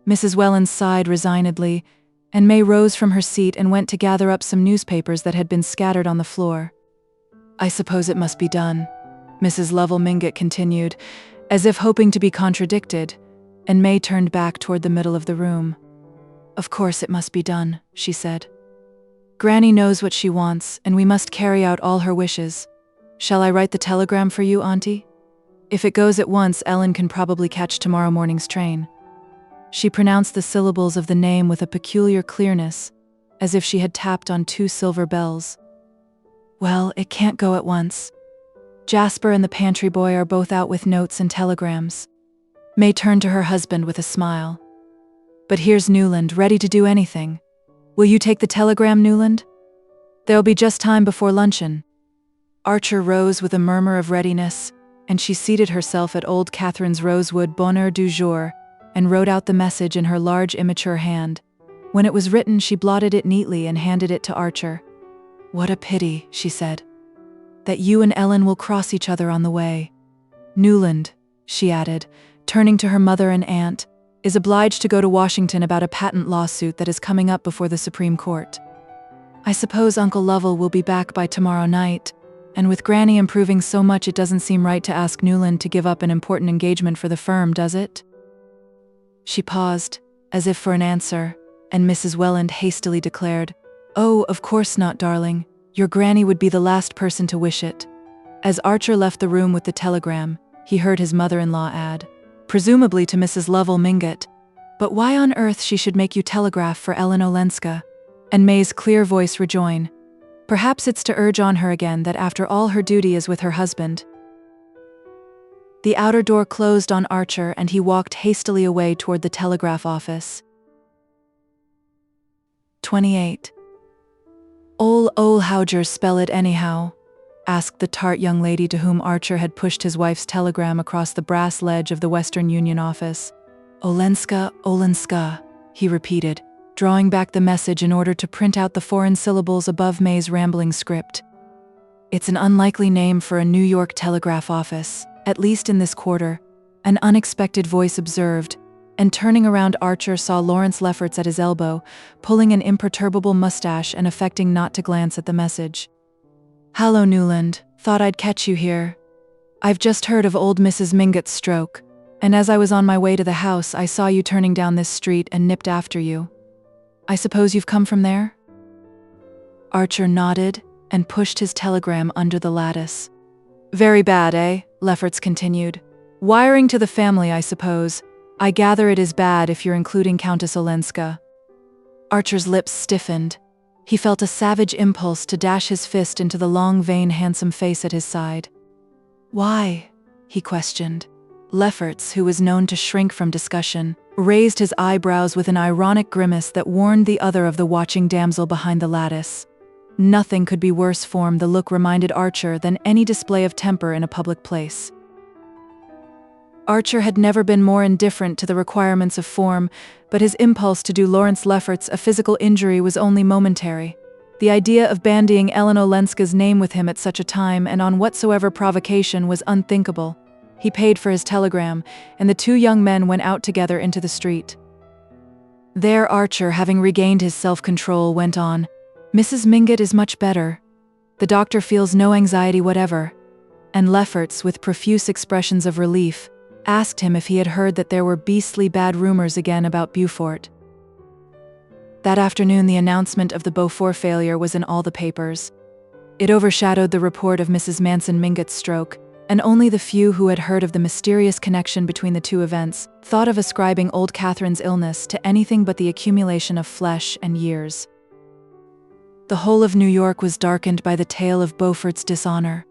Mrs. Wellens sighed resignedly, and May rose from her seat and went to gather up some newspapers that had been scattered on the floor. I suppose it must be done, Mrs. Lovell Mingott continued, as if hoping to be contradicted, and May turned back toward the middle of the room. Of course it must be done, she said. Granny knows what she wants, and we must carry out all her wishes. Shall I write the telegram for you, Auntie? If it goes at once, Ellen can probably catch tomorrow morning's train. She pronounced the syllables of the name with a peculiar clearness, as if she had tapped on two silver bells. Well, it can't go at once. Jasper and the pantry boy are both out with notes and telegrams. May turned to her husband with a smile. But here's Newland, ready to do anything. Will you take the telegram, Newland? There'll be just time before luncheon. Archer rose with a murmur of readiness, and she seated herself at old Catherine's rosewood bonheur du jour, and wrote out the message in her large immature hand. When it was written, she blotted it neatly and handed it to Archer. What a pity, she said, that you and Ellen will cross each other on the way. Newland, she added, turning to her mother and aunt, is obliged to go to Washington about a patent lawsuit that is coming up before the Supreme Court. I suppose Uncle Lovell will be back by tomorrow night, and with Granny improving so much it doesn't seem right to ask Newland to give up an important engagement for the firm, does it? She paused, as if for an answer, and Mrs. Welland hastily declared, Oh, of course not, darling. Your Granny would be the last person to wish it. As Archer left the room with the telegram, he heard his mother-in-law add, presumably to Mrs. Lovell Mingott, but why on earth she should make you telegraph for Ellen Olenska? And May's clear voice rejoin, perhaps it's to urge on her again that after all her duty is with her husband. The outer door closed on Archer and he walked hastily away toward the telegraph office. 28. "Ol how'jer spell it anyhow?" asked the tart young lady to whom Archer had pushed his wife's telegram across the brass ledge of the Western Union office. Olenska, he repeated, drawing back the message in order to print out the foreign syllables above May's rambling script. It's an unlikely name for a New York telegraph office, at least in this quarter, an unexpected voice observed, and turning around Archer saw Lawrence Lefferts at his elbow, pulling an imperturbable mustache and affecting not to glance at the message. "Hallo, Newland, thought I'd catch you here. I've just heard of old Mrs. Mingott's stroke, and as I was on my way to the house I saw you turning down this street and nipped after you. I suppose you've come from there?" Archer nodded and pushed his telegram under the lattice. "Very bad, eh?" Lefferts continued. "Wiring to the family, I suppose. I gather it is bad if you're including Countess Olenska." Archer's lips stiffened. He felt a savage impulse to dash his fist into the long, vain, handsome face at his side. "Why?" he questioned. Lefferts, who was known to shrink from discussion, raised his eyebrows with an ironic grimace that warned the other of the watching damsel behind the lattice. Nothing could be worse form, the look reminded Archer, than any display of temper in a public place. Archer had never been more indifferent to the requirements of form, but his impulse to do Lawrence Lefferts a physical injury was only momentary. The idea of bandying Ellen Olenska's name with him at such a time and on whatsoever provocation was unthinkable. He paid for his telegram, and the two young men went out together into the street. There Archer, having regained his self-control, went on, "Mrs. Mingott is much better. The doctor feels no anxiety whatever." And Lefferts, with profuse expressions of relief, asked him if he had heard that there were beastly bad rumors again about Beaufort. That afternoon the announcement of the Beaufort failure was in all the papers. It overshadowed the report of Mrs. Manson Mingott's stroke, and only the few who had heard of the mysterious connection between the two events thought of ascribing old Catherine's illness to anything but the accumulation of flesh and years. The whole of New York was darkened by the tale of Beaufort's dishonor.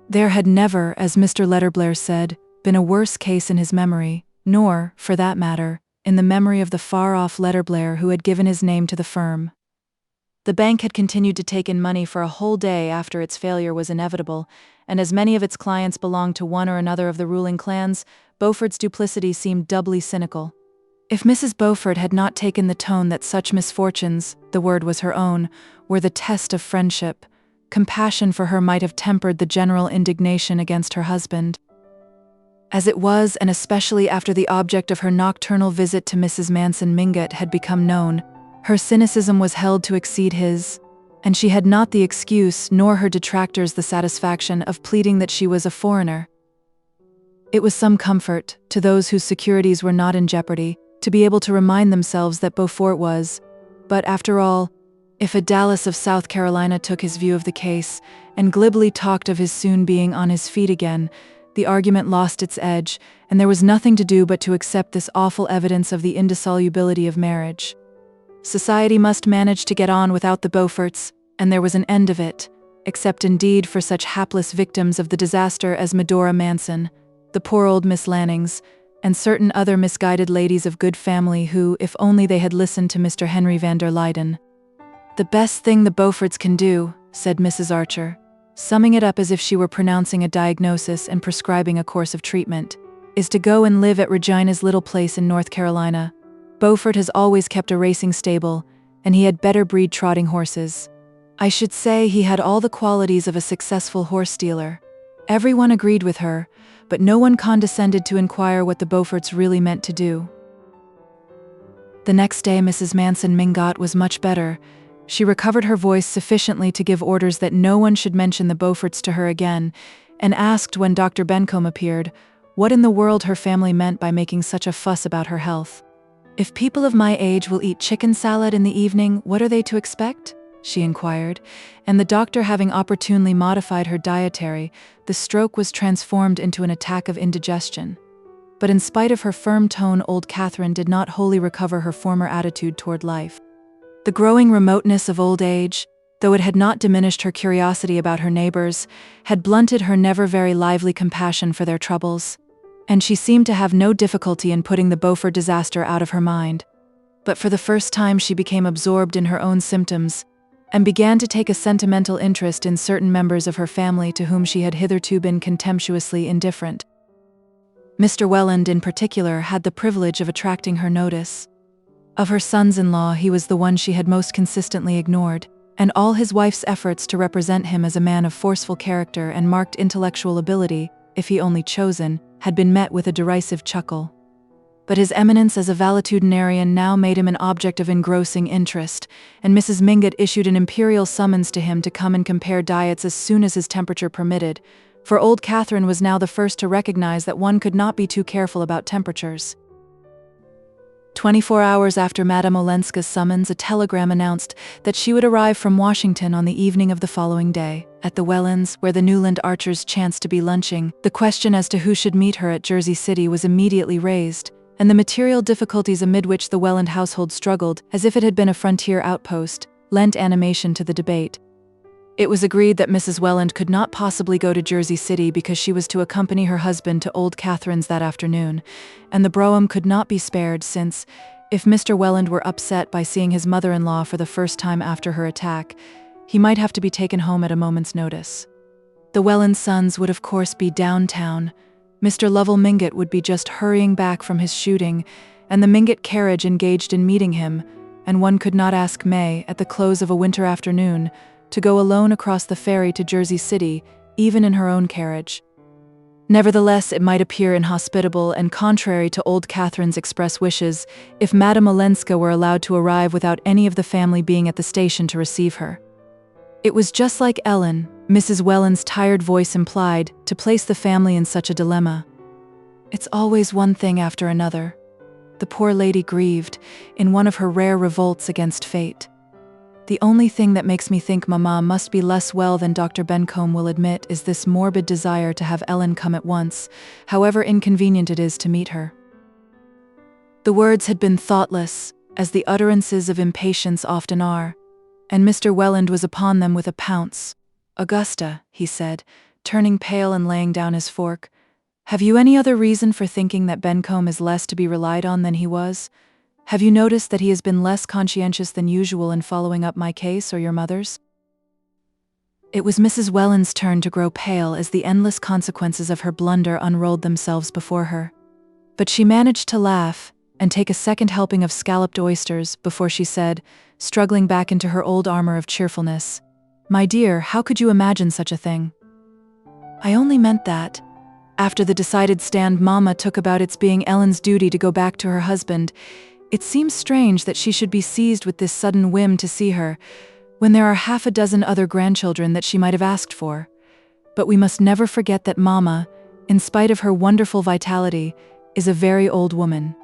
There had never, as Mr. Letterblair said, been a worse case in his memory, nor, for that matter, in the memory of the far-off Letterblair who had given his name to the firm. The bank had continued to take in money for a whole day after its failure was inevitable, and as many of its clients belonged to one or another of the ruling clans, Beaufort's duplicity seemed doubly cynical. If Mrs. Beaufort had not taken the tone that such misfortunes, the word was her own, were the test of friendship, compassion for her might have tempered the general indignation against her husband. As it was, and especially after the object of her nocturnal visit to Mrs. Manson Mingott had become known, her cynicism was held to exceed his, and she had not the excuse nor her detractors the satisfaction of pleading that she was a foreigner. It was some comfort, to those whose securities were not in jeopardy, to be able to remind themselves that Beaufort was, but after all, if a Dallas of South Carolina took his view of the case, and glibly talked of his soon being on his feet again, the argument lost its edge, and there was nothing to do but to accept this awful evidence of the indissolubility of marriage. Society must manage to get on without the Beauforts, and there was an end of it, except indeed for such hapless victims of the disaster as Medora Manson, the poor old Miss Lannings, and certain other misguided ladies of good family who, if only they had listened to Mr. Henry van der Luyden. "The best thing the Beauforts can do," said Mrs. Archer, summing it up as if she were pronouncing a diagnosis and prescribing a course of treatment, "is to go and live at Regina's little place in North Carolina. Beaufort has always kept a racing stable, and he had better breed trotting horses. I should say he had all the qualities of a successful horse dealer." Everyone agreed with her, but no one condescended to inquire what the Beauforts really meant to do. The next day Mrs. Manson Mingott was much better. She recovered her voice sufficiently to give orders that no one should mention the Beauforts to her again, and asked when Dr. Bencomb appeared, what in the world her family meant by making such a fuss about her health. "If people of my age will eat chicken salad in the evening, what are they to expect?" she inquired, and the doctor having opportunely modified her dietary, the stroke was transformed into an attack of indigestion. But in spite of her firm tone, old Catherine did not wholly recover her former attitude toward life. The growing remoteness of old age, though it had not diminished her curiosity about her neighbors, had blunted her never very lively compassion for their troubles, and she seemed to have no difficulty in putting the Beaufort disaster out of her mind. But for the first time she became absorbed in her own symptoms, and began to take a sentimental interest in certain members of her family to whom she had hitherto been contemptuously indifferent. Mr. Welland, in particular, had the privilege of attracting her notice. Of her sons-in-law, he was the one she had most consistently ignored, and all his wife's efforts to represent him as a man of forceful character and marked intellectual ability, if he only chosen, had been met with a derisive chuckle. But his eminence as a valetudinarian now made him an object of engrossing interest, and Mrs. Mingott issued an imperial summons to him to come and compare diets as soon as his temperature permitted, for old Catherine was now the first to recognize that one could not be too careful about temperatures. 24 hours after Madame Olenska's summons, a telegram announced that she would arrive from Washington on the evening of the following day. At the Wellands, where the Newland Archers chanced to be lunching, the question as to who should meet her at Jersey City was immediately raised, and the material difficulties amid which the Welland household struggled, as if it had been a frontier outpost, lent animation to the debate. It was agreed that Mrs. Welland could not possibly go to Jersey City because she was to accompany her husband to Old Catherine's that afternoon, and the brougham could not be spared since, if Mr. Welland were upset by seeing his mother-in-law for the first time after her attack, he might have to be taken home at a moment's notice. The Welland sons would of course be downtown, Mr. Lovell Mingott would be just hurrying back from his shooting, and the Mingott carriage engaged in meeting him, and one could not ask May, at the close of a winter afternoon, to go alone across the ferry to Jersey City, even in her own carriage. Nevertheless, it might appear inhospitable and contrary to old Catherine's express wishes if Madame Olenska were allowed to arrive without any of the family being at the station to receive her. It was just like Ellen, Mrs. Welland's tired voice implied, to place the family in such a dilemma. It's always one thing after another. The poor lady grieved, in one of her rare revolts against fate. The only thing that makes me think Mamma must be less well than Dr. Bencomb will admit is this morbid desire to have Ellen come at once, however inconvenient it is to meet her. The words had been thoughtless, as the utterances of impatience often are, and Mr. Welland was upon them with a pounce. "Augusta," he said, turning pale and laying down his fork, "have you any other reason for thinking that Bencomb is less to be relied on than he was? Have you noticed that he has been less conscientious than usual in following up my case or your mother's?" It was Mrs. Welland's turn to grow pale as the endless consequences of her blunder unrolled themselves before her. But she managed to laugh and take a second helping of scalloped oysters before she said, struggling back into her old armor of cheerfulness, "My dear, how could you imagine such a thing? I only meant that, after the decided stand Mamma took about its being Ellen's duty to go back to her husband, it seems strange that she should be seized with this sudden whim to see her, when there are half a dozen other grandchildren that she might have asked for. But we must never forget that Mamma, in spite of her wonderful vitality, is a very old woman."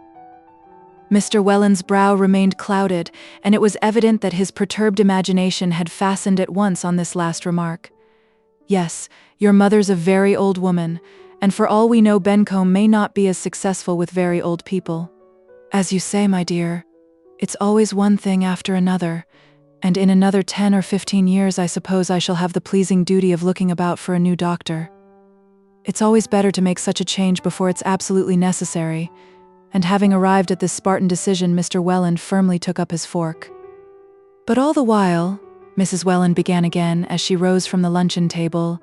Mr. Welland's brow remained clouded, and it was evident that his perturbed imagination had fastened at once on this last remark. "Yes, your mother's a very old woman, and for all we know Bencomb may not be as successful with very old people. As you say, my dear, it's always one thing after another, and in another 10 or 15 years I suppose I shall have the pleasing duty of looking about for a new doctor. It's always better to make such a change before it's absolutely necessary," and having arrived at this Spartan decision, Mr. Welland firmly took up his fork. "But all the while," Mrs. Welland began again as she rose from the luncheon table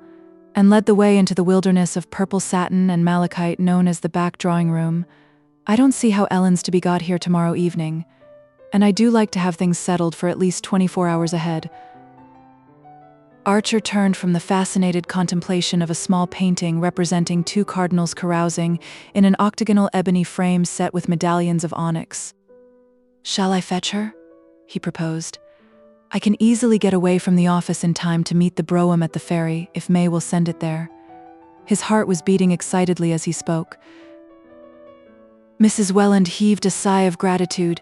and led the way into the wilderness of purple satin and malachite known as the back drawing room, "I don't see how Ellen's to be got here tomorrow evening, and I do like to have things settled for at least 24 hours ahead." Archer turned from the fascinated contemplation of a small painting representing two cardinals carousing in an octagonal ebony frame set with medallions of onyx. "Shall I fetch her?" he proposed. "I can easily get away from the office in time to meet the brougham at the ferry, if May will send it there." His heart was beating excitedly as he spoke. Mrs. Welland heaved a sigh of gratitude,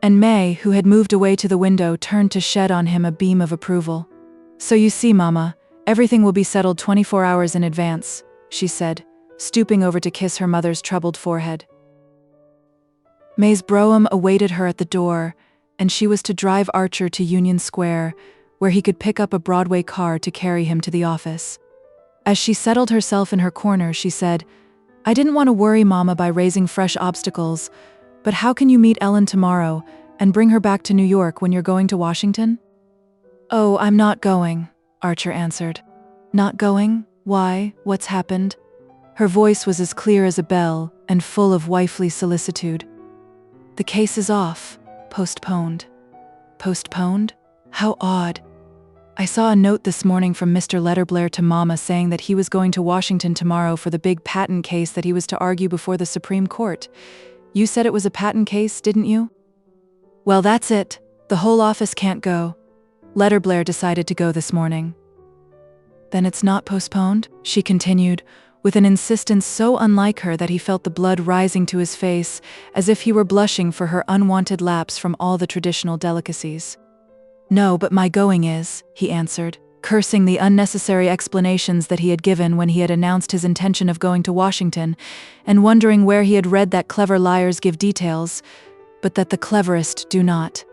and May, who had moved away to the window, turned to shed on him a beam of approval. "So you see, Mamma, everything will be settled 24 hours in advance," she said, stooping over to kiss her mother's troubled forehead. May's brougham awaited her at the door, and she was to drive Archer to Union Square, where he could pick up a Broadway car to carry him to the office. As she settled herself in her corner, she said, "I didn't want to worry Mamma by raising fresh obstacles, but how can you meet Ellen tomorrow and bring her back to New York when you're going to Washington?" "Oh, I'm not going," Archer answered. "Not going? Why? What's happened?" Her voice was as clear as a bell and full of wifely solicitude. "The case is off. Postponed." "Postponed? How odd. I saw a note this morning from Mr. Letterblair to Mamma saying that he was going to Washington tomorrow for the big patent case that he was to argue before the Supreme Court. You said it was a patent case, didn't you?" "Well, that's it. The whole office can't go. Letterblair decided to go this morning." "Then it's not postponed?" she continued, with an insistence so unlike her that he felt the blood rising to his face, as if he were blushing for her unwanted lapse from all the traditional delicacies. "No, but my going is," he answered, cursing the unnecessary explanations that he had given when he had announced his intention of going to Washington, and wondering where he had read that clever liars give details, but that the cleverest do not.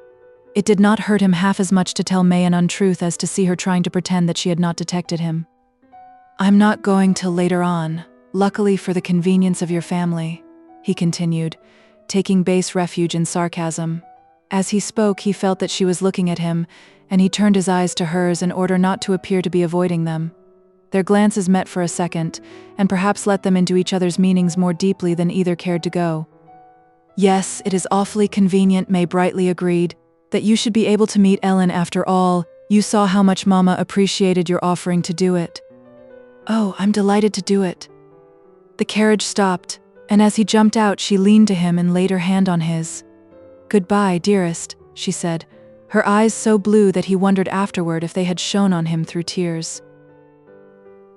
It did not hurt him half as much to tell May an untruth as to see her trying to pretend that she had not detected him. "I'm not going till later on, luckily for the convenience of your family," he continued, taking base refuge in sarcasm. As he spoke, he felt that she was looking at him, and he turned his eyes to hers in order not to appear to be avoiding them. Their glances met for a second, and perhaps let them into each other's meanings more deeply than either cared to go. "Yes, it is awfully convenient," May brightly agreed, "that you should be able to meet Ellen after all. You saw how much Mama appreciated your offering to do it." "Oh, I'm delighted to do it." The carriage stopped, and as he jumped out, she leaned to him and laid her hand on his. "Goodbye, dearest," she said, her eyes so blue that he wondered afterward if they had shone on him through tears.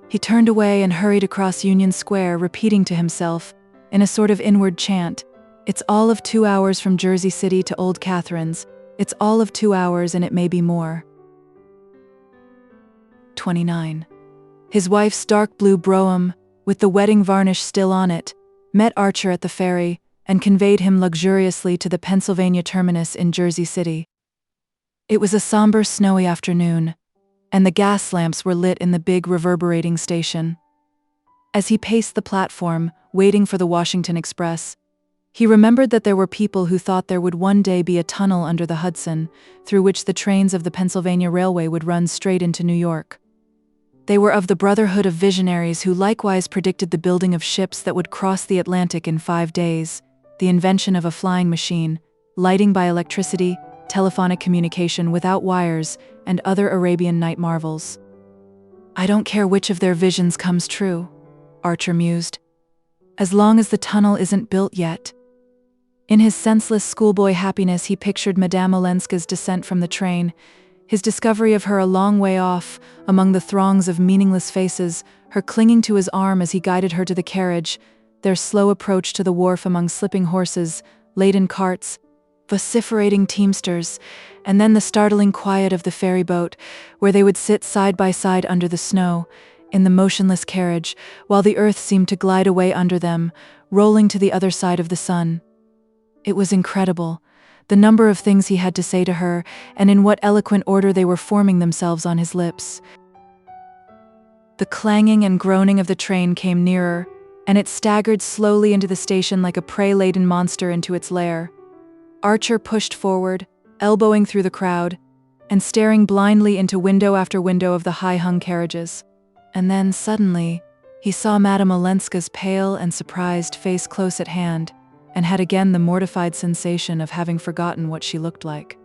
He turned away and hurried across Union Square, repeating to himself, in a sort of inward chant, "It's all of 2 hours from Jersey City to Old Catherine's. It's all of 2 hours, and it may be more." 29. His wife's dark blue brougham, with the wedding varnish still on it, met Archer at the ferry and conveyed him luxuriously to the Pennsylvania terminus in Jersey City. It was a somber, snowy afternoon, and the gas lamps were lit in the big reverberating station. As he paced the platform, waiting for the Washington Express, he remembered that there were people who thought there would one day be a tunnel under the Hudson, through which the trains of the Pennsylvania Railway would run straight into New York. They were of the brotherhood of visionaries who likewise predicted the building of ships that would cross the Atlantic in 5 days, the invention of a flying machine, lighting by electricity, telephonic communication without wires, and other Arabian Night marvels. "I don't care which of their visions comes true," Archer mused, "as long as the tunnel isn't built yet." In his senseless schoolboy happiness, he pictured Madame Olenska's descent from the train, his discovery of her a long way off, among the throngs of meaningless faces, her clinging to his arm as he guided her to the carriage, their slow approach to the wharf among slipping horses, laden carts, vociferating teamsters, and then the startling quiet of the ferry boat, where they would sit side by side under the snow, in the motionless carriage, while the earth seemed to glide away under them, rolling to the other side of the sun. It was incredible, the number of things he had to say to her, and in what eloquent order they were forming themselves on his lips. The clanging and groaning of the train came nearer, and it staggered slowly into the station like a prey-laden monster into its lair. Archer pushed forward, elbowing through the crowd, and staring blindly into window after window of the high-hung carriages. And then, suddenly, he saw Madame Olenska's pale and surprised face close at hand, and had again the mortified sensation of having forgotten what she looked like.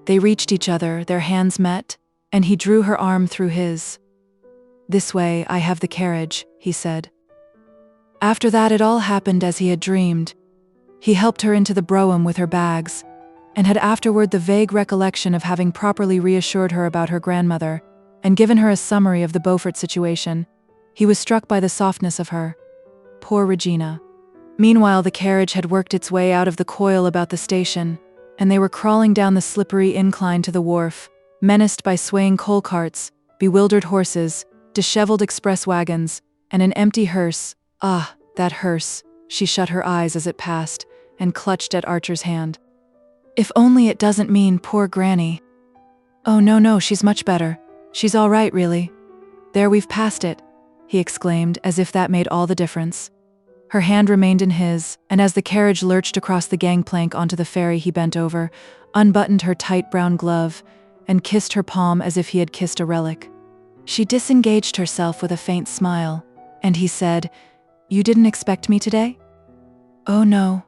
They reached each other, their hands met, and he drew her arm through his. "This way, I have the carriage," he said. After that, it all happened as he had dreamed. He helped her into the brougham with her bags, and had afterward the vague recollection of having properly reassured her about her grandmother, and given her a summary of the Beaufort situation. He was struck by the softness of her. Poor Regina. Meanwhile, the carriage had worked its way out of the coil about the station, and they were crawling down the slippery incline to the wharf, menaced by swaying coal carts, bewildered horses, disheveled express wagons, and an empty hearse. Ah, that hearse. She shut her eyes as it passed, and clutched at Archer's hand. "If only it doesn't mean poor Granny." "Oh no, she's much better. She's all right, really. There, we've passed it," he exclaimed, as if that made all the difference. Her hand remained in his, and as the carriage lurched across the gangplank onto the ferry, he bent over, unbuttoned her tight brown glove, and kissed her palm as if he had kissed a relic. She disengaged herself with a faint smile, and he said, "You didn't expect me today?" "Oh no.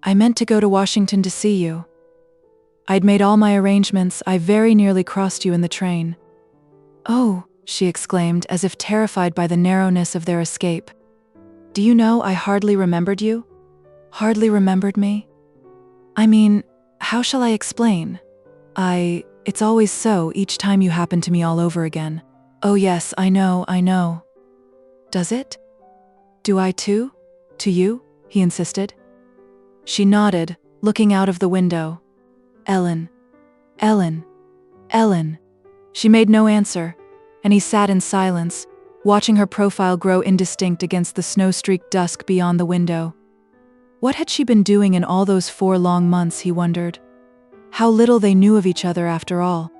I meant to go to Washington to see you. I'd made all my arrangements. I very nearly crossed you in the train." "Oh," she exclaimed, as if terrified by the narrowness of their escape. "Do you know, I hardly remembered you?" "Hardly remembered me?" "I mean, how shall I explain? It's always so, each time you happen to me all over again." "Oh yes, I know. Does it? Do I too? To you?" he insisted. She nodded, looking out of the window. Ellen. She made no answer, and he sat in silence, watching her profile grow indistinct against the snow-streaked dusk beyond the window. What had she been doing in all those 4 long months, he wondered? How little they knew of each other after all.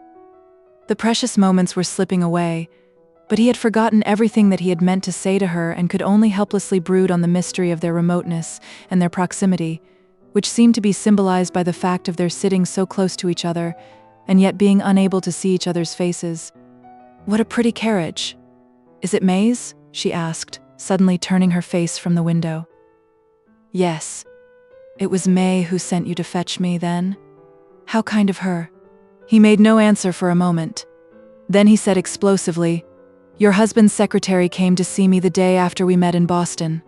The precious moments were slipping away, but he had forgotten everything that he had meant to say to her and could only helplessly brood on the mystery of their remoteness and their proximity, which seemed to be symbolized by the fact of their sitting so close to each other, and yet being unable to see each other's faces. What a pretty carriage. Is it May's? She asked, suddenly turning her face from the window. Yes. It was May who sent you to fetch me, then? How kind of her. He made no answer for a moment. Then he said explosively, Your husband's secretary came to see me the day after we met in Boston.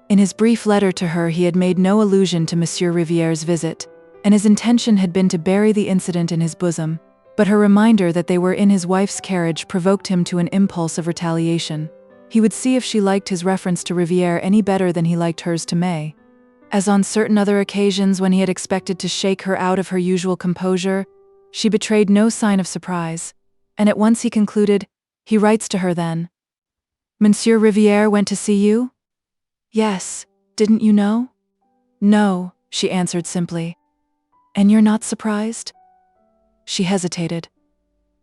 In his brief letter to her, he had made no allusion to Monsieur Riviere's visit, and his intention had been to bury the incident in his bosom, but her reminder that they were in his wife's carriage provoked him to an impulse of retaliation. He would see if she liked his reference to Riviere any better than he liked hers to May. As on certain other occasions when he had expected to shake her out of her usual composure, she betrayed no sign of surprise, and at once he concluded, He writes to her then. Monsieur Riviere went to see you? Yes, didn't you know? No, she answered simply. And you're not surprised? She hesitated.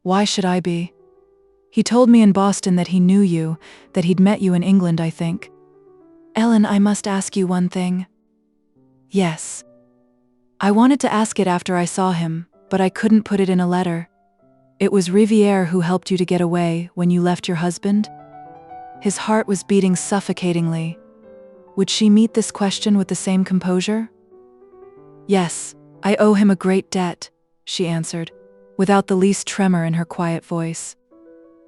Why should I be? He told me in Boston that he knew you, that he'd met you in England, I think. Ellen, I must ask you one thing. Yes. I wanted to ask it after I saw him, but I couldn't put it in a letter. It was Riviere who helped you to get away when you left your husband? His heart was beating suffocatingly. Would she meet this question with the same composure? Yes, I owe him a great debt, she answered, without the least tremor in her quiet voice.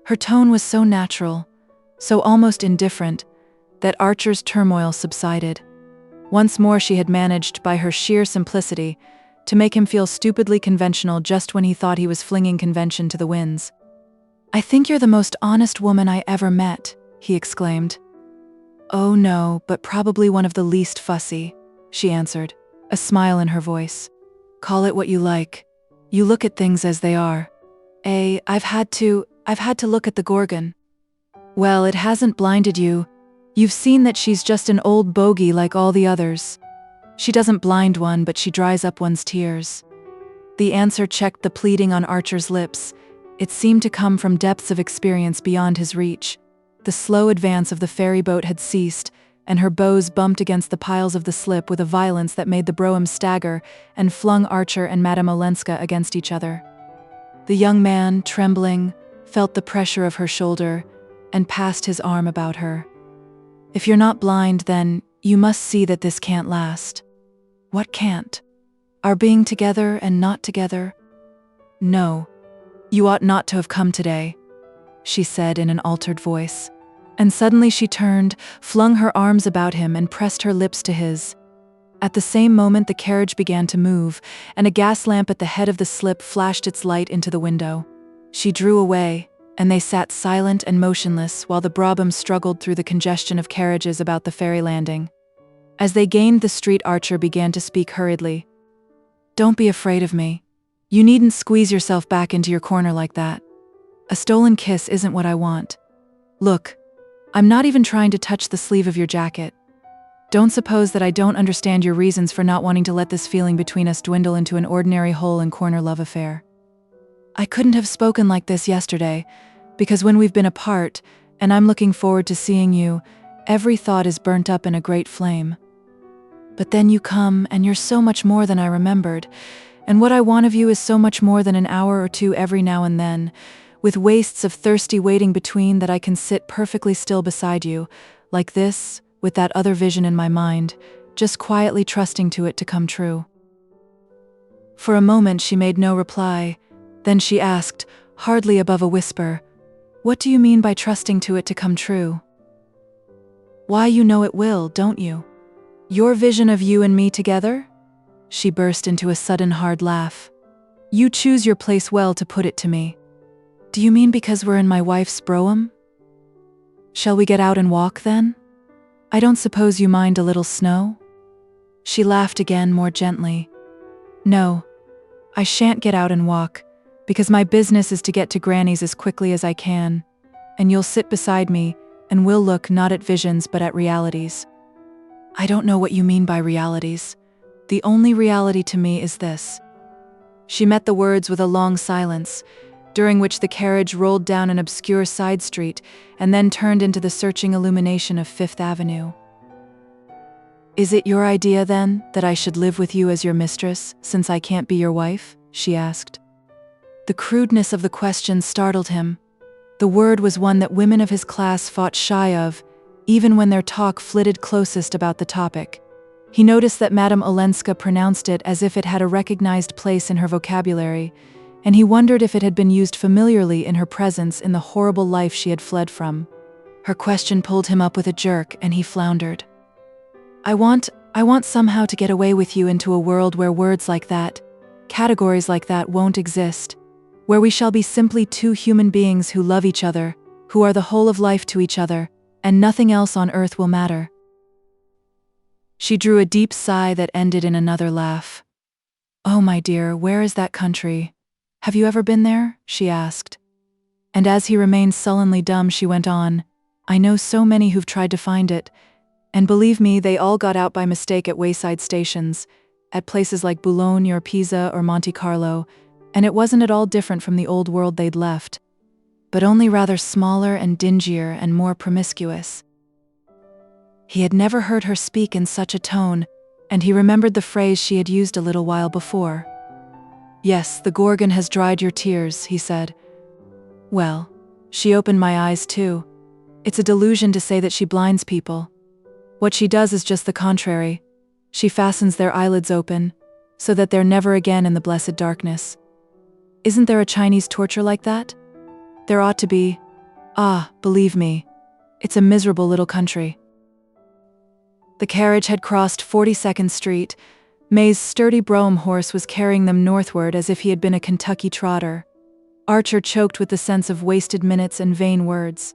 Her tone was so natural, so almost indifferent, that Archer's turmoil subsided. Once more she had managed, by her sheer simplicity, to make him feel stupidly conventional just when he thought he was flinging convention to the winds. I think you're the most honest woman I ever met, he exclaimed. Oh no, but probably one of the least fussy, she answered, a smile in her voice. Call it what you like. You look at things as they are. I've had to look at the Gorgon. Well, it hasn't blinded you. You've seen that she's just an old bogey like all the others. She doesn't blind one, but she dries up one's tears. The answer checked the pleading on Archer's lips. It seemed to come from depths of experience beyond his reach. The slow advance of the ferry boat had ceased, and her bows bumped against the piles of the slip with a violence that made the Brougham stagger and flung Archer and Madame Olenska against each other. The young man, trembling, felt the pressure of her shoulder and passed his arm about her. If you're not blind, then you must see that this can't last. What can't? Our being together and not together? No, you ought not to have come today, she said in an altered voice. And suddenly she turned, flung her arms about him and pressed her lips to his. At the same moment the carriage began to move, and a gas lamp at the head of the slip flashed its light into the window. She drew away, and they sat silent and motionless while the brougham struggled through the congestion of carriages about the ferry landing. As they gained the street, Archer began to speak hurriedly. Don't be afraid of me. You needn't squeeze yourself back into your corner like that. A stolen kiss isn't what I want. Look, I'm not even trying to touch the sleeve of your jacket. Don't suppose that I don't understand your reasons for not wanting to let this feeling between us dwindle into an ordinary hole-and-corner love affair. I couldn't have spoken like this yesterday, because when we've been apart, and I'm looking forward to seeing you, every thought is burnt up in a great flame. But then you come, and you're so much more than I remembered, and what I want of you is so much more than an hour or two every now and then, with wastes of thirsty waiting between, that I can sit perfectly still beside you, like this, with that other vision in my mind, just quietly trusting to it to come true. For a moment she made no reply. Then she asked, hardly above a whisper, What do you mean by trusting to it to come true? Why, you know it will, don't you? Your vision of you and me together? She burst into a sudden hard laugh. You choose your place well to put it to me. Do you mean because we're in my wife's brougham? Shall we get out and walk then? I don't suppose you mind a little snow? She laughed again more gently. No, I shan't get out and walk, because my business is to get to Granny's as quickly as I can, and you'll sit beside me, and we'll look not at visions but at realities. I don't know what you mean by realities. The only reality to me is this. She met the words with a long silence, during which the carriage rolled down an obscure side street and then turned into the searching illumination of Fifth Avenue. Is it your idea, then, that I should live with you as your mistress, since I can't be your wife? She asked. The crudeness of the question startled him. The word was one that women of his class fought shy of, even when their talk flitted closest about the topic. He noticed that Madame Olenska pronounced it as if it had a recognized place in her vocabulary, and he wondered if it had been used familiarly in her presence in the horrible life she had fled from. Her question pulled him up with a jerk, and he floundered. I want somehow to get away with you into a world where words like that, categories like that won't exist, where we shall be simply two human beings who love each other, who are the whole of life to each other, and nothing else on earth will matter. She drew a deep sigh that ended in another laugh. Oh, my dear, where is that country? Have you ever been there? She asked. And as he remained sullenly dumb, she went on, I know so many who've tried to find it, and believe me, they all got out by mistake at wayside stations, at places like Boulogne or Pisa or Monte Carlo, and it wasn't at all different from the old world they'd left, but only rather smaller and dingier and more promiscuous. He had never heard her speak in such a tone, and he remembered the phrase she had used a little while before. Yes, the Gorgon has dried your tears, he said. Well, she opened my eyes too. It's a delusion to say that she blinds people. What she does is just the contrary. She fastens their eyelids open, so that they're never again in the blessed darkness. Isn't there a Chinese torture like that? There ought to be. Ah, believe me, it's a miserable little country. The carriage had crossed 42nd Street. May's sturdy brougham horse was carrying them northward as if he had been a Kentucky trotter. Archer choked with the sense of wasted minutes and vain words.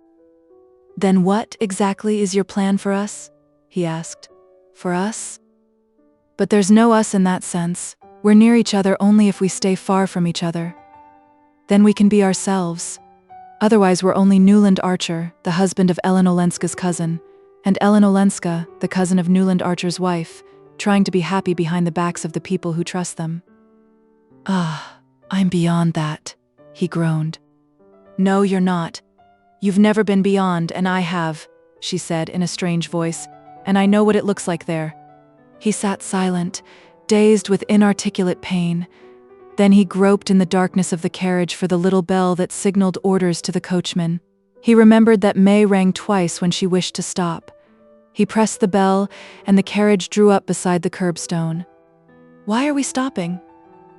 Then what exactly is your plan for us? He asked. For us? But there's no us in that sense. We're near each other only if we stay far from each other. Then we can be ourselves. Otherwise we're only Newland Archer, the husband of Ellen Olenska's cousin, and Ellen Olenska, the cousin of Newland Archer's wife, trying to be happy behind the backs of the people who trust them. Ah, I'm beyond that, he groaned. No, you're not. You've never been beyond, and I have, she said in a strange voice, and I know what it looks like there. He sat silent, dazed with inarticulate pain. Then he groped in the darkness of the carriage for the little bell that signaled orders to the coachman. He remembered that May rang twice when she wished to stop. He pressed the bell, and the carriage drew up beside the curbstone. Why are we stopping?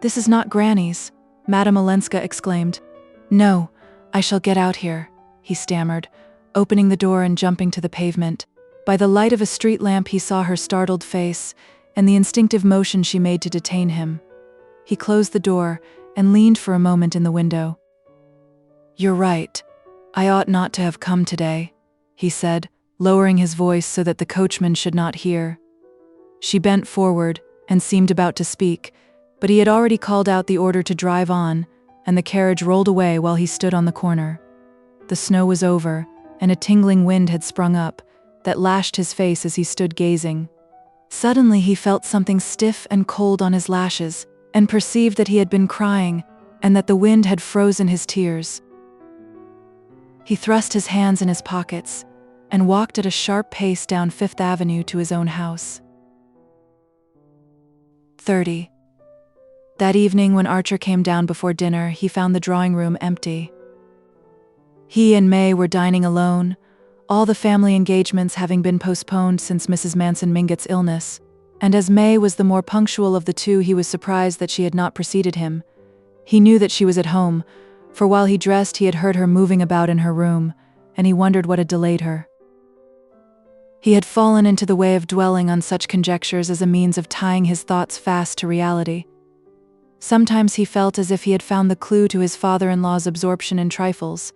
This is not Granny's, Madame Olenska exclaimed. No, I shall get out here, he stammered, opening the door and jumping to the pavement. By the light of a street lamp he saw her startled face and the instinctive motion she made to detain him. He closed the door and leaned for a moment in the window. You're right. I ought not to have come today, he said, lowering his voice so that the coachman should not hear. She bent forward and seemed about to speak, but he had already called out the order to drive on, and the carriage rolled away while he stood on the corner. The snow was over, and a tingling wind had sprung up that lashed his face as he stood gazing. Suddenly he felt something stiff and cold on his lashes, and perceived that he had been crying, and that the wind had frozen his tears. He thrust his hands in his pockets, and walked at a sharp pace down Fifth Avenue to his own house. 30. That evening when Archer came down before dinner, he found the drawing room empty. He and May were dining alone, all the family engagements having been postponed since Mrs. Manson Mingott's illness, and as May was the more punctual of the two, he was surprised that she had not preceded him. He knew that she was at home, for while he dressed he had heard her moving about in her room, and he wondered what had delayed her. He had fallen into the way of dwelling on such conjectures as a means of tying his thoughts fast to reality. Sometimes he felt as if he had found the clue to his father-in-law's absorption in trifles.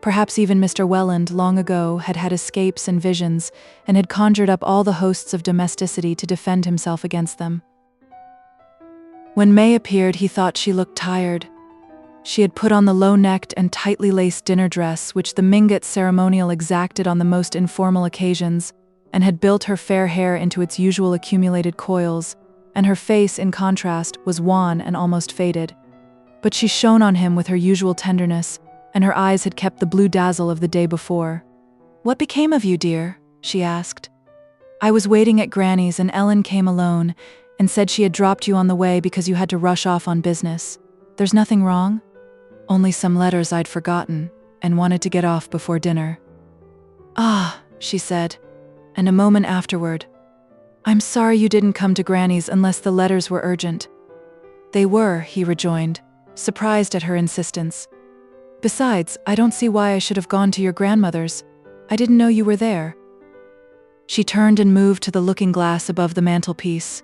Perhaps even Mr. Welland, long ago, had had escapes and visions, and had conjured up all the hosts of domesticity to defend himself against them. When May appeared, he thought she looked tired. She had put on the low-necked and tightly laced dinner dress which the Mingott ceremonial exacted on the most informal occasions, and had built her fair hair into its usual accumulated coils, and her face, in contrast, was wan and almost faded. But she shone on him with her usual tenderness, and her eyes had kept the blue dazzle of the day before. "What became of you, dear?" she asked. "I was waiting at Granny's and Ellen came alone and said she had dropped you on the way because you had to rush off on business. There's nothing wrong?" "Only some letters I'd forgotten," and wanted to get off before dinner. "Ah," she said, and a moment afterward, "I'm sorry you didn't come to Granny's unless the letters were urgent." "They were," he rejoined, surprised at her insistence. "Besides, I don't see why I should have gone to your grandmother's. I didn't know you were there." She turned and moved to the looking-glass above the mantelpiece.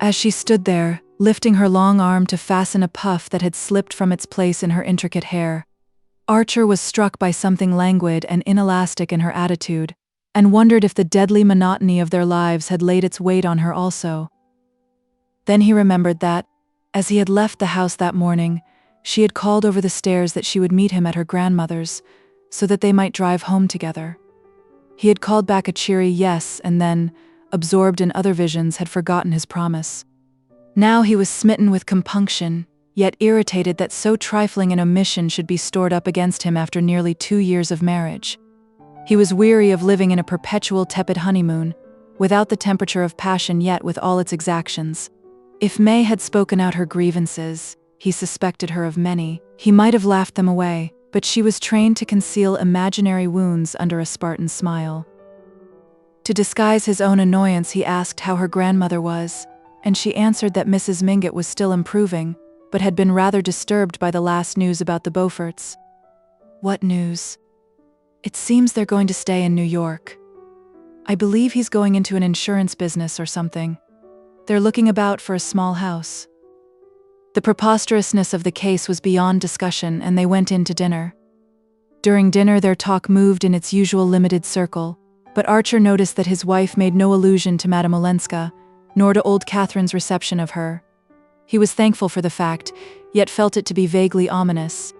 As she stood there, lifting her long arm to fasten a puff that had slipped from its place in her intricate hair, Archer was struck by something languid and inelastic in her attitude, and wondered if the deadly monotony of their lives had laid its weight on her also. Then he remembered that, as he had left the house that morning, she had called over the stairs that she would meet him at her grandmother's, so that they might drive home together. He had called back a cheery yes, and then, absorbed in other visions, had forgotten his promise. Now he was smitten with compunction, yet irritated that so trifling an omission should be stored up against him after nearly 2 years of marriage. He was weary of living in a perpetual tepid honeymoon, without the temperature of passion yet with all its exactions. If May had spoken out her grievances, he suspected her of many, he might have laughed them away, but she was trained to conceal imaginary wounds under a Spartan smile. To disguise his own annoyance, he asked how her grandmother was, and she answered that Mrs. Mingott was still improving, but had been rather disturbed by the last news about the Beauforts. "What news?" "It seems they're going to stay in New York. I believe he's going into an insurance business or something. They're looking about for a small house." The preposterousness of the case was beyond discussion, and they went in to dinner. During dinner, their talk moved in its usual limited circle, but Archer noticed that his wife made no allusion to Madame Olenska, nor to old Catherine's reception of her. He was thankful for the fact, yet felt it to be vaguely ominous.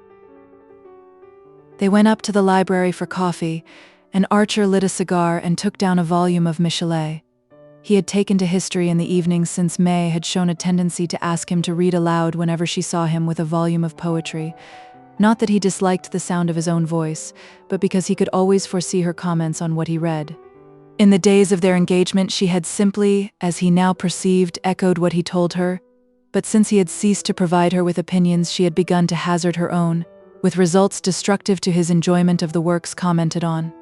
They went up to the library for coffee, and Archer lit a cigar and took down a volume of Michelet. He had taken to history in the evenings since May had shown a tendency to ask him to read aloud whenever she saw him with a volume of poetry. Not that he disliked the sound of his own voice, but because he could always foresee her comments on what he read. In the days of their engagement, she had simply, as he now perceived, echoed what he told her, but since he had ceased to provide her with opinions, she had begun to hazard her own, with results destructive to his enjoyment of the works commented on.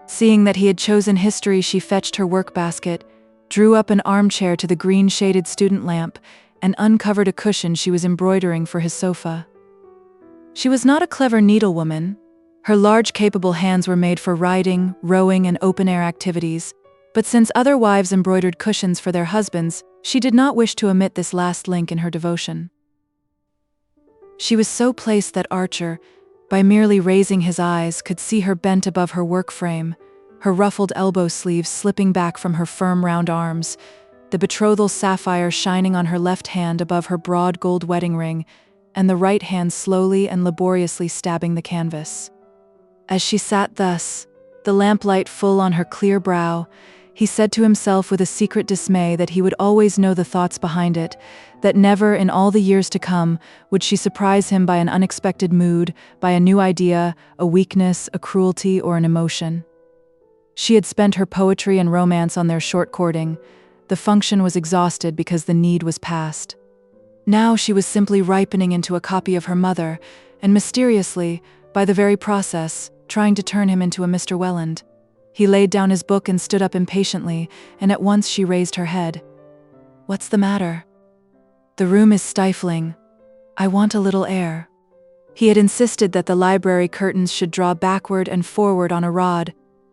Seeing that he had chosen history, she fetched her work-basket, drew up an armchair to the green-shaded student lamp, and uncovered a cushion she was embroidering for his sofa. She was not a clever needlewoman. Her large, capable hands were made for riding, rowing, and open-air activities, but since other wives embroidered cushions for their husbands, she did not wish to omit this last link in her devotion. She was so placed that Archer, by merely raising his eyes, could see her bent above her work frame, her ruffled elbow sleeves slipping back from her firm round arms, the betrothal sapphire shining on her left hand above her broad gold wedding ring, and the right hand slowly and laboriously stabbing the canvas. As she sat thus, the lamplight full on her clear brow, he said to himself with a secret dismay that he would always know the thoughts behind it, that never in all the years to come would she surprise him by an unexpected mood, by a new idea, a weakness, a cruelty, or an emotion. She had spent her poetry and romance on their short courting. The function was exhausted because the need was past. Now she was simply ripening into a copy of her mother, and mysteriously, by the very process, trying to turn him into a Mr. Welland. He laid down his book and stood up impatiently, and at once she raised her head. "What's the matter?" "The room is stifling. I want a little air." He had insisted that the library curtains should draw backward and forward on a rod,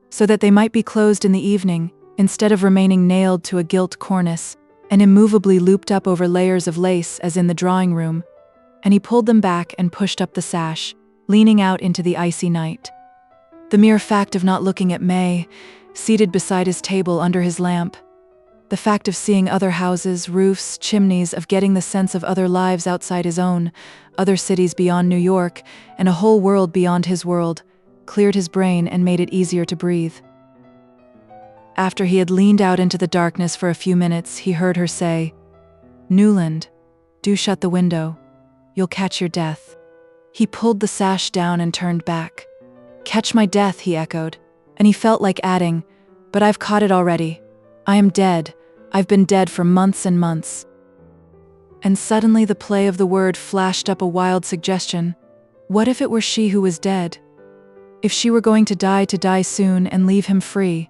so that they might be closed in the evening, instead of remaining nailed to a gilt cornice, and immovably looped up over layers of lace as in the drawing room, and he pulled them back and pushed up the sash, leaning out into the icy night. The mere fact of not looking at May, seated beside his table under his lamp, the fact of seeing other houses, roofs, chimneys, of getting the sense of other lives outside his own, other cities beyond New York, and a whole world beyond his world, cleared his brain and made it easier to breathe. After he had leaned out into the darkness for a few minutes, he heard her say, "Newland, do shut the window. You'll catch your death." He pulled the sash down and turned back. "Catch my death," he echoed, and he felt like adding, "But I've caught it already. I am dead. I've been dead for months and months." And suddenly the play of the word flashed up a wild suggestion. What if it were she who was dead? If she were going to die soon and leave him free?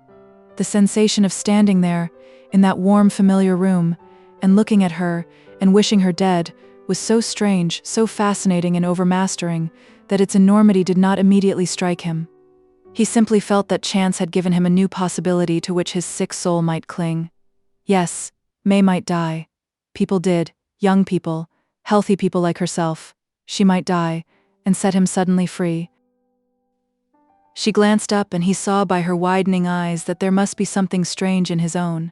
The sensation of standing there, in that warm, familiar room, and looking at her, and wishing her dead, was so strange, so fascinating and overmastering, that its enormity did not immediately strike him. He simply felt that chance had given him a new possibility to which his sick soul might cling. Yes, May might die. People did, young people, healthy people like herself. She might die, and set him suddenly free. She glanced up and he saw by her widening eyes that there must be something strange in his own.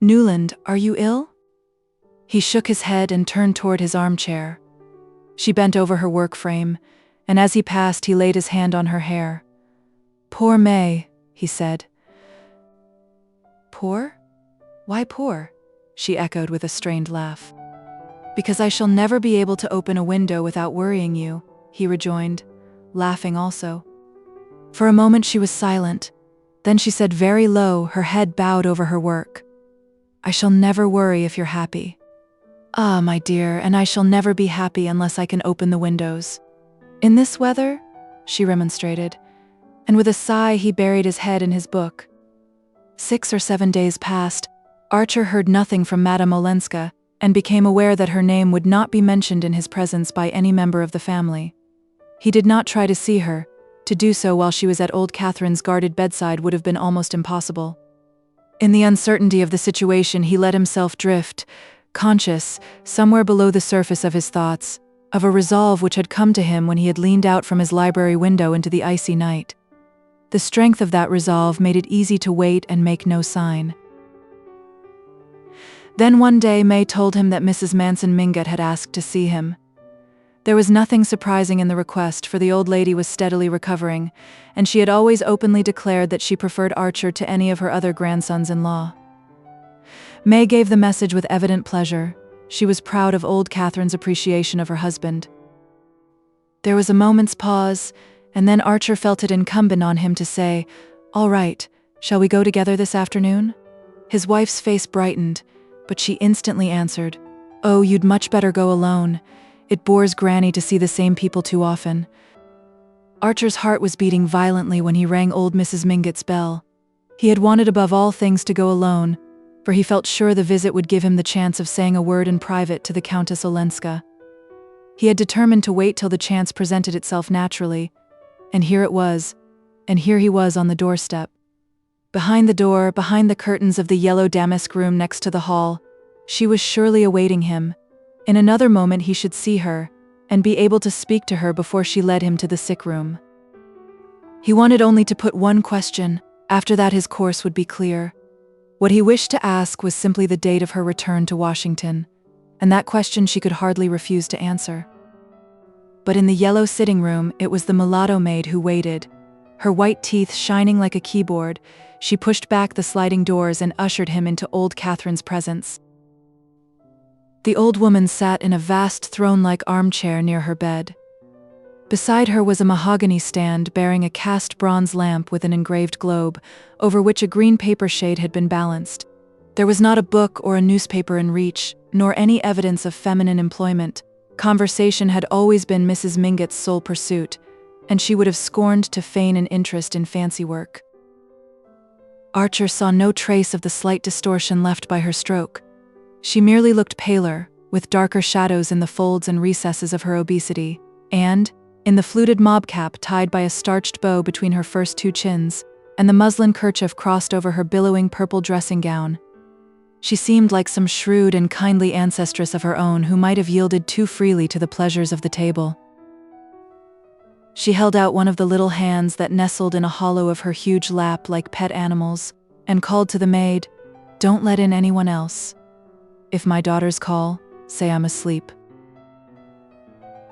"Newland, are you ill?" He shook his head and turned toward his armchair. She bent over her work frame, and as he passed he laid his hand on her hair. "Poor May," he said. "Poor? Why poor?" she echoed with a strained laugh. "Because I shall never be able to open a window without worrying you," he rejoined, laughing also. For a moment she was silent. Then she said very low, her head bowed over her work, "I shall never worry if you're happy." "Ah, my dear, and I shall never be happy unless I can open the windows." "In this weather?" she remonstrated, and with a sigh he buried his head in his book. 6 or 7 days passed. Archer heard nothing from Madame Olenska, and became aware that her name would not be mentioned in his presence by any member of the family. He did not try to see her. To do so while she was at old Catherine's guarded bedside would have been almost impossible. In the uncertainty of the situation, he let himself drift, conscious, somewhere below the surface of his thoughts, of a resolve which had come to him when he had leaned out from his library window into the icy night. The strength of that resolve made it easy to wait and make no sign. Then one day May told him that Mrs. Manson Mingott had asked to see him. There was nothing surprising in the request, for the old lady was steadily recovering, and she had always openly declared that she preferred Archer to any of her other grandsons-in-law. May gave the message with evident pleasure. She was proud of old Catherine's appreciation of her husband. There was a moment's pause, and then Archer felt it incumbent on him to say, "All right, shall we go together this afternoon?" His wife's face brightened, but she instantly answered, "Oh, you'd much better go alone. It bores Granny to see the same people too often." Archer's heart was beating violently when he rang old Mrs. Mingott's bell. He had wanted above all things to go alone, for he felt sure the visit would give him the chance of saying a word in private to the Countess Olenska. He had determined to wait till the chance presented itself naturally, and here it was, and here he was on the doorstep. Behind the door, behind the curtains of the yellow damask room next to the hall, she was surely awaiting him. In another moment he should see her, and be able to speak to her before she led him to the sick room. He wanted only to put one question. After that his course would be clear. What he wished to ask was simply the date of her return to Washington, and that question she could hardly refuse to answer. But in the yellow sitting room, it was the mulatto maid who waited. Her white teeth shining like a keyboard, she pushed back the sliding doors and ushered him into old Catherine's presence. The old woman sat in a vast throne-like armchair near her bed. Beside her was a mahogany stand bearing a cast bronze lamp with an engraved globe, over which a green paper shade had been balanced. There was not a book or a newspaper in reach, nor any evidence of feminine employment. Conversation had always been Mrs. Mingott's sole pursuit, and she would have scorned to feign an interest in fancy work. Archer saw no trace of the slight distortion left by her stroke. She merely looked paler, with darker shadows in the folds and recesses of her obesity, and, in the fluted mob cap tied by a starched bow between her first two chins, and the muslin kerchief crossed over her billowing purple dressing gown, she seemed like some shrewd and kindly ancestress of her own who might have yielded too freely to the pleasures of the table. She held out one of the little hands that nestled in a hollow of her huge lap like pet animals, and called to the maid, "Don't let in anyone else. If my daughters call, say I'm asleep."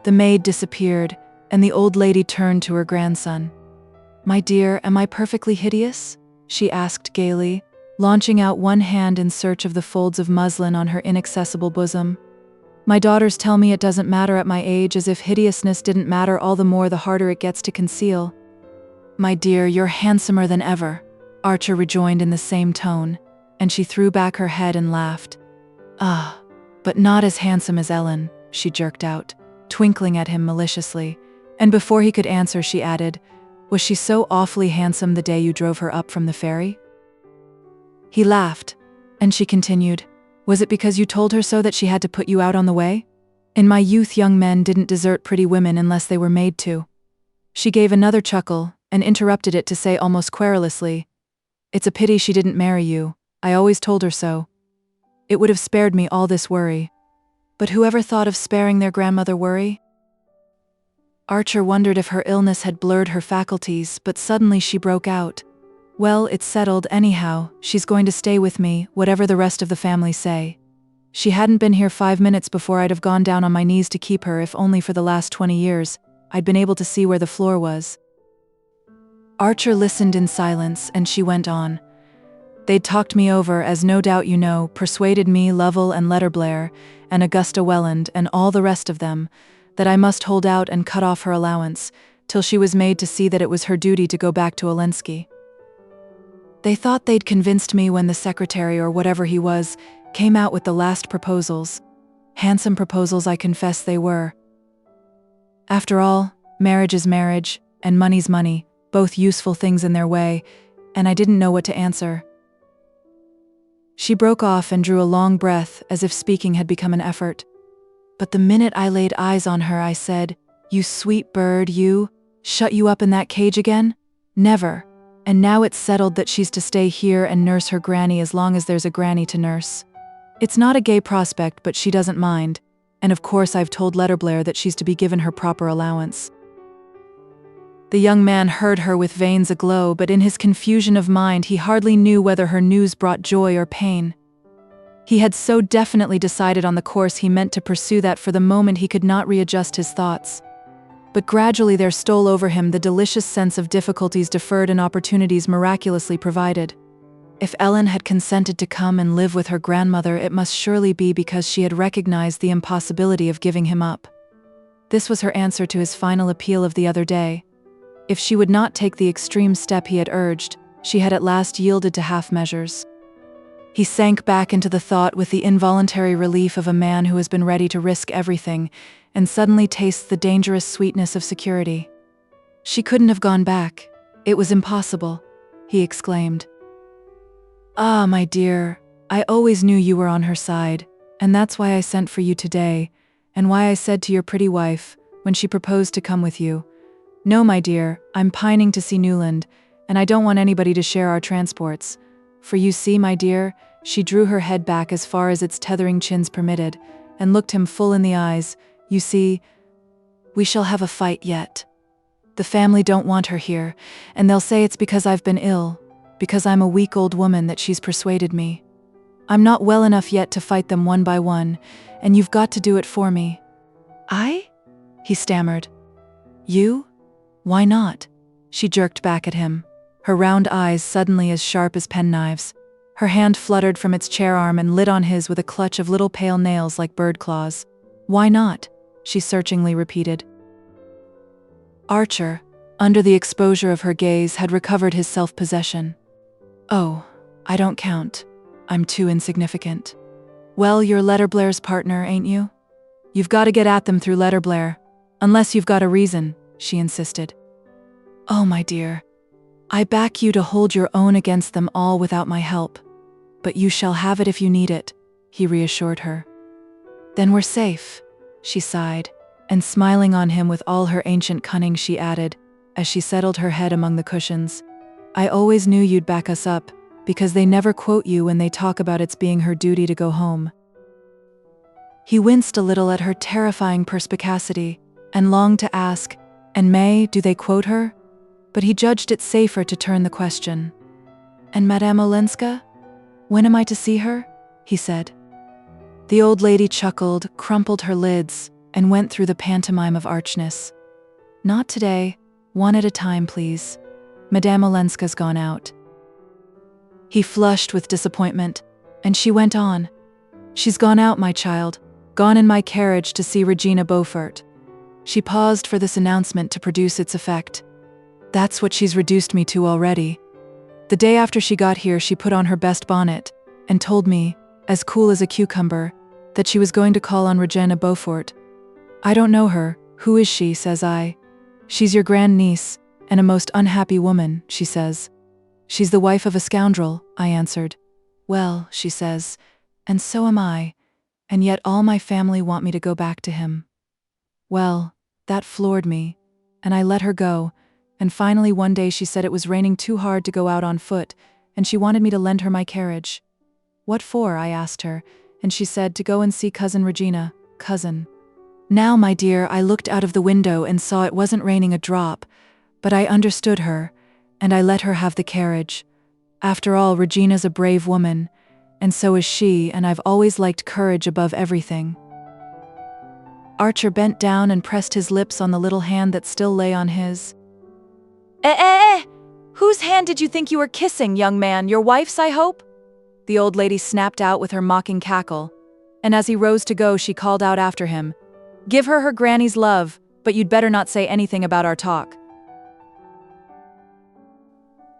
The maid disappeared, and the old lady turned to her grandson. "My dear, am I perfectly hideous?" she asked gaily, launching out one hand in search of the folds of muslin on her inaccessible bosom. "My daughters tell me it doesn't matter at my age, as if hideousness didn't matter all the more the harder it gets to conceal." "My dear, you're handsomer than ever," Archer rejoined in the same tone, and she threw back her head and laughed. "Ah, but not as handsome as Ellen," she jerked out, twinkling at him maliciously, And before he could answer, she added, "Was she so awfully handsome the day you drove her up from the ferry?" He laughed, and she continued, "Was it because you told her so that she had to put you out on the way? In my youth, young men didn't desert pretty women unless they were made to." She gave another chuckle, and interrupted it to say almost querulously, "It's a pity she didn't marry you. I always told her so. It would have spared me all this worry." But whoever thought of sparing their grandmother worry? Archer wondered if her illness had blurred her faculties, but suddenly she broke out. "Well, it's settled anyhow. She's going to stay with me, whatever the rest of the family say. She hadn't been here 5 minutes before I'd have gone down on my knees to keep her if only for the last 20 years I'd been able to see where the floor was." Archer listened in silence, and she went on. "They'd talked me over, as no doubt you know, persuaded me, Lovell and Letterblair, and Augusta Welland, and all the rest of them, that I must hold out and cut off her allowance, till she was made to see that it was her duty to go back to Olenski. They thought they'd convinced me when the secretary, or whatever he was, came out with the last proposals. Handsome proposals, I confess they were. After all, marriage is marriage, and money's money, both useful things in their way, and I didn't know what to answer." She broke off and drew a long breath, as if speaking had become an effort. "But the minute I laid eyes on her, I said, 'You sweet bird, you, shut you up in that cage again? Never. And now it's settled that she's to stay here and nurse her granny as long as there's a granny to nurse. It's not a gay prospect, but she doesn't mind, and of course I've told Letterblair that she's to be given her proper allowance." The young man heard her with veins aglow, but in his confusion of mind he hardly knew whether her news brought joy or pain. He had so definitely decided on the course he meant to pursue that for the moment he could not readjust his thoughts. But gradually there stole over him the delicious sense of difficulties deferred and opportunities miraculously provided. If Ellen had consented to come and live with her grandmother, it must surely be because she had recognized the impossibility of giving him up. This was her answer to his final appeal of the other day. If she would not take the extreme step he had urged, she had at last yielded to half measures. He sank back into the thought with the involuntary relief of a man who has been ready to risk everything, and suddenly tastes the dangerous sweetness of security. "She couldn't have gone back. It was impossible," he exclaimed. "Ah, my dear, I always knew you were on her side, and that's why I sent for you today, and why I said to your pretty wife, when she proposed to come with you, 'No, my dear, I'm pining to see Newland, and I don't want anybody to share our transports. For you see, my dear,' she drew her head back as far as its tethering chins permitted, and looked him full in the eyes, 'you see, we shall have a fight yet. The family don't want her here, and they'll say it's because I've been ill, because I'm a weak old woman that she's persuaded me. I'm not well enough yet to fight them one by one, and you've got to do it for me.'" "I?" he stammered. "You? Why not?" She jerked back at him, her round eyes suddenly as sharp as penknives. Her hand fluttered from its chair arm and lit on his with a clutch of little pale nails like bird claws. "Why not?" she searchingly repeated. Archer, under the exposure of her gaze, had recovered his self-possession. "Oh, I don't count. I'm too insignificant." "Well, you're Letterblair's partner, ain't you? You've got to get at them through Letterblair, unless you've got a reason," she insisted. "Oh, my dear, I back you to hold your own against them all without my help. But you shall have it if you need it," he reassured her. "Then we're safe," she sighed, and smiling on him with all her ancient cunning, she added, as she settled her head among the cushions, "I always knew you'd back us up, because they never quote you when they talk about its being her duty to go home." He winced a little at her terrifying perspicacity, and longed to ask, "And May, do they quote her?" But he judged it safer to turn the question. "And Madame Olenska? When am I to see her?" he said. The old lady chuckled, crumpled her lids, and went through the pantomime of archness. "Not today. One at a time, please. Madame Olenska's gone out." He flushed with disappointment, and she went on. "She's gone out, my child, gone in my carriage to see Regina Beaufort." She paused for this announcement to produce its effect. "That's what she's reduced me to already. The day after she got here, she put on her best bonnet, and told me, as cool as a cucumber, that she was going to call on Regina Beaufort. 'I don't know her. Who is she?' says I. "She's your grandniece, and a most unhappy woman," she says. "She's the wife of a scoundrel," I answered. "Well," she says, "and so am I, and yet all my family want me to go back to him." Well, that floored me, and I let her go, and finally one day she said it was raining too hard to go out on foot, and she wanted me to lend her my carriage. "What for?" I asked her, and she said, "To go and see Cousin Regina, cousin." Now, my dear, I looked out of the window and saw it wasn't raining a drop, but I understood her, and I let her have the carriage. After all, Regina's a brave woman, and so is she, and I've always liked courage above everything. Archer bent down and pressed his lips on the little hand that still lay on his. Whose hand did you think you were kissing, young man? Your wife's, I hope?" The old lady snapped out with her mocking cackle, and as he rose to go, she called out after him, "Give her her granny's love, but you'd better not say anything about our talk."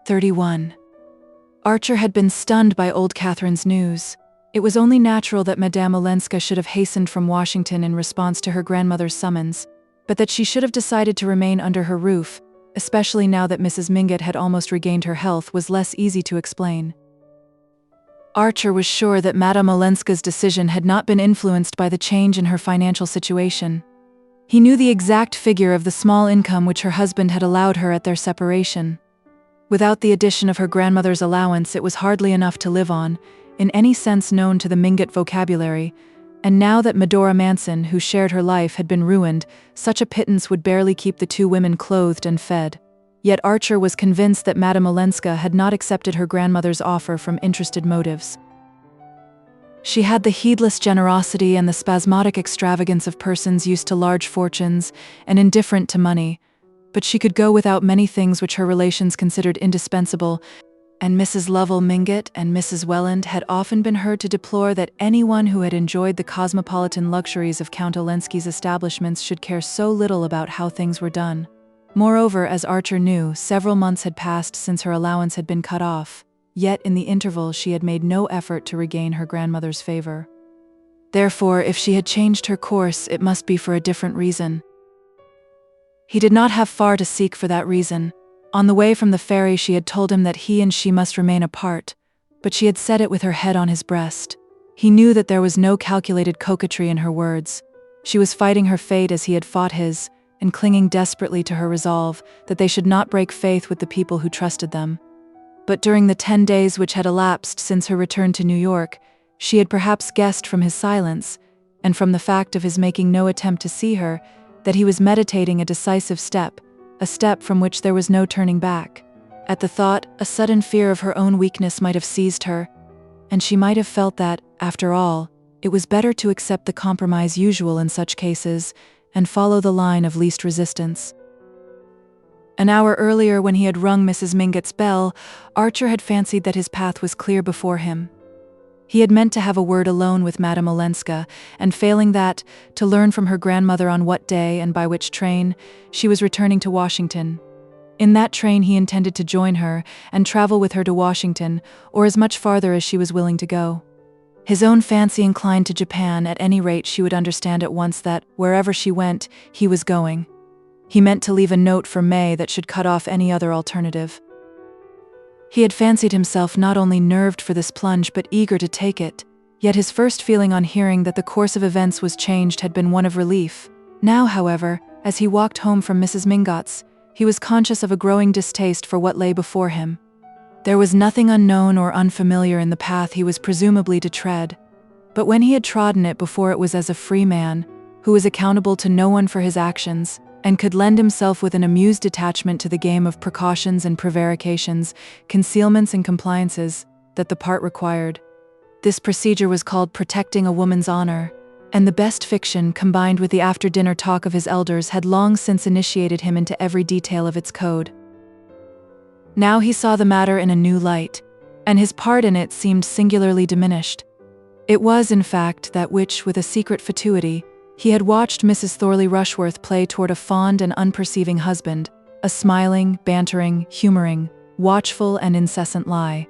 31. Archer had been stunned by old Catherine's news. It was only natural that Madame Olenska should have hastened from Washington in response to her grandmother's summons, but that she should have decided to remain under her roof, especially now that Mrs. Mingott had almost regained her health, was less easy to explain. Archer was sure that Madame Olenska's decision had not been influenced by the change in her financial situation. He knew the exact figure of the small income which her husband had allowed her at their separation. Without the addition of her grandmother's allowance, it was hardly enough to live on, in any sense known to the Mingott vocabulary, and now that Medora Manson, who shared her life, had been ruined, such a pittance would barely keep the two women clothed and fed. Yet Archer was convinced that Madame Olenska had not accepted her grandmother's offer from interested motives. She had the heedless generosity and the spasmodic extravagance of persons used to large fortunes and indifferent to money, but she could go without many things which her relations considered indispensable, and Mrs. Lovell Mingott and Mrs. Welland had often been heard to deplore that anyone who had enjoyed the cosmopolitan luxuries of Count Olenski's establishments should care so little about how things were done. Moreover, as Archer knew, several months had passed since her allowance had been cut off, yet in the interval she had made no effort to regain her grandmother's favor. Therefore, if she had changed her course, it must be for a different reason. He did not have far to seek for that reason. On the way from the ferry she had told him that he and she must remain apart, but she had said it with her head on his breast. He knew that there was no calculated coquetry in her words. She was fighting her fate as he had fought his, and clinging desperately to her resolve that they should not break faith with the people who trusted them. But during the 10 days which had elapsed since her return to New York, she had perhaps guessed from his silence, and from the fact of his making no attempt to see her, that he was meditating a decisive step, a step from which there was no turning back. At the thought, a sudden fear of her own weakness might have seized her, and she might have felt that, after all, it was better to accept the compromise usual in such cases and follow the line of least resistance. An hour earlier, when he had rung Mrs. Mingott's bell, Archer had fancied that his path was clear before him. He had meant to have a word alone with Madame Olenska, and failing that, to learn from her grandmother on what day and by which train she was returning to Washington. In that train he intended to join her and travel with her to Washington, or as much farther as she was willing to go. His own fancy inclined to Japan. At any rate, she would understand at once that, wherever she went, he was going. He meant to leave a note for May that should cut off any other alternative. He had fancied himself not only nerved for this plunge but eager to take it, yet his first feeling on hearing that the course of events was changed had been one of relief. Now, however, as he walked home from Mrs. Mingott's, he was conscious of a growing distaste for what lay before him. There was nothing unknown or unfamiliar in the path he was presumably to tread, but when he had trodden it before, it was as a free man, who was accountable to no one for his actions, and could lend himself with an amused detachment to the game of precautions and prevarications, concealments and compliances, that the part required. This procedure was called protecting a woman's honor, and the best fiction, combined with the after-dinner talk of his elders, had long since initiated him into every detail of its code. Now he saw the matter in a new light, and his part in it seemed singularly diminished. It was, in fact, that which, with a secret fatuity, he had watched Mrs. Thorley Rushworth play toward a fond and unperceiving husband, a smiling, bantering, humoring, watchful and incessant lie.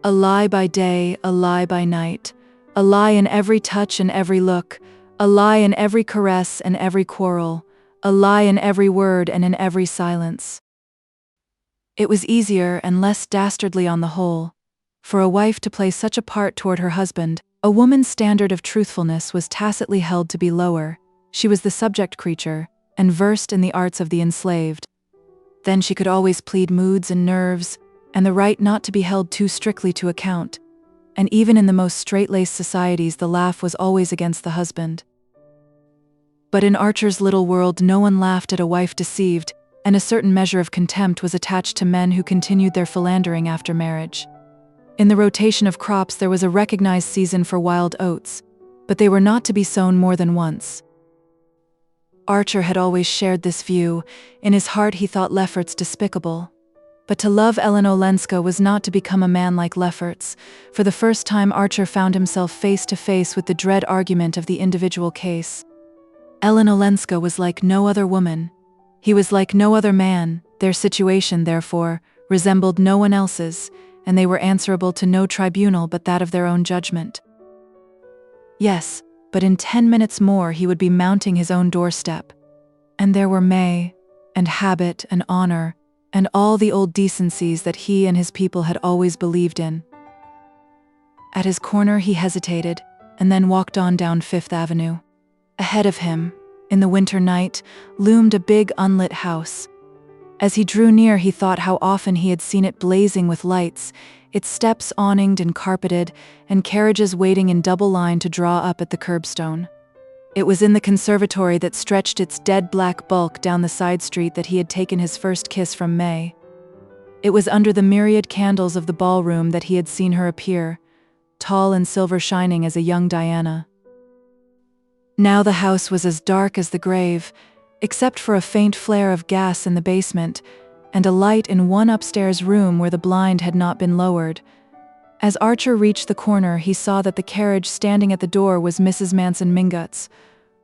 A lie by day, a lie by night, a lie in every touch and every look, a lie in every caress and every quarrel, a lie in every word and in every silence. It was easier and less dastardly on the whole, for a wife to play such a part toward her husband. A woman's standard of truthfulness was tacitly held to be lower. She was the subject creature, and versed in the arts of the enslaved. Then she could always plead moods and nerves, and the right not to be held too strictly to account. And even in the most straight-laced societies, the laugh was always against the husband. But in Archer's little world, no one laughed at a wife deceived, and a certain measure of contempt was attached to men who continued their philandering after marriage. In the rotation of crops, there was a recognized season for wild oats, but they were not to be sown more than once. Archer had always shared this view. In his heart he thought Lefferts despicable. But to love Ellen Olenska was not to become a man like Lefferts. For the first time, Archer found himself face to face with the dread argument of the individual case. Ellen Olenska was like no other woman. He was like no other man. Their situation, therefore, resembled no one else's, and they were answerable to no tribunal but that of their own judgment. Yes, but in 10 minutes more he would be mounting his own doorstep. And there were May, and habit, and honor, and all the old decencies that he and his people had always believed in. At his corner he hesitated, and then walked on down Fifth Avenue. Ahead of him, in the winter night, loomed a big unlit house. As he drew near, he thought how often he had seen it blazing with lights, its steps awninged and carpeted, and carriages waiting in double line to draw up at the curbstone. It was in the conservatory that stretched its dead black bulk down the side street that he had taken his first kiss from May. It was under the myriad candles of the ballroom that he had seen her appear, tall and silver shining as a young Diana. Now the house was as dark as the grave, except for a faint flare of gas in the basement, and a light in one upstairs room where the blind had not been lowered. As Archer reached the corner, he saw that the carriage standing at the door was Mrs. Manson Mingot's.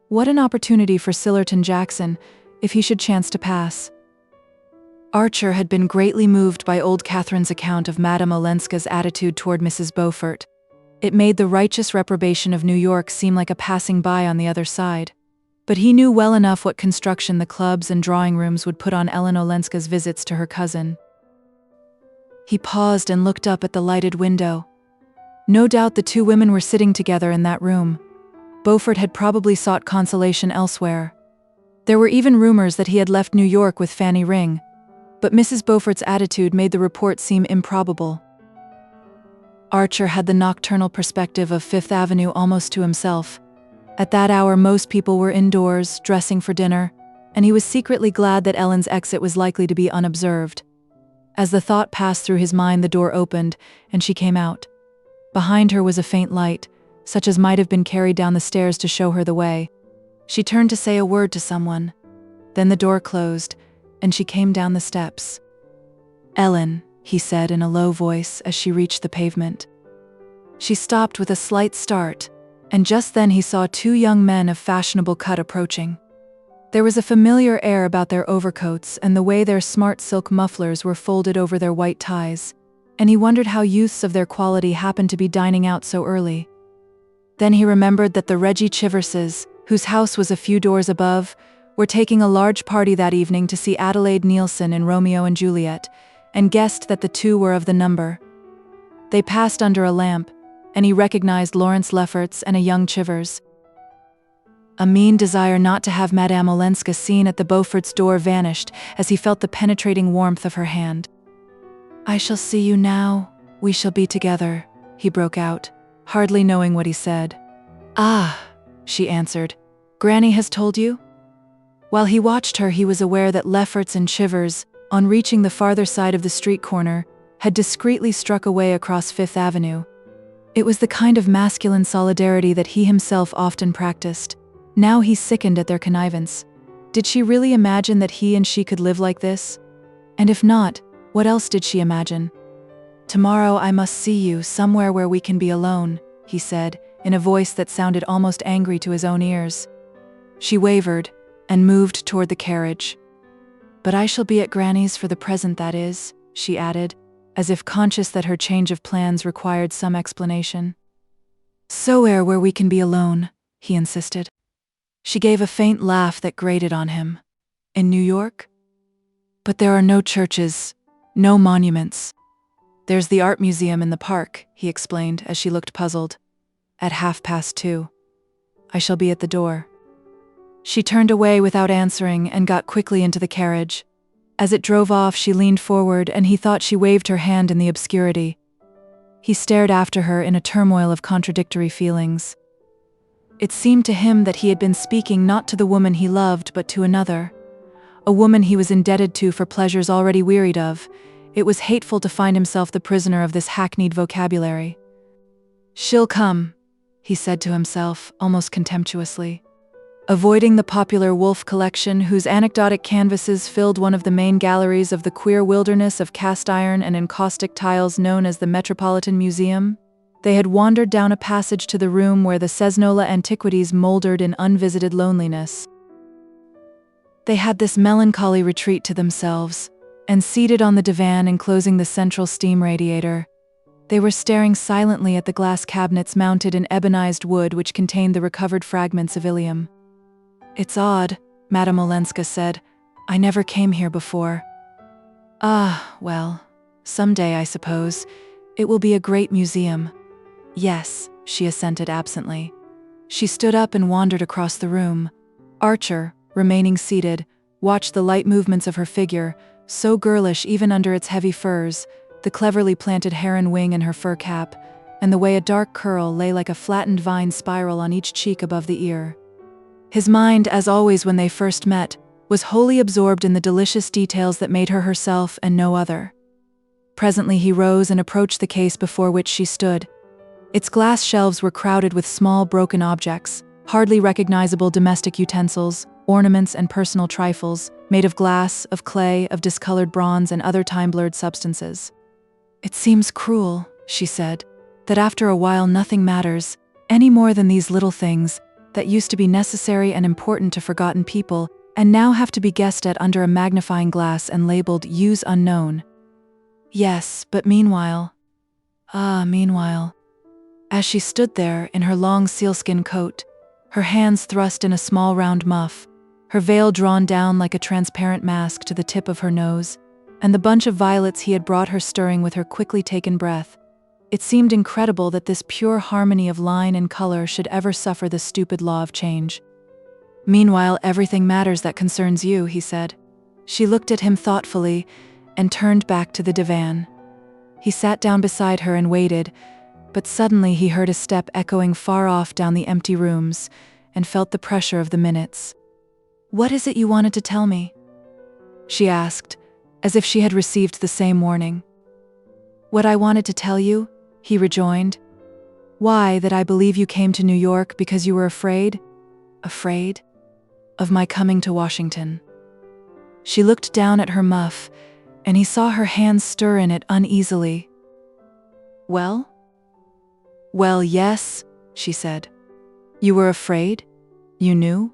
What an opportunity for Sillerton Jackson, if he should chance to pass. Archer had been greatly moved by old Catherine's account of Madame Olenska's attitude toward Mrs. Beaufort. It made the righteous reprobation of New York seem like a passing by on the other side. But he knew well enough what construction the clubs and drawing rooms would put on Ellen Olenska's visits to her cousin. He paused and looked up at the lighted window. No doubt the two women were sitting together in that room. Beaufort had probably sought consolation elsewhere. There were even rumors that he had left New York with Fanny Ring, but Mrs. Beaufort's attitude made the report seem improbable. Archer had the nocturnal perspective of Fifth Avenue almost to himself. At that hour, most people were indoors, dressing for dinner, and he was secretly glad that Ellen's exit was likely to be unobserved. As the thought passed through his mind, the door opened, and she came out. Behind her was a faint light, such as might have been carried down the stairs to show her the way. She turned to say a word to someone. Then the door closed, and she came down the steps. "Ellen," he said in a low voice as she reached the pavement. She stopped with a slight start, and just then he saw two young men of fashionable cut approaching. There was a familiar air about their overcoats and the way their smart silk mufflers were folded over their white ties, and he wondered how youths of their quality happened to be dining out so early. Then he remembered that the Reggie Chiverses, whose house was a few doors above, were taking a large party that evening to see Adelaide Nielsen in Romeo and Juliet, and guessed that the two were of the number. They passed under a lamp, and he recognized Lawrence Lefferts and a young Chivers. A mean desire not to have Madame Olenska seen at the Beaufort's door vanished as he felt the penetrating warmth of her hand. "I shall see you now, we shall be together," he broke out, hardly knowing what he said. "Ah," she answered, "Granny has told you?" While he watched her, he was aware that Lefferts and Chivers, on reaching the farther side of the street corner, had discreetly struck away across Fifth Avenue. It was the kind of masculine solidarity that he himself often practiced. Now he sickened at their connivance. Did she really imagine that he and she could live like this? And if not, what else did she imagine? "Tomorrow I must see you somewhere where we can be alone," he said, in a voice that sounded almost angry to his own ears. She wavered, and moved toward the carriage. "But I shall be at Granny's for the present, that is," she added, as if conscious that her change of plans required some explanation. "Somewhere where we can be alone," he insisted. She gave a faint laugh that grated on him. In New York? But there are no churches, no monuments. There's the art museum in the park, he explained as she looked puzzled. At 2:30. I shall be at the door. She turned away without answering and got quickly into the carriage. As it drove off, she leaned forward and he thought she waved her hand in the obscurity. He stared after her in a turmoil of contradictory feelings. It seemed to him that he had been speaking not to the woman he loved but to another, a woman he was indebted to for pleasures already wearied of. It was hateful to find himself the prisoner of this hackneyed vocabulary. She'll come, he said to himself, almost contemptuously. Avoiding the popular Wolfe collection, whose anecdotic canvases filled one of the main galleries of the queer wilderness of cast iron and encaustic tiles known as the Metropolitan Museum, they had wandered down a passage to the room where the Cesnola antiquities mouldered in unvisited loneliness. They had this melancholy retreat to themselves, and seated on the divan enclosing the central steam radiator, they were staring silently at the glass cabinets mounted in ebonized wood which contained the recovered fragments of Ilium. It's odd, Madame Olenska said. I never came here before. Ah, well, someday, I suppose. It will be a great museum. Yes, she assented absently. She stood up and wandered across the room. Archer, remaining seated, watched the light movements of her figure, so girlish even under its heavy furs, the cleverly planted heron wing in her fur cap, and the way a dark curl lay like a flattened vine spiral on each cheek above the ear. His mind, as always when they first met, was wholly absorbed in the delicious details that made her herself and no other. Presently he rose and approached the case before which she stood. Its glass shelves were crowded with small broken objects, hardly recognizable domestic utensils, ornaments and personal trifles, made of glass, of clay, of discolored bronze and other time-blurred substances. It seems cruel, she said, that after a while nothing matters, any more than these little things, that used to be necessary and important to forgotten people, and now have to be guessed at under a magnifying glass and labeled "use unknown." Yes, but meanwhile... meanwhile... As she stood there, in her long sealskin coat, her hands thrust in a small round muff, her veil drawn down like a transparent mask to the tip of her nose, and the bunch of violets he had brought her stirring with her quickly taken breath, it seemed incredible that this pure harmony of line and color should ever suffer the stupid law of change. Meanwhile, everything matters that concerns you, he said. She looked at him thoughtfully and turned back to the divan. He sat down beside her and waited, but suddenly he heard a step echoing far off down the empty rooms and felt the pressure of the minutes. What is it you wanted to tell me? She asked, as if she had received the same warning. What I wanted to tell you? He rejoined. Why, that I believe you came to New York because you were afraid? Afraid? Of my coming to Washington. She looked down at her muff, and he saw her hands stir in it uneasily. Well? Well, yes, she said. You were afraid? You knew?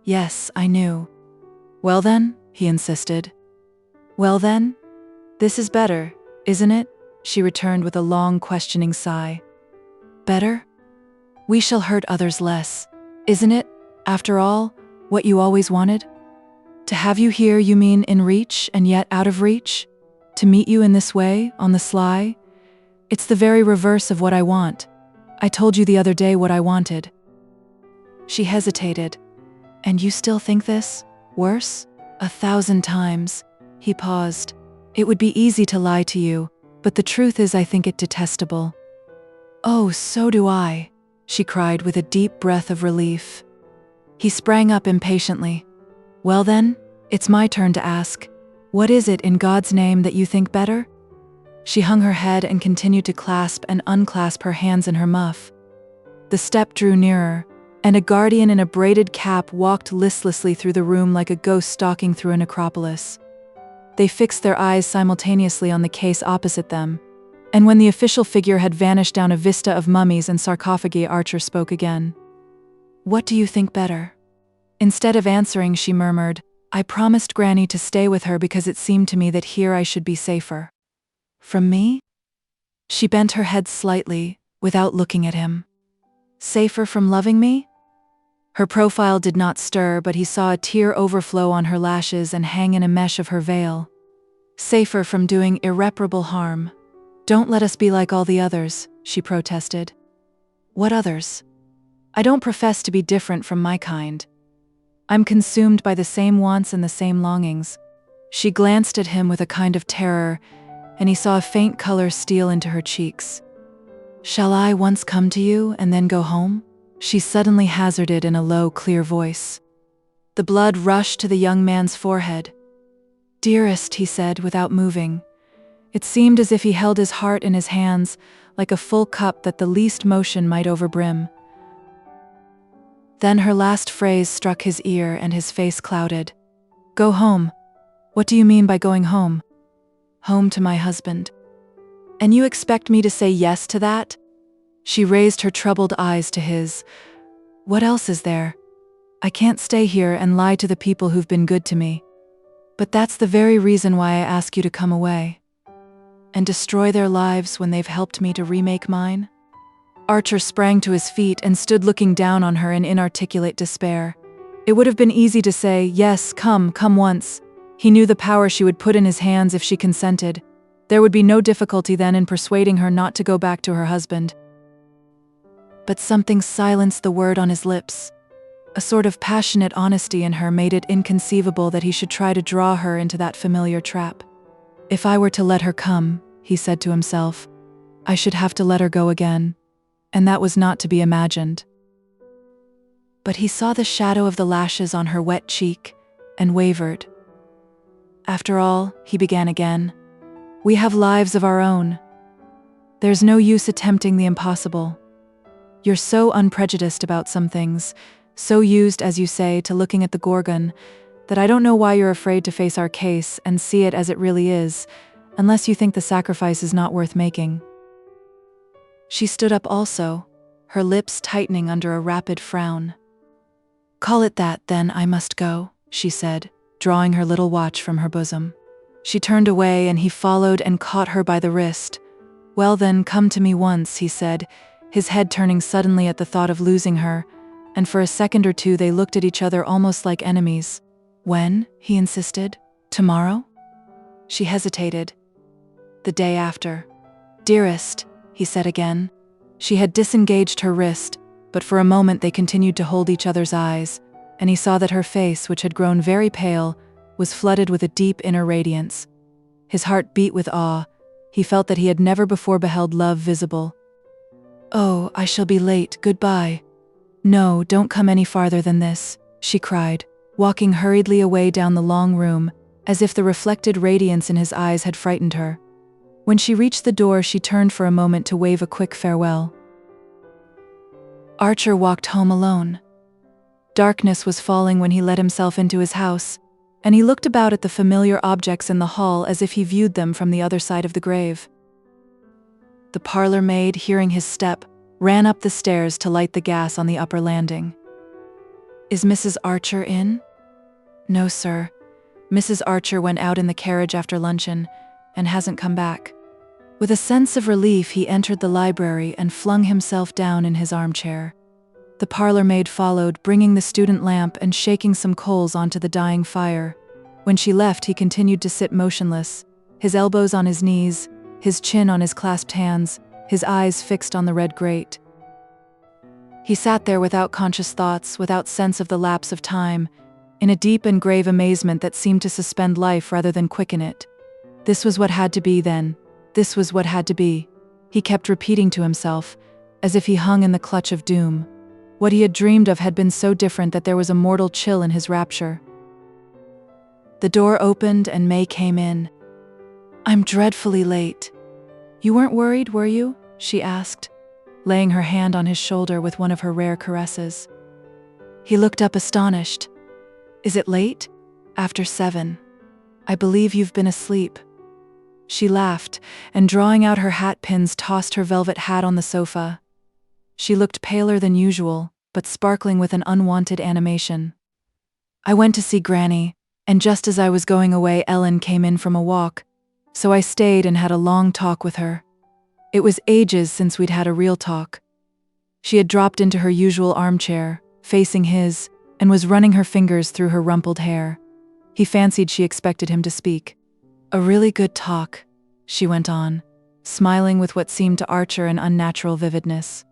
Yes, I knew. Well then, he insisted. Well then? This is better, isn't it? She returned with a long, questioning sigh. Better? We shall hurt others less. Isn't it, after all, what you always wanted? To have you here, you mean in reach and yet out of reach? To meet you in this way, on the sly? It's the very reverse of what I want. I told you the other day what I wanted. She hesitated. And you still think this? Worse? 1,000 times. He paused. It would be easy to lie to you, but the truth is I think it detestable. Oh, so do I, she cried with a deep breath of relief. He sprang up impatiently. Well then, it's my turn to ask. What is it in God's name that you think better? She hung her head and continued to clasp and unclasp her hands in her muff. The step drew nearer, and a guardian in a braided cap walked listlessly through the room like a ghost stalking through a necropolis. They fixed their eyes simultaneously on the case opposite them, and when the official figure had vanished down a vista of mummies and sarcophagi, Archer spoke again. What do you think better? Instead of answering, she murmured, I promised Granny to stay with her because it seemed to me that here I should be safer. From me? She bent her head slightly, without looking at him. Safer from loving me? Her profile did not stir, but he saw a tear overflow on her lashes and hang in a mesh of her veil. Safer from doing irreparable harm. Don't let us be like all the others, she protested. What others? I don't profess to be different from my kind. I'm consumed by the same wants and the same longings. She glanced at him with a kind of terror, and he saw a faint color steal into her cheeks. Shall I once come to you and then go home? She suddenly hazarded in a low, clear voice. The blood rushed to the young man's forehead. Dearest, he said, without moving. It seemed as if he held his heart in his hands, like a full cup that the least motion might overbrim. Then her last phrase struck his ear and his face clouded. Go home. What do you mean by going home? Home to my husband. And you expect me to say yes to that? She raised her troubled eyes to his. What else is there? I can't stay here and lie to the people who've been good to me. But that's the very reason why I ask you to come away. And destroy their lives when they've helped me to remake mine? Archer sprang to his feet and stood looking down on her in inarticulate despair. It would have been easy to say, yes, come once. He knew the power she would put in his hands if she consented. There would be no difficulty then in persuading her not to go back to her husband. But something silenced the word on his lips. A sort of passionate honesty in her made it inconceivable that he should try to draw her into that familiar trap. If I were to let her come, he said to himself, I should have to let her go again, and that was not to be imagined. But he saw the shadow of the lashes on her wet cheek, and wavered. After all, he began again, we have lives of our own. There's no use attempting the impossible. You're so unprejudiced about some things, so used, as you say, to looking at the Gorgon, that I don't know why you're afraid to face our case and see it as it really is, unless you think the sacrifice is not worth making. She stood up also, her lips tightening under a rapid frown. Call it that, then I must go, she said, drawing her little watch from her bosom. She turned away and he followed and caught her by the wrist. Well then, come to me once, he said, his head turning suddenly at the thought of losing her, and for a second or two they looked at each other almost like enemies. When? He insisted. Tomorrow? She hesitated. The day after. Dearest, he said again. She had disengaged her wrist, but for a moment they continued to hold each other's eyes, and he saw that her face, which had grown very pale, was flooded with a deep inner radiance. His heart beat with awe. He felt that he had never before beheld love visible. Oh, I shall be late, goodbye. No, don't come any farther than this, she cried, walking hurriedly away down the long room, as if the reflected radiance in his eyes had frightened her. When she reached the door, she turned for a moment to wave a quick farewell. Archer walked home alone. Darkness was falling when he let himself into his house, and he looked about at the familiar objects in the hall as if he viewed them from the other side of the grave. The parlor maid, hearing his step, ran up the stairs to light the gas on the upper landing. Is Mrs. Archer in? No, sir. Mrs. Archer went out in the carriage after luncheon and hasn't come back. With a sense of relief, he entered the library and flung himself down in his armchair. The parlor maid followed, bringing the student lamp and shaking some coals onto the dying fire. When she left, he continued to sit motionless, his elbows on his knees, his chin on his clasped hands, his eyes fixed on the red grate. He sat there without conscious thoughts, without sense of the lapse of time, in a deep and grave amazement that seemed to suspend life rather than quicken it. This was what had to be then. This was what had to be. He kept repeating to himself, as if he hung in the clutch of doom. What he had dreamed of had been so different that there was a mortal chill in his rapture. The door opened and May came in. I'm dreadfully late. You weren't worried, were you? She asked, laying her hand on his shoulder with one of her rare caresses. He looked up astonished. Is it late? After 7. I believe you've been asleep. She laughed, and drawing out her hat pins, tossed her velvet hat on the sofa. She looked paler than usual, but sparkling with an unwanted animation. I went to see Granny, and just as I was going away, Ellen came in from a walk, so I stayed and had a long talk with her. It was ages since we'd had a real talk. She had dropped into her usual armchair, facing his, and was running her fingers through her rumpled hair. He fancied she expected him to speak. "A really good talk," she went on, smiling with what seemed to Archer an unnatural vividness.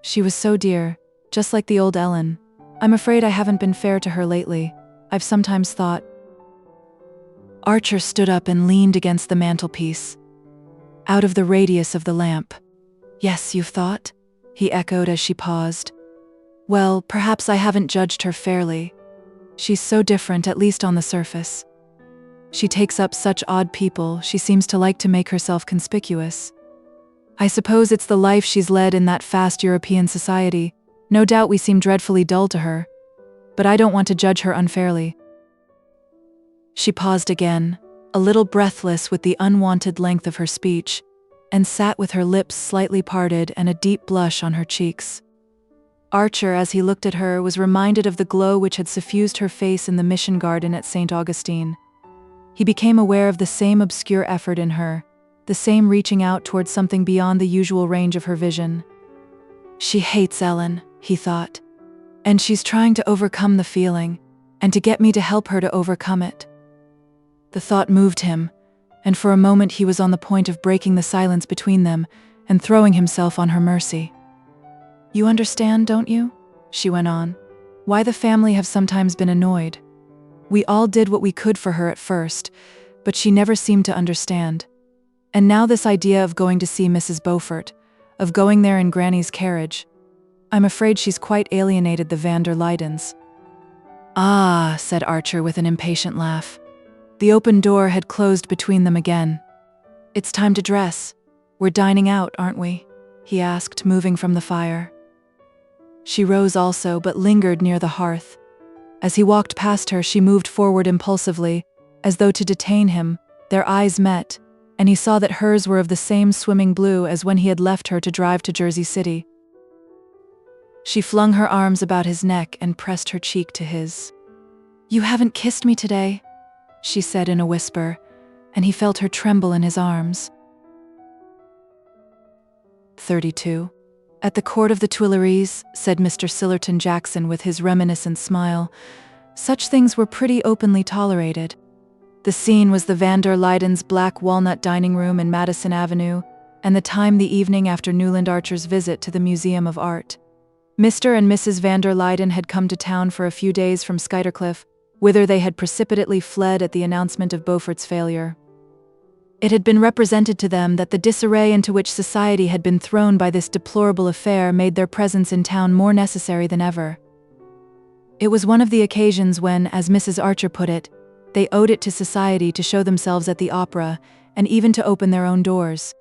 "She was so dear, just like the old Ellen. I'm afraid I haven't been fair to her lately. I've sometimes thought—" Archer stood up and leaned against the mantelpiece, out of the radius of the lamp. "Yes, you've thought?" he echoed as she paused. "Well, perhaps I haven't judged her fairly. She's so different, at least on the surface. She takes up such odd people, she seems to like to make herself conspicuous. I suppose it's the life she's led in that fast European society. No doubt we seem dreadfully dull to her, but I don't want to judge her unfairly." She paused again, a little breathless with the unwanted length of her speech, and sat with her lips slightly parted and a deep blush on her cheeks. Archer, as he looked at her, was reminded of the glow which had suffused her face in the mission garden at St. Augustine. He became aware of the same obscure effort in her, the same reaching out towards something beyond the usual range of her vision. "She hates Ellen," he thought, "and she's trying to overcome the feeling, and to get me to help her to overcome it." The thought moved him, and for a moment he was on the point of breaking the silence between them and throwing himself on her mercy. "You understand, don't you?" she went on. "Why the family have sometimes been annoyed. We all did what we could for her at first, but she never seemed to understand. And now this idea of going to see Mrs. Beaufort, of going there in Granny's carriage. I'm afraid she's quite alienated the van der Luydens." "Ah," said Archer with an impatient laugh. The open door had closed between them again. "It's time to dress. We're dining out, aren't we?" he asked, moving from the fire. She rose also, but lingered near the hearth. As he walked past her, she moved forward impulsively, as though to detain him. Their eyes met, and he saw that hers were of the same swimming blue as when he had left her to drive to Jersey City. She flung her arms about his neck and pressed her cheek to his. "You haven't kissed me today," she said in a whisper, and he felt her tremble in his arms. 32. "At the court of the Tuileries," said Mr. Sillerton Jackson with his reminiscent smile, "such things were pretty openly tolerated. The scene was the van der Luydens' black walnut dining room in Madison Avenue, and the time the evening after Newland Archer's visit to the Museum of Art. Mr. and Mrs. van der Luyden had come to town for a few days from Skuytercliff, whither they had precipitately fled at the announcement of Beaufort's failure. It had been represented to them that the disarray into which society had been thrown by this deplorable affair made their presence in town more necessary than ever. It was one of the occasions when, as Mrs. Archer put it, they owed it to society to show themselves at the opera, and even to open their own doors.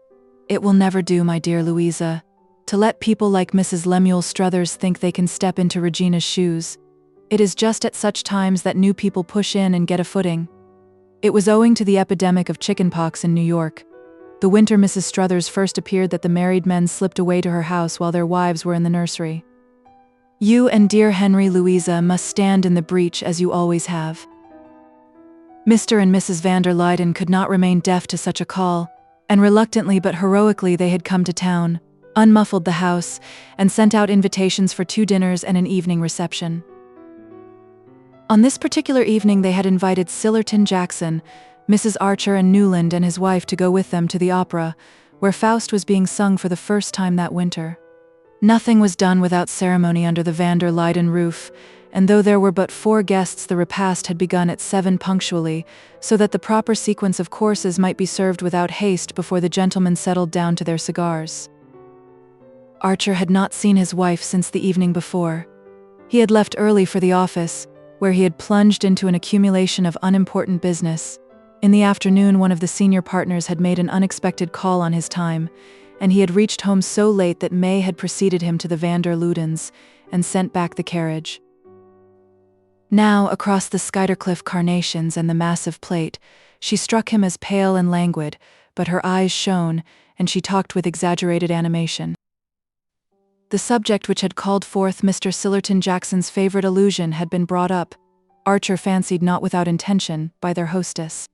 "It will never do, my dear Louisa, to let people like Mrs. Lemuel Struthers think they can step into Regina's shoes. It is just at such times that new people push in and get a footing. It was owing to the epidemic of chickenpox in New York. The winter Mrs. Struthers first appeared that the married men slipped away to her house while their wives were in the nursery. You and dear Henry Louisa must stand in the breach as you always have." Mr. and Mrs. van der Luyden could not remain deaf to such a call, and reluctantly but heroically they had come to town, unmuffled the house, and sent out invitations for 2 dinners and an evening reception. On this particular evening they had invited Sillerton Jackson, Mrs. Archer and Newland and his wife to go with them to the opera, where Faust was being sung for the first time that winter. Nothing was done without ceremony under the van der Luyden roof, and though there were but 4 guests, the repast had begun at 7 punctually, so that the proper sequence of courses might be served without haste before the gentlemen settled down to their cigars. Archer had not seen his wife since the evening before. He had left early for the office, where he had plunged into an accumulation of unimportant business. In the afternoon, one of the senior partners had made an unexpected call on his time, and he had reached home so late that May had preceded him to the van der Luydens and sent back the carriage. Now, across the Skuytercliff carnations and the massive plate, she struck him as pale and languid, but her eyes shone, and she talked with exaggerated animation. The subject which had called forth Mr. Sillerton Jackson's favorite allusion had been brought up, Archer fancied not without intention, by their hostess.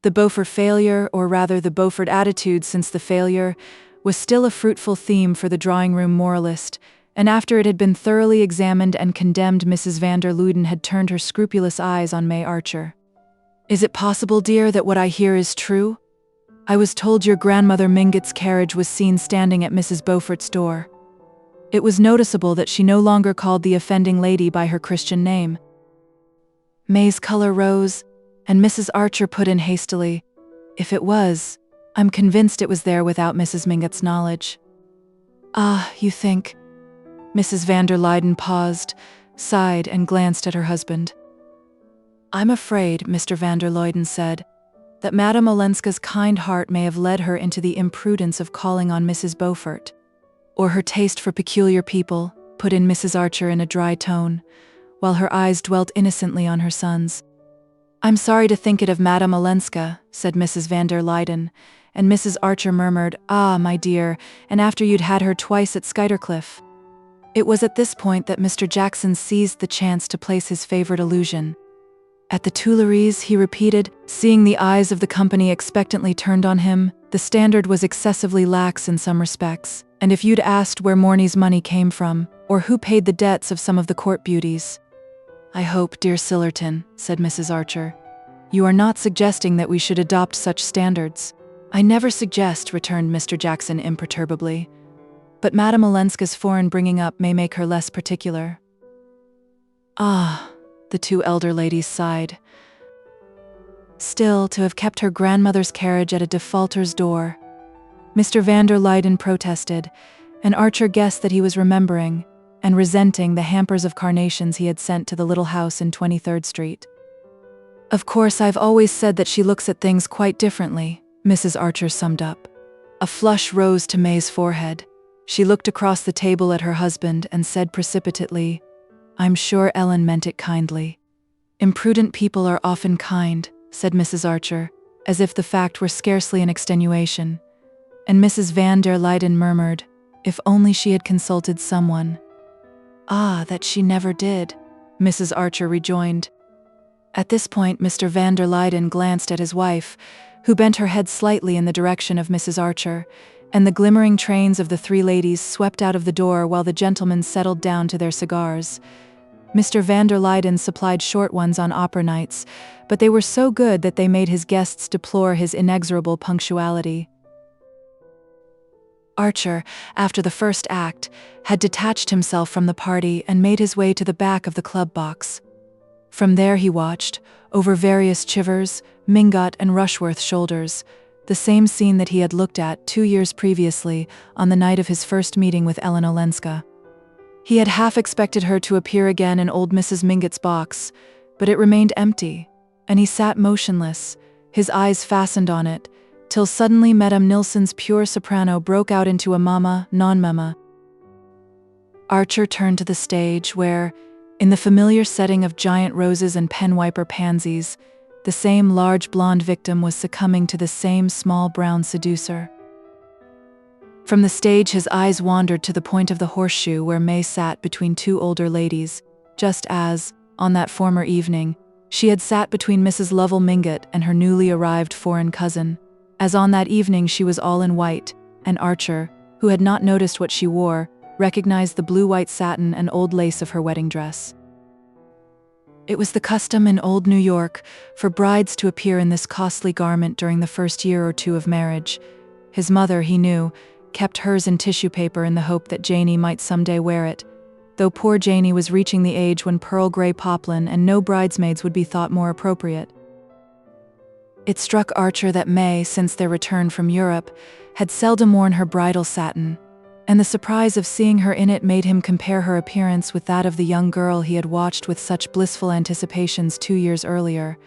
The Beaufort failure, or rather the Beaufort attitude since the failure, was still a fruitful theme for the drawing-room moralist, and after it had been thoroughly examined and condemned, Mrs. van der Luyden had turned her scrupulous eyes on May Archer. "Is it possible, dear, that what I hear is true? I was told your grandmother Mingott's carriage was seen standing at Mrs. Beaufort's door." It was noticeable that she no longer called the offending lady by her Christian name. May's color rose, and Mrs. Archer put in hastily, "If it was, I'm convinced it was there without Mrs. Mingott's knowledge." "Ah, you think?" Mrs. van der Luyden paused, sighed, and glanced at her husband. "I'm afraid," Mr. van der Luyden said, "that Madame Olenska's kind heart may have led her into the imprudence of calling on Mrs. Beaufort." "Or her taste for peculiar people," put in Mrs. Archer in a dry tone, while her eyes dwelt innocently on her son's. "I'm sorry to think it of Madame Olenska," said Mrs. van der Luyden, and Mrs. Archer murmured, "Ah, my dear, and after you'd had her twice at XXIII." It was at this point that Mr. Jackson seized the chance to place his favorite allusion. "At the Tuileries," he repeated, seeing the eyes of the company expectantly turned on him, "the standard was excessively lax in some respects, and if you'd asked where Morney's money came from, or who paid the debts of some of the court beauties—" "I hope, dear Sillerton," said Mrs. Archer, "you are not suggesting that we should adopt such standards." "I never suggest," returned Mr. Jackson imperturbably, "but Madame Olenska's foreign bringing up may make her less particular." "Ah," the two elder ladies sighed. "Still, to have kept her grandmother's carriage at a defaulter's door—" Mr. van der Luyden protested, and Archer guessed that he was remembering and resenting the hampers of carnations he had sent to the little house in 23rd Street. "Of course, I've always said that she looks at things quite differently," Mrs. Archer summed up. A flush rose to May's forehead. She looked across the table at her husband and said precipitately, "I'm sure Ellen meant it kindly." "Imprudent people are often kind," said Mrs. Archer, as if the fact were scarcely an extenuation, and Mrs. van der Luyden murmured, "If only she had consulted someone." "Ah, that she never did," Mrs. Archer rejoined. At this point, Mr. van der Luyden glanced at his wife, who bent her head slightly in the direction of Mrs. Archer, and the glimmering trains of the three ladies swept out of the door while the gentlemen settled down to their cigars. Mr. van der Luyden supplied short ones on opera nights, but they were so good that they made his guests deplore his inexorable punctuality. Archer, after the first act, had detached himself from the party and made his way to the back of the club box. From there he watched, over various Chivers, Mingott, and Rushworth's shoulders, the same scene that he had looked at 2 years previously on the night of his first meeting with Ellen Olenska. He had half expected her to appear again in old Mrs. Mingott's box, but it remained empty, and he sat motionless, his eyes fastened on it, till suddenly Madame Nilsson's pure soprano broke out into a mama, non-mama. Archer turned to the stage where, in the familiar setting of giant roses and pen-wiper pansies, the same large blonde victim was succumbing to the same small brown seducer. From the stage his eyes wandered to the point of the horseshoe where May sat between two older ladies, just as, on that former evening, she had sat between Mrs. Lovell Mingott and her newly arrived foreign cousin. As on that evening she was all in white, and Archer, who had not noticed what she wore, recognized the blue-white satin and old lace of her wedding dress. It was the custom in old New York for brides to appear in this costly garment during the first year or two of marriage. His mother, he knew, kept hers in tissue paper in the hope that Janie might someday wear it, though poor Janie was reaching the age when pearl gray poplin and no bridesmaids would be thought more appropriate. It struck Archer that May, since their return from Europe, had seldom worn her bridal satin, and the surprise of seeing her in it made him compare her appearance with that of the young girl he had watched with such blissful anticipations 2 years earlier.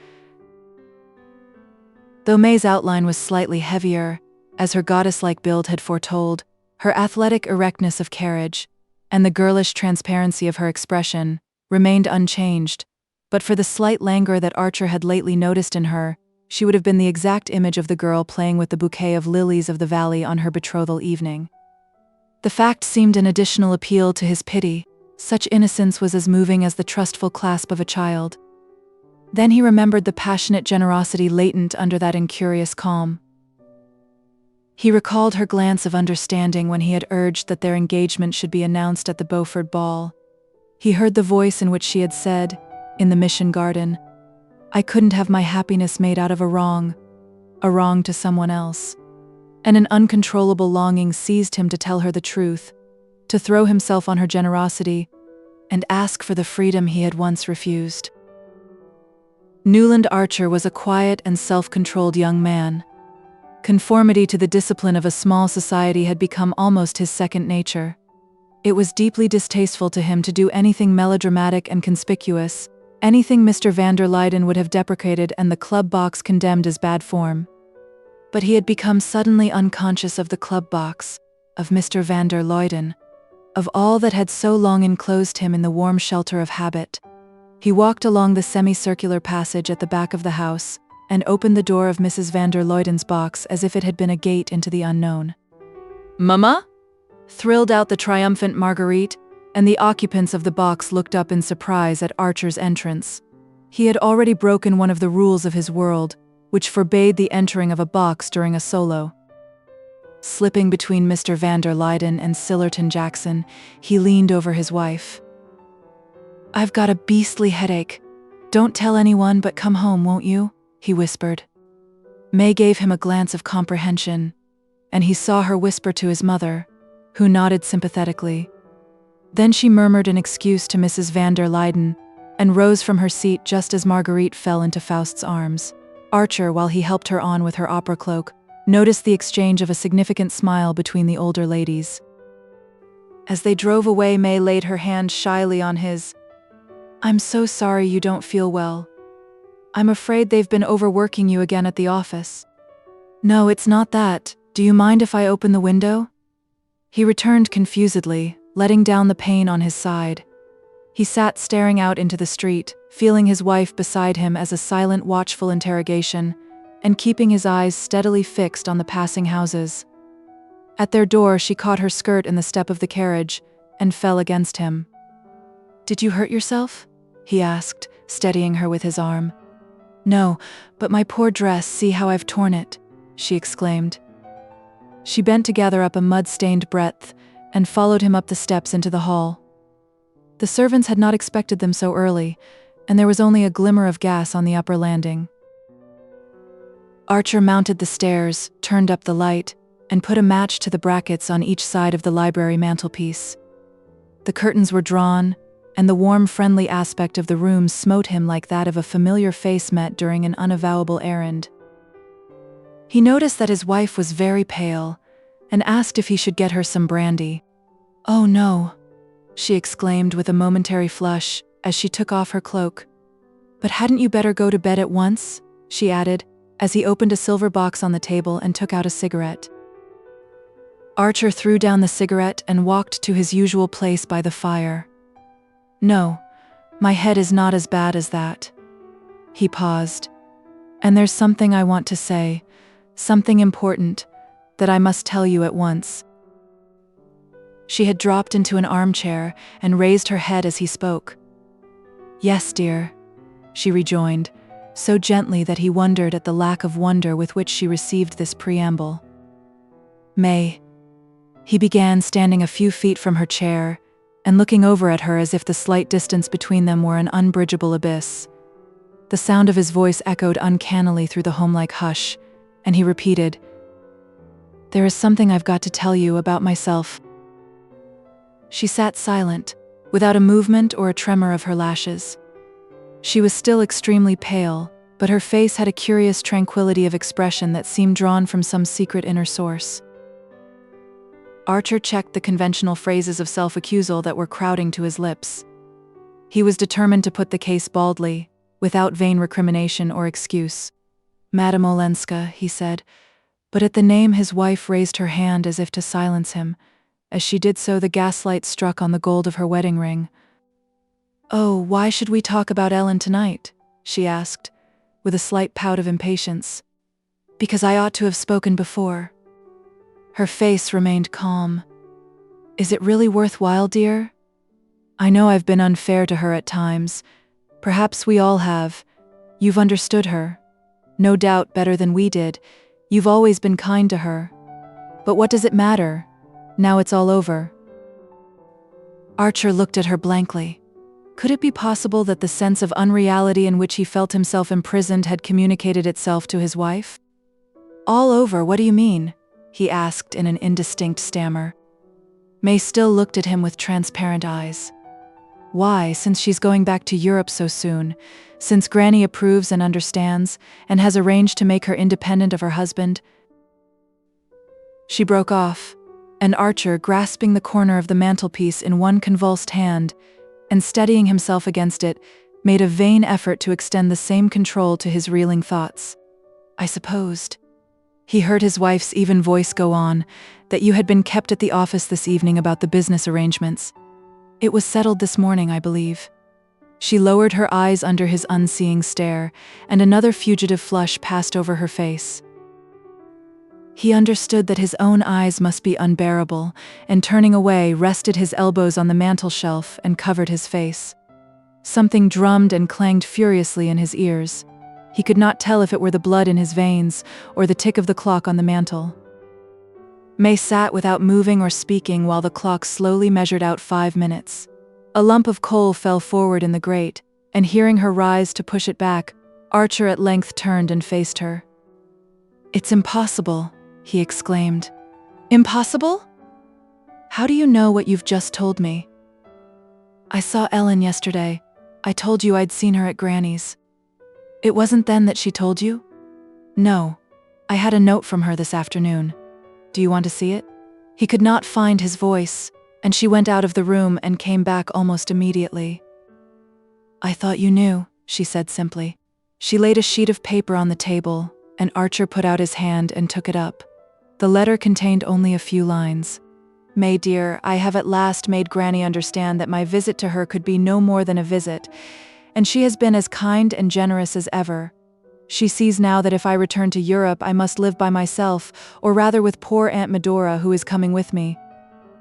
Though May's outline was slightly heavier, as her goddess-like build had foretold, her athletic erectness of carriage, and the girlish transparency of her expression, remained unchanged, but for the slight languor that Archer had lately noticed in her, she would have been the exact image of the girl playing with the bouquet of lilies of the valley on her betrothal evening. The fact seemed an additional appeal to his pity. Such innocence was as moving as the trustful clasp of a child. Then he remembered the passionate generosity latent under that incurious calm. He recalled her glance of understanding when he had urged that their engagement should be announced at the Beaufort ball. He heard the voice in which she had said, in the Mission Garden, "I couldn't have my happiness made out of a wrong to someone else." And an uncontrollable longing seized him to tell her the truth, to throw himself on her generosity, and ask for the freedom he had once refused. Newland Archer was a quiet and self-controlled young man. Conformity to the discipline of a small society had become almost his second nature. It was deeply distasteful to him to do anything melodramatic and conspicuous, anything Mr. van der Luyden would have deprecated and the club box condemned as bad form. But he had become suddenly unconscious of the club box, of Mr. van der Luyden, of all that had so long enclosed him in the warm shelter of habit. He walked along the semicircular passage at the back of the house, and opened the door of Mrs. van der Luyden's box as if it had been a gate into the unknown. "Mama?" thrilled out the triumphant Marguerite, and the occupants of the box looked up in surprise at Archer's entrance. He had already broken one of the rules of his world, which forbade the entering of a box during a solo. Slipping between Mr. van der Luyden and Sillerton Jackson, he leaned over his wife. "I've got a beastly headache. Don't tell anyone, but come home, won't you?" he whispered. May gave him a glance of comprehension, and he saw her whisper to his mother, who nodded sympathetically. Then she murmured an excuse to Mrs. van der Luyden, and rose from her seat just as Marguerite fell into Faust's arms. Archer, while he helped her on with her opera cloak, noticed the exchange of a significant smile between the older ladies. As they drove away, May laid her hand shyly on his. "I'm so sorry you don't feel well. I'm afraid they've been overworking you again at the office." "No, it's not that. Do you mind if I open the window?" He returned confusedly, letting down the pane on his side. He sat staring out into the street, feeling his wife beside him as a silent, watchful interrogation, and keeping his eyes steadily fixed on the passing houses. At their door, she caught her skirt in the step of the carriage, and fell against him. "Did you hurt yourself?" he asked, steadying her with his arm. "No, but my poor dress, see how I've torn it," she exclaimed. She bent to gather up a mud-stained breadth, and followed him up the steps into the hall. The servants had not expected them so early, and there was only a glimmer of gas on the upper landing. Archer mounted the stairs, turned up the light, and put a match to the brackets on each side of the library mantelpiece. The curtains were drawn, and the warm, friendly aspect of the room smote him like that of a familiar face met during an unavowable errand. He noticed that his wife was very pale, and asked if he should get her some brandy. "Oh no," she exclaimed with a momentary flush as she took off her cloak. "But hadn't you better go to bed at once?" she added, as he opened a silver box on the table and took out a cigarette. Archer threw down the cigarette and walked to his usual place by the fire. "No, my head is not as bad as that." He paused. "And there's something I want to say, something important, that I must tell you at once." She had dropped into an armchair and raised her head as he spoke. "Yes, dear," she rejoined, so gently that he wondered at the lack of wonder with which she received this preamble. "May," he began, standing a few feet from her chair, and looking over at her as if the slight distance between them were an unbridgeable abyss. The sound of his voice echoed uncannily through the homelike hush, and he repeated, "There is something I've got to tell you about myself." She sat silent, without a movement or a tremor of her lashes. She was still extremely pale, but her face had a curious tranquility of expression that seemed drawn from some secret inner source. Archer checked the conventional phrases of self-accusal that were crowding to his lips. He was determined to put the case baldly, without vain recrimination or excuse. "Madame Olenska," he said, but at the name his wife raised her hand as if to silence him. As she did so, the gaslight struck on the gold of her wedding ring. "Oh, why should we talk about Ellen tonight?" she asked, with a slight pout of impatience. "Because I ought to have spoken before." Her face remained calm. "Is it really worthwhile, dear? I know I've been unfair to her at times. Perhaps we all have. You've understood her. No doubt better than we did. You've always been kind to her. But what does it matter? Now it's all over. Archer looked at her blankly. Could it be possible that the sense of unreality in which he felt himself imprisoned had communicated itself to his wife? All over, what do you mean? He asked in an indistinct stammer. May still looked at him with transparent eyes. Why, since she's going back to Europe so soon, since Granny approves and understands, and has arranged to make her independent of her husband? She broke off, and Archer, grasping the corner of the mantelpiece in one convulsed hand, and steadying himself against it, made a vain effort to extend the same control to his reeling thoughts. I supposed, he heard his wife's even voice go on, that you had been kept at the office this evening about the business arrangements. It was settled this morning, I believe. She lowered her eyes under his unseeing stare, and another fugitive flush passed over her face. He understood that his own eyes must be unbearable, and turning away, rested his elbows on the mantel shelf and covered his face. Something drummed and clanged furiously in his ears. He could not tell if it were the blood in his veins or the tick of the clock on the mantel. May sat without moving or speaking while the clock slowly measured out 5 minutes. A lump of coal fell forward in the grate, and hearing her rise to push it back, Archer at length turned and faced her. "It's impossible," he exclaimed. "Impossible? How do you know what you've just told me?" "I saw Ellen yesterday. I told you I'd seen her at Granny's." "It wasn't then that she told you?" "No. I had a note from her this afternoon. Do you want to see it?" He could not find his voice, and she went out of the room and came back almost immediately. "I thought you knew," she said simply. She laid a sheet of paper on the table, and Archer put out his hand and took it up. The letter contained only a few lines. "May dear, I have at last made Granny understand that my visit to her could be no more than a visit, and she has been as kind and generous as ever. She sees now that if I return to Europe, I must live by myself, or rather with poor Aunt Medora, who is coming with me.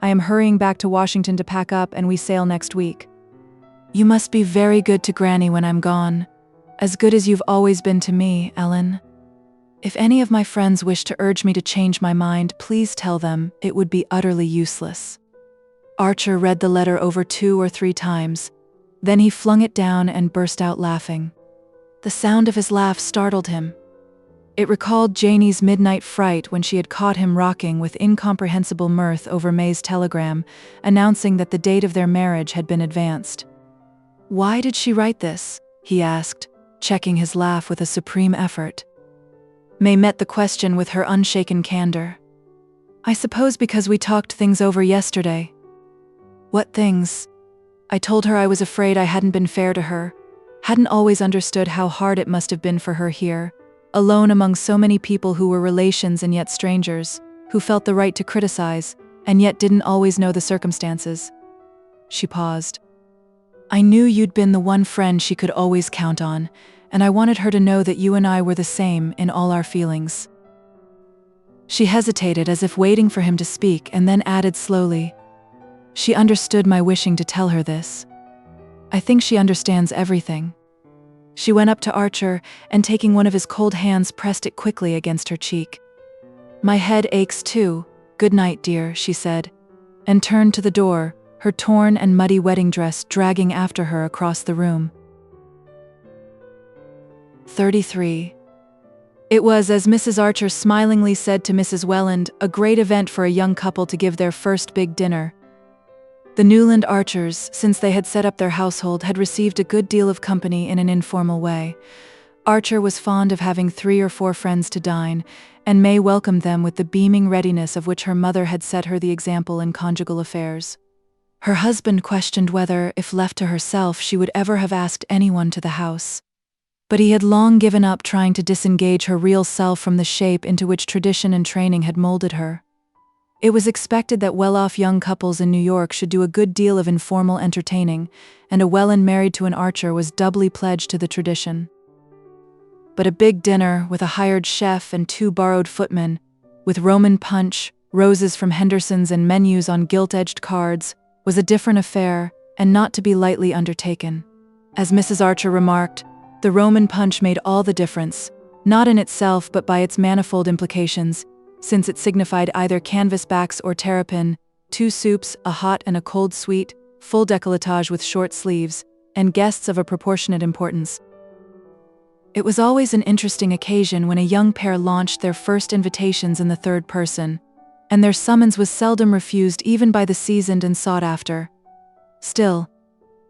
I am hurrying back to Washington to pack up, and we sail next week. You must be very good to Granny when I'm gone, as good as you've always been to me, Ellen. If any of my friends wish to urge me to change my mind, please tell them it would be utterly useless." Archer read the letter over 2 or 3 times. Then he flung it down and burst out laughing. The sound of his laugh startled him. It recalled Janie's midnight fright when she had caught him rocking with incomprehensible mirth over May's telegram, announcing that the date of their marriage had been advanced. "Why did she write this?" he asked, checking his laugh with a supreme effort. May met the question with her unshaken candor. "I suppose because we talked things over yesterday." "What things?" "I told her I was afraid I hadn't been fair to her, hadn't always understood how hard it must have been for her here, alone among so many people who were relations and yet strangers, who felt the right to criticize, and yet didn't always know the circumstances." She paused. "I knew you'd been the one friend she could always count on, and I wanted her to know that you and I were the same in all our feelings." She hesitated as if waiting for him to speak, and then added slowly, "She understood my wishing to tell her this. I think she understands everything." She went up to Archer, and taking one of his cold hands pressed it quickly against her cheek. "My head aches too. Good night, dear," she said, and turned to the door, her torn and muddy wedding dress dragging after her across the room. 33. It was, as Mrs. Archer smilingly said to Mrs. Welland, a great event for a young couple to give their first big dinner. The Newland Archers, since they had set up their household, had received a good deal of company in an informal way. Archer was fond of having 3 or 4 friends to dine, and May welcomed them with the beaming readiness of which her mother had set her the example in conjugal affairs. Her husband questioned whether, if left to herself, she would ever have asked anyone to the house. But he had long given up trying to disengage her real self from the shape into which tradition and training had molded her. It was expected that well-off young couples in New York should do a good deal of informal entertaining, and a Welland married to an Archer was doubly pledged to the tradition. But a big dinner, with a hired chef and 2 borrowed footmen, with Roman punch, roses from Henderson's and menus on gilt-edged cards, was a different affair, and not to be lightly undertaken. As Mrs. Archer remarked, the Roman punch made all the difference, not in itself but by its manifold implications, since it signified either canvas-backs or terrapin, 2 soups, a hot and a cold sweet, full décolletage with short sleeves, and guests of a proportionate importance. It was always an interesting occasion when a young pair launched their first invitations in the third person, and their summons was seldom refused even by the seasoned and sought after. Still,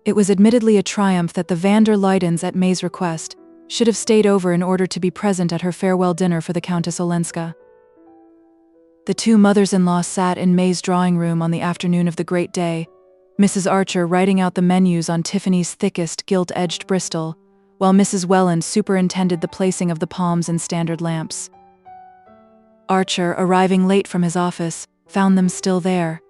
it was admittedly a triumph that the van der Luydens, at May's request, should have stayed over in order to be present at her farewell dinner for the Countess Olenska. The 2 mothers-in-law sat in May's drawing room on the afternoon of the great day, Mrs. Archer writing out the menus on Tiffany's thickest gilt-edged Bristol, while Mrs. Welland superintended the placing of the palms and standard lamps. Archer, arriving late from his office, found them still there.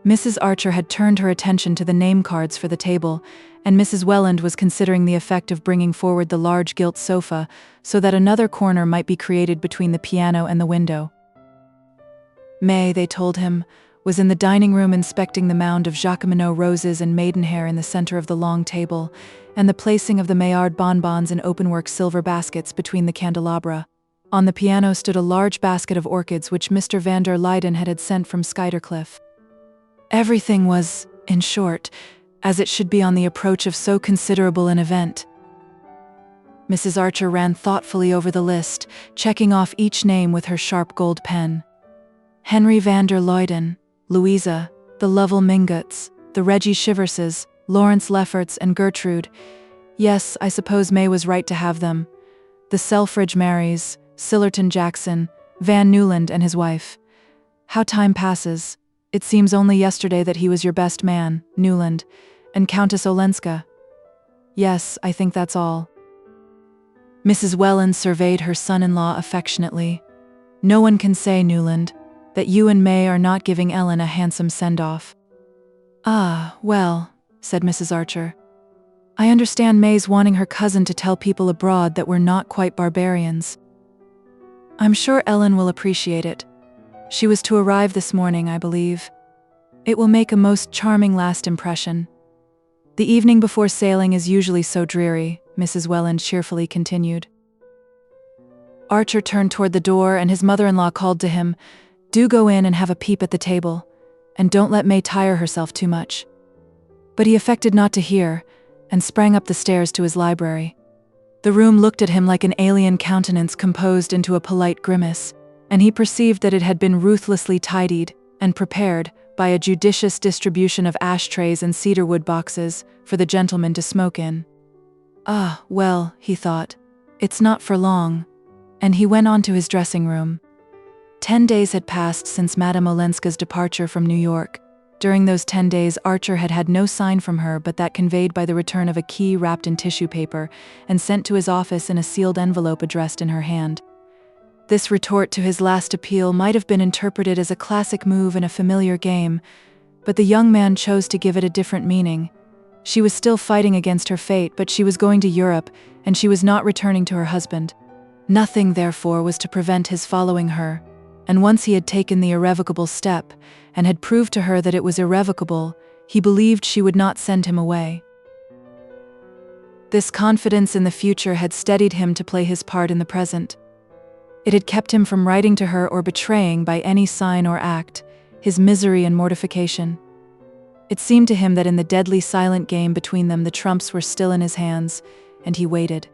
Mrs. Archer had turned her attention to the name cards for the table, and Mrs. Welland was considering the effect of bringing forward the large gilt sofa so that another corner might be created between the piano and the window. May, they told him, was in the dining room inspecting the mound of Jacqueminot roses and maidenhair in the center of the long table, and the placing of the Maillard bonbons in openwork silver baskets between the candelabra. On the piano stood a large basket of orchids which Mr. van der Luyden had sent from Skuytercliff. Everything was, in short, as it should be on the approach of so considerable an event. Mrs. Archer ran thoughtfully over the list, checking off each name with her sharp gold pen. Henry van der Luyden, Louisa, the Lovell Mingots, the Reggie Chiverses, Lawrence Lefferts, and Gertrude. Yes, I suppose May was right to have them. The Selfridge Marys, Sillerton Jackson, Van Newland and his wife. How time passes. It seems only yesterday that he was your best man, Newland, and Countess Olenska. Yes, I think that's all. Mrs. Welland surveyed her son-in-law affectionately. No one can say, Newland, that you and May are not giving Ellen a handsome send-off. Ah, well, said Mrs. Archer. I understand May's wanting her cousin to tell people abroad that we're not quite barbarians. I'm sure Ellen will appreciate it. She was to arrive this morning, I believe. It will make a most charming last impression. The evening before sailing is usually so dreary, Mrs. Welland cheerfully continued. Archer turned toward the door and his mother-in-law called to him, Do go in and have a peep at the table, and don't let May tire herself too much. But he affected not to hear, and sprang up the stairs to his library. The room looked at him like an alien countenance composed into a polite grimace, and he perceived that it had been ruthlessly tidied and prepared by a judicious distribution of ashtrays and cedarwood boxes for the gentlemen to smoke in. Ah, well, he thought, it's not for long, and he went on to his dressing room. 10 days had passed since Madame Olenska's departure from New York. During those 10 days, Archer had had no sign from her but that conveyed by the return of a key wrapped in tissue paper and sent to his office in a sealed envelope addressed in her hand. This retort to his last appeal might have been interpreted as a classic move in a familiar game, but the young man chose to give it a different meaning. She was still fighting against her fate, but she was going to Europe, and she was not returning to her husband. Nothing, therefore, was to prevent his following her, and once he had taken the irrevocable step, and had proved to her that it was irrevocable, he believed she would not send him away. This confidence in the future had steadied him to play his part in the present. It had kept him from writing to her or betraying by any sign or act his misery and mortification. It seemed to him that in the deadly silent game between them the trumps were still in his hands, and he waited.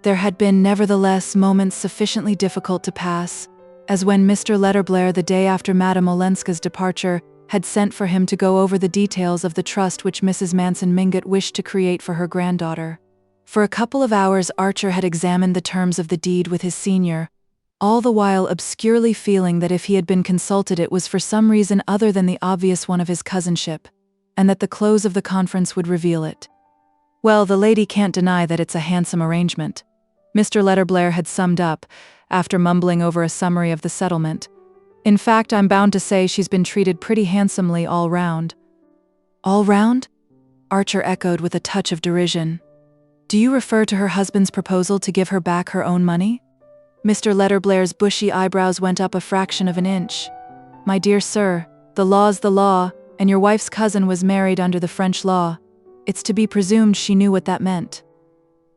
There had been, nevertheless, moments sufficiently difficult to pass, as when Mr. Letterblair, the day after Madame Olenska's departure, had sent for him to go over the details of the trust which Mrs. Manson Mingott wished to create for her granddaughter. For a couple of hours Archer had examined the terms of the deed with his senior, all the while obscurely feeling that if he had been consulted it was for some reason other than the obvious one of his cousinship, and that the close of the conference would reveal it. Well, the lady can't deny that it's a handsome arrangement, Mr. Letterblair had summed up, after mumbling over a summary of the settlement. In fact, I'm bound to say she's been treated pretty handsomely all round. All round? Archer echoed with a touch of derision. Do you refer to her husband's proposal to give her back her own money? Mr. Letterblair's bushy eyebrows went up a fraction of an inch. My dear sir, the law's the law, and your wife's cousin was married under the French law. It's to be presumed she knew what that meant.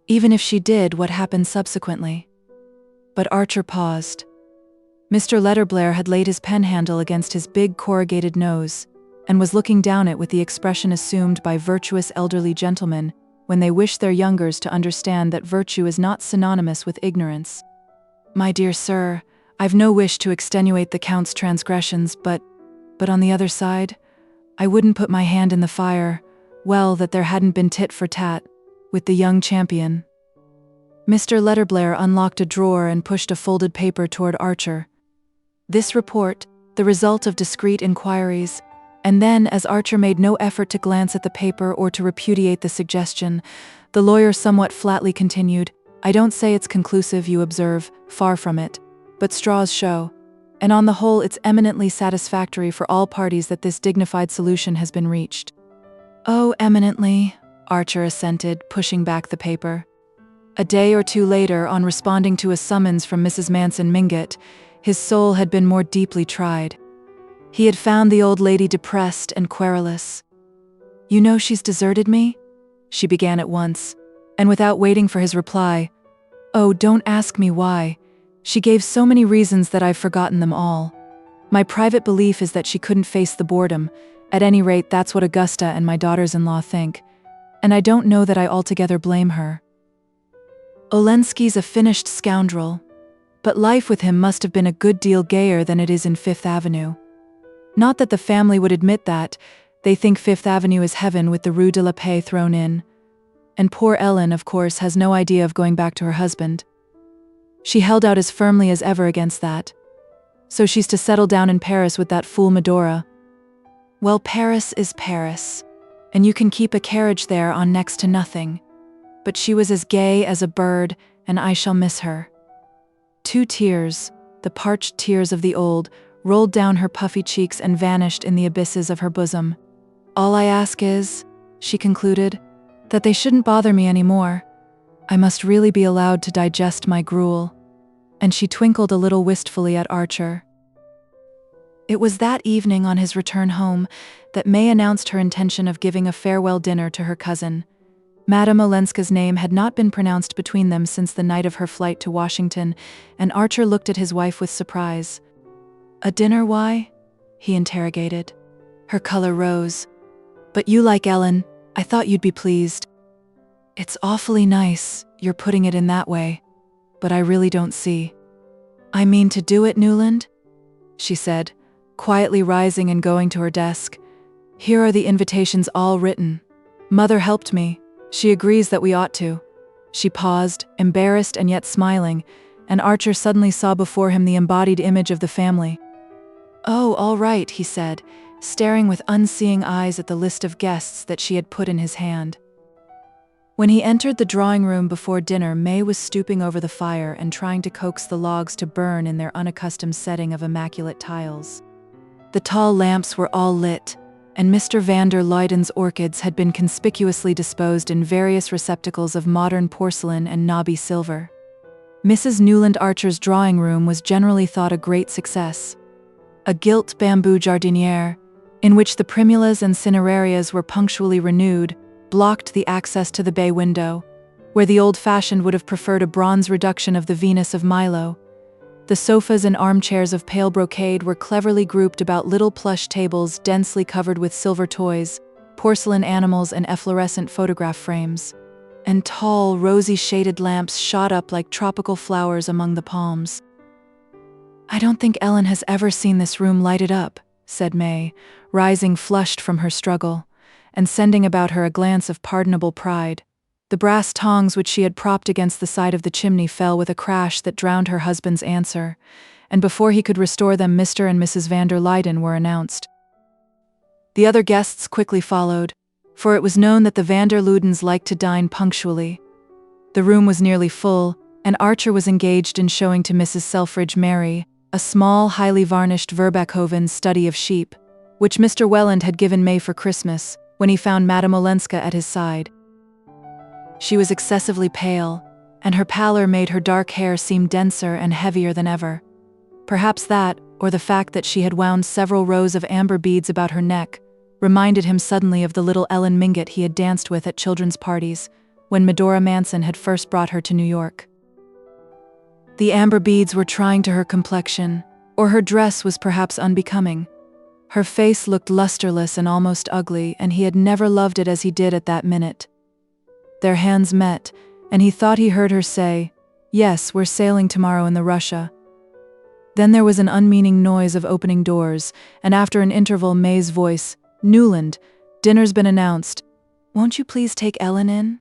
Even if she did, what happened subsequently? But Archer paused. Mr. Letterblair had laid his pen handle against his big corrugated nose, and was looking down it with the expression assumed by virtuous elderly gentlemen when they wish their youngers to understand that virtue is not synonymous with ignorance. "My dear sir, I've no wish to extenuate the Count's transgressions, but on the other side, I wouldn't put my hand in the fire, well, that there hadn't been tit for tat with the young champion." Mr. Letterblair unlocked a drawer and pushed a folded paper toward Archer. This report, the result of discreet inquiries, and then, as Archer made no effort to glance at the paper or to repudiate the suggestion, the lawyer somewhat flatly continued, "I don't say it's conclusive, you observe, far from it, but straws show, and on the whole it's eminently satisfactory for all parties that this dignified solution has been reached." "Oh, eminently," Archer assented, pushing back the paper. A day or two later, on responding to a summons from Mrs. Manson Mingott, his soul had been more deeply tried. He had found the old lady depressed and querulous. "You know she's deserted me?" she began at once, and without waiting for his reply, "Oh, don't ask me why. She gave so many reasons that I've forgotten them all. My private belief is that she couldn't face the boredom. At any rate, that's what Augusta and my daughters-in-law think, and I don't know that I altogether blame her. Olenski's a finished scoundrel, but life with him must have been a good deal gayer than it is in Fifth Avenue. Not that the family would admit that. They think Fifth Avenue is heaven with the Rue de la Paix thrown in. And poor Ellen, of course, has no idea of going back to her husband. She held out as firmly as ever against that. So she's to settle down in Paris with that fool Medora. Well, Paris is Paris, and you can keep a carriage there on next to nothing. But she was as gay as a bird, and I shall miss her." 2 tears, the parched tears of the old, rolled down her puffy cheeks and vanished in the abysses of her bosom. "All I ask is," she concluded, "that they shouldn't bother me any more. I must really be allowed to digest my gruel." And she twinkled a little wistfully at Archer. It was that evening on his return home that May announced her intention of giving a farewell dinner to her cousin. Madame Olenska's name had not been pronounced between them since the night of her flight to Washington, and Archer looked at his wife with surprise. "A dinner, why?" he interrogated. Her color rose. "But you like Ellen. I thought you'd be pleased." "It's awfully nice, you're putting it in that way, but I really don't see." "I mean to do it, Newland," she said, quietly rising and going to her desk. "Here are the invitations all written. Mother helped me. She agrees that we ought to." She paused, embarrassed and yet smiling, and Archer suddenly saw before him the embodied image of the family. "Oh, all right," he said, staring with unseeing eyes at the list of guests that she had put in his hand. When he entered the drawing room before dinner, May was stooping over the fire and trying to coax the logs to burn in their unaccustomed setting of immaculate tiles. The tall lamps were all lit, and Mr. van der Luyden's orchids had been conspicuously disposed in various receptacles of modern porcelain and knobby silver. Mrs. Newland Archer's drawing room was generally thought a great success. A gilt bamboo jardiniere, in which the primulas and cinerarias were punctually renewed, blocked the access to the bay window, where the old-fashioned would have preferred a bronze reduction of the Venus of Milo. The sofas and armchairs of pale brocade were cleverly grouped about little plush tables densely covered with silver toys, porcelain animals and efflorescent photograph frames. And tall, rosy-shaded lamps shot up like tropical flowers among the palms. "I don't think Ellen has ever seen this room lighted up," said May, rising flushed from her struggle, and sending about her a glance of pardonable pride. The brass tongs which she had propped against the side of the chimney fell with a crash that drowned her husband's answer, and before he could restore them, Mr. and Mrs. van der Luyden were announced. The other guests quickly followed, for it was known that the van der Luydens liked to dine punctually. The room was nearly full, and Archer was engaged in showing to Mrs. Selfridge Mary a small, highly varnished Verbeckhoven study of sheep, which Mr. Welland had given May for Christmas, when he found Madame Olenska at his side. She was excessively pale, and her pallor made her dark hair seem denser and heavier than ever. Perhaps that, or the fact that she had wound several rows of amber beads about her neck, reminded him suddenly of the little Ellen Mingott he had danced with at children's parties, when Medora Manson had first brought her to New York. The amber beads were trying to her complexion, Or her dress was perhaps unbecoming. Her face looked lusterless and almost ugly, and he had never loved it as he did at that minute. Their hands met, and he thought he heard her say, "Yes, we're sailing tomorrow in the Russia." Then there was an unmeaning noise of opening doors, and after an interval May's voice, "Newland, dinner's been announced. Won't you please take Ellen in?"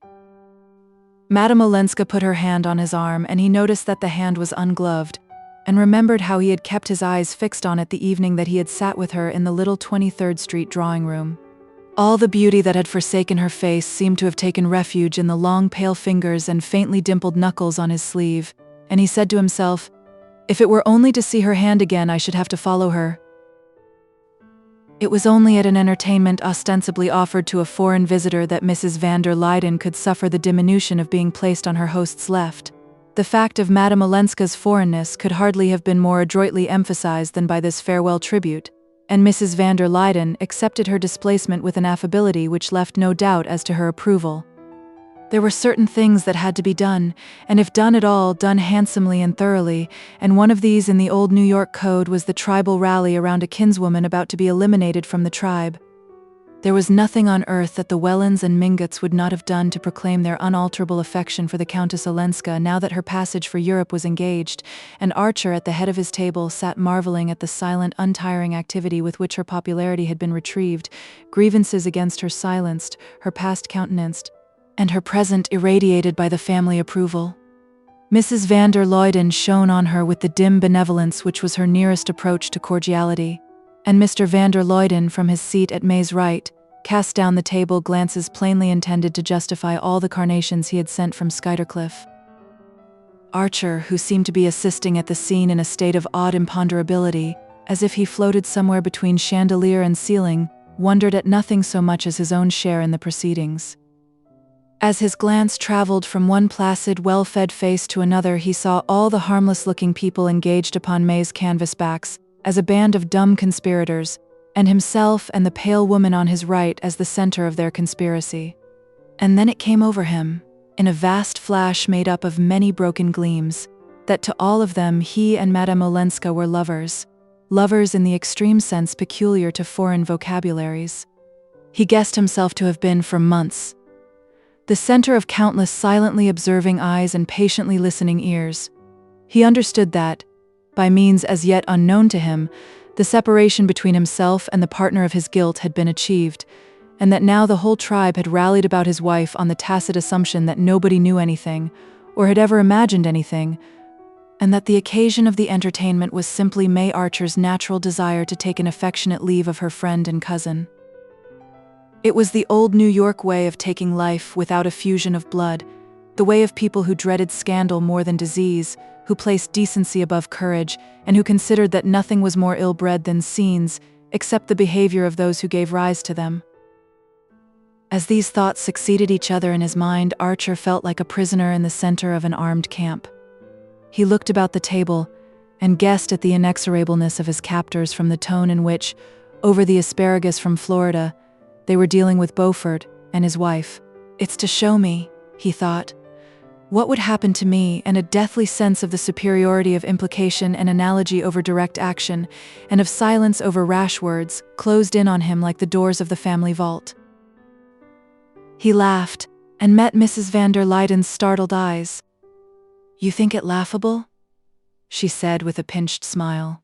Madame Olenska put her hand on his arm, and he noticed that the hand was ungloved, and remembered how he had kept his eyes fixed on it the evening that he had sat with her in the little 23rd Street drawing room. All the beauty that had forsaken her face seemed to have taken refuge in the long pale fingers and faintly dimpled knuckles on his sleeve, and he said to himself, "If it were only to see her hand again, I should have to follow her." It was only at an entertainment ostensibly offered to a foreign visitor that Mrs. van der Luyden could suffer the diminution of being placed on her host's left. The fact of Madame Olenska's foreignness could hardly have been more adroitly emphasized than by this farewell tribute, and Mrs. van der Luyden accepted her displacement with an affability which left no doubt as to her approval. There were certain things that had to be done, and if done at all, done handsomely and thoroughly, and one of these in the old New York Code was the tribal rally around a kinswoman about to be eliminated from the tribe. There was nothing on earth that the Wellens and Mingotts would not have done to proclaim their unalterable affection for the Countess Olenska now that her passage for Europe was engaged, and Archer at the head of his table sat marveling at the silent, untiring activity with which her popularity had been retrieved, grievances against her silenced, her past countenanced, and her present irradiated by the family approval. Mrs. van der Luyden shone on her with the dim benevolence which was her nearest approach to cordiality, and Mr. van der Luyden, from his seat at May's right, cast down the table glances plainly intended to justify all the carnations he had sent from Skuytercliff. Archer, who seemed to be assisting at the scene in a state of odd imponderability, as if he floated somewhere between chandelier and ceiling, wondered at nothing so much as his own share in the proceedings. As his glance traveled from one placid, well-fed face to another, he saw all the harmless-looking people engaged upon May's canvas backs as a band of dumb conspirators, and himself and the pale woman on his right as the center of their conspiracy. And then it came over him, in a vast flash made up of many broken gleams, that to all of them he and Madame Olenska were lovers, lovers in the extreme sense peculiar to foreign vocabularies. He guessed himself to have been for months the center of countless silently observing eyes and patiently listening ears. He understood that, by means as yet unknown to him, the separation between himself and the partner of his guilt had been achieved, and that now the whole tribe had rallied about his wife on the tacit assumption that nobody knew anything, or had ever imagined anything, and that the occasion of the entertainment was simply May Archer's natural desire to take an affectionate leave of her friend and cousin. It was the old New York way of taking life without a fusion of blood, the way of people who dreaded scandal more than disease, who placed decency above courage, and who considered that nothing was more ill-bred than scenes, except the behavior of those who gave rise to them. As these thoughts succeeded each other in his mind, Archer felt like a prisoner in the center of an armed camp. He looked about the table, and guessed at the inexorableness of his captors from the tone in which, over the asparagus from Florida, they were dealing with Beaufort and his wife. "It's to show me," he thought, "what would happen to me," and a deathly sense of the superiority of implication and analogy over direct action, and of silence over rash words, closed in on him like the doors of the family vault. He laughed, and met Mrs. van der Luyden's startled eyes. "You think it laughable?" she said with a pinched smile.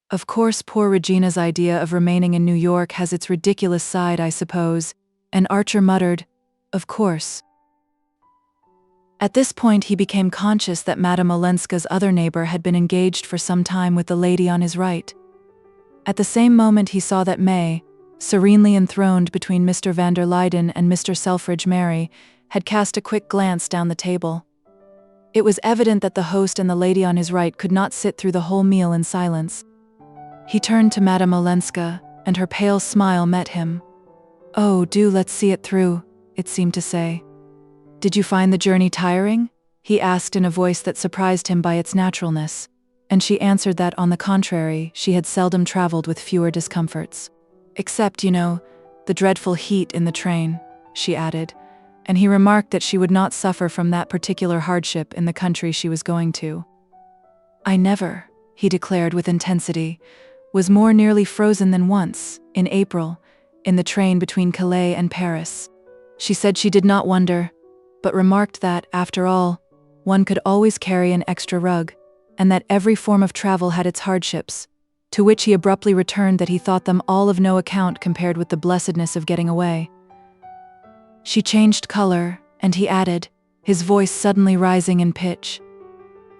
"Of course, poor Regina's idea of remaining in New York has its ridiculous side, I suppose," and Archer muttered, "Of course." At this point he became conscious that Madame Olenska's other neighbor had been engaged for some time with the lady on his right. At the same moment he saw that May, serenely enthroned between Mr. van der Luyden and Mr. Selfridge Merry, had cast a quick glance down the table. It was evident that the host and the lady on his right could not sit through the whole meal in silence. He turned to Madame Olenska, and her pale smile met him. "Oh, do let's see it through," it seemed to say. "Did you find the journey tiring?" he asked in a voice that surprised him by its naturalness, and she answered that, on the contrary, she had seldom traveled with fewer discomforts. "Except, the dreadful heat in the train," she added, and he remarked that she would not suffer from that particular hardship in the country she was going to. "I never," he declared with intensity, was more nearly frozen than once, in April, in the train between Calais and Paris. She said she did not wonder, but remarked that, after all, one could always carry an extra rug, and that every form of travel had its hardships, to which he abruptly returned that he thought them all of no account compared with the blessedness of getting away. She changed color, and he added, his voice suddenly rising in pitch,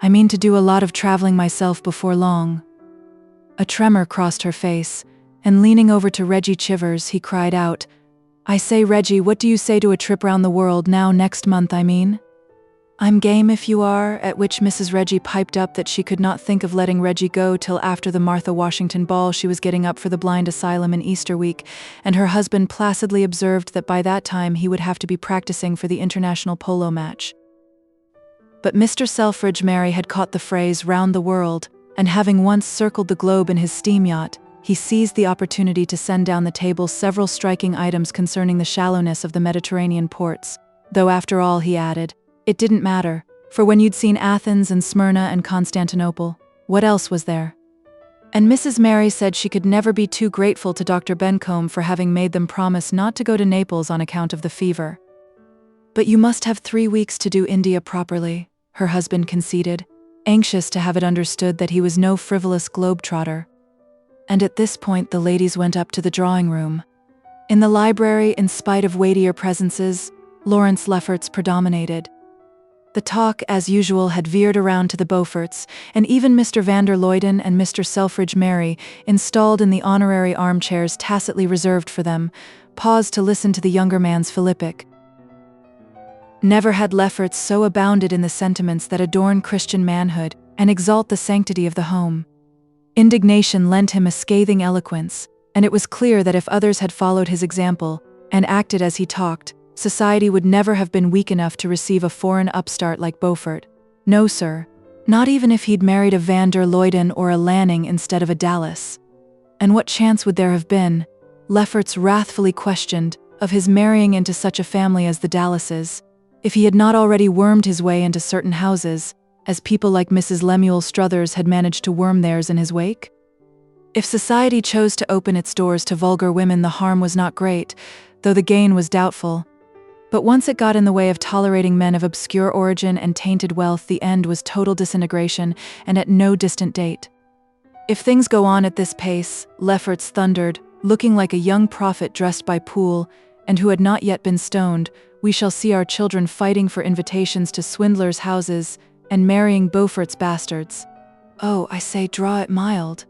"I mean to do a lot of traveling myself before long." A tremor crossed her face, and leaning over to Reggie Chivers, he cried out, "I say, Reggie, what do you say to a trip round the world now next month, I mean?" "I'm game if you are," at which Mrs. Reggie piped up that she could not think of letting Reggie go till after the Martha Washington ball she was getting up for the blind asylum in Easter week, and her husband placidly observed that by that time he would have to be practicing for the international polo match. But Mr. Selfridge Merry had caught the phrase "round the world," and having once circled the globe in his steam yacht, he seized the opportunity to send down the table several striking items concerning the shallowness of the Mediterranean ports, though after all, he added, it didn't matter, for when you'd seen Athens and Smyrna and Constantinople, what else was there? And Mrs. Mary said she could never be too grateful to Dr. Bencomb for having made them promise not to go to Naples on account of the fever. "But you must have 3 weeks to do India properly," her husband conceded, anxious to have it understood that he was no frivolous globetrotter. And at this point the ladies went up to the drawing room. In the library, in spite of weightier presences, Lawrence Lefferts predominated. The talk, as usual, had veered around to the Beauforts, and even Mr. van der Luyden and Mr. Selfridge Merry, installed in the honorary armchairs tacitly reserved for them, paused to listen to the younger man's philippic. Never had Lefferts so abounded in the sentiments that adorn Christian manhood and exalt the sanctity of the home. Indignation lent him a scathing eloquence, and it was clear that if others had followed his example and acted as he talked, society would never have been weak enough to receive a foreign upstart like Beaufort. No, sir. Not even if he'd married a van der Luyden or a Lanning instead of a Dallas. And what chance would there have been, Lefferts wrathfully questioned, of his marrying into such a family as the Dallases, if he had not already wormed his way into certain houses, as people like Mrs. Lemuel Struthers had managed to worm theirs in his wake? If society chose to open its doors to vulgar women, the harm was not great, though the gain was doubtful. But once it got in the way of tolerating men of obscure origin and tainted wealth, the end was total disintegration, and at no distant date. "If things go on at this pace," Lefferts thundered, looking like a young prophet dressed by Poole, and who had not yet been stoned, "we shall see our children fighting for invitations to swindlers' houses and marrying Beaufort's bastards." "Oh, I say, draw it mild,"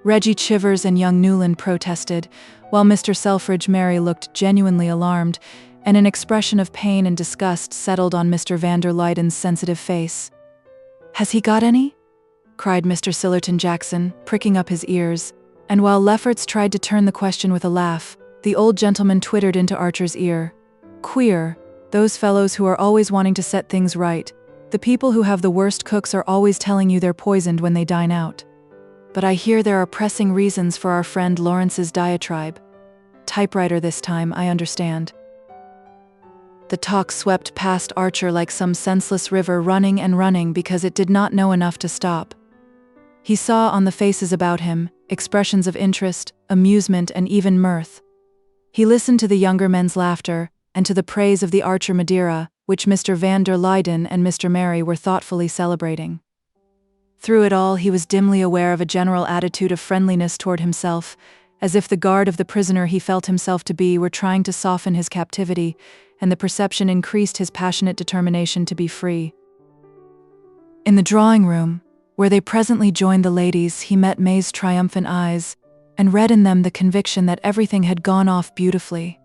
Reggie Chivers and young Newland protested, while Mr. Selfridge Merry looked genuinely alarmed, and an expression of pain and disgust settled on Mr. van der Luyden's sensitive face. "Has he got any?" cried Mr. Sillerton Jackson, pricking up his ears, and while Lefferts tried to turn the question with a laugh, the old gentleman twittered into Archer's ear. "Queer, those fellows who are always wanting to set things right. The people who have the worst cooks are always telling you they're poisoned when they dine out. But I hear there are pressing reasons for our friend Lawrence's diatribe. Typewriter this time, I understand." The talk swept past Archer like some senseless river, running and running because it did not know enough to stop. He saw on the faces about him expressions of interest, amusement, and even mirth. He listened to the younger men's laughter and to the praise of the Archer Madeira, which Mr. van der Luyden and Mr. Merry were thoughtfully celebrating. Through it all, he was dimly aware of a general attitude of friendliness toward himself, as if the guard of the prisoner he felt himself to be were trying to soften his captivity, and the perception increased his passionate determination to be free. In the drawing room, where they presently joined the ladies, he met May's triumphant eyes, and read in them the conviction that everything had gone off beautifully.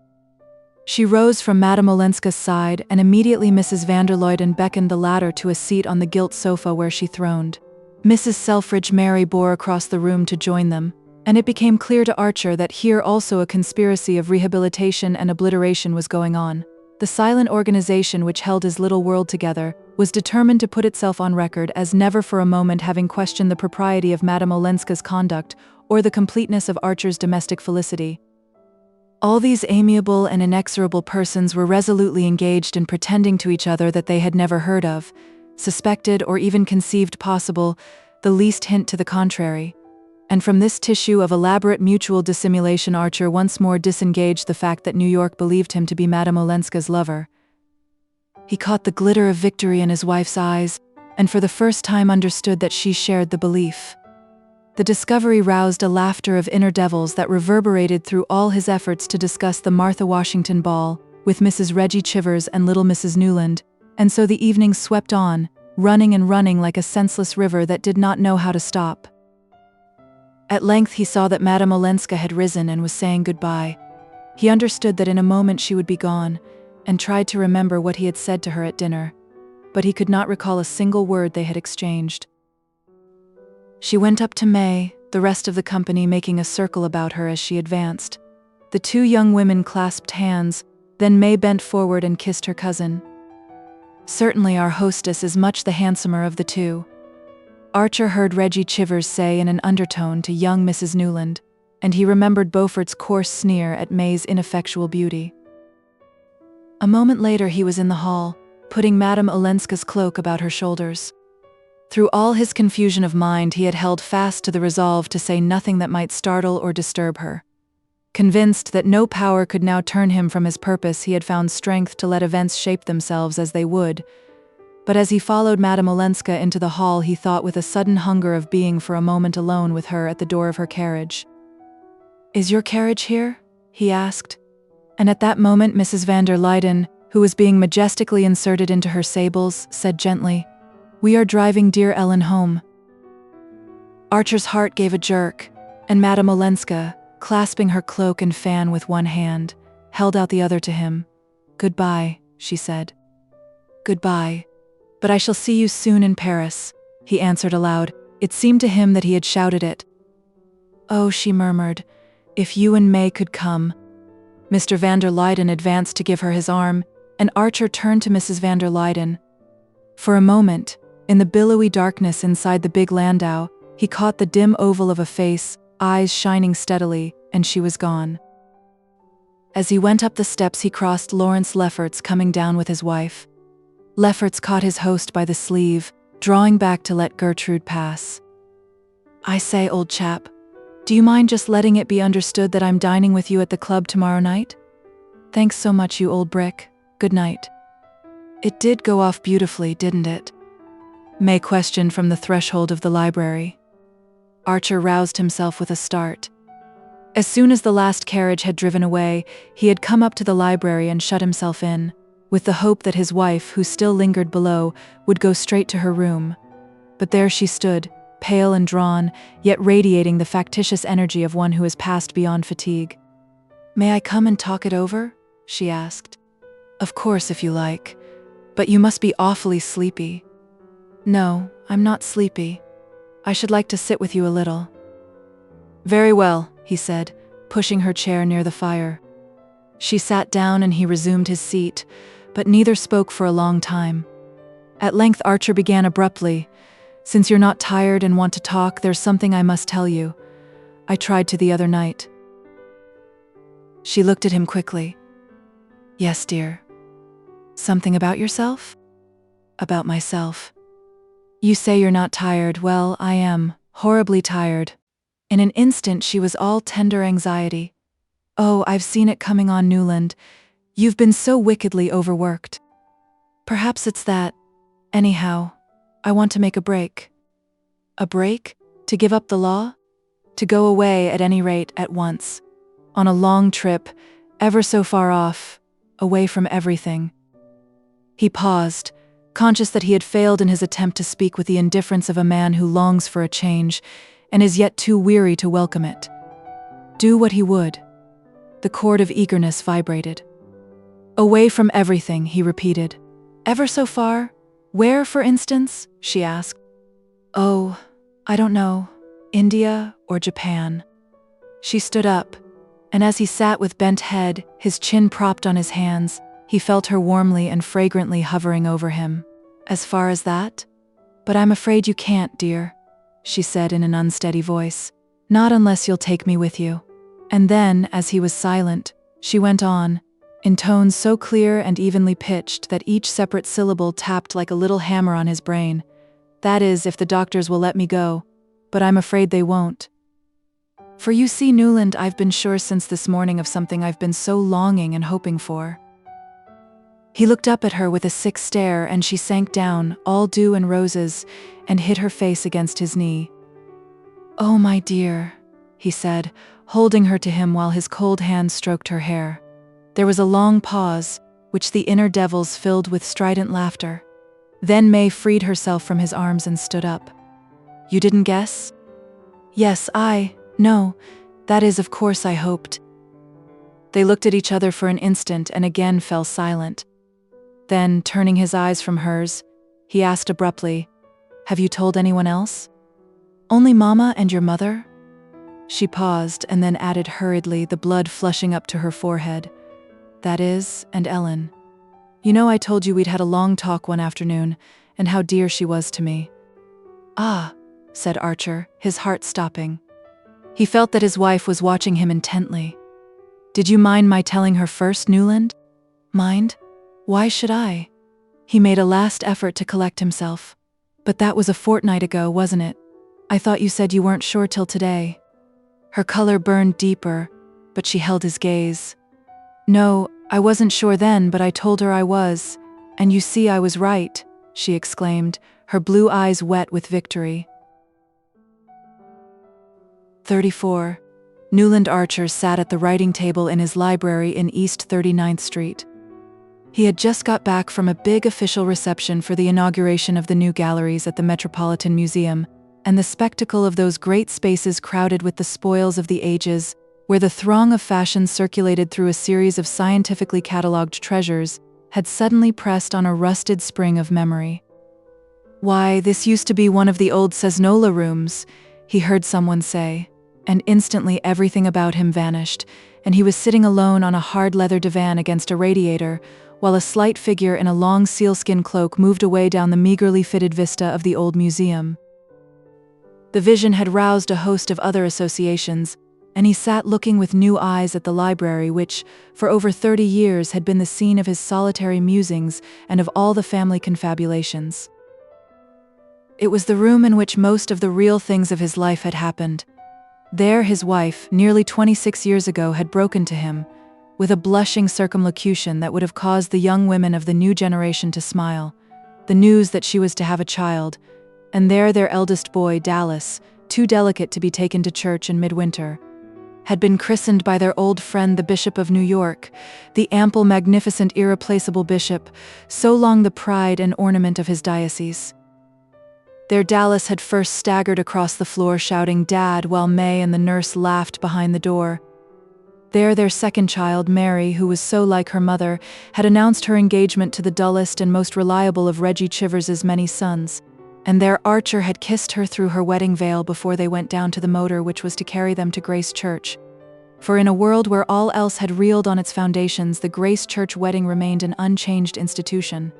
She rose from Madame Olenska's side, and immediately Mrs. van der Luyden beckoned the latter to a seat on the gilt sofa where she throned. Mrs. Selfridge Merry bore across the room to join them, and it became clear to Archer that here also a conspiracy of rehabilitation and obliteration was going on. The silent organization which held his little world together was determined to put itself on record as never for a moment having questioned the propriety of Madame Olenska's conduct or the completeness of Archer's domestic felicity. All these amiable and inexorable persons were resolutely engaged in pretending to each other that they had never heard of, suspected, or even conceived possible the least hint to the contrary. And from this tissue of elaborate mutual dissimulation, Archer once more disengaged the fact that New York believed him to be Madame Olenska's lover. He caught the glitter of victory in his wife's eyes, and for the first time understood that she shared the belief. The discovery roused a laughter of inner devils that reverberated through all his efforts to discuss the Martha Washington ball with Mrs. Reggie Chivers and little Mrs. Newland, and so the evening swept on, running and running like a senseless river that did not know how to stop. At length he saw that Madame Olenska had risen and was saying goodbye. He understood that in a moment she would be gone, and tried to remember what he had said to her at dinner, but he could not recall a single word they had exchanged. She went up to May, the rest of the company making a circle about her as she advanced. The two young women clasped hands, then May bent forward and kissed her cousin. "Certainly our hostess is much the handsomer of the two," Archer heard Reggie Chivers say in an undertone to young Mrs. Newland, and he remembered Beaufort's coarse sneer at May's ineffectual beauty. A moment later he was in the hall, putting Madame Olenska's cloak about her shoulders. Through all his confusion of mind, he had held fast to the resolve to say nothing that might startle or disturb her. Convinced that no power could now turn him from his purpose, he had found strength to let events shape themselves as they would. But as he followed Madame Olenska into the hall, he thought with a sudden hunger of being for a moment alone with her at the door of her carriage. "Is your carriage here?" he asked. And at that moment Mrs. van der Luyden, who was being majestically inserted into her sables, said gently, "We are driving dear Ellen home." Archer's heart gave a jerk, and Madame Olenska, clasping her cloak and fan with one hand, held out the other to him. "Goodbye," she said. "Goodbye. But I shall see you soon in Paris," he answered aloud. It seemed to him that he had shouted it. "Oh," she murmured, "if you and May could come." Mr. van der Luyden advanced to give her his arm, and Archer turned to Mrs. van der Luyden. For a moment, in the billowy darkness inside the big landau, he caught the dim oval of a face, eyes shining steadily, and she was gone. As he went up the steps he crossed Lawrence Lefferts coming down with his wife. Lefferts caught his host by the sleeve, drawing back to let Gertrude pass. "I say, old chap, do you mind just letting it be understood that I'm dining with you at the club tomorrow night? Thanks so much, you old brick. Good night." "It did go off beautifully, didn't it?" May questioned from the threshold of the library. Archer roused himself with a start. As soon as the last carriage had driven away, he had come up to the library and shut himself in, with the hope that his wife, who still lingered below, would go straight to her room. But there she stood, pale and drawn, yet radiating the factitious energy of one who has passed beyond fatigue. "May I come and talk it over?" she asked. "Of course, if you like. But you must be awfully sleepy." "No, I'm not sleepy. I should like to sit with you a little." "Very well," he said, pushing her chair near the fire. She sat down and he resumed his seat, but neither spoke for a long time. At length Archer began abruptly, "Since you're not tired and want to talk, there's something I must tell you. I tried to the other night." She looked at him quickly. "Yes, dear." "Something about yourself?" "About myself." "You say you're not tired. Well, I am, horribly tired." In an instant she was all tender anxiety. "Oh, I've seen it coming on, Newland. You've been so wickedly overworked." "Perhaps it's that. Anyhow, I want to make a break." "A break? To give up the law?" "To go away, at any rate, at once. On a long trip, ever so far off, away from everything." He paused, conscious that he had failed in his attempt to speak with the indifference of a man who longs for a change and is yet too weary to welcome it. Do what he would. The chord of eagerness vibrated. "Away from everything," he repeated. "Ever so far? Where, for instance?" she asked. "Oh, I don't know. India or Japan." She stood up, and as he sat with bent head, his chin propped on his hands, he felt her warmly and fragrantly hovering over him. "As far as that? But I'm afraid you can't, dear," she said in an unsteady voice. "Not unless you'll take me with you." And then, as he was silent, she went on, in tones so clear and evenly pitched that each separate syllable tapped like a little hammer on his brain. That is, if the doctors will let me go, but I'm afraid they won't. For you see, Newland, I've been sure since this morning of something I've been so longing and hoping for." He looked up at her with a sick stare, and she sank down, all dew and roses, and hid her face against his knee. "Oh, my dear," he said, holding her to him while his cold hand stroked her hair. There was a long pause, which the inner devils filled with strident laughter. Then May freed herself from his arms and stood up. "You didn't guess?" "Yes, no, that is, of course I hoped." They looked at each other for an instant and again fell silent. Then, turning his eyes from hers, he asked abruptly, "Have you told anyone else?" "Only Mama and your mother?" She paused and then added hurriedly, the blood flushing up to her forehead, "That is, and Ellen. You know, I told you we'd had a long talk one afternoon, and how dear she was to me." "Ah," said Archer, his heart stopping. He felt that his wife was watching him intently. "Did you mind my telling her first, Newland?" "Mind? Why should I?" He made a last effort to collect himself. "But that was a fortnight ago, wasn't it? I thought you said you weren't sure till today." Her color burned deeper, but she held his gaze. "No, I wasn't sure then, but I told her I was, and you see I was right," she exclaimed, her blue eyes wet with victory. 34. Newland Archer sat at the writing table in his library in East 39th Street. He had just got back from a big official reception for the inauguration of the new galleries at the Metropolitan Museum, and the spectacle of those great spaces crowded with the spoils of the ages, where the throng of fashion circulated through a series of scientifically catalogued treasures, had suddenly pressed on a rusted spring of memory. "Why, this used to be one of the old Cesnola rooms," he heard someone say, and instantly everything about him vanished, and he was sitting alone on a hard leather divan against a radiator, while a slight figure in a long sealskin cloak moved away down the meagerly fitted vista of the old museum. The vision had roused a host of other associations, and he sat looking with new eyes at the library which, for over 30 years, had been the scene of his solitary musings and of all the family confabulations. It was the room in which most of the real things of his life had happened. There his wife, nearly 26 years ago, had broken to him, with a blushing circumlocution that would have caused the young women of the new generation to smile, the news that she was to have a child, and there their eldest boy, Dallas, too delicate to be taken to church in midwinter, had been christened by their old friend the Bishop of New York, the ample, magnificent, irreplaceable bishop, so long the pride and ornament of his diocese. Their Dallas had first staggered across the floor shouting "Dad," while May and the nurse laughed behind the door. There their second child, Mary, who was so like her mother, had announced her engagement to the dullest and most reliable of Reggie Chivers's many sons, and there Archer had kissed her through her wedding veil before they went down to the motor which was to carry them to Grace Church. For in a world where all else had reeled on its foundations, the Grace Church wedding remained an unchanged institution.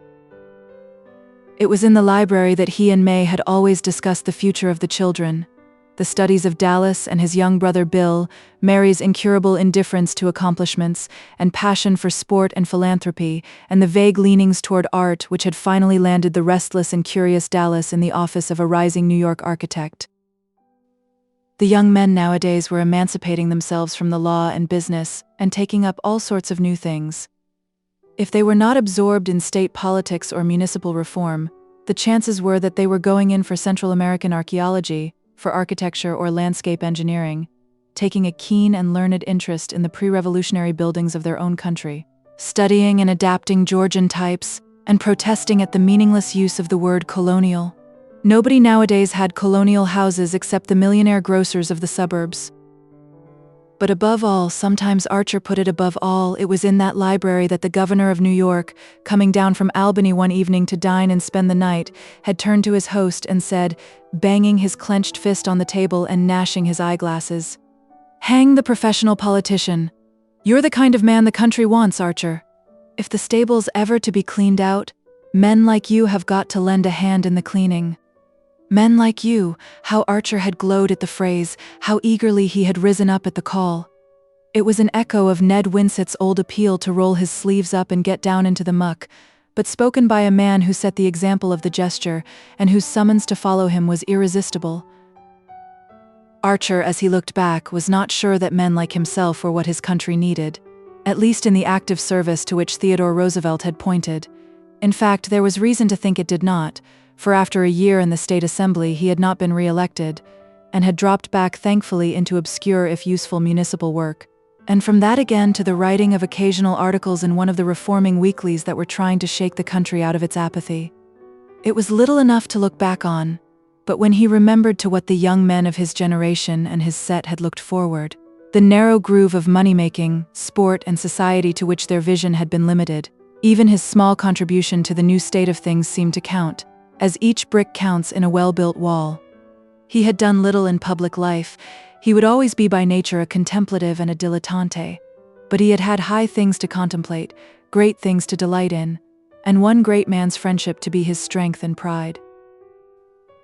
It was in the library that he and May had always discussed the future of the children, the studies of Dallas and his young brother Bill, Mary's incurable indifference to accomplishments and passion for sport and philanthropy, and the vague leanings toward art which had finally landed the restless and curious Dallas in the office of a rising New York architect. The young men nowadays were emancipating themselves from the law and business and taking up all sorts of new things. If they were not absorbed in state politics or municipal reform, the chances were that they were going in for Central American archaeology, for architecture or landscape engineering, taking a keen and learned interest in the pre-revolutionary buildings of their own country, studying and adapting Georgian types, and protesting at the meaningless use of the word colonial. Nobody nowadays had colonial houses except the millionaire grocers of the suburbs. But above all, sometimes Archer put it above all, it was in that library that the governor of New York, coming down from Albany one evening to dine and spend the night, had turned to his host and said, banging his clenched fist on the table and gnashing his eyeglasses, "Hang the professional politician. You're the kind of man the country wants, Archer. If the stable's ever to be cleaned out, men like you have got to lend a hand in the cleaning." Men like you, how Archer had glowed at the phrase, how eagerly he had risen up at the call. It was an echo of Ned Winsett's old appeal to roll his sleeves up and get down into the muck, but spoken by a man who set the example of the gesture and whose summons to follow him was irresistible. Archer, as he looked back, was not sure that men like himself were what his country needed, at least in the active service to which Theodore Roosevelt had pointed. In fact, there was reason to think it did not, for after a year in the State Assembly he had not been re-elected, and had dropped back thankfully into obscure if useful municipal work, and from that again to the writing of occasional articles in one of the reforming weeklies that were trying to shake the country out of its apathy. It was little enough to look back on, but when he remembered to what the young men of his generation and his set had looked forward, the narrow groove of money-making, sport, and society to which their vision had been limited, even his small contribution to the new state of things seemed to count, as each brick counts in a well-built wall. He had done little in public life. He would always be by nature a contemplative and a dilettante, but he had had high things to contemplate, great things to delight in, and one great man's friendship to be his strength and pride.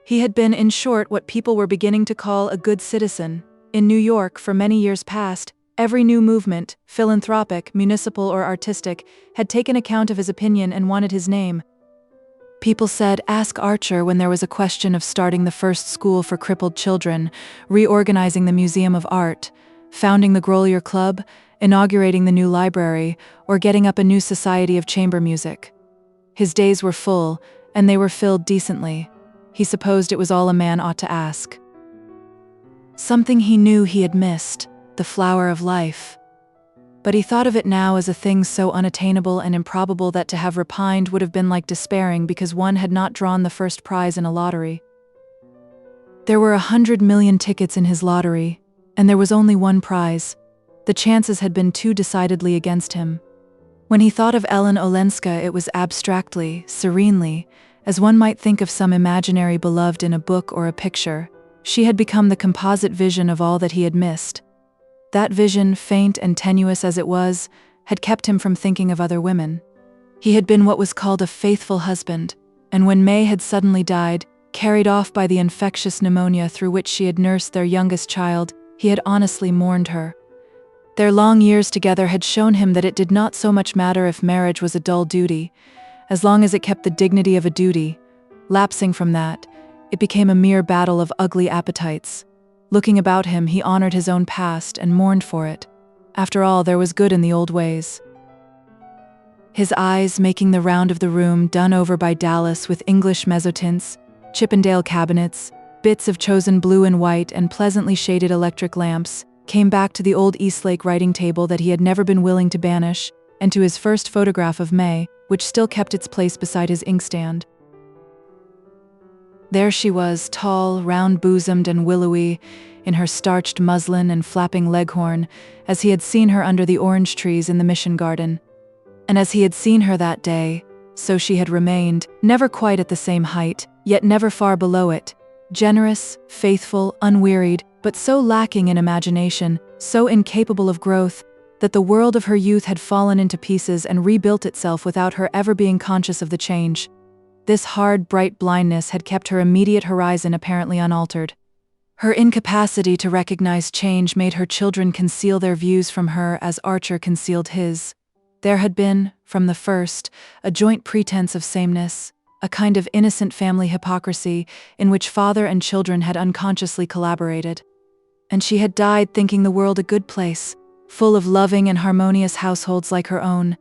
He had been, in short, what people were beginning to call a good citizen. In New York, for many years past, every new movement, philanthropic, municipal, or artistic, had taken account of his opinion and wanted his name. People said, "Ask Archer," when there was a question of starting the first school for crippled children, reorganizing the Museum of Art, founding the Grolier Club, inaugurating the new library, or getting up a new society of chamber music. His days were full, and they were filled decently. He supposed it was all a man ought to ask. Something he knew he had missed, the flower of life. But he thought of it now as a thing so unattainable and improbable that to have repined would have been like despairing because one had not drawn the first prize in a lottery. There were 100 million tickets in his lottery, and there was only one prize. The chances had been too decidedly against him. When he thought of Ellen Olenska, it was abstractly, serenely, as one might think of some imaginary beloved in a book or a picture. She had become the composite vision of all that he had missed. That vision, faint and tenuous as it was, had kept him from thinking of other women. He had been what was called a faithful husband, and when May had suddenly died, carried off by the infectious pneumonia through which she had nursed their youngest child, he had honestly mourned her. Their long years together had shown him that it did not so much matter if marriage was a dull duty, as long as it kept the dignity of a duty. Lapsing from that, it became a mere battle of ugly appetites. Looking about him, he honored his own past and mourned for it. After all, there was good in the old ways. His eyes making the round of the room, done over by Dallas with English mezzotints, Chippendale cabinets, bits of chosen blue and white and pleasantly shaded electric lamps, came back to the old Eastlake writing table that he had never been willing to banish, and to his first photograph of May, which still kept its place beside his inkstand. There she was, tall, round-bosomed and willowy, in her starched muslin and flapping leghorn, as he had seen her under the orange trees in the Mission Garden. And as he had seen her that day, so she had remained, never quite at the same height, yet never far below it, generous, faithful, unwearied, but so lacking in imagination, so incapable of growth, that the world of her youth had fallen into pieces and rebuilt itself without her ever being conscious of the change. This hard, bright blindness had kept her immediate horizon apparently unaltered. Her incapacity to recognize change made her children conceal their views from her as Archer concealed his. There had been, from the first, a joint pretense of sameness, a kind of innocent family hypocrisy in which father and children had unconsciously collaborated. And she had died thinking the world a good place, full of loving and harmonious households like her own,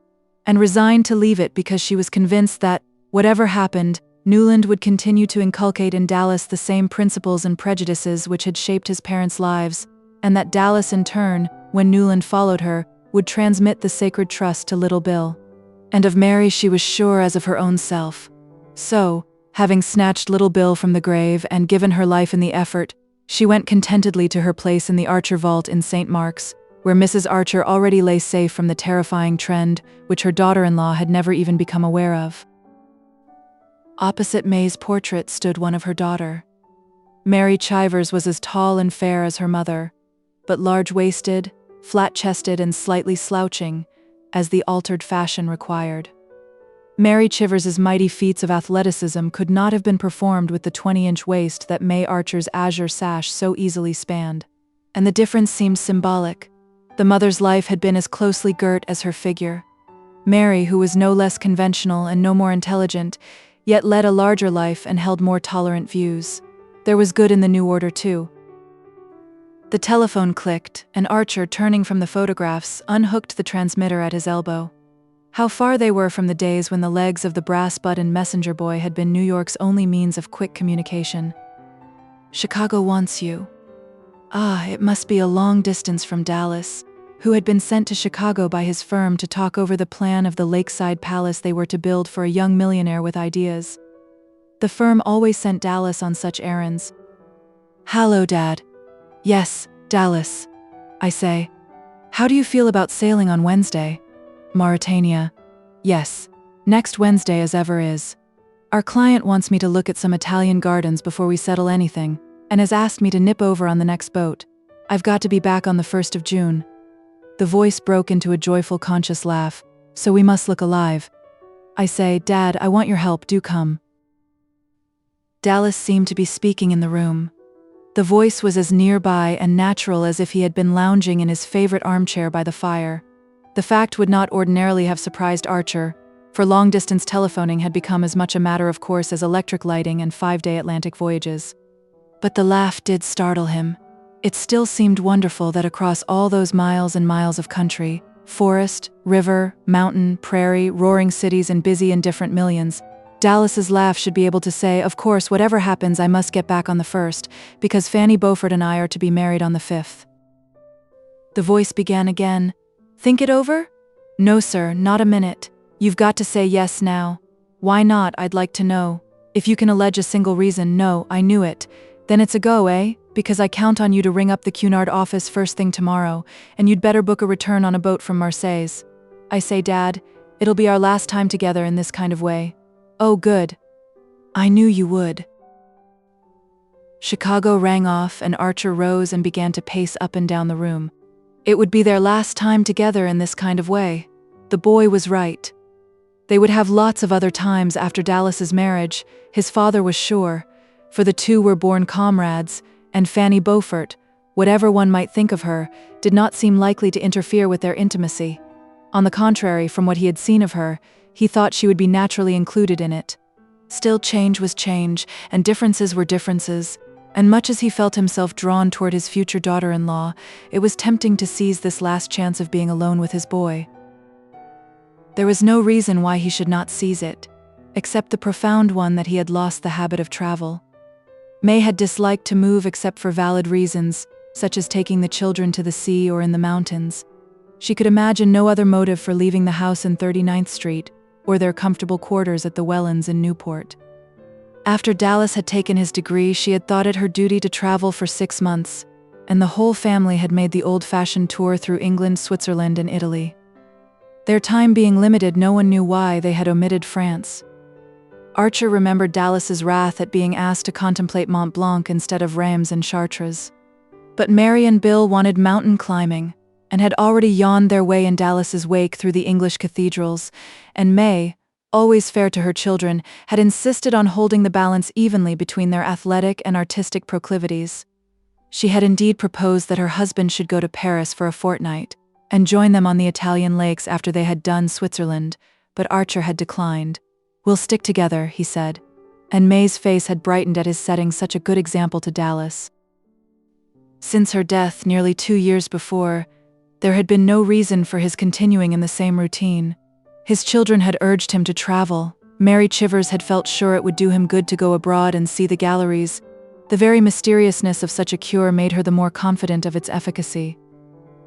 and resigned to leave it because she was convinced that, whatever happened, Newland would continue to inculcate in Dallas the same principles and prejudices which had shaped his parents' lives, and that Dallas in turn, when Newland followed her, would transmit the sacred trust to little Bill. And of Mary she was sure as of her own self. So, having snatched little Bill from the grave and given her life in the effort, she went contentedly to her place in the Archer vault in St. Mark's, where Mrs. Archer already lay safe from the terrifying trend which her daughter-in-law had never even become aware of. Opposite May's portrait stood one of her daughter. Mary Chivers was as tall and fair as her mother, but large-waisted, flat-chested and slightly slouching, as the altered fashion required. Mary Chivers's mighty feats of athleticism could not have been performed with the 20-inch waist that May Archer's azure sash so easily spanned. And the difference seemed symbolic. The mother's life had been as closely girt as her figure. Mary, who was no less conventional and no more intelligent, yet led a larger life and held more tolerant views. There was good in the new order, too. The telephone clicked, and Archer, turning from the photographs, unhooked the transmitter at his elbow. How far they were from the days when the legs of the brass-buttoned messenger boy had been New York's only means of quick communication. "Chicago wants you." Ah, it must be a long distance from Dallas, who had been sent to Chicago by his firm to talk over the plan of the lakeside palace they were to build for a young millionaire with ideas. The firm always sent Dallas on such errands. "Hello, Dad." "Yes, Dallas." I say. "How do you feel about sailing on Wednesday?" "Mauritania." "Yes, next Wednesday as ever is. Our client wants me to look at some Italian gardens before we settle anything, and has asked me to nip over on the next boat. I've got to be back on the 1st of June. The voice broke into a joyful, conscious laugh. "So we must look alive." I say, "Dad, I want your help, do come." Dallas seemed to be speaking in the room. The voice was as nearby and natural as if he had been lounging in his favorite armchair by the fire. The fact would not ordinarily have surprised Archer, for long-distance telephoning had become as much a matter of course as electric lighting and 5-day Atlantic voyages. But the laugh did startle him. It still seemed wonderful that across all those miles and miles of country, forest, river, mountain, prairie, roaring cities and busy and different millions, Dallas's laugh should be able to say, "Of course, whatever happens, I must get back on the 1st, because Fanny Beaufort and I are to be married on the 5th. The voice began again. "Think it over?" "No, sir, not a minute. You've got to say yes now." "Why not, I'd like to know. If you can allege a single reason." "No, I knew it." "Then it's a go, eh? Because I count on you to ring up the Cunard office first thing tomorrow, and you'd better book a return on a boat from Marseilles." I say, "Dad, it'll be our last time together in this kind of way." "Oh, good. I knew you would." Chicago rang off, and Archer rose and began to pace up and down the room. It would be their last time together in this kind of way. The boy was right. They would have lots of other times after Dallas's marriage, his father was sure, for the two were born comrades, and Fanny Beaufort, whatever one might think of her, did not seem likely to interfere with their intimacy. On the contrary, from what he had seen of her, he thought she would be naturally included in it. Still, change was change, and differences were differences, and much as he felt himself drawn toward his future daughter-in-law, it was tempting to seize this last chance of being alone with his boy. There was no reason why he should not seize it, except the profound one that he had lost the habit of travel. May had disliked to move except for valid reasons, such as taking the children to the sea or in the mountains. She could imagine no other motive for leaving the house in 39th Street, or their comfortable quarters at the Wellens in Newport. After Dallas had taken his degree, she had thought it her duty to travel for 6 months, and the whole family had made the old-fashioned tour through England, Switzerland, and Italy. Their time being limited, no one knew why they had omitted France. Archer remembered Dallas's wrath at being asked to contemplate Mont Blanc instead of Reims and Chartres. But Mary and Bill wanted mountain climbing, and had already yawned their way in Dallas's wake through the English cathedrals, and May, always fair to her children, had insisted on holding the balance evenly between their athletic and artistic proclivities. She had indeed proposed that her husband should go to Paris for a fortnight, and join them on the Italian lakes after they had done Switzerland, but Archer had declined. "We'll stick together," he said, and May's face had brightened at his setting such a good example to Dallas. Since her death nearly 2 years before, there had been no reason for his continuing in the same routine. His children had urged him to travel. Mary Chivers had felt sure it would do him good to go abroad and see the galleries. The very mysteriousness of such a cure made her the more confident of its efficacy.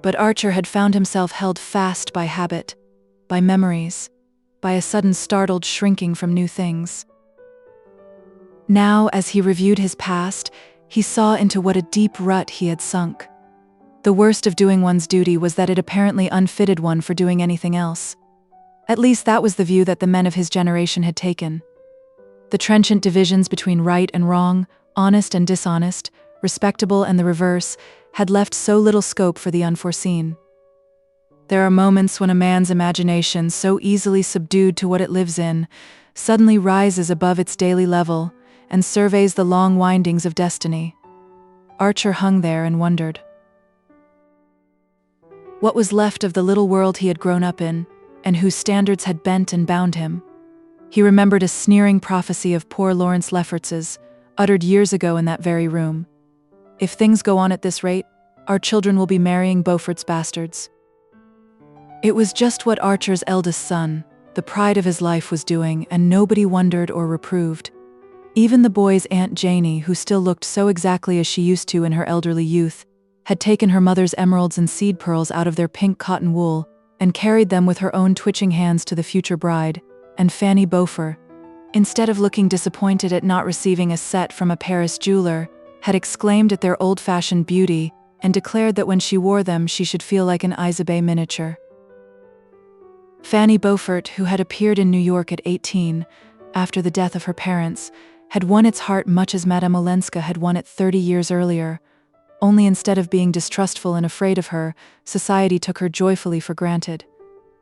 But Archer had found himself held fast by habit, by memories, by a sudden startled shrinking from new things. Now, as he reviewed his past, he saw into what a deep rut he had sunk. The worst of doing one's duty was that it apparently unfitted one for doing anything else. At least that was the view that the men of his generation had taken. The trenchant divisions between right and wrong, honest and dishonest, respectable and the reverse, had left so little scope for the unforeseen. There are moments when a man's imagination, so easily subdued to what it lives in, suddenly rises above its daily level and surveys the long windings of destiny. Archer hung there and wondered. What was left of the little world he had grown up in, and whose standards had bent and bound him. He remembered a sneering prophecy of poor Lawrence Lefferts's, uttered years ago in that very room. "If things go on at this rate, our children will be marrying Beaufort's bastards." It was just what Archer's eldest son, the pride of his life, was doing, and nobody wondered or reproved. Even the boy's Aunt Janie, who still looked so exactly as she used to in her elderly youth, had taken her mother's emeralds and seed pearls out of their pink cotton wool and carried them with her own twitching hands to the future bride, and Fanny Beaufort, instead of looking disappointed at not receiving a set from a Paris jeweler, had exclaimed at their old-fashioned beauty and declared that when she wore them she should feel like an Isabey miniature. Fanny Beaufort, who had appeared in New York at 18, after the death of her parents, had won its heart much as Madame Olenska had won it 30 years earlier, only instead of being distrustful and afraid of her, society took her joyfully for granted.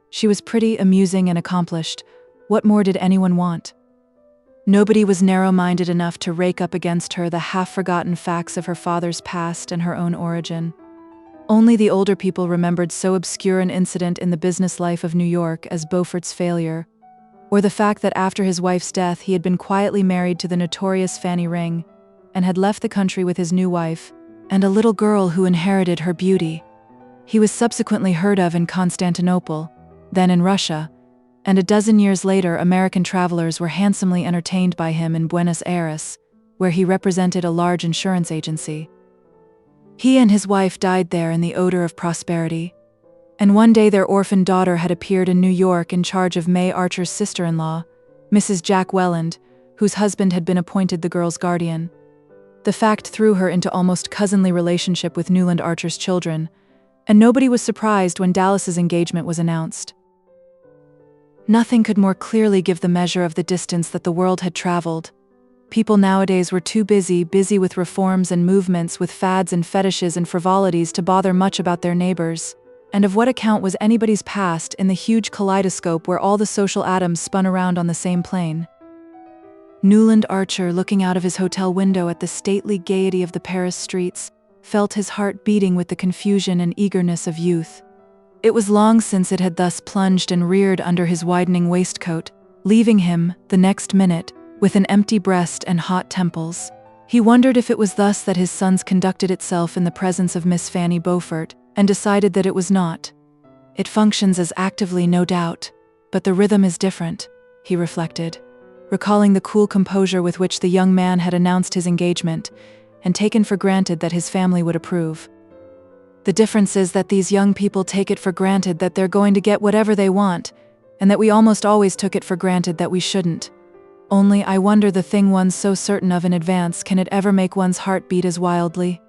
She was pretty, amusing, and accomplished. What more did anyone want? Nobody was narrow-minded enough to rake up against her the half-forgotten facts of her father's past and her own origin. Only the older people remembered so obscure an incident in the business life of New York as Beaufort's failure, or the fact that after his wife's death he had been quietly married to the notorious Fanny Ring and had left the country with his new wife and a little girl who inherited her beauty. He was subsequently heard of in Constantinople, then in Russia, and a dozen years later American travelers were handsomely entertained by him in Buenos Aires, where he represented a large insurance agency. He and his wife died there in the odor of prosperity, and one day their orphaned daughter had appeared in New York in charge of May Archer's sister-in-law, Mrs. Jack Welland, whose husband had been appointed the girl's guardian. The fact threw her into almost cousinly relationship with Newland Archer's children, and nobody was surprised when Dallas's engagement was announced. Nothing could more clearly give the measure of the distance that the world had traveled. People nowadays were too busy with reforms and movements, with fads and fetishes and frivolities to bother much about their neighbors. And of what account was anybody's past in the huge kaleidoscope where all the social atoms spun around on the same plane? Newland Archer, looking out of his hotel window at the stately gaiety of the Paris streets, felt his heart beating with the confusion and eagerness of youth. It was long since it had thus plunged and reared under his widening waistcoat, leaving him, the next minute, with an empty breast and hot temples. He wondered if it was thus that his sons conducted itself in the presence of Miss Fanny Beaufort, and decided that it was not. It functions as actively, no doubt, but the rhythm is different, he reflected, recalling the cool composure with which the young man had announced his engagement, and taken for granted that his family would approve. The difference is that these young people take it for granted that they're going to get whatever they want, and that we almost always took it for granted that we shouldn't. Only I wonder, the thing one's so certain of in advance, can it ever make one's heart beat as wildly?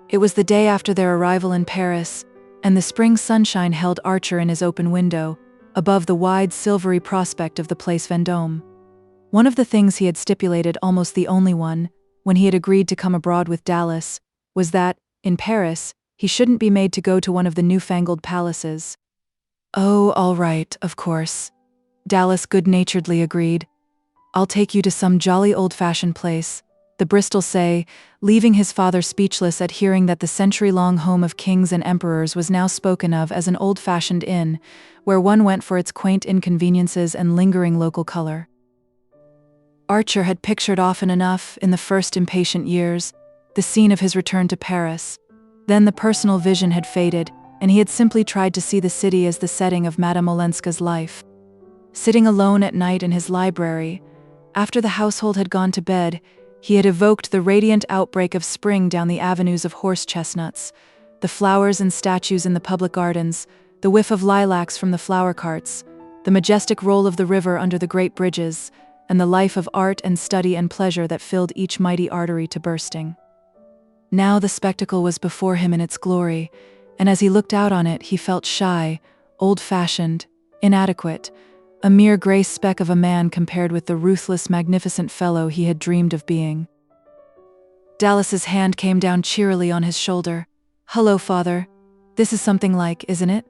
It was the day after their arrival in Paris, and the spring sunshine held Archer in his open window, above the wide silvery prospect of the Place Vendôme. One of the things he had stipulated, almost the only one, when he had agreed to come abroad with Dallas, was that, in Paris, he shouldn't be made to go to one of the newfangled palaces. "Oh, all right, of course," Dallas good-naturedly agreed. "I'll take you to some jolly old-fashioned place," the Bristol say, leaving his father speechless at hearing that the century-long home of kings and emperors was now spoken of as an old-fashioned inn, where one went for its quaint inconveniences and lingering local color. Archer had pictured often enough, in the first impatient years, the scene of his return to Paris. Then the personal vision had faded, and he had simply tried to see the city as the setting of Madame Olenska's life. Sitting alone at night in his library, after the household had gone to bed, he had evoked the radiant outbreak of spring down the avenues of horse chestnuts, the flowers and statues in the public gardens, the whiff of lilacs from the flower carts, the majestic roll of the river under the great bridges, and the life of art and study and pleasure that filled each mighty artery to bursting. Now the spectacle was before him in its glory, and as he looked out on it, he felt shy, old-fashioned, inadequate, a mere gray speck of a man compared with the ruthless, magnificent fellow he had dreamed of being. Dallas's hand came down cheerily on his shoulder. "Hello, father. This is something like, isn't it?"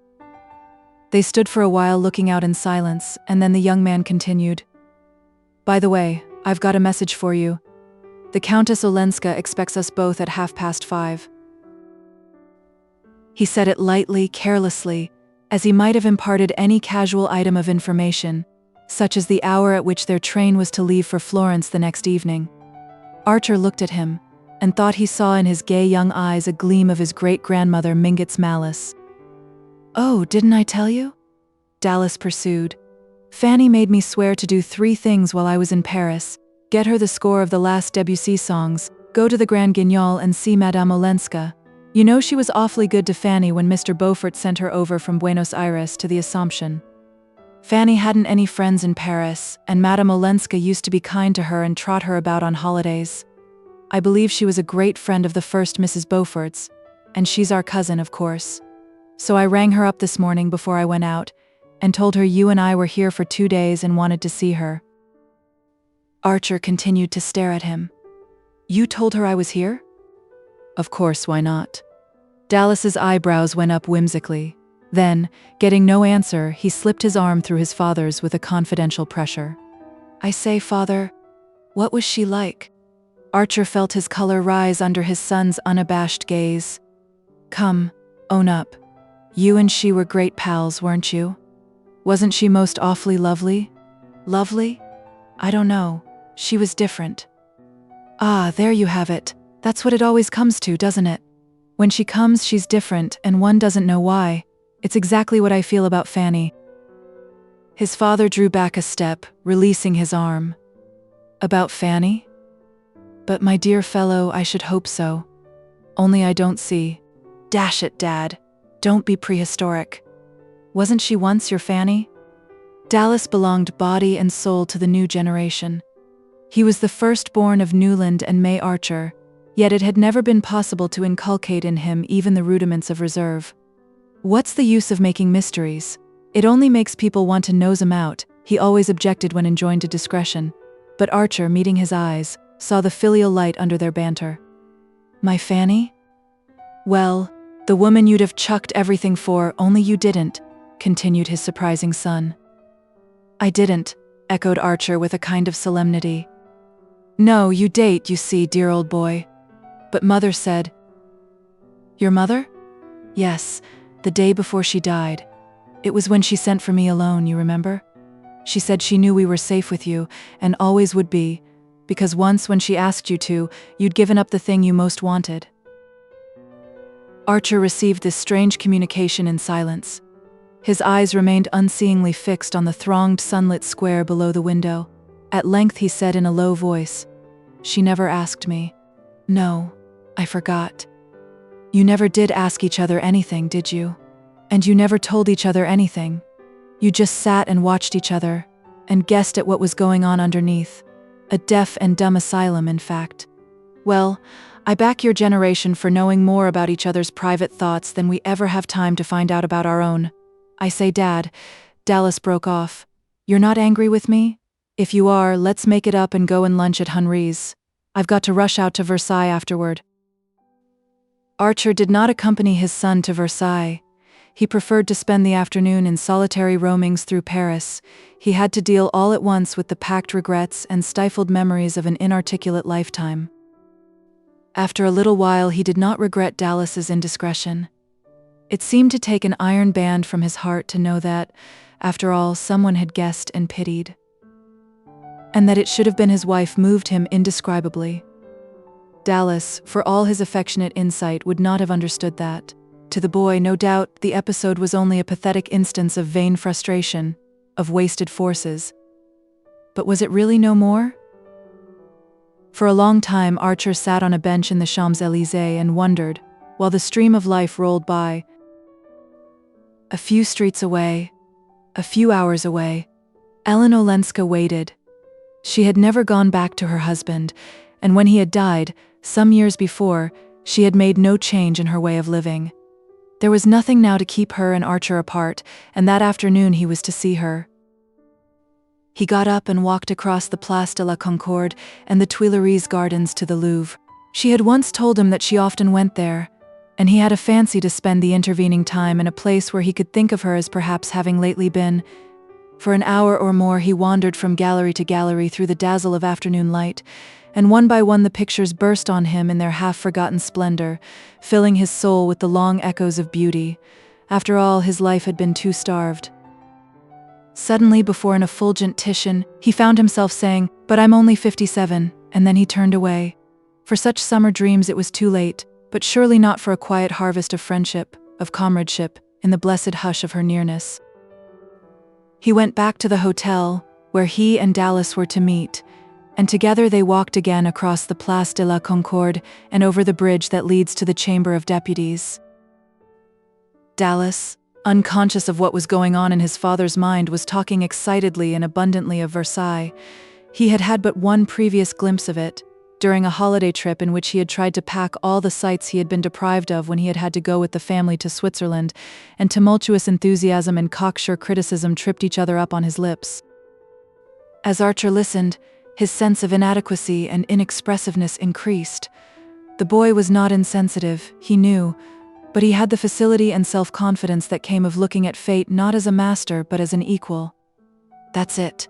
They stood for a while looking out in silence, and then the young man continued. "By the way, I've got a message for you. The Countess Olenska expects us both at 5:30. He said it lightly, carelessly, as he might have imparted any casual item of information, such as the hour at which their train was to leave for Florence the next evening. Archer looked at him, and thought he saw in his gay young eyes a gleam of his great-grandmother Mingott's malice. "Oh, didn't I tell you?" Dallas pursued. "Fanny made me swear to do 3 things while I was in Paris: get her the score of the last Debussy songs, go to the Grand Guignol and see Madame Olenska. You know she was awfully good to Fanny when Mr. Beaufort sent her over from Buenos Aires to the Assumption. Fanny hadn't any friends in Paris, and Madame Olenska used to be kind to her and trot her about on holidays. I believe she was a great friend of the first Mrs. Beaufort's, and she's our cousin, of course. So I rang her up this morning before I went out, and told her you and I were here for 2 days and wanted to see her." Archer continued to stare at him. "You told her I was here?" "Of course, why not?" Dallas's eyebrows went up whimsically. Then, getting no answer, he slipped his arm through his father's with a confidential pressure. "I say, Father, what was she like?" Archer felt his color rise under his son's unabashed gaze. "Come, own up. You and she were great pals, weren't you? Wasn't she most awfully lovely?" "Lovely? I don't know. She was different." "Ah, there you have it. That's what it always comes to, doesn't it? When she comes, she's different, and one doesn't know why. It's exactly what I feel about Fanny." His father drew back a step, releasing his arm. "About Fanny? But my dear fellow, I should hope so. Only I don't see." "Dash it, Dad. Don't be prehistoric. Wasn't she once your Fanny?" Dallas belonged body and soul to the new generation. He was the firstborn of Newland and May Archer, yet it had never been possible to inculcate in him even the rudiments of reserve. "What's the use of making mysteries? It only makes people want to nose 'em out," he always objected when enjoined to discretion. But Archer, meeting his eyes, saw the filial light under their banter. "My Fanny? Well, the woman you'd have chucked everything for, only you didn't," continued his surprising son. "I didn't," echoed Archer with a kind of solemnity. "No, you date, you see, dear old boy. But Mother said—" "Your mother?" "Yes, the day before she died. It was when she sent for me alone, you remember? She said she knew we were safe with you, and always would be, because once when she asked you to, you'd given up the thing you most wanted." Archer received this strange communication in silence. His eyes remained unseeingly fixed on the thronged sunlit square below the window. At length he said in a low voice, "She never asked me. No, I forgot. You never did ask each other anything, did you? And you never told each other anything. You just sat and watched each other, and guessed at what was going on underneath. A deaf and dumb asylum, in fact. Well, I back your generation for knowing more about each other's private thoughts than we ever have time to find out about our own. I say, Dad," Dallas broke off, "you're not angry with me? If you are, let's make it up and go and lunch at Henri's. I've got to rush out to Versailles afterward." Archer did not accompany his son to Versailles. He preferred to spend the afternoon in solitary roamings through Paris. He had to deal all at once with the packed regrets and stifled memories of an inarticulate lifetime. After a little while, he did not regret Dallas's indiscretion. It seemed to take an iron band from his heart to know that, after all, someone had guessed and pitied. And that it should have been his wife moved him indescribably. Dallas, for all his affectionate insight, would not have understood that. To the boy, no doubt, the episode was only a pathetic instance of vain frustration, of wasted forces. But was it really no more? For a long time, Archer sat on a bench in the Champs-Élysées and wondered, while the stream of life rolled by. A few streets away, a few hours away, Ellen Olenska waited. She had never gone back to her husband, and when he had died, some years before, she had made no change in her way of living. There was nothing now to keep her and Archer apart, and that afternoon he was to see her. He got up and walked across the Place de la Concorde and the Tuileries gardens to the Louvre. She had once told him that she often went there, and he had a fancy to spend the intervening time in a place where he could think of her as perhaps having lately been. For an hour or more he wandered from gallery to gallery through the dazzle of afternoon light, and one by one the pictures burst on him in their half-forgotten splendor, filling his soul with the long echoes of beauty. After all, his life had been too starved. Suddenly, before an effulgent Titian, he found himself saying, "But I'm only 57, and then he turned away. For such summer dreams it was too late, but surely not for a quiet harvest of friendship, of comradeship, in the blessed hush of her nearness. He went back to the hotel, where he and Dallas were to meet, and together they walked again across the Place de la Concorde and over the bridge that leads to the Chamber of Deputies. Dallas, unconscious of what was going on in his father's mind, was talking excitedly and abundantly of Versailles. He had had but one previous glimpse of it, during a holiday trip in which he had tried to pack all the sights he had been deprived of when he had had to go with the family to Switzerland, and tumultuous enthusiasm and cocksure criticism tripped each other up on his lips. As Archer listened, his sense of inadequacy and inexpressiveness increased. The boy was not insensitive, he knew, but he had the facility and self-confidence that came of looking at fate not as a master but as an equal. "That's it.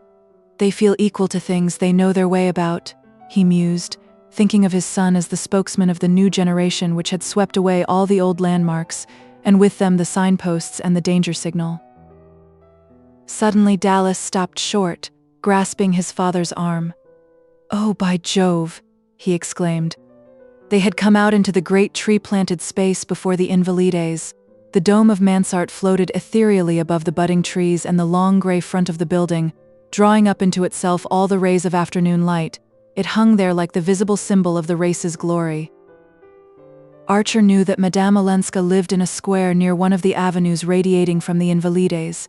They feel equal to things they know their way about," he mused, thinking of his son as the spokesman of the new generation which had swept away all the old landmarks, and with them the signposts and the danger signal. Suddenly Dallas stopped short, grasping his father's arm. "Oh, by Jove!" he exclaimed. They had come out into the great tree-planted space before the Invalides. The dome of Mansart floated ethereally above the budding trees and the long grey front of the building, drawing up into itself all the rays of afternoon light. It hung there like the visible symbol of the race's glory. Archer knew that Madame Olenska lived in a square near one of the avenues radiating from the Invalides,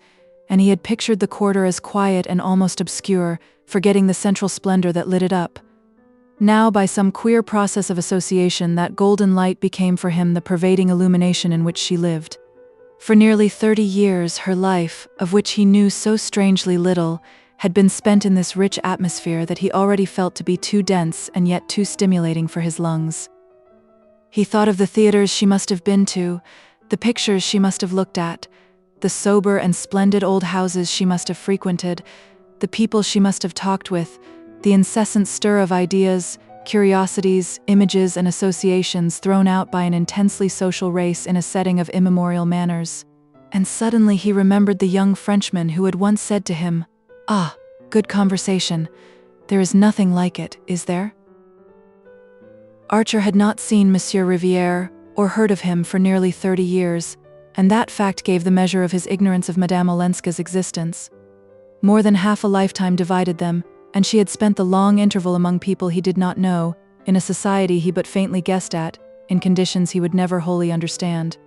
and he had pictured the quarter as quiet and almost obscure, forgetting the central splendor that lit it up. Now, by some queer process of association, that golden light became for him the pervading illumination in which she lived. For nearly 30 years, her life, of which he knew so strangely little, had been spent in this rich atmosphere that he already felt to be too dense and yet too stimulating for his lungs. He thought of the theaters she must have been to, the pictures she must have looked at, the sober and splendid old houses she must have frequented, the people she must have talked with, the incessant stir of ideas, curiosities, images, and associations thrown out by an intensely social race in a setting of immemorial manners. And suddenly he remembered the young Frenchman who had once said to him, "Ah, good conversation. There is nothing like it, is there?" Archer had not seen Monsieur Rivière or heard of him for nearly 30 years, and that fact gave the measure of his ignorance of Madame Olenska's existence. More than half a lifetime divided them, and she had spent the long interval among people he did not know, in a society he but faintly guessed at, in conditions he would never wholly understand.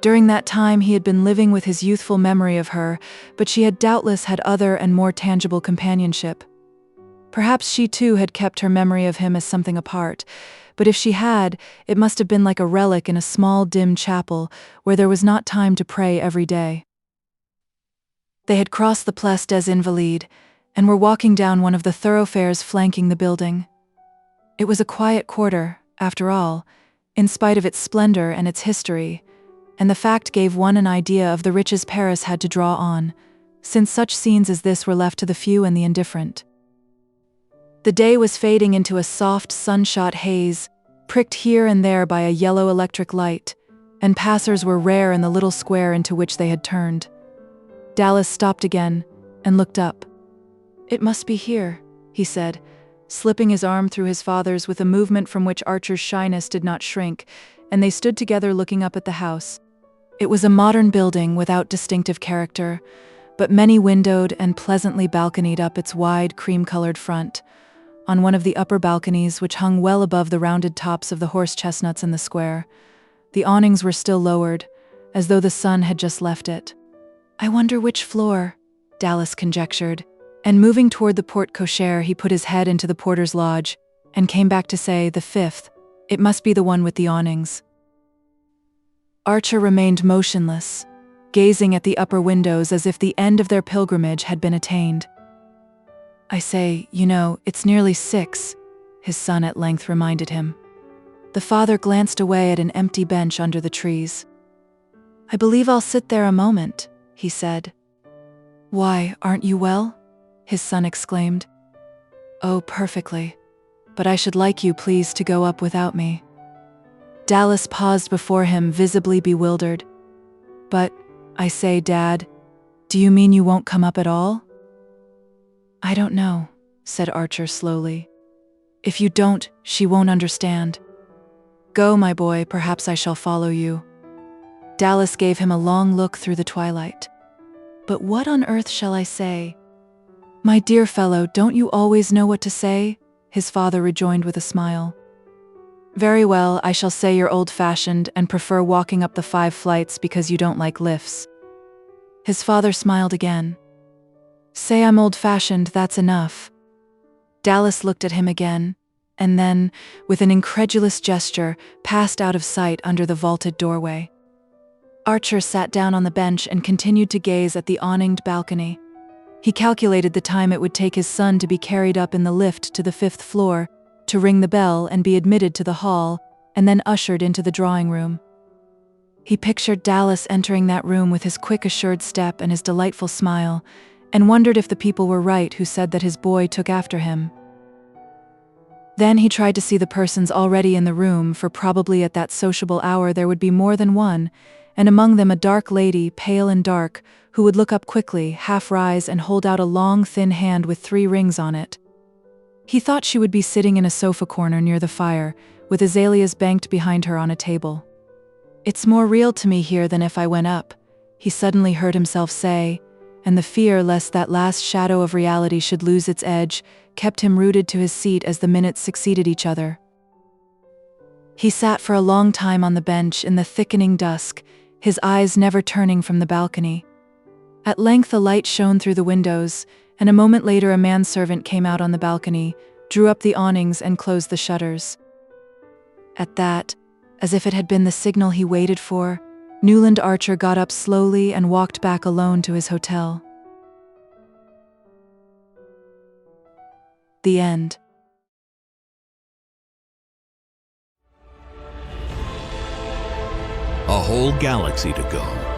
During that time he had been living with his youthful memory of her, but she had doubtless had other and more tangible companionship. Perhaps she too had kept her memory of him as something apart, but if she had, it must have been like a relic in a small dim chapel where there was not time to pray every day. They had crossed the Place des Invalides, and were walking down one of the thoroughfares flanking the building. It was a quiet quarter, after all, in spite of its splendor and its history, and the fact gave one an idea of the riches Paris had to draw on, since such scenes as this were left to the few and the indifferent. The day was fading into a soft, sunshot haze, pricked here and there by a yellow electric light, and passers were rare in the little square into which they had turned. Dallas stopped again and looked up. "It must be here," he said, slipping his arm through his father's with a movement from which Archer's shyness did not shrink, and they stood together looking up at the house. It was a modern building without distinctive character, but many-windowed and pleasantly balconied up its wide, cream-colored front. On one of the upper balconies, which hung well above the rounded tops of the horse chestnuts in the square, the awnings were still lowered, as though the sun had just left it. "I wonder which floor," Dallas conjectured, and moving toward the porte-cochere he put his head into the porter's lodge, and came back to say, "The 5th, it must be the one with the awnings." Archer remained motionless, gazing at the upper windows as if the end of their pilgrimage had been attained. "I say, you know, it's nearly 6, his son at length reminded him. The father glanced away at an empty bench under the trees. "I believe I'll sit there a moment," he said. "Why, aren't you well?" his son exclaimed. "Oh, perfectly. But I should like you, please, to go up without me." Dallas paused before him, visibly bewildered. "But," I say, Dad, do you mean you won't come up at all? I don't know, said Archer slowly. If you don't, she won't understand. Go, my boy, perhaps I shall follow you. Dallas gave him a long look through the twilight. But what on earth shall I say? My dear fellow, don't you always know what to say? His father rejoined with a smile. Very well, I shall say you're old-fashioned and prefer walking up the 5 flights because you don't like lifts. His father smiled again. Say I'm old-fashioned, that's enough. Dallas looked at him again, and then, with an incredulous gesture, passed out of sight under the vaulted doorway. Archer sat down on the bench and continued to gaze at the awninged balcony. He calculated the time it would take his son to be carried up in the lift to the 5th floor, to ring the bell and be admitted to the hall, and then ushered into the drawing room. He pictured Dallas entering that room with his quick, assured step and his delightful smile, and wondered if the people were right who said that his boy took after him. Then he tried to see the persons already in the room, for probably at that sociable hour there would be more than one, and among them a dark lady, pale and dark, who would look up quickly, half rise, and hold out a long, thin hand with 3 rings on it. He thought she would be sitting in a sofa corner near the fire, with azaleas banked behind her on a table. It's more real to me here than if I went up, he suddenly heard himself say, and the fear lest that last shadow of reality should lose its edge kept him rooted to his seat as the minutes succeeded each other. He sat for a long time on the bench in the thickening dusk, his eyes never turning from the balcony. At length a light shone through the windows, and a moment later a manservant came out on the balcony, drew up the awnings and closed the shutters. At that, as if it had been the signal he waited for, Newland Archer got up slowly and walked back alone to his hotel. The end. A whole galaxy to go.